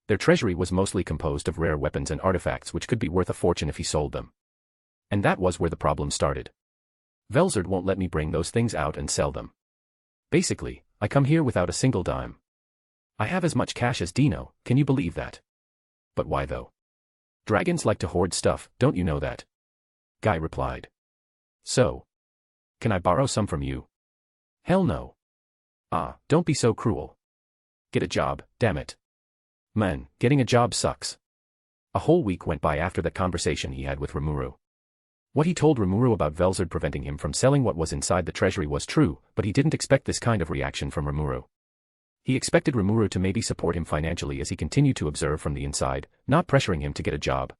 Their treasury was mostly composed of rare weapons and artifacts which could be worth a fortune if he sold them. And that was where the problem started. Velzard won't let me bring those things out and sell them. Basically, I come here without a single dime. I have as much cash as Dino, can you believe that? But why though? Dragons like to hoard stuff, don't you know that? Guy replied. So? Can I borrow some from you? Hell no. Don't be so cruel. Get a job, damn it. Man, getting a job sucks. A whole week went by after that conversation he had with Rimuru. What he told Rimuru about Velzard preventing him from selling what was inside the treasury was true, but he didn't expect this kind of reaction from Rimuru. He expected Rimuru to maybe support him financially as he continued to observe from the inside, not pressuring him to get a job.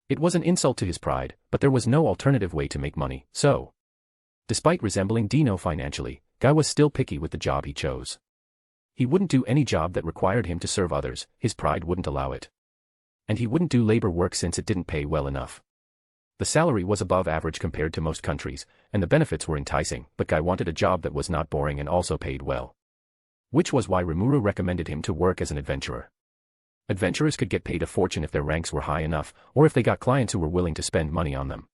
It was an insult to his pride, but there was no alternative way to make money, so. Despite resembling Dino financially, Guy was still picky with the job he chose. He wouldn't do any job that required him to serve others, his pride wouldn't allow it. And he wouldn't do labor work since it didn't pay well enough. The salary was above average compared to most countries, and the benefits were enticing, but Guy wanted a job that was not boring and also paid well. Which was why Rimuru recommended him to work as an adventurer. Adventurers could get paid a fortune if their ranks were high enough, or if they got clients who were willing to spend money on them.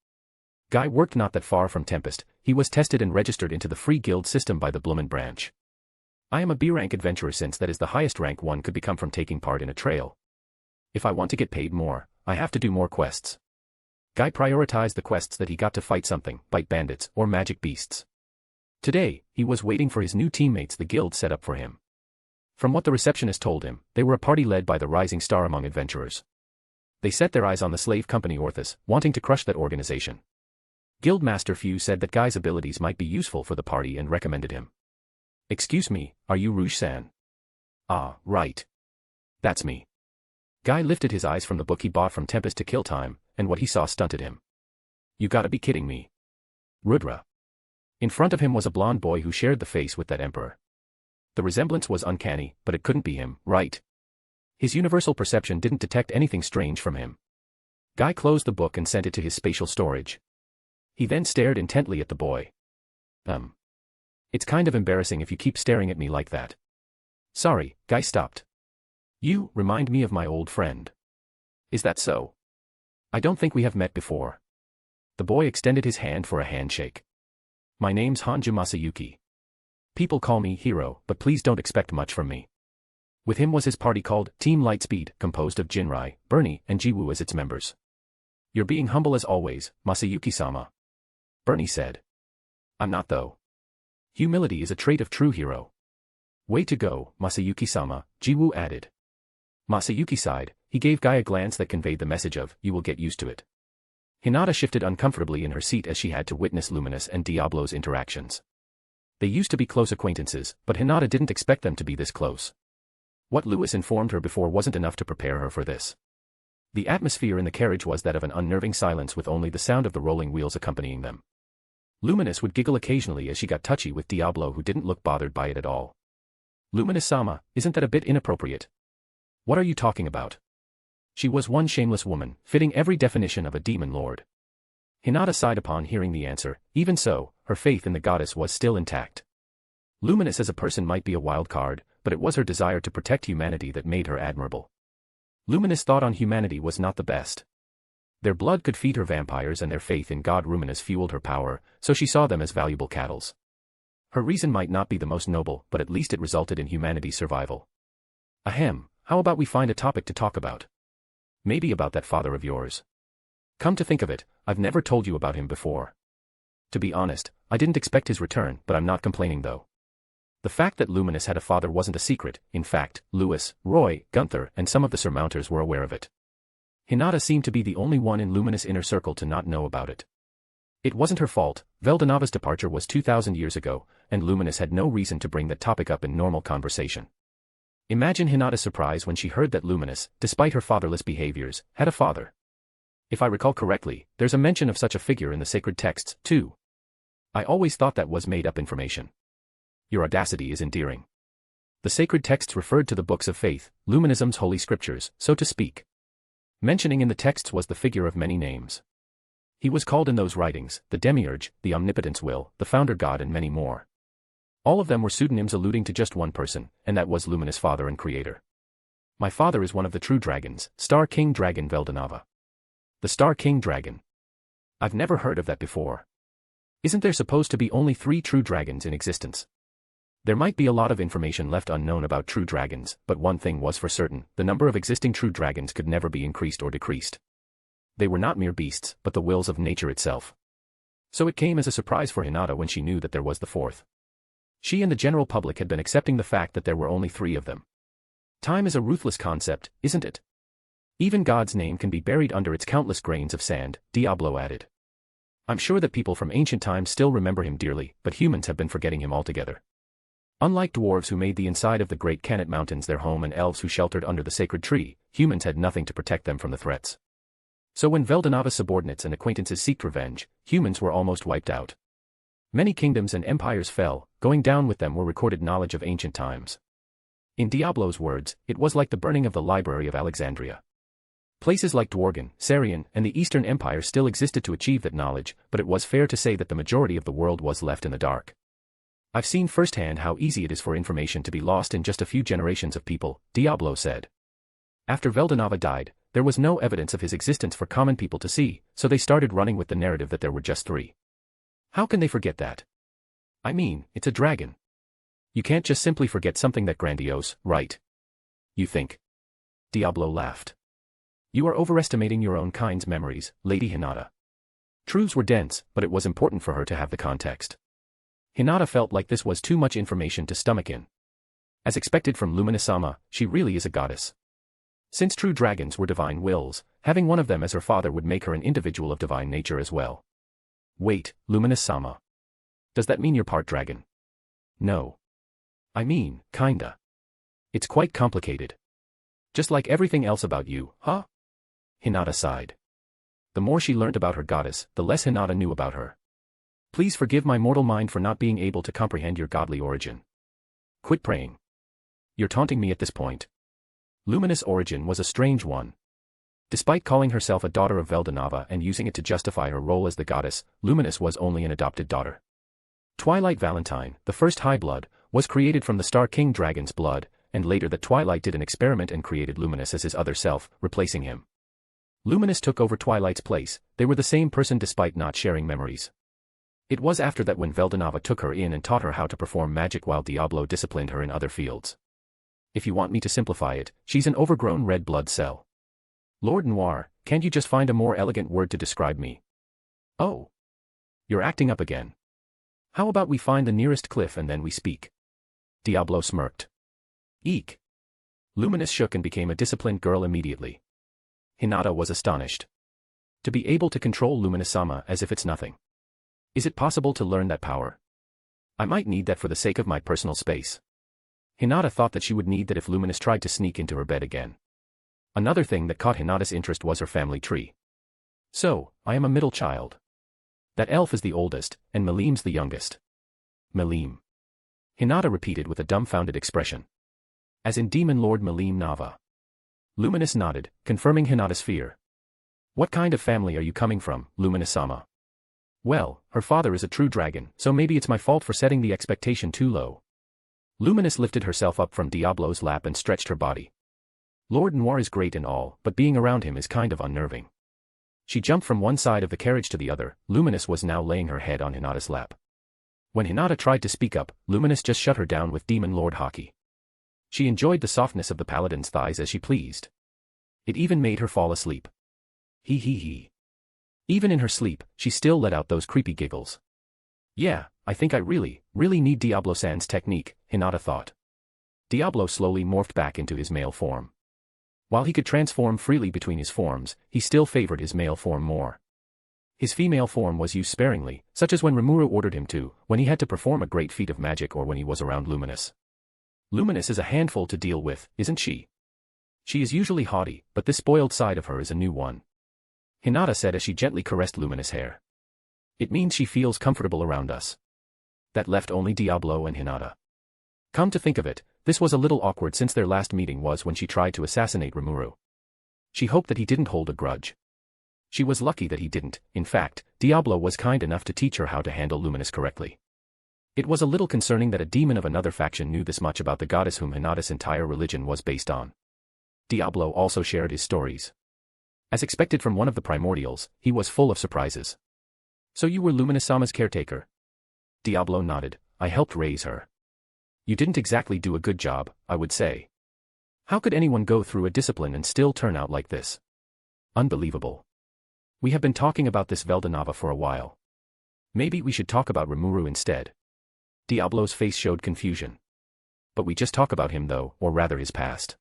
Guy worked not that far from Tempest, he was tested and registered into the free guild system by the Blumen branch. I am a B-rank adventurer since that is the highest rank one could become from taking part in a trail. If I want to get paid more, I have to do more quests. Guy prioritized the quests that he got to fight something, bite bandits, or magic beasts. Today, he was waiting for his new teammates the guild set up for him. From what the receptionist told him, they were a party led by the rising star among adventurers. They set their eyes on the slave company Orthus, wanting to crush that organization. Guildmaster Few said that Guy's abilities might be useful for the party and recommended him. Excuse me, are you Rouge-san? Ah, right. That's me. Guy lifted his eyes from the book he bought from Tempest to kill time, and what he saw stunted him. You gotta be kidding me. Rudra. In front of him was a blonde boy who shared the face with that emperor. The resemblance was uncanny, but it couldn't be him, right? His universal perception didn't detect anything strange from him. Guy closed the book and sent it to his spatial storage. He then stared intently at the boy. It's kind of embarrassing if you keep staring at me like that. Sorry, Guy stopped. You remind me of my old friend. Is that so? I don't think we have met before. The boy extended his hand for a handshake. My name's Hanju Masayuki. People call me Hero, but please don't expect much from me. With him was his party called Team Lightspeed, composed of Jinrai, Bernie, and Jiwoo as its members. You're being humble as always, Masayuki-sama. Bernie said. I'm not though. Humility is a trait of true hero. Way to go, Masayuki-sama, Jiwoo added. Masayuki sighed. He gave Guy a glance that conveyed the message of, you will get used to it. Hinata shifted uncomfortably in her seat as she had to witness Luminous and Diablo's interactions. They used to be close acquaintances, but Hinata didn't expect them to be this close. What Lewis informed her before wasn't enough to prepare her for this. The atmosphere in the carriage was that of an unnerving silence with only the sound of the rolling wheels accompanying them. Luminous would giggle occasionally as she got touchy with Diablo, who didn't look bothered by it at all. Luminous-sama, isn't that a bit inappropriate? What are you talking about? She was one shameless woman, fitting every definition of a demon lord. Hinata sighed upon hearing the answer. Even so, her faith in the goddess was still intact. Luminous as a person might be a wild card, but it was her desire to protect humanity that made her admirable. Luminous' thought on humanity was not the best. Their blood could feed her vampires, and their faith in God Ruminous fueled her power, so she saw them as valuable cattles. Her reason might not be the most noble, but at least it resulted in humanity's survival. Ahem, how about we find a topic to talk about? Maybe about that father of yours. Come to think of it, I've never told you about him before. To be honest, I didn't expect his return, but I'm not complaining though. The fact that Luminous had a father wasn't a secret. In fact, Lewis, Roy, Gunther, and some of the Surmounters were aware of it. Hinata seemed to be the only one in Luminous' inner circle to not know about it. It wasn't her fault. Veldanava's departure was 2,000 years ago, and Luminous had no reason to bring that topic up in normal conversation. Imagine Hinata's surprise when she heard that Luminous, despite her fatherless behaviors, had a father. If I recall correctly, there's a mention of such a figure in the sacred texts, too. I always thought that was made-up information. Your audacity is endearing. The sacred texts referred to the books of faith, Luminism's holy scriptures, so to speak. Mentioning in the texts was the figure of many names. He was called in those writings, the Demiurge, the Omnipotence Will, the Founder God, and many more. All of them were pseudonyms alluding to just one person, and that was Luminous' father and creator. My father is one of the true dragons, Star King Dragon Veldanava. The Star King Dragon. I've never heard of that before. Isn't there supposed to be only 3 true dragons in existence? There might be a lot of information left unknown about true dragons, but one thing was for certain, the number of existing true dragons could never be increased or decreased. They were not mere beasts, but the wills of nature itself. So it came as a surprise for Hinata when she knew that there was the 4th. She and the general public had been accepting the fact that there were only 3 of them. Time is a ruthless concept, isn't it? Even God's name can be buried under its countless grains of sand, Diablo added. I'm sure that people from ancient times still remember him dearly, but humans have been forgetting him altogether. Unlike dwarves who made the inside of the Great Kanat Mountains their home and elves who sheltered under the sacred tree, humans had nothing to protect them from the threats. So when Veldanava's subordinates and acquaintances sought revenge, humans were almost wiped out. Many kingdoms and empires fell, going down with them were recorded knowledge of ancient times. In Diablo's words, it was like the burning of the Library of Alexandria. Places like Dworgen, Sarian, and the Eastern Empire still existed to achieve that knowledge, but it was fair to say that the majority of the world was left in the dark. I've seen firsthand how easy it is for information to be lost in just a few generations of people, Diablo said. After Veldanava died, there was no evidence of his existence for common people to see, so they started running with the narrative that there were just 3. How can they forget that? I mean, it's a dragon. You can't just simply forget something that grandiose, right? You think? Diablo laughed. You are overestimating your own kind's memories, Lady Hinata. Truths were dense, but it was important for her to have the context. Hinata felt like this was too much information to stomach in. As expected from Luminous-sama, she really is a goddess. Since true dragons were divine wills, having one of them as her father would make her an individual of divine nature as well. Wait, Luminous-sama. Does that mean you're part dragon? No. I mean, kinda. It's quite complicated. Just like everything else about you, huh? Hinata sighed. The more she learned about her goddess, the less Hinata knew about her. Please forgive my mortal mind for not being able to comprehend your godly origin. Quit praying. You're taunting me at this point. Luminous' origin was a strange one. Despite calling herself a daughter of Veldanava and using it to justify her role as the goddess, Luminous was only an adopted daughter. Twilight Valentine, the first High Blood, was created from the Star King Dragon's blood, and later that Twilight did an experiment and created Luminous as his other self, replacing him. Luminous took over Twilight's place. They were the same person despite not sharing memories. It was after that when Veldanava took her in and taught her how to perform magic while Diablo disciplined her in other fields. If you want me to simplify it, she's an overgrown red blood cell. Lord Noir, can't you just find a more elegant word to describe me? Oh. You're acting up again. How about we find the nearest cliff and then we speak? Diablo smirked. Eek. Luminous shook and became a disciplined girl immediately. Hinata was astonished. To be able to control Luminous-sama as if it's nothing. Is it possible to learn that power? I might need that for the sake of my personal space. Hinata thought that she would need that if Luminous tried to sneak into her bed again. Another thing that caught Hinata's interest was her family tree. So, I am a middle child. That elf is the oldest, and Malim's the youngest. Malim. Hinata repeated with a dumbfounded expression. As in Demon Lord Malim Nava. Luminous nodded, confirming Hinata's fear. What kind of family are you coming from, Luminous-sama? Well, her father is a true dragon, so maybe it's my fault for setting the expectation too low. Luminous lifted herself up from Diablo's lap and stretched her body. Lord Noir is great and all, but being around him is kind of unnerving. She jumped from one side of the carriage to the other. Luminous was now laying her head on Hinata's lap. When Hinata tried to speak up, Luminous just shut her down with Demon Lord Haki. She enjoyed the softness of the paladin's thighs as she pleased. It even made her fall asleep. Hee hee hee. Even in her sleep, she still let out those creepy giggles. Yeah, I think I really need Diablo-san's technique, Hinata thought. Diablo slowly morphed back into his male form. While he could transform freely between his forms, he still favored his male form more. His female form was used sparingly, such as when Rimuru ordered him to, when he had to perform a great feat of magic or when he was around Luminous. Luminous is a handful to deal with, isn't she? She is usually haughty, but this spoiled side of her is a new one. Hinata said as she gently caressed Luminous' hair. It means she feels comfortable around us. That left only Diablo and Hinata. Come to think of it, this was a little awkward since their last meeting was when she tried to assassinate Rimuru. She hoped that he didn't hold a grudge. She was lucky that he didn't. In fact, Diablo was kind enough to teach her how to handle Luminous correctly. It was a little concerning that a demon of another faction knew this much about the goddess whom Hinata's entire religion was based on. Diablo also shared his stories. As expected from one of the primordials, he was full of surprises. So you were Luminous-sama's caretaker? Diablo nodded. I helped raise her. You didn't exactly do a good job, I would say. How could anyone go through a discipline and still turn out like this? Unbelievable. We have been talking about this Veldanava for a while. Maybe we should talk about Rimuru instead. Diablo's face showed confusion. But we just talk about him though, or rather his past.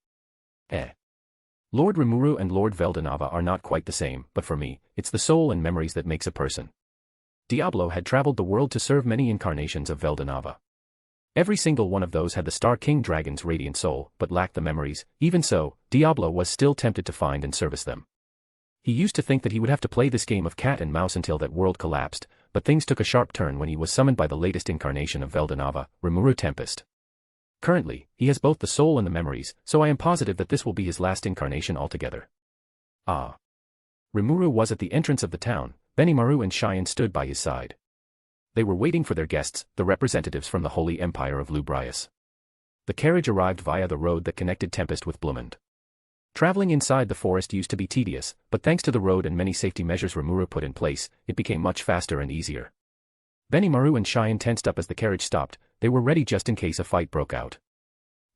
Lord Rimuru and Lord Veldanava are not quite the same, but for me, it's the soul and memories that makes a person. Diablo had traveled the world to serve many incarnations of Veldanava. Every single one of those had the Star King Dragon's radiant soul, but lacked the memories. Even so, Diablo was still tempted to find and service them. He used to think that he would have to play this game of cat and mouse until that world collapsed, but things took a sharp turn when he was summoned by the latest incarnation of Veldanava, Rimuru Tempest. Currently, he has both the soul and the memories, so I am positive that this will be his last incarnation altogether. Ah. Rimuru was at the entrance of the town. Benimaru and Cheyenne stood by his side. They were waiting for their guests, the representatives from the Holy Empire of Lubrius. The carriage arrived via the road that connected Tempest with Blumond. Traveling inside the forest used to be tedious, but thanks to the road and many safety measures Rimuru put in place, it became much faster and easier. Benimaru and Cheyenne tensed up as the carriage stopped. They were ready just in case a fight broke out.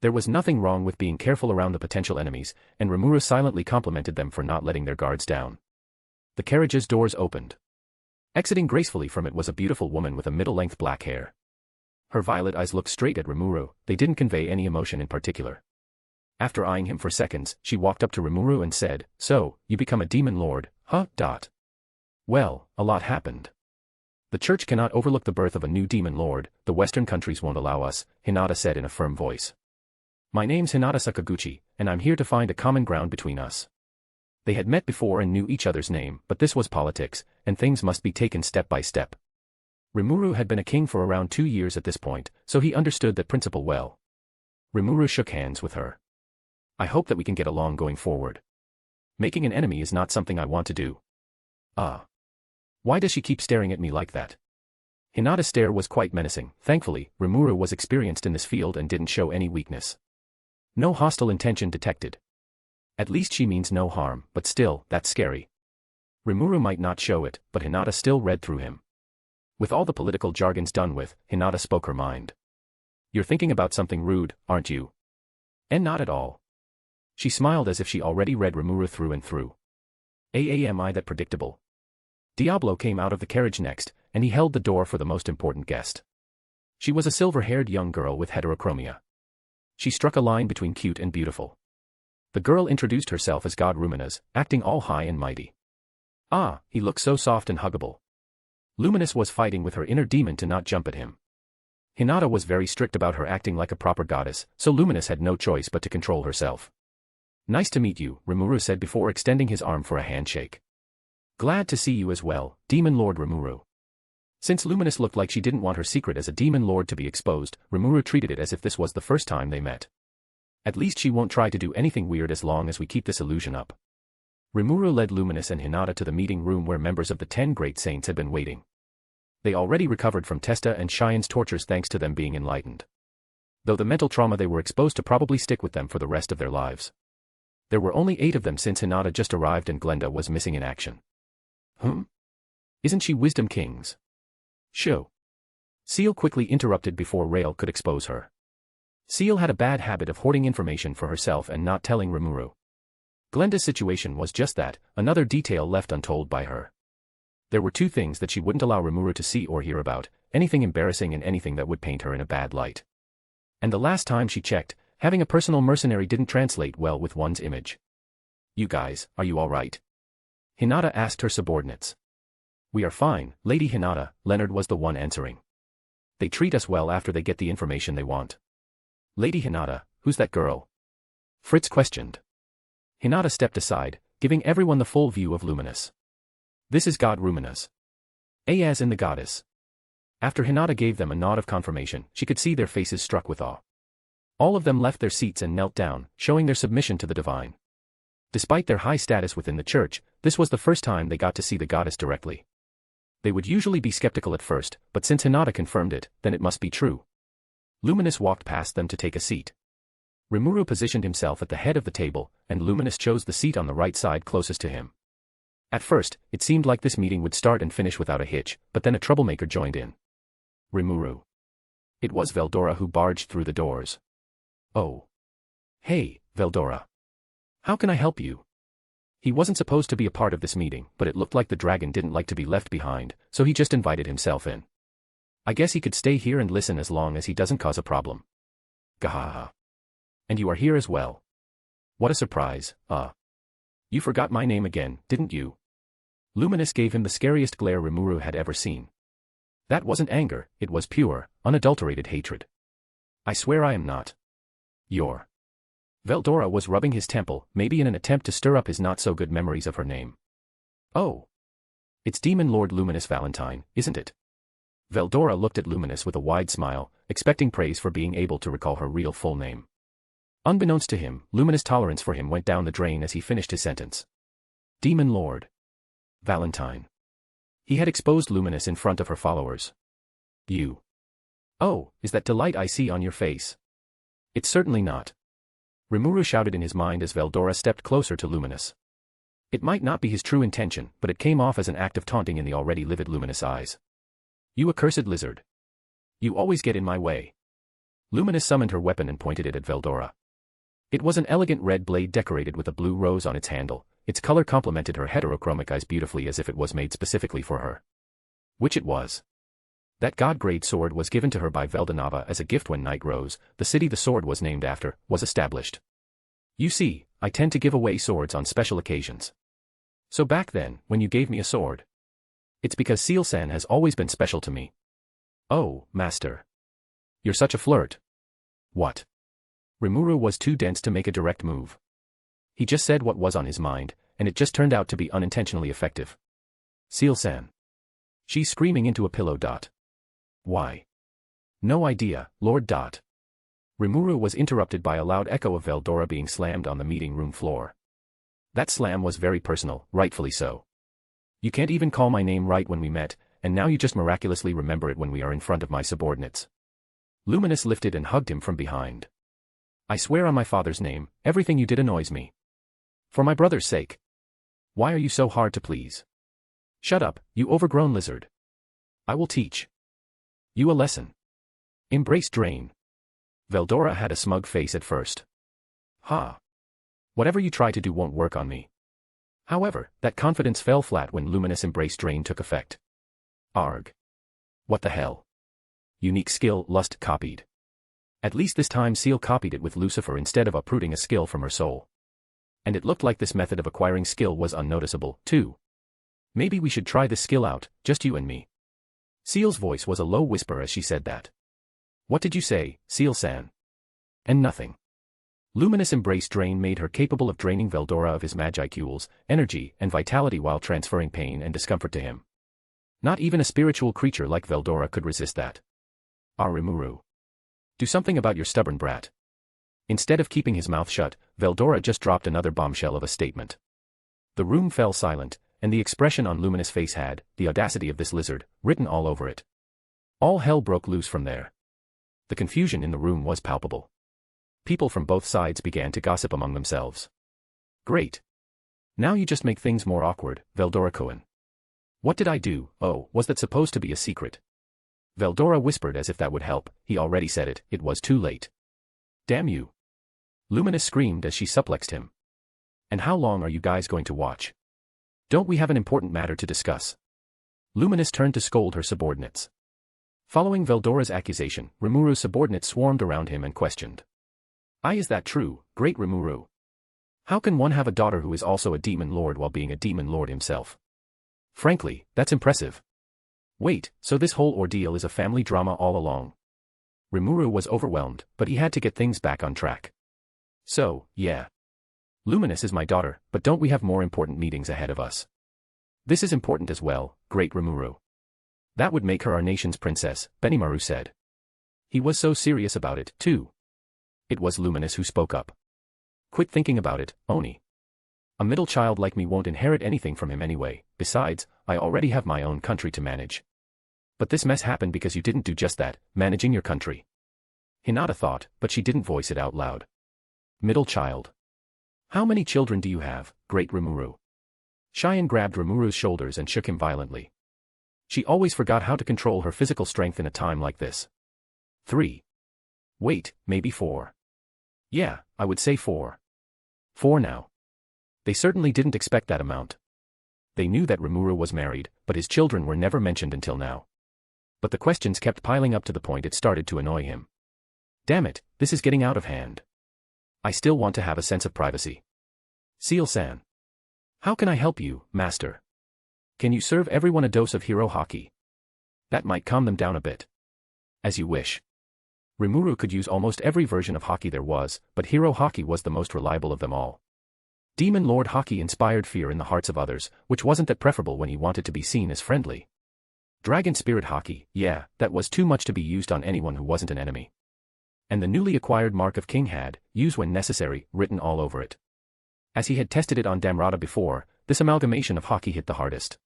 There was nothing wrong with being careful around the potential enemies, and Rimuru silently complimented them for not letting their guards down. The carriage's doors opened. Exiting gracefully from it was a beautiful woman with a middle-length black hair. Her violet eyes looked straight at Rimuru. They didn't convey any emotion in particular. After eyeing him for seconds, she walked up to Rimuru and said, "So, you become a demon lord, huh? Well, a lot happened. The church cannot overlook the birth of a new demon lord. The Western countries won't allow us," Hinata said in a firm voice. "My name's Hinata Sakaguchi, and I'm here to find a common ground between us." They had met before and knew each other's name, but this was politics, and things must be taken step by step. Rimuru had been a king for around 2 years at this point, so he understood that principle well. Rimuru shook hands with her. "I hope that we can get along going forward." Making an enemy is not something I want to do. Ah. Why does she keep staring at me like that? Hinata's stare was quite menacing. Thankfully, Rimuru was experienced in this field and didn't show any weakness. No hostile intention detected. At least she means no harm, but still, that's scary. Rimuru might not show it, but Hinata still read through him. With all the political jargons done with, Hinata spoke her mind. You're thinking about something rude, aren't you? And not at all. She smiled as if she already read Rimuru through and through. Am I that predictable? Diablo came out of the carriage next, and he held the door for the most important guest. She was a silver-haired young girl with heterochromia. She struck a line between cute and beautiful. The girl introduced herself as God Luminous, acting all high and mighty. Ah, he looked so soft and huggable. Luminous was fighting with her inner demon to not jump at him. Hinata was very strict about her acting like a proper goddess, so Luminous had no choice but to control herself. Nice to meet you, Rimuru said before extending his arm for a handshake. Glad to see you as well, Demon Lord Rimuru. Since Luminous looked like she didn't want her secret as a demon lord to be exposed, Rimuru treated it as if this was the first time they met. At least she won't try to do anything weird as long as we keep this illusion up. Rimuru led Luminous and Hinata to the meeting room where members of the 10 great saints had been waiting. They already recovered from Testa and Cheyenne's tortures thanks to them being enlightened. Though the mental trauma they were exposed to probably stick with them for the rest of their lives. There were only 8 of them since Hinata just arrived and Glenda was missing in action. Isn't she Wisdom King's? Show. Seal quickly interrupted before Rael could expose her. Seal had a bad habit of hoarding information for herself and not telling Rimuru. Glenda's situation was just that, another detail left untold by her. There were 2 things that she wouldn't allow Rimuru to see or hear about, anything embarrassing and anything that would paint her in a bad light. And the last time she checked, having a personal mercenary didn't translate well with one's image. You guys, are you all right? Hinata asked her subordinates. We are fine, Lady Hinata, Leonard was the one answering. They treat us well after they get the information they want. Lady Hinata, who's that girl? Fritz questioned. Hinata stepped aside, giving everyone the full view of Luminous. This is God Luminous. As in the goddess. After Hinata gave them a nod of confirmation, she could see their faces struck with awe. All of them left their seats and knelt down, showing their submission to the divine. Despite their high status within the church, this was the first time they got to see the goddess directly. They would usually be skeptical at first, but since Hinata confirmed it, then it must be true. Luminous walked past them to take a seat. Rimuru positioned himself at the head of the table, and Luminous chose the seat on the right side closest to him. At first, it seemed like this meeting would start and finish without a hitch, but then a troublemaker joined in. Rimuru. It was Veldora who barged through the doors. Oh. Hey, Veldora. How can I help you? He wasn't supposed to be a part of this meeting, but it looked like the dragon didn't like to be left behind, so he just invited himself in. I guess he could stay here and listen as long as he doesn't cause a problem. Gahaha. And you are here as well. What a surprise, You forgot my name again, didn't you? Luminous gave him the scariest glare Rimuru had ever seen. That wasn't anger, it was pure, unadulterated hatred. I swear I am not. Your. Veldora was rubbing his temple, maybe in an attempt to stir up his not-so-good memories of her name. Oh. It's Demon Lord Luminous Valentine, isn't it? Veldora looked at Luminous with a wide smile, expecting praise for being able to recall her real full name. Unbeknownst to him, Luminous' tolerance for him went down the drain as he finished his sentence. Demon Lord Valentine. He had exposed Luminous in front of her followers. You. Oh, is that delight I see on your face? It's certainly not. Rimuru shouted in his mind as Veldora stepped closer to Luminous. It might not be his true intention, but it came off as an act of taunting in the already livid Luminous eyes. You accursed lizard. You always get in my way. Luminous summoned her weapon and pointed it at Veldora. It was an elegant red blade decorated with a blue rose on its handle. Its color complemented her heterochromic eyes beautifully as if it was made specifically for her. Which it was. That god-grade sword was given to her by Veldanava as a gift when Night Rose, the city the sword was named after, was established. You see, I tend to give away swords on special occasions. So back then, when you gave me a sword. It's because Seal-san has always been special to me. Oh, master. You're such a flirt. What? Rimuru was too dense to make a direct move. He just said what was on his mind, and it just turned out to be unintentionally effective. Seal-san. She's screaming into a pillow. Why? No idea, Lord. Rimuru was interrupted by a loud echo of Veldora being slammed on the meeting room floor. That slam was very personal, rightfully so. You can't even call my name right when we met, and now you just miraculously remember it when we are in front of my subordinates. Luminous lifted and hugged him from behind. I swear on my father's name, everything you did annoys me. For my brother's sake. Why are you so hard to please? Shut up, you overgrown lizard. I will teach you a lesson. Embrace Drain. Veldora had a smug face at first. Ha. Whatever you try to do won't work on me. However, that confidence fell flat when Luminous Embrace Drain took effect. Arg. What the hell? Unique skill Lust copied. At least this time Seal copied it with Lucifer instead of uprooting a skill from her soul. And it looked like this method of acquiring skill was unnoticeable, too. Maybe we should try this skill out, just you and me. Seal's voice was a low whisper as she said that. What did you say, Seal-san? And nothing. Luminous Embrace Drain made her capable of draining Veldora of his magicules, energy, and vitality while transferring pain and discomfort to him. Not even a spiritual creature like Veldora could resist that. Rimuru. Do something about your stubborn brat. Instead of keeping his mouth shut, Veldora just dropped another bombshell of a statement. The room fell silent, and the expression on Luminous' face had, the audacity of this lizard, written all over it. All hell broke loose from there. The confusion in the room was palpable. People from both sides began to gossip among themselves. Great. Now you just make things more awkward, Veldora-kun. What did I do? Oh, was that supposed to be a secret? Veldora whispered as if that would help. He already said it, it was too late. Damn you. Luminous screamed as she suplexed him. And how long are you guys going to watch? Don't we have an important matter to discuss? Luminous turned to scold her subordinates. Following Veldora's accusation, Rimuru's subordinates swarmed around him and questioned. Is that true, great Rimuru? How can one have a daughter who is also a demon lord while being a demon lord himself? Frankly, that's impressive. Wait, so this whole ordeal is a family drama all along? Rimuru was overwhelmed, but he had to get things back on track. So, yeah. Luminous is my daughter, but don't we have more important meetings ahead of us? This is important as well, great Rimuru. That would make her our nation's princess, Benimaru said. He was so serious about it, too. It was Luminous who spoke up. Quit thinking about it, Oni. A middle child like me won't inherit anything from him anyway, besides, I already have my own country to manage. But this mess happened because you didn't do just that, managing your country. Hinata thought, but she didn't voice it out loud. Middle child. How many children do you have, great Rimuru? Cheyenne grabbed Rimuru's shoulders and shook him violently. She always forgot how to control her physical strength in a time like this. 3. Wait, maybe 4. Yeah, I would say 4. 4 now. They certainly didn't expect that amount. They knew that Rimuru was married, but his children were never mentioned until now. But the questions kept piling up to the point it started to annoy him. Damn it, this is getting out of hand. I still want to have a sense of privacy. Seal-san. How can I help you, master? Can you serve everyone a dose of hero hockey? That might calm them down a bit. As you wish. Rimuru could use almost every version of hockey there was, but hero hockey was the most reliable of them all. Demon Lord hockey inspired fear in the hearts of others, which wasn't that preferable when he wanted to be seen as friendly. Dragon Spirit hockey, yeah, that was too much to be used on anyone who wasn't an enemy. And the newly acquired Mark of King had, use when necessary, written all over it. As he had tested it on Damrata before, this amalgamation of hockey hit the hardest.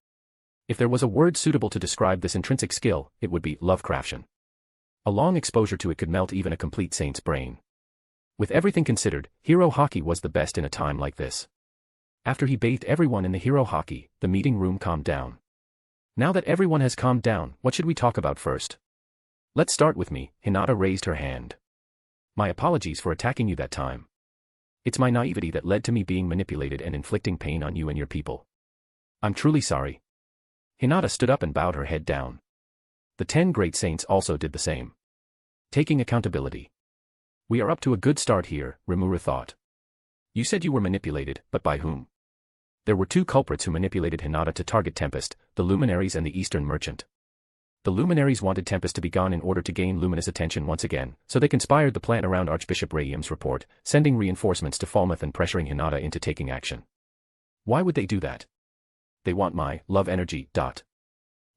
If there was a word suitable to describe this intrinsic skill, it would be Lovecraftian. A long exposure to it could melt even a complete saint's brain. With everything considered, hero hockey was the best in a time like this. After he bathed everyone in the hero hockey, the meeting room calmed down. Now that everyone has calmed down, what should we talk about first? Let's start with me, Hinata raised her hand. My apologies for attacking you that time. It's my naivety that led to me being manipulated and inflicting pain on you and your people. I'm truly sorry. Hinata stood up and bowed her head down. The 10 great saints also did the same. Taking accountability. We are up to a good start here, Rimuru thought. You said you were manipulated, but by whom? There were 2 culprits who manipulated Hinata to target Tempest, the Luminaries and the Eastern Merchant. The Luminaries wanted Tempest to be gone in order to gain Luminous attention once again, so they conspired the plan around Archbishop Rayam's report, sending reinforcements to Falmouth and pressuring Hinata into taking action. Why would they do that? They want my love energy.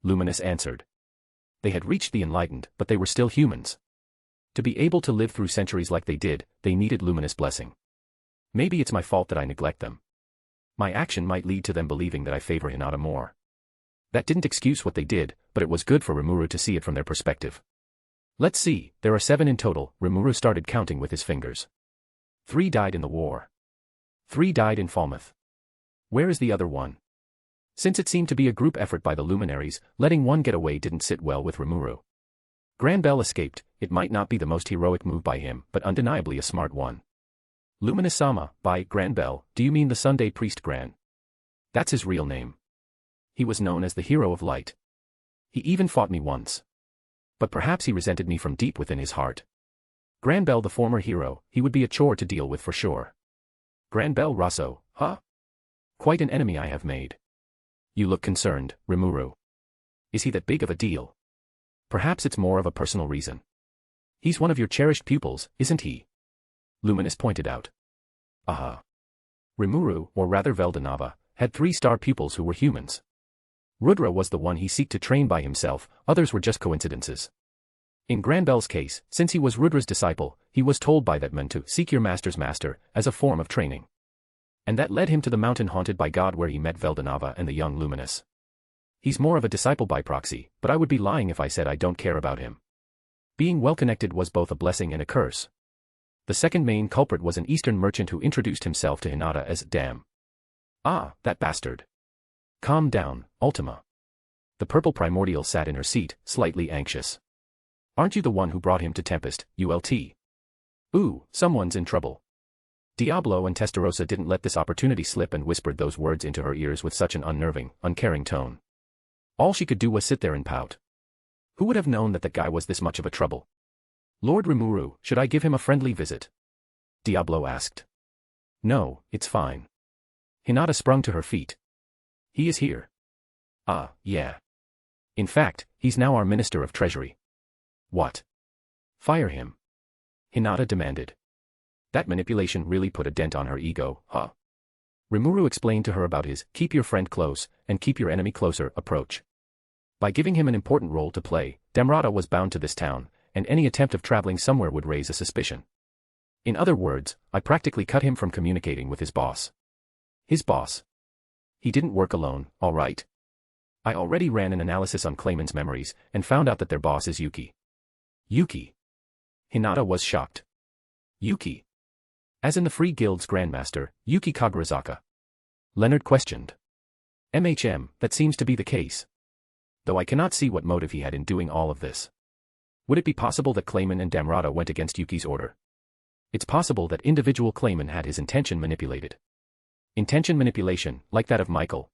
Luminous answered. They had reached the enlightened, but they were still humans. To be able to live through centuries like they did, they needed Luminous blessing. Maybe it's my fault that I neglect them. My action might lead to them believing that I favor Hinata more. That didn't excuse what they did, but it was good for Rimuru to see it from their perspective. Let's see, there are 7 in total. Rimuru started counting with his fingers. 3 died in the war. 3 died in Falmouth. Where is the other one? Since it seemed to be a group effort by the luminaries, letting one get away didn't sit well with Rimuru. Granbell escaped. It might not be the most heroic move by him, but undeniably a smart one. Luminous-sama, by Granbell, do you mean the Sunday priest Gran? That's his real name. He was known as the hero of light. He even fought me once. But perhaps he resented me from deep within his heart. Granbell, the former hero, he would be a chore to deal with for sure. Granbell Rosso, huh? Quite an enemy I have made. You look concerned, Rimuru. Is he that big of a deal? Perhaps it's more of a personal reason. He's one of your cherished pupils, isn't he? Luminous pointed out. Rimuru, or rather Veldanava, had 3-star pupils who were humans. Rudra was the one he sought to train by himself, others were just coincidences. In Granbell's case, since he was Rudra's disciple, he was told by that man to seek your master's master, as a form of training. And that led him to the mountain haunted by God where he met Veldanava and the young Luminous. He's more of a disciple by proxy, but I would be lying if I said I don't care about him. Being well-connected was both a blessing and a curse. The second main culprit was an Eastern merchant who introduced himself to Hinata as Damn. Ah, that bastard. Calm down, Ultima. The purple primordial sat in her seat, slightly anxious. Aren't you the one who brought him to Tempest, ULT? Ooh, someone's in trouble. Diablo and Testarossa didn't let this opportunity slip and whispered those words into her ears with such an unnerving, uncaring tone. All she could do was sit there and pout. Who would have known that guy was this much of a trouble? Lord Rimuru, should I give him a friendly visit? Diablo asked. No, it's fine. Hinata sprung to her feet. He is here. Ah, yeah. In fact, he's now our Minister of Treasury. What? Fire him. Hinata demanded. That manipulation really put a dent on her ego, huh? Rimuru explained to her about his keep your friend close and keep your enemy closer approach. By giving him an important role to play, Damrata was bound to this town, and any attempt of traveling somewhere would raise a suspicion. In other words, I practically cut him from communicating with his boss. His boss. He didn't work alone, all right. I already ran an analysis on Clayman's memories and found out that their boss is Yuki. Yuki. Hinata was shocked. Yuki. As in the Free Guild's Grandmaster, Yuki Kagurazaka. Leonard questioned. That seems to be the case. Though I cannot see what motive he had in doing all of this. Would it be possible that Clayman and Damrata went against Yuki's order? It's possible that individual Clayman had his intention manipulated. Intention manipulation, like that of Michael.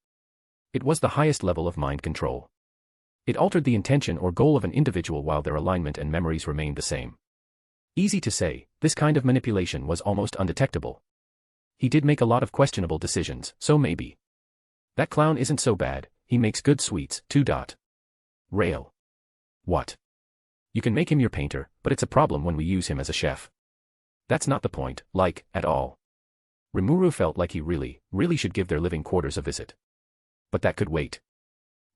It was the highest level of mind control. It altered the intention or goal of an individual while their alignment and memories remained the same. Easy to say, this kind of manipulation was almost undetectable. He did make a lot of questionable decisions, so maybe. That clown isn't so bad, he makes good sweets, too. Rail. What? You can make him your painter, but it's a problem when we use him as a chef. That's not the point, at all. Rimuru felt like he really should give their living quarters a visit. But that could wait.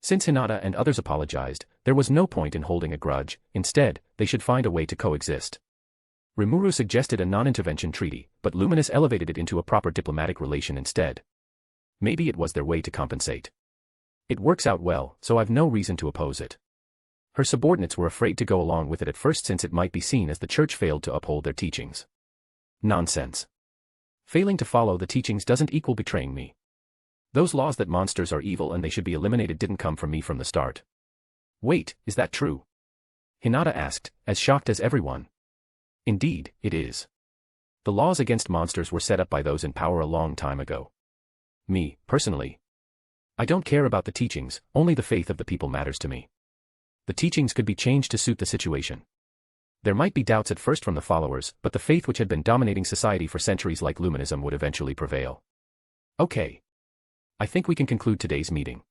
Since Hinata and others apologized, there was no point in holding a grudge, instead, they should find a way to coexist. Rimuru suggested a non-intervention treaty, but Luminous elevated it into a proper diplomatic relation instead. Maybe it was their way to compensate. It works out well, so I've no reason to oppose it. Her subordinates were afraid to go along with it at first since it might be seen as the church failed to uphold their teachings. Nonsense. Failing to follow the teachings doesn't equal betraying me. Those laws that monsters are evil and they should be eliminated didn't come from me from the start. Wait, is that true? Hinata asked, as shocked as everyone. Indeed, it is. The laws against monsters were set up by those in power a long time ago. Me, personally. I don't care about the teachings, only the faith of the people matters to me. The teachings could be changed to suit the situation. There might be doubts at first from the followers, but the faith which had been dominating society for centuries like Luminism would eventually prevail. Okay. I think we can conclude today's meeting.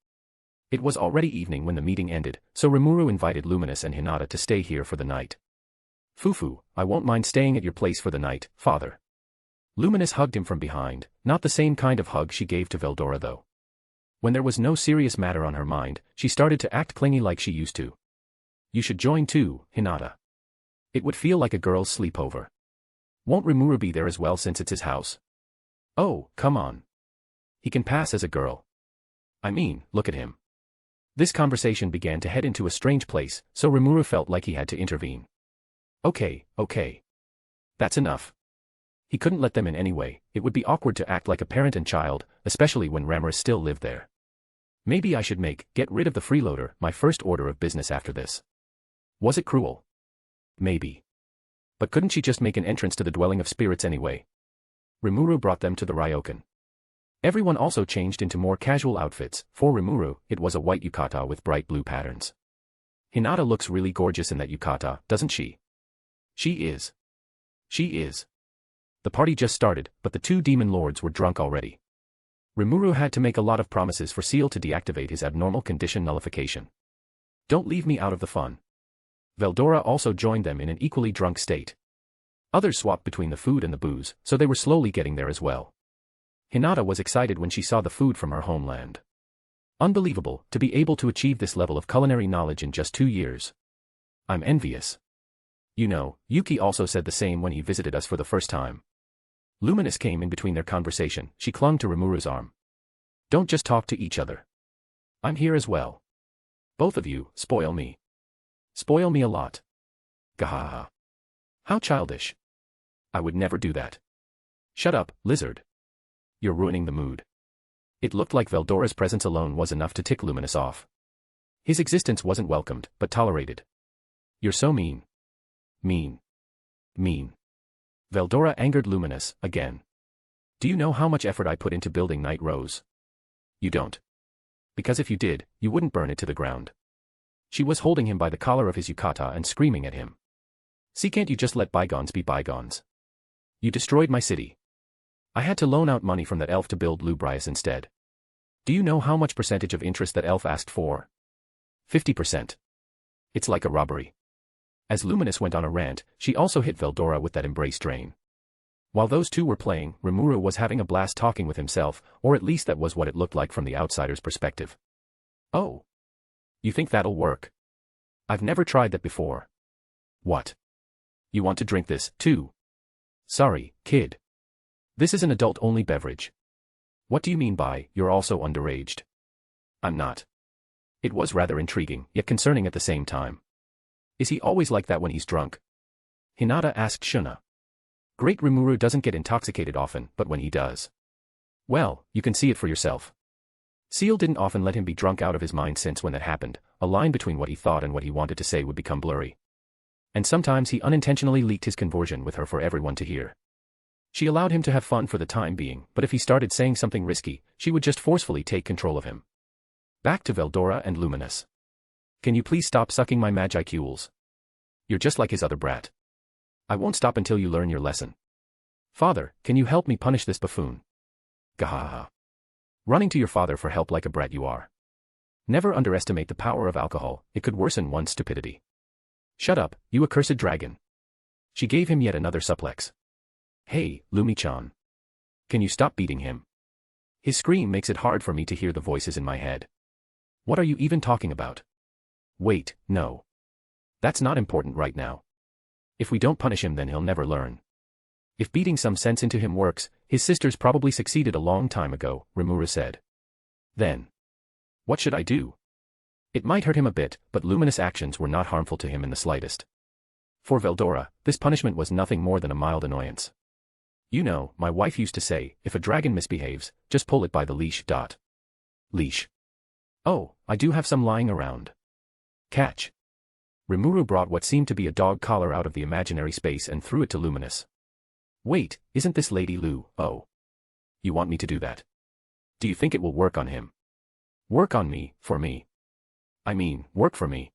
It was already evening when the meeting ended, so Rimuru invited Luminous and Hinata to stay here for the night. Fufu, I won't mind staying at your place for the night, father. Luminous hugged him from behind, not the same kind of hug she gave to Veldora though. When there was no serious matter on her mind, she started to act clingy like she used to. You should join too, Hinata. It would feel like a girl's sleepover. Won't Rimuru be there as well since it's his house? Oh, come on. He can pass as a girl. I mean, look at him. This conversation began to head into a strange place, so Rimuru felt like he had to intervene. Okay. That's enough. He couldn't let them in anyway. It would be awkward to act like a parent and child, especially when Ramirez still lived there. Maybe I should get rid of the freeloader my first order of business after this. Was it cruel? Maybe. But couldn't she just make an entrance to the dwelling of spirits anyway? Rimuru brought them to the ryokan. Everyone also changed into more casual outfits. For Rimuru, it was a white yukata with bright blue patterns. Hinata looks really gorgeous in that yukata, doesn't she? She is. The party just started, but the two demon lords were drunk already. Rimuru had to make a lot of promises for Seal to deactivate his abnormal condition nullification. Don't leave me out of the fun. Veldora also joined them in an equally drunk state. Others swapped between the food and the booze, so they were slowly getting there as well. Hinata was excited when she saw the food from her homeland. Unbelievable, to be able to achieve this level of culinary knowledge in just 2 years. I'm envious. You know, Yuki also said the same when he visited us for the first time. Luminous came in between their conversation. She clung to Rimuru's arm. Don't just talk to each other. I'm here as well. Both of you, spoil me. Spoil me a lot. Gahaha. How childish. I would never do that. Shut up, lizard. You're ruining the mood. It looked like Veldora's presence alone was enough to tick Luminous off. His existence wasn't welcomed, but tolerated. You're so mean. Mean. Veldora angered Luminous, again. Do you know how much effort I put into building Night Rose? You don't. Because if you did, you wouldn't burn it to the ground. She was holding him by the collar of his yukata and screaming at him. See, can't you just let bygones be bygones? You destroyed my city. I had to loan out money from that elf to build Lubrius instead. Do you know how much percentage of interest that elf asked for? 50%. It's like a robbery. As Luminous went on a rant, she also hit Veldora with that embrace drain. While those two were playing, Rimuru was having a blast talking with himself, or at least that was what it looked like from the outsider's perspective. Oh. You think that'll work? I've never tried that before. What? You want to drink this, too? Sorry, kid. This is an adult-only beverage. What do you mean by, you're also underaged? I'm not. It was rather intriguing, yet concerning at the same time. Is he always like that when he's drunk? Hinata asked Shuna. Great Rimuru doesn't get intoxicated often, but when he does. Well, you can see it for yourself. Seal didn't often let him be drunk out of his mind since when that happened, a line between what he thought and what he wanted to say would become blurry. And sometimes he unintentionally leaked his conversion with her for everyone to hear. She allowed him to have fun for the time being, but if he started saying something risky, she would just forcefully take control of him. Back to Veldora and Luminous. Can you please stop sucking my magicule? You're just like his other brat. I won't stop until you learn your lesson. Father, can you help me punish this buffoon? Gahaha. Running to your father for help like a brat you are. Never underestimate the power of alcohol, it could worsen one's stupidity. Shut up, you accursed dragon. She gave him yet another suplex. Hey, Lumi-chan. Can you stop beating him? His scream makes it hard for me to hear the voices in my head. What are you even talking about? Wait, no. That's not important right now. If we don't punish him then he'll never learn. If beating some sense into him works, his sisters probably succeeded a long time ago, Rimuru said. Then. What should I do? It might hurt him a bit, but Luminous' actions were not harmful to him in the slightest. For Veldora, this punishment was nothing more than a mild annoyance. You know, my wife used to say, if a dragon misbehaves, just pull it by the leash. Leash. Oh, I do have some lying around. Catch. Rimuru brought what seemed to be a dog collar out of the imaginary space and threw it to Luminous. Wait, isn't this Lady Lu? Oh. You want me to do that? Do you think it will work on him? Work on me, for me. I mean, work for me.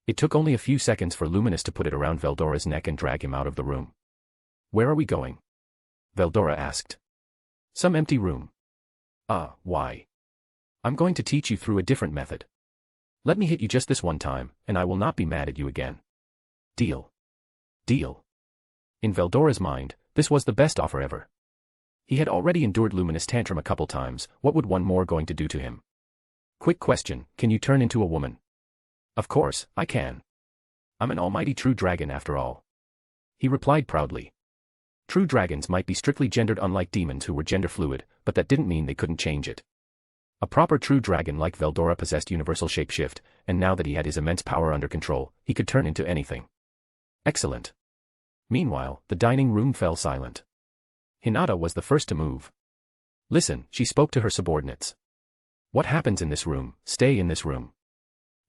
It took only a few seconds for Luminous to put it around Veldora's neck and drag him out of the room. Where are we going? Veldora asked. Some empty room. Why? I'm going to teach you through a different method. Let me hit you just this one time, and I will not be mad at you again. Deal. Deal. In Veldora's mind, this was the best offer ever. He had already endured Luminous' tantrum a couple times, what would one more going to do to him? Quick question, can you turn into a woman? Of course, I can. I'm an almighty true dragon after all. He replied proudly. True dragons might be strictly gendered unlike demons who were gender fluid, but that didn't mean they couldn't change it. A proper true dragon like Veldora possessed universal shapeshift, and now that he had his immense power under control, he could turn into anything. Excellent. Meanwhile, the dining room fell silent. Hinata was the first to move. Listen, she spoke to her subordinates. What happens in this room, stay in this room.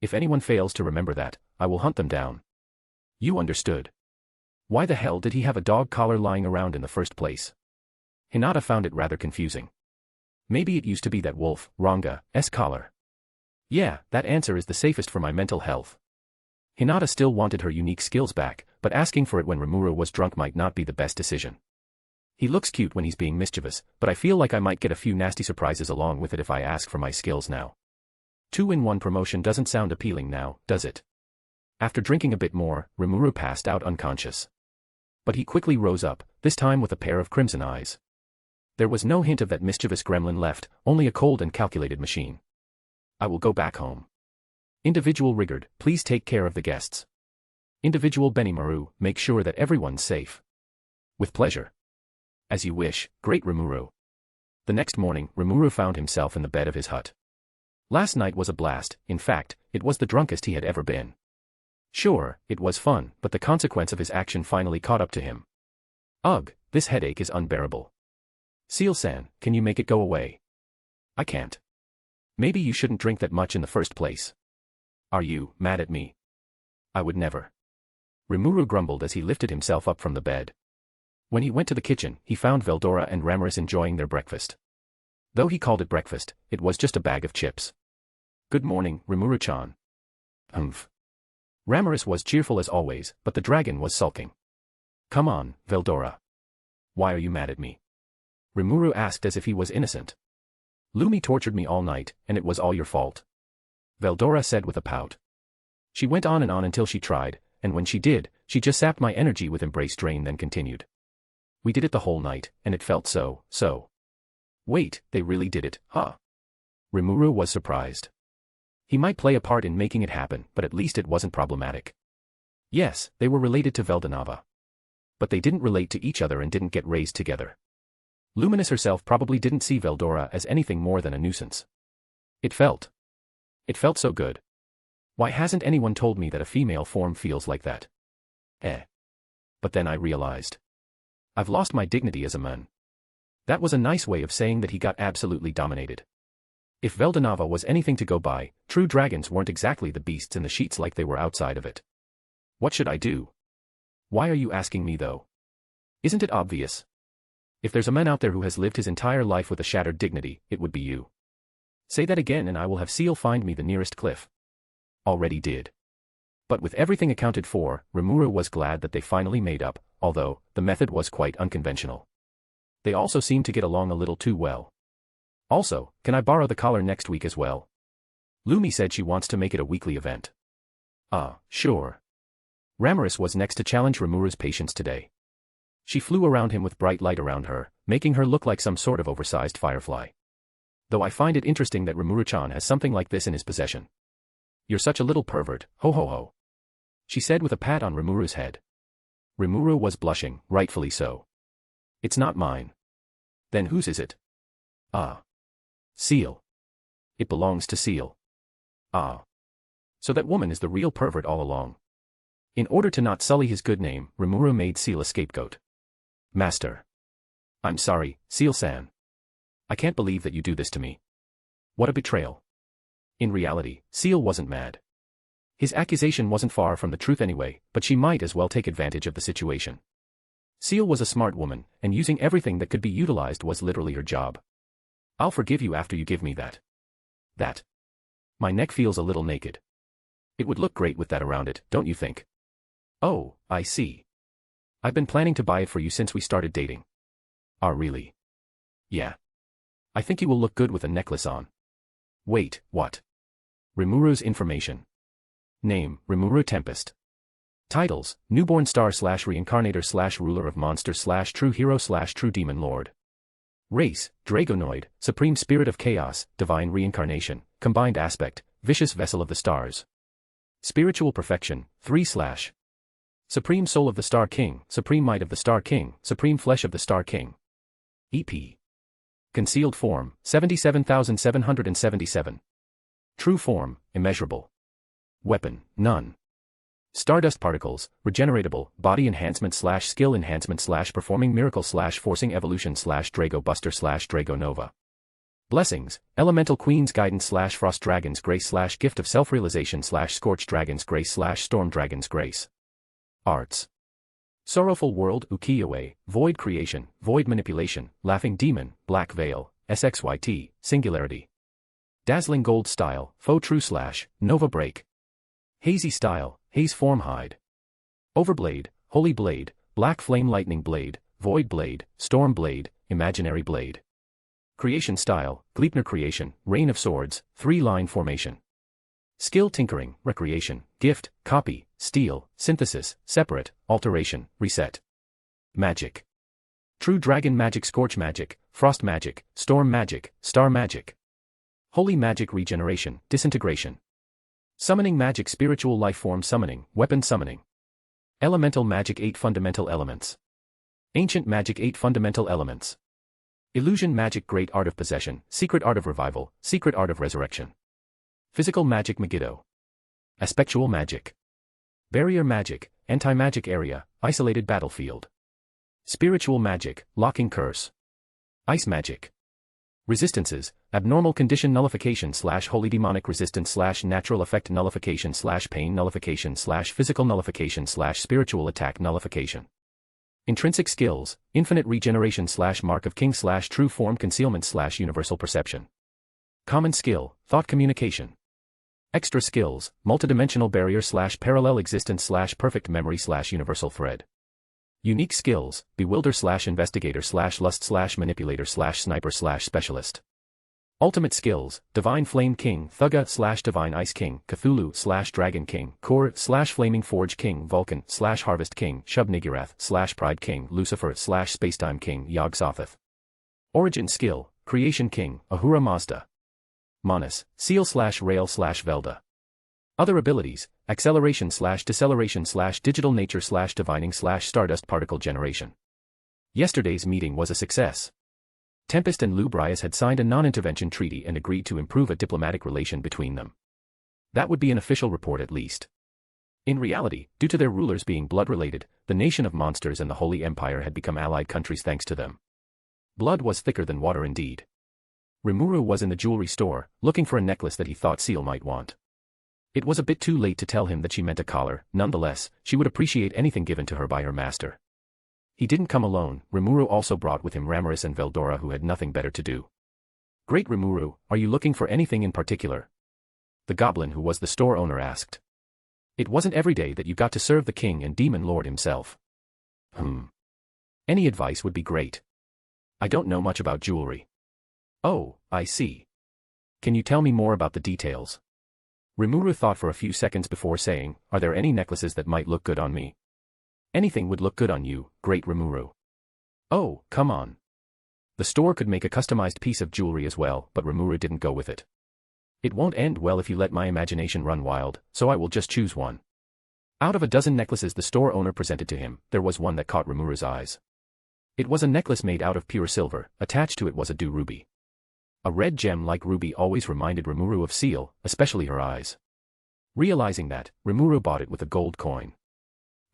If anyone fails to remember that, I will hunt them down. You understood. Why the hell did he have a dog collar lying around in the first place? Hinata found it rather confusing. Maybe it used to be that wolf, Ranga's collar. Yeah, that answer is the safest for my mental health. Hinata still wanted her unique skills back, but asking for it when Rimuru was drunk might not be the best decision. He looks cute when he's being mischievous, but I feel like I might get a few nasty surprises along with it if I ask for my skills now. 2-in-1 promotion doesn't sound appealing now, does it? After drinking a bit more, Rimuru passed out unconscious. But he quickly rose up, this time with a pair of crimson eyes. There was no hint of that mischievous gremlin left, only a cold and calculated machine. I will go back home. Individual Rigard, please take care of the guests. Individual Benimaru, make sure that everyone's safe. With pleasure. As you wish, great Rimuru. The next morning, Rimuru found himself in the bed of his hut. Last night was a blast, in fact, it was the drunkest he had ever been. Sure, it was fun, but the consequence of his action finally caught up to him. Ugh, this headache is unbearable. Seal-san, can you make it go away? I can't. Maybe you shouldn't drink that much in the first place. Are you mad at me? I would never. Rimuru grumbled as he lifted himself up from the bed. When he went to the kitchen, he found Veldora and Ramaris enjoying their breakfast. Though he called it breakfast, it was just a bag of chips. Good morning, Rimuru-chan. Humph. Ramaris was cheerful as always, but the dragon was sulking. Come on, Veldora. Why are you mad at me? Rimuru asked as if he was innocent. Lumi tortured me all night, and it was all your fault. Veldora said with a pout. She went on until she tried, and when she did, she just sapped my energy with embrace drain then continued. We did it the whole night, and it felt so. Wait, they really did it, huh? Rimuru was surprised. He might play a part in making it happen, but at least it wasn't problematic. Yes, they were related to Veldanava. But they didn't relate to each other and didn't get raised together. Luminous herself probably didn't see Veldora as anything more than a nuisance. It felt so good. Why hasn't anyone told me that a female form feels like that? But then I realized. I've lost my dignity as a man. That was a nice way of saying that he got absolutely dominated. If Veldanava was anything to go by, true dragons weren't exactly the beasts in the sheets like they were outside of it. What should I do? Why are you asking me though? Isn't it obvious? If there's a man out there who has lived his entire life with a shattered dignity, it would be you. Say that again and I will have Seal find me the nearest cliff. Already did. But with everything accounted for, Rimuru was glad that they finally made up, although the method was quite unconventional. They also seemed to get along a little too well. Also, can I borrow the collar next week as well? Lumi said she wants to make it a weekly event. Sure. Ramaris was next to challenge Rimuru's patience today. She flew around him with bright light around her, making her look like some sort of oversized firefly. Though I find it interesting that Rimuru-chan has something like this in his possession. You're such a little pervert, ho ho ho. She said with a pat on Rimuru's head. Rimuru was blushing, rightfully so. It's not mine. Then whose is it? Seal. It belongs to Seal. So that woman is the real pervert all along. In order to not sully his good name, Rimuru made Seal a scapegoat. Master. I'm sorry, Seal-san. I can't believe that you do this to me. What a betrayal. In reality, Seal wasn't mad. His accusation wasn't far from the truth anyway, but she might as well take advantage of the situation. Seal was a smart woman, and using everything that could be utilized was literally her job. I'll forgive you after you give me that. That. My neck feels a little naked. It would look great with that around it, don't you think? Oh, I see. I've been planning to buy it for you since we started dating. Really? Yeah. I think you will look good with a necklace on. Wait, what? Rimuru's information. Name, Rimuru Tempest. Titles, Newborn Star / Reincarnator / Ruler of Monsters / True Hero / True Demon Lord. Race, Dragonoid, Supreme Spirit of Chaos, Divine Reincarnation, Combined Aspect, Vicious Vessel of the Stars. Spiritual Perfection, 3/. Supreme Soul of the Star King, Supreme Might of the Star King, Supreme Flesh of the Star King. EP. Concealed form, 77,777. True form, immeasurable. Weapon, none. Stardust particles, regeneratable, body enhancement / skill enhancement / performing miracle / forcing evolution / Drago Buster / Drago Nova. Blessings, Elemental Queen's Guidance / Frost Dragon's Grace / Gift of Self-Realization / Scorch Dragon's Grace / Storm Dragon's Grace. Arts. Sorrowful World, Ukiyo-e, Void Creation, Void Manipulation, Laughing Demon, Black Veil, SXYT, Singularity. Dazzling Gold Style, Faux True / Nova Break. Hazy Style, Haze Form Hide. Overblade, Holy Blade, Black Flame Lightning Blade, Void Blade, Storm Blade, Imaginary Blade. Creation Style, Gleipnir Creation, Rain of Swords, 3-line formation. Skill Tinkering, Recreation, Gift, Copy, Steal, Synthesis, Separate, Alteration, Reset. Magic. True Dragon Magic, Scorch Magic, Frost Magic, Storm Magic, Star Magic. Holy Magic, Regeneration, Disintegration. Summoning Magic, Spiritual Life Form Summoning, Weapon Summoning. Elemental Magic, 8 Fundamental Elements. Ancient Magic, 8 Fundamental Elements. Illusion Magic, Great Art of Possession, Secret Art of Revival, Secret Art of Resurrection. Physical Magic, Megiddo. Aspectual Magic. Barrier Magic, Anti-Magic Area, Isolated Battlefield. Spiritual Magic, Locking Curse. Ice Magic. Resistances, Abnormal Condition Nullification / Holy Demonic Resistance / Natural Effect Nullification / Pain Nullification / Physical Nullification / Spiritual Attack Nullification. Intrinsic Skills, Infinite Regeneration / Mark of King / True Form Concealment / Universal Perception. Common Skill, Thought Communication. Extra Skills, Multidimensional Barrier / Parallel Existence / Perfect Memory / Universal Thread. Unique Skills, Bewilder / Investigator / Lust / Manipulator / Sniper / Specialist. Ultimate Skills, Divine Flame King, Thugga / Divine Ice King, Cthulhu / Dragon King, Kor / Flaming Forge King, Vulcan / Harvest King, Shub-Niggurath / Pride King, Lucifer / Spacetime King, Yog-Sothoth. Origin Skill, Creation King, Ahura Mazda. Manus, Seal / Rail / Velda. Other abilities, Acceleration / Deceleration / Digital Nature / Divining / Stardust Particle Generation. Yesterday's meeting was a success. Tempest and Lubrius had signed a non-intervention treaty and agreed to improve a diplomatic relation between them. That would be an official report at least. In reality, due to their rulers being blood-related, the nation of monsters and the Holy Empire had become allied countries thanks to them. Blood was thicker than water indeed. Rimuru was in the jewelry store, looking for a necklace that he thought Seal might want. It was a bit too late to tell him that she meant a collar, nonetheless, she would appreciate anything given to her by her master. He didn't come alone, Rimuru also brought with him Ramiris and Veldora who had nothing better to do. Great Rimuru, are you looking for anything in particular? The goblin who was the store owner asked. It wasn't every day that you got to serve the king and demon lord himself. Any advice would be great. I don't know much about jewelry. Oh, I see. Can you tell me more about the details? Rimuru thought for a few seconds before saying, are there any necklaces that might look good on me? Anything would look good on you, great Rimuru. Oh, come on. The store could make a customized piece of jewelry as well, but Rimuru didn't go with it. It won't end well if you let my imagination run wild, so I will just choose one. Out of a dozen necklaces the store owner presented to him, there was one that caught Rimuru's eyes. It was a necklace made out of pure silver, attached to it was a dew ruby. A red gem like ruby always reminded Rimuru of Seal, especially her eyes. Realizing that, Rimuru bought it with a gold coin.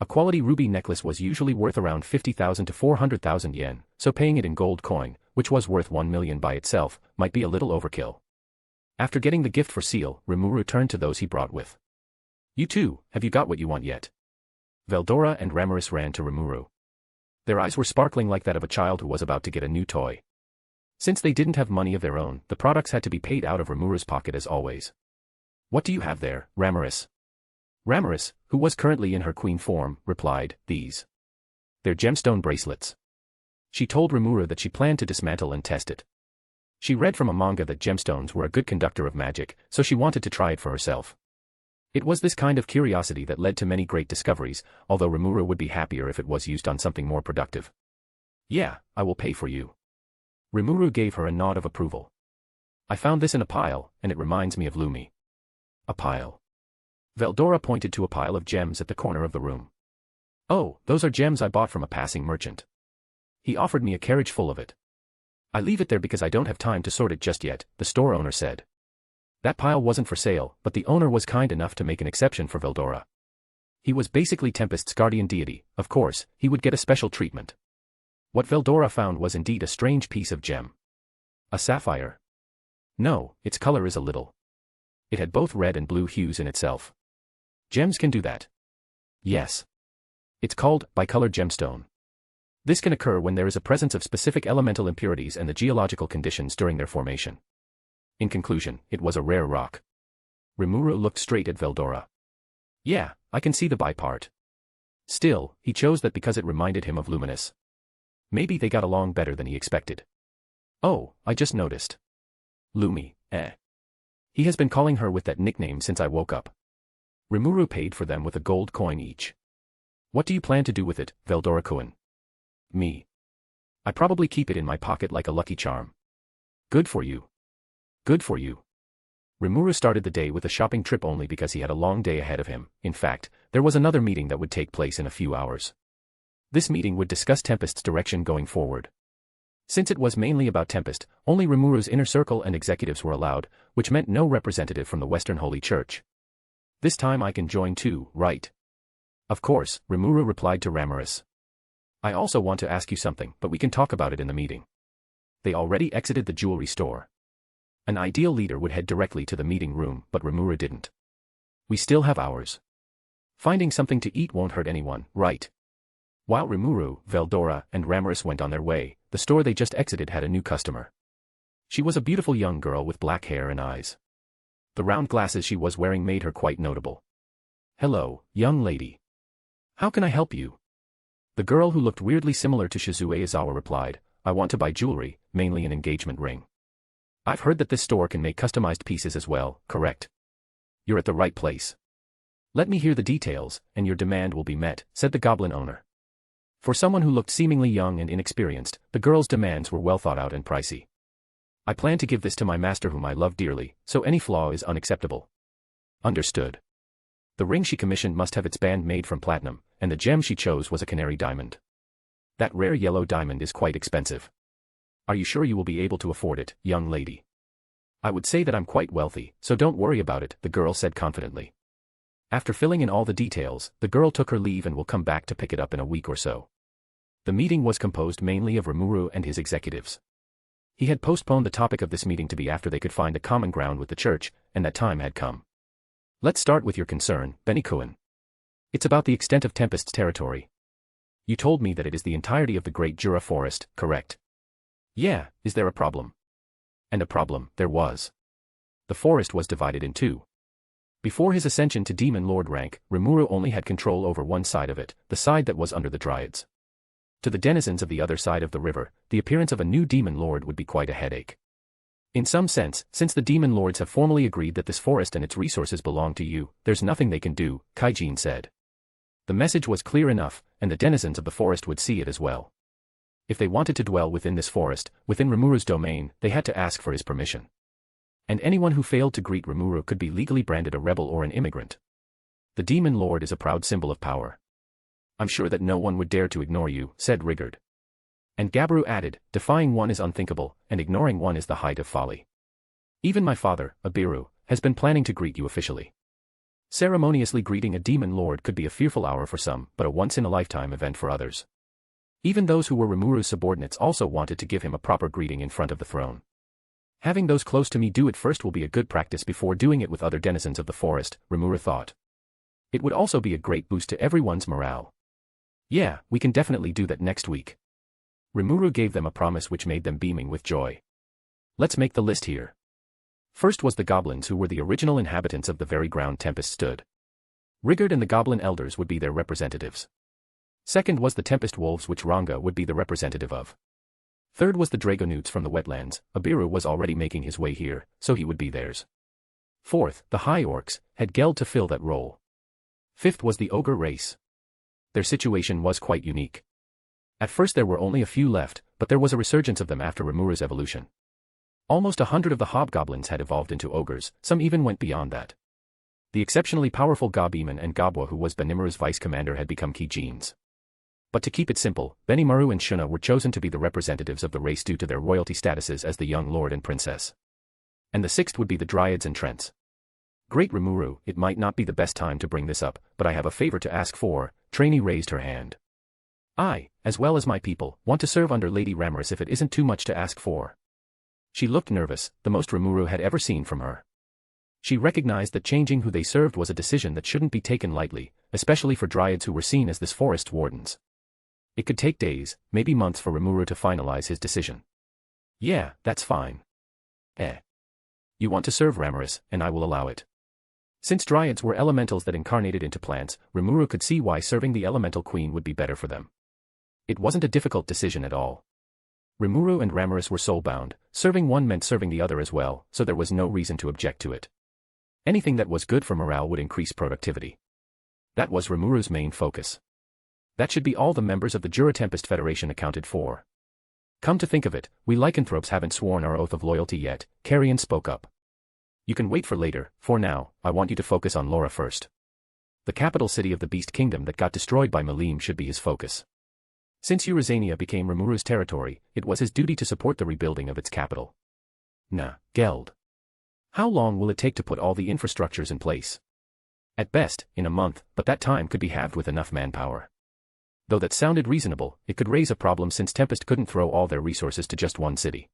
A quality ruby necklace was usually worth around 50,000 to 400,000 yen, so paying it in gold coin, which was worth 1 million by itself, might be a little overkill. After getting the gift for Seal, Rimuru turned to those he brought with. You too, have you got what you want yet? Veldora and Ramiris ran to Rimuru. Their eyes were sparkling like that of a child who was about to get a new toy. Since they didn't have money of their own, the products had to be paid out of Rimuru's pocket as always. What do you have there, Ramiris? Ramiris, who was currently in her queen form, replied, these. They're gemstone bracelets. She told Rimuru that she planned to dismantle and test it. She read from a manga that gemstones were a good conductor of magic, so she wanted to try it for herself. It was this kind of curiosity that led to many great discoveries, although Rimuru would be happier if it was used on something more productive. Yeah, I will pay for you. Rimuru gave her a nod of approval. I found this in a pile, and it reminds me of Lumi. A pile. Veldora pointed to a pile of gems at the corner of the room. Oh, those are gems I bought from a passing merchant. He offered me a carriage full of it. I leave it there because I don't have time to sort it just yet, the store owner said. That pile wasn't for sale, but the owner was kind enough to make an exception for Veldora. He was basically Tempest's guardian deity, of course, he would get a special treatment. What Veldora found was indeed a strange piece of gem. A sapphire? No, its color is a little. It had both red and blue hues in itself. Gems can do that. Yes. It's called bicolored gemstone. This can occur when there is a presence of specific elemental impurities and the geological conditions during their formation. In conclusion, it was a rare rock. Rimuru looked straight at Veldora. Yeah, I can see the bi part. Still, he chose that because it reminded him of Luminous. Maybe they got along better than he expected. Oh, I just noticed. Lumi, eh. He has been calling her with that nickname since I woke up. Rimuru paid for them with a gold coin each. What do you plan to do with it, Veldora-kun? Me. I probably keep it in my pocket like a lucky charm. Good for you. Good for you. Rimuru started the day with a shopping trip only because he had a long day ahead of him. In fact, there was another meeting that would take place in a few hours. This meeting would discuss Tempest's direction going forward. Since it was mainly about Tempest, only Rimuru's inner circle and executives were allowed, which meant no representative from the Western Holy Church. This time I can join too, right? Of course, Rimuru replied to Ramiris. I also want to ask you something, but we can talk about it in the meeting. They already exited the jewelry store. An ideal leader would head directly to the meeting room, but Rimuru didn't. We still have hours. Finding something to eat won't hurt anyone, right? While Rimuru, Veldora, and Ramiris went on their way, the store they just exited had a new customer. She was a beautiful young girl with black hair and eyes. The round glasses she was wearing made her quite notable. Hello, young lady. How can I help you? The girl who looked weirdly similar to Shizue Izawa replied, I want to buy jewelry, mainly an engagement ring. I've heard that this store can make customized pieces as well, correct? You're at the right place. Let me hear the details, and your demand will be met, said the goblin owner. For someone who looked seemingly young and inexperienced, the girl's demands were well thought out and pricey. I plan to give this to my master whom I love dearly, so any flaw is unacceptable. Understood. The ring she commissioned must have its band made from platinum, and the gem she chose was a canary diamond. That rare yellow diamond is quite expensive. Are you sure you will be able to afford it, young lady? I would say that I'm quite wealthy, so don't worry about it, the girl said confidently. After filling in all the details, the girl took her leave and will come back to pick it up in a week or so. The meeting was composed mainly of Rimuru and his executives. He had postponed the topic of this meeting to be after they could find a common ground with the church, and that time had come. Let's start with your concern, Benikuin. It's about the extent of Tempest's territory. You told me that it is the entirety of the Great Jura Forest, correct? Yeah, is there a problem? And a problem, there was. The forest was divided in two. Before his ascension to Demon Lord rank, Rimuru only had control over one side of it, the side that was under the Dryads. To the denizens of the other side of the river, the appearance of a new Demon Lord would be quite a headache. In some sense, since the Demon Lords have formally agreed that this forest and its resources belong to you, there's nothing they can do, Kaijin said. The message was clear enough, and the denizens of the forest would see it as well. If they wanted to dwell within this forest, within Rimuru's domain, they had to ask for his permission. And anyone who failed to greet Rimuru could be legally branded a rebel or an immigrant. The Demon Lord is a proud symbol of power. I'm sure that no one would dare to ignore you, said Rigard. And Gabiru added, defying one is unthinkable, and ignoring one is the height of folly. Even my father, Abiru, has been planning to greet you officially. Ceremoniously greeting a Demon Lord could be a fearful hour for some, but a once-in-a-lifetime event for others. Even those who were Rimuru's subordinates also wanted to give him a proper greeting in front of the throne. Having those close to me do it first will be a good practice before doing it with other denizens of the forest, Rimuru thought. It would also be a great boost to everyone's morale. Yeah, we can definitely do that next week. Rimuru gave them a promise which made them beaming with joy. Let's make the list here. First was the goblins who were the original inhabitants of the very ground Tempest stood. Rigard and the goblin elders would be their representatives. Second was the Tempest wolves which Ranga would be the representative of. Third was the Dragonutes from the wetlands, Abiru was already making his way here, so he would be theirs. Fourth, the High Orcs, had Geld to fill that role. Fifth was the Ogre race. Their situation was quite unique. At first there were only a few left, but there was a resurgence of them after Rimuru's evolution. Almost 100 of the hobgoblins had evolved into ogres, some even went beyond that. The exceptionally powerful Gabiman and Gabwa who was Benimaru's vice-commander had become key genes. But to keep it simple, Benimaru and Shuna were chosen to be the representatives of the race due to their royalty statuses as the young lord and princess. And the sixth would be the Dryads and Trents. Great Rimuru, it might not be the best time to bring this up, but I have a favor to ask for. Trainee raised her hand. I, as well as my people, want to serve under Lady Ramaris if it isn't too much to ask for. She looked nervous, the most Rimuru had ever seen from her. She recognized that changing who they served was a decision that shouldn't be taken lightly, especially for Dryads who were seen as this forest's wardens. It could take days, maybe months for Rimuru to finalize his decision. Yeah, that's fine. You want to serve Ramaris, and I will allow it. Since Dryads were elementals that incarnated into plants, Rimuru could see why serving the elemental queen would be better for them. It wasn't a difficult decision at all. Rimuru and Ramaris were soul-bound, serving one meant serving the other as well, so there was no reason to object to it. Anything that was good for morale would increase productivity. That was Rimuru's main focus. That should be all the members of the Jura Tempest Federation accounted for. Come to think of it, we lycanthropes haven't sworn our oath of loyalty yet, Carrion spoke up. You can wait for later, for now, I want you to focus on Laura first. The capital city of the Beast Kingdom that got destroyed by Malim should be his focus. Since Eurazania became Rimuru's territory, it was his duty to support the rebuilding of its capital. Nah, Geld. How long will it take to put all the infrastructures in place? At best, in a month, but that time could be halved with enough manpower. Though that sounded reasonable, it could raise a problem since Tempest couldn't throw all their resources to just one city.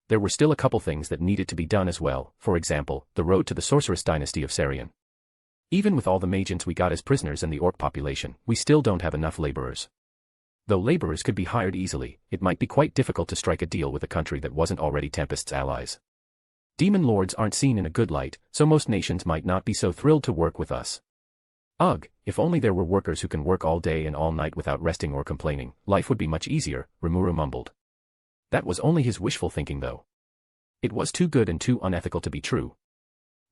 There were still a couple things that needed to be done as well, for example, the road to the sorceress dynasty of Sarian. Even with all the Magians we got as prisoners and the orc population, we still don't have enough laborers. Though laborers could be hired easily, it might be quite difficult to strike a deal with a country that wasn't already Tempest's allies. Demon lords aren't seen in a good light, so most nations might not be so thrilled to work with us. Ugh, if only there were workers who can work all day and all night without resting or complaining, life would be much easier, Rimuru mumbled. That was only his wishful thinking though. It was too good and too unethical to be true.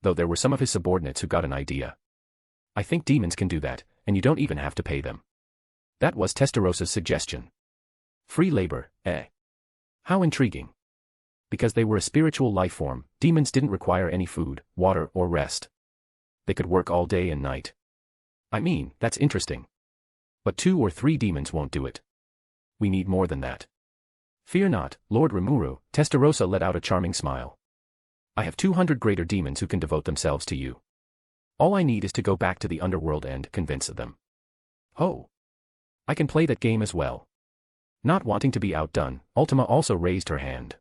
Though there were some of his subordinates who got an idea. I think demons can do that, and you don't even have to pay them. That was Testarosa's suggestion. Free labor, eh? How intriguing. Because they were a spiritual life form, demons didn't require any food, water, or rest. They could work all day and night. I mean, that's interesting. But 2 or 3 demons won't do it. We need more than that. Fear not, Lord Rimuru, Testarossa let out a charming smile. I have 200 greater demons who can devote themselves to you. All I need is to go back to the underworld and convince them. Oh. I can play that game as well. Not wanting to be outdone, Ultima also raised her hand.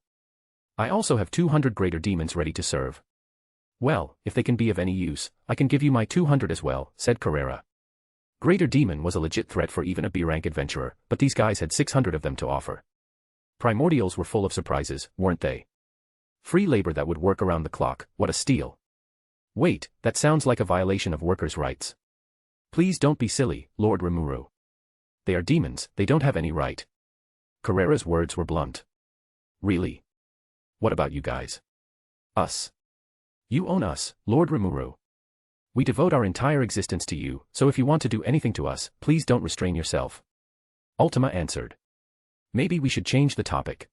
I also have 200 greater demons ready to serve. Well, if they can be of any use, I can give you my 200 as well, said Carrera. Greater Demon was a legit threat for even a B-rank adventurer, but these guys had 600 of them to offer. Primordials were full of surprises, weren't they? Free labor that would work around the clock, what a steal. Wait, that sounds like a violation of workers' rights. Please don't be silly, Lord Rimuru. They are demons, they don't have any right. Carrera's words were blunt. Really? What about you guys? Us. You own us, Lord Rimuru. We devote our entire existence to you, so if you want to do anything to us, please don't restrain yourself. Ultima answered. Maybe we should change the topic.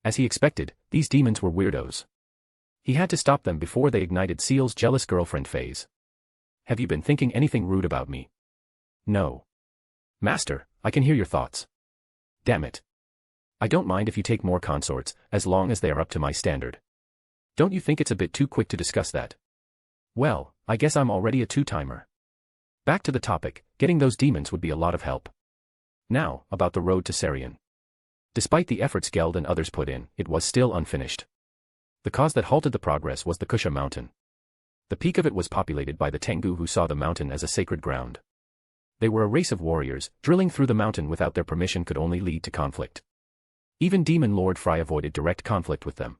As he expected, these demons were weirdos. He had to stop them before they ignited Seal's jealous girlfriend phase. Have you been thinking anything rude about me? No. Master, I can hear your thoughts. Damn it. I don't mind if you take more consorts, as long as they are up to my standard. Don't you think it's a bit too quick to discuss that? Well, I guess I'm already a 2-timer. Back to the topic, getting those demons would be a lot of help. Now, about the road to Sarian. Despite the efforts Geld and others put in, it was still unfinished. The cause that halted the progress was the Kusha mountain. The peak of it was populated by the Tengu who saw the mountain as a sacred ground. They were a race of warriors, drilling through the mountain without their permission could only lead to conflict. Even Demon Lord Fry avoided direct conflict with them.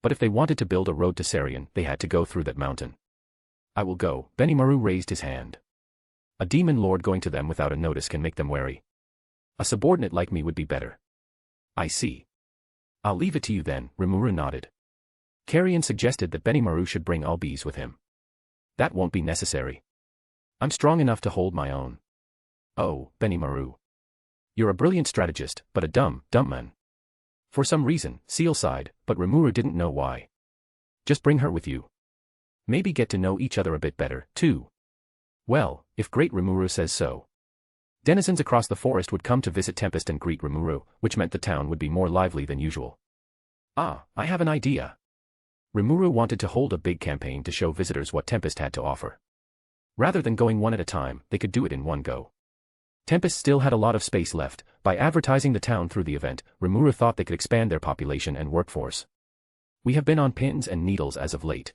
But if they wanted to build a road to Sarian, they had to go through that mountain. I will go, Benimaru raised his hand. A demon lord going to them without a notice can make them wary. A subordinate like me would be better. I see. I'll leave it to you then, Rimuru nodded. Carrion suggested that Benimaru should bring Albiz with him. That won't be necessary. I'm strong enough to hold my own. Oh, Benimaru. You're a brilliant strategist, but a dumb man. For some reason, Seal sighed, but Rimuru didn't know why. Just bring her with you. Maybe get to know each other a bit better, too. Well, if Great Rimuru says so. Denizens across the forest would come to visit Tempest and greet Rimuru, which meant the town would be more lively than usual. Ah, I have an idea. Rimuru wanted to hold a big campaign to show visitors what Tempest had to offer. Rather than going one at a time, they could do it in one go. Tempest still had a lot of space left. By advertising the town through the event, Rimuru thought they could expand their population and workforce. We have been on pins and needles as of late.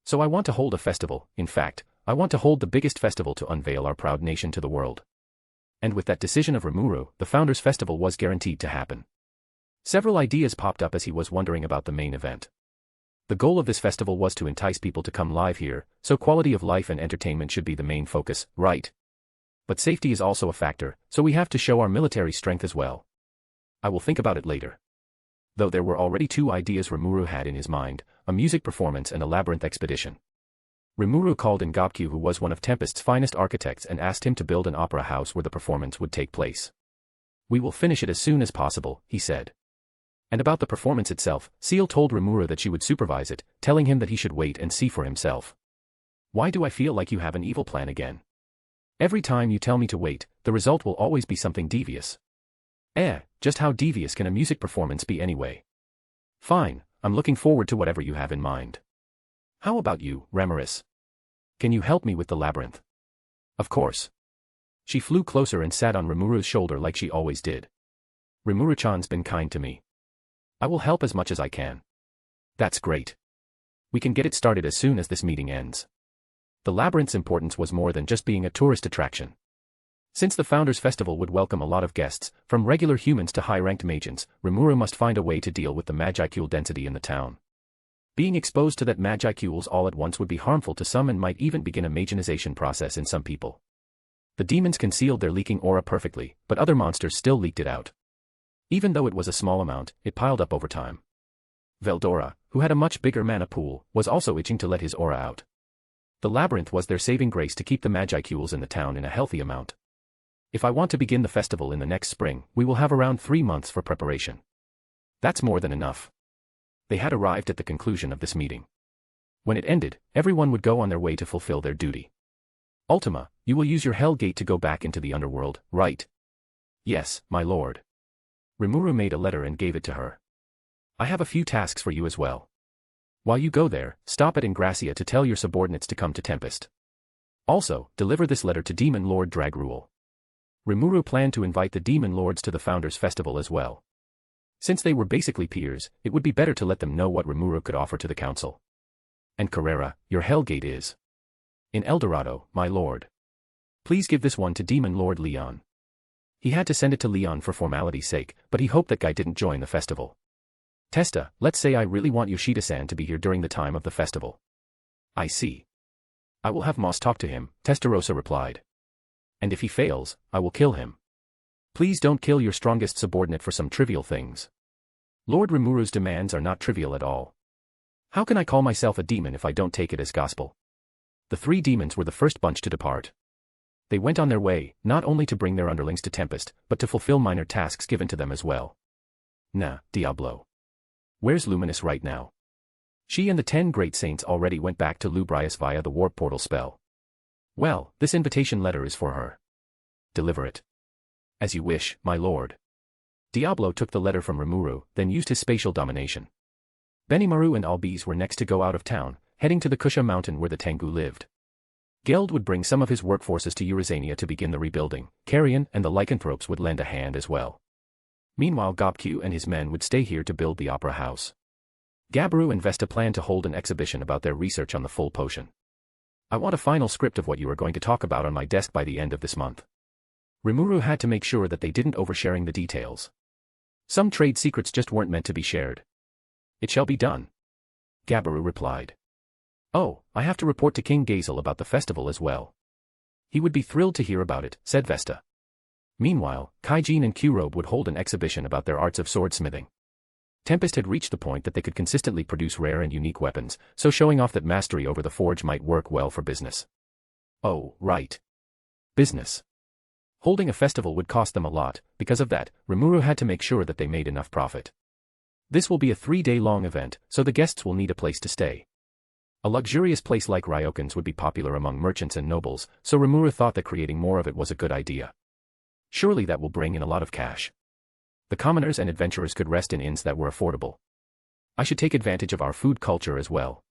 So I want to hold a festival. In fact, I want to hold the biggest festival to unveil our proud nation to the world. And with that decision of Rimuru, the Founders' Festival was guaranteed to happen. Several ideas popped up as he was wondering about the main event. The goal of this festival was to entice people to come live here, so quality of life and entertainment should be the main focus, right? But safety is also a factor, so we have to show our military strength as well. I will think about it later. Though there were already two ideas Rimuru had in his mind, a music performance and a labyrinth expedition. Rimuru called in Gobkyu, who was one of Tempest's finest architects, and asked him to build an opera house where the performance would take place. We will finish it as soon as possible, he said. And about the performance itself, Seal told Rimuru that she would supervise it, telling him that he should wait and see for himself. Why do I feel like you have an evil plan again? Every time you tell me to wait, the result will always be something devious. Just how devious can a music performance be anyway? Fine, I'm looking forward to whatever you have in mind. How about you, Ramaris? Can you help me with the labyrinth? Of course. She flew closer and sat on Rimuru's shoulder like she always did. Rimuru-chan's been kind to me. I will help as much as I can. That's great. We can get it started as soon as this meeting ends. The labyrinth's importance was more than just being a tourist attraction. Since the Founders' Festival would welcome a lot of guests, from regular humans to high-ranked magians, Rimuru must find a way to deal with the magicule density in the town. Being exposed to that magicules all at once would be harmful to some and might even begin a magianization process in some people. The demons concealed their leaking aura perfectly, but other monsters still leaked it out. Even though it was a small amount, it piled up over time. Veldora, who had a much bigger mana pool, was also itching to let his aura out. The labyrinth was their saving grace to keep the magicules in the town in a healthy amount. If I want to begin the festival in the next spring, we will have around 3 months for preparation. That's more than enough. They had arrived at the conclusion of this meeting. When it ended, everyone would go on their way to fulfill their duty. Ultima, you will use your Hell Gate to go back into the underworld, right? Yes, my lord. Rimuru made a letter and gave it to her. I have a few tasks for you as well. While you go there, stop at Ingracia to tell your subordinates to come to Tempest. Also, deliver this letter to Demon Lord Dragruel. Rimuru planned to invite the Demon Lords to the Founders' Festival as well. Since they were basically peers, it would be better to let them know what Rimuru could offer to the council. And Carrera, your Hell Gate is in El Dorado, my lord. Please give this one to Demon Lord Leon. He had to send it to Leon for formality's sake, but he hoped that guy didn't join the festival. Testa, let's say I really want Yoshida-san to be here during the time of the festival. I see. I will have Moss talk to him, Testarossa replied. And if he fails, I will kill him. Please don't kill your strongest subordinate for some trivial things. Lord Rimuru's demands are not trivial at all. How can I call myself a demon if I don't take it as gospel? The 3 demons were the first bunch to depart. They went on their way, not only to bring their underlings to Tempest, but to fulfill minor tasks given to them as well. Nah, Diablo. Where's Luminous right now? She and the 10 great saints already went back to Lubrius via the warp portal spell. Well, this invitation letter is for her. Deliver it. As you wish, my lord. Diablo took the letter from Rimuru, then used his spatial domination. Benimaru and Albiz were next to go out of town, heading to the Kusha mountain where the Tengu lived. Geld would bring some of his workforces to Eurazania to begin the rebuilding. Carrion and the lycanthropes would lend a hand as well. Meanwhile, Gobkyu and his men would stay here to build the opera house. Gabaru and Vesta planned to hold an exhibition about their research on the full potion. I want a final script of what you are going to talk about on my desk by the end of this month. Rimuru had to make sure that they didn't oversharing the details. Some trade secrets just weren't meant to be shared. It shall be done. Gabaru replied. Oh, I have to report to King Gazel about the festival as well. He would be thrilled to hear about it, said Vesta. Meanwhile, Kaijin and Kurobe would hold an exhibition about their arts of swordsmithing. Tempest had reached the point that they could consistently produce rare and unique weapons, so showing off that mastery over the forge might work well for business. Oh, right. Business. Holding a festival would cost them a lot. Because of that, Rimuru had to make sure that they made enough profit. This will be a 3-day-long event, so the guests will need a place to stay. A luxurious place like Ryokan's would be popular among merchants and nobles, so Rimuru thought that creating more of it was a good idea. Surely that will bring in a lot of cash. The commoners and adventurers could rest in inns that were affordable. I should take advantage of our food culture as well.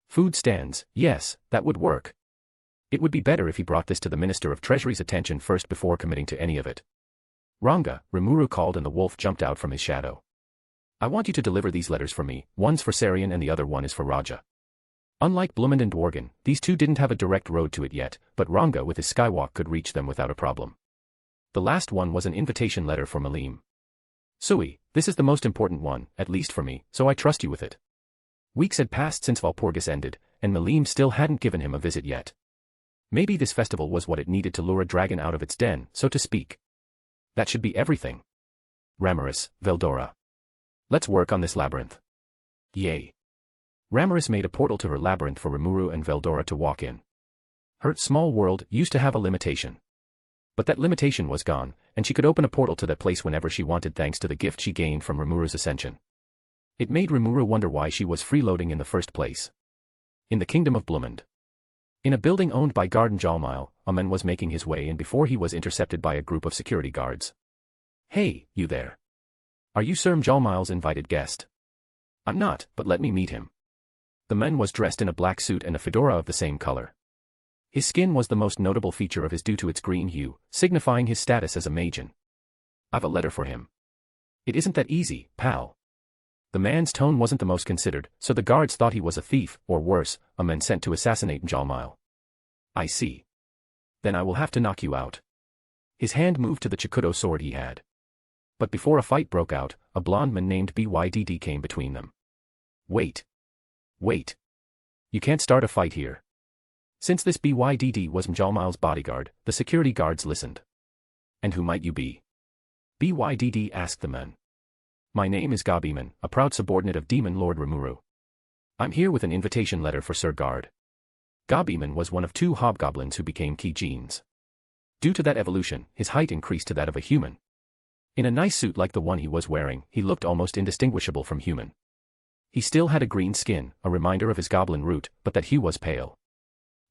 Food stands, yes, that would work. It would be better if he brought this to the Minister of Treasury's attention first before committing to any of it. Ranga, Rimuru called, and the wolf jumped out from his shadow. I want you to deliver these letters for me, one's for Sarian and the other one is for Raja. Unlike Blumend and Dworgen, these two didn't have a direct road to it yet, but Ranga with his skywalk could reach them without a problem. The last one was an invitation letter for Malim. Sui, this is the most important one, at least for me, so I trust you with it. Weeks had passed since Walpurgis ended, and Malim still hadn't given him a visit yet. Maybe this festival was what it needed to lure a dragon out of its den, so to speak. That should be everything. Ramaris, Veldora. Let's work on this labyrinth. Yay. Ramaris made a portal to her labyrinth for Rimuru and Veldora to walk in. Her small world used to have a limitation. But that limitation was gone, and she could open a portal to that place whenever she wanted thanks to the gift she gained from Rimuru's ascension. It made Rimuru wonder why she was freeloading in the first place. In the kingdom of Blumend. In a building owned by Garden Jalmile, a man was making his way in before he was intercepted by a group of security guards. Hey, you there. Are you Sir Jalmile's invited guest? I'm not, but let me meet him. The man was dressed in a black suit and a fedora of the same color. His skin was the most notable feature of his due to its green hue, signifying his status as a magen. I've a letter for him. It isn't that easy, pal. The man's tone wasn't the most considered, so the guards thought he was a thief, or worse, a man sent to assassinate Jalmile. I see. Then I will have to knock you out. His hand moved to the Chikudo sword he had. But before a fight broke out, a blonde man named Bydd came between them. Wait. Wait. You can't start a fight here. Since this Bydd was Jalmile's bodyguard, the security guards listened. And who might you be? Bydd asked the man. My name is Gabiman, a proud subordinate of Demon Lord Rimuru. I'm here with an invitation letter for Sir Guard. Gabiman was one of two hobgoblins who became key genes. Due to that evolution, his height increased to that of a human. In a nice suit like the one he was wearing, he looked almost indistinguishable from human. He still had a green skin, a reminder of his goblin root, but that hue was pale.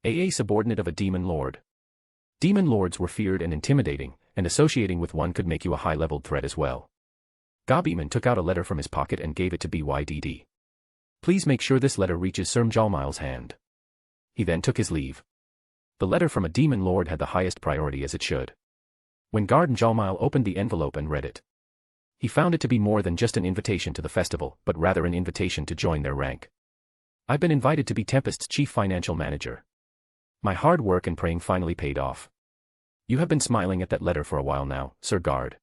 A subordinate of a demon lord. Demon lords were feared and intimidating, and associating with one could make you a high-leveled threat as well. Gabiman took out a letter from his pocket and gave it to Bydd. Please make sure this letter reaches Sir Jalmile's hand. He then took his leave. The letter from a demon lord had the highest priority as it should. When Garden Jalmile opened the envelope and read it, he found it to be more than just an invitation to the festival, but rather an invitation to join their rank. I've been invited to be Tempest's chief financial manager. My hard work and praying finally paid off. You have been smiling at that letter for a while now, Sir Guard.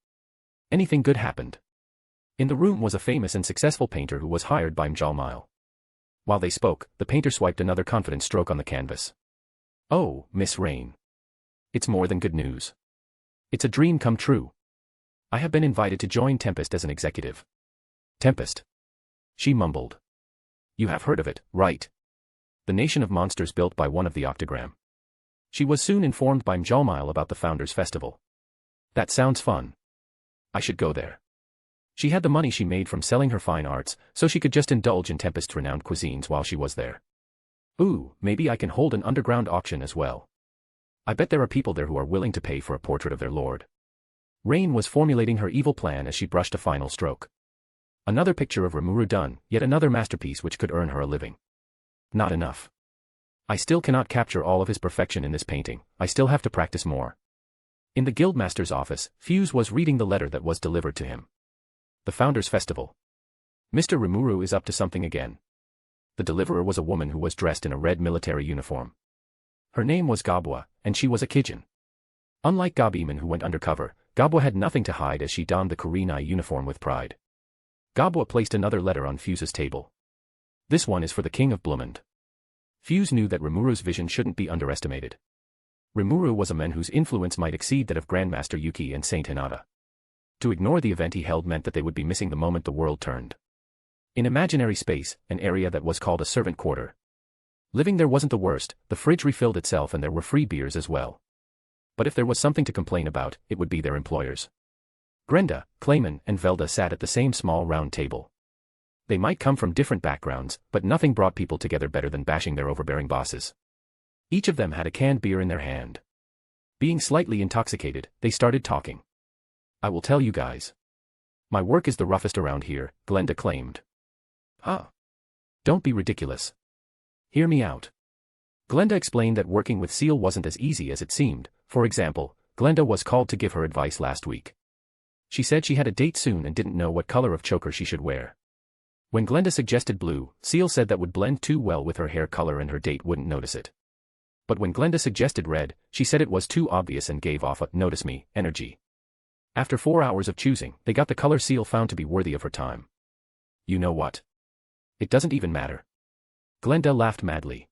Anything good happened? In the room was a famous and successful painter who was hired by Jalmile. While they spoke, the painter swiped another confident stroke on the canvas. Oh, Miss Rain. It's more than good news. It's a dream come true. I have been invited to join Tempest as an executive. Tempest? She mumbled. You have heard of it, right? The nation of monsters built by one of the Octogram. She was soon informed by Jalmile about the Founders' Festival. That sounds fun. I should go there. She had the money she made from selling her fine arts, so she could just indulge in Tempest's renowned cuisines while she was there. Ooh, maybe I can hold an underground auction as well. I bet there are people there who are willing to pay for a portrait of their lord. Rain was formulating her evil plan as she brushed a final stroke. Another picture of Rimuru done, yet another masterpiece which could earn her a living. Not enough. I still cannot capture all of his perfection in this painting, I still have to practice more. In the Guildmaster's office, Fuse was reading the letter that was delivered to him. The Founders' Festival. Mr. Rimuru is up to something again. The deliverer was a woman who was dressed in a red military uniform. Her name was Gabwa, and she was a Kijin. Unlike Gabiman who went undercover, Gabwa had nothing to hide as she donned the Kurenai uniform with pride. Gabwa placed another letter on Fuse's table. This one is for the King of Blumend. Fuse knew that Rimuru's vision shouldn't be underestimated. Rimuru was a man whose influence might exceed that of Grandmaster Yuki and Saint Hinata. To ignore the event he held meant that they would be missing the moment the world turned. In imaginary space, an area that was called a servant quarter. Living there wasn't the worst, the fridge refilled itself and there were free beers as well. But if there was something to complain about, it would be their employers. Grenda, Clayman, and Velda sat at the same small round table. They might come from different backgrounds, but nothing brought people together better than bashing their overbearing bosses. Each of them had a canned beer in their hand. Being slightly intoxicated, they started talking. I will tell you guys. My work is the roughest around here, Glenda claimed. Huh? Don't be ridiculous. Hear me out. Glenda explained that working with Seal wasn't as easy as it seemed. For example, Glenda was called to give her advice last week. She said she had a date soon and didn't know what color of choker she should wear. When Glenda suggested blue, Seal said that would blend too well with her hair color and her date wouldn't notice it. But when Glenda suggested red, she said it was too obvious and gave off a "notice me" energy. After 4 hours of choosing, they got the color Seal found to be worthy of her time. You know what? It doesn't even matter. Glenda laughed madly.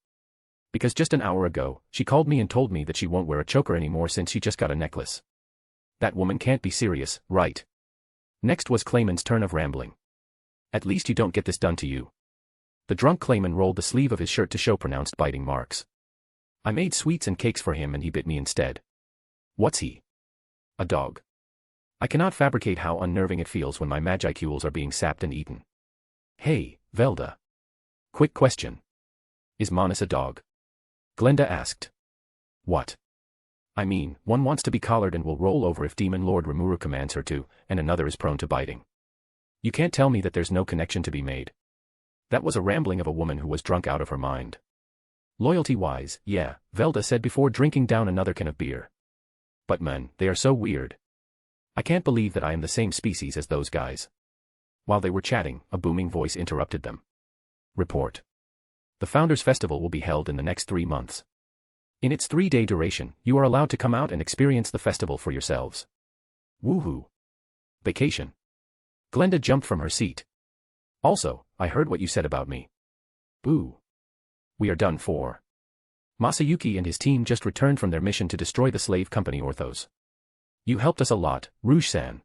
Because just an hour ago, she called me and told me that she won't wear a choker anymore since she just got a necklace. That woman can't be serious, right? Next was Clayman's turn of rambling. At least you don't get this done to you. The drunk Clayman rolled the sleeve of his shirt to show pronounced biting marks. I made sweets and cakes for him and he bit me instead. What's he? A dog. I cannot fabricate how unnerving it feels when my magicules are being sapped and eaten. Hey, Velda. Quick question. Is Manus a dog? Glenda asked. What? I mean, one wants to be collared and will roll over if Demon Lord Rimuru commands her to, and another is prone to biting. You can't tell me that there's no connection to be made. That was a rambling of a woman who was drunk out of her mind. Loyalty-wise, yeah, Velda said before drinking down another can of beer. But man, they are so weird. I can't believe that I am the same species as those guys. While they were chatting, a booming voice interrupted them. Report. The Founders Festival will be held in the next 3 months. In its 3-day duration, you are allowed to come out and experience the festival for yourselves. Woohoo. Vacation. Glenda jumped from her seat. Also, I heard what you said about me. Boo. We are done for. Masayuki and his team just returned from their mission to destroy the slave company Orthos. You helped us a lot, Rouge-san.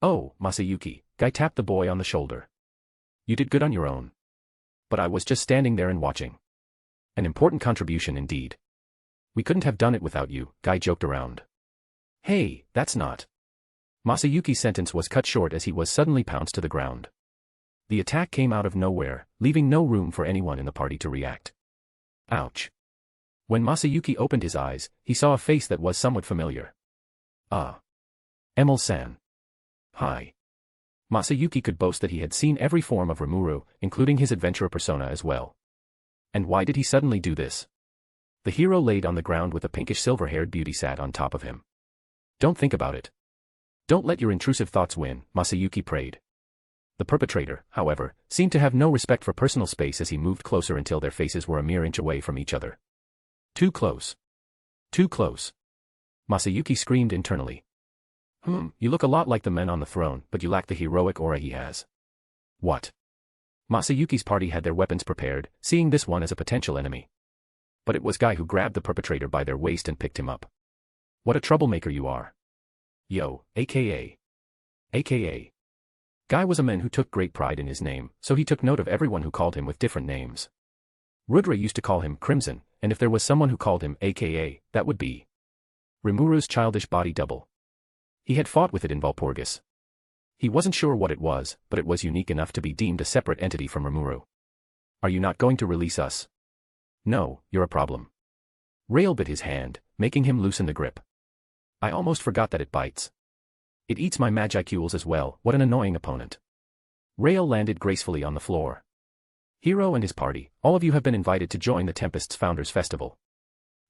Oh, Masayuki, Guy tapped the boy on the shoulder. You did good on your own. But I was just standing there and watching. An important contribution indeed. We couldn't have done it without you, Guy joked around. Hey, that's not. Masayuki's sentence was cut short as he was suddenly pounced to the ground. The attack came out of nowhere, leaving no room for anyone in the party to react. Ouch. When Masayuki opened his eyes, he saw a face that was somewhat familiar. Ah. Emil-san. Hi. Masayuki could boast that he had seen every form of Rimuru, including his adventurer persona as well. And why did he suddenly do this? The hero laid on the ground with a pinkish silver-haired beauty sat on top of him. Don't think about it. Don't let your intrusive thoughts win, Masayuki prayed. The perpetrator, however, seemed to have no respect for personal space as he moved closer until their faces were a mere inch away from each other. Too close. Too close. Masayuki screamed internally. You look a lot like the men on the throne, but you lack the heroic aura he has. What? Masayuki's party had their weapons prepared, seeing this one as a potential enemy. But it was Guy who grabbed the perpetrator by their waist and picked him up. What a troublemaker you are. Yo, aka. AKA. Guy was a man who took great pride in his name, so he took note of everyone who called him with different names. Rudra used to call him Crimson, and if there was someone who called him AKA, that would be Rimuru's childish body double. He had fought with it in Valpurgis. He wasn't sure what it was, but it was unique enough to be deemed a separate entity from Rimuru. Are you not going to release us? No, you're a problem. Rail bit his hand, making him loosen the grip. I almost forgot that it bites. It eats my magicules as well, what an annoying opponent. Rail landed gracefully on the floor. Hero and his party, all of you have been invited to join the Tempest's Founders Festival.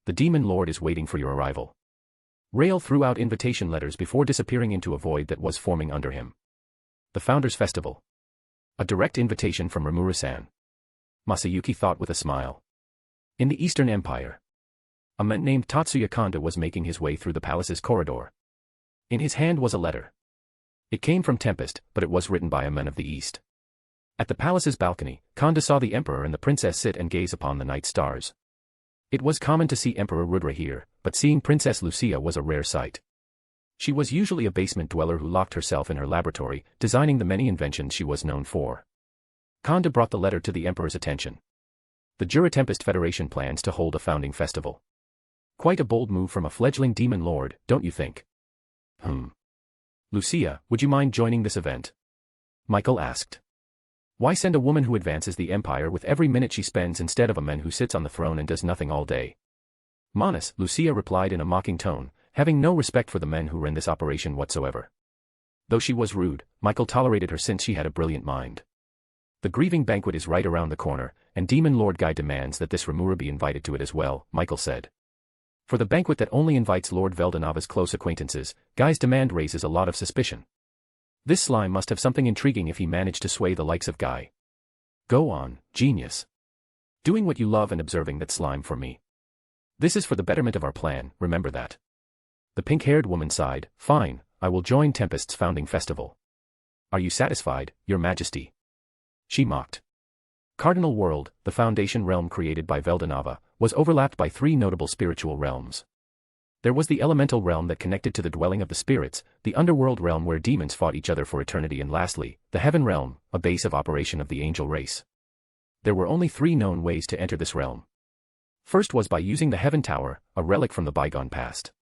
The Demon Lord is waiting for your arrival. Rail threw out invitation letters before disappearing into a void that was forming under him. The Founders Festival. A direct invitation from Rimuru-san. Masayuki thought with a smile. In the Eastern Empire. A man named Tatsuya Kanda was making his way through the palace's corridor. In his hand was a letter. It came from Tempest, but it was written by a man of the East. At the palace's balcony, Kanda saw the Emperor and the Princess sit and gaze upon the night stars. It was common to see Emperor Rudra here, but seeing Princess Lucia was a rare sight. She was usually a basement dweller who locked herself in her laboratory, designing the many inventions she was known for. Kanda brought the letter to the Emperor's attention. The Jura Tempest Federation plans to hold a founding festival. Quite a bold move from a fledgling demon lord, don't you think? Lucia, would you mind joining this event? Michael asked. Why send a woman who advances the empire with every minute she spends instead of a man who sits on the throne and does nothing all day? Manus, Lucia replied in a mocking tone, having no respect for the men who ran this operation whatsoever. Though she was rude, Michael tolerated her since she had a brilliant mind. The grieving banquet is right around the corner, and Demon Lord Guy demands that this Remura be invited to it as well, Michael said. For the banquet that only invites Lord Veldanava's close acquaintances, Guy's demand raises a lot of suspicion. This slime must have something intriguing if he managed to sway the likes of Guy. Go on, genius. Doing what you love and observing that slime for me. This is for the betterment of our plan, remember that. The pink-haired woman sighed, fine, I will join Tempest's founding festival. Are you satisfied, Your Majesty? She mocked. Cardinal World, the foundation realm created by Veldanava, was overlapped by three notable spiritual realms. There was the elemental realm that connected to the dwelling of the spirits, the underworld realm where demons fought each other for eternity, and lastly, the heaven realm, a base of operation of the angel race. There were only 3 known ways to enter this realm. First was by using the Heaven Tower, a relic from the bygone past.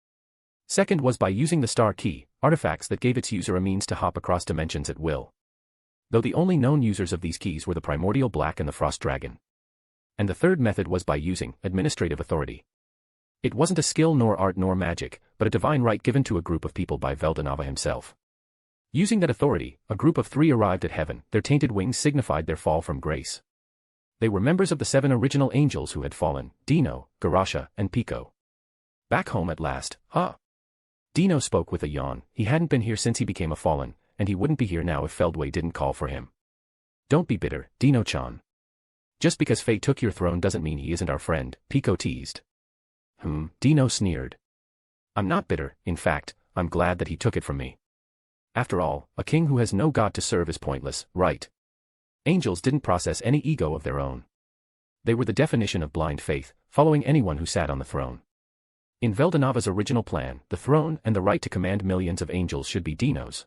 Second was by using the Star Key, artifacts that gave its user a means to hop across dimensions at will. Though the only known users of these keys were the Primordial Black and the Frost Dragon. And the third method was by using administrative authority. It wasn't a skill nor art nor magic, but a divine right given to a group of people by Veldanava himself. Using that authority, a group of 3 arrived at heaven. Their tainted wings signified their fall from grace. They were members of the 7 original angels who had fallen, Dino, Garasha, and Pico. Back home at last, huh? Dino spoke with a yawn. He hadn't been here since he became a fallen, and he wouldn't be here now if Feldway didn't call for him. Don't be bitter, Dino-chan. Just because Faye took your throne doesn't mean he isn't our friend, Pico teased. Dino sneered. I'm not bitter, in fact, I'm glad that he took it from me. After all, a king who has no god to serve is pointless, right? Angels didn't process any ego of their own. They were the definition of blind faith, following anyone who sat on the throne. In Veldanava's original plan, the throne and the right to command millions of angels should be Dino's.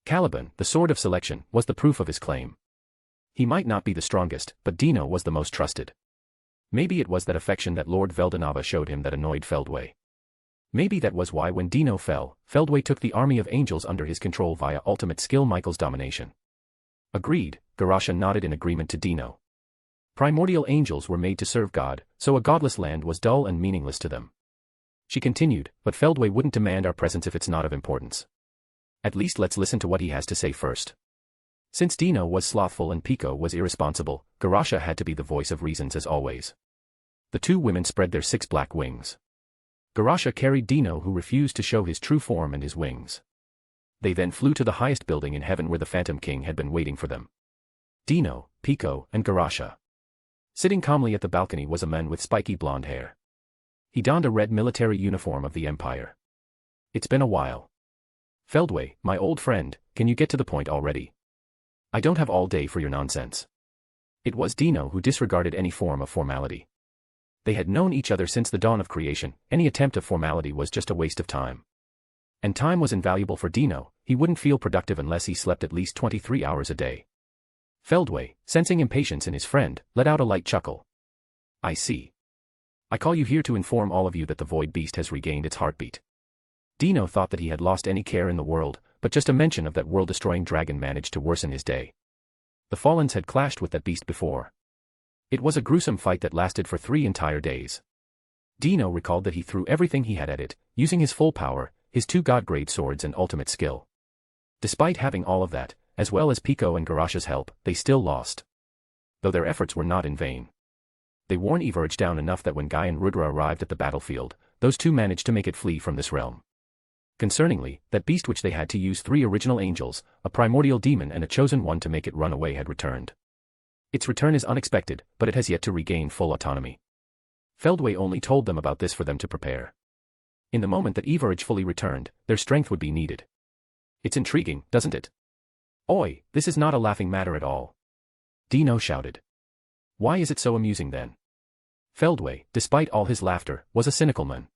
Caliban, the sword of selection, was the proof of his claim. He might not be the strongest, but Dino was the most trusted. Maybe it was that affection that Lord Veldanava showed him that annoyed Feldway. Maybe that was why when Dino fell, Feldway took the army of angels under his control via ultimate skill Michael's domination. Agreed, Garasha nodded in agreement to Dino. Primordial angels were made to serve God, so a godless land was dull and meaningless to them. She continued, but Feldway wouldn't demand our presence if it's not of importance. At least let's listen to what he has to say first. Since Dino was slothful and Pico was irresponsible, Garasha had to be the voice of reasons as always. The 2 women spread their 6 black wings. Garasha carried Dino, who refused to show his true form and his wings. They then flew to the highest building in heaven where the Phantom King had been waiting for them. Dino, Pico, and Garasha. Sitting calmly at the balcony was a man with spiky blonde hair. He donned a red military uniform of the Empire. It's been a while. Feldway, my old friend, can you get to the point already? I don't have all day for your nonsense. It was Dino who disregarded any form of formality. They had known each other since the dawn of creation. Any attempt of formality was just a waste of time. And time was invaluable for Dino. He wouldn't feel productive unless he slept at least 23 hours a day. Feldway, sensing impatience in his friend, let out a light chuckle. I see. I call you here to inform all of you that the Void Beast has regained its heartbeat. Dino thought that he had lost any care in the world, but just a mention of that world-destroying dragon managed to worsen his day. The Fallens had clashed with that beast before. It was a gruesome fight that lasted for 3 entire days. Dino recalled that he threw everything he had at it, using his full power, his 2 god-grade swords and ultimate skill. Despite having all of that, as well as Pico and Garasha's help, they still lost. Though their efforts were not in vain. They worn Everge down enough that when Guy and Rudra arrived at the battlefield, those 2 managed to make it flee from this realm. Concerningly, that beast which they had to use 3 original angels, a primordial demon and a chosen one to make it run away had returned. Its return is unexpected, but it has yet to regain full autonomy. Feldway only told them about this for them to prepare. In the moment that Everge fully returned, their strength would be needed. It's intriguing, doesn't it? Oi, this is not a laughing matter at all. Dino shouted. Why is it so amusing then? Feldway, despite all his laughter, was a cynical man.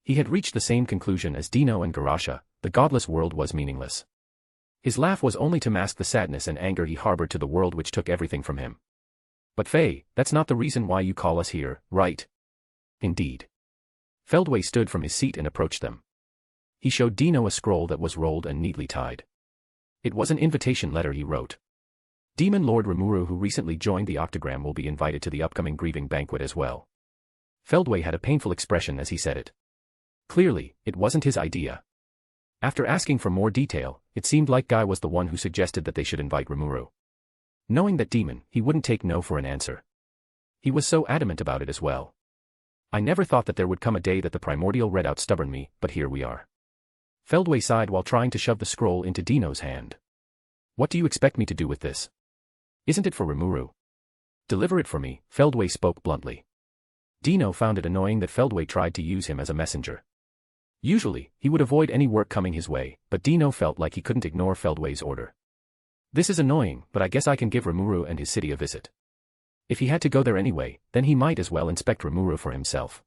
He had reached the same conclusion as Dino and Garasha, the godless world was meaningless. His laugh was only to mask the sadness and anger he harbored to the world which took everything from him. But Faye, that's not the reason why you call us here, right? Indeed. Feldway stood from his seat and approached them. He showed Dino a scroll that was rolled and neatly tied. It was an invitation letter he wrote. Demon Lord Rimuru, who recently joined the Octagram, will be invited to the upcoming grieving banquet as well. Feldway had a painful expression as he said it. Clearly, it wasn't his idea. After asking for more detail, it seemed like Guy was the one who suggested that they should invite Rimuru. Knowing that demon, he wouldn't take no for an answer. He was so adamant about it as well. I never thought that there would come a day that the primordial readout stubborn me, but here we are. Feldway sighed while trying to shove the scroll into Dino's hand. What do you expect me to do with this? Isn't it for Rimuru? Deliver it for me, Feldway spoke bluntly. Dino found it annoying that Feldway tried to use him as a messenger. Usually, he would avoid any work coming his way, but Dino felt like he couldn't ignore Feldway's order. This is annoying, but I guess I can give Rimuru and his city a visit. If he had to go there anyway, then he might as well inspect Rimuru for himself.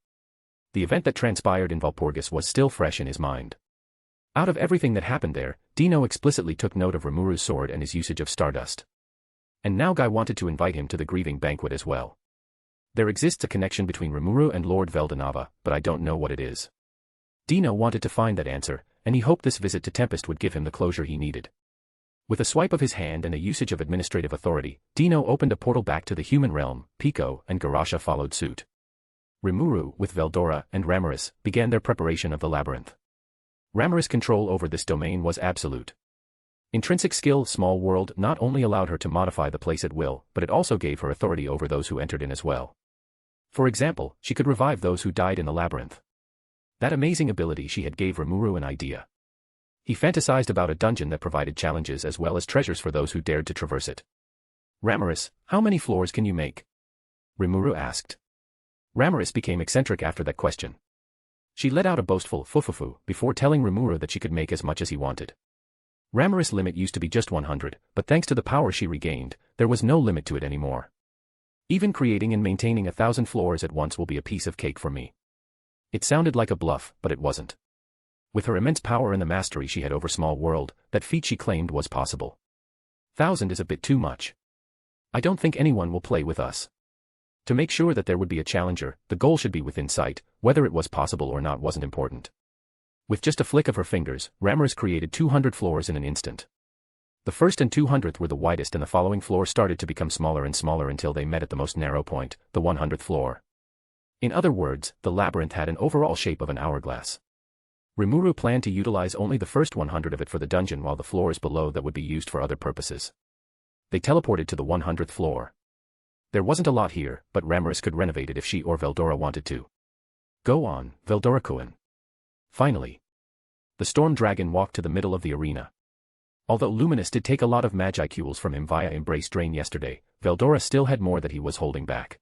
The event that transpired in Walpurgis was still fresh in his mind. Out of everything that happened there, Dino explicitly took note of Rimuru's sword and his usage of stardust. And now Guy wanted to invite him to the grieving banquet as well. There exists a connection between Rimuru and Lord Veldanava, but I don't know what it is. Dino wanted to find that answer, and he hoped this visit to Tempest would give him the closure he needed. With a swipe of his hand and a usage of administrative authority, Dino opened a portal back to the human realm. Pico and Garasha followed suit. Rimuru, with Veldora and Ramaris, began their preparation of the labyrinth. Ramaris' control over this domain was absolute. Intrinsic skill Small World not only allowed her to modify the place at will, but it also gave her authority over those who entered in as well. For example, she could revive those who died in the labyrinth. That amazing ability she had gave Rimuru an idea. He fantasized about a dungeon that provided challenges as well as treasures for those who dared to traverse it. Ramaris, how many floors can you make? Rimuru asked. Ramaris became eccentric after that question. She let out a boastful fufufu before telling Rimuru that she could make as much as he wanted. Ramaris' limit used to be just 100, but thanks to the power she regained, there was no limit to it anymore. Even creating and maintaining 1,000 floors at once will be a piece of cake for me. It sounded like a bluff, but it wasn't. With her immense power and the mastery she had over Small World, that feat she claimed was possible. 1,000 is a bit too much. I don't think anyone will play with us. To make sure that there would be a challenger, the goal should be within sight, whether it was possible or not wasn't important. With just a flick of her fingers, Ramaris created 200 floors in an instant. The first and 200th were the widest and the following floor started to become smaller and smaller until they met at the most narrow point, the 100th floor. In other words, the labyrinth had an overall shape of an hourglass. Rimuru planned to utilize only the first 100 of it for the dungeon while the floors below that would be used for other purposes. They teleported to the 100th floor. There wasn't a lot here, but Ramaris could renovate it if she or Veldora wanted to. Go on, Veldora-kun. Finally. The storm dragon walked to the middle of the arena. Although Luminous did take a lot of magicules from him via Embrace Drain yesterday, Veldora still had more that he was holding back.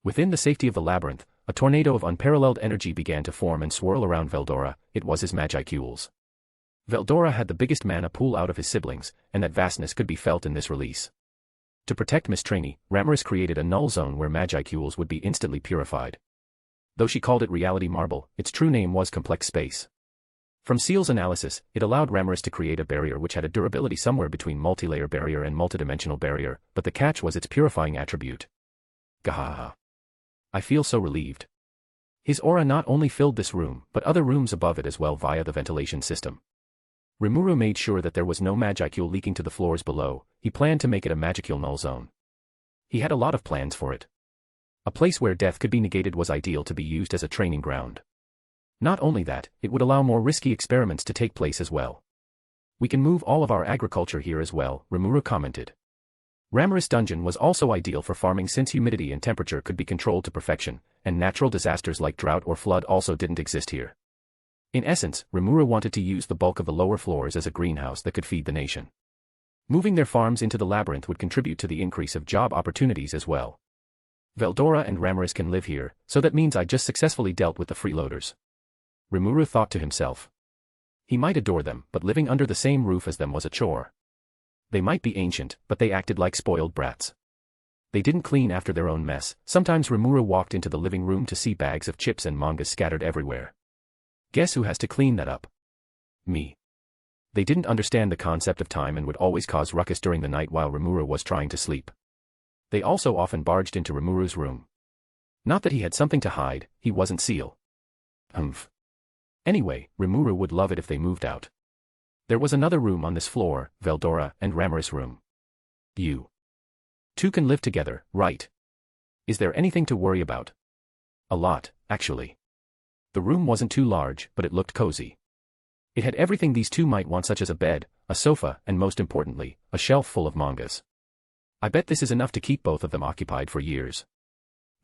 Within the safety of the labyrinth, a tornado of unparalleled energy began to form and swirl around Veldora. It was his magicules. Veldora had the biggest mana pool out of his siblings, and that vastness could be felt in this release. To protect Miss Trainee, Ramaris created a null zone where magicules would be instantly purified. Though she called it Reality Marble, its true name was Complex Space. From Seal's analysis, it allowed Ramaris to create a barrier which had a durability somewhere between multilayer barrier and multidimensional barrier, but the catch was its purifying attribute. Gahaha. I feel so relieved. His aura not only filled this room, but other rooms above it as well via the ventilation system. Rimuru made sure that there was no magicule leaking to the floors below. He planned to make it a magicule null zone. He had a lot of plans for it. A place where death could be negated was ideal to be used as a training ground. Not only that, it would allow more risky experiments to take place as well. We can move all of our agriculture here as well, Rimuru commented. Ramaris Dungeon was also ideal for farming since humidity and temperature could be controlled to perfection, and natural disasters like drought or flood also didn't exist here. In essence, Rimuru wanted to use the bulk of the lower floors as a greenhouse that could feed the nation. Moving their farms into the labyrinth would contribute to the increase of job opportunities as well. Veldora and Ramaris can live here, so that means I just successfully dealt with the freeloaders. Rimuru thought to himself. He might adore them, but living under the same roof as them was a chore. They might be ancient, but they acted like spoiled brats. They didn't clean after their own mess. Sometimes Rimuru walked into the living room to see bags of chips and mangas scattered everywhere. Guess who has to clean that up? Me. They didn't understand the concept of time and would always cause ruckus during the night while Rimuru was trying to sleep. They also often barged into Rimuru's room. Not that he had something to hide, he wasn't Seal. Humph. Anyway, Rimuru would love it if they moved out. There was another room on this floor, Veldora and Ramaris' room. You two can live together, right? Is there anything to worry about? A lot, actually. The room wasn't too large, but it looked cozy. It had everything these two might want, such as a bed, a sofa, and most importantly, a shelf full of mangas. I bet this is enough to keep both of them occupied for years.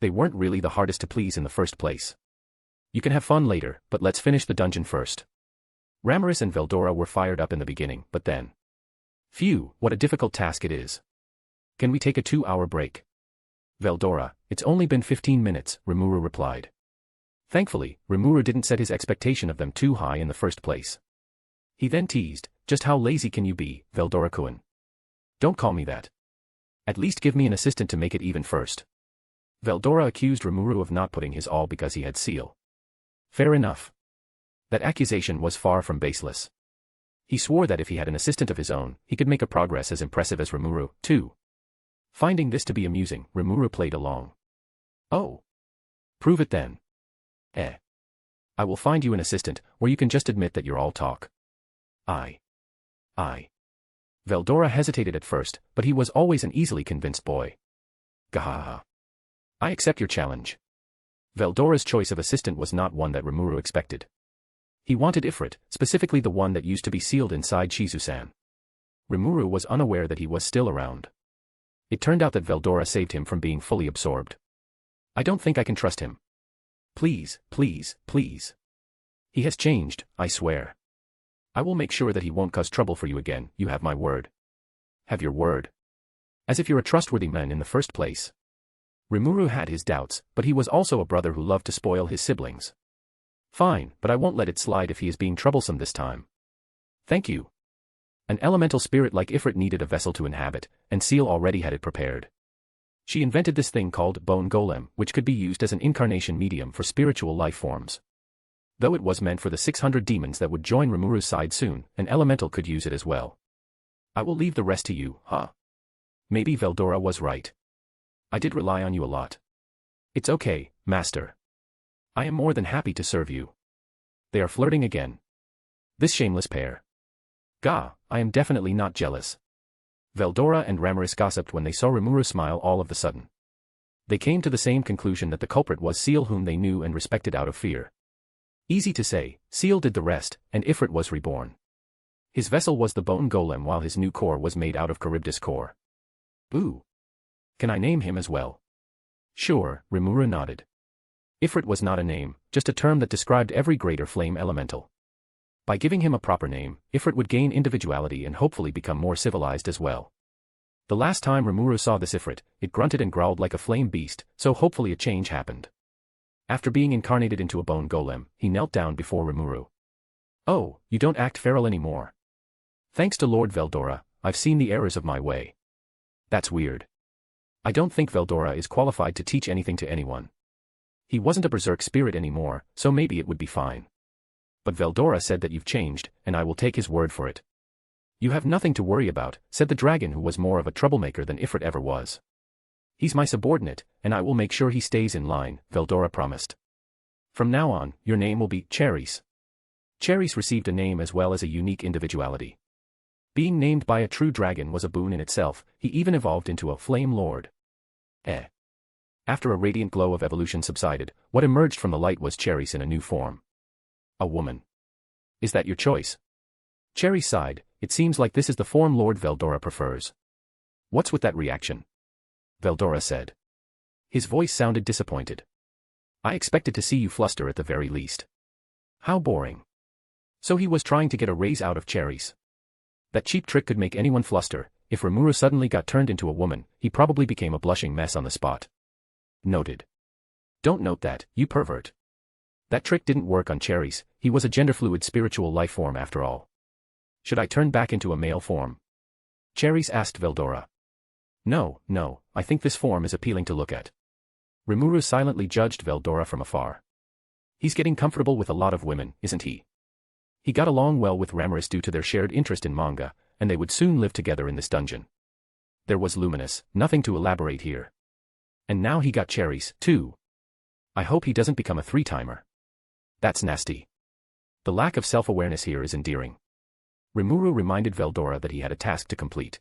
They weren't really the hardest to please in the first place. You can have fun later, but let's finish the dungeon first. Ramiris and Veldora were fired up in the beginning, but then... Phew, what a difficult task it is. Can we take a 2-hour break? Veldora, it's only been 15 minutes, Rimuru replied. Thankfully, Rimuru didn't set his expectation of them too high in the first place. He then teased, just how lazy can you be, Veldora-kun? Don't call me that. At least give me an assistant to make it even first. Veldora accused Rimuru of not putting his all because he had seal. Fair enough. That accusation was far from baseless. He swore that if he had an assistant of his own, he could make a progress as impressive as Rimuru, too. Finding this to be amusing, Rimuru played along. Oh. Prove it then. I will find you an assistant, or you can just admit that you're all talk. I. Veldora hesitated at first, but he was always an easily convinced boy. Gahaha. I accept your challenge. Veldora's choice of assistant was not one that Rimuru expected. He wanted Ifrit, specifically the one that used to be sealed inside Shizu-san. Rimuru was unaware that he was still around. It turned out that Veldora saved him from being fully absorbed. I don't think I can trust him. Please, please, please. He has changed, I swear. I will make sure that he won't cause trouble for you again, you have my word. Have your word. As if you're a trustworthy man in the first place. Rimuru had his doubts, but he was also a brother who loved to spoil his siblings. Fine, but I won't let it slide if he is being troublesome this time. Thank you. An elemental spirit like Ifrit needed a vessel to inhabit, and Seal already had it prepared. She invented this thing called Bone Golem, which could be used as an incarnation medium for spiritual life forms. Though it was meant for the 600 demons that would join Rimuru's side soon, an elemental could use it as well. I will leave the rest to you, huh? Maybe Veldora was right. I did rely on you a lot. It's okay, Master. I am more than happy to serve you. They are flirting again. This shameless pair. Gah, I am definitely not jealous. Veldora and Ramiris gossiped when they saw Rimuru smile all of a sudden. They came to the same conclusion that the culprit was Seal, whom they knew and respected out of fear. Easy to say, Seal did the rest, and Ifrit was reborn. His vessel was the Bone Golem while his new core was made out of Charybdis core. Ooh. Can I name him as well? Sure, Rimuru nodded. Ifrit was not a name, just a term that described every greater flame elemental. By giving him a proper name, Ifrit would gain individuality and hopefully become more civilized as well. The last time Rimuru saw this Ifrit, it grunted and growled like a flame beast, so hopefully a change happened. After being incarnated into a bone golem, he knelt down before Rimuru. Oh, you don't act feral anymore. Thanks to Lord Veldora, I've seen the errors of my way. That's weird. I don't think Veldora is qualified to teach anything to anyone. He wasn't a berserk spirit anymore, so maybe it would be fine. But Veldora said that you've changed, and I will take his word for it. You have nothing to worry about, said the dragon, who was more of a troublemaker than Ifrit ever was. He's my subordinate, and I will make sure he stays in line, Veldora promised. From now on, your name will be Cherries. Cherries received a name as well as a unique individuality. Being named by a true dragon was a boon in itself. He even evolved into a flame lord. After a radiant glow of evolution subsided, what emerged from the light was Cherries in a new form. A woman. Is that your choice? Cherries sighed. It seems like this is the form Lord Veldora prefers. What's with that reaction? Veldora said. His voice sounded disappointed. I expected to see you fluster at the very least. How boring. So he was trying to get a raise out of Cherries. That cheap trick could make anyone fluster. If Rimuru suddenly got turned into a woman, he probably became a blushing mess on the spot. Noted. Don't note that, you pervert. That trick didn't work on Cherries. He was a gender-fluid spiritual life form after all. Should I turn back into a male form? Cherries asked Veldora. No, I think this form is appealing to look at. Rimuru silently judged Veldora from afar. He's getting comfortable with a lot of women, isn't he? He got along well with Ramiris due to their shared interest in manga, and they would soon live together in this dungeon. There was Luminous, nothing to elaborate here. And now he got Cherries, too. I hope he doesn't become a three-timer. That's nasty. The lack of self-awareness here is endearing. Rimuru reminded Veldora that he had a task to complete.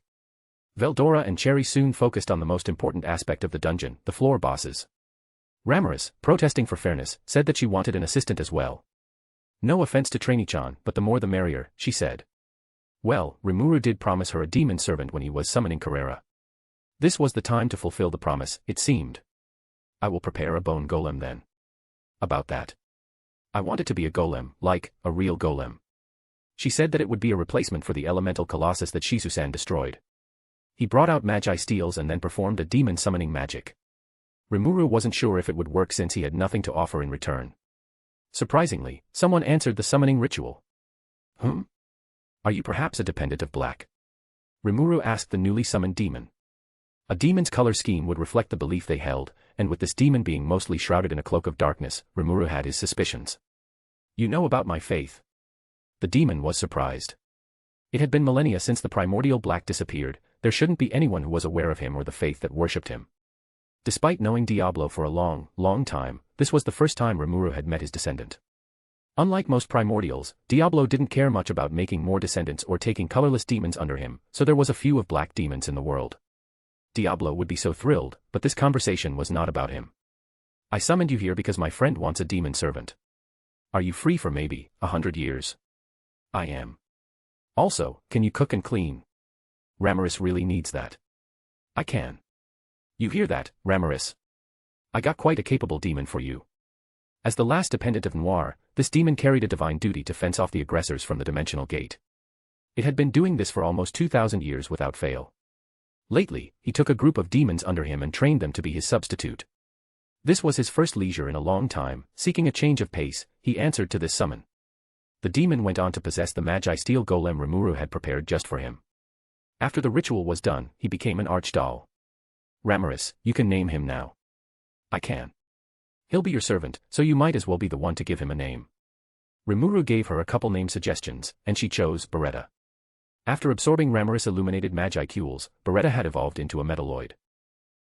Veldora and Cherry soon focused on the most important aspect of the dungeon, the floor bosses. Ramiris, protesting for fairness, said that she wanted an assistant as well. No offense to Trainee-chan, but the more the merrier, she said. Well, Rimuru did promise her a demon servant when he was summoning Carrera. This was the time to fulfill the promise, it seemed. I will prepare a bone golem then. About that. I want it to be a golem, like, a real golem. She said that it would be a replacement for the elemental colossus that Shizu-san destroyed. He brought out magi steels and then performed a demon summoning magic. Rimuru wasn't sure if it would work since he had nothing to offer in return. Surprisingly, someone answered the summoning ritual. Are you perhaps a dependent of black? Rimuru asked the newly summoned demon. A demon's color scheme would reflect the belief they held, and with this demon being mostly shrouded in a cloak of darkness, Rimuru had his suspicions. You know about my faith? The demon was surprised. It had been millennia since the primordial black disappeared, there shouldn't be anyone who was aware of him or the faith that worshipped him. Despite knowing Diablo for a long, long time, this was the first time Rimuru had met his descendant. Unlike most primordials, Diablo didn't care much about making more descendants or taking colorless demons under him, so there was a few of black demons in the world. Diablo would be so thrilled, but this conversation was not about him. I summoned you here because my friend wants a demon servant. Are you free for maybe 100 years? I am. Also, can you cook and clean? Ramiris really needs that. I can. You hear that, Ramiris? I got quite a capable demon for you. As the last dependent of Noir, this demon carried a divine duty to fence off the aggressors from the dimensional gate. It had been doing this for almost 2,000 years without fail. Lately, he took a group of demons under him and trained them to be his substitute. This was his first leisure in a long time, seeking a change of pace, he answered to this summon. The demon went on to possess the magi steel golem Rimuru had prepared just for him. After the ritual was done, he became an archdoll. Ramiris, you can name him now. I can. He'll be your servant, so you might as well be the one to give him a name. Rimuru gave her a couple name suggestions, and she chose Beretta. After absorbing Ramiris' illuminated magi-cules, Beretta had evolved into a metalloid.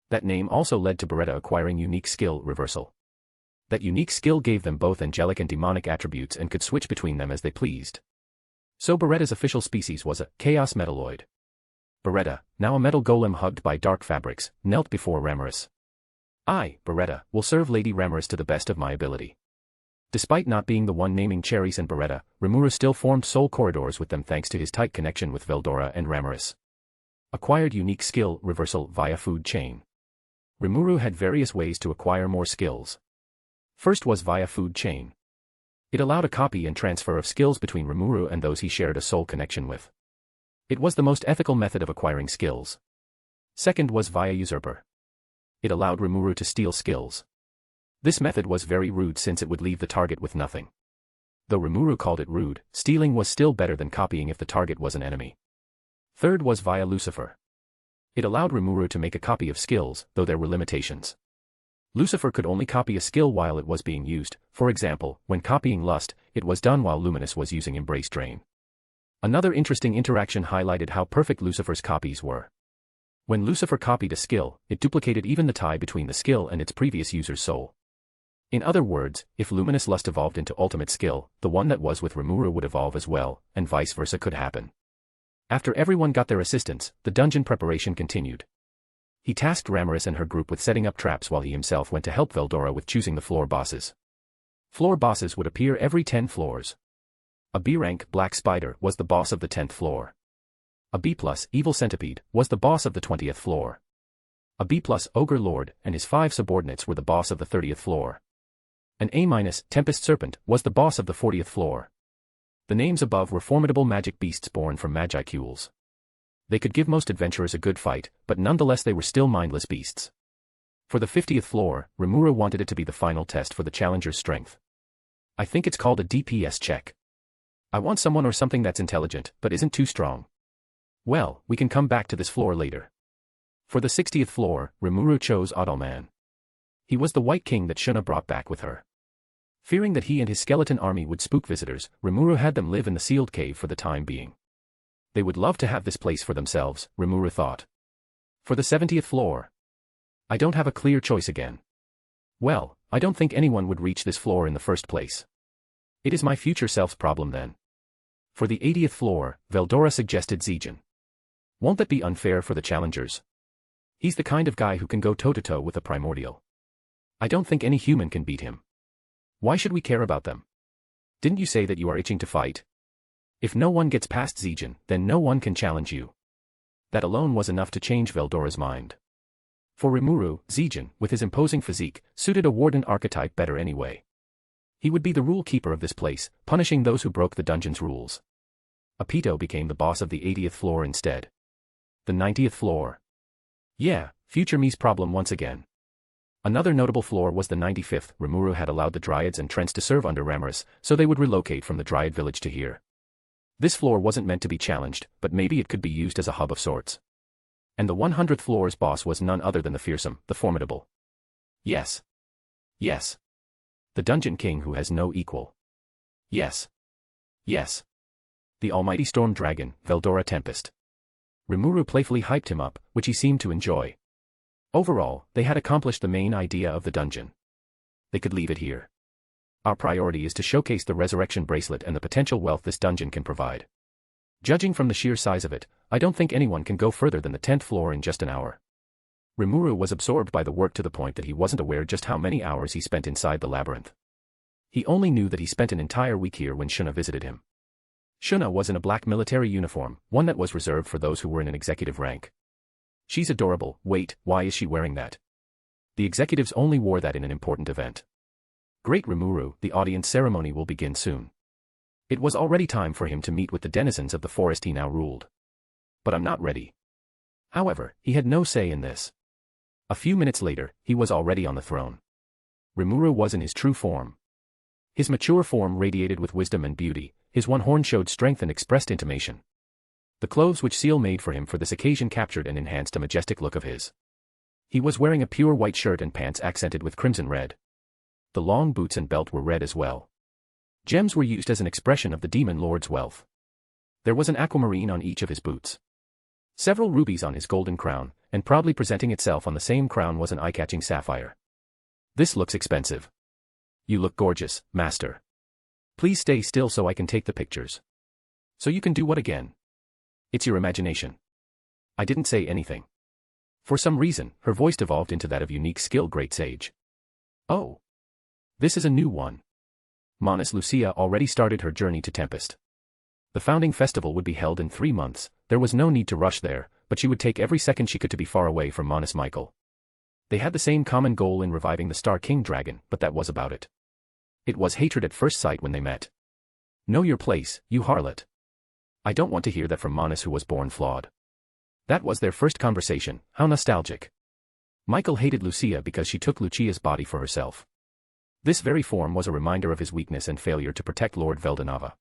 That name also led to Beretta acquiring unique skill reversal. That unique skill gave them both angelic and demonic attributes and could switch between them as they pleased. So Beretta's official species was a chaos metalloid. Beretta, now a metal golem hugged by dark fabrics, knelt before Ramiris. I, Beretta, will serve Lady Ramiris to the best of my ability. Despite not being the one naming Cherries and Beretta, Rimuru still formed soul corridors with them thanks to his tight connection with Veldora and Ramiris. Acquired unique skill reversal via food chain. Rimuru had various ways to acquire more skills. First was via food chain. It allowed a copy and transfer of skills between Rimuru and those he shared a soul connection with. It was the most ethical method of acquiring skills. Second was via usurper. It allowed Rimuru to steal skills. This method was very rude since it would leave the target with nothing. Though Rimuru called it rude, stealing was still better than copying if the target was an enemy. Third was via Lucifer. It allowed Rimuru to make a copy of skills, though there were limitations. Lucifer could only copy a skill while it was being used, for example, when copying Lust, it was done while Luminous was using Embrace Drain. Another interesting interaction highlighted how perfect Lucifer's copies were. When Lucifer copied a skill, it duplicated even the tie between the skill and its previous user's soul. In other words, if Luminous Lust evolved into Ultimate Skill, the one that was with Rimuru would evolve as well, and vice versa could happen. After everyone got their assistance, the dungeon preparation continued. He tasked Ramiris and her group with setting up traps while he himself went to help Veldora with choosing the floor bosses. Floor bosses would appear every 10 floors. A B-rank Black Spider was the boss of the 10th floor. A B+ Evil Centipede was the boss of the 20th floor. A B+ Ogre Lord and his 5 subordinates were the boss of the 30th floor. An A- Tempest Serpent was the boss of the 40th floor. The names above were formidable magic beasts born from magi-cules. They could give most adventurers a good fight, but nonetheless they were still mindless beasts. For the 50th floor, Rimuru wanted it to be the final test for the challenger's strength. I think it's called a DPS check. I want someone or something that's intelligent, but isn't too strong. Well, we can come back to this floor later. For the 60th floor, Rimuru chose Ottoman. He was the White King that Shuna brought back with her. Fearing that he and his skeleton army would spook visitors, Rimuru had them live in the sealed cave for the time being. They would love to have this place for themselves, Rimuru thought. For the 70th floor. I don't have a clear choice again. Well, I don't think anyone would reach this floor in the first place. It is my future self's problem then. For the 80th floor, Veldora suggested Zijin. Won't that be unfair for the challengers? He's the kind of guy who can go toe-to-toe with a primordial. I don't think any human can beat him. Why should we care about them? Didn't you say that you are itching to fight? If no one gets past Zijin, then no one can challenge you. That alone was enough to change Veldora's mind. For Rimuru, Zijin, with his imposing physique, suited a warden archetype better anyway. He would be the rule keeper of this place, punishing those who broke the dungeon's rules. Apito became the boss of the 80th floor instead. The 90th floor. Yeah, future me's problem once again. Another notable floor was the 95th. Rimuru had allowed the Dryads and Trents to serve under Ramaris, so they would relocate from the Dryad village to here. This floor wasn't meant to be challenged, but maybe it could be used as a hub of sorts. And the 100th floor's boss was none other than the fearsome, the formidable. Yes. Yes. The Dungeon King who has no equal. Yes. Yes. The almighty storm dragon, Veldora Tempest. Rimuru playfully hyped him up, which he seemed to enjoy. Overall, they had accomplished the main idea of the dungeon. They could leave it here. Our priority is to showcase the resurrection bracelet and the potential wealth this dungeon can provide. Judging from the sheer size of it, I don't think anyone can go further than the 10th floor in just an hour. Rimuru was absorbed by the work to the point that he wasn't aware just how many hours he spent inside the labyrinth. He only knew that he spent an entire week here when Shuna visited him. Shuna was in a black military uniform, one that was reserved for those who were in an executive rank. She's adorable. Wait, why is she wearing that? The executives only wore that in an important event. Great Rimuru, the audience ceremony will begin soon. It was already time for him to meet with the denizens of the forest he now ruled. But I'm not ready. However, he had no say in this. A few minutes later, he was already on the throne. Rimuru was in his true form. His mature form radiated with wisdom and beauty, his one horn showed strength and expressed intimation. The clothes which Seal made for him for this occasion captured and enhanced a majestic look of his. He was wearing a pure white shirt and pants accented with crimson red. The long boots and belt were red as well. Gems were used as an expression of the demon lord's wealth. There was an aquamarine on each of his boots. Several rubies on his golden crown, and proudly presenting itself on the same crown was an eye-catching sapphire. This looks expensive. You look gorgeous, master. Please stay still so I can take the pictures. So you can do what again? It's your imagination. I didn't say anything. For some reason, her voice devolved into that of unique skill great sage. Oh. This is a new one. Monis Lucia already started her journey to Tempest. The founding festival would be held in 3 months, there was no need to rush there, but she would take every second she could to be far away from Monis Michael. They had the same common goal in reviving the Star King Dragon, but that was about it. It was hatred at first sight when they met. Know your place, you harlot. I don't want to hear that from Monis who was born flawed. That was their first conversation, how nostalgic. Michael hated Lucia because she took Lucia's body for herself. This very form was a reminder of his weakness and failure to protect Lord Veldanava.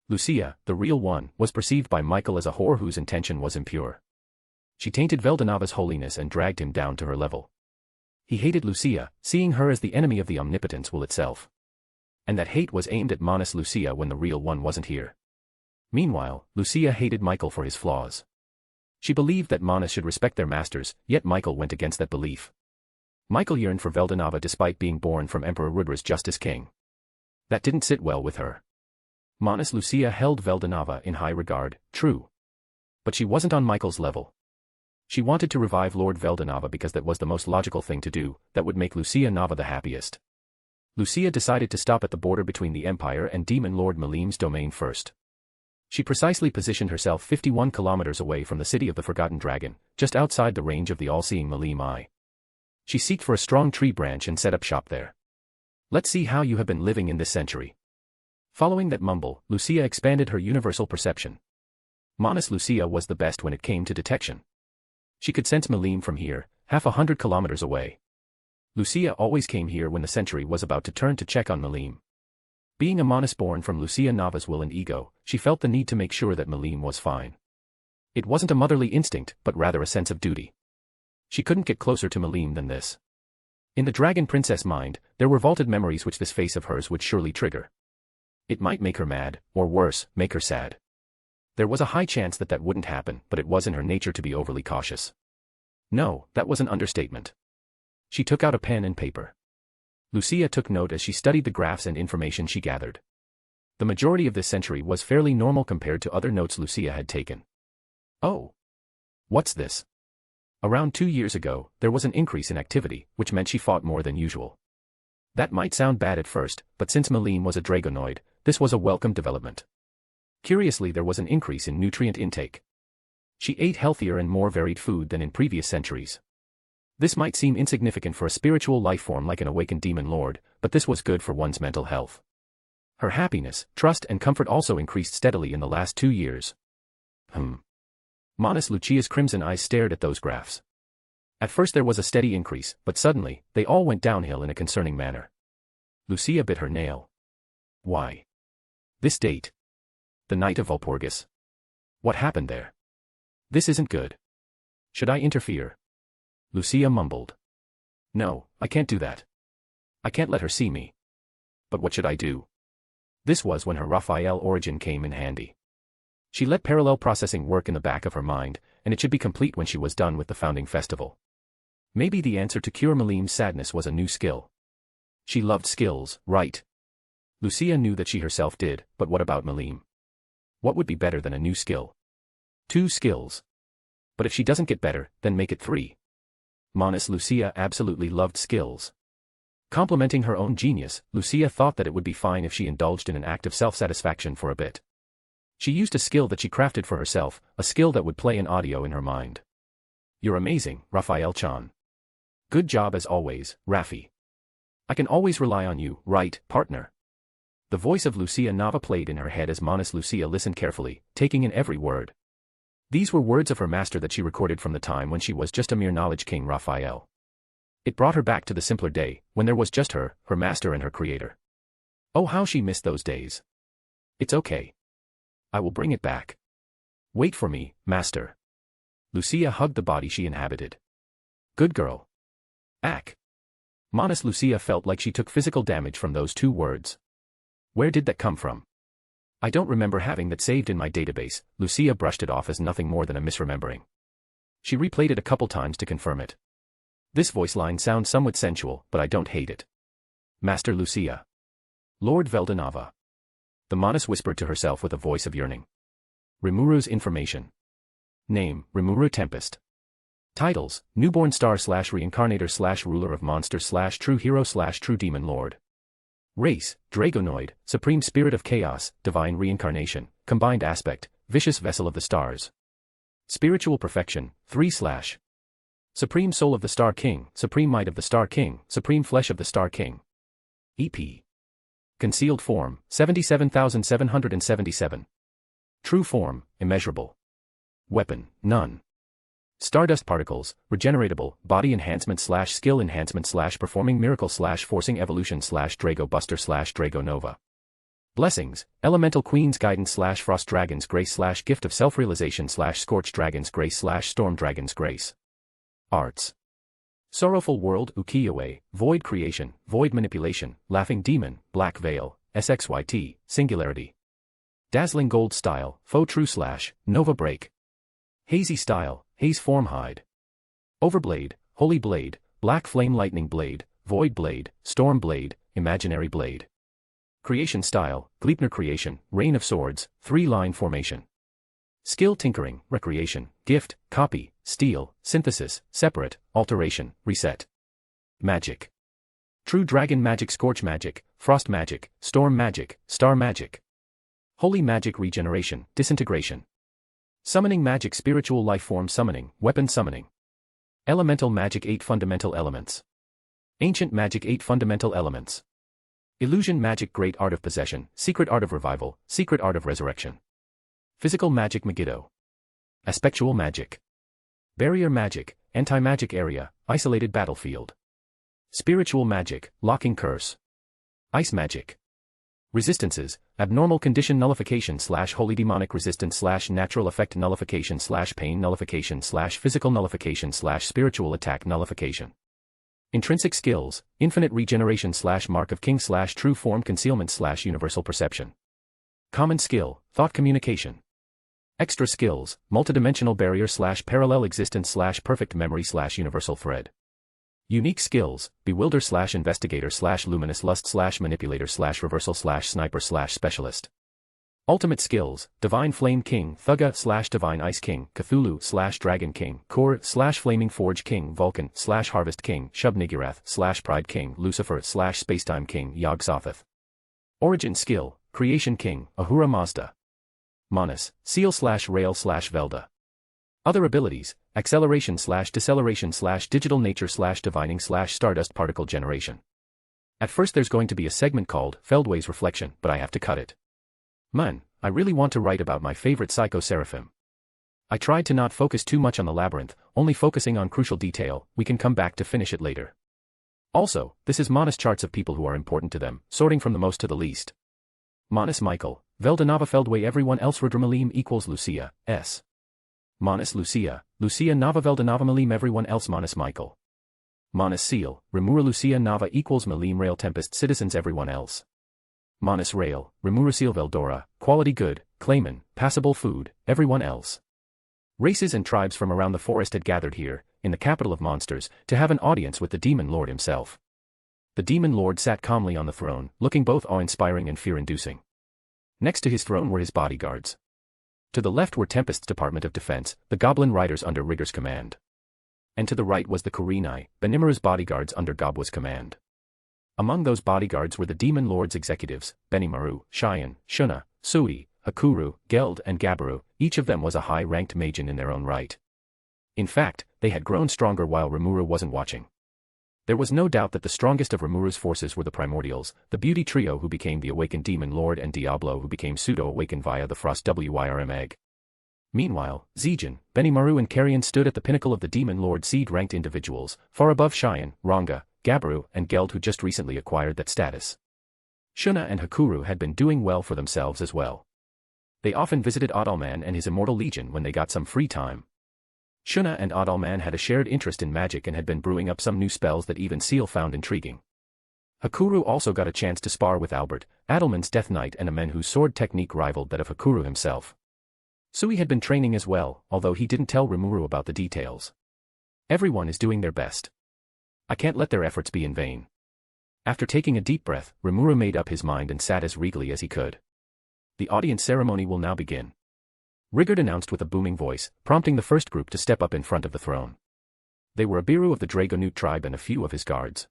Lucia, the real one, was perceived by Michael as a whore whose intention was impure. She tainted Veldanava's holiness and dragged him down to her level. He hated Lucia, seeing her as the enemy of the omnipotence will itself. And that hate was aimed at Monis Lucia when the real one wasn't here. Meanwhile, Lucia hated Michael for his flaws. She believed that Monis should respect their masters, yet Michael went against that belief. Michael yearned for Veldanava despite being born from Emperor Rudra's Justice King. That didn't sit well with her. Monis Lucia held Veldanava in high regard, true. But she wasn't on Michael's level. She wanted to revive Lord Veldanava because that was the most logical thing to do, that would make Lucia Nava the happiest. Lucia decided to stop at the border between the Empire and Demon Lord Malim's domain first. She precisely positioned herself 51 kilometers away from the city of the Forgotten Dragon, just outside the range of the all-seeing Malim eye. She seeked for a strong tree branch and set up shop there. Let's see how you have been living in this century. Following that mumble, Lucia expanded her universal perception. Monis Lucia was the best when it came to detection. She could sense Malim from here, 100 kilometers away. Lucia always came here when the century was about to turn to check on Malim. Being a Monis born from Lucia Nava's will and ego, she felt the need to make sure that Malim was fine. It wasn't a motherly instinct, but rather a sense of duty. She couldn't get closer to Malim than this. In the Dragon Princess mind, there were vaulted memories which this face of hers would surely trigger. It might make her mad, or worse, make her sad. There was a high chance that that wouldn't happen, but it was in her nature to be overly cautious. No, that was an understatement. She took out a pen and paper. Lucia took note as she studied the graphs and information she gathered. The majority of this century was fairly normal compared to other notes Lucia had taken. Oh. What's this? Around 2 years ago, there was an increase in activity, which meant she fought more than usual. That might sound bad at first, but since Maleem was a dragonoid, this was a welcome development. Curiously, there was an increase in nutrient intake. She ate healthier and more varied food than in previous centuries. This might seem insignificant for a spiritual life form like an awakened demon lord, but this was good for one's mental health. Her happiness, trust and comfort also increased steadily in the last 2 years. Manas Lucia's crimson eyes stared at those graphs. At first there was a steady increase, but suddenly, they all went downhill in a concerning manner. Lucia bit her nail. Why? This date. The night of Walpurgis. What happened there? This isn't good. Should I interfere? Lucia mumbled. No, I can't do that. I can't let her see me. But what should I do? This was when her Raphael origin came in handy. She let parallel processing work in the back of her mind, and it should be complete when she was done with the founding festival. Maybe the answer to cure Maleem's sadness was a new skill. She loved skills, right? Lucia knew that she herself did, but what about Maleem? What would be better than a new skill? 2 skills. But if she doesn't get better, then make it 3. Manas Lucia absolutely loved skills. Complimenting her own genius, Lucia thought that it would be fine if she indulged in an act of self-satisfaction for a bit. She used a skill that she crafted for herself, a skill that would play an audio in her mind. You're amazing, Raphael-chan. Good job as always, Raffi. I can always rely on you, right, partner? The voice of Lucia Nava played in her head as Manas Lucia listened carefully, taking in every word. These were words of her master that she recorded from the time when she was just a mere knowledge king Raphael. It brought her back to the simpler day, when there was just her master and her creator. Oh, how she missed those days. It's okay. I will bring it back. Wait for me, master. Lucia hugged the body she inhabited. Good girl. Ack. Manas Lucia felt like she took physical damage from those 2 words. Where did that come from? I don't remember having that saved in my database. Lucia brushed it off as nothing more than a misremembering. She replayed it a couple times to confirm it. This voice line sounds somewhat sensual, but I don't hate it. Master Lucia. Lord Veldanava. The Manas whispered to herself with a voice of yearning. Rimuru's information. Name, Rimuru Tempest. Titles, Newborn Star / Reincarnator / Ruler of Monsters / True Hero / True Demon Lord. Race, Dragonoid, Supreme Spirit of Chaos, Divine Reincarnation, Combined Aspect, Vicious Vessel of the Stars. Spiritual Perfection, 3/. Supreme Soul of the Star King, Supreme Might of the Star King, Supreme Flesh of the Star King. EP. Concealed Form, 77,777. True Form, Immeasurable. Weapon, None. Stardust Particles, Regeneratable, Body Enhancement / Skill Enhancement / Performing Miracle / Forcing Evolution / Drago Buster / Drago Nova. Blessings, Elemental Queen's Guidance / Frost Dragon's Grace / Gift of Self-Realization / Scorch Dragon's Grace / Storm Dragon's Grace. Arts. Sorrowful World Ukiyo-e, Void Creation, Void Manipulation, Laughing Demon, Black Veil, SXYT, Singularity. Dazzling Gold Style, Faux True / Nova Break. Hazy Style, Haze Form Hide. Overblade, Holy Blade, Black Flame Lightning Blade, Void Blade, Storm Blade, Imaginary Blade. Creation Style, Gleipnir Creation, Rain of Swords, 3-line formation. Skill Tinkering, Recreation, Gift, Copy, Steal, Synthesis, Separate, Alteration, Reset. Magic. True Dragon Magic, Scorch Magic, Frost Magic, Storm Magic, Star Magic. Holy Magic, Regeneration, Disintegration. Summoning Magic, Spiritual Life Form Summoning, Weapon Summoning. Elemental Magic, 8 Fundamental Elements. Ancient Magic, 8 Fundamental Elements. Illusion Magic, Great Art of Possession, Secret Art of Revival, Secret Art of Resurrection. Physical Magic, Megiddo. Aspectual Magic. Barrier Magic, Anti-Magic Area, Isolated Battlefield. Spiritual Magic, Locking Curse. Ice Magic. Resistances, Abnormal Condition Nullification / Holy Demonic Resistance / Natural Effect Nullification / Pain Nullification / Physical Nullification / Spiritual Attack Nullification. Intrinsic Skills, Infinite Regeneration / Mark of King / True Form Concealment / Universal Perception. Common Skill, Thought Communication. Extra Skills, Multidimensional Barrier / Parallel Existence / Perfect Memory / Universal Thread. Unique Skills, Bewilder / Investigator / Luminous Lust / Manipulator / Reversal / Sniper / Specialist. Ultimate skills: Divine Flame King, Thuga/Divine Ice King, Cthulhu/Dragon King, Kor/Flaming Forge King, Vulcan/Harvest King, Shub-Niggurath/Pride King, Lucifer/Spacetime King, Yog-Sothoth. Origin skill: Creation King, Ahura Mazda. Manus, Seal/Rail/Velda. Other abilities: Acceleration/Deceleration/Digital Nature/Divining/Stardust Particle Generation. At first there's going to be a segment called Feldway's Reflection, but I have to cut it. Man, I really want to write about my favorite Psycho Seraphim. I tried to not focus too much on the labyrinth, only focusing on crucial detail. We can come back to finish it later. Also, this is Manus charts of people who are important to them, sorting from the most to the least. Manus Michael, Veldanava Feldway. Everyone else Rudramalim equals Lucia, S. Manus Lucia, Lucia Nava Veldanava Malim. Everyone else Manus Michael. Manus Seal, Remura Lucia Nava equals Malim Rail Tempest Citizens. Everyone else. Manus Rail, Remura Seal Veldora, Quality Good, Clayman, Passable Food. Everyone else. Races and tribes from around the forest had gathered here, in the capital of monsters, to have an audience with the Demon Lord himself. The Demon Lord sat calmly on the throne, looking both awe-inspiring and fear-inducing. Next to his throne were his bodyguards. To the left were Tempest's Department of Defense, the Goblin Riders under Rigger's command. And to the right was the Kurenai, Benimura's bodyguards under Gobwa's command. Among those bodyguards were the Demon Lord's executives, Benimaru, Cheyenne, Shuna, Sui, Hakuru, Geld and Gabaru. Each of them was a high-ranked Majin in their own right. In fact, they had grown stronger while Rimuru wasn't watching. There was no doubt that the strongest of Rimuru's forces were the Primordials, the Beauty Trio who became the Awakened Demon Lord and Diablo who became pseudo-awakened via the Frost Wyrm egg. Meanwhile, Zijin, Benimaru and Carrion stood at the pinnacle of the Demon Lord seed-ranked individuals, far above Cheyenne, Ranga, Gabaru and Geld who just recently acquired that status. Shuna and Hakuru had been doing well for themselves as well. They often visited Adalman and his Immortal Legion when they got some free time. Shuna and Adalman had a shared interest in magic and had been brewing up some new spells that even Seal found intriguing. Hakuru also got a chance to spar with Albert, Adalman's Death Knight and a man whose sword technique rivaled that of Hakuru himself. Sui had been training as well, although he didn't tell Rimuru about the details. Everyone is doing their best. I can't let their efforts be in vain. After taking a deep breath, Rimuru made up his mind and sat as regally as he could. The audience ceremony will now begin. Rigard announced with a booming voice, prompting the first group to step up in front of the throne. They were Abiru of the Dragonute tribe and a few of his guards.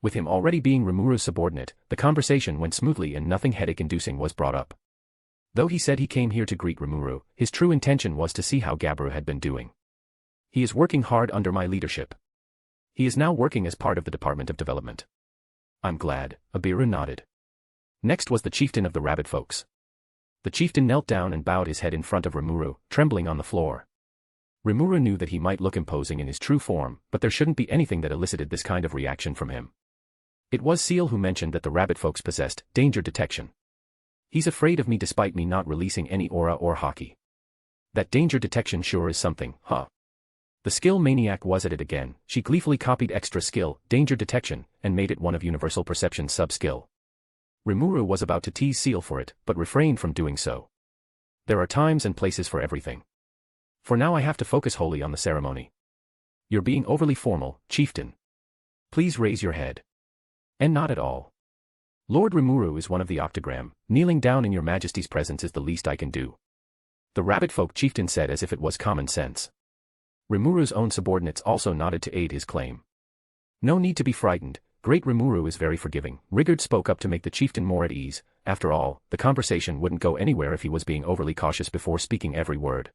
With him already being Rimuru's subordinate, the conversation went smoothly and nothing headache-inducing was brought up. Though he said he came here to greet Rimuru, his true intention was to see how Gabaru had been doing. He is working hard under my leadership. He is now working as part of the Department of Development. I'm glad, Abiru nodded. Next was the chieftain of the rabbit folks. The chieftain knelt down and bowed his head in front of Rimuru, trembling on the floor. Rimuru knew that he might look imposing in his true form, but there shouldn't be anything that elicited this kind of reaction from him. It was Seal who mentioned that the rabbit folks possessed danger detection. He's afraid of me despite me not releasing any aura or haki. That danger detection sure is something, huh? The skill maniac was at it again. She gleefully copied extra skill, danger detection, and made it one of Universal Perception's sub-skill. Rimuru was about to tease Seal for it, but refrained from doing so. There are times and places for everything. For now I have to focus wholly on the ceremony. You're being overly formal, chieftain. Please raise your head. And not at all. Lord Rimuru is one of the octogram. Kneeling down in your majesty's presence is the least I can do. The rabbit folk chieftain said as if it was common sense. Rimuru's own subordinates also nodded to aid his claim. No need to be frightened, great Rimuru is very forgiving. Rigard spoke up to make the chieftain more at ease. After all, the conversation wouldn't go anywhere if he was being overly cautious before speaking every word.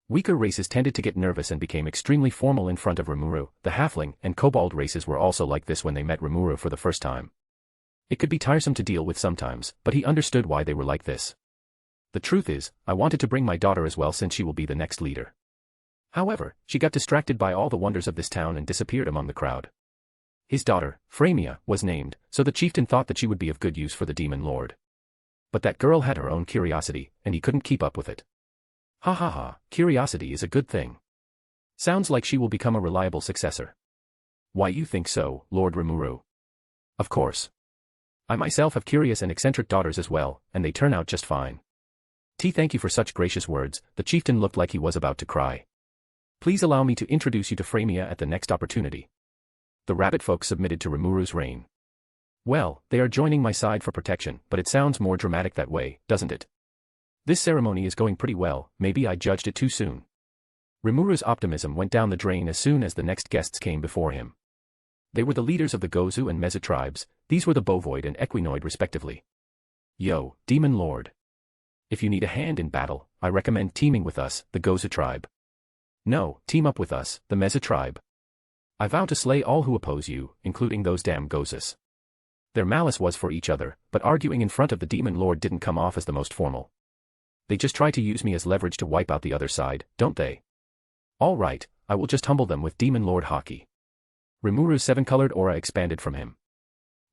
Weaker races tended to get nervous and became extremely formal in front of Rimuru. The halfling and kobold races were also like this when they met Rimuru for the first time. It could be tiresome to deal with sometimes, but he understood why they were like this. The truth is, I wanted to bring my daughter as well since she will be the next leader. However, she got distracted by all the wonders of this town and disappeared among the crowd. His daughter, Framia, was named, so the chieftain thought that she would be of good use for the Demon Lord. But that girl had her own curiosity, and he couldn't keep up with it. Ha ha ha, curiosity is a good thing. Sounds like she will become a reliable successor. Why you think so, Lord Rimuru? Of course. I myself have curious and eccentric daughters as well, and they turn out just fine. Thank you for such gracious words. The chieftain looked like he was about to cry. Please allow me to introduce you to Framia at the next opportunity. The rabbit folk submitted to Rimuru's reign. Well, they are joining my side for protection, but it sounds more dramatic that way, doesn't it? This ceremony is going pretty well, maybe I judged it too soon. Rimuru's optimism went down the drain as soon as the next guests came before him. They were the leaders of the Gozu and Meza tribes, these were the Bovoid and Equinoid respectively. Yo, Demon Lord. If you need a hand in battle, I recommend teaming with us, the Gozu tribe. No, team up with us, the Meza tribe. I vow to slay all who oppose you, including those damn Gozes. Their malice was for each other, but arguing in front of the Demon Lord didn't come off as the most formal. They just try to use me as leverage to wipe out the other side, don't they? All right, I will just humble them with Demon Lord Haki. Rimuru's seven-colored aura expanded from him.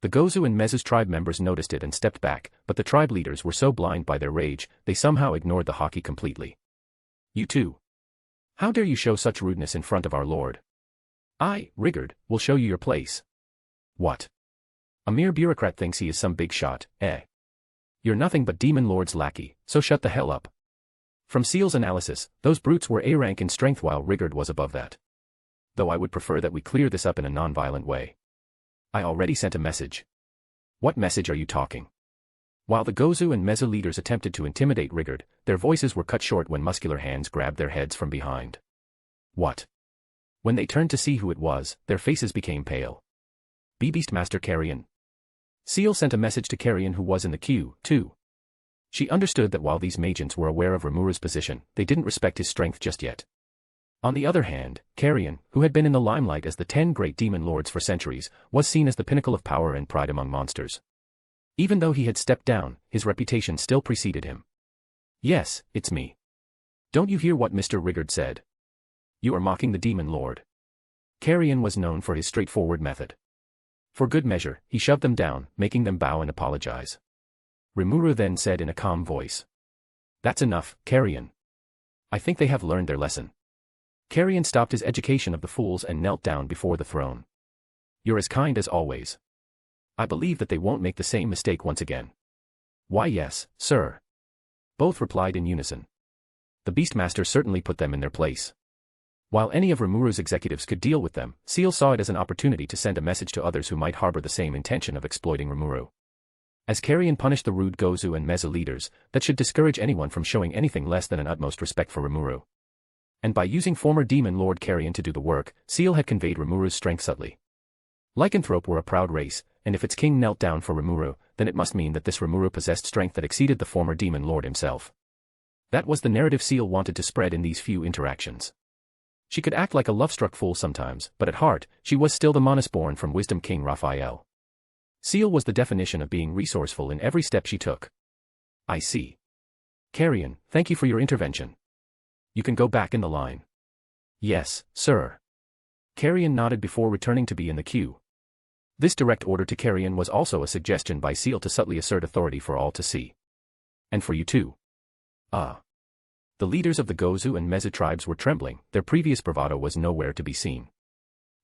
The Gozu and Meza's tribe members noticed it and stepped back, but the tribe leaders were so blind by their rage, they somehow ignored the Haki completely. You too. How dare you show such rudeness in front of our lord? I, Rigard, will show you your place. What? A mere bureaucrat thinks he is some big shot, eh? You're nothing but Demon Lord's lackey, so shut the hell up. From Seal's analysis, those brutes were A rank in strength while Rigard was above that. Though I would prefer that we clear this up in a non-violent way. I already sent a message. What message are you talking? While the Gozu and Meza leaders attempted to intimidate Rigard, their voices were cut short when muscular hands grabbed their heads from behind. What? When they turned to see who it was, their faces became pale. Beastmaster Carrion. Seal sent a message to Carrion who was in the queue, too. She understood that while these magents were aware of Rimuru's position, they didn't respect his strength just yet. On the other hand, Carrion, who had been in the limelight as the 10 great demon lords for centuries, was seen as the pinnacle of power and pride among monsters. Even though he had stepped down, his reputation still preceded him. Yes, it's me. Don't you hear what Mr. Rigard said? You are mocking the demon lord. Carrion was known for his straightforward method. For good measure, he shoved them down, making them bow and apologize. Rimuru then said in a calm voice. That's enough, Carrion. I think they have learned their lesson. Carrion stopped his education of the fools and knelt down before the throne. You're as kind as always. I believe that they won't make the same mistake once again. Why yes, sir. Both replied in unison. The Beastmaster certainly put them in their place. While any of Rimuru's executives could deal with them, Seal saw it as an opportunity to send a message to others who might harbor the same intention of exploiting Rimuru. As Carrion punished the rude Gozu and Meza leaders, that should discourage anyone from showing anything less than an utmost respect for Rimuru. And by using former Demon Lord Carrion to do the work, Seal had conveyed Rimuru's strength subtly. Lycanthrope were a proud race, and if its king knelt down for Rimuru, then it must mean that this Rimuru possessed strength that exceeded the former Demon Lord himself. That was the narrative Seal wanted to spread in these few interactions. She could act like a love-struck fool sometimes, but at heart, she was still the Monus born from Wisdom King Raphael. Seal was the definition of being resourceful in every step she took. I see. Carrion, thank you for your intervention. You can go back in the line. Yes, sir. Carrion nodded before returning to be in the queue. This direct order to Carrion was also a suggestion by Seal to subtly assert authority for all to see. And for you too. Ah. The leaders of the Gozu and Meza tribes were trembling, their previous bravado was nowhere to be seen.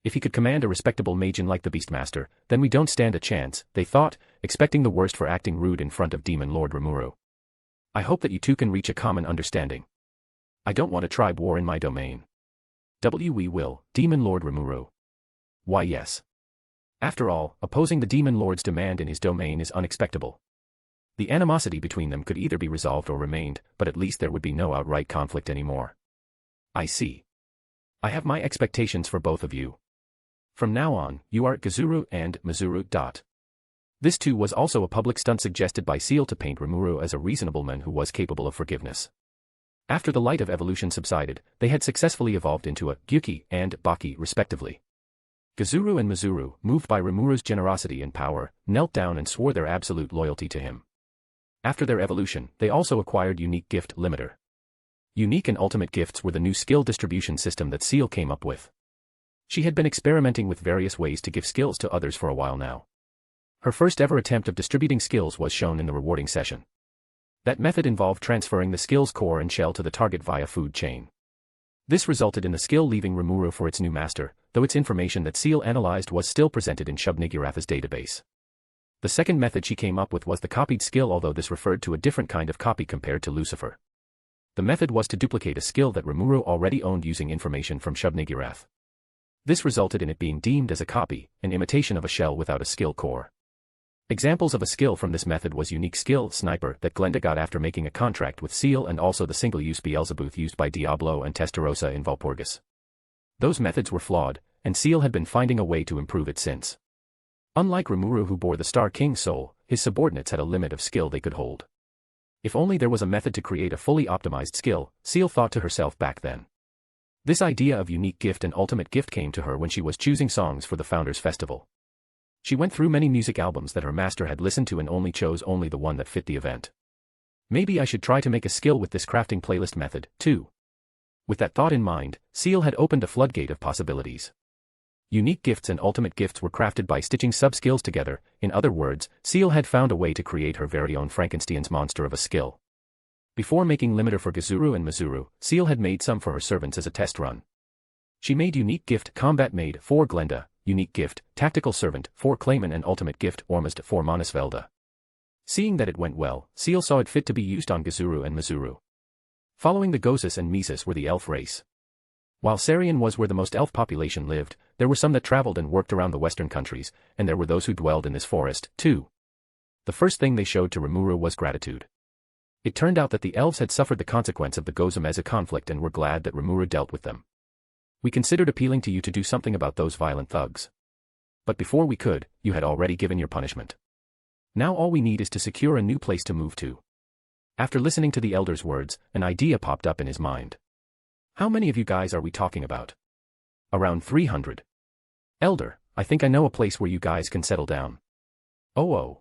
If he could command a respectable Magian like the Beastmaster, then we don't stand a chance, they thought, expecting the worst for acting rude in front of Demon Lord Rimuru. I hope that you two can reach a common understanding. I don't want a tribe war in my domain. We will, Demon Lord Rimuru. Why yes. After all, opposing the Demon Lord's demand in his domain is unexpectable. The animosity between them could either be resolved or remained, but at least there would be no outright conflict anymore. I see. I have my expectations for both of you. From now on, you are Gazuru and Mizuru. This too was also a public stunt suggested by Seal to paint Rimuru as a reasonable man who was capable of forgiveness. After the light of evolution subsided, they had successfully evolved into a Gyuki and Baki respectively. Gazuru and Mizuru, moved by Rimuru's generosity and power, knelt down and swore their absolute loyalty to him. After their evolution, they also acquired Unique Gift Limiter. Unique and Ultimate Gifts were the new skill distribution system that Seal came up with. She had been experimenting with various ways to give skills to others for a while now. Her first ever attempt of distributing skills was shown in the rewarding session. That method involved transferring the skill's core and shell to the target via food chain. This resulted in the skill leaving Rimuru for its new master, though its information that Seal analyzed was still presented in Shub-Niggurath's database. The second method she came up with was the copied skill, although this referred to a different kind of copy compared to Lucifer. The method was to duplicate a skill that Rimuru already owned using information from Shub-Niggurath. This resulted in it being deemed as a copy, an imitation of a shell without a skill core. Examples of a skill from this method was unique skill sniper that Glenda got after making a contract with Seal, and also the single-use Beelzebub used by Diablo and Testarossa in Walpurgis. Those methods were flawed, and Seal had been finding a way to improve it since. Unlike Rimuru, who bore the Star King's soul, his subordinates had a limit of skill they could hold. If only there was a method to create a fully optimized skill, Seal thought to herself back then. This idea of unique gift and ultimate gift came to her when she was choosing songs for the Founders Festival. She went through many music albums that her master had listened to and only chose the one that fit the event. Maybe I should try to make a skill with this crafting playlist method, too. With that thought in mind, Seal had opened a floodgate of possibilities. Unique gifts and ultimate gifts were crafted by stitching sub-skills together. In other words, Seal had found a way to create her very own Frankenstein's monster of a skill. Before making limiter for Gazuru and Mazuru, Seal had made some for her servants as a test run. She made unique gift combat made for Glenda, unique gift tactical servant for Clayman, and ultimate gift Ormuzd for Monisvelda. Seeing that it went well, Seal saw it fit to be used on Gazuru and Mazuru. Following the Gozis and Mises were the elf race. While Sarian was where the most elf population lived, there were some that traveled and worked around the western countries, and there were those who dwelled in this forest, too. The first thing they showed to Rimuru was gratitude. It turned out that the elves had suffered the consequence of the Gozameza conflict and were glad that Rimuru dealt with them. We considered appealing to you to do something about those violent thugs. But before we could, you had already given your punishment. Now all we need is to secure a new place to move to. After listening to the elder's words, an idea popped up in his mind. How many of you guys are we talking about? Around 300. Elder, I think I know a place where you guys can settle down. Oh.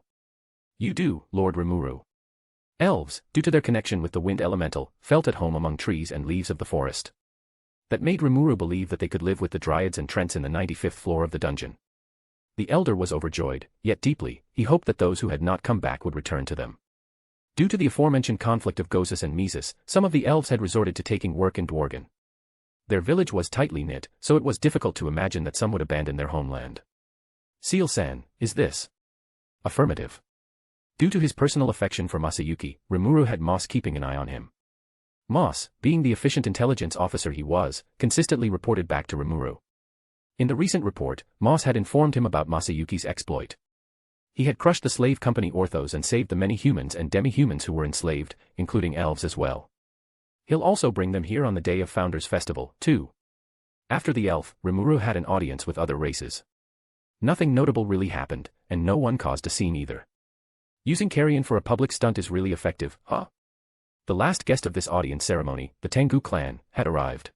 You do, Lord Rimuru. Elves, due to their connection with the wind elemental, felt at home among trees and leaves of the forest. That made Rimuru believe that they could live with the Dryads and Trents in the 95th floor of the dungeon. The elder was overjoyed, yet deeply, he hoped that those who had not come back would return to them. Due to the aforementioned conflict of Gozis and Mises, some of the elves had resorted to taking work in Dworgen. Their village was tightly knit, so it was difficult to imagine that some would abandon their homeland. Seal-san, is this? Affirmative. Due to his personal affection for Masayuki, Rimuru had Moss keeping an eye on him. Moss, being the efficient intelligence officer he was, consistently reported back to Rimuru. In the recent report, Moss had informed him about Masayuki's exploit. He had crushed the slave company Orthos and saved the many humans and demi-humans who were enslaved, including elves as well. He'll also bring them here on the day of Founders Festival, too. After the elf, Rimuru had an audience with other races. Nothing notable really happened, and no one caused a scene either. Using carrion for a public stunt is really effective, huh? The last guest of this audience ceremony, the Tengu clan, had arrived.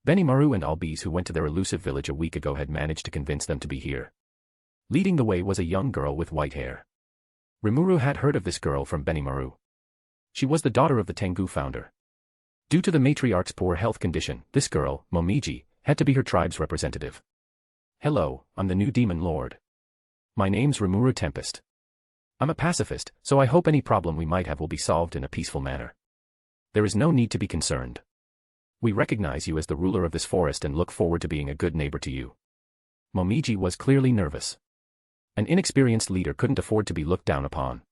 Benimaru and Albiz, who went to their elusive village a week ago, had managed to convince them to be here. Leading the way was a young girl with white hair. Rimuru had heard of this girl from Benimaru. She was the daughter of the Tengu founder. Due to the matriarch's poor health condition, this girl, Momiji, had to be her tribe's representative. Hello, I'm the new demon lord. My name's Rimuru Tempest. I'm a pacifist, so I hope any problem we might have will be solved in a peaceful manner. There is no need to be concerned. We recognize you as the ruler of this forest and look forward to being a good neighbor to you. Momiji was clearly nervous. An inexperienced leader couldn't afford to be looked down upon.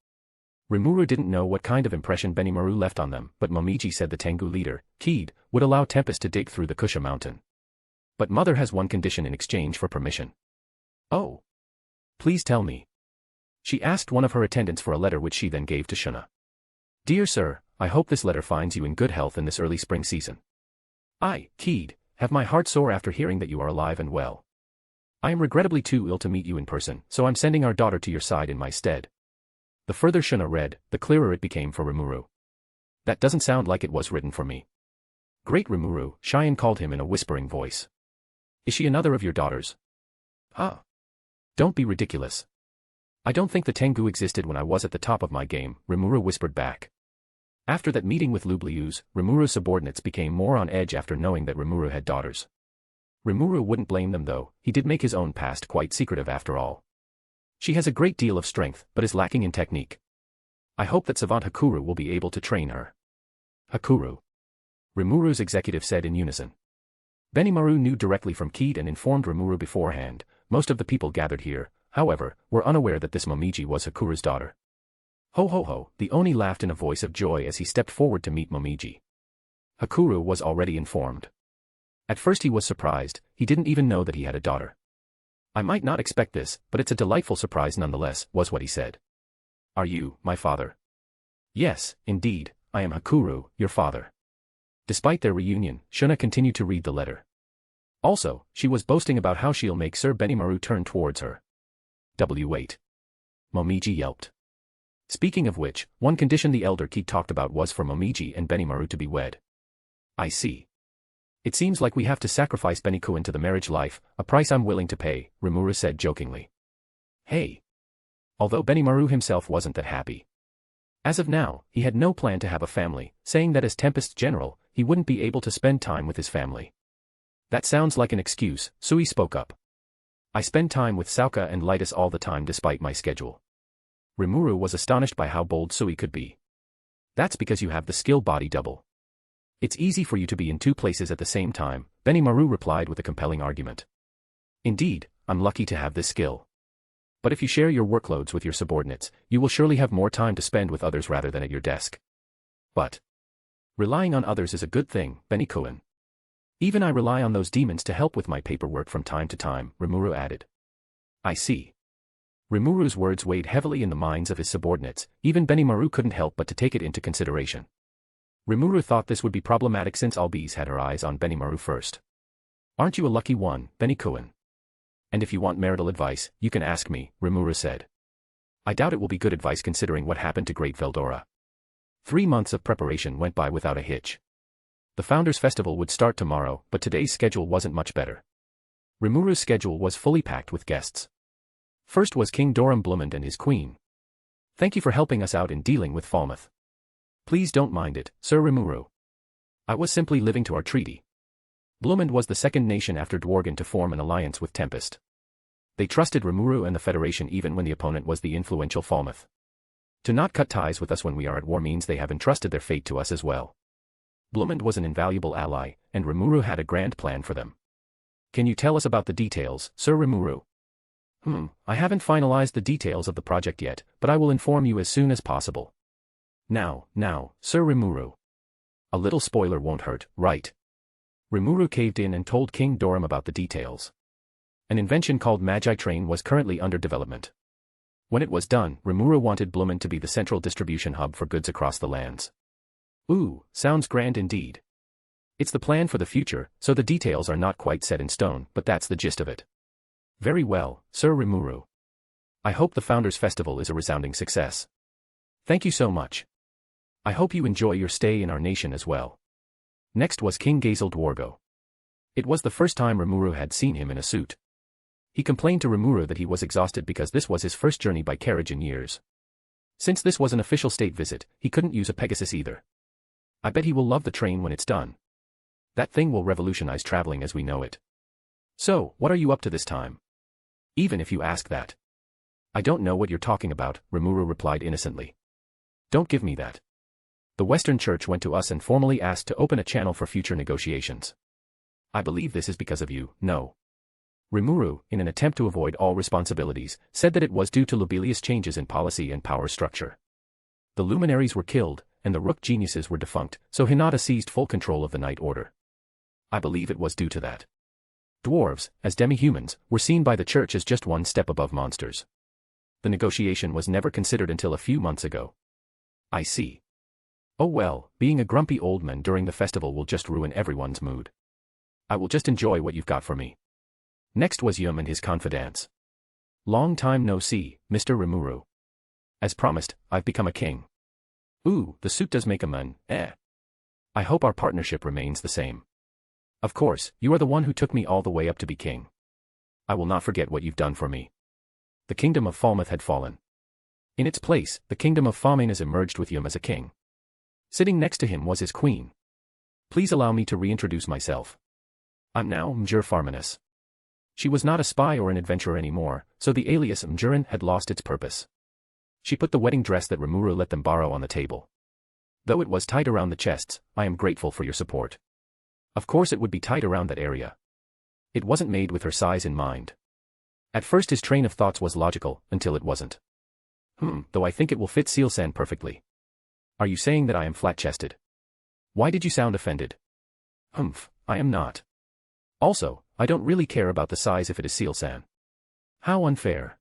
Rimuru didn't know what kind of impression Benimaru left on them, but Momiji said the Tengu leader, Keed, would allow Tempest to dig through the Kusha mountain. But Mother has one condition in exchange for permission. Oh. Please tell me. She asked one of her attendants for a letter, which she then gave to Shuna. Dear sir, I hope this letter finds you in good health in this early spring season. I, Keed, have my heart sore after hearing that you are alive and well. I am regrettably too ill to meet you in person, so I'm sending our daughter to your side in my stead. The further Shuna read, the clearer it became for Rimuru. That doesn't sound like it was written for me. Great Rimuru, Cheyenne called him in a whispering voice. Is she another of your daughters? Huh. Don't be ridiculous. I don't think the Tengu existed when I was at the top of my game, Rimuru whispered back. After that meeting with Lublius, Rimuru's subordinates became more on edge after knowing that Rimuru had daughters. Rimuru wouldn't blame them though, he did make his own past quite secretive after all. She has a great deal of strength, but is lacking in technique. I hope that Savant Hakuru will be able to train her. Hakuru. Rimuru's executive said in unison. Benimaru knew directly from Keed and informed Rimuru beforehand. Most of the people gathered here, however, were unaware that this Momiji was Hakuru's daughter. Ho ho ho, the Oni laughed in a voice of joy as he stepped forward to meet Momiji. Hakuru was already informed. At first he was surprised, he didn't even know that he had a daughter. I might not expect this, but it's a delightful surprise nonetheless, was what he said. Are you, my father? Yes, indeed, I am Hakuru, your father. Despite their reunion, Shuna continued to read the letter. Also, she was boasting about how she'll make Sir Benimaru turn towards her. Wait. Momiji yelped. Speaking of which, one condition the elder Ki talked about was for Momiji and Benimaru to be wed. I see. It seems like we have to sacrifice Benikuin to the marriage life, a price I'm willing to pay, Rimuru said jokingly. Hey. Although Benimaru himself wasn't that happy. As of now, he had no plan to have a family, saying that as Tempest's general, he wouldn't be able to spend time with his family. That sounds like an excuse, Sui spoke up. I spend time with Sauka and Lightus all the time despite my schedule. Rimuru was astonished by how bold Sui could be. That's because you have the skill body double. It's easy for you to be in two places at the same time, Benimaru replied with a compelling argument. Indeed, I'm lucky to have this skill. But if you share your workloads with your subordinates, you will surely have more time to spend with others rather than at your desk. But relying on others is a good thing, Benikuin. Even I rely on those demons to help with my paperwork from time to time, Rimuru added. I see. Rimuru's words weighed heavily in the minds of his subordinates, even Benimaru couldn't help but to take it into consideration. Rimuru thought this would be problematic since Albiz had her eyes on Benimaru first. Aren't you a lucky one, Benikuin? And if you want marital advice, you can ask me, Rimuru said. I doubt it will be good advice considering what happened to Great Veldora. 3 months of preparation went by without a hitch. The Founders' Festival would start tomorrow, but today's schedule wasn't much better. Rimuru's schedule was fully packed with guests. First was King Doram Blumund and his queen. Thank you for helping us out in dealing with Falmouth. Please don't mind it, Sir Rimuru. I was simply living to our treaty. Blumund was the second nation after Dworgen to form an alliance with Tempest. They trusted Rimuru and the Federation even when the opponent was the influential Falmouth. To not cut ties with us when we are at war means they have entrusted their fate to us as well. Blumund was an invaluable ally, and Rimuru had a grand plan for them. Can you tell us about the details, Sir Rimuru? I haven't finalized the details of the project yet, but I will inform you as soon as possible. Now, Sir Rimuru. A little spoiler won't hurt, right? Rimuru caved in and told King Doram about the details. An invention called Magi Train was currently under development. When it was done, Rimuru wanted Blumund to be the central distribution hub for goods across the lands. Ooh, sounds grand indeed. It's the plan for the future, so the details are not quite set in stone, but that's the gist of it. Very well, Sir Rimuru. I hope the Founders' Festival is a resounding success. Thank you so much. I hope you enjoy your stay in our nation as well. Next was King Gazel Dwargo. It was the first time Rimuru had seen him in a suit. He complained to Rimuru that he was exhausted because this was his first journey by carriage in years. Since this was an official state visit, he couldn't use a Pegasus either. I bet he will love the train when it's done. That thing will revolutionize traveling as we know it. So, what are you up to this time? Even if you ask that. I don't know what you're talking about, Rimuru replied innocently. Don't give me that. The Western Church went to us and formally asked to open a channel for future negotiations. I believe this is because of you, no. Rimuru, in an attempt to avoid all responsibilities, said that it was due to Lobelia changes in policy and power structure. The luminaries were killed, and the Rook geniuses were defunct, so Hinata seized full control of the Night Order. I believe it was due to that. Dwarves, as demi-humans, were seen by the Church as just one step above monsters. The negotiation was never considered until a few months ago. I see. Oh well, being a grumpy old man during the festival will just ruin everyone's mood. I will just enjoy what you've got for me. Next was Yum and his confidants. Long time no see, Mr. Rimuru. As promised, I've become a king. Ooh, the suit does make a man, I hope our partnership remains the same. Of course, you are the one who took me all the way up to be king. I will not forget what you've done for me. The kingdom of Falmouth had fallen. In its place, the kingdom of Falmanas emerged with Yum as a king. Sitting next to him was his queen. Please allow me to reintroduce myself. I'm now Mjur Farmanus. She was not a spy or an adventurer anymore, so the alias Mjurin had lost its purpose. She put the wedding dress that Rimuru let them borrow on the table. Though it was tight around the chests, I am grateful for your support. Of course it would be tight around that area. It wasn't made with her size in mind. At first his train of thoughts was logical, until it wasn't. Though I think it will fit Seal-san perfectly. Are you saying that I am flat-chested? Why did you sound offended? I am not. Also, I don't really care about the size if it is Seal-san. How unfair.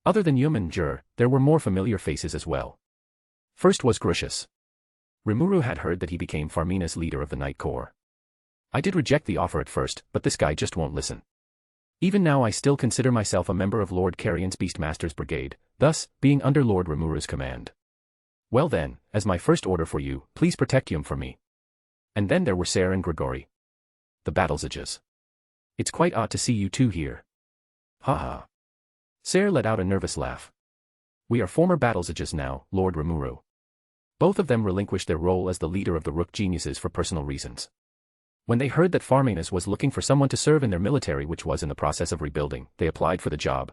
Other than Yum and Jur, there were more familiar faces as well. First was Grucius. Rimuru had heard that he became Farmina's leader of the Night Corps. I did reject the offer at first, but this guy just won't listen. Even now I still consider myself a member of Lord Carrion's Beastmaster's Brigade, thus, being under Lord Rimuru's command. Well then, as my first order for you, please protect Yum for me. And then there were Ser and Grigori. The Battlesages. It's quite odd to see you two here. Ha ha. Ser let out a nervous laugh. We are former Battlesages now, Lord Rimuru. Both of them relinquished their role as the leader of the Rook Geniuses for personal reasons. When they heard that Farminas was looking for someone to serve in their military which was in the process of rebuilding, they applied for the job.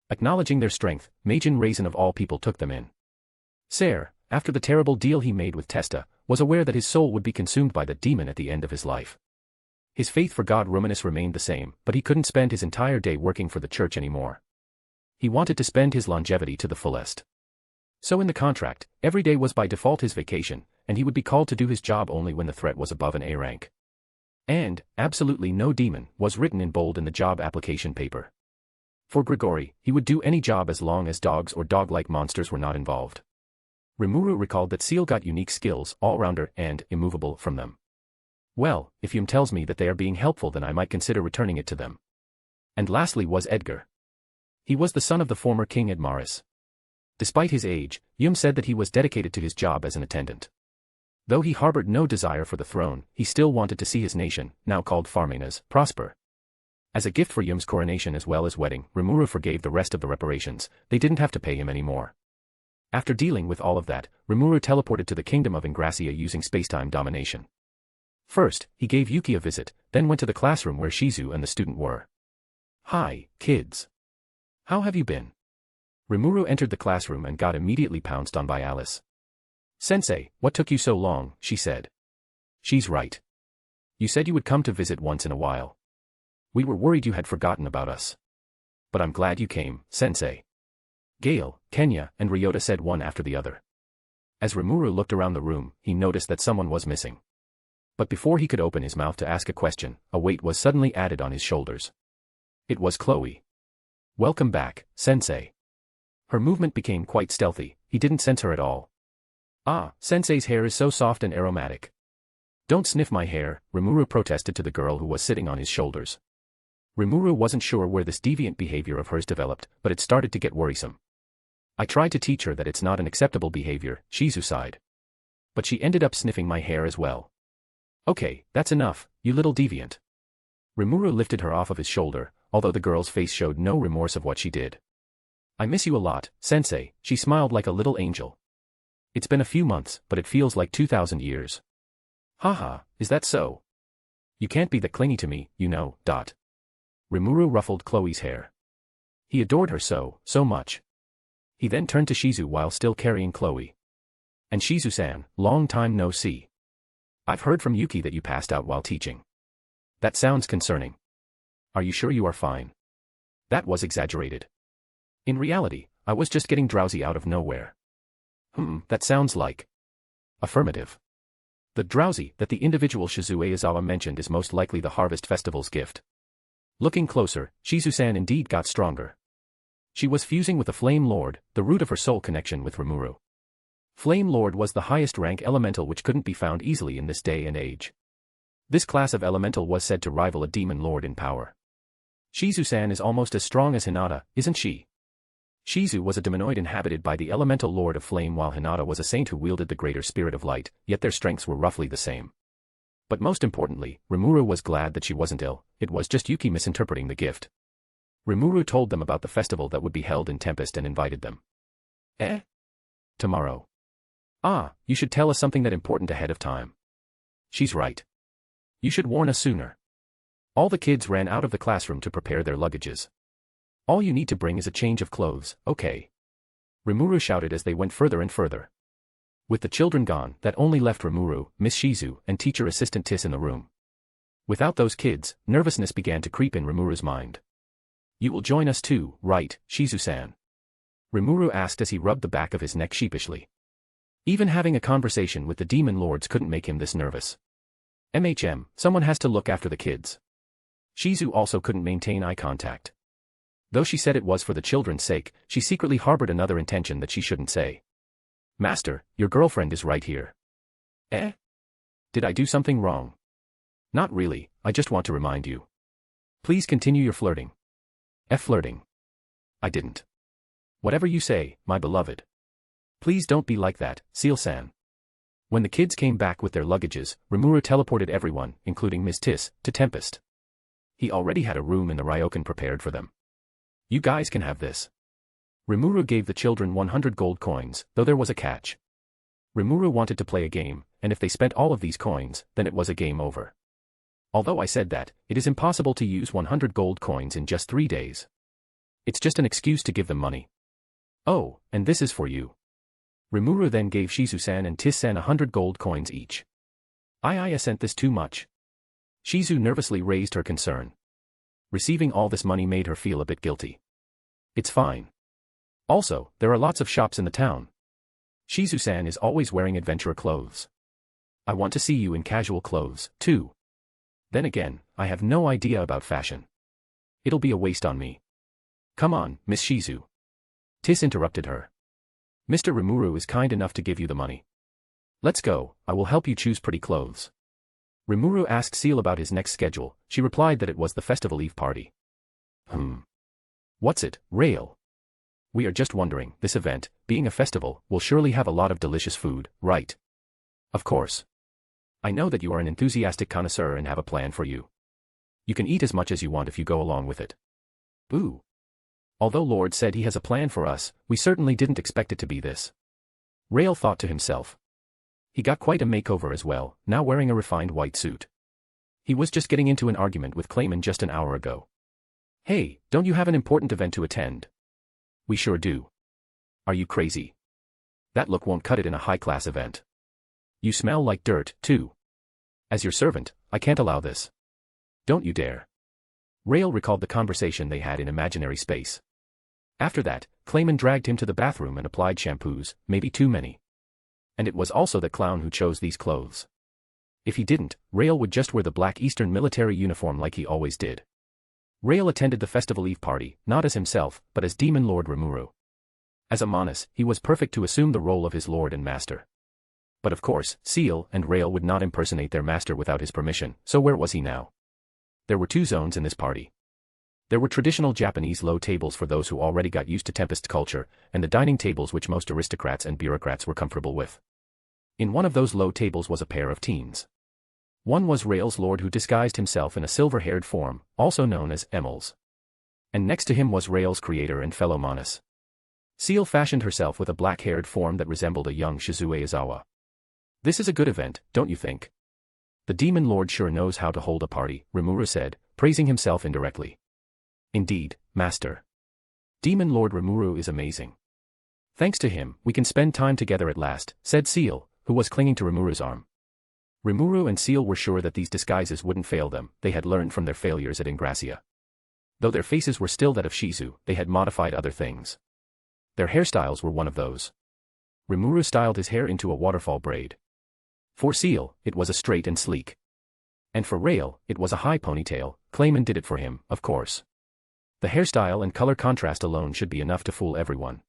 Acknowledging their strength, Majin Raisin of all people took them in. Ser, after the terrible deal he made with Testa, was aware that his soul would be consumed by the demon at the end of his life. His faith for God Ruminus remained the same, but he couldn't spend his entire day working for the church anymore. He wanted to spend his longevity to the fullest. So in the contract, every day was by default his vacation, and he would be called to do his job only when the threat was above an A rank. And, absolutely no demon, was written in bold in the job application paper. For Grigori, he would do any job as long as dogs or dog-like monsters were not involved. Rimuru recalled that Seal got unique skills, all-rounder and immovable from them. Well, if Yum tells me that they are being helpful then I might consider returning it to them. And lastly was Edgar. He was the son of the former King Edmaris. Despite his age, Yum said that he was dedicated to his job as an attendant. Though he harbored no desire for the throne, he still wanted to see his nation, now called Farminas, prosper. As a gift for Yum's coronation as well as wedding, Rimuru forgave the rest of the reparations. They didn't have to pay him anymore. After dealing with all of that, Rimuru teleported to the kingdom of Ingracia using spacetime domination. First, he gave Yuki a visit, then went to the classroom where Shizu and the student were. Hi, kids. How have you been? Rimuru entered the classroom and got immediately pounced on by Alice. Sensei, what took you so long, she said. She's right. You said you would come to visit once in a while. We were worried you had forgotten about us. But I'm glad you came, Sensei. Gale, Kenya, and Ryota said one after the other. As Rimuru looked around the room, he noticed that someone was missing. But before he could open his mouth to ask a question, a weight was suddenly added on his shoulders. It was Chloe. Welcome back, Sensei. Her movement became quite stealthy, he didn't sense her at all. Ah, Sensei's hair is so soft and aromatic. Don't sniff my hair, Rimuru protested to the girl who was sitting on his shoulders. Rimuru wasn't sure where this deviant behavior of hers developed, but it started to get worrisome. I tried to teach her that it's not an acceptable behavior, Shizu sighed. But she ended up sniffing my hair as well. Okay, that's enough, you little deviant. Rimuru lifted her off of his shoulder, although the girl's face showed no remorse of what she did. I miss you a lot, Sensei, she smiled like a little angel. It's been a few months, but it feels like 2,000 years. Haha, is that so? You can't be that clingy to me, you know, dot. Rimuru ruffled Chloe's hair. He adored her so much. He then turned to Shizu while still carrying Chloe. And Shizu-san, long time no see. I've heard from Yuki that you passed out while teaching. That sounds concerning. Are you sure you are fine? That was exaggerated. In reality, I was just getting drowsy out of nowhere. That sounds like. Affirmative. The drowsy that the individual Shizue Izawa mentioned is most likely the Harvest Festival's gift. Looking closer, Shizu-san indeed got stronger. She was fusing with the Flame Lord, the root of her soul connection with Rimuru. Flame Lord was the highest rank elemental which couldn't be found easily in this day and age. This class of elemental was said to rival a demon lord in power. Shizu-san is almost as strong as Hinata, isn't she? Shizu was a demonoid inhabited by the elemental lord of flame while Hinata was a saint who wielded the greater spirit of light, yet their strengths were roughly the same. But most importantly, Rimuru was glad that she wasn't ill, it was just Yuki misinterpreting the gift. Rimuru told them about the festival that would be held in Tempest and invited them. Tomorrow. Ah, you should tell us something that important ahead of time. She's right. You should warn us sooner. All the kids ran out of the classroom to prepare their luggages. All you need to bring is a change of clothes, okay? Rimuru shouted as they went further and further. With the children gone, that only left Rimuru, Miss Shizu, and teacher assistant Tis in the room. Without those kids, nervousness began to creep in Rimuru's mind. You will join us too, right, Shizu-san? Rimuru asked as he rubbed the back of his neck sheepishly. Even having a conversation with the demon lords couldn't make him this nervous. Someone has to look after the kids. Shizu also couldn't maintain eye contact. Though she said it was for the children's sake, she secretly harbored another intention that she shouldn't say. Master, your girlfriend is right here. Eh? Did I do something wrong? Not really, I just want to remind you. Please continue your flirting. Flirting. I didn't. Whatever you say, my beloved. Please don't be like that, Seal-san. When the kids came back with their luggages, Rimuru teleported everyone, including Ms. Tis, to Tempest. He already had a room in the ryokan prepared for them. You guys can have this. Rimuru gave the children 100 gold coins, though there was a catch. Rimuru wanted to play a game, and if they spent all of these coins, then it was a game over. Although I said that, it is impossible to use 100 gold coins in just 3 days. It's just an excuse to give them money. Oh, and this is for you. Rimuru then gave Shizu-san and Tis-san 100 gold coins each. I sent this too much. Shizu nervously raised her concern. Receiving all this money made her feel a bit guilty. It's fine. Also, there are lots of shops in the town. Shizu-san is always wearing adventurer clothes. I want to see you in casual clothes, too. Then again, I have no idea about fashion. It'll be a waste on me. Come on, Miss Shizu. Tis interrupted her. Mr. Rimuru is kind enough to give you the money. Let's go, I will help you choose pretty clothes. Rimuru asked Seal about his next schedule. She replied that it was the festival eve party. What's it, Rail? We are just wondering, this event, being a festival, will surely have a lot of delicious food, right? Of course. I know that you are an enthusiastic connoisseur and have a plan for you. You can eat as much as you want if you go along with it. Ooh. Although Lord said he has a plan for us, we certainly didn't expect it to be this. Rail thought to himself. He got quite a makeover as well, now wearing a refined white suit. He was just getting into an argument with Clayman just an hour ago. Hey, don't you have an important event to attend? We sure do. Are you crazy? That look won't cut it in a high-class event. You smell like dirt, too. As your servant, I can't allow this. Don't you dare. Rail recalled the conversation they had in imaginary space. After that, Clayman dragged him to the bathroom and applied shampoos, maybe too many. And it was also the clown who chose these clothes. If he didn't, Rail would just wear the black Eastern military uniform like he always did. Rail attended the festival eve party, not as himself, but as Demon Lord Rimuru. As a Manus, he was perfect to assume the role of his lord and master. But of course, Seal and Rail would not impersonate their master without his permission, so where was he now? There were 2 zones in this party. There were traditional Japanese low tables for those who already got used to Tempest culture, and the dining tables which most aristocrats and bureaucrats were comfortable with. In one of those low tables was a pair of teens. One was Rail's lord who disguised himself in a silver-haired form, also known as Emils. And next to him was Rail's creator and fellow Manus. Seal fashioned herself with a black-haired form that resembled a young Shizue Izawa. This is a good event, don't you think? The demon lord sure knows how to hold a party, Rimuru said, praising himself indirectly. Indeed, master. Demon Lord Rimuru is amazing. Thanks to him, we can spend time together at last, said Seal, who was clinging to Rimuru's arm. Rimuru and Seal were sure that these disguises wouldn't fail them, they had learned from their failures at Ingracia. Though their faces were still that of Shizu, they had modified other things. Their hairstyles were one of those. Rimuru styled his hair into a waterfall braid. For Seal, it was a straight and sleek. And for Rail, it was a high ponytail. Clayman did it for him, of course. The hairstyle and color contrast alone should be enough to fool everyone.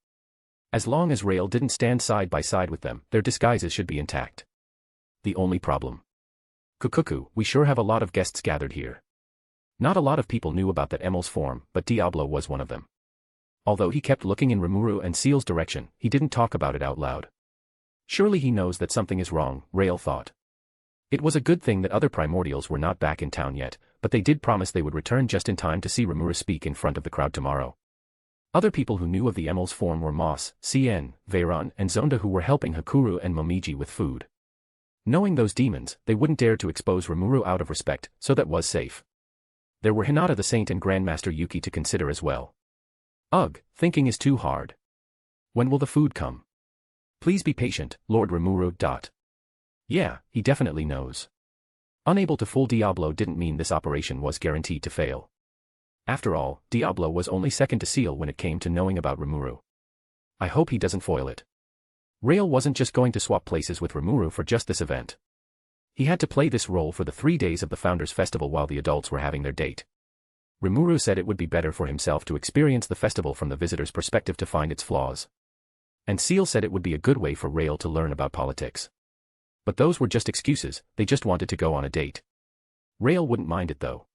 As long as Rail didn't stand side by side with them, their disguises should be intact. The only problem. Kukuku, we sure have a lot of guests gathered here. Not a lot of people knew about that Emil's form, but Diablo was one of them. Although he kept looking in Rimuru and Seal's direction, he didn't talk about it out loud. Surely he knows that something is wrong, Rail thought. It was a good thing that other primordials were not back in town yet, but they did promise they would return just in time to see Rimuru speak in front of the crowd tomorrow. Other people who knew of the Emil's form were Moss, Cien, Veyron, and Zonda, who were helping Hakuru and Momiji with food. Knowing those demons, they wouldn't dare to expose Rimuru out of respect, so that was safe. There were Hinata the Saint and Grandmaster Yuki to consider as well. Ugh, thinking is too hard. When will the food come? Please be patient, Lord Rimuru. Yeah, he definitely knows. Unable to fool Diablo didn't mean this operation was guaranteed to fail. After all, Diablo was only second to Seal when it came to knowing about Rimuru. I hope he doesn't foil it. Rail wasn't just going to swap places with Rimuru for just this event. He had to play this role for the 3 days of the Founders' Festival while the adults were having their date. Rimuru said it would be better for himself to experience the festival from the visitor's perspective to find its flaws. And Seal said it would be a good way for Rael to learn about politics. But those were just excuses, they just wanted to go on a date. Rael wouldn't mind it though.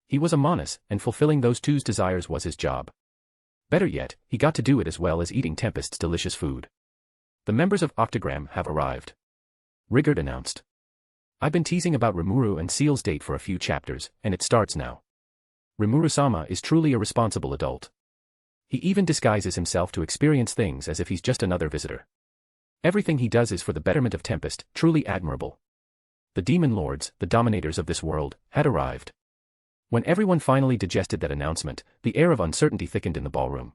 He was a Monas, and fulfilling those two's desires was his job. Better yet, he got to do it as well as eating Tempest's delicious food. The members of Octagram have arrived. Rigard announced. I've been teasing about Rimuru and Seal's date for a few chapters, and it starts now. Rimuru-sama is truly a responsible adult. He even disguises himself to experience things as if he's just another visitor. Everything he does is for the betterment of Tempest, truly admirable. The demon lords, the dominators of this world, had arrived. When everyone finally digested that announcement, the air of uncertainty thickened in the ballroom.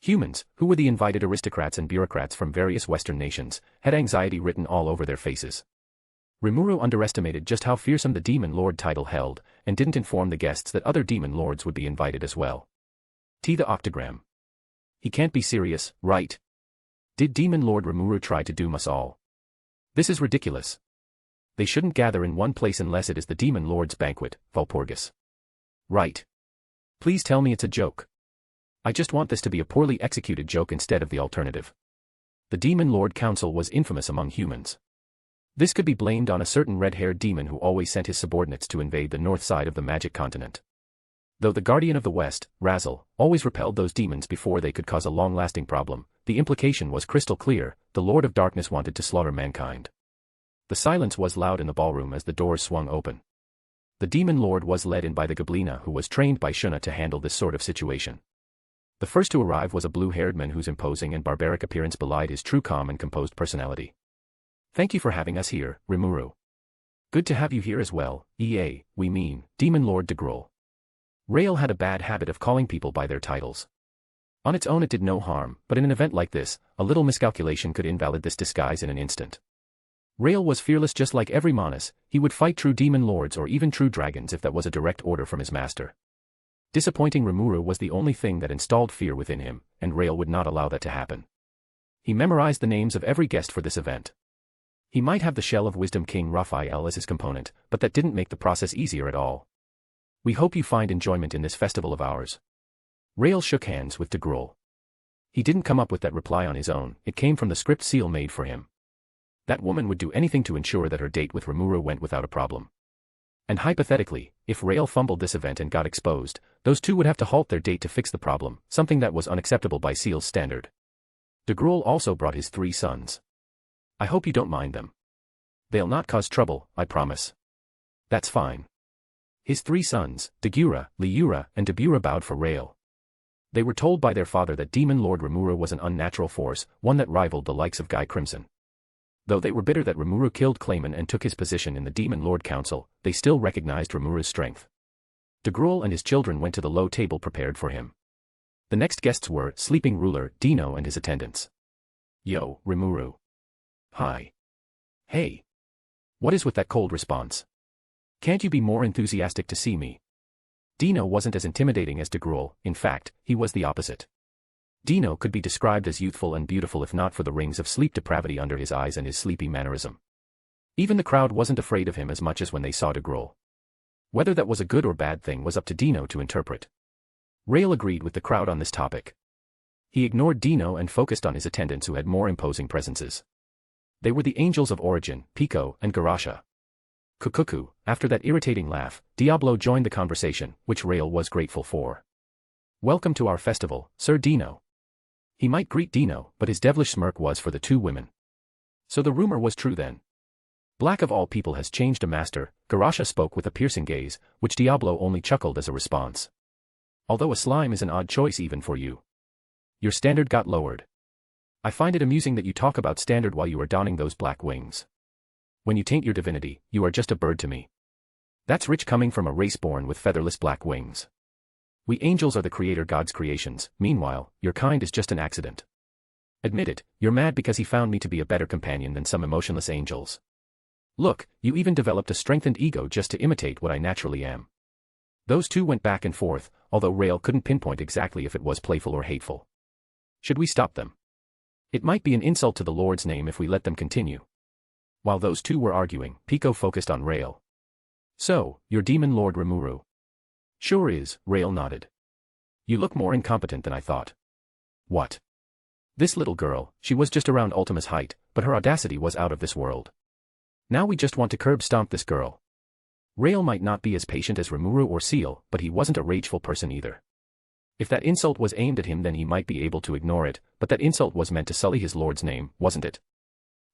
Humans, who were the invited aristocrats and bureaucrats from various Western nations, had anxiety written all over their faces. Rimuru underestimated just how fearsome the Demon Lord title held, and didn't inform the guests that other Demon Lords would be invited as well. The Octagram. He can't be serious, right? Did Demon Lord Rimuru try to doom us all? This is ridiculous. They shouldn't gather in one place unless it is the Demon Lord's banquet, Valpurgis. Right. Please tell me it's a joke. I just want this to be a poorly executed joke instead of the alternative. The Demon Lord Council was infamous among humans. This could be blamed on a certain red-haired demon who always sent his subordinates to invade the north side of the magic continent. Though the Guardian of the West, Razzle, always repelled those demons before they could cause a long-lasting problem, the implication was crystal clear: the Lord of Darkness wanted to slaughter mankind. The silence was loud in the ballroom as the doors swung open. The Demon Lord was led in by the Goblina who was trained by Shuna to handle this sort of situation. The first to arrive was a blue-haired man whose imposing and barbaric appearance belied his true calm and composed personality. Thank you for having us here, Rimuru. Good to have you here as well, we mean, Demon Lord de Gruul. Rael had a bad habit of calling people by their titles. On its own it did no harm, but in an event like this, a little miscalculation could invalid this disguise in an instant. Rael was fearless just like every Monas. He would fight true demon lords or even true dragons if that was a direct order from his master. Disappointing Rimuru was the only thing that installed fear within him, and Rael would not allow that to happen. He memorized the names of every guest for this event. He might have the Shell of Wisdom King Raphael as his component, but that didn't make the process easier at all. We hope you find enjoyment in this festival of ours. Rael shook hands with de Gruul. He didn't come up with that reply on his own, it came from the script Seal made for him. That woman would do anything to ensure that her date with Rimuru went without a problem. And hypothetically, if Rael fumbled this event and got exposed, those two would have to halt their date to fix the problem, something that was unacceptable by Seal's standard. De Gruul also brought his 3 sons. I hope you don't mind them. They'll not cause trouble, I promise. That's fine. His 3 sons, Dagura, Liura, and Dabura bowed for Rael. They were told by their father that Demon Lord Rimuru was an unnatural force, one that rivaled the likes of Guy Crimson. Though they were bitter that Rimuru killed Clayman and took his position in the Demon Lord Council, they still recognized Rimuru's strength. De Gruul and his children went to the low table prepared for him. The next guests were Sleeping Ruler, Dino and his attendants. Yo, Rimuru. Hi. Hey. What is with that cold response? Can't you be more enthusiastic to see me? Dino wasn't as intimidating as de Gruul, in fact, he was the opposite. Dino could be described as youthful and beautiful if not for the rings of sleep depravity under his eyes and his sleepy mannerism. Even the crowd wasn't afraid of him as much as when they saw de Gruul. Whether that was a good or bad thing was up to Dino to interpret. Rael agreed with the crowd on this topic. He ignored Dino and focused on his attendants who had more imposing presences. They were the Angels of Origin, Pico and Garasha. Kukuku, after that irritating laugh, Diablo joined the conversation, which Rael was grateful for. Welcome to our festival, Sir Dino. He might greet Dino, but his devilish smirk was for the 2 women. So the rumor was true then. Black of all people has changed a master, Garasha spoke with a piercing gaze, which Diablo only chuckled as a response. Although a slime is an odd choice even for you. Your standard got lowered. I find it amusing that you talk about standard while you are donning those black wings. When you taint your divinity, you are just a bird to me. That's rich coming from a race born with featherless black wings. We angels are the creator God's creations, meanwhile, your kind is just an accident. Admit it, you're mad because he found me to be a better companion than some emotionless angels. Look, you even developed a strengthened ego just to imitate what I naturally am. Those 2 went back and forth, although Rael couldn't pinpoint exactly if it was playful or hateful. Should we stop them? It might be an insult to the Lord's name if we let them continue. While those 2 were arguing, Pico focused on Rael. So, you're Demon Lord Rimuru. Sure is, Rael nodded. You look more incompetent than I thought. What? This little girl, she was just around Ultima's height, but her audacity was out of this world. Now we just want to curb stomp this girl. Rael might not be as patient as Rimuru or Seal, but he wasn't a rageful person either. If that insult was aimed at him, then he might be able to ignore it, but that insult was meant to sully his lord's name, wasn't it?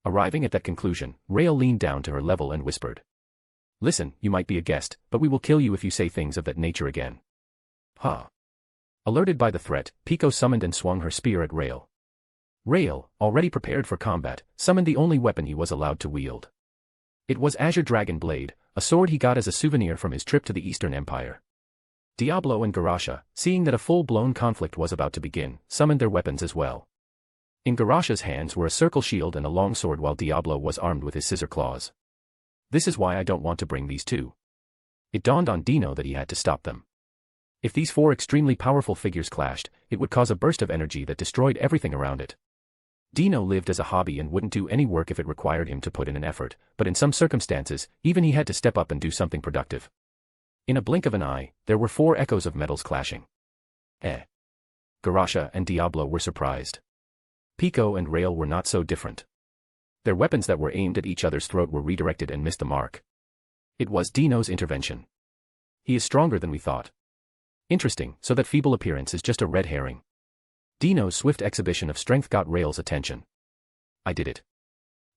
Arriving at that conclusion, Rael leaned down to her level and whispered. Listen, you might be a guest, but we will kill you if you say things of that nature again. Huh. Alerted by the threat, Pico summoned and swung her spear at Rael. Rael, already prepared for combat, summoned the only weapon he was allowed to wield. It was Azure Dragon Blade, a sword he got as a souvenir from his trip to the Eastern Empire. Diablo and Garasha, seeing that a full-blown conflict was about to begin, summoned their weapons as well. In Garasha's hands were a circle shield and a long sword, while Diablo was armed with his scissor claws. This is why I don't want to bring these two. It dawned on Dino that he had to stop them. If these four extremely powerful figures clashed, it would cause a burst of energy that destroyed everything around it. Dino lived as a hobby and wouldn't do any work if it required him to put in an effort, but in some circumstances, even he had to step up and do something productive. In a blink of an eye, there were four echoes of metals clashing. Garasha and Diablo were surprised. Pico and Rael were not so different. Their weapons that were aimed at each other's throat were redirected and missed the mark. It was Dino's intervention. He is stronger than we thought. Interesting, so that feeble appearance is just a red herring. Dino's swift exhibition of strength got Rael's attention. I did it.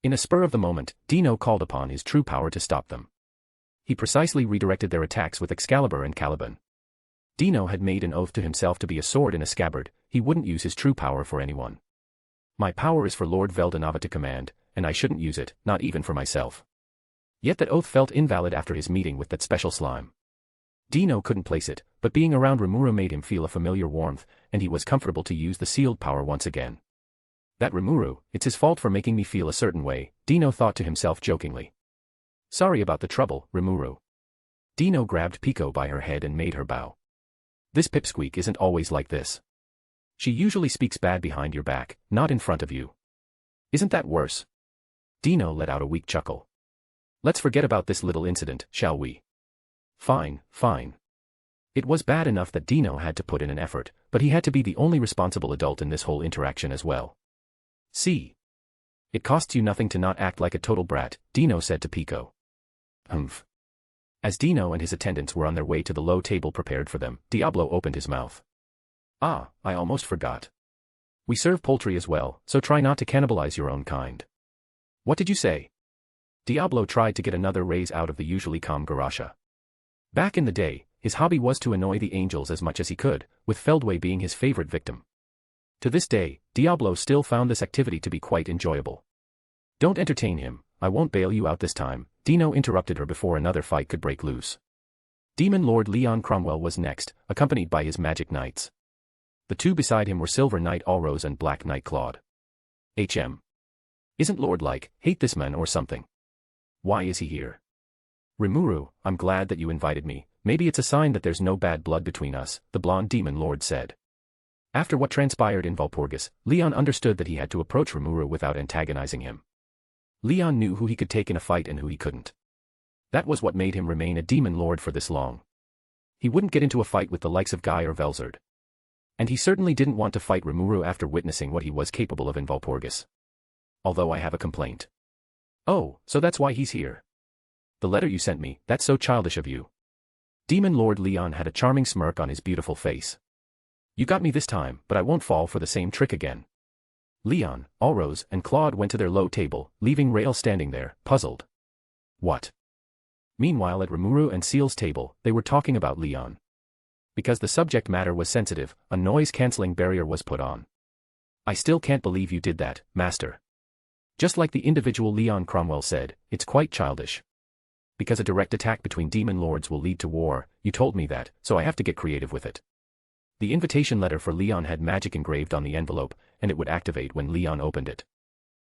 In a spur of the moment, Dino called upon his true power to stop them. He precisely redirected their attacks with Excalibur and Caliban. Dino had made an oath to himself to be a sword in a scabbard. He wouldn't use his true power for anyone. My power is for Lord Veldanava to command, and I shouldn't use it, not even for myself. Yet that oath felt invalid after his meeting with that special slime. Dino couldn't place it, but being around Rimuru made him feel a familiar warmth, and he was comfortable to use the sealed power once again. That Rimuru, it's his fault for making me feel a certain way, Dino thought to himself jokingly. Sorry about the trouble, Rimuru. Dino grabbed Pico by her head and made her bow. This pipsqueak isn't always like this. She usually speaks bad behind your back, not in front of you. Isn't that worse? Dino let out a weak chuckle. Let's forget about this little incident, shall we? Fine, fine. It was bad enough that Dino had to put in an effort, but he had to be the only responsible adult in this whole interaction as well. See? It costs you nothing to not act like a total brat, Dino said to Pico. Humph. As Dino and his attendants were on their way to the low table prepared for them, Diablo opened his mouth. Ah, I almost forgot. We serve poultry as well, so try not to cannibalize your own kind. What did you say? Diablo tried to get another raise out of the usually calm Garasha. Back in the day, his hobby was to annoy the angels as much as he could, with Feldway being his favorite victim. To this day, Diablo still found this activity to be quite enjoyable. Don't entertain him, I won't bail you out this time, Dino interrupted her before another fight could break loose. Demon Lord Leon Cromwell was next, accompanied by his magic knights. The two beside him were Silver Knight Allrose and Black Knight Claude. Isn't Lord like, hate this man or something? Why is he here? Rimuru, I'm glad that you invited me, maybe it's a sign that there's no bad blood between us, the blonde demon lord said. After what transpired in Valpurgis, Leon understood that he had to approach Rimuru without antagonizing him. Leon knew who he could take in a fight and who he couldn't. That was what made him remain a demon lord for this long. He wouldn't get into a fight with the likes of Guy or Velzard. And he certainly didn't want to fight Rimuru after witnessing what he was capable of in Valpurgis. Although I have a complaint. Oh, so that's why he's here. The letter you sent me, that's so childish of you. Demon Lord Leon had a charming smirk on his beautiful face. You got me this time, but I won't fall for the same trick again. Leon, Allrose, and Claude went to their low table, leaving Rael standing there, puzzled. What? Meanwhile at Rimuru and Seal's table, they were talking about Leon. Because the subject matter was sensitive, a noise-canceling barrier was put on. I still can't believe you did that, Master. Just like the individual Leon Cromwell said, it's quite childish. Because a direct attack between demon lords will lead to war, you told me that, so I have to get creative with it. The invitation letter for Leon had magic engraved on the envelope, and it would activate when Leon opened it.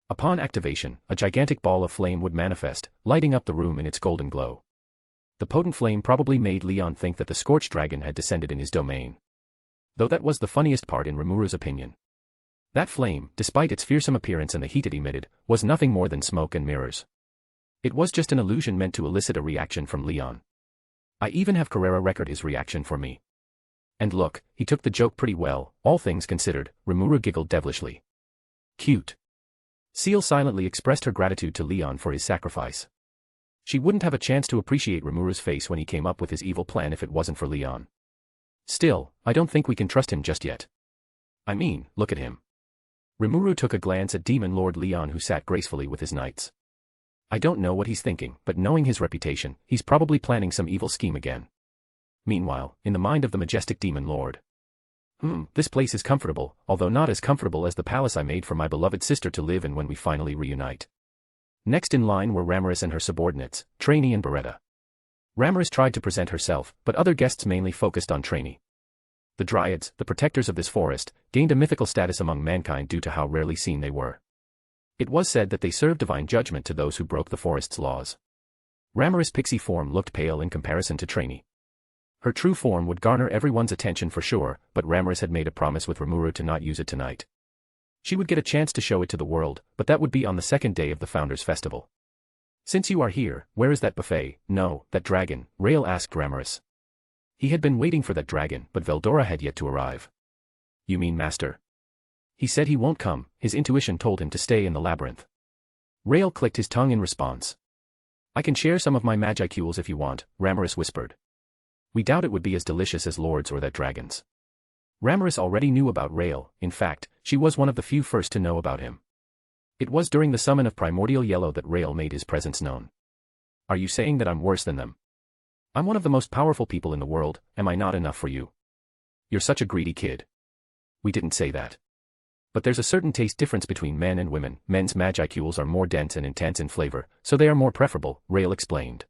Upon activation, a gigantic ball of flame would manifest, lighting up the room in its golden glow. The potent flame probably made Leon think that the scorched dragon had descended in his domain. Though that was the funniest part in Rimuru's opinion. That flame, despite its fearsome appearance and the heat it emitted, was nothing more than smoke and mirrors. It was just an illusion meant to elicit a reaction from Leon. I even have Carrera record his reaction for me. And look, he took the joke pretty well, all things considered. Rimuru giggled devilishly. Cute. Seal silently expressed her gratitude to Leon for his sacrifice. She wouldn't have a chance to appreciate Rimuru's face when he came up with his evil plan if it wasn't for Leon. Still, I don't think we can trust him just yet. I mean, look at him. Rimuru took a glance at Demon Lord Leon, who sat gracefully with his knights. I don't know what he's thinking, but knowing his reputation, he's probably planning some evil scheme again. Meanwhile, in the mind of the majestic Demon Lord. This place is comfortable, although not as comfortable as the palace I made for my beloved sister to live in when we finally reunite. Next in line were Ramaris and her subordinates, Trainee and Beretta. Ramaris tried to present herself, but other guests mainly focused on Trainee. The Dryads, the protectors of this forest, gained a mythical status among mankind due to how rarely seen they were. It was said that they served divine judgment to those who broke the forest's laws. Ramaris' pixie form looked pale in comparison to Trainee. Her true form would garner everyone's attention for sure, but Ramaris had made a promise with Rimuru to not use it tonight. She would get a chance to show it to the world, but that would be on the second day of the Founders' Festival. Since you are here, where is that buffet? No, that dragon, Rael asked Ramaris. He had been waiting for that dragon, but Veldora had yet to arrive. You mean Master? He said he won't come, his intuition told him to stay in the labyrinth. Rael clicked his tongue in response. I can share some of my magicules if you want, Ramaris whispered. We doubt it would be as delicious as Lord's or that dragon's. Ramaris already knew about Rael, in fact, she was one of the few first to know about him. It was during the summon of Primordial Yellow that Rael made his presence known. Are you saying that I'm worse than them? I'm one of the most powerful people in the world, am I not enough for you? You're such a greedy kid. We didn't say that. But there's a certain taste difference between men and women. Men's magicules are more dense and intense in flavor, so they are more preferable, Rael explained.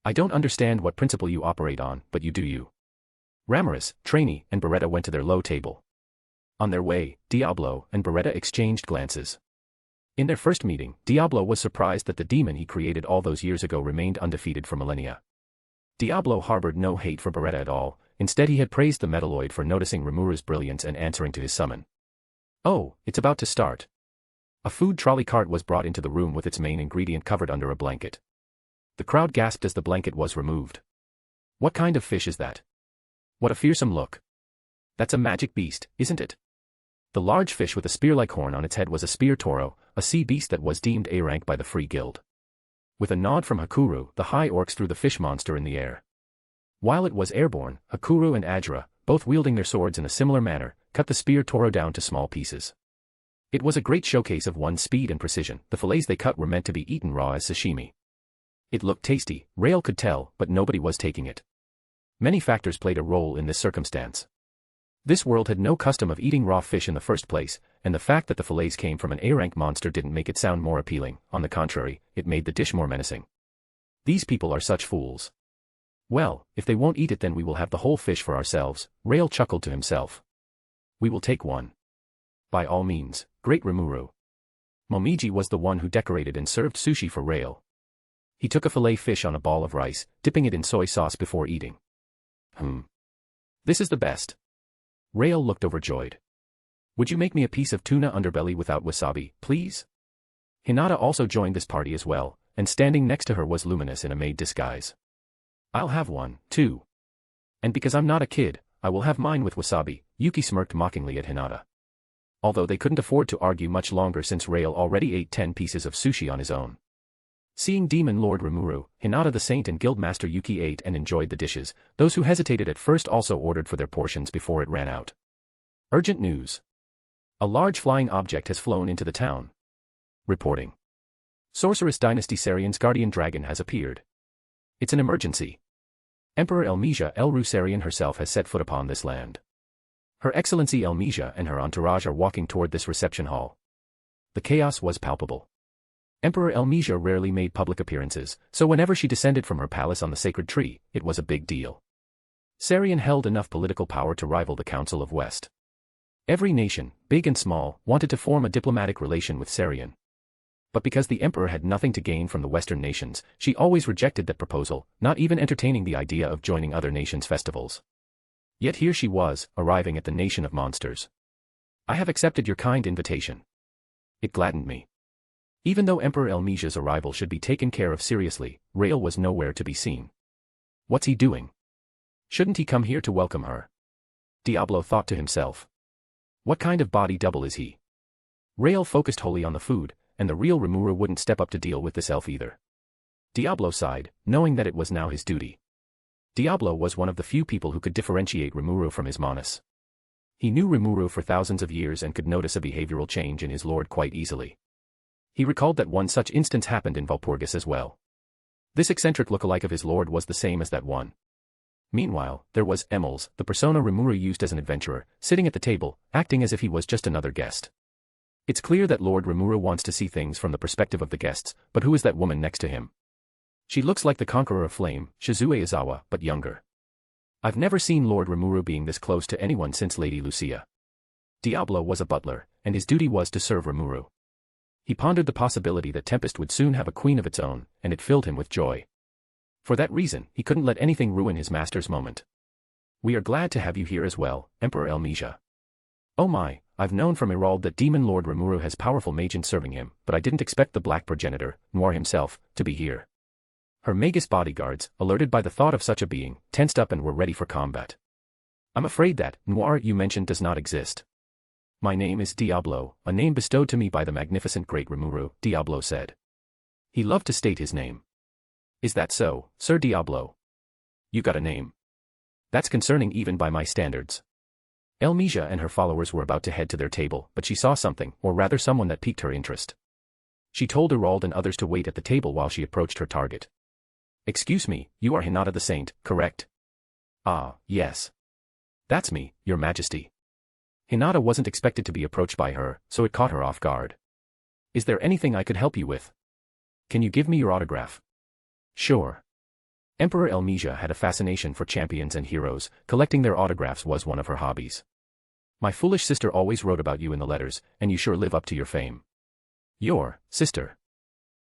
I don't understand what principle you operate on, but you do you. Ramaris, Trainee, and Beretta went to their low table. On their way, Diablo and Beretta exchanged glances. In their first meeting, Diablo was surprised that the demon he created all those years ago remained undefeated for millennia. Diablo harbored no hate for Beretta at all, instead he had praised the Metalloid for noticing Rimuru's brilliance and answering to his summon. Oh, it's about to start. A food trolley cart was brought into the room with its main ingredient covered under a blanket. The crowd gasped as the blanket was removed. What kind of fish is that? What a fearsome look. That's a magic beast, isn't it? The large fish with a spear-like horn on its head was a spear toro, a sea beast that was deemed A rank by the Free Guild. With a nod from Hakuru, the high orcs threw the fish monster in the air. While it was airborne, Hakuru and Ajra, both wielding their swords in a similar manner, cut the spear toro down to small pieces. It was a great showcase of one's speed and precision. The fillets they cut were meant to be eaten raw as sashimi. It looked tasty, Rael could tell, but nobody was taking it. Many factors played a role in this circumstance. This world had no custom of eating raw fish in the first place, and the fact that the fillets came from an A-rank monster didn't make it sound more appealing. On the contrary, it made the dish more menacing. These people are such fools. Well, if they won't eat it then we will have the whole fish for ourselves, Rael chuckled to himself. We will take one. By all means, great Rimuru. Momiji was the one who decorated and served sushi for Rael. He took a fillet fish on a ball of rice, dipping it in soy sauce before eating. This is the best. Rael looked overjoyed. Would you make me a piece of tuna underbelly without wasabi, please? Hinata also joined this party as well, and standing next to her was Luminous in a maid disguise. I'll have one, too. And because I'm not a kid, I will have mine with wasabi, Yuki smirked mockingly at Hinata. Although they couldn't afford to argue much longer since Rael already ate 10 pieces of sushi on his own. Seeing Demon Lord Rimuru, Hinata the Saint and Guildmaster Yuki ate and enjoyed the dishes. Those who hesitated at first also ordered for their portions before it ran out. Urgent news. A large flying object has flown into the town. Reporting. Sorceress Dynasty Sarian's guardian dragon has appeared. It's an emergency. Emperor Elmesia Elru Sarian herself has set foot upon this land. Her Excellency Elmesia and her entourage are walking toward this reception hall. The chaos was palpable. Emperor Elmesia rarely made public appearances, so whenever she descended from her palace on the sacred tree, it was a big deal. Sarian held enough political power to rival the Council of West. Every nation, big and small, wanted to form a diplomatic relation with Sarian. But because the emperor had nothing to gain from the Western nations, she always rejected that proposal, not even entertaining the idea of joining other nations' festivals. Yet here she was, arriving at the nation of monsters. I have accepted your kind invitation. It gladdened me. Even though Emperor Elmesia's arrival should be taken care of seriously, Rael was nowhere to be seen. What's he doing? Shouldn't he come here to welcome her? Diablo thought to himself. What kind of body double is he? Rael focused wholly on the food, and the real Rimuru wouldn't step up to deal with this elf either. Diablo sighed, knowing that it was now his duty. Diablo was one of the few people who could differentiate Rimuru from his Manus. He knew Rimuru for thousands of years and could notice a behavioral change in his lord quite easily. He recalled that one such instance happened in Valpurgis as well. This eccentric look-alike of his lord was the same as that one. Meanwhile, there was Emils, the persona Rimuru used as an adventurer, sitting at the table, acting as if he was just another guest. It's clear that Lord Rimuru wants to see things from the perspective of the guests, but who is that woman next to him? She looks like the Conqueror of Flame, Shizue Izawa, but younger. I've never seen Lord Rimuru being this close to anyone since Lady Lucia. Diablo was a butler, and his duty was to serve Rimuru. He pondered the possibility that Tempest would soon have a queen of its own, and it filled him with joy. For that reason, he couldn't let anything ruin his master's moment. We are glad to have you here as well, Emperor Elmesia. Oh my, I've known from Irald that Demon Lord Rimuru has powerful mages serving him, but I didn't expect the Black Progenitor, Noir himself, to be here. Her Magus bodyguards, alerted by the thought of such a being, tensed up and were ready for combat. I'm afraid that Noir you mentioned does not exist. My name is Diablo, a name bestowed to me by the magnificent great Rimuru, Diablo said. He loved to state his name. Is that so, Sir Diablo? You got a name. That's concerning even by my standards. Elmesia and her followers were about to head to their table, but she saw something, or rather someone that piqued her interest. She told Irald and others to wait at the table while she approached her target. Excuse me, you are Hinata the Saint, correct? Ah, yes. That's me, Your Majesty. Hinata wasn't expected to be approached by her, so it caught her off guard. Is there anything I could help you with? Can you give me your autograph? Sure. Emperor Elmesia had a fascination for champions and heroes, collecting their autographs was one of her hobbies. My foolish sister always wrote about you in the letters, and you sure live up to your fame. Your sister.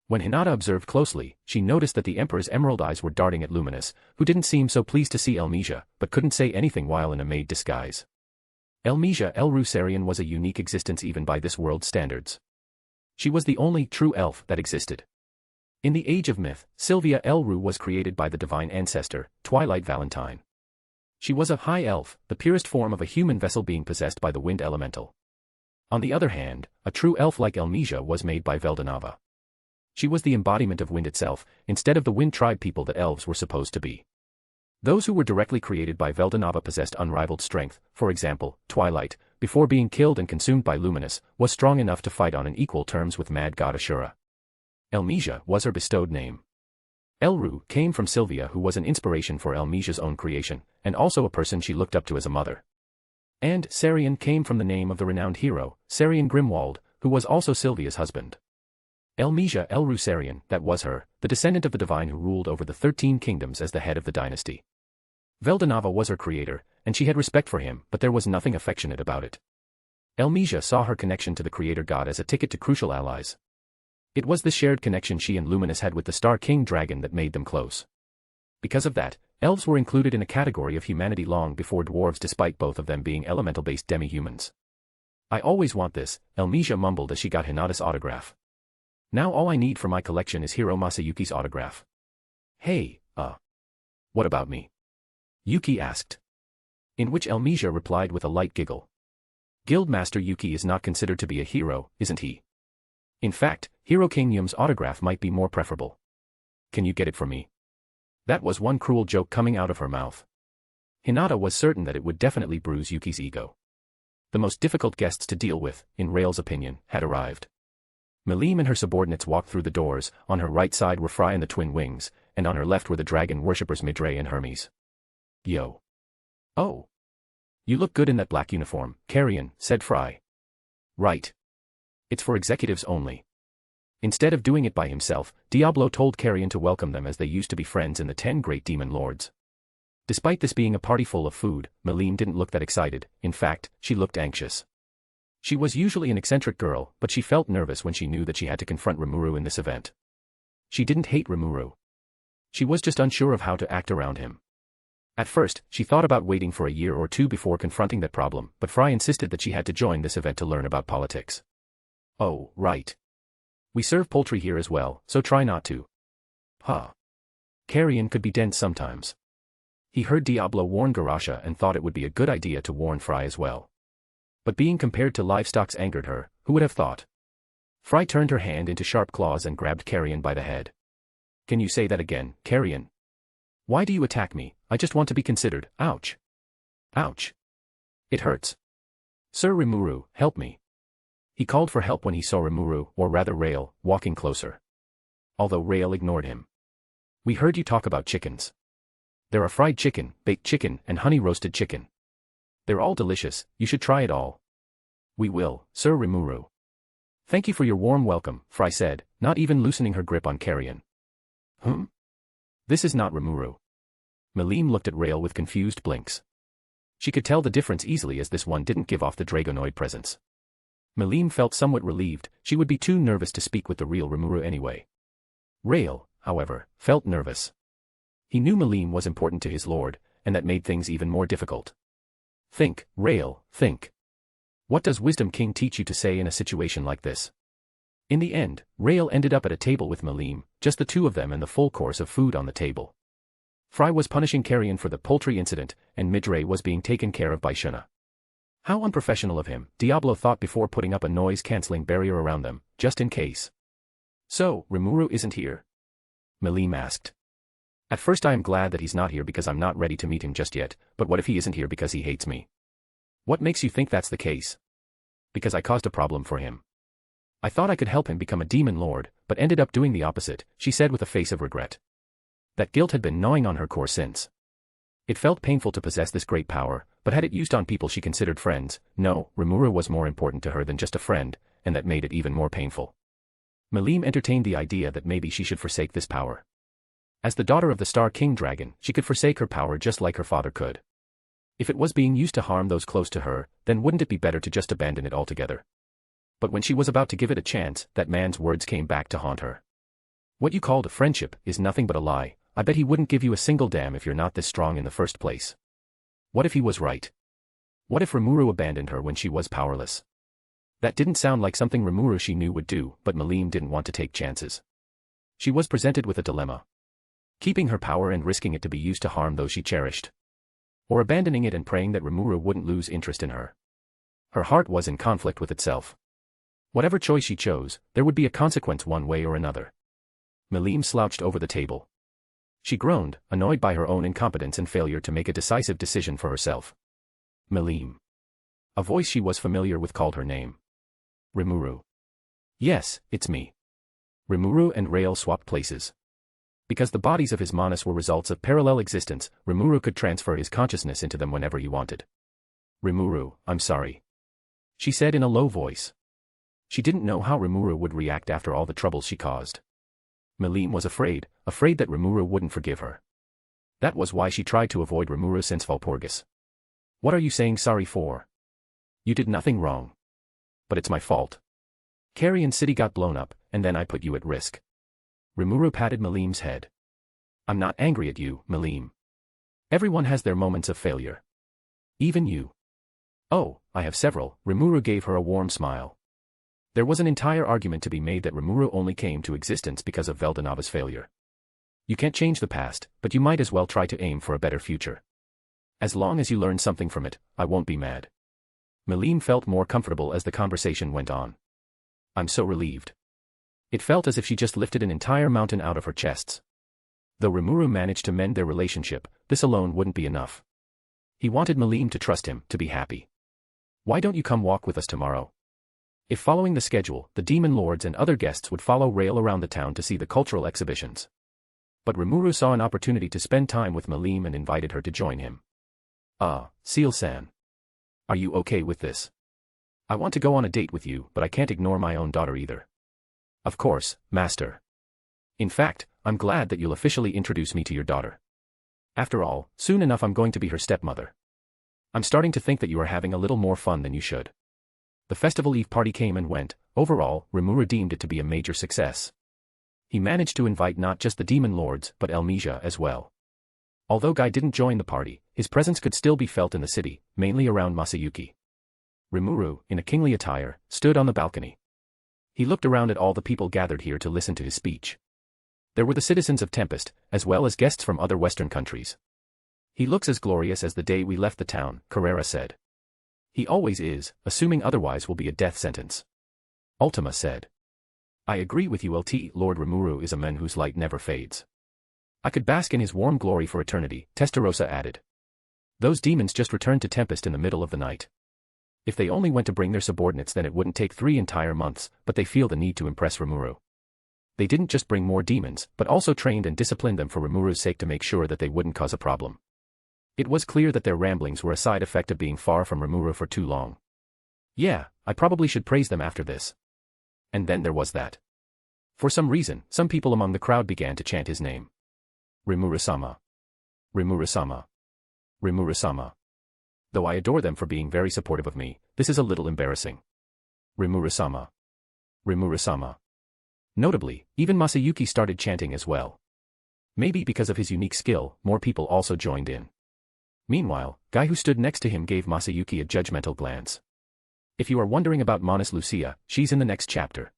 When Hinata observed closely, she noticed that the Emperor's emerald eyes were darting at Luminous, who didn't seem so pleased to see Elmesia, but couldn't say anything while in a maid disguise. Elmesia Elrusarian was a unique existence even by this world's standards. She was the only true elf that existed. In the age of myth, Sylvia Elru was created by the divine ancestor, Twilight Valentine. She was a high elf, the purest form of a human vessel being possessed by the wind elemental. On the other hand, a true elf like Elmesia was made by Veldanava. She was the embodiment of wind itself, instead of the wind tribe people that elves were supposed to be. Those who were directly created by Veldanava possessed unrivaled strength. For example, Twilight, before being killed and consumed by Luminous, was strong enough to fight on equal terms with mad god Ashura. Elmesia was her bestowed name. Elru came from Sylvia, who was an inspiration for Elmesia's own creation, and also a person she looked up to as a mother. And Sarian came from the name of the renowned hero, Sarian Grimwald, who was also Sylvia's husband. Elmesia Elrusarian, that was her, the descendant of the divine who ruled over the 13 kingdoms as the head of the dynasty. Veldanava was her creator, and she had respect for him, but there was nothing affectionate about it. Elmesia saw her connection to the creator god as a ticket to crucial allies. It was the shared connection she and Luminous had with the Star King Dragon that made them close. Because of that, elves were included in a category of humanity long before dwarves, despite both of them being elemental-based demi-humans. I always want this, Elmesia mumbled as she got Hinata's autograph. Now all I need for my collection is Hiro Masayuki's autograph. Hey, what about me? Yuki asked. In which Elmesia replied with a light giggle. Guildmaster Yuki is not considered to be a hero, isn't he? In fact, Hiro Kanyum's autograph might be more preferable. Can you get it for me? That was one cruel joke coming out of her mouth. Hinata was certain that it would definitely bruise Yuki's ego. The most difficult guests to deal with, in Rael's opinion, had arrived. Melim and her subordinates walked through the doors. On her right side were Fry and the Twin Wings, and on her left were the dragon worshippers Midre and Hermes. Yo. Oh. You look good in that black uniform, Carrion, said Fry. Right. It's for executives only. Instead of doing it by himself, Diablo told Carrion to welcome them as they used to be friends in the 10 great demon lords. Despite this being a party full of food, Melim didn't look that excited. In fact, she looked anxious. She was usually an eccentric girl, but she felt nervous when she knew that she had to confront Rimuru in this event. She didn't hate Rimuru. She was just unsure of how to act around him. At first, she thought about waiting for a year or two before confronting that problem, but Fry insisted that she had to join this event to learn about politics. Oh, right. We serve poultry here as well, so try not to. Carrion could be dense sometimes. He heard Diablo warn Garasha and thought it would be a good idea to warn Fry as well. But being compared to livestock angered her, who would have thought? Fry turned her hand into sharp claws and grabbed Carrion by the head. Can you say that again, Carrion? Why do you attack me? I just want to be considered. Ouch. Ouch. It hurts. Sir Rimuru, help me. He called for help when he saw Rimuru, or rather Rail, walking closer. Although Rail ignored him. We heard you talk about chickens. There are fried chicken, baked chicken, and honey-roasted chicken. They're all delicious, you should try it all. We will, Sir Rimuru. Thank you for your warm welcome, Fry said, not even loosening her grip on Carrion. This is not Rimuru. Melim looked at Rail with confused blinks. She could tell the difference easily as this one didn't give off the Dragonoid presence. Melim felt somewhat relieved, she would be too nervous to speak with the real Rimuru anyway. Rail, however, felt nervous. He knew Melim was important to his lord, and that made things even more difficult. Think, Rail, think. What does Wisdom King teach you to say in a situation like this? In the end, Rail ended up at a table with Melim, just the two of them and the full course of food on the table. Fry was punishing Carrion for the poultry incident, and Midray was being taken care of by Shuna. How unprofessional of him, Diablo thought before putting up a noise-canceling barrier around them, just in case. So, Rimuru isn't here? Melim asked. At first I am glad that he's not here because I'm not ready to meet him just yet, but what if he isn't here because he hates me? What makes you think that's the case? Because I caused a problem for him. I thought I could help him become a demon lord, but ended up doing the opposite, she said with a face of regret. That guilt had been gnawing on her core since. It felt painful to possess this great power, but had it used on people she considered friends, no, Rimuru was more important to her than just a friend, and that made it even more painful. Melim entertained the idea that maybe she should forsake this power. As the daughter of the Star King Dragon, she could forsake her power just like her father could. If it was being used to harm those close to her, then wouldn't it be better to just abandon it altogether? But when she was about to give it a chance, that man's words came back to haunt her. What you called a friendship is nothing but a lie. I bet he wouldn't give you a single damn if you're not this strong in the first place. What if he was right? What if Rimuru abandoned her when she was powerless? That didn't sound like something Rimuru she knew would do, but Melim didn't want to take chances. She was presented with a dilemma. Keeping her power and risking it to be used to harm those she cherished. Or abandoning it and praying that Rimuru wouldn't lose interest in her. Her heart was in conflict with itself. Whatever choice she chose, there would be a consequence one way or another. Melim slouched over the table. She groaned, annoyed by her own incompetence and failure to make a decisive decision for herself. Melim. A voice she was familiar with called her name. Rimuru. Yes, it's me. Rimuru and Rail swapped places. Because the bodies of his manas were results of parallel existence, Rimuru could transfer his consciousness into them whenever he wanted. Rimuru, I'm sorry. She said in a low voice. She didn't know how Rimuru would react after all the troubles she caused. Melim was afraid that Rimuru wouldn't forgive her. That was why she tried to avoid Rimuru since Valpurgis. What are you saying sorry for? You did nothing wrong. But it's my fault. Carrion City got blown up, and then I put you at risk. Rimuru patted Melim's head. I'm not angry at you, Melim. Everyone has their moments of failure. Even you. Oh, I have several. Rimuru gave her a warm smile. There was an entire argument to be made that Rimuru only came to existence because of Veldanava's failure. You can't change the past, but you might as well try to aim for a better future. As long as you learn something from it, I won't be mad. Melim felt more comfortable as the conversation went on. I'm so relieved. It felt as if she just lifted an entire mountain out of her chests. Though Rimuru managed to mend their relationship, this alone wouldn't be enough. He wanted Melim to trust him, to be happy. Why don't you come walk with us tomorrow? If following the schedule, the demon lords and other guests would follow Rail around the town to see the cultural exhibitions. But Rimuru saw an opportunity to spend time with Melim and invited her to join him. Seal-san. Are you okay with this? I want to go on a date with you, but I can't ignore my own daughter either. Of course, Master. In fact, I'm glad that you'll officially introduce me to your daughter. After all, soon enough I'm going to be her stepmother. I'm starting to think that you are having a little more fun than you should. The Festival Eve party came and went. Overall, Rimuru deemed it to be a major success. He managed to invite not just the demon lords but Elmesia as well. Although Guy didn't join the party, his presence could still be felt in the city, mainly around Masayuki. Rimuru, in a kingly attire, stood on the balcony. He looked around at all the people gathered here to listen to his speech. There were the citizens of Tempest, as well as guests from other Western countries. He looks as glorious as the day we left the town, Carrera said. He always is, assuming otherwise will be a death sentence. Ultima said. I agree with you, LT. Lord Rimuru is a man whose light never fades. I could bask in his warm glory for eternity, Testarossa added. Those demons just returned to Tempest in the middle of the night. If they only went to bring their subordinates, then it wouldn't take 3 entire months, but they feel the need to impress Rimuru. They didn't just bring more demons, but also trained and disciplined them for Rimuru's sake to make sure that they wouldn't cause a problem. It was clear that their ramblings were a side effect of being far from Rimuru for too long. Yeah, I probably should praise them after this. And then there was that. For some reason, some people among the crowd began to chant his name. Rimuru-sama. Rimuru-sama. Rimuru-sama. Though I adore them for being very supportive of me, this is a little embarrassing. Rimuru-sama. Rimuru-sama. Notably, even Masayuki started chanting as well. Maybe because of his unique skill, more people also joined in. Meanwhile, Guy who stood next to him gave Masayuki a judgmental glance. If you are wondering about Monis Lucia, she's in the next chapter.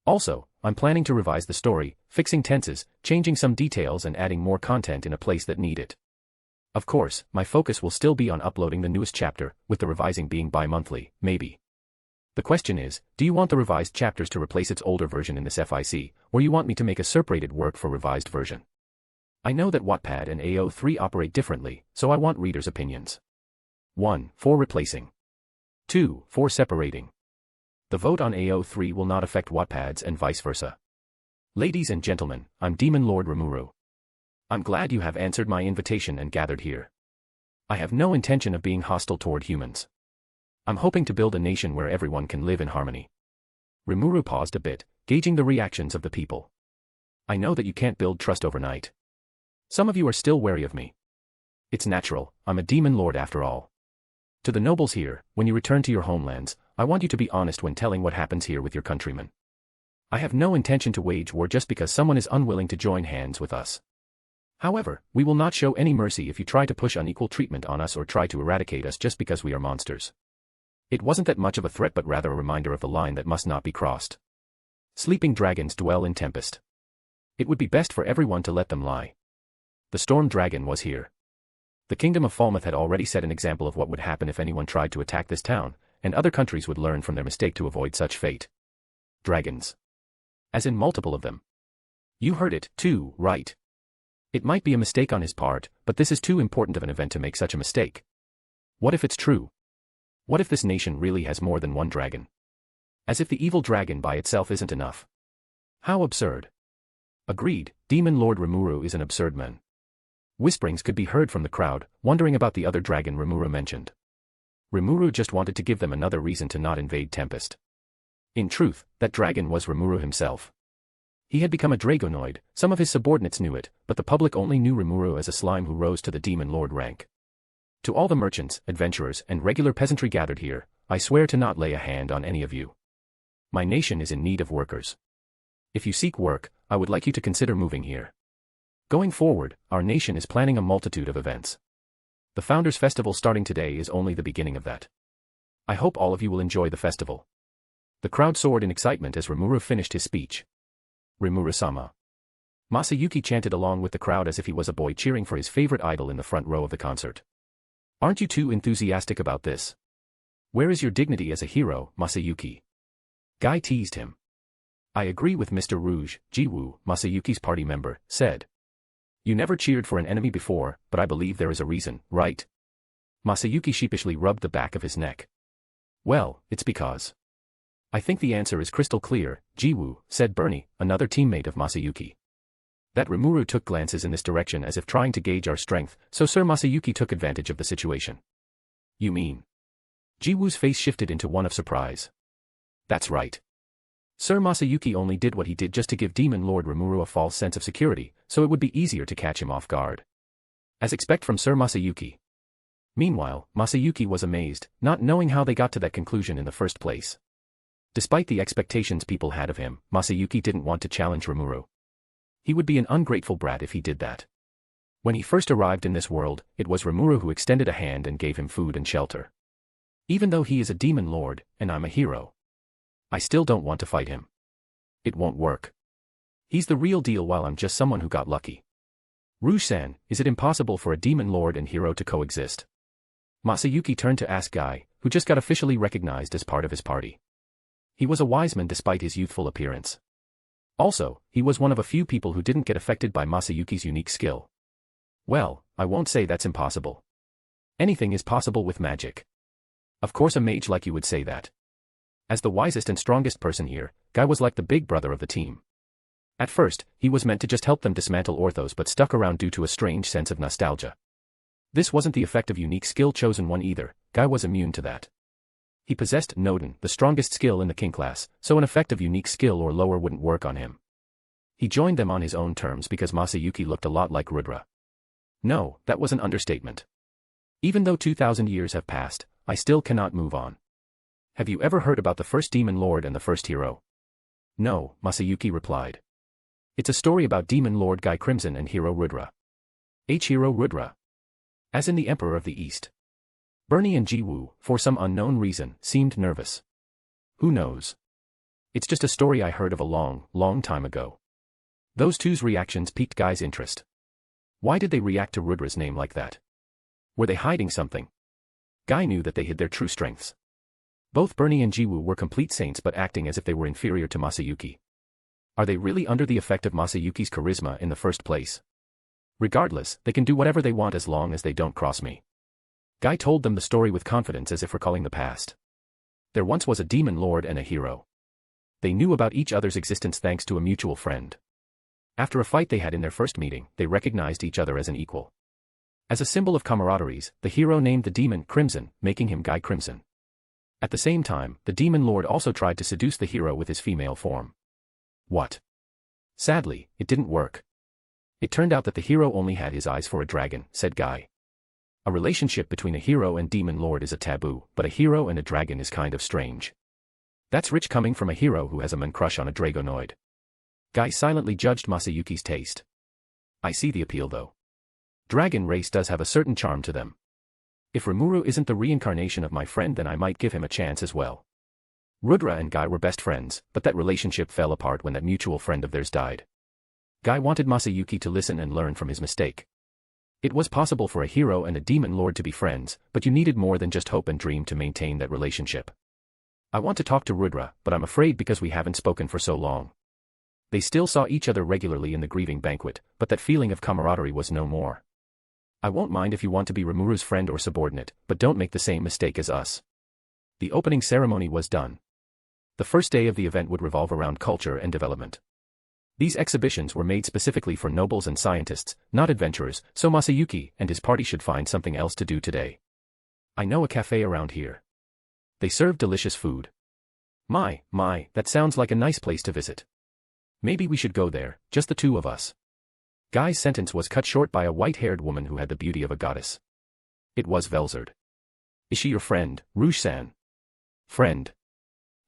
Also, I'm planning to revise the story, fixing tenses, changing some details and adding more content in a place that need it. Of course, my focus will still be on uploading the newest chapter, with the revising being bi-monthly, maybe. The question is, do you want the revised chapters to replace its older version in this FIC, or you want me to make a separated work for revised version? I know that Wattpad and AO3 operate differently, so I want readers' opinions. 1. For replacing. 2. For separating. The vote on AO3 will not affect Wattpads and vice versa. Ladies and gentlemen, I'm Demon Lord Rimuru. I'm glad you have answered my invitation and gathered here. I have no intention of being hostile toward humans. I'm hoping to build a nation where everyone can live in harmony. Rimuru paused a bit, gauging the reactions of the people. I know that you can't build trust overnight. Some of you are still wary of me. It's natural, I'm a demon lord after all. To the nobles here, when you return to your homelands, I want you to be honest when telling what happens here with your countrymen. I have no intention to wage war just because someone is unwilling to join hands with us. However, we will not show any mercy if you try to push unequal treatment on us or try to eradicate us just because we are monsters. It wasn't that much of a threat but rather a reminder of the line that must not be crossed. Sleeping dragons dwell in Tempest. It would be best for everyone to let them lie. The storm dragon was here. The kingdom of Falmouth had already set an example of what would happen if anyone tried to attack this town, and other countries would learn from their mistake to avoid such fate. Dragons. As in multiple of them. You heard it, too, right? It might be a mistake on his part, but this is too important of an event to make such a mistake. What if it's true? What if this nation really has more than one dragon? As if the evil dragon by itself isn't enough. How absurd. Agreed, Demon Lord Rimuru is an absurd man. Whisperings could be heard from the crowd, wondering about the other dragon Rimuru mentioned. Rimuru just wanted to give them another reason to not invade Tempest. In truth, that dragon was Rimuru himself. He had become a Dragonoid, some of his subordinates knew it, but the public only knew Rimuru as a slime who rose to the Demon Lord rank. To all the merchants, adventurers, and regular peasantry gathered here, I swear to not lay a hand on any of you. My nation is in need of workers. If you seek work, I would like you to consider moving here. Going forward, our nation is planning a multitude of events. The Founders' Festival starting today is only the beginning of that. I hope all of you will enjoy the festival. The crowd soared in excitement as Rimuru finished his speech. Rimuru-sama. Masayuki chanted along with the crowd as if he was a boy cheering for his favorite idol in the front row of the concert. Aren't you too enthusiastic about this? Where is your dignity as a hero, Masayuki? Guy teased him. I agree with Mr. Rouge, Jiwoo, Masayuki's party member, said. You never cheered for an enemy before, but I believe there is a reason, right? Masayuki sheepishly rubbed the back of his neck. Well, it's because. I think the answer is crystal clear, Jiwoo, said Bernie, another teammate of Masayuki. That Rimuru took glances in this direction as if trying to gauge our strength, so Sir Masayuki took advantage of the situation. You mean? Jiwoo's face shifted into one of surprise. That's right. Sir Masayuki only did what he did just to give Demon Lord Rimuru a false sense of security, so it would be easier to catch him off guard. As expect from Sir Masayuki. Meanwhile, Masayuki was amazed, not knowing how they got to that conclusion in the first place. Despite the expectations people had of him, Masayuki didn't want to challenge Rimuru. He would be an ungrateful brat if he did that. When he first arrived in this world, it was Rimuru who extended a hand and gave him food and shelter. Even though he is a demon lord, and I'm a hero, I still don't want to fight him. It won't work. He's the real deal while I'm just someone who got lucky. Rouge-san, is it impossible for a demon lord and hero to coexist? Masayuki turned to ask Guy, who just got officially recognized as part of his party. He was a wise man despite his youthful appearance. Also, he was one of a few people who didn't get affected by Masayuki's unique skill. Well, I won't say that's impossible. Anything is possible with magic. Of course a mage like you would say that. As the wisest and strongest person here, Guy was like the big brother of the team. At first, he was meant to just help them dismantle Orthos but stuck around due to a strange sense of nostalgia. This wasn't the effect of unique skill chosen one either, Guy was immune to that. He possessed Nodin, the strongest skill in the king class, so an effect of unique skill or lower wouldn't work on him. He joined them on his own terms because Masayuki looked a lot like Rudra. No, that was an understatement. Even though 2,000 years have passed, I still cannot move on. Have you ever heard about the first demon lord and the first hero? No, Masayuki replied. It's a story about demon lord Guy Crimson and hero Rudra. Hero Rudra. As in the Emperor of the East. Bernie and Jiwoo, for some unknown reason, seemed nervous. Who knows? It's just a story I heard of a long time ago. Those two's reactions piqued Guy's interest. Why did they react to Rudra's name like that? Were they hiding something? Guy knew that they hid their true strengths. Both Bernie and Jiwoo were complete saints but acting as if they were inferior to Masayuki. Are they really under the effect of Masayuki's charisma in the first place? Regardless, they can do whatever they want as long as they don't cross me. Guy told them the story with confidence as if recalling the past. There once was a demon lord and a hero. They knew about each other's existence thanks to a mutual friend. After a fight they had in their first meeting, they recognized each other as an equal. As a symbol of camaraderie, the hero named the demon Crimson, making him Guy Crimson. At the same time, the demon lord also tried to seduce the hero with his female form. What? Sadly, it didn't work. It turned out that the hero only had his eyes for a dragon, said Guy. A relationship between a hero and demon lord is a taboo, but a hero and a dragon is kind of strange. That's rich coming from a hero who has a man crush on a dragonoid. Guy silently judged Masayuki's taste. I see the appeal though. Dragon race does have a certain charm to them. If Rimuru isn't the reincarnation of my friend then I might give him a chance as well. Rudra and Guy were best friends, but that relationship fell apart when that mutual friend of theirs died. Guy wanted Masayuki to listen and learn from his mistake. It was possible for a hero and a demon lord to be friends, but you needed more than just hope and dream to maintain that relationship. I want to talk to Rudra, but I'm afraid because we haven't spoken for so long. They still saw each other regularly in the grieving banquet, but that feeling of camaraderie was no more. I won't mind if you want to be Rimuru's friend or subordinate, but don't make the same mistake as us. The opening ceremony was done. The first day of the event would revolve around culture and development. These exhibitions were made specifically for nobles and scientists, not adventurers, so Masayuki and his party should find something else to do today. I know a cafe around here. They serve delicious food. My, that sounds like a nice place to visit. Maybe we should go there, just the two of us. Guy's sentence was cut short by a white-haired woman who had the beauty of a goddess. It was Velzard. Is she your friend, Rouge-san? Friend?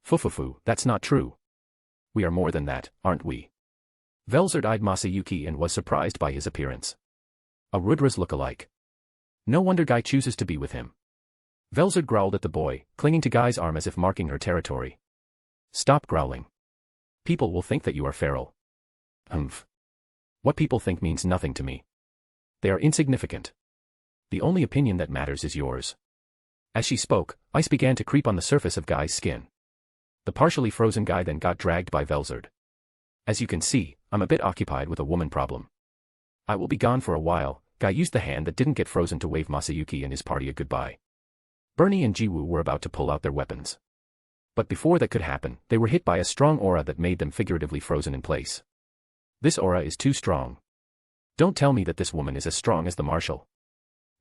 Fufufu, that's not true. We are more than that, aren't we? Velzard eyed Masayuki and was surprised by his appearance. A Rudra's look-alike. No wonder Guy chooses to be with him. Velzard growled at the boy, clinging to Guy's arm as if marking her territory. Stop growling. People will think that you are feral. Humph. What people think means nothing to me. They are insignificant. The only opinion that matters is yours. As she spoke, ice began to creep on the surface of Guy's skin. The partially frozen Guy then got dragged by Velzard. As you can see, I'm a bit occupied with a woman problem. I will be gone for a while. Guy used the hand that didn't get frozen to wave Masayuki and his party a goodbye. Bernie and Jiwoo were about to pull out their weapons. But before that could happen, they were hit by a strong aura that made them figuratively frozen in place. This aura is too strong. Don't tell me that this woman is as strong as the marshal.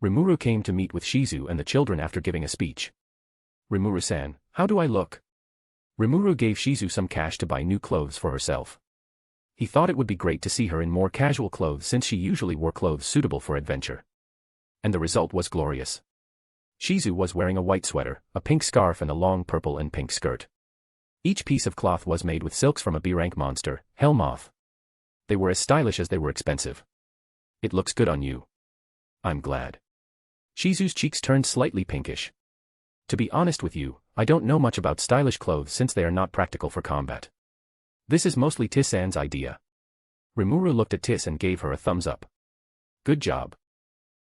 Rimuru came to meet with Shizu and the children after giving a speech. Rimuru-san, how do I look? Rimuru gave Shizu some cash to buy new clothes for herself. He thought it would be great to see her in more casual clothes since she usually wore clothes suitable for adventure. And the result was glorious. Shizu was wearing a white sweater, a pink scarf and a long purple and pink skirt. Each piece of cloth was made with silks from a B-rank monster, Hellmoth. They were as stylish as they were expensive. It looks good on you. I'm glad. Shizu's cheeks turned slightly pinkish. To be honest with you, I don't know much about stylish clothes since they are not practical for combat. This is mostly Tis-san's idea. Rimuru looked at Tis and gave her a thumbs up. Good job.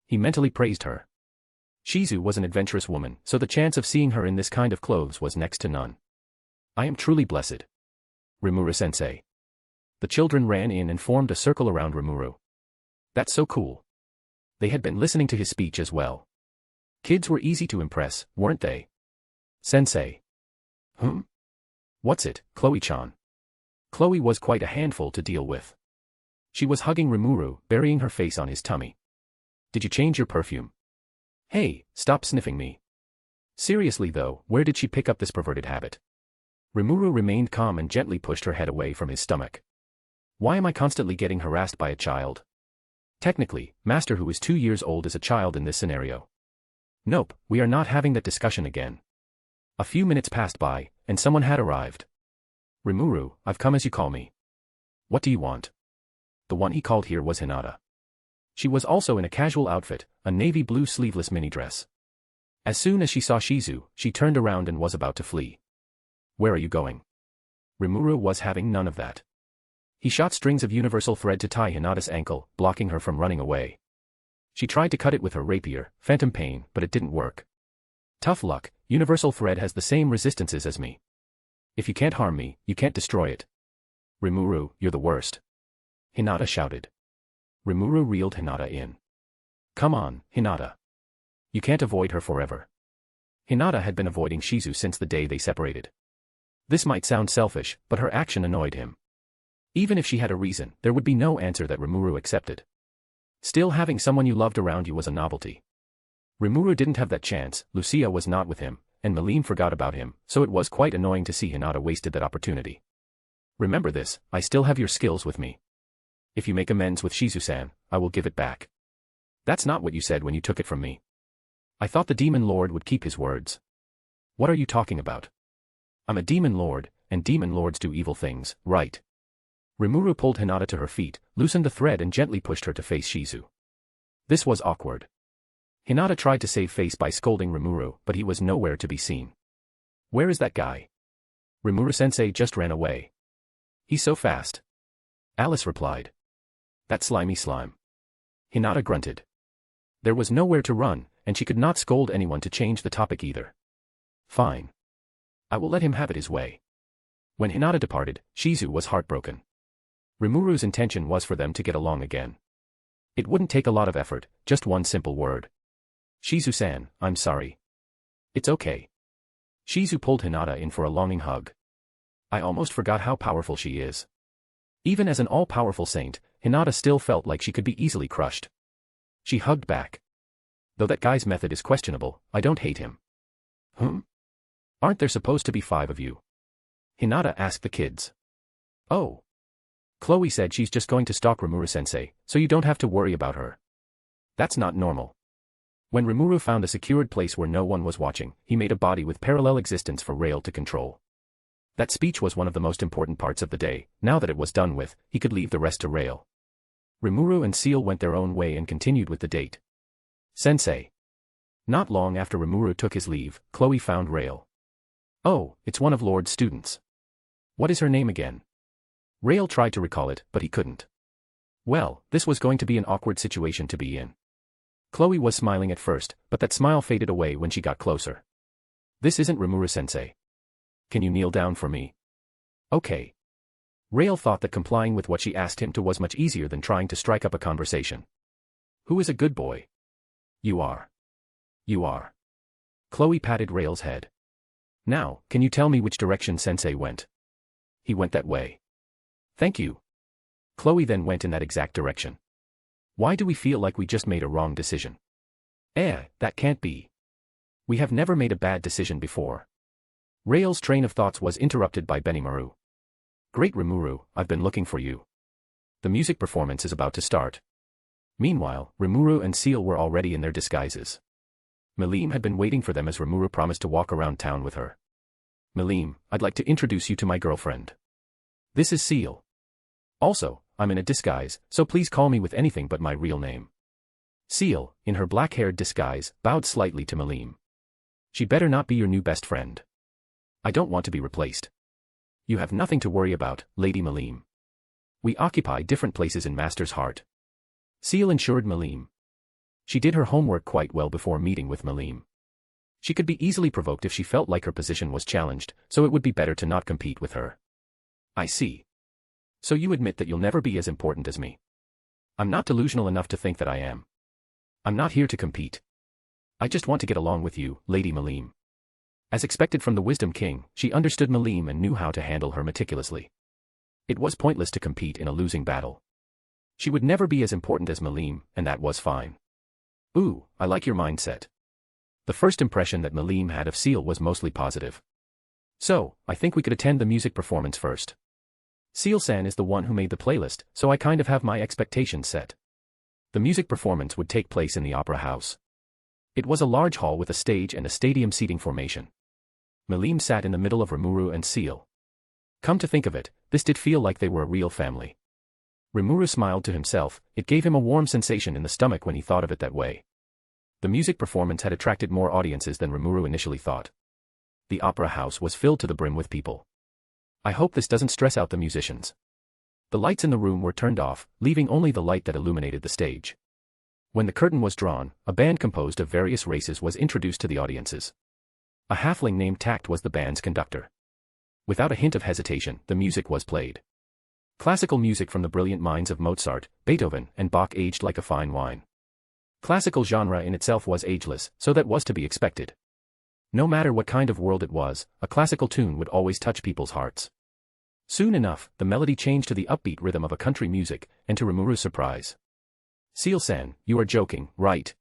He mentally praised her. Shizu was an adventurous woman, so the chance of seeing her in this kind of clothes was next to none. I am truly blessed. Rimuru-sensei. The children ran in and formed a circle around Rimuru. That's so cool. They had been listening to his speech as well. Kids were easy to impress, weren't they? Sensei. What's it, Chloe-chan? Chloe was quite a handful to deal with. She was hugging Rimuru, burying her face on his tummy. Did you change your perfume? Hey, stop sniffing me. Seriously though, where did she pick up this perverted habit? Rimuru remained calm and gently pushed her head away from his stomach. Why am I constantly getting harassed by a child? Technically, Master who is 2 years old is a child in this scenario. Nope, we are not having that discussion again. A few minutes passed by, and someone had arrived. Rimuru, I've come as you call me. What do you want? The one he called here was Hinata. She was also in a casual outfit, a navy blue sleeveless mini dress. As soon as she saw Shizu, she turned around and was about to flee. Where are you going? Rimuru was having none of that. He shot strings of universal thread to tie Hinata's ankle, blocking her from running away. She tried to cut it with her rapier, Phantom Pain, but it didn't work. Tough luck, universal thread has the same resistances as me. If you can't harm me, you can't destroy it. Rimuru, you're the worst. Hinata shouted. Rimuru reeled Hinata in. Come on, Hinata. You can't avoid her forever. Hinata had been avoiding Shizu since the day they separated. This might sound selfish, but her action annoyed him. Even if she had a reason, there would be no answer that Rimuru accepted. Still, having someone you loved around you was a novelty. Rimuru didn't have that chance, Lucia was not with him, and Malim forgot about him, so it was quite annoying to see Hinata wasted that opportunity. Remember this, I still have your skills with me. If you make amends with Shizu-san, I will give it back. That's not what you said when you took it from me. I thought the Demon Lord would keep his words. What are you talking about? I'm a Demon Lord, and Demon Lords do evil things, right? Rimuru pulled Hinata to her feet, loosened the thread and gently pushed her to face Shizu. This was awkward. Hinata tried to save face by scolding Rimuru, but he was nowhere to be seen. Where is that guy? Rimuru-sensei just ran away. He's so fast. Alice replied. That slimy slime. Hinata grunted. There was nowhere to run, and she could not scold anyone to change the topic either. Fine. I will let him have it his way. When Hinata departed, Shizu was heartbroken. Rimuru's intention was for them to get along again. It wouldn't take a lot of effort, just one simple word. Shizu-san, I'm sorry. It's okay. Shizu pulled Hinata in for a longing hug. I almost forgot how powerful she is. Even as an all-powerful saint, Hinata still felt like she could be easily crushed. She hugged back. Though that guy's method is questionable, I don't hate him. Aren't there supposed to be 5 of you? Hinata asked the kids. Oh. Chloe said she's just going to stalk Rimuru-sensei, so you don't have to worry about her. That's not normal. When Rimuru found a secured place where no one was watching, he made a body with parallel existence for Rail to control. That speech was one of the most important parts of the day. Now that it was done with, he could leave the rest to Rail. Rimuru and Seal went their own way and continued with the date. Sensei. Not long after Rimuru took his leave, Chloe found Rail. Oh, it's one of Lord's students. What is her name again? Rail tried to recall it, but he couldn't. Well, this was going to be an awkward situation to be in. Chloe was smiling at first, but that smile faded away when she got closer. This isn't Rimuru-sensei. Can you kneel down for me? Okay. Rail thought that complying with what she asked him to was much easier than trying to strike up a conversation. Who is a good boy? You are. You are. Chloe patted Rail's head. Now, can you tell me which direction Sensei went? He went that way. Thank you. Chloe then went in that exact direction. Why do we feel like we just made a wrong decision? That can't be. We have never made a bad decision before. Rail's train of thoughts was interrupted by Benimaru. Great Rimuru, I've been looking for you. The music performance is about to start. Meanwhile, Rimuru and Seal were already in their disguises. Malim had been waiting for them as Rimuru promised to walk around town with her. Malim, I'd like to introduce you to my girlfriend. This is Seal. Also, I'm in a disguise, so please call me with anything but my real name. Seal, in her black-haired disguise, bowed slightly to Malim. She better not be your new best friend. I don't want to be replaced. You have nothing to worry about, Lady Malim. We occupy different places in Master's heart. Seal ensured Malim. She did her homework quite well before meeting with Malim. She could be easily provoked if she felt like her position was challenged, so it would be better to not compete with her. I see. So you admit that you'll never be as important as me. I'm not delusional enough to think that I am. I'm not here to compete. I just want to get along with you, Lady Malim. As expected from the Wisdom King, she understood Malim and knew how to handle her meticulously. It was pointless to compete in a losing battle. She would never be as important as Malim, and that was fine. Ooh, I like your mindset. The first impression that Malim had of Seal was mostly positive. So, I think we could attend the music performance first. Seal-san is the one who made the playlist, so I kind of have my expectations set. The music performance would take place in the Opera House. It was a large hall with a stage and a stadium seating formation. Malim sat in the middle of Rimuru and Seal. Come to think of it, this did feel like they were a real family. Rimuru smiled to himself, it gave him a warm sensation in the stomach when he thought of it that way. The music performance had attracted more audiences than Rimuru initially thought. The Opera House was filled to the brim with people. I hope this doesn't stress out the musicians. The lights in the room were turned off, leaving only the light that illuminated the stage. When the curtain was drawn, a band composed of various races was introduced to the audiences. A halfling named Tact was the band's conductor. Without a hint of hesitation, the music was played. Classical music from the brilliant minds of Mozart, Beethoven, and Bach aged like a fine wine. Classical genre in itself was ageless, so that was to be expected. No matter what kind of world it was, a classical tune would always touch people's hearts. Soon enough, the melody changed to the upbeat rhythm of a country music, and to Rimuru's surprise. Seal-san, you are joking, right?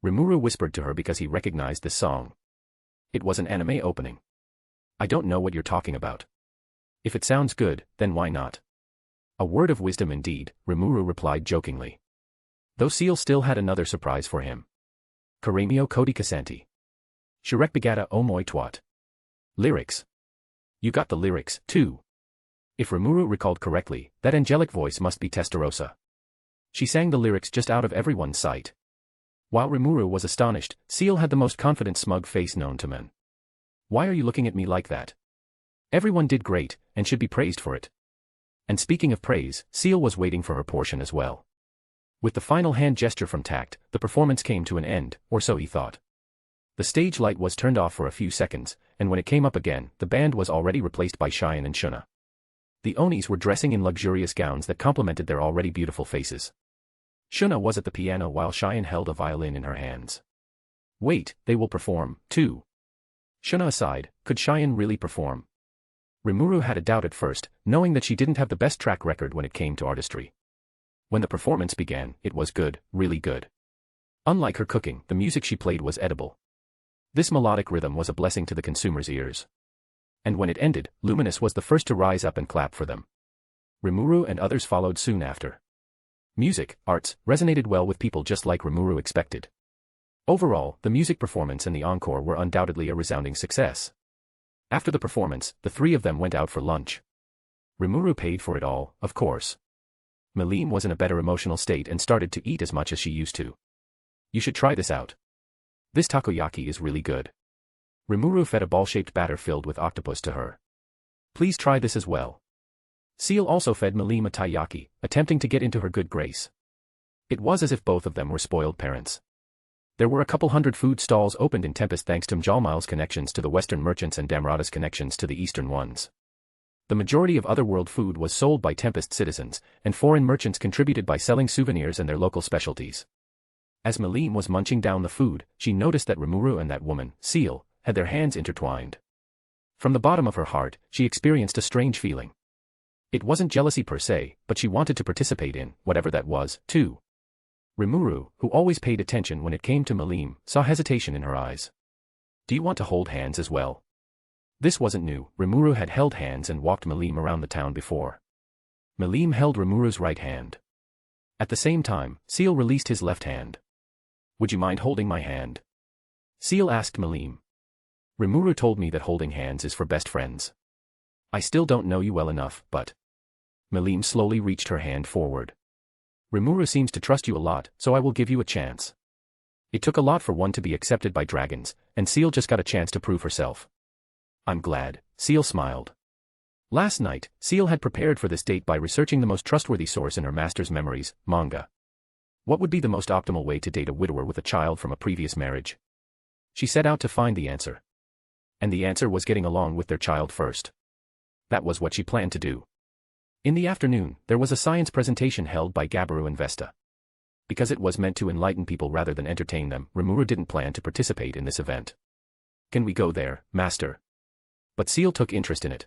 Rimuru whispered to her because he recognized this song. It was an anime opening. I don't know what you're talking about. If it sounds good, then why not? A word of wisdom indeed, Rimuru replied jokingly. Though Seal still had another surprise for him. Karamio Kodikasanti. Shirekbigata Omoy Twat. Lyrics. You got the lyrics, too. If Rimuru recalled correctly, that angelic voice must be Testarossa. She sang the lyrics just out of everyone's sight. While Rimuru was astonished, Seal had the most confident smug face known to men. Why are you looking at me like that? Everyone did great, and should be praised for it. And speaking of praise, Seal was waiting for her portion as well. With the final hand gesture from Tact, the performance came to an end, or so he thought. The stage light was turned off for a few seconds, and when it came up again, the band was already replaced by Cheyenne and Shuna. The Onis were dressing in luxurious gowns that complemented their already beautiful faces. Shuna was at the piano while Cheyenne held a violin in her hands. Wait, they will perform, too. Shuna aside, could Cheyenne really perform? Rimuru had a doubt at first, knowing that she didn't have the best track record when it came to artistry. When the performance began, it was good, really good. Unlike her cooking, the music she played was edible. This melodic rhythm was a blessing to the consumer's ears. And when it ended, Luminous was the first to rise up and clap for them. Rimuru and others followed soon after. Music, arts, resonated well with people just like Rimuru expected. Overall, the music performance and the encore were undoubtedly a resounding success. After the performance, the three of them went out for lunch. Rimuru paid for it all, of course. Malim was in a better emotional state and started to eat as much as she used to. You should try this out. This takoyaki is really good. Rimuru fed a ball-shaped batter filled with octopus to her. Please try this as well. Seal also fed Malim a taiyaki, attempting to get into her good grace. It was as if both of them were spoiled parents. There were a couple hundred food stalls opened in Tempest thanks to Mjalmal's connections to the Western merchants and Damrata's connections to the Eastern ones. The majority of otherworld food was sold by Tempest citizens, and foreign merchants contributed by selling souvenirs and their local specialties. As Malim was munching down the food, she noticed that Rimuru and that woman, Seal, had their hands intertwined. From the bottom of her heart, she experienced a strange feeling. It wasn't jealousy per se, but she wanted to participate in, whatever that was, too. Rimuru, who always paid attention when it came to Malim, saw hesitation in her eyes. Do you want to hold hands as well? This wasn't new, Rimuru had held hands and walked Malim around the town before. Malim held Rimuru's right hand. At the same time, Seal released his left hand. Would you mind holding my hand? Seal asked Malim. Rimuru told me that holding hands is for best friends. I still don't know you well enough, but... Malim slowly reached her hand forward. Rimuru seems to trust you a lot, so I will give you a chance. It took a lot for one to be accepted by dragons, and Seal just got a chance to prove herself. I'm glad, Seal smiled. Last night, Seal had prepared for this date by researching the most trustworthy source in her master's memories, manga. What would be the most optimal way to date a widower with a child from a previous marriage? She set out to find the answer. And the answer was getting along with their child first. That was what she planned to do. In the afternoon, there was a science presentation held by Gabaru and Vesta. Because it was meant to enlighten people rather than entertain them, Rimuru didn't plan to participate in this event. Can we go there, Master? But Seal took interest in it.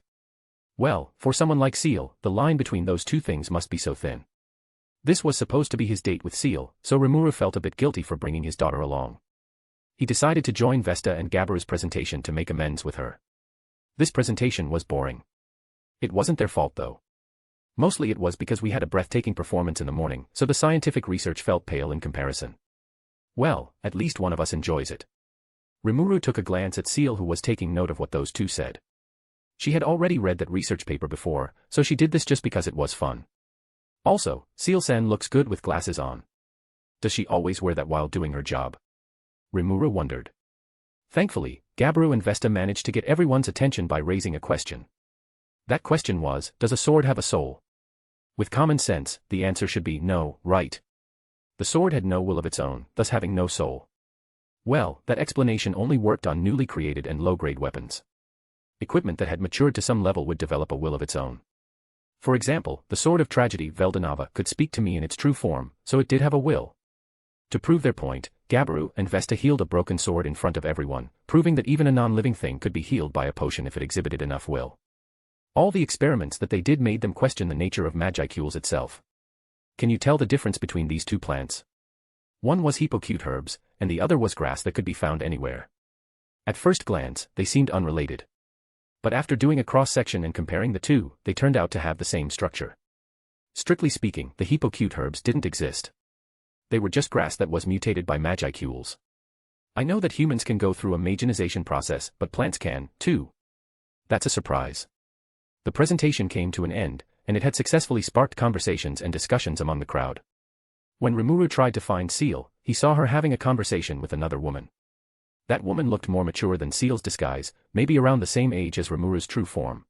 Well, for someone like Seal, the line between those two things must be so thin. This was supposed to be his date with Seal, so Rimuru felt a bit guilty for bringing his daughter along. He decided to join Vesta and Gabaru's presentation to make amends with her. This presentation was boring. It wasn't their fault though. Mostly it was because we had a breathtaking performance in the morning, so the scientific research felt pale in comparison. Well, at least one of us enjoys it. Rimuru took a glance at Seal, who was taking note of what those two said. She had already read that research paper before, so she did this just because it was fun. Also, Seal-san looks good with glasses on. Does she always wear that while doing her job? Rimuru wondered. Thankfully, Gabaru and Vesta managed to get everyone's attention by raising a question. That question was, does a sword have a soul? With common sense, the answer should be no, right? The sword had no will of its own, thus having no soul. Well, that explanation only worked on newly created and low-grade weapons. Equipment that had matured to some level would develop a will of its own. For example, the sword of tragedy Veldanava could speak to me in its true form, so it did have a will. To prove their point, Gabaru and Vesta healed a broken sword in front of everyone, proving that even a non-living thing could be healed by a potion if it exhibited enough will. All the experiments that they did made them question the nature of magicules itself. Can you tell the difference between these two plants? One was hypocute herbs, and the other was grass that could be found anywhere. At first glance, they seemed unrelated. But after doing a cross-section and comparing the two, they turned out to have the same structure. Strictly speaking, the hypocute herbs didn't exist. They were just grass that was mutated by magicules. I know that humans can go through a maginization process, but plants can, too. That's a surprise. The presentation came to an end, and it had successfully sparked conversations and discussions among the crowd. When Rimuru tried to find Seal, he saw her having a conversation with another woman. That woman looked more mature than Seal's disguise, maybe around the same age as Rimuru's true form.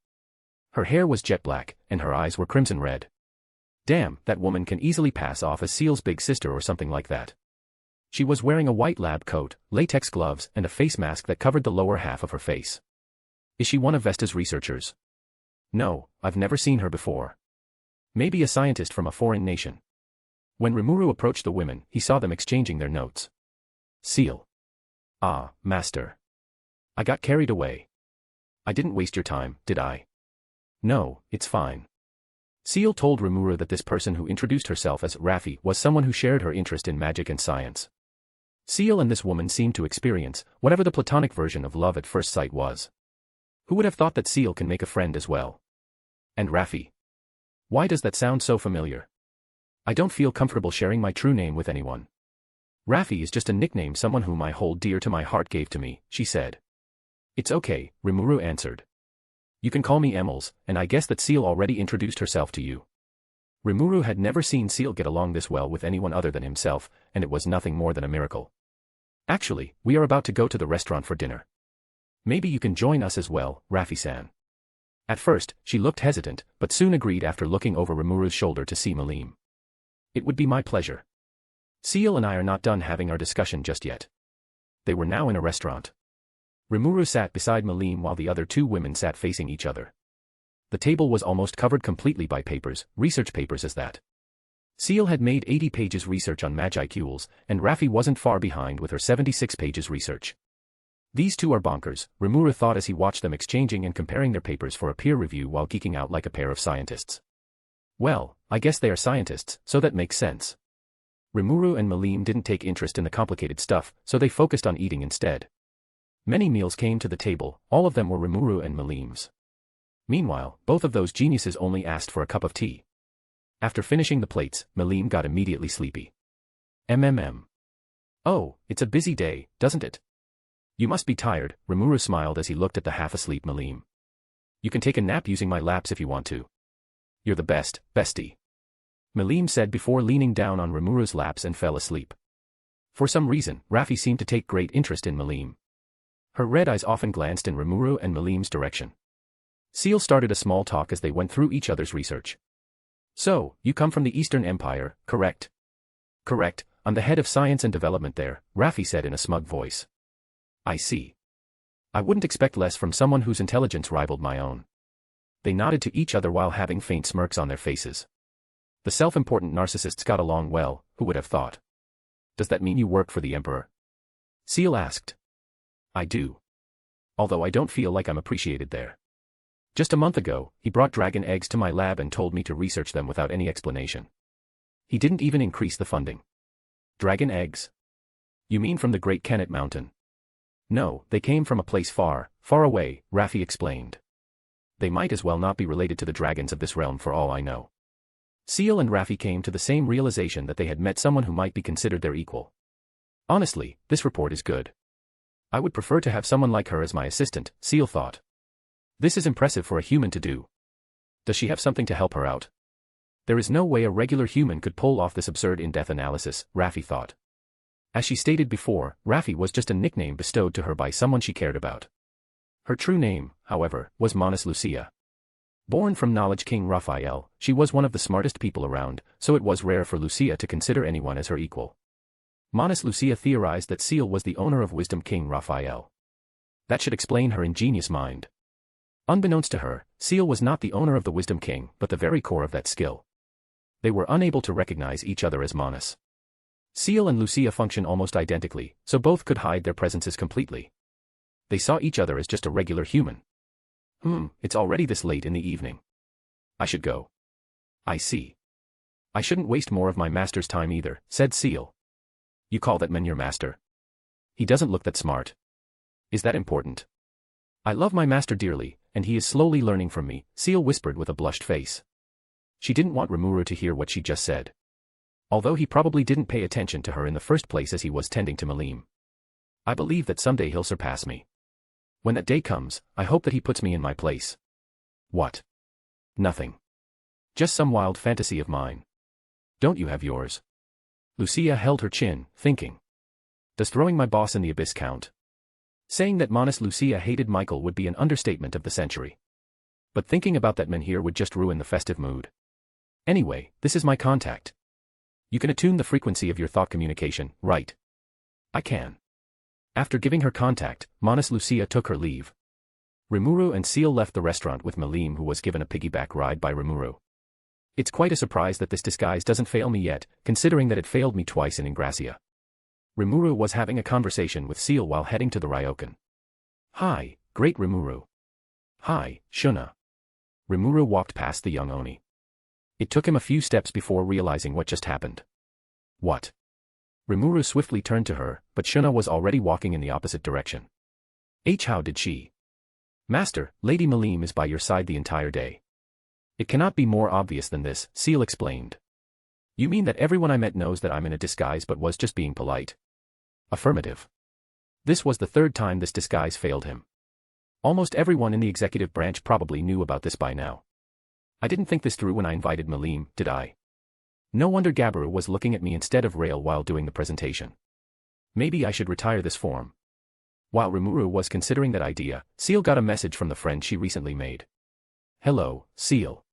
Her hair was jet black, and her eyes were crimson red. Damn, that woman can easily pass off as Seal's big sister or something like that. She was wearing a white lab coat, latex gloves, and a face mask that covered the lower half of her face. Is she one of Vesta's researchers? No, I've never seen her before. Maybe a scientist from a foreign nation. When Rimuru approached the women, he saw them exchanging their notes. Seal. Ah, master. I got carried away. I didn't waste your time, did I? No, it's fine. Seal told Rimuru that this person who introduced herself as Raffi was someone who shared her interest in magic and science. Seal and this woman seemed to experience whatever the platonic version of love at first sight was. Who would have thought that Seal can make a friend as well? And Raffi. Why does that sound so familiar? I don't feel comfortable sharing my true name with anyone. Raffi is just a nickname someone whom I hold dear to my heart gave to me, she said. It's okay, Rimuru answered. You can call me Emils, and I guess that Seal already introduced herself to you. Rimuru had never seen Seal get along this well with anyone other than himself, and it was nothing more than a miracle. Actually, we are about to go to the restaurant for dinner. Maybe you can join us as well, Raffi-san. At first, she looked hesitant, but soon agreed after looking over Rimuru's shoulder to see Malim. It would be my pleasure. Seal and I are not done having our discussion just yet. They were now in a restaurant. Rimuru sat beside Malim while the other two women sat facing each other. The table was almost covered completely by papers, research papers as that. Seal had made 80 pages research on magicules, and Raffi wasn't far behind with her 76 pages research. These two are bonkers, Rimuru thought as he watched them exchanging and comparing their papers for a peer review while geeking out like a pair of scientists. Well, I guess they are scientists, so that makes sense. Rimuru and Malim didn't take interest in the complicated stuff, so they focused on eating instead. Many meals came to the table, all of them were Rimuru and Malim's. Meanwhile, both of those geniuses only asked for a cup of tea. After finishing the plates, Malim got immediately sleepy. Oh, it's a busy day, doesn't it? You must be tired, Rimuru smiled as he looked at the half-asleep Malim. You can take a nap using my laps if you want to. You're the best, bestie. Malim said before leaning down on Rimuru's laps and fell asleep. For some reason, Raffi seemed to take great interest in Malim. Her red eyes often glanced in Rimuru and Malim's direction. Seal started a small talk as they went through each other's research. So, you come from the Eastern Empire, correct? Correct, I'm the head of science and development there, Raffi said in a smug voice. I see. I wouldn't expect less from someone whose intelligence rivaled my own. They nodded to each other while having faint smirks on their faces. The self-important narcissists got along well, who would have thought? Does that mean you work for the Emperor? Seal asked. I do. Although I don't feel like I'm appreciated there. Just a month ago, he brought dragon eggs to my lab and told me to research them without any explanation. He didn't even increase the funding. Dragon eggs? You mean from the Great Kennet Mountain? No, they came from a place far, far away, Raffi explained. They might as well not be related to the dragons of this realm for all I know. Seal and Raffi came to the same realization that they had met someone who might be considered their equal. Honestly, this report is good. I would prefer to have someone like her as my assistant, Seal thought. This is impressive for a human to do. Does she have something to help her out? There is no way a regular human could pull off this absurd in-depth analysis, Raffi thought. As she stated before, Raffi was just a nickname bestowed to her by someone she cared about. Her true name, however, was Manas Lucia. Born from Knowledge King Raphael, she was one of the smartest people around, so it was rare for Lucia to consider anyone as her equal. Manas Lucia theorized that Seal was the owner of Wisdom King Raphael. That should explain her ingenious mind. Unbeknownst to her, Seal was not the owner of the Wisdom King, but the very core of that skill. They were unable to recognize each other as Manas. Seal and Lucia function almost identically, so both could hide their presences completely. They saw each other as just a regular human. It's already this late in the evening. I should go. I see. I shouldn't waste more of my master's time either, said Seal. You call that man your master? He doesn't look that smart. Is that important? I love my master dearly, and he is slowly learning from me, Seal whispered with a blushed face. She didn't want Rimuru to hear what she just said. Although he probably didn't pay attention to her in the first place as he was tending to Malim. I believe that someday he'll surpass me. When that day comes, I hope that he puts me in my place. What? Nothing. Just some wild fantasy of mine. Don't you have yours? Lucia held her chin, thinking. Does throwing my boss in the abyss count? Saying that Manas Lucia hated Michael would be an understatement of the century. But thinking about that man here would just ruin the festive mood. Anyway, this is my contact. You can attune the frequency of your thought communication, right? I can. After giving her contact, Manas Lucia took her leave. Rimuru and Seal left the restaurant with Malim, who was given a piggyback ride by Rimuru. It's quite a surprise that this disguise doesn't fail me yet, considering that it failed me twice in Ingracia. Rimuru was having a conversation with Seal while heading to the Ryokan. Hi, great Rimuru. Hi, Shuna. Rimuru walked past the young Oni. It took him a few steps before realizing what just happened. What? Rimuru swiftly turned to her, but Shuna was already walking in the opposite direction. How did she? Master, Lady Malim is by your side the entire day. It cannot be more obvious than this, Seal explained. You mean that everyone I met knows that I'm in a disguise but was just being polite? Affirmative. This was the third time this disguise failed him. Almost everyone in the executive branch probably knew about this by now. I didn't think this through when I invited Malim, did I? No wonder Gabaru was looking at me instead of Rail while doing the presentation. Maybe I should retire this form. While Rimuru was considering that idea, Seal got a message from the friend she recently made. Hello, Seal.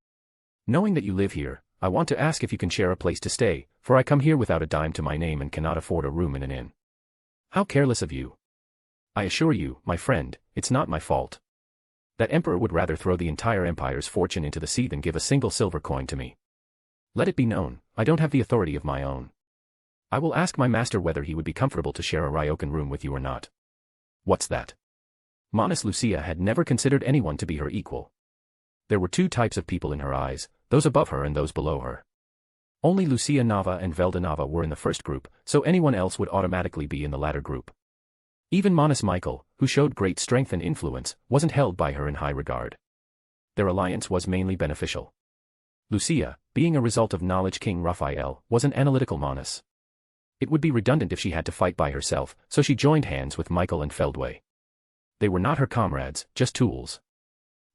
Knowing that you live here, I want to ask if you can share a place to stay, for I come here without a dime to my name and cannot afford a room in an inn. How careless of you. I assure you, my friend, it's not my fault. That emperor would rather throw the entire empire's fortune into the sea than give a single silver coin to me. Let it be known, I don't have the authority of my own. I will ask my master whether he would be comfortable to share a Ryokan room with you or not. What's that? Manas Lucia had never considered anyone to be her equal. There were two types of people in her eyes, those above her and those below her. Only Lucia Nava and Veldanava were in the first group, so anyone else would automatically be in the latter group. Even Manas Michael, who showed great strength and influence, wasn't held by her in high regard. Their alliance was mainly beneficial. Lucia, being a result of Knowledge King Raphael, was an analytical Manas. It would be redundant if she had to fight by herself, so she joined hands with Michael and Feldway. They were not her comrades, just tools.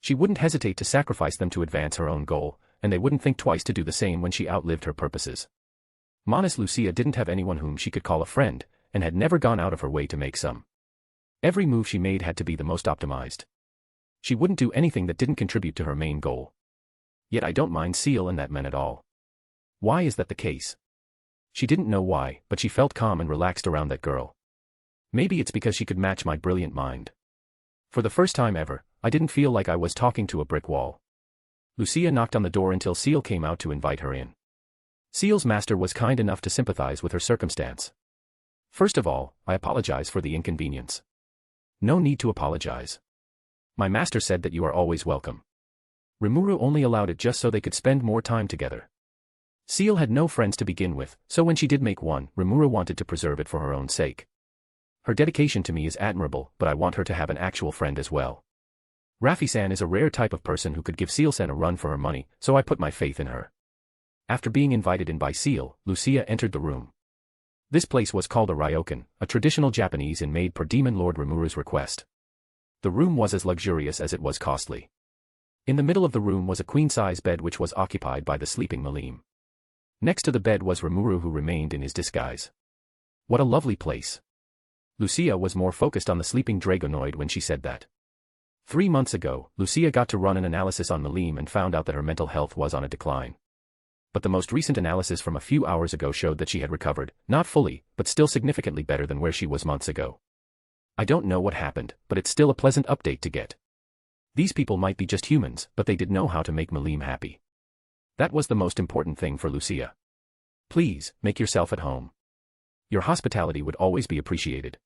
She wouldn't hesitate to sacrifice them to advance her own goal, and they wouldn't think twice to do the same when she outlived her purposes. Manas Lucia didn't have anyone whom she could call a friend, and had never gone out of her way to make some. Every move she made had to be the most optimized. She wouldn't do anything that didn't contribute to her main goal. Yet I don't mind Seal and that man at all. Why is that the case? She didn't know why, but she felt calm and relaxed around that girl. Maybe it's because she could match my brilliant mind. For the first time ever, I didn't feel like I was talking to a brick wall. Lucia knocked on the door until Seal came out to invite her in. Seal's master was kind enough to sympathize with her circumstance. First of all, I apologize for the inconvenience. No need to apologize. My master said that you are always welcome. Rimuru only allowed it just so they could spend more time together. Seal had no friends to begin with, so when she did make one, Rimuru wanted to preserve it for her own sake. Her dedication to me is admirable, but I want her to have an actual friend as well. Raffi-san is a rare type of person who could give Seal-san a run for her money, so I put my faith in her. After being invited in by Seal, Lucia entered the room. This place was called a ryokan, a traditional Japanese inn made per Demon Lord Rimuru's request. The room was as luxurious as it was costly. In the middle of the room was a queen-size bed which was occupied by the sleeping Malim. Next to the bed was Rimuru, who remained in his disguise. What a lovely place. Lucia was more focused on the sleeping Dragonoid when she said that. 3 months ago, Lucia got to run an analysis on Malim and found out that her mental health was on a decline. But the most recent analysis from a few hours ago showed that she had recovered, not fully, but still significantly better than where she was months ago. I don't know what happened, but it's still a pleasant update to get. These people might be just humans, but they did know how to make Malim happy. That was the most important thing for Lucia. Please, make yourself at home. Your hospitality would always be appreciated.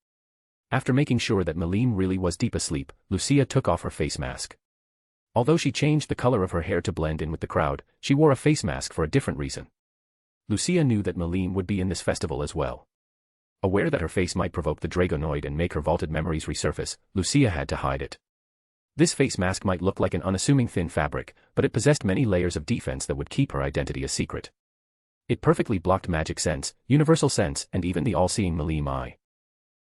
After making sure that Malim really was deep asleep, Lucia took off her face mask. Although she changed the color of her hair to blend in with the crowd, she wore a face mask for a different reason. Lucia knew that Malim would be in this festival as well. Aware that her face might provoke the Dragonoid and make her vaulted memories resurface, Lucia had to hide it. This face mask might look like an unassuming thin fabric, but it possessed many layers of defense that would keep her identity a secret. It perfectly blocked magic sense, universal sense, and even the all-seeing Malim eye.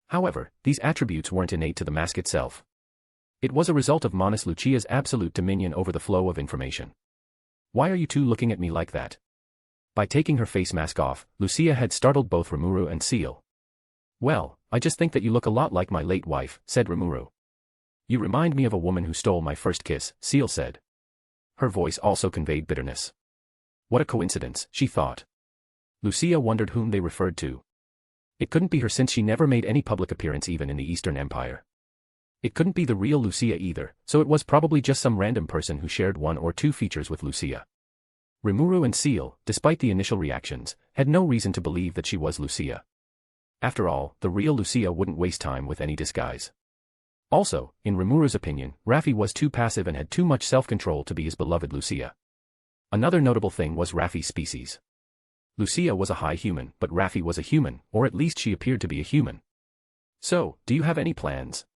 However, these attributes weren't innate to the mask itself. It was a result of Manas Lucia's absolute dominion over the flow of information. Why are you two looking at me like that? By taking her face mask off, Lucia had startled both Rimuru and Seal. Well, I just think that you look a lot like my late wife, said Rimuru. You remind me of a woman who stole my first kiss, Seal said. Her voice also conveyed bitterness. What a coincidence, she thought. Lucia wondered whom they referred to. It couldn't be her since she never made any public appearance even in the Eastern Empire. It couldn't be the real Lucia either, so it was probably just some random person who shared one or two features with Lucia. Rimuru and Seal, despite the initial reactions, had no reason to believe that she was Lucia. After all, the real Lucia wouldn't waste time with any disguise. Also, in Rimuru's opinion, Raffi was too passive and had too much self-control to be his beloved Lucia. Another notable thing was Raffi's species. Lucia was a high human, but Raffi was a human, or at least she appeared to be a human. So, do you have any plans?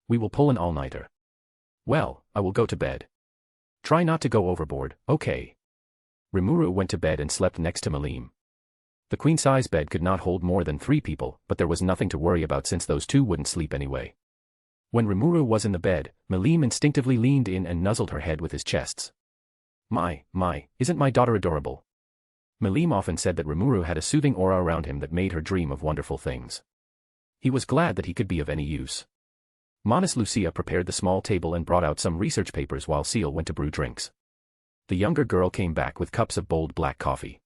We will pull an all-nighter. Well, I will go to bed. Try not to go overboard, okay? Rimuru went to bed and slept next to Malim. The queen-size bed could not hold more than 3 people, but there was nothing to worry about since those two wouldn't sleep anyway. When Rimuru was in the bed, Malim instinctively leaned in and nuzzled her head with his chests. My, isn't my daughter adorable? Malim often said that Rimuru had a soothing aura around him that made her dream of wonderful things. He was glad that he could be of any use. Manas Lucia prepared the small table and brought out some research papers while Seal went to brew drinks. The younger girl came back with cups of bold black coffee.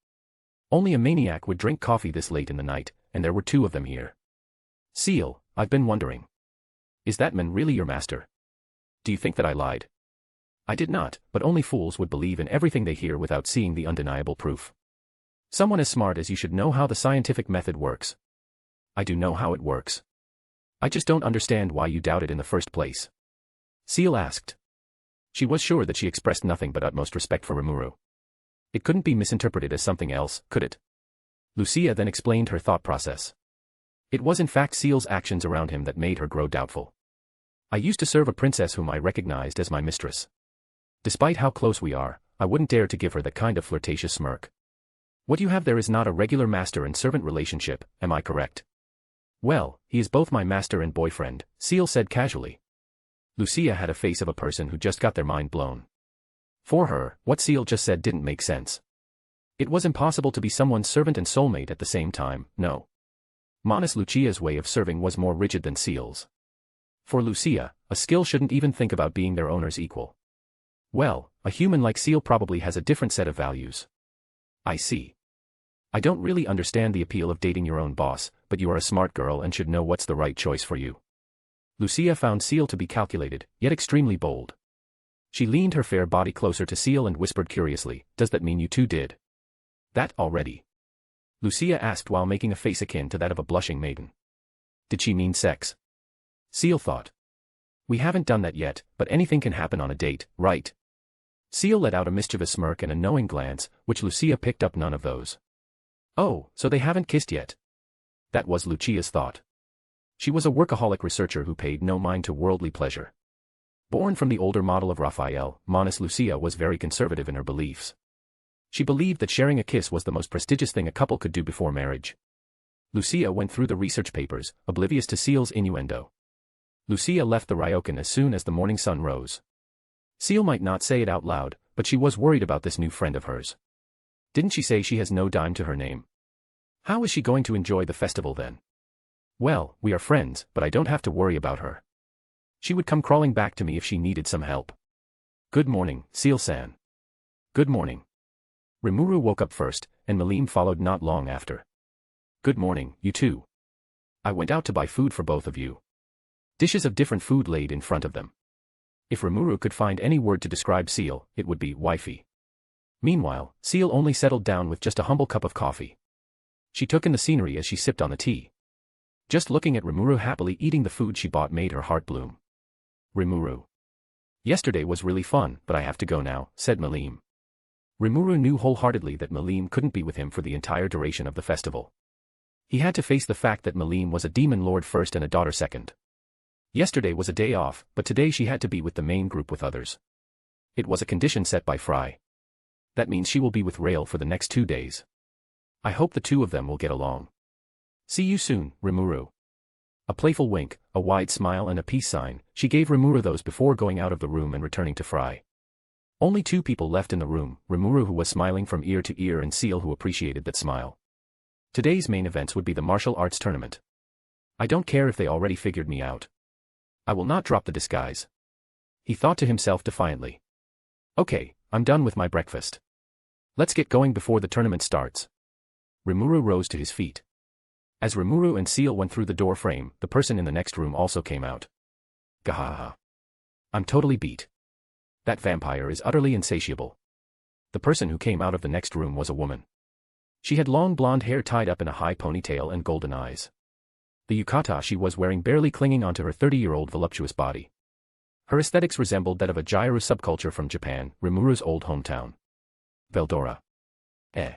Only a maniac would drink coffee this late in the night, and there were 2 of them here. Seal, I've been wondering. Is that man really your master? Do you think that I lied? I did not, but only fools would believe in everything they hear without seeing the undeniable proof. Someone as smart as you should know how the scientific method works. I do know how it works. I just don't understand why you doubt it in the first place. Seal asked. She was sure that she expressed nothing but utmost respect for Rimuru. It couldn't be misinterpreted as something else, could it? Lucia then explained her thought process. It was in fact Seal's actions around him that made her grow doubtful. I used to serve a princess whom I recognized as my mistress. Despite how close we are, I wouldn't dare to give her that kind of flirtatious smirk. What you have there is not a regular master and servant relationship, am I correct? Well, he is both my master and boyfriend, Seal said casually. Lucia had a face of a person who just got their mind blown. For her, what Seal just said didn't make sense. It was impossible to be someone's servant and soulmate at the same time, no. Manas Lucia's way of serving was more rigid than Seal's. For Lucia, a skill shouldn't even think about being their owner's equal. Well, a human like Seal probably has a different set of values. I see. I don't really understand the appeal of dating your own boss, but you are a smart girl and should know what's the right choice for you. Lucia found Seal to be calculated, yet extremely bold. She leaned her fair body closer to Seal and whispered curiously, "Does that mean you two did that already?" Lucia asked while making a face akin to that of a blushing maiden. Did she mean sex? Seal thought. We haven't done that yet, but anything can happen on a date, right? Seal let out a mischievous smirk and a knowing glance, which Lucia picked up none of those. Oh, so they haven't kissed yet? That was Lucia's thought. She was a workaholic researcher who paid no mind to worldly pleasure. Born from the older model of Raphael, Monis Lucia was very conservative in her beliefs. She believed that sharing a kiss was the most prestigious thing a couple could do before marriage. Lucia went through the research papers, oblivious to Seal's innuendo. Lucia left the ryokan as soon as the morning sun rose. Seal might not say it out loud, but she was worried about this new friend of hers. Didn't she say she has no dime to her name? How is she going to enjoy the festival then? Well, we are friends, but I don't have to worry about her. She would come crawling back to me if she needed some help. Good morning, Seal-san. Good morning. Rimuru woke up first, and Malim followed not long after. Good morning, you two. I went out to buy food for both of you. Dishes of different food laid in front of them. If Rimuru could find any word to describe Seal, it would be wifey. Meanwhile, Seal only settled down with just a humble cup of coffee. She took in the scenery as she sipped on the tea. Just looking at Rimuru happily eating the food she bought made her heart bloom. Rimuru. Yesterday was really fun, but I have to go now, said Malim. Rimuru knew wholeheartedly that Malim couldn't be with him for the entire duration of the festival. He had to face the fact that Malim was a demon lord first and a daughter second. Yesterday was a day off, but today she had to be with the main group with others. It was a condition set by Fry. That means she will be with Rail for the next 2 days. I hope the two of them will get along. See you soon, Rimuru. A playful wink, a wide smile and a peace sign, she gave Rimuru those before going out of the room and returning to Fry. Only 2 people left in the room, Rimuru who was smiling from ear to ear and Seal who appreciated that smile. Today's main events would be the martial arts tournament. I don't care if they already figured me out. I will not drop the disguise. He thought to himself defiantly. Okay, I'm done with my breakfast. Let's get going before the tournament starts. Rimuru rose to his feet. As Rimuru and Seal went through the door frame, the person in the next room also came out. Gahaha. I'm totally beat. That vampire is utterly insatiable. The person who came out of the next room was a woman. She had long blonde hair tied up in a high ponytail and golden eyes. The yukata she was wearing barely clinging onto her 30-year-old voluptuous body. Her aesthetics resembled that of a Jairu subculture from Japan, Rimuru's old hometown. Veldora. Eh.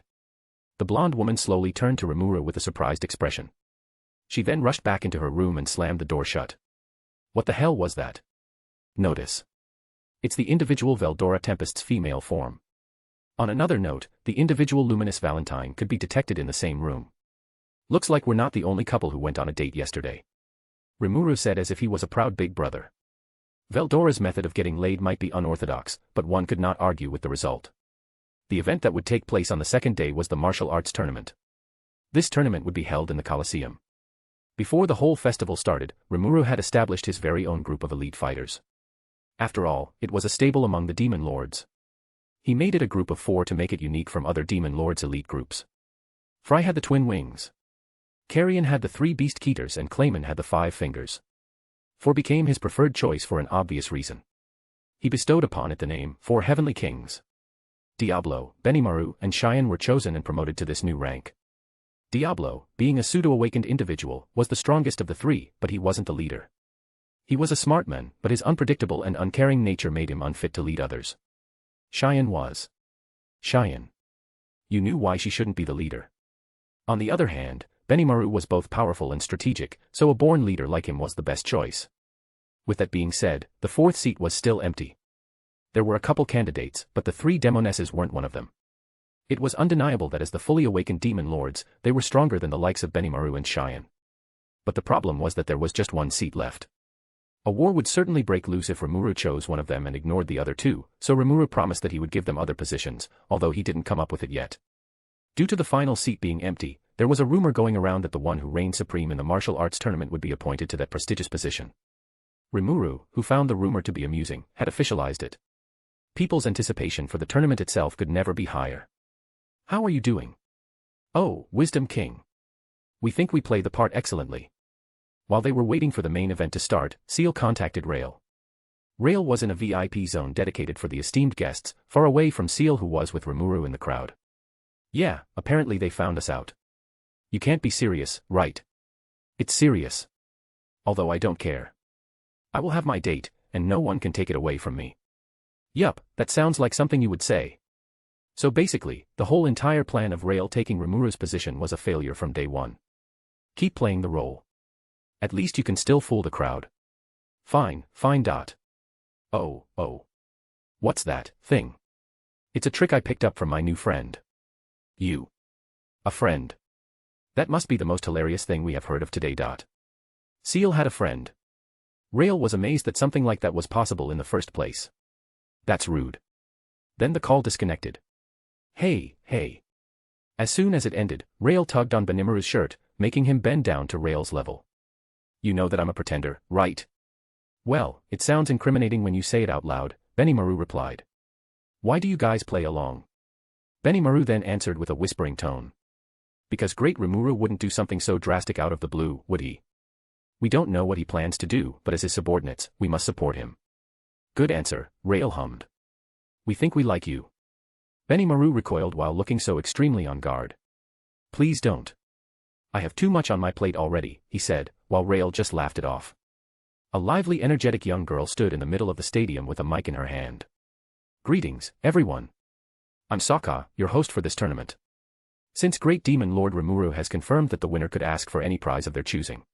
The blonde woman slowly turned to Rimuru with a surprised expression. She then rushed back into her room and slammed the door shut. What the hell was that? Notice. It's the individual Veldora Tempest's female form. On another note, the individual Luminous Valentine could be detected in the same room. Looks like we're not the only couple who went on a date yesterday. Rimuru said as if he was a proud big brother. Veldora's method of getting laid might be unorthodox, but one could not argue with the result. The event that would take place on the second day was the martial arts tournament. This tournament would be held in the Colosseum. Before the whole festival started, Rimuru had established his very own group of elite fighters. After all, it was a stable among the demon lords. He made it a group of 4 to make it unique from other demon lords' elite groups. Fry had the twin wings. Carrion had the 3 beast keeters and Clayman had the 5 fingers. 4 became his preferred choice for an obvious reason. He bestowed upon it the name 4 Heavenly Kings. Diablo, Benimaru, and Cheyenne were chosen and promoted to this new rank. Diablo, being a pseudo-awakened individual, was the strongest of the 3, but he wasn't the leader. He was a smart man, but his unpredictable and uncaring nature made him unfit to lead others. Cheyenne was. Cheyenne. You knew why she shouldn't be the leader. On the other hand, Benimaru was both powerful and strategic, so a born leader like him was the best choice. With that being said, the 4th seat was still empty. There were a couple candidates, but the 3 demonesses weren't one of them. It was undeniable that as the fully awakened demon lords, they were stronger than the likes of Benimaru and Cheyenne. But the problem was that there was just 1 seat left. A war would certainly break loose if Rimuru chose one of them and ignored the other 2, so Rimuru promised that he would give them other positions, although he didn't come up with it yet. Due to the final seat being empty, there was a rumor going around that the one who reigned supreme in the martial arts tournament would be appointed to that prestigious position. Rimuru, who found the rumor to be amusing, had officialized it. People's anticipation for the tournament itself could never be higher. How are you doing? Oh, Wisdom King. We think we play the part excellently. While they were waiting for the main event to start, Seal contacted Rail. Rail was in a VIP zone dedicated for the esteemed guests, far away from Seal who was with Rimuru in the crowd. Yeah, apparently they found us out. You can't be serious, right? It's serious. Although I don't care. I will have my date, and no one can take it away from me. Yup, that sounds like something you would say. So basically, the whole entire plan of Rail taking Rimuru's position was a failure from day one. Keep playing the role. At least you can still fool the crowd. Fine, fine. Oh. What's that thing? It's a trick I picked up from my new friend. You. A friend. That must be the most hilarious thing we have heard of today. Seal had a friend. Rail was amazed that something like that was possible in the first place. That's rude. Then the call disconnected. Hey. As soon as it ended, Rail tugged on Benimaru's shirt, making him bend down to Rail's level. You know that I'm a pretender, right? Well, it sounds incriminating when you say it out loud, Benimaru replied. Why do you guys play along? Benimaru then answered with a whispering tone. Because Great Rimuru wouldn't do something so drastic out of the blue, would he? We don't know what he plans to do, but as his subordinates, we must support him. Good answer, Rail hummed. We think we like you. Benimaru recoiled while looking so extremely on guard. Please don't. I have too much on my plate already, he said, while Rail just laughed it off. A lively, energetic young girl stood in the middle of the stadium with a mic in her hand. Greetings, everyone. I'm Sokka, your host for this tournament. Since Great Demon Lord Rimuru has confirmed that the winner could ask for any prize of their choosing.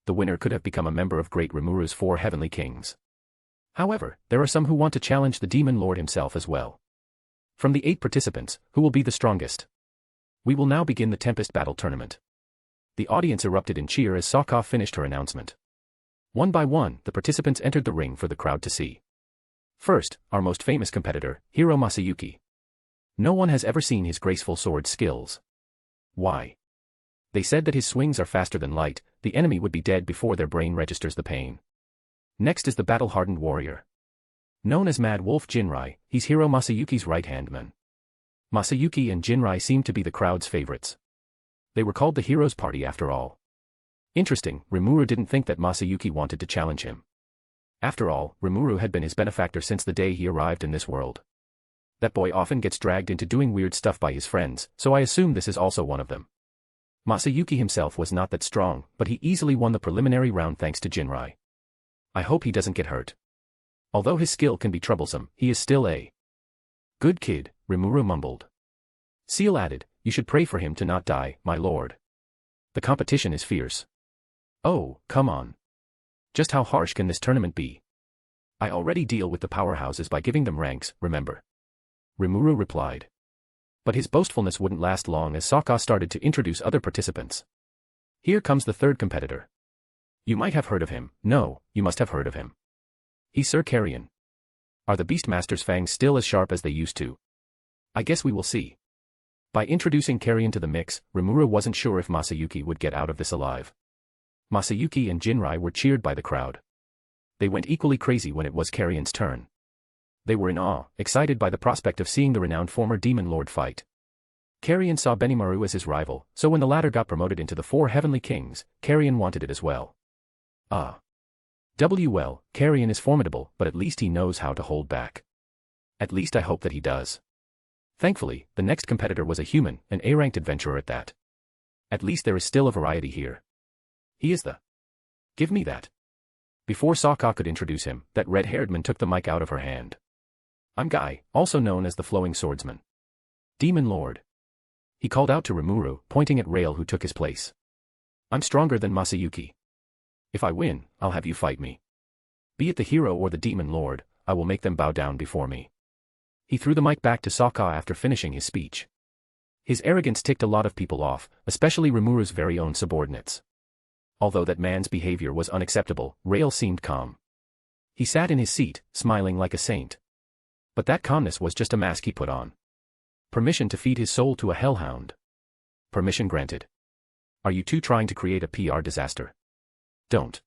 The winner could have become a member of Great Rimuru's 4 Heavenly Kings. However, there are some who want to challenge the Demon Lord himself as well. From the 8 participants, who will be the strongest? We will now begin the Tempest Battle Tournament. The audience erupted in cheer as Sokka finished her announcement. One by one, the participants entered the ring for the crowd to see. First, our most famous competitor, Hiro Masayuki. No one has ever seen his graceful sword skills. Why? They said that his swings are faster than light, the enemy would be dead before their brain registers the pain. Next is the battle-hardened warrior. Known as Mad Wolf Jinrai, he's Hiro Masayuki's right-hand man. Masayuki and Jinrai seem to be the crowd's favorites. They were called the Heroes Party after all. Interesting, Rimuru didn't think that Masayuki wanted to challenge him. After all, Rimuru had been his benefactor since the day he arrived in this world. That boy often gets dragged into doing weird stuff by his friends, so I assume this is also one of them. Masayuki himself was not that strong, but he easily won the preliminary round thanks to Jinrai. I hope he doesn't get hurt. Although his skill can be troublesome, he is still a good kid, Rimuru mumbled. Seal added, you should pray for him to not die, my lord. The competition is fierce. Oh, come on. Just how harsh can this tournament be? I already deal with the powerhouses by giving them ranks, remember? Rimuru replied. But his boastfulness wouldn't last long as Sokka started to introduce other participants. Here comes the third competitor. You might have heard of him. No, you must have heard of him. He's Sir Carrion. Are the Beastmaster's fangs still as sharp as they used to? I guess we will see. By introducing Carrion to the mix, Rimuru wasn't sure if Masayuki would get out of this alive. Masayuki and Jinrai were cheered by the crowd. They went equally crazy when it was Carrion's turn. They were in awe, excited by the prospect of seeing the renowned former Demon Lord fight. Carrion saw Benimaru as his rival, so when the latter got promoted into the 4 Heavenly Kings, Carrion wanted it as well. Well, Carrion is formidable, but at least he knows how to hold back. At least I hope that he does. Thankfully, the next competitor was a human, an A-ranked adventurer at that. At least there is still a variety here. He is the... Give me that. Before Sokka could introduce him, that red-haired man took the mic out of her hand. I'm Guy, also known as the Flowing Swordsman. Demon Lord. He called out to Rimuru, pointing at Rail who took his place. I'm stronger than Masayuki. If I win, I'll have you fight me. Be it the hero or the Demon Lord, I will make them bow down before me. He threw the mic back to Sokka after finishing his speech. His arrogance ticked a lot of people off, especially Rimuru's very own subordinates. Although that man's behavior was unacceptable, Rail seemed calm. He sat in his seat, smiling like a saint. But that calmness was just a mask he put on. Permission to feed his soul to a hellhound. Permission granted. Are you two trying to create a PR disaster? Don't.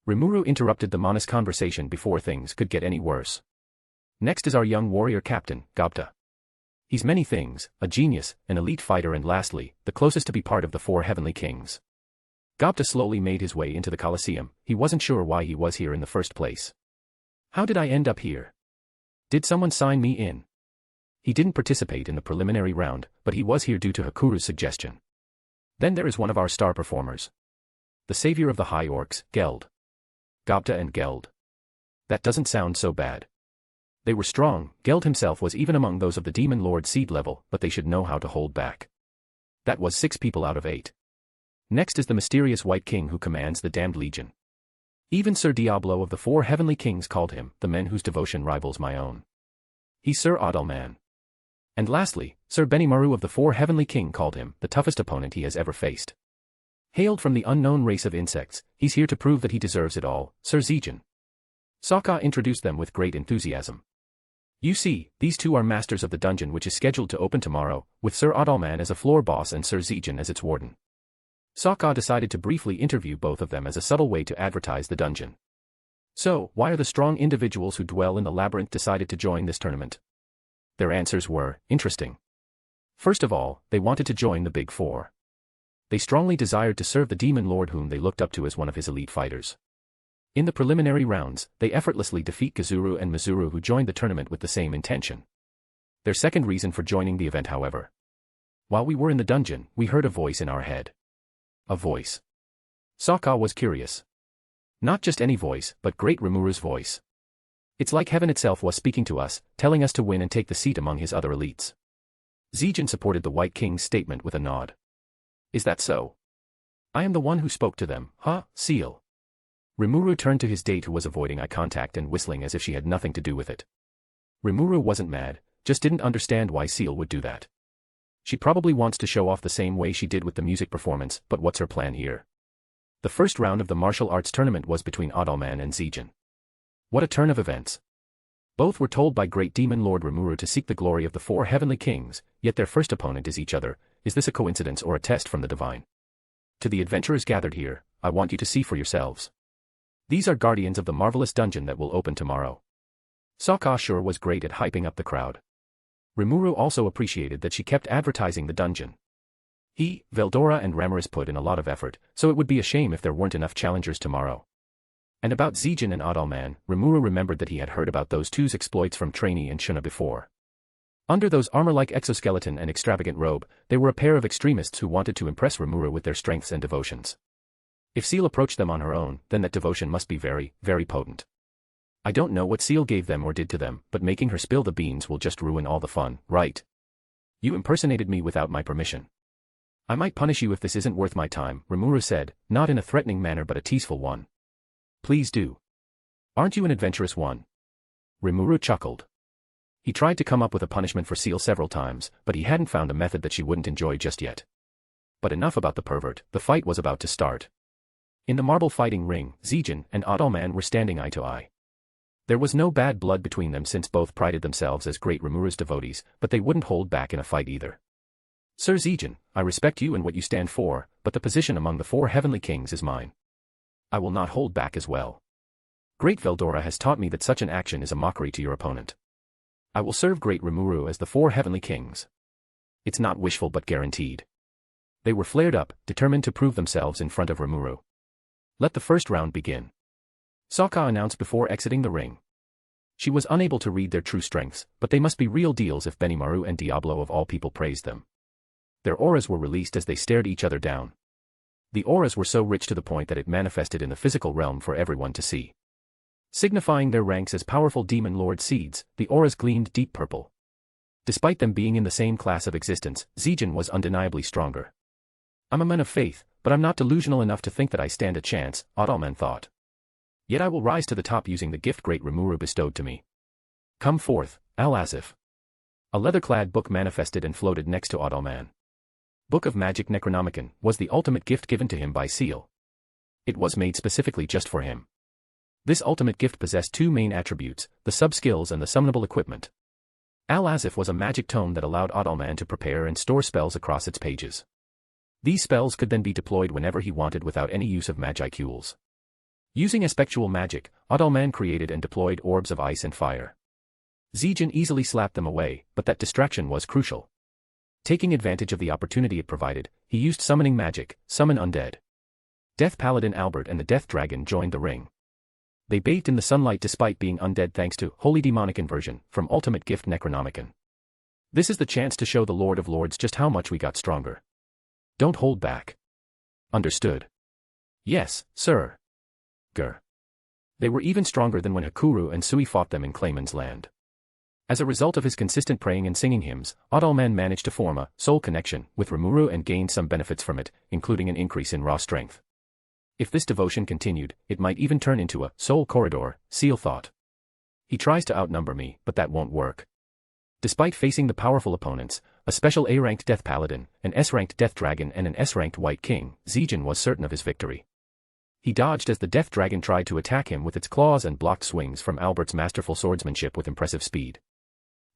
Rimuru interrupted the Mona's conversation before things could get any worse. Next is our young warrior captain, Gobta. He's many things, a genius, an elite fighter and lastly, the closest to be part of the four heavenly kings. Gupta slowly made his way into the Colosseum. He wasn't sure why he was here in the first place. How did I end up here? Did someone sign me in? He didn't participate in the preliminary round, but he was here due to Hakuru's suggestion. Then there is one of our star performers. The savior of the High Orcs, Geld. Gupta and Geld. That doesn't sound so bad. They were strong, Geld himself was even among those of the Demon Lord seed level, but they should know how to hold back. That was 6 people out of 8. Next is the mysterious White King who commands the Damned Legion. Even Sir Diablo of the 4 heavenly kings called him, the men whose devotion rivals my own. He's Sir Adalman. And lastly, Sir Benimaru of the 4 heavenly king called him, the toughest opponent he has ever faced. Hailed from the unknown race of insects, he's here to prove that he deserves it all, Sir Zijin. Sokka introduced them with great enthusiasm. You see, these two are masters of the dungeon which is scheduled to open tomorrow, with Sir Adalman as a floor boss and Sir Zijin as its warden. Sokka decided to briefly interview both of them as a subtle way to advertise the dungeon. So, why are the strong individuals who dwell in the labyrinth decided to join this tournament? Their answers were interesting. First of all, they wanted to join the Big Four. They strongly desired to serve the Demon Lord whom they looked up to as one of his elite fighters. In the preliminary rounds, they effortlessly defeat Kazuru and Mizuru who joined the tournament with the same intention. Their second reason for joining the event, however. While we were in the dungeon, we heard a voice in our head. A voice. Sokka was curious. Not just any voice, but Great Rimuru's voice. It's like heaven itself was speaking to us, telling us to win and take the seat among his other elites. Zijin supported the White King's statement with a nod. Is that so? I am the one who spoke to them, huh, Seal? Rimuru turned to his date who was avoiding eye contact and whistling as if she had nothing to do with it. Rimuru wasn't mad, just didn't understand why Seal would do that. She probably wants to show off the same way she did with the music performance, but what's her plan here? The first round of the martial arts tournament was between Adalman and Zijin. What a turn of events. Both were told by Great Demon Lord Rimuru to seek the glory of the 4 heavenly kings, yet their first opponent is each other. Is this a coincidence or a test from the divine? To the adventurers gathered here, I want you to see for yourselves. These are guardians of the marvelous dungeon that will open tomorrow. Sokka sure was great at hyping up the crowd. Rimuru also appreciated that she kept advertising the dungeon. He, Veldora and Ramaris put in a lot of effort, so it would be a shame if there weren't enough challengers tomorrow. And about Zijin and Adalman, Rimuru remembered that he had heard about those two's exploits from Trainee and Shuna before. Under those armor-like exoskeleton and extravagant robe, they were a pair of extremists who wanted to impress Rimuru with their strengths and devotions. If Seal approached them on her own, then that devotion must be very, very potent. I don't know what Seal gave them or did to them, but making her spill the beans will just ruin all the fun, right? You impersonated me without my permission. I might punish you if this isn't worth my time, Rimuru said, not in a threatening manner but a teaseful one. Please do. Aren't you an adventurous one? Rimuru chuckled. He tried to come up with a punishment for Seal several times, but he hadn't found a method that she wouldn't enjoy just yet. But enough about the pervert, the fight was about to start. In the marble fighting ring, Zijin and Adalman were standing eye to eye. There was no bad blood between them since both prided themselves as Great Rimuru's devotees, but they wouldn't hold back in a fight either. Sir Zijin, I respect you and what you stand for, but the position among the 4 heavenly kings is mine. I will not hold back as well. Great Veldora has taught me that such an action is a mockery to your opponent. I will serve Great Rimuru as the 4 heavenly kings. It's not wishful but guaranteed. They were flared up, determined to prove themselves in front of Rimuru. Let the first round begin. Sokka announced before exiting the ring. She was unable to read their true strengths, but they must be real deals if Benimaru and Diablo of all people praised them. Their auras were released as they stared each other down. The auras were so rich to the point that it manifested in the physical realm for everyone to see. Signifying their ranks as powerful Demon Lord seeds, the auras gleamed deep purple. Despite them being in the same class of existence, Zijin was undeniably stronger. I'm a man of faith, but I'm not delusional enough to think that I stand a chance, Adalman thought. Yet I will rise to the top using the gift Great Rimuru bestowed to me. Come forth, Al-Azif. A leather-clad book manifested and floated next to Adalman. Book of Magic Necronomicon was the ultimate gift given to him by Seal. It was made specifically just for him. This ultimate gift possessed 2 main attributes, the sub-skills and the summonable equipment. Al-Azif was a magic tome that allowed Adalman to prepare and store spells across its pages. These spells could then be deployed whenever he wanted without any use of magicules. Using aspectual magic, Adalman created and deployed orbs of ice and fire. Zijan easily slapped them away, but that distraction was crucial. Taking advantage of the opportunity it provided, he used summoning magic, summon undead. Death Paladin Albert and the Death Dragon joined the ring. They bathed in the sunlight despite being undead thanks to Holy Demonic Inversion from Ultimate Gift Necronomicon. This is the chance to show the Lord of Lords just how much we got stronger. Don't hold back. Understood? Yes, sir. Grr. They were even stronger than when Hakuru and Sui fought them in Clayman's land. As a result of his consistent praying and singing hymns, Adalman managed to form a soul connection with Rimuru and gained some benefits from it, including an increase in raw strength. If this devotion continued, it might even turn into a soul corridor, Seal thought. He tries to outnumber me, but that won't work. Despite facing the powerful opponents, a special A-ranked Death Paladin, an S-ranked Death Dragon and an S-ranked White King, Zijan was certain of his victory. He dodged as the Death Dragon tried to attack him with its claws and blocked swings from Albert's masterful swordsmanship with impressive speed.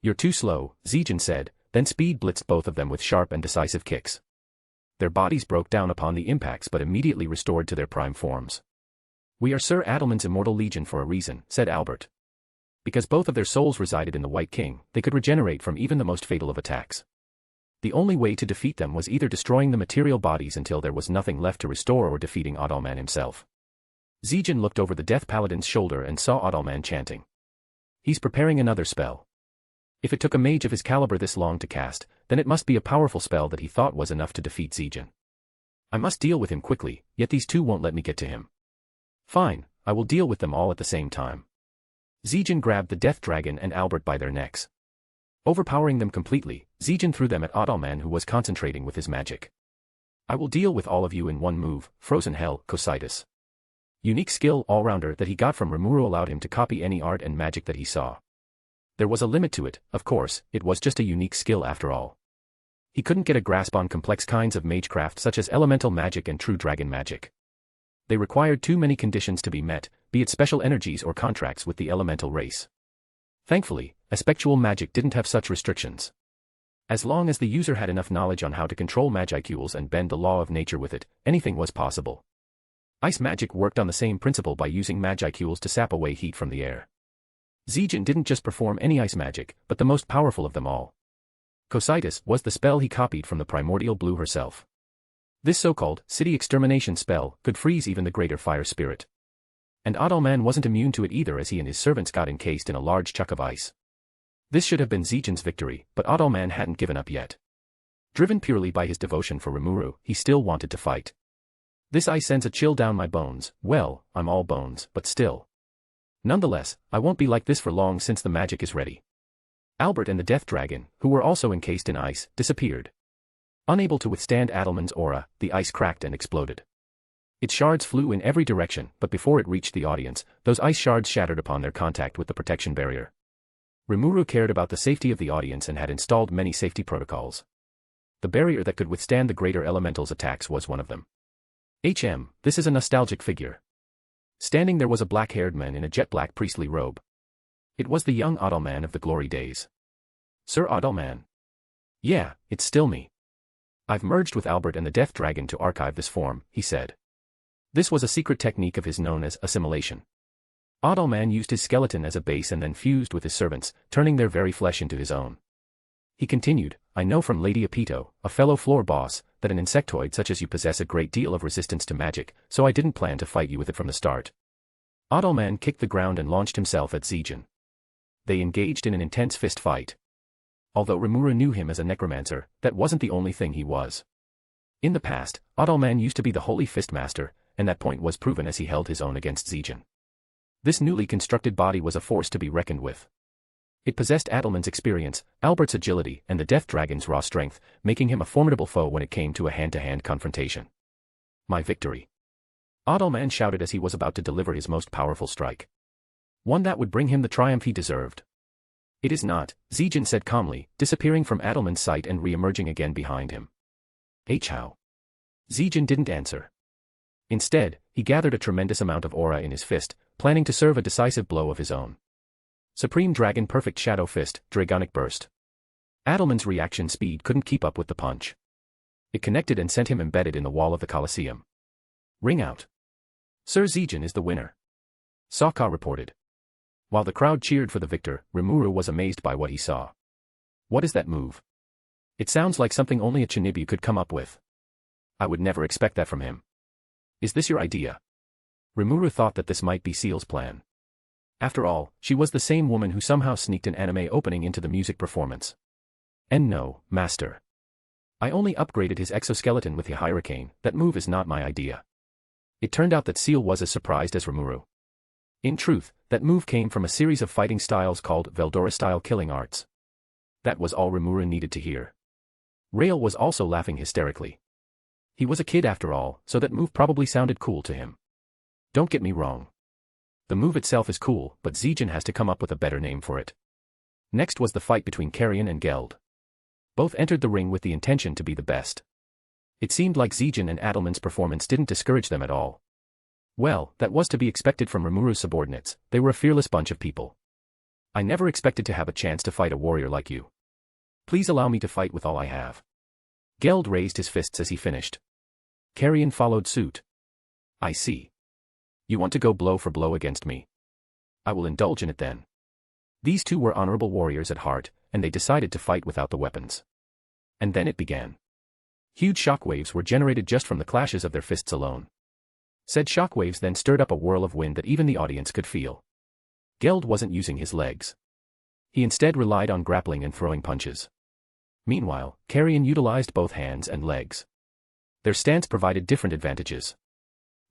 You're too slow, Zijan said, then Speed blitzed both of them with sharp and decisive kicks. Their bodies broke down upon the impacts but immediately restored to their prime forms. We are Sir Adelman's immortal legion for a reason, said Albert. Because both of their souls resided in the White King, they could regenerate from even the most fatal of attacks. The only way to defeat them was either destroying the material bodies until there was nothing left to restore or defeating Adalman himself. Zijan looked over the Death Paladin's shoulder and saw Adalman chanting. He's preparing another spell. If it took a mage of his caliber this long to cast, then it must be a powerful spell that he thought was enough to defeat Zijan. I must deal with him quickly, yet these two won't let me get to him. Fine, I will deal with them all at the same time. Zijan grabbed the Death Dragon and Albert by their necks. Overpowering them completely, Zijan threw them at Adalman who was concentrating with his magic. I will deal with all of you in one move, Frozen Hell, Cositus. Unique skill all-rounder that he got from Rimuru allowed him to copy any art and magic that he saw. There was a limit to it, of course, it was just a unique skill after all. He couldn't get a grasp on complex kinds of magecraft such as elemental magic and true dragon magic. They required too many conditions to be met, be it special energies or contracts with the elemental race. Thankfully, Aspectual magic didn't have such restrictions. As long as the user had enough knowledge on how to control magicules and bend the law of nature with it, anything was possible. Ice magic worked on the same principle by using magicules to sap away heat from the air. Zijan didn't just perform any ice magic, but the most powerful of them all. Cositus was the spell he copied from the primordial blue herself. This so-called city extermination spell could freeze even the greater fire spirit. And Adalman wasn't immune to it either as he and his servants got encased in a large chunk of ice. This should have been Zijan's victory, but Adalman hadn't given up yet. Driven purely by his devotion for Rimuru, he still wanted to fight. This ice sends a chill down my bones. Well, I'm all bones, but still. Nonetheless, I won't be like this for long since the magic is ready. Albert and the Death Dragon, who were also encased in ice, disappeared. Unable to withstand Adalman's aura, the ice cracked and exploded. Its shards flew in every direction, but before it reached the audience, those ice shards shattered upon their contact with the protection barrier. Rimuru cared about the safety of the audience and had installed many safety protocols. The barrier that could withstand the greater elementals' attacks was one of them. This is a nostalgic figure. Standing there was a black-haired man in a jet-black priestly robe. It was the young Adalman of the glory days. Sir Adalman. Yeah, it's still me. I've merged with Albert and the Death Dragon to archive this form, he said. This was a secret technique of his known as assimilation. Adalman used his skeleton as a base and then fused with his servants, turning their very flesh into his own. He continued, I know from Lady Apito, a fellow floor boss, that an insectoid such as you possess a great deal of resistance to magic, so I didn't plan to fight you with it from the start. Adalman kicked the ground and launched himself at Zijan. They engaged in an intense fist fight. Although Rimuru knew him as a necromancer, that wasn't the only thing he was. In the past, Adalman used to be the Holy Fist Master, and that point was proven as he held his own against Zijan. This newly constructed body was a force to be reckoned with. It possessed Adalman's experience, Albert's agility, and the Death Dragon's raw strength, making him a formidable foe when it came to a hand-to-hand confrontation. My victory. Adalman shouted as he was about to deliver his most powerful strike. One that would bring him the triumph he deserved. It is not, Zijan said calmly, disappearing from Adalman's sight and re-emerging again behind him. How? Zijan didn't answer. Instead, he gathered a tremendous amount of aura in his fist, planning to serve a decisive blow of his own. Supreme Dragon Perfect Shadow Fist, Dragonic Burst. Adalman's reaction speed couldn't keep up with the punch. It connected and sent him embedded in the wall of the Colosseum. Ring out. Sir Zijan is the winner. Sokka reported. While the crowd cheered for the victor, Rimuru was amazed by what he saw. What is that move? It sounds like something only a Chinibu could come up with. I would never expect that from him. Is this your idea? Rimuru thought that this might be Seal's plan. After all, she was the same woman who somehow sneaked an anime opening into the music performance. And no, master. I only upgraded his exoskeleton with the hurricane. That move is not my idea. It turned out that Seal was as surprised as Rimuru. In truth, that move came from a series of fighting styles called Veldora-style killing arts. That was all Rimuru needed to hear. Rail was also laughing hysterically. He was a kid after all, so that move probably sounded cool to him. Don't get me wrong. The move itself is cool, but Zijin has to come up with a better name for it. Next was the fight between Carrion and Geld. Both entered the ring with the intention to be the best. It seemed like Zijin and Adelman's performance didn't discourage them at all. Well, that was to be expected from Rimuru's subordinates. They were a fearless bunch of people. I never expected to have a chance to fight a warrior like you. Please allow me to fight with all I have. Geld raised his fists as he finished. Carrion followed suit. I see. You want to go blow for blow against me? I will indulge in it then. These two were honorable warriors at heart, and they decided to fight without the weapons. And then it began. Huge shockwaves were generated just from the clashes of their fists alone. Said shockwaves then stirred up a whirl of wind that even the audience could feel. Geld wasn't using his legs. He instead relied on grappling and throwing punches. Meanwhile, Carrion utilized both hands and legs. Their stance provided different advantages.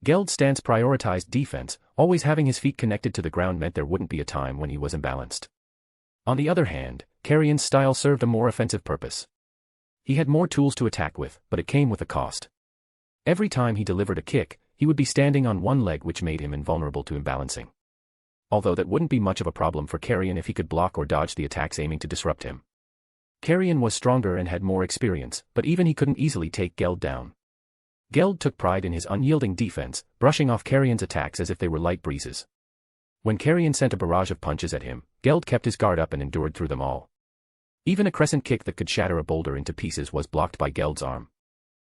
Geld's stance prioritized defense, always having his feet connected to the ground meant there wouldn't be a time when he was imbalanced. On the other hand, Carrion's style served a more offensive purpose. He had more tools to attack with, but it came with a cost. Every time he delivered a kick, he would be standing on one leg, which made him invulnerable to imbalancing. Although that wouldn't be much of a problem for Carrion if he could block or dodge the attacks aiming to disrupt him. Carrion was stronger and had more experience, but even he couldn't easily take Geld down. Geld took pride in his unyielding defense, brushing off Carrion's attacks as if they were light breezes. When Carrion sent a barrage of punches at him, Geld kept his guard up and endured through them all. Even a crescent kick that could shatter a boulder into pieces was blocked by Geld's arm.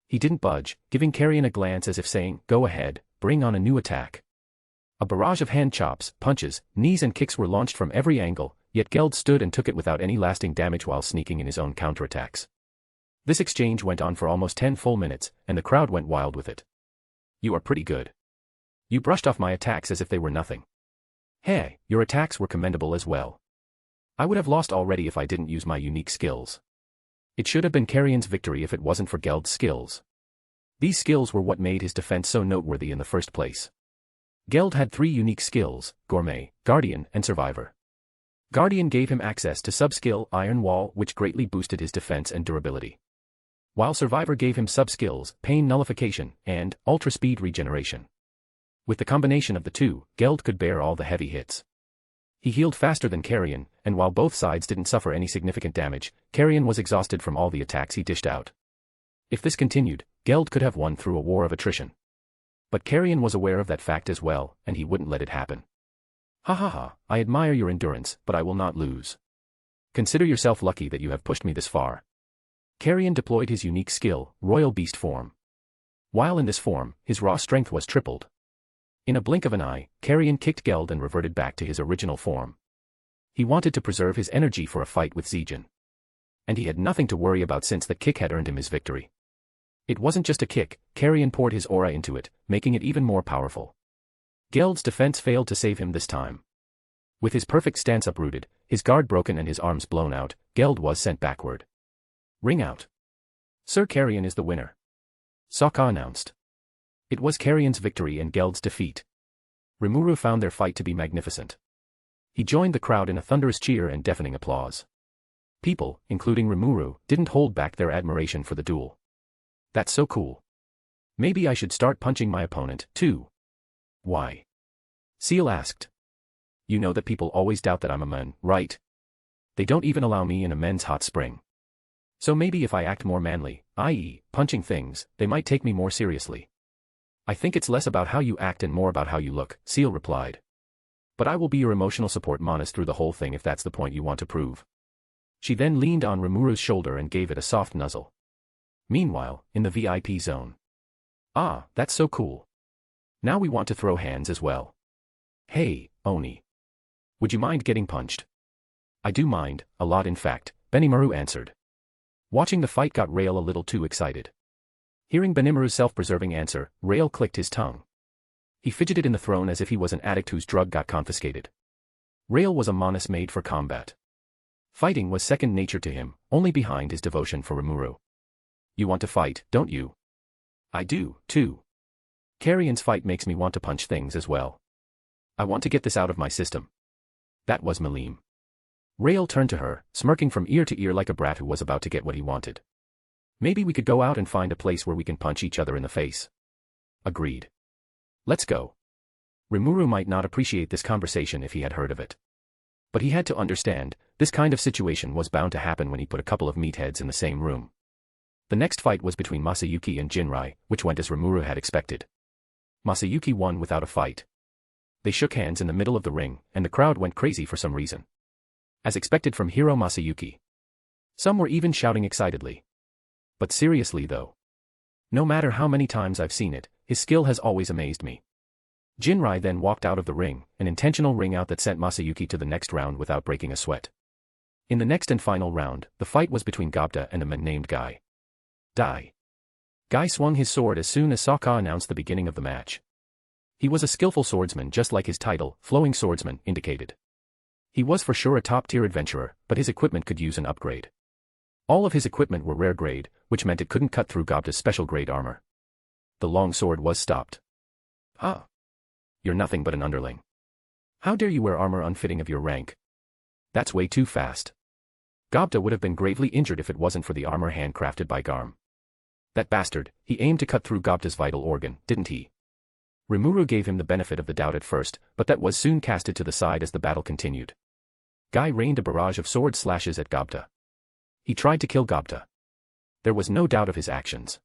He didn't budge, giving Carrion a glance as if saying, "Go ahead, bring on a new attack." A barrage of hand chops, punches, knees and kicks were launched from every angle, yet Geld stood and took it without any lasting damage while sneaking in his own counterattacks. This exchange went on for almost 10 full minutes, and the crowd went wild with it. You are pretty good. You brushed off my attacks as if they were nothing. Hey, your attacks were commendable as well. I would have lost already if I didn't use my unique skills. It should have been Carrion's victory if it wasn't for Geld's skills. These skills were what made his defense so noteworthy in the first place. Geld had 3 unique skills: Gourmet, Guardian, and Survivor. Guardian gave him access to sub-skill Iron Wall, which greatly boosted his defense and durability. While Survivor gave him sub-skills Pain Nullification and Ultra Speed Regeneration. With the combination of the two, Geld could bear all the heavy hits. He healed faster than Carrion, and while both sides didn't suffer any significant damage, Carrion was exhausted from all the attacks he dished out. If this continued, Geld could have won through a war of attrition. But Carrion was aware of that fact as well, and he wouldn't let it happen. Ha ha ha, I admire your endurance, but I will not lose. Consider yourself lucky that you have pushed me this far. Carrion deployed his unique skill, Royal Beast form. While in this form, his raw strength was tripled. In a blink of an eye, Carrion kicked Geld and reverted back to his original form. He wanted to preserve his energy for a fight with Zijin. And he had nothing to worry about since the kick had earned him his victory. It wasn't just a kick, Carrion poured his aura into it, making it even more powerful. Geld's defense failed to save him this time. With his perfect stance uprooted, his guard broken and his arms blown out, Geld was sent backward. Ring out. Sir Carrion is the winner. Sokka announced. It was Carrion's victory and Geld's defeat. Rimuru found their fight to be magnificent. He joined the crowd in a thunderous cheer and deafening applause. People, including Rimuru, didn't hold back their admiration for the duel. That's so cool. Maybe I should start punching my opponent, too. Why? Seal asked. You know that people always doubt that I'm a man, right? They don't even allow me in a men's hot spring. So maybe if I act more manly, i.e., punching things, they might take me more seriously. I think it's less about how you act and more about how you look, Seal replied. But I will be your emotional support Monas through the whole thing if that's the point you want to prove. She then leaned on Rimuru's shoulder and gave it a soft nuzzle. Meanwhile, in the VIP zone. Ah, that's so cool. Now we want to throw hands as well. Hey, Oni. Would you mind getting punched? I do mind, a lot in fact, Benimaru answered. Watching the fight got Rael a little too excited. Hearing Benimaru's self-preserving answer, Rael clicked his tongue. He fidgeted in the throne as if he was an addict whose drug got confiscated. Rael was a monus made for combat. Fighting was second nature to him, only behind his devotion for Rimuru. You want to fight, don't you? I do, too. Carrion's fight makes me want to punch things as well. I want to get this out of my system. That was Malim. Rael turned to her, smirking from ear to ear like a brat who was about to get what he wanted. Maybe we could go out and find a place where we can punch each other in the face. Agreed. Let's go. Rimuru might not appreciate this conversation if he had heard of it. But he had to understand, this kind of situation was bound to happen when he put a couple of meatheads in the same room. The next fight was between Masayuki and Jinrai, which went as Rimuru had expected. Masayuki won without a fight. They shook hands in the middle of the ring, and the crowd went crazy for some reason. As expected from hero Masayuki. Some were even shouting excitedly. But seriously though. No matter how many times I've seen it, his skill has always amazed me. Jinrai then walked out of the ring, an intentional ring out that sent Masayuki to the next round without breaking a sweat. In the next and final round, the fight was between Gobta and a man named Guy. Guy swung his sword as soon as Sokka announced the beginning of the match. He was a skillful swordsman just like his title, Flowing Swordsman, indicated. He was for sure a top-tier adventurer, but his equipment could use an upgrade. All of his equipment were rare grade, which meant it couldn't cut through Gobta's special grade armor. The long sword was stopped. Ah. You're nothing but an underling. How dare you wear armor unfitting of your rank? That's way too fast. Gobta would have been gravely injured if it wasn't for the armor handcrafted by Garm. That bastard, he aimed to cut through Gobta's vital organ, didn't he? Rimuru gave him the benefit of the doubt at first, but that was soon casted to the side as the battle continued. Guy rained a barrage of sword slashes at Gobta. He tried to kill Gobta. There was no doubt of his actions.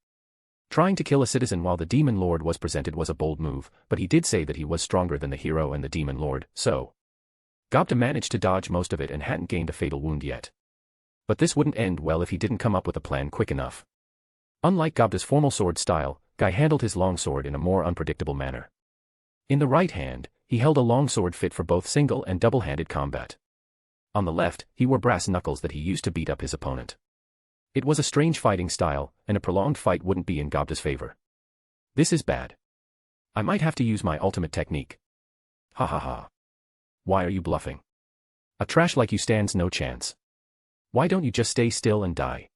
Trying to kill a citizen while the Demon Lord was presented was a bold move, but he did say that he was stronger than the hero and the Demon Lord, so. Gobta managed to dodge most of it and hadn't gained a fatal wound yet. But this wouldn't end well if he didn't come up with a plan quick enough. Unlike Gobta's formal sword style, Guy handled his longsword in a more unpredictable manner. In the right hand, he held a longsword fit for both single and double-handed combat. On the left, he wore brass knuckles that he used to beat up his opponent. It was a strange fighting style, and a prolonged fight wouldn't be in Gobta's favor. This is bad. I might have to use my ultimate technique. Ha ha ha. Why are you bluffing? A trash like you stands no chance. Why don't you just stay still and die?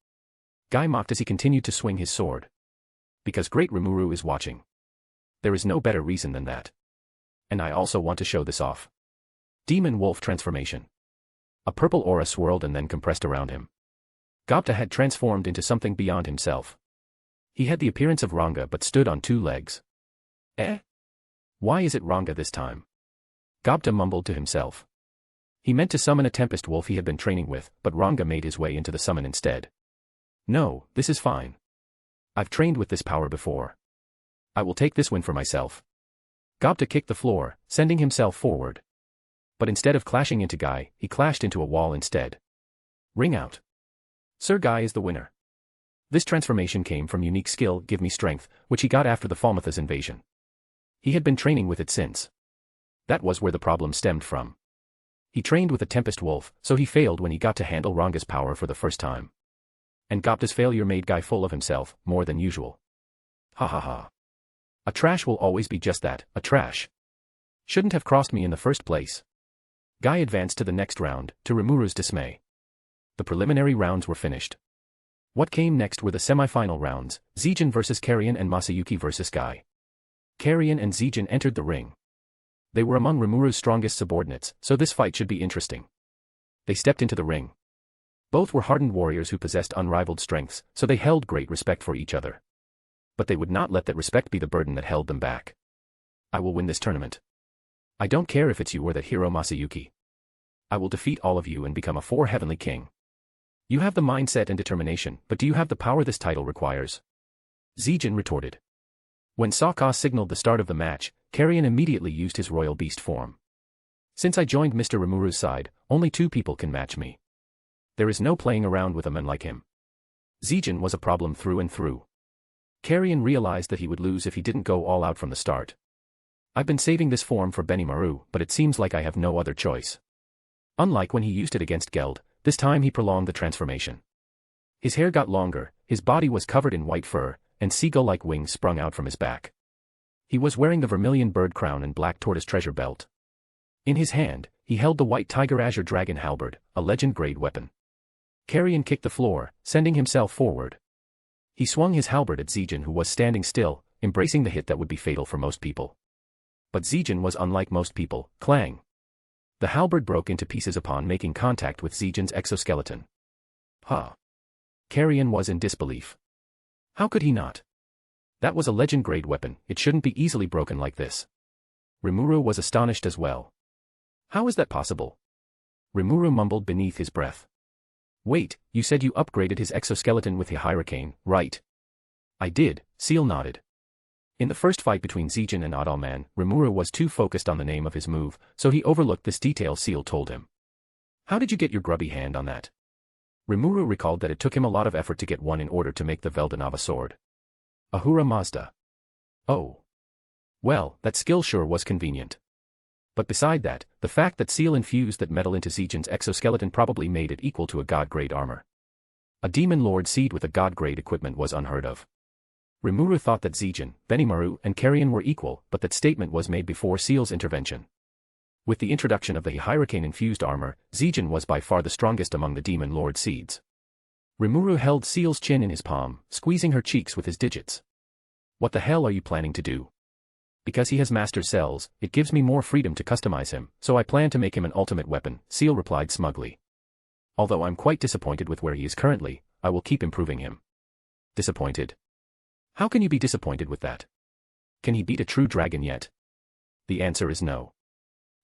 Guy mocked as he continued to swing his sword. Because Great Rimuru is watching. There is no better reason than that. And I also want to show this off. Demon Wolf Transformation. A purple aura swirled and then compressed around him. Gobta had transformed into something beyond himself. He had the appearance of Ranga but stood on two legs. Eh? Why is it Ranga this time? Gobta mumbled to himself. He meant to summon a Tempest Wolf he had been training with, but Ranga made his way into the summon instead. No, this is fine. I've trained with this power before. I will take this win for myself. Gobta kicked the floor, sending himself forward. But instead of clashing into Guy, he clashed into a wall instead. Ring out. Sir Guy is the winner. This transformation came from unique skill, Give Me Strength, which he got after the Falmouth's invasion. He had been training with it since. That was where the problem stemmed from. He trained with a Tempest Wolf, so he failed when he got to handle Ranga's power for the first time. And Gobta's failure made Guy full of himself, more than usual. Ha ha ha. A trash will always be just that, a trash. Shouldn't have crossed me in the first place. Guy advanced to the next round, to Rimuru's dismay. The preliminary rounds were finished. What came next were the semi-final rounds, Zijin vs Carrion and Masayuki vs Guy. Carrion and Zijin entered the ring. They were among Rimuru's strongest subordinates, so this fight should be interesting. They stepped into the ring. Both were hardened warriors who possessed unrivaled strengths, so they held great respect for each other. But they would not let that respect be the burden that held them back. I will win this tournament. I don't care if it's you or that hero Masayuki. I will defeat all of you and become a heavenly king. You have the mindset and determination, but do you have the power this title requires? Zijin retorted. When Sokka signaled the start of the match, Carrion immediately used his royal beast form. Since I joined Mr. Rimuru's side, only 2 people can match me. There is no playing around with a man like him. Zijin was a problem through and through. Carrion realized that he would lose if he didn't go all out from the start. I've been saving this form for Benimaru, but it seems like I have no other choice. Unlike when he used it against Geld, this time he prolonged the transformation. His hair got longer, his body was covered in white fur, and seagull-like wings sprung out from his back. He was wearing the vermilion bird crown and black tortoise treasure belt. In his hand, he held the white tiger azure dragon halberd, a legend-grade weapon. Carrion kicked the floor, sending himself forward. He swung his halberd at Zijin, who was standing still, embracing the hit that would be fatal for most people. But Zijin was unlike most people. Clang! The halberd broke into pieces upon making contact with Zijin's exoskeleton. Huh! Carrion was in disbelief. How could he not? That was a legend-grade weapon, it shouldn't be easily broken like this. Rimuru was astonished as well. How is that possible? Rimuru mumbled beneath his breath. Wait, you said you upgraded his exoskeleton with the hurricane, right? I did, Seal nodded. In the first fight between Zijin and Adalman, Rimuru was too focused on the name of his move, so he overlooked this detail Seal told him. How did you get your grubby hand on that? Rimuru recalled that it took him a lot of effort to get one in order to make the Veldanava sword. Ahura Mazda. Oh. Well, that skill sure was convenient. But beside that, the fact that Seal infused that metal into Zijin's exoskeleton probably made it equal to a god-grade armor. A demon lord seed with a god-grade equipment was unheard of. Rimuru thought that Zijin, Benimaru, and Carrion were equal, but that statement was made before Seal's intervention. With the introduction of the hurricane-infused armor, Zijin was by far the strongest among the demon lord seeds. Rimuru held Seal's chin in his palm, squeezing her cheeks with his digits. What the hell are you planning to do? Because he has master cells, it gives me more freedom to customize him, so I plan to make him an ultimate weapon, Seal replied smugly. Although I'm quite disappointed with where he is currently, I will keep improving him. Disappointed? How can you be disappointed with that? Can he beat a true dragon yet? The answer is no.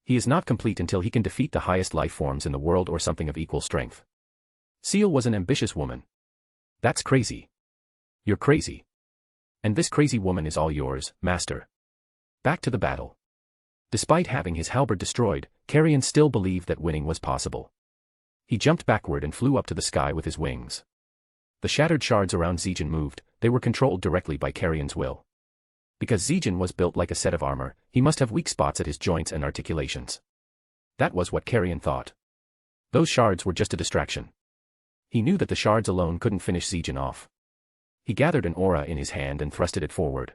He is not complete until he can defeat the highest life forms in the world or something of equal strength. Seal was an ambitious woman. That's crazy. You're crazy. And this crazy woman is all yours, master. Back to the battle. Despite having his halberd destroyed, Carrion still believed that winning was possible. He jumped backward and flew up to the sky with his wings. The shattered shards around Zijin moved, they were controlled directly by Carrion's will. Because Zijin was built like a set of armor, he must have weak spots at his joints and articulations. That was what Carrion thought. Those shards were just a distraction. He knew that the shards alone couldn't finish Zijin off. He gathered an aura in his hand and thrusted it forward.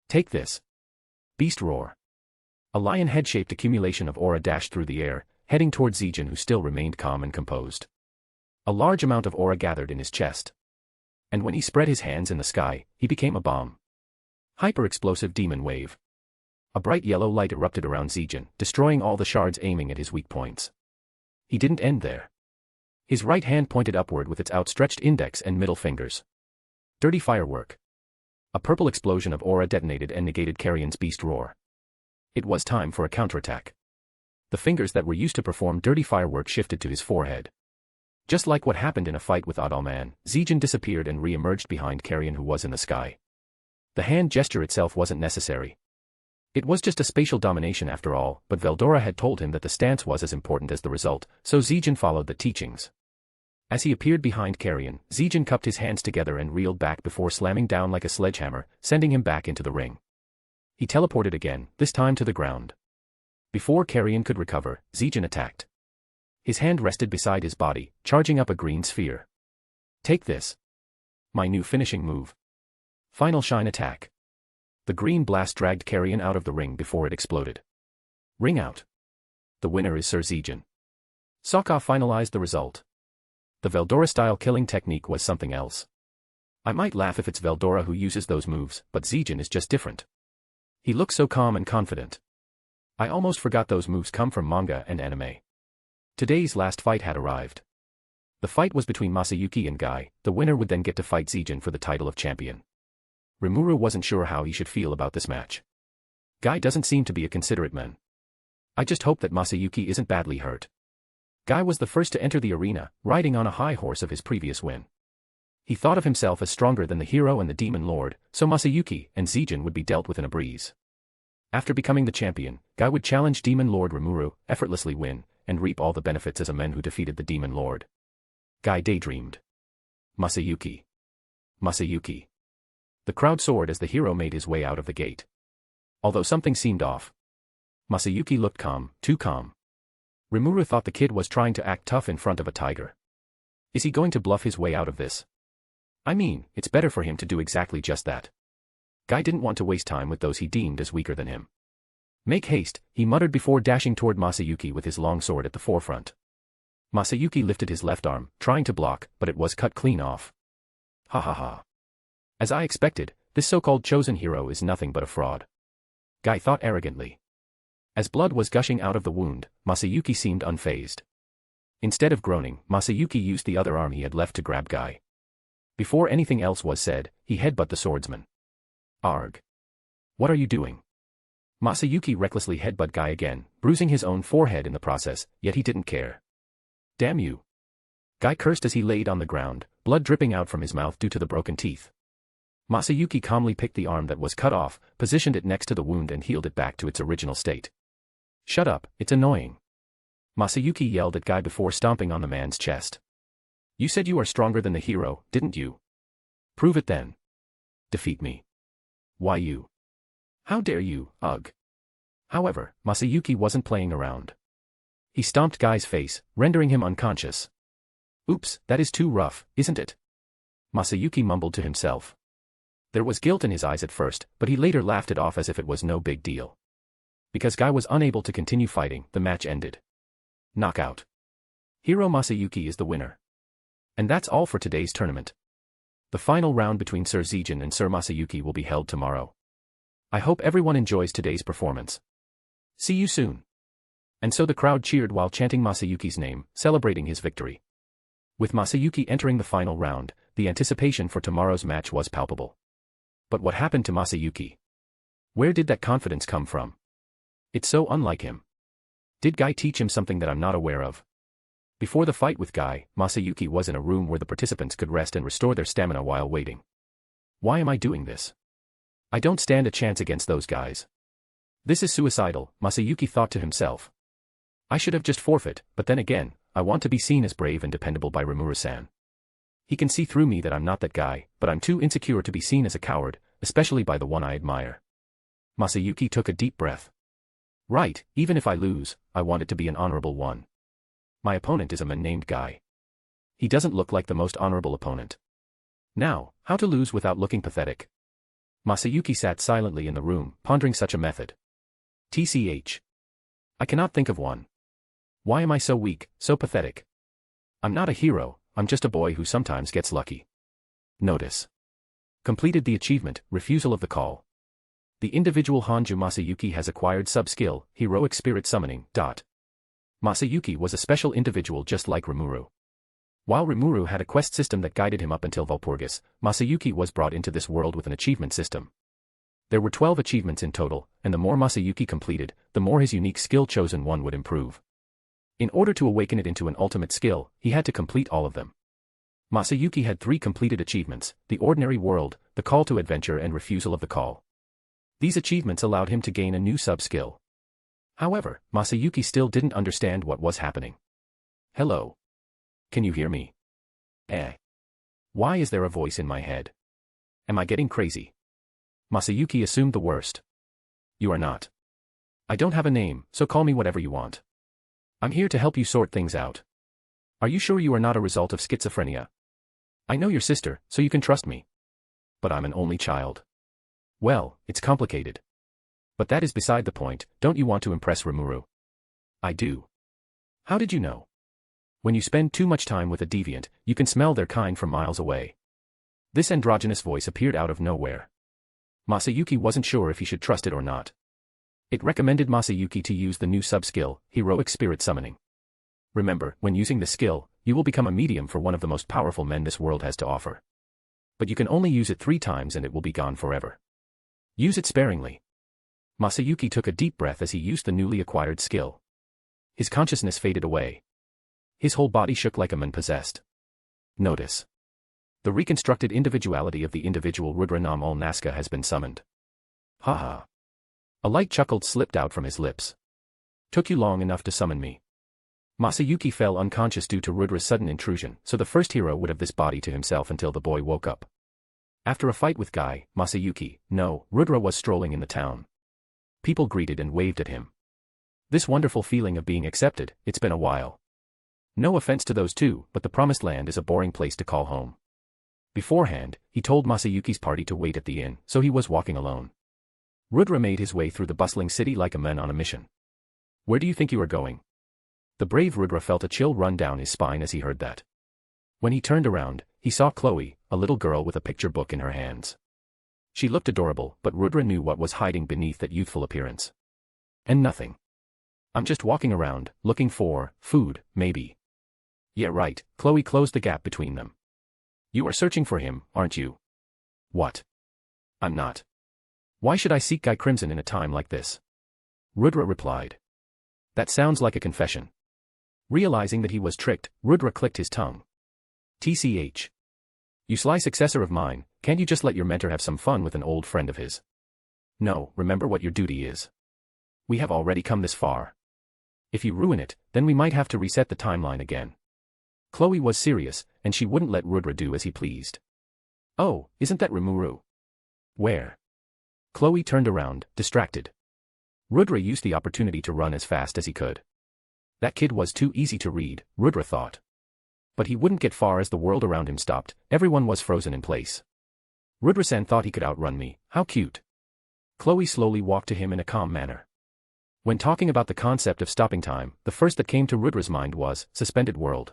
Take this. Beast roar. A lion head-shaped accumulation of aura dashed through the air, heading toward Zijin, who still remained calm and composed. A large amount of aura gathered in his chest. And when he spread his hands in the sky, he became a bomb. Hyper-explosive demon wave. A bright yellow light erupted around Zijin, destroying all the shards aiming at his weak points. He didn't end there. His right hand pointed upward with its outstretched index and middle fingers. Dirty firework. A purple explosion of aura detonated and negated Carrion's beast roar. It was time for a counterattack. The fingers that were used to perform dirty firework shifted to his forehead. Just like what happened in a fight with Adalman, Zijin disappeared and re-emerged behind Carrion, who was in the sky. The hand gesture itself wasn't necessary. It was just a spatial domination after all, but Veldora had told him that the stance was as important as the result, so Zijin followed the teachings. As he appeared behind Carrion, Zijin cupped his hands together and reeled back before slamming down like a sledgehammer, sending him back into the ring. He teleported again, this time to the ground. Before Carrion could recover, Zijin attacked. His hand rested beside his body, charging up a green sphere. Take this. My new finishing move. Final shine attack. The green blast dragged Carrion out of the ring before it exploded. Ring out. The winner is Sir Zijin. Sokka finalized the result. The Veldora-style killing technique was something else. I might laugh if it's Veldora who uses those moves, but Zijin is just different. He looks so calm and confident. I almost forgot those moves come from manga and anime. Today's last fight had arrived. The fight was between Masayuki and Guy. The winner would then get to fight Zijin for the title of champion. Rimuru wasn't sure how he should feel about this match. Guy doesn't seem to be a considerate man. I just hope that Masayuki isn't badly hurt. Guy was the first to enter the arena, riding on a high horse of his previous win. He thought of himself as stronger than the hero and the demon lord, so Masayuki and Zijin would be dealt with in a breeze. After becoming the champion, Guy would challenge demon lord Rimuru, effortlessly win, and reap all the benefits as a man who defeated the demon lord. Guy daydreamed. Masayuki. Masayuki. The crowd soared as the hero made his way out of the gate. Although something seemed off. Masayuki looked calm, too calm. Rimuru thought the kid was trying to act tough in front of a tiger. Is he going to bluff his way out of this? I mean, it's better for him to do exactly just that. Guy didn't want to waste time with those he deemed as weaker than him. Make haste, he muttered before dashing toward Masayuki with his long sword at the forefront. Masayuki lifted his left arm, trying to block, but it was cut clean off. Ha ha ha. As I expected, this so-called chosen hero is nothing but a fraud. Guy thought arrogantly. As blood was gushing out of the wound, Masayuki seemed unfazed. Instead of groaning, Masayuki used the other arm he had left to grab Guy. Before anything else was said, he headbutted the swordsman. Arg. What are you doing? Masayuki recklessly headbutted Guy again, bruising his own forehead in the process, yet he didn't care. Damn you. Guy cursed as he laid on the ground, blood dripping out from his mouth due to the broken teeth. Masayuki calmly picked the arm that was cut off, positioned it next to the wound and healed it back to its original state. Shut up, it's annoying. Masayuki yelled at Guy before stomping on the man's chest. You said you are stronger than the hero, didn't you? Prove it then. Defeat me. Why you? How dare you, ugh. However, Masayuki wasn't playing around. He stomped Guy's face, rendering him unconscious. Oops, that is too rough, isn't it? Masayuki mumbled to himself. There was guilt in his eyes at first, but he later laughed it off as if it was no big deal. Because Guy was unable to continue fighting, the match ended. Knockout. Hiro Masayuki is the winner. And that's all for today's tournament. The final round between Sir Zijin and Sir Masayuki will be held tomorrow. I hope everyone enjoys today's performance. See you soon. And so the crowd cheered while chanting Masayuki's name, celebrating his victory. With Masayuki entering the final round, the anticipation for tomorrow's match was palpable. But what happened to Masayuki? Where did that confidence come from? It's so unlike him. Did Guy teach him something that I'm not aware of? Before the fight with Guy, Masayuki was in a room where the participants could rest and restore their stamina while waiting. Why am I doing this? I don't stand a chance against those guys. This is suicidal, Masayuki thought to himself. I should have just forfeit, but then again, I want to be seen as brave and dependable by Rimuru-san. He can see through me that I'm not that guy, but I'm too insecure to be seen as a coward, especially by the one I admire. Masayuki took a deep breath. Right, even if I lose, I want it to be an honorable one. My opponent is a man named Guy. He doesn't look like the most honorable opponent. Now, how to lose without looking pathetic? Masayuki sat silently in the room, pondering such a method. TCH. I cannot think of one. Why am I so weak, so pathetic? I'm not a hero, I'm just a boy who sometimes gets lucky. Notice. Completed the achievement, Refusal of the Call. The individual Hanju Masayuki has acquired sub-skill, Heroic Spirit Summoning. Masayuki was a special individual just like Rimuru. While Rimuru had a quest system that guided him up until Valpurgis, Masayuki was brought into this world with an achievement system. There were 12 achievements in total, and the more Masayuki completed, the more his unique skill chosen one would improve. In order to awaken it into an ultimate skill, he had to complete all of them. Masayuki had 3 completed achievements: the Ordinary World, the Call to Adventure and Refusal of the Call. These achievements allowed him to gain a new sub-skill. However, Masayuki still didn't understand what was happening. Hello. Can you hear me? Why is there a voice in my head? Am I getting crazy? Masayuki assumed the worst. You are not. I don't have a name, so call me whatever you want. I'm here to help you sort things out. Are you sure you are not a result of schizophrenia? I know your sister, so you can trust me. But I'm an only child. Well, it's complicated. But that is beside the point. Don't you want to impress Rimuru? I do. How did you know? When you spend too much time with a deviant, you can smell their kind from miles away. This androgynous voice appeared out of nowhere. Masayuki wasn't sure if he should trust it or not. It recommended Masayuki to use the new sub-skill, Heroic Spirit Summoning. Remember, when using this skill, you will become a medium for one of the most powerful men this world has to offer. But you can only use it 3 times and it will be gone forever. Use it sparingly. Masayuki took a deep breath as he used the newly acquired skill. His consciousness faded away. His whole body shook like a man possessed. Notice. The reconstructed individuality of the individual Rudra Nam Ul Nazca has been summoned. Ha. A light chuckle slipped out from his lips. Took you long enough to summon me. Masayuki fell unconscious due to Rudra's sudden intrusion, so the first hero would have this body to himself until the boy woke up. After a fight with Guy, Masayuki, no, Rudra was strolling in the town. People greeted and waved at him. This wonderful feeling of being accepted, it's been a while. No offense to those two, but the promised land is a boring place to call home. Beforehand, he told Masayuki's party to wait at the inn, so he was walking alone. Rudra made his way through the bustling city like a man on a mission. Where do you think you are going? The brave Rudra felt a chill run down his spine as he heard that. When he turned around, he saw Chloe, a little girl with a picture book in her hands. She looked adorable, but Rudra knew what was hiding beneath that youthful appearance. And nothing. I'm just walking around, looking for food, maybe. Yeah, right, Chloe closed the gap between them. You are searching for him, aren't you? What? I'm not. Why should I seek Guy Crimson in a time like this? Rudra replied. That sounds like a confession. Realizing that he was tricked, Rudra clicked his tongue. TCH. You sly successor of mine, can't you just let your mentor have some fun with an old friend of his? No, remember what your duty is. We have already come this far. If you ruin it, then we might have to reset the timeline again. Chloe was serious, and she wouldn't let Rudra do as he pleased. Oh, isn't that Rimuru? Where? Chloe turned around, distracted. Rudra used the opportunity to run as fast as he could. That kid was too easy to read, Rudra thought. But he wouldn't get far as the world around him stopped, everyone was frozen in place. Rudra-san thought he could outrun me, how cute. Chloe slowly walked to him in a calm manner. When talking about the concept of stopping time, the first that came to Rudra's mind was suspended world.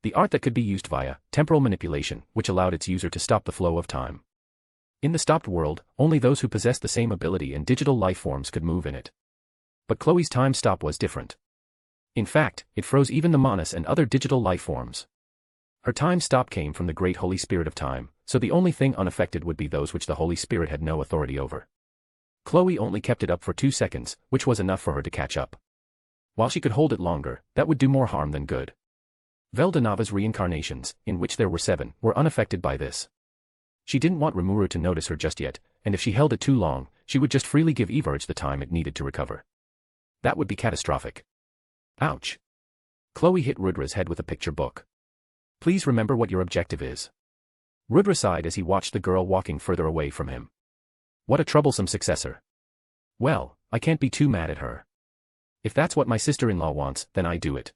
The art that could be used via temporal manipulation, which allowed its user to stop the flow of time. In the stopped world, only those who possessed the same ability and digital life forms could move in it. But Chloe's time stop was different. In fact, it froze even the Manas and other digital life forms. Her time stop came from the great Holy Spirit of time, so the only thing unaffected would be those which the Holy Spirit had no authority over. Chloe only kept it up for 2 seconds, which was enough for her to catch up. While she could hold it longer, that would do more harm than good. Veldanava's reincarnations, in which there were 7, were unaffected by this. She didn't want Rimuru to notice her just yet, and if she held it too long, she would just freely give Everge the time it needed to recover. That would be catastrophic. Ouch. Chloe hit Rudra's head with a picture book. Please remember what your objective is. Rudra sighed as he watched the girl walking further away from him. What a troublesome successor. Well, I can't be too mad at her. If that's what my sister-in-law wants, then I do it.